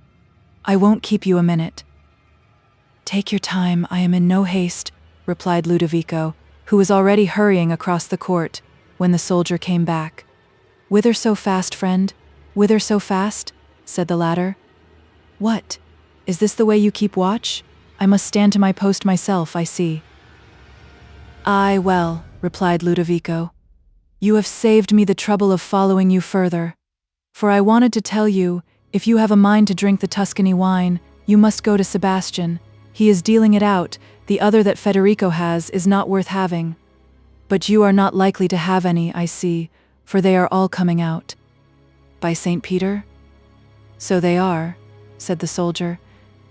"I won't keep you a minute." "Take your time, I am in no haste," replied Ludovico, who was already hurrying across the court when the soldier came back. "Whither so fast, friend? Whither so fast?" said the latter. "What? Is this the way you keep watch? I must stand to my post myself, I see." "Aye, well," replied Ludovico. "You have saved me the trouble of following you further. For I wanted to tell you, if you have a mind to drink the Tuscany wine, you must go to Sebastian. He is dealing it out, the other that Federico has is not worth having. But you are not likely to have any, I see, for they are all coming out." "By St. Peter?" "So they are," said the soldier,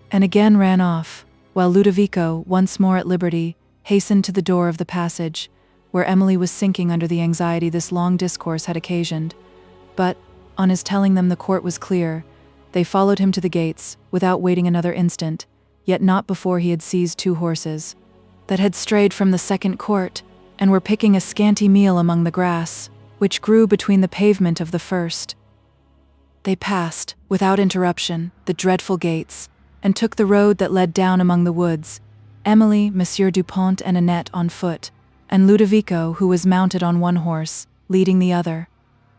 and again ran off, while Ludovico, once more at liberty, hastened to the door of the passage, where Emily was sinking under the anxiety this long discourse had occasioned. But, On his telling them the court was clear, they followed him to the gates, without waiting another instant, yet not before he had seized 2 horses that had strayed from the second court, and were picking a scanty meal among the grass, which grew between the pavement of the first. They passed, without interruption, the dreadful gates, and took the road that led down among the woods, Emily, Monsieur Dupont and Annette on foot, and Ludovico, who was mounted on one horse, leading the other.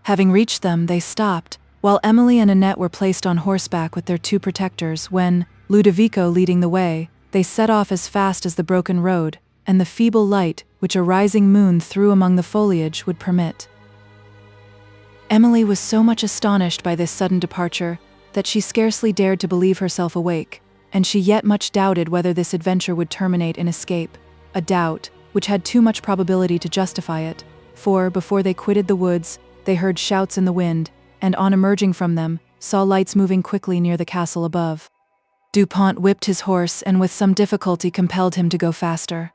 Having reached them, they stopped, while Emily and Annette were placed on horseback with their 2 protectors when, Ludovico leading the way, they set off as fast as the broken road, and the feeble light which a rising moon threw among the foliage would permit. Emily was so much astonished by this sudden departure that she scarcely dared to believe herself awake, and she yet much doubted whether this adventure would terminate in escape, a doubt which had too much probability to justify it, for, before they quitted the woods, they heard shouts in the wind, and on emerging from them, saw lights moving quickly near the castle above. Dupont whipped his horse and with some difficulty compelled him to go faster.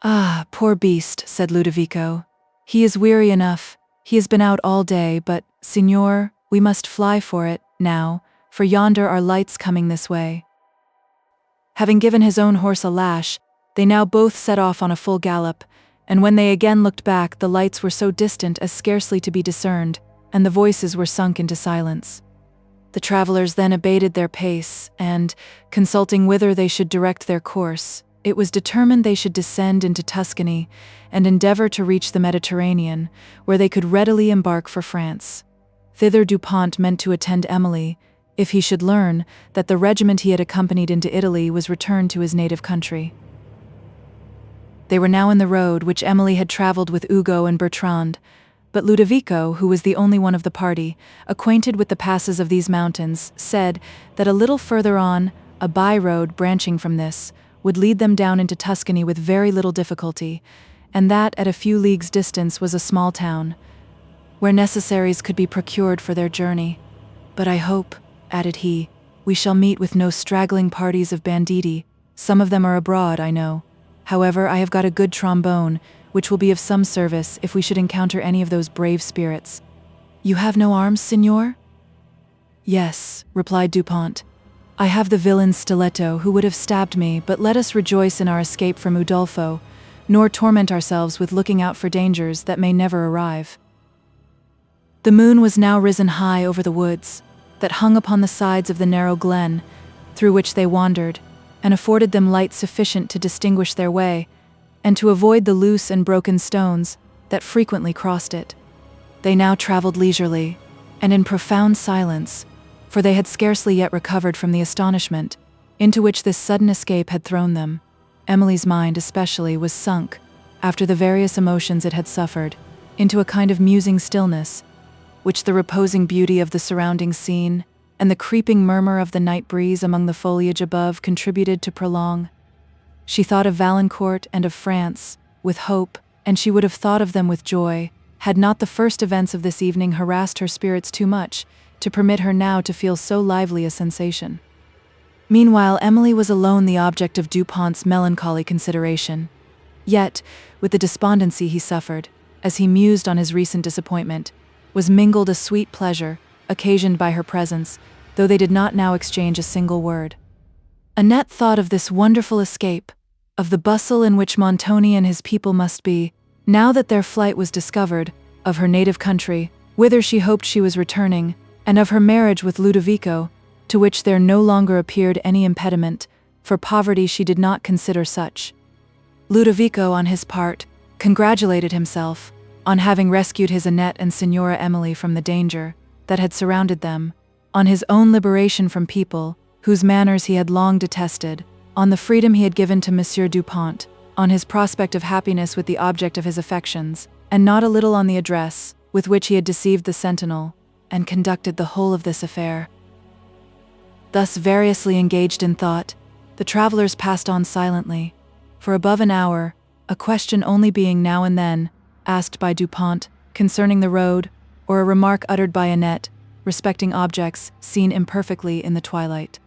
"Ah, poor beast," said Ludovico. "He is weary enough. He has been out all day, but, Signor, we must fly for it, now, for yonder are lights coming this way." Having given his own horse a lash, they now both set off on a full gallop, and when they again looked back, the lights were so distant as scarcely to be discerned, and the voices were sunk into silence. The travelers then abated their pace, and, consulting whither they should direct their course, it was determined they should descend into Tuscany and endeavor to reach the Mediterranean, where they could readily embark for France. Thither Dupont meant to attend Emily, if he should learn that the regiment he had accompanied into Italy was returned to his native country. They were now in the road which Emily had traveled with Ugo and Bertrand, but Ludovico, who was the only one of the party, acquainted with the passes of these mountains, said that a little further on, a by-road branching from this, would lead them down into Tuscany with very little difficulty, and that at a few leagues' distance was a small town, where necessaries could be procured for their journey. "But I hope," added he, "we shall meet with no straggling parties of banditti. Some of them are abroad, I know. However, I have got a good trombone, which will be of some service if we should encounter any of those brave spirits." "You have no arms, Signor?" "Yes," replied Dupont. "I have the villain's stiletto who would have stabbed me, but let us rejoice in our escape from Udolpho, nor torment ourselves with looking out for dangers that may never arrive." The moon was now risen high over the woods, that hung upon the sides of the narrow glen, through which they wandered, and afforded them light sufficient to distinguish their way, and to avoid the loose and broken stones that frequently crossed it. They now traveled leisurely, and in profound silence, for they had scarcely yet recovered from the astonishment into which this sudden escape had thrown them. Emily's mind especially was sunk, after the various emotions it had suffered, into a kind of musing stillness, which the reposing beauty of the surrounding scene and the creeping murmur of the night breeze among the foliage above contributed to prolong. She thought of Valancourt and of France, with hope, and she would have thought of them with joy, had not the first events of this evening harassed her spirits too much to permit her now to feel so lively a sensation. Meanwhile, Emily was alone the object of Dupont's melancholy consideration. Yet, with the despondency he suffered, as he mused on his recent disappointment, was mingled a sweet pleasure, occasioned by her presence, though they did not now exchange a single word. Annette thought of this wonderful escape, of the bustle in which Montoni and his people must be, now that their flight was discovered, of her native country, whither she hoped she was returning, and of her marriage with Ludovico, to which there no longer appeared any impediment, for poverty she did not consider such. Ludovico, on his part, congratulated himself on having rescued his Annette and Signora Emily from the danger that had surrounded them, on his own liberation from people whose manners he had long detested, on the freedom he had given to Monsieur Dupont, on his prospect of happiness with the object of his affections, and not a little on the address with which he had deceived the sentinel, and conducted the whole of this affair. Thus variously engaged in thought, the travelers passed on silently, for above an hour, a question only being now and then asked by Dupont concerning the road, or a remark uttered by Annette respecting objects seen imperfectly in the twilight.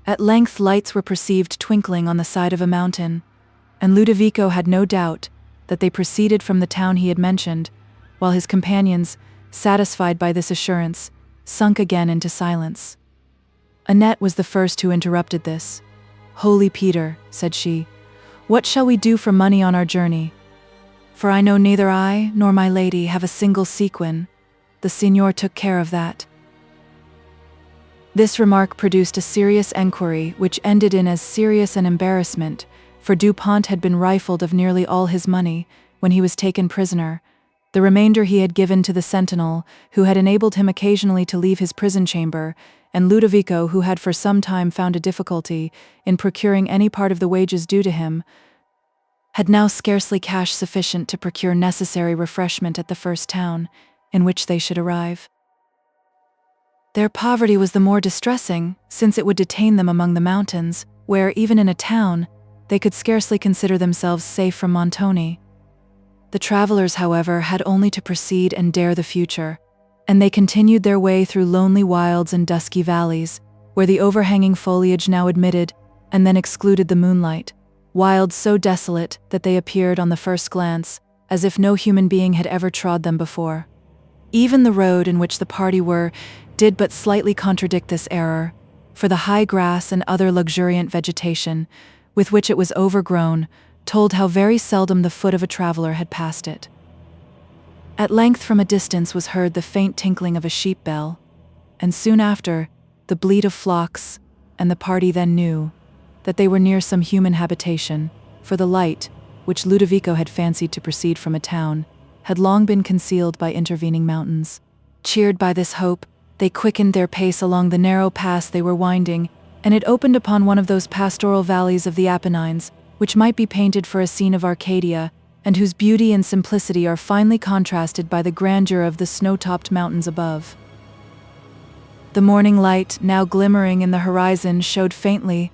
At length lights were perceived twinkling on the side of a mountain, and Ludovico had no doubt that they proceeded from the town he had mentioned, while his companions, satisfied by this assurance, sunk again into silence. Annette was the first who interrupted this. "Holy Peter," said she, "what shall we do for money on our journey? For I know neither I nor my lady have a single sequin. The Signor took care of that." This remark produced a serious enquiry, which ended in as serious an embarrassment, for Dupont had been rifled of nearly all his money when he was taken prisoner. The remainder he had given to the sentinel, who had enabled him occasionally to leave his prison chamber, and Ludovico, who had for some time found a difficulty in procuring any part of the wages due to him, had now scarcely cash sufficient to procure necessary refreshment at the first town in which they should arrive. Their poverty was the more distressing, since it would detain them among the mountains, where, even in a town, they could scarcely consider themselves safe from Montoni. The travelers, however, had only to proceed and dare the future, and they continued their way through lonely wilds and dusky valleys, where the overhanging foliage now admitted and then excluded the moonlight, wilds so desolate that they appeared on the first glance as if no human being had ever trod them before. Even the road in which the party were did but slightly contradict this error, for the high grass and other luxuriant vegetation, with which it was overgrown, told how very seldom the foot of a traveler had passed it. At length from a distance was heard the faint tinkling of a sheep bell, and soon after, the bleat of flocks, and the party then knew that they were near some human habitation, for the light, which Ludovico had fancied to proceed from a town, had long been concealed by intervening mountains. Cheered by this hope, they quickened their pace along the narrow pass they were winding, and it opened upon one of those pastoral valleys of the Apennines, which might be painted for a scene of Arcadia, and whose beauty and simplicity are finely contrasted by the grandeur of the snow-topped mountains above. The morning light, now glimmering in the horizon, showed faintly,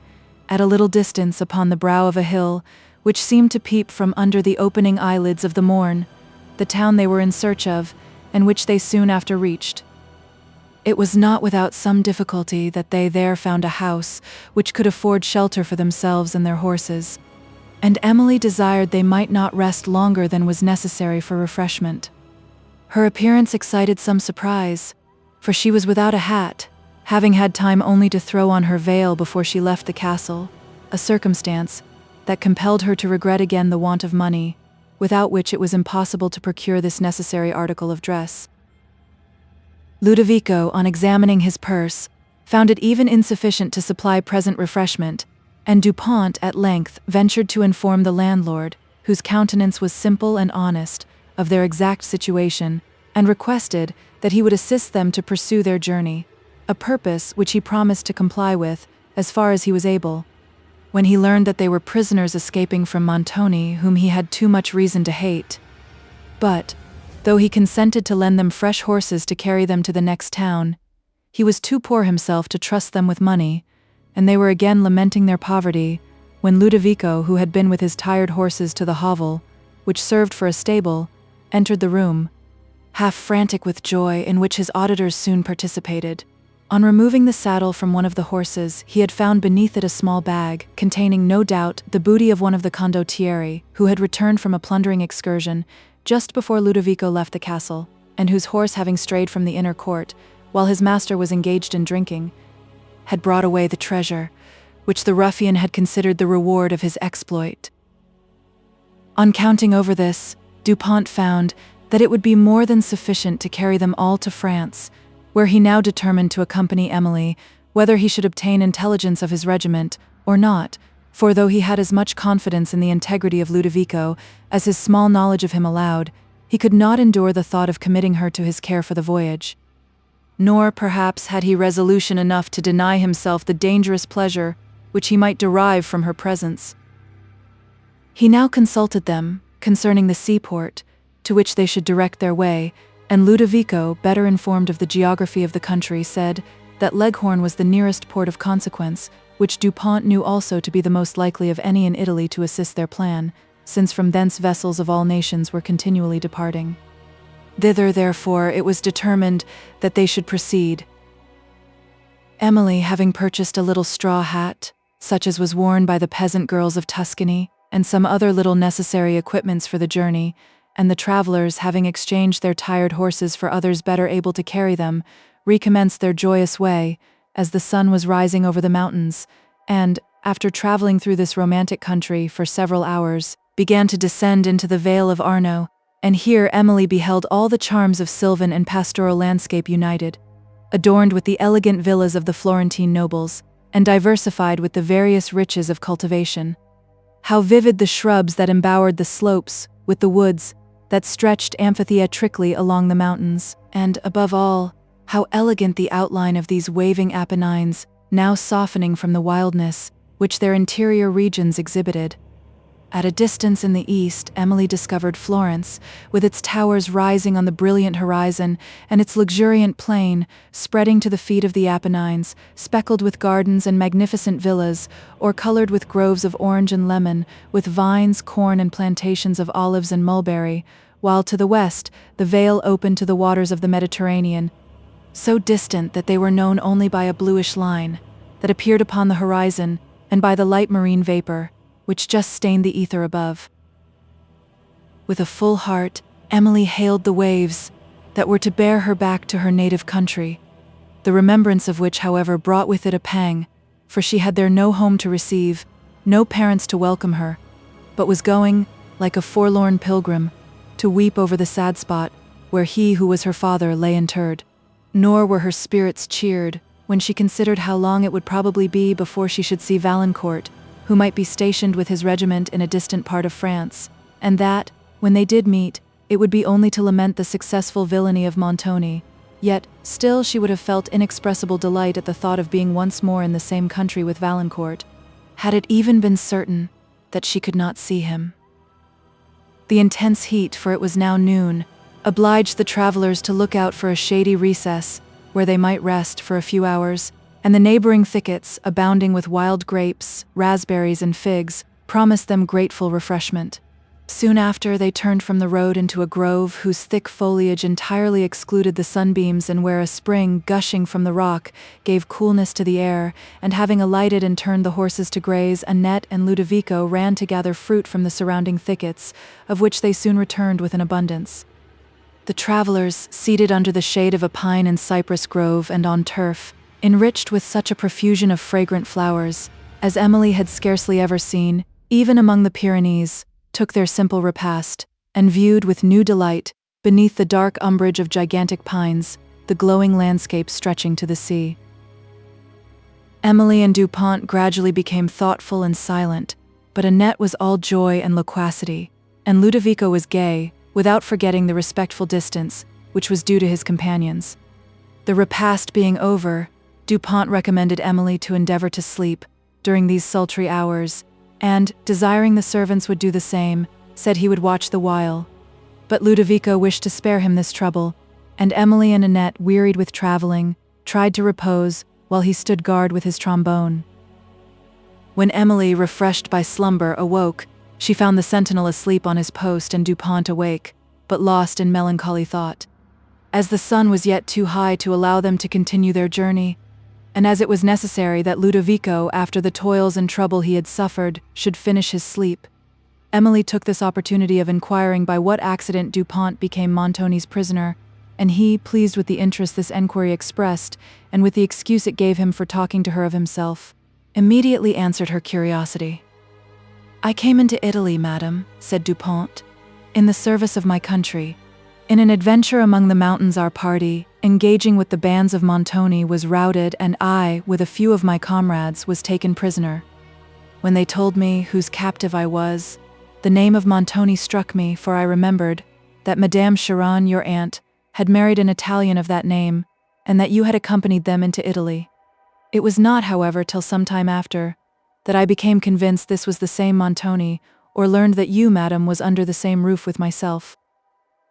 at a little distance upon the brow of a hill, which seemed to peep from under the opening eyelids of the morn, the town they were in search of, and which they soon after reached. It was not without some difficulty that they there found a house which could afford shelter for themselves and their horses, and Emily desired they might not rest longer than was necessary for refreshment. Her appearance excited some surprise, for she was without a hat, having had time only to throw on her veil before she left the castle, a circumstance that compelled her to regret again the want of money, without which it was impossible to procure this necessary article of dress. Ludovico, on examining his purse, found it even insufficient to supply present refreshment, and Dupont at length ventured to inform the landlord, whose countenance was simple and honest, of their exact situation, and requested that he would assist them to pursue their journey, a purpose which he promised to comply with, as far as he was able. When he learned that they were prisoners escaping from Montoni, whom he had too much reason to hate, but, though he consented to lend them fresh horses to carry them to the next town, he was too poor himself to trust them with money, and they were again lamenting their poverty, when Ludovico, who had been with his tired horses to the hovel, which served for a stable, entered the room, half frantic with joy, in which his auditors soon participated. On removing the saddle from one of the horses, he had found beneath it a small bag, containing, no doubt, the booty of one of the condottieri, who had returned from a plundering excursion just before Ludovico left the castle, and whose horse, having strayed from the inner court, while his master was engaged in drinking, had brought away the treasure, which the ruffian had considered the reward of his exploit. On counting over this, Dupont found that it would be more than sufficient to carry them all to France, where he now determined to accompany Emily, whether he should obtain intelligence of his regiment or not, for though he had as much confidence in the integrity of Ludovico as his small knowledge of him allowed, he could not endure the thought of committing her to his care for the voyage. Nor, perhaps, had he resolution enough to deny himself the dangerous pleasure which he might derive from her presence. He now consulted them concerning the seaport to which they should direct their way, and Ludovico, better informed of the geography of the country, said that Leghorn was the nearest port of consequence, which Dupont knew also to be the most likely of any in Italy to assist their plan, since from thence vessels of all nations were continually departing. Thither, therefore, it was determined that they should proceed. Emily, having purchased a little straw hat, such as was worn by the peasant girls of Tuscany, and some other little necessary equipments for the journey, and the travelers, having exchanged their tired horses for others better able to carry them, recommenced their joyous way, as the sun was rising over the mountains, and, after traveling through this romantic country for several hours, began to descend into the Vale of Arno, and here Emily beheld all the charms of sylvan and pastoral landscape united, adorned with the elegant villas of the Florentine nobles, and diversified with the various riches of cultivation. How vivid the shrubs that embowered the slopes, with the woods that stretched amphitheatrically along the mountains, and, above all, how elegant the outline of these waving Apennines, now softening from the wildness which their interior regions exhibited. At a distance in the east, Emily discovered Florence, with its towers rising on the brilliant horizon, and its luxuriant plain, spreading to the feet of the Apennines, speckled with gardens and magnificent villas, or colored with groves of orange and lemon, with vines, corn, and plantations of olives and mulberry, while to the west, the vale opened to the waters of the Mediterranean, so distant that they were known only by a bluish line that appeared upon the horizon, and by the light marine vapor, which just stained the ether above. With a full heart, Emily hailed the waves that were to bear her back to her native country, the remembrance of which, however, brought with it a pang, for she had there no home to receive, no parents to welcome her, but was going, like a forlorn pilgrim, to weep over the sad spot where he who was her father lay interred. Nor were her spirits cheered when she considered how long it would probably be before she should see Valancourt, who might be stationed with his regiment in a distant part of France, and that, when they did meet, it would be only to lament the successful villainy of Montoni. Yet, still she would have felt inexpressible delight at the thought of being once more in the same country with Valancourt, had it even been certain that she could not see him. The intense heat, for it was now noon, obliged the travelers to look out for a shady recess, where they might rest for a few hours, and the neighboring thickets, abounding with wild grapes, raspberries, and figs, promised them grateful refreshment. Soon after, they turned from the road into a grove whose thick foliage entirely excluded the sunbeams, and where a spring, gushing from the rock, gave coolness to the air, and having alighted and turned the horses to graze, Annette and Ludovico ran to gather fruit from the surrounding thickets, of which they soon returned with an abundance. The travelers, seated under the shade of a pine and cypress grove and on turf, enriched with such a profusion of fragrant flowers, as Emily had scarcely ever seen, even among the Pyrenees, took their simple repast, and viewed with new delight, beneath the dark umbrage of gigantic pines, the glowing landscape stretching to the sea. Emily and Dupont gradually became thoughtful and silent, but Annette was all joy and loquacity, and Ludovico was gay, without forgetting the respectful distance which was due to his companions. The repast being over, Dupont recommended Emily to endeavor to sleep during these sultry hours, and, desiring the servants would do the same, said he would watch the while. But Ludovico wished to spare him this trouble, and Emily and Annette, wearied with traveling, tried to repose while he stood guard with his trombone. When Emily, refreshed by slumber, awoke, she found the sentinel asleep on his post and Dupont awake, but lost in melancholy thought. As the sun was yet too high to allow them to continue their journey, and as it was necessary that Ludovico, after the toils and trouble he had suffered, should finish his sleep, Emily took this opportunity of inquiring by what accident Dupont became Montoni's prisoner, and he, pleased with the interest this enquiry expressed, and with the excuse it gave him for talking to her of himself, immediately answered her curiosity. "I came into Italy, madam," said Dupont, "in the service of my country. In an adventure among the mountains our party, engaging with the bands of Montoni, was routed, and I, with a few of my comrades, was taken prisoner. When they told me whose captive I was, the name of Montoni struck me, for I remembered that Madame Chiron, your aunt, had married an Italian of that name, and that you had accompanied them into Italy. It was not, however, till some time after, that I became convinced this was the same Montoni, or learned that you, madam, was under the same roof with myself.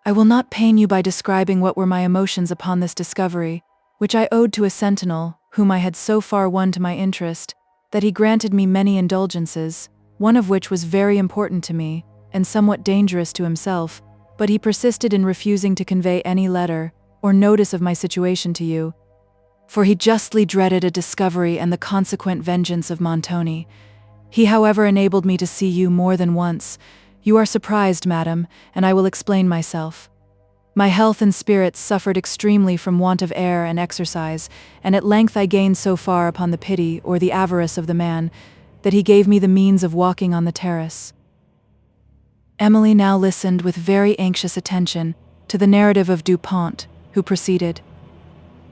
I will not pain you by describing what were my emotions upon this discovery, which I owed to a sentinel, whom I had so far won to my interest, that he granted me many indulgences, one of which was very important to me, and somewhat dangerous to himself, but he persisted in refusing to convey any letter, or notice of my situation to you, for he justly dreaded a discovery and the consequent vengeance of Montoni. He, however, enabled me to see you more than once. You are surprised, madam, and I will explain myself. My health and spirits suffered extremely from want of air and exercise, and at length I gained so far upon the pity or the avarice of the man that he gave me the means of walking on the terrace. Emily now listened with very anxious attention to the narrative of Dupont, who proceeded.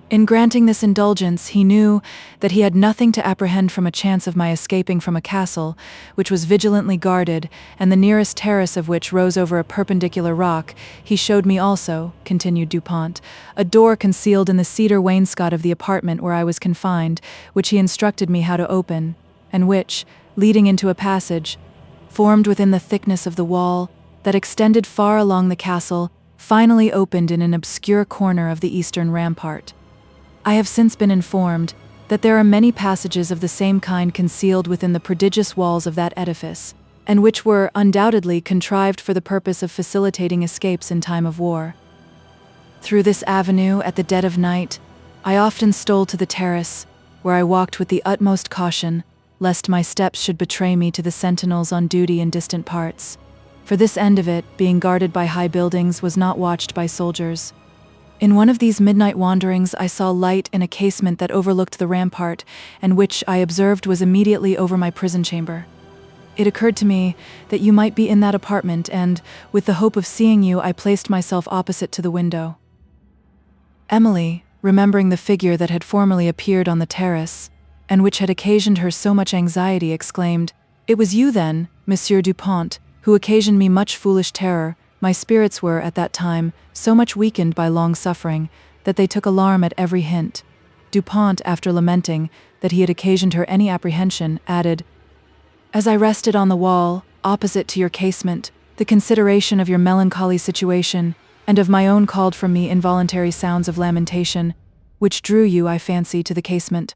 In granting this indulgence, he knew that he had nothing to apprehend from a chance of my escaping from a castle, which was vigilantly guarded, and the nearest terrace of which rose over a perpendicular rock. He showed me also, continued Dupont, a door concealed in the cedar wainscot of the apartment where I was confined, which he instructed me how to open, and which, leading into a passage, formed within the thickness of the wall that extended far along the castle, finally opened in an obscure corner of the eastern rampart. I have since been informed that there are many passages of the same kind concealed within the prodigious walls of that edifice, and which were undoubtedly contrived for the purpose of facilitating escapes in time of war. Through this avenue, at the dead of night, I often stole to the terrace, where I walked with the utmost caution, lest my steps should betray me to the sentinels on duty in distant parts. For this end of it, being guarded by high buildings, was not watched by soldiers. In one of these midnight wanderings I saw light in a casement that overlooked the rampart, and which I observed was immediately over my prison chamber. It occurred to me that you might be in that apartment, and, with the hope of seeing you, I placed myself opposite to the window. Emily, remembering the figure that had formerly appeared on the terrace, and which had occasioned her so much anxiety, exclaimed, "It was you then, Monsieur Dupont, who occasioned me much foolish terror." My spirits were, at that time, so much weakened by long suffering that they took alarm at every hint. Dupont, after lamenting that he had occasioned her any apprehension, added, "As I rested on the wall, opposite to your casement, the consideration of your melancholy situation and of my own called from me involuntary sounds of lamentation, which drew you, I fancy, to the casement.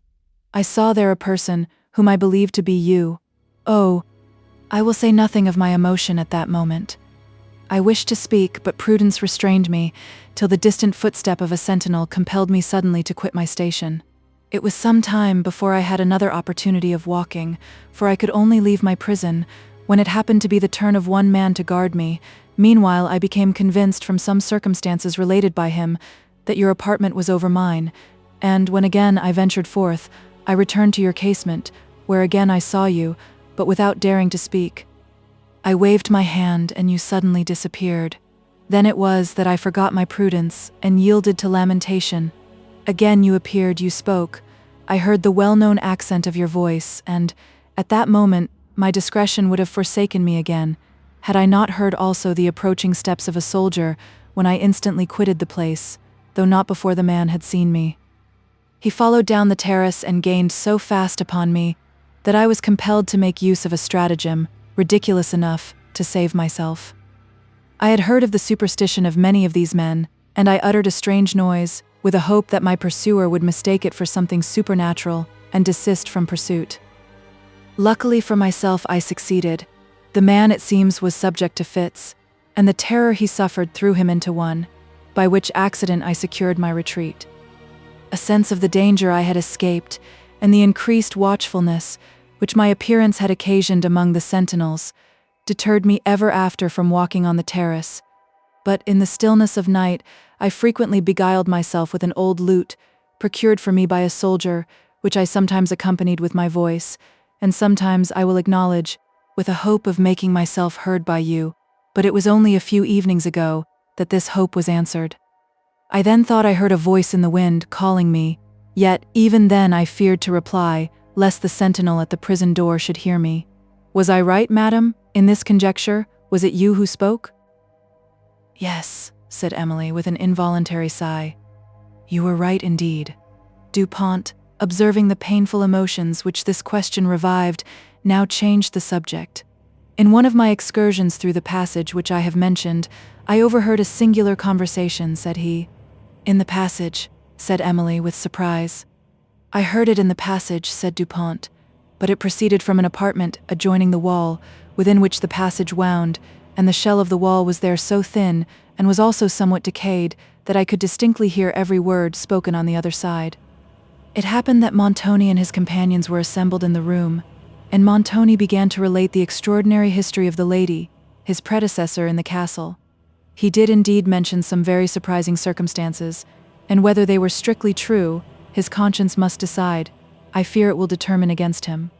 I saw there a person whom I believed to be you. Oh, I will say nothing of my emotion at that moment. I wished to speak, but prudence restrained me, till the distant footstep of a sentinel compelled me suddenly to quit my station. It was some time before I had another opportunity of walking, for I could only leave my prison, when it happened to be the turn of one man to guard me. Meanwhile I became convinced from some circumstances related by him that your apartment was over mine, and when again I ventured forth, I returned to your casement, where again I saw you, but without daring to speak. I waved my hand, and you suddenly disappeared. Then it was that I forgot my prudence and yielded to lamentation. Again you appeared, you spoke. I heard the well-known accent of your voice, and, at that moment, my discretion would have forsaken me again, had I not heard also the approaching steps of a soldier, when I instantly quitted the place, though not before the man had seen me. He followed down the terrace and gained so fast upon me that I was compelled to make use of a stratagem, ridiculous enough, to save myself. I had heard of the superstition of many of these men, and I uttered a strange noise, with a hope that my pursuer would mistake it for something supernatural and desist from pursuit. Luckily for myself I succeeded. The man, it seems, was subject to fits, and the terror he suffered threw him into one, by which accident I secured my retreat. A sense of the danger I had escaped, and the increased watchfulness which my appearance had occasioned among the sentinels, deterred me ever after from walking on the terrace. But in the stillness of night, I frequently beguiled myself with an old lute, procured for me by a soldier, which I sometimes accompanied with my voice, and sometimes, I will acknowledge, with a hope of making myself heard by you, but it was only a few evenings ago that this hope was answered. I then thought I heard a voice in the wind calling me, yet even then I feared to reply, lest the sentinel at the prison door should hear me. Was I right, madam, in this conjecture? Was it you who spoke?" "Yes," said Emily with an involuntary sigh. "You were right indeed." Dupont, observing the painful emotions which this question revived, now changed the subject. "In one of my excursions through the passage which I have mentioned, I overheard a singular conversation," said he. "In the passage," said Emily with surprise. "I heard it in the passage," said Dupont, "but it proceeded from an apartment adjoining the wall, within which the passage wound, and the shell of the wall was there so thin, and was also somewhat decayed, that I could distinctly hear every word spoken on the other side. It happened that Montoni and his companions were assembled in the room, and Montoni began to relate the extraordinary history of the lady, his predecessor in the castle. He did indeed mention some very surprising circumstances, and whether they were strictly true, his conscience must decide. I fear it will determine against him.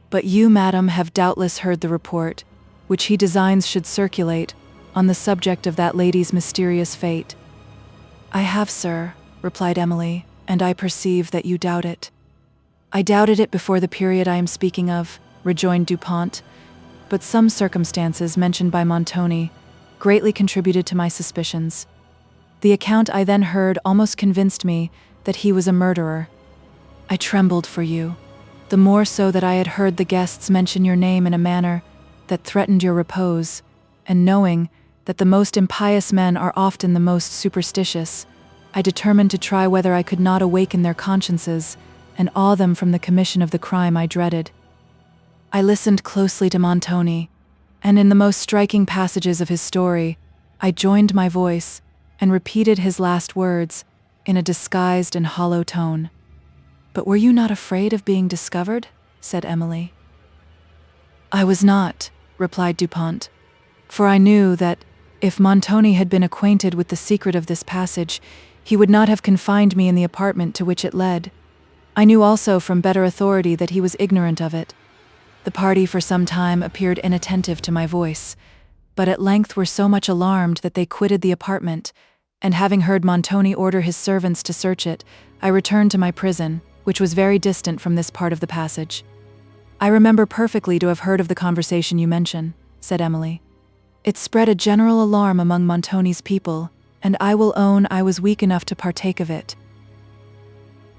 But you, madam, have doubtless heard the report, which he designs should circulate, on the subject of that lady's mysterious fate. I have, sir, replied Emily, and I perceive that you doubt it. I doubted it before the period I am speaking of, rejoined Dupont, but some circumstances mentioned by Montoni greatly contributed to my suspicions. The account I then heard almost convinced me that he was a murderer. I trembled for you, the more so that I had heard the guests mention your name in a manner that threatened your repose, and knowing that the most impious men are often the most superstitious, I determined to try whether I could not awaken their consciences and awe them from the commission of the crime I dreaded. I listened closely to Montoni, and in the most striking passages of his story, I joined my voice and repeated his last words in a disguised and hollow tone. But were you not afraid of being discovered? Said Emily. I was not, replied Dupont, for I knew that if Montoni had been acquainted with the secret of this passage, he would not have confined me in the apartment to which it led. I knew also from better authority that he was ignorant of it. The party for some time appeared inattentive to my voice, but at length were so much alarmed that they quitted the apartment, and having heard Montoni order his servants to search it, I returned to my prison, which was very distant from this part of the passage. I remember perfectly to have heard of the conversation you mention, said Emily. It spread a general alarm among Montoni's people, and I will own I was weak enough to partake of it.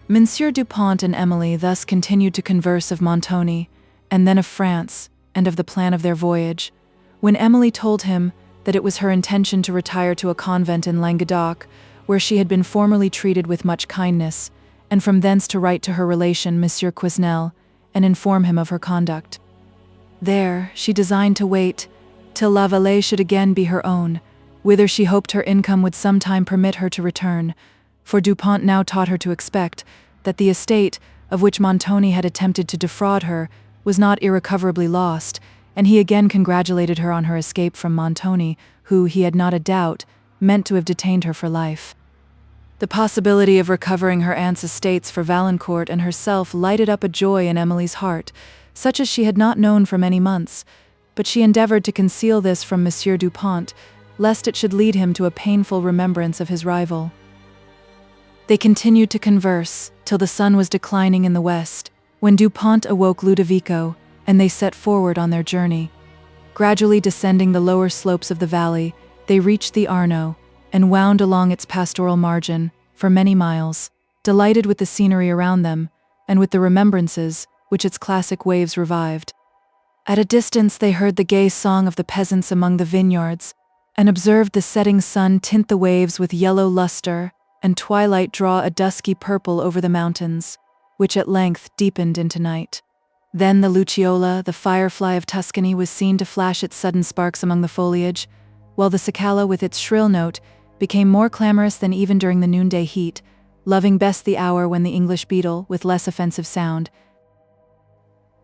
Monsieur Dupont and Emily thus continued to converse of Montoni, and then of France, and of the plan of their voyage, when Emily told him that it was her intention to retire to a convent in Languedoc, where she had been formerly treated with much kindness, and from thence to write to her relation, Monsieur Quesnel, and inform him of her conduct. There, she designed to wait till La Vallée should again be her own, whither she hoped her income would sometime permit her to return, for Dupont now taught her to expect that the estate, of which Montoni had attempted to defraud her, was not irrecoverably lost, and he again congratulated her on her escape from Montoni, who, he had not a doubt, meant to have detained her for life. The possibility of recovering her aunt's estates for Valancourt and herself lighted up a joy in Emily's heart, such as she had not known for many months, but she endeavoured to conceal this from Monsieur Dupont, lest it should lead him to a painful remembrance of his rival. They continued to converse till the sun was declining in the west, when Dupont awoke Ludovico, and they set forward on their journey. Gradually descending the lower slopes of the valley, they reached the Arno, and wound along its pastoral margin for many miles, delighted with the scenery around them, and with the remembrances which its classic waves revived. At a distance they heard the gay song of the peasants among the vineyards, and observed the setting sun tint the waves with yellow luster, and twilight draw a dusky purple over the mountains, which at length deepened into night. Then the luciola, the firefly of Tuscany, was seen to flash its sudden sparks among the foliage, while the cicala with its shrill note became more clamorous than even during the noonday heat, loving best the hour when the English beetle, with less offensive sound,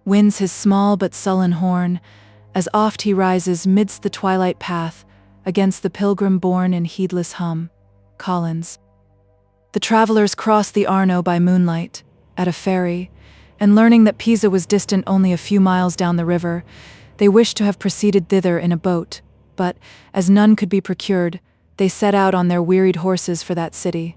winds his small but sullen horn, as oft he rises midst the twilight path, against the pilgrim borne in heedless hum. Collins. The travellers crossed the Arno by moonlight, at a ferry, and learning that Pisa was distant only a few miles down the river, they wished to have proceeded thither in a boat, but, as none could be procured, they set out on their wearied horses for that city.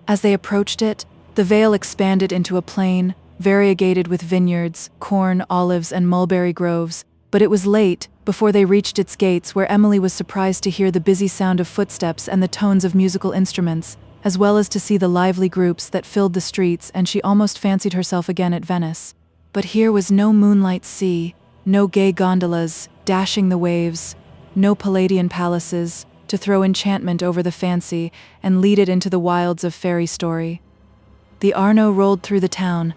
As they approached it, the vale expanded into a plain, variegated with vineyards, corn, olives, and mulberry groves, but it was late before they reached its gates, where Emily was surprised to hear the busy sound of footsteps and the tones of musical instruments, as well as to see the lively groups that filled the streets, and she almost fancied herself again at Venice. But here was no moonlight sea, no gay gondolas dashing the waves, no Palladian palaces to throw enchantment over the fancy and lead it into the wilds of fairy story. The Arno rolled through the town,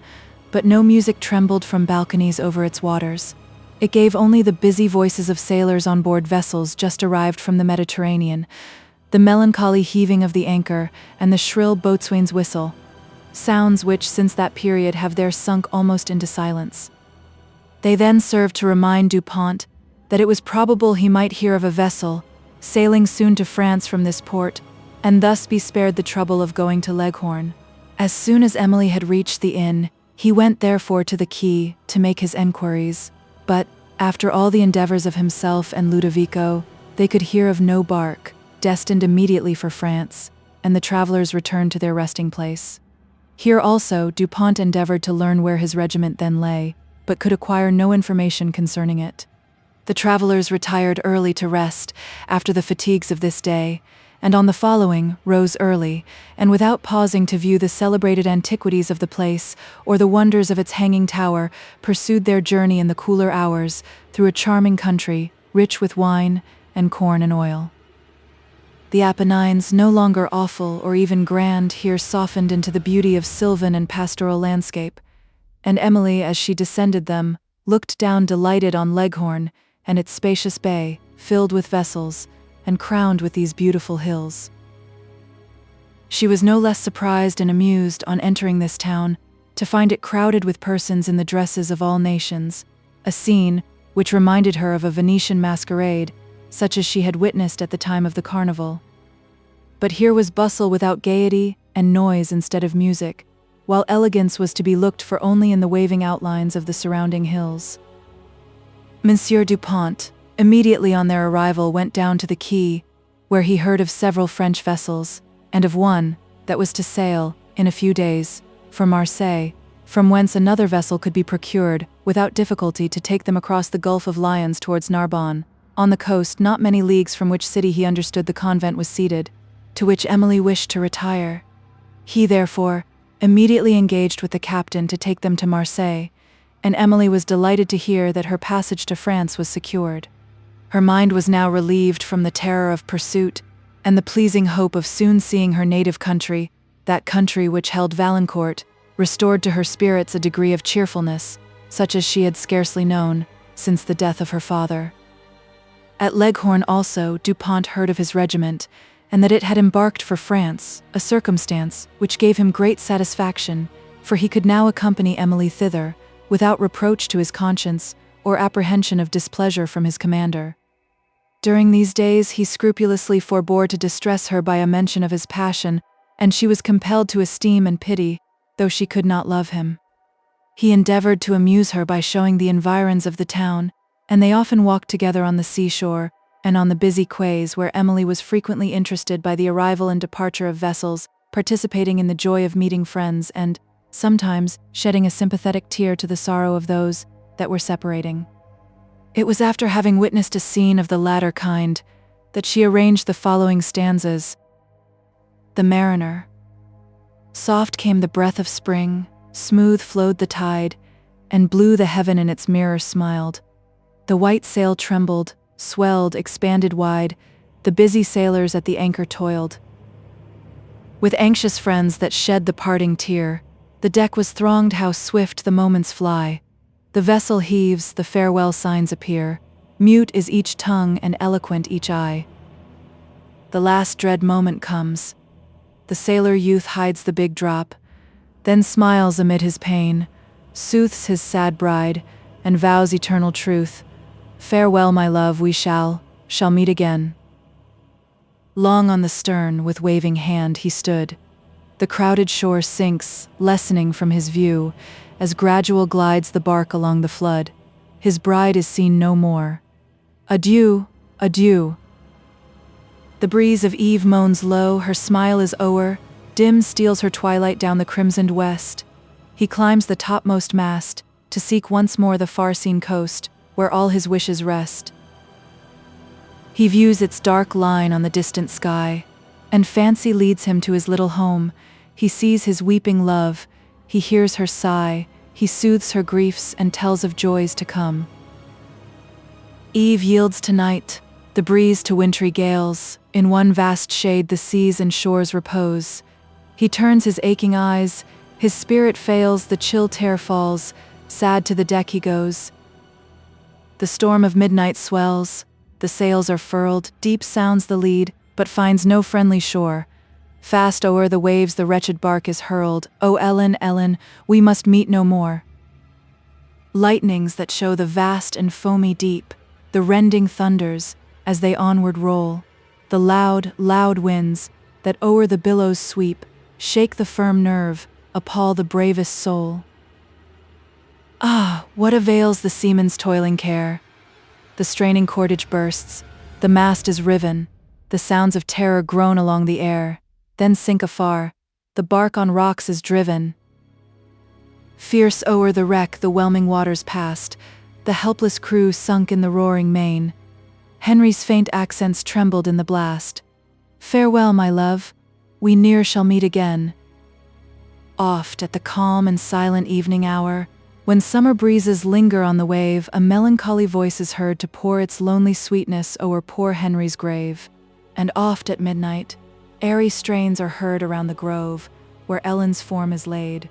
but no music trembled from balconies over its waters. It gave only the busy voices of sailors on board vessels just arrived from the Mediterranean, the melancholy heaving of the anchor, and the shrill boatswain's whistle, sounds which since that period have there sunk almost into silence. They then served to remind Dupont that it was probable he might hear of a vessel sailing soon to France from this port, and thus be spared the trouble of going to Leghorn. As soon as Emily had reached the inn, he went therefore to the quay to make his enquiries, but, after all the endeavors of himself and Ludovico, they could hear of no bark, destined immediately for France, and the travelers returned to their resting place. Here also Dupont endeavored to learn where his regiment then lay, but could acquire no information concerning it. The travelers retired early to rest after the fatigues of this day, and on the following rose early, and without pausing to view the celebrated antiquities of the place or the wonders of its hanging tower, pursued their journey in the cooler hours through a charming country, rich with wine and corn and oil. The Apennines, no longer awful or even grand, here softened into the beauty of sylvan and pastoral landscape, and Emily, as she descended them, looked down delighted on Leghorn and its spacious bay, filled with vessels, and crowned with these beautiful hills. She was no less surprised and amused on entering this town to find it crowded with persons in the dresses of all nations, a scene which reminded her of a Venetian masquerade, such as she had witnessed at the time of the carnival. But here was bustle without gaiety and noise instead of music, while elegance was to be looked for only in the waving outlines of the surrounding hills. Monsieur Dupont, immediately on their arrival, went down to the quay, where he heard of several French vessels, and of one that was to sail, in a few days, for Marseille, from whence another vessel could be procured without difficulty to take them across the Gulf of Lions towards Narbonne, on the coast not many leagues from which city he understood the convent was seated, to which Emily wished to retire. He, therefore, immediately engaged with the captain to take them to Marseille, and Emily was delighted to hear that her passage to France was secured. Her mind was now relieved from the terror of pursuit and the pleasing hope of soon seeing her native country, that country which held Valancourt, restored to her spirits a degree of cheerfulness, such as she had scarcely known since the death of her father. At Leghorn also Dupont heard of his regiment, and that it had embarked for France, a circumstance which gave him great satisfaction, for he could now accompany Emily thither, without reproach to his conscience or apprehension of displeasure from his commander. During these days he scrupulously forbore to distress her by a mention of his passion, and she was compelled to esteem and pity, though she could not love him. He endeavored to amuse her by showing the environs of the town, and they often walked together on the seashore and on the busy quays, where Emily was frequently interested by the arrival and departure of vessels, participating in the joy of meeting friends and, sometimes, shedding a sympathetic tear to the sorrow of those that were separating. It was after having witnessed a scene of the latter kind that she arranged the following stanzas. The Mariner. Soft came the breath of spring, smooth flowed the tide, and blue the heaven in its mirror smiled. The white sail trembled, swelled, expanded wide, the busy sailors at the anchor toiled. With anxious friends that shed the parting tear, the deck was thronged, how swift the moments fly. The vessel heaves, the farewell signs appear, mute is each tongue and eloquent each eye. The last dread moment comes. The sailor youth hides the big drop, then smiles amid his pain, soothes his sad bride, and vows eternal truth. Farewell, my love, we shall meet again. Long on the stern, with waving hand, he stood. The crowded shore sinks, lessening from his view, as gradual glides the bark along the flood. His bride is seen no more. Adieu, adieu. The breeze of eve moans low, her smile is o'er, dim steals her twilight down the crimsoned west. He climbs the topmost mast, to seek once more the far-seen coast, where all his wishes rest. He views its dark line on the distant sky, and fancy leads him to his little home. He sees his weeping love, he hears her sigh, he soothes her griefs and tells of joys to come. Eve yields to night, the breeze to wintry gales, in one vast shade the seas and shores repose. He turns his aching eyes, his spirit fails, the chill tear falls, sad to the deck he goes. The storm of midnight swells, the sails are furled, deep sounds the lead, but finds no friendly shore. Fast o'er the waves the wretched bark is hurled. O Ellen, Ellen, we must meet no more. Lightnings that show the vast and foamy deep, the rending thunders, as they onward roll, the loud, loud winds, that o'er the billows sweep, shake the firm nerve, appall the bravest soul. Ah, what avails the seaman's toiling care? The straining cordage bursts, the mast is riven, the sounds of terror groan along the air, then sink afar, the bark on rocks is driven. Fierce o'er the wreck the whelming waters passed, the helpless crew sunk in the roaring main. Henry's faint accents trembled in the blast. Farewell, my love, we ne'er shall meet again. Oft at the calm and silent evening hour, when summer breezes linger on the wave, a melancholy voice is heard to pour its lonely sweetness o'er poor Henry's grave. And oft at midnight, airy strains are heard around the grove, where Ellen's form is laid.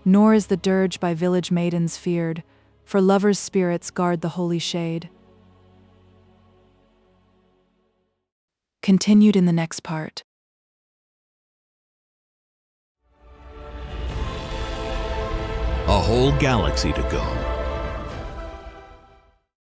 Nor is the dirge by village maidens feared, for lovers' spirits guard the holy shade. Continued in the next part. A whole galaxy to go.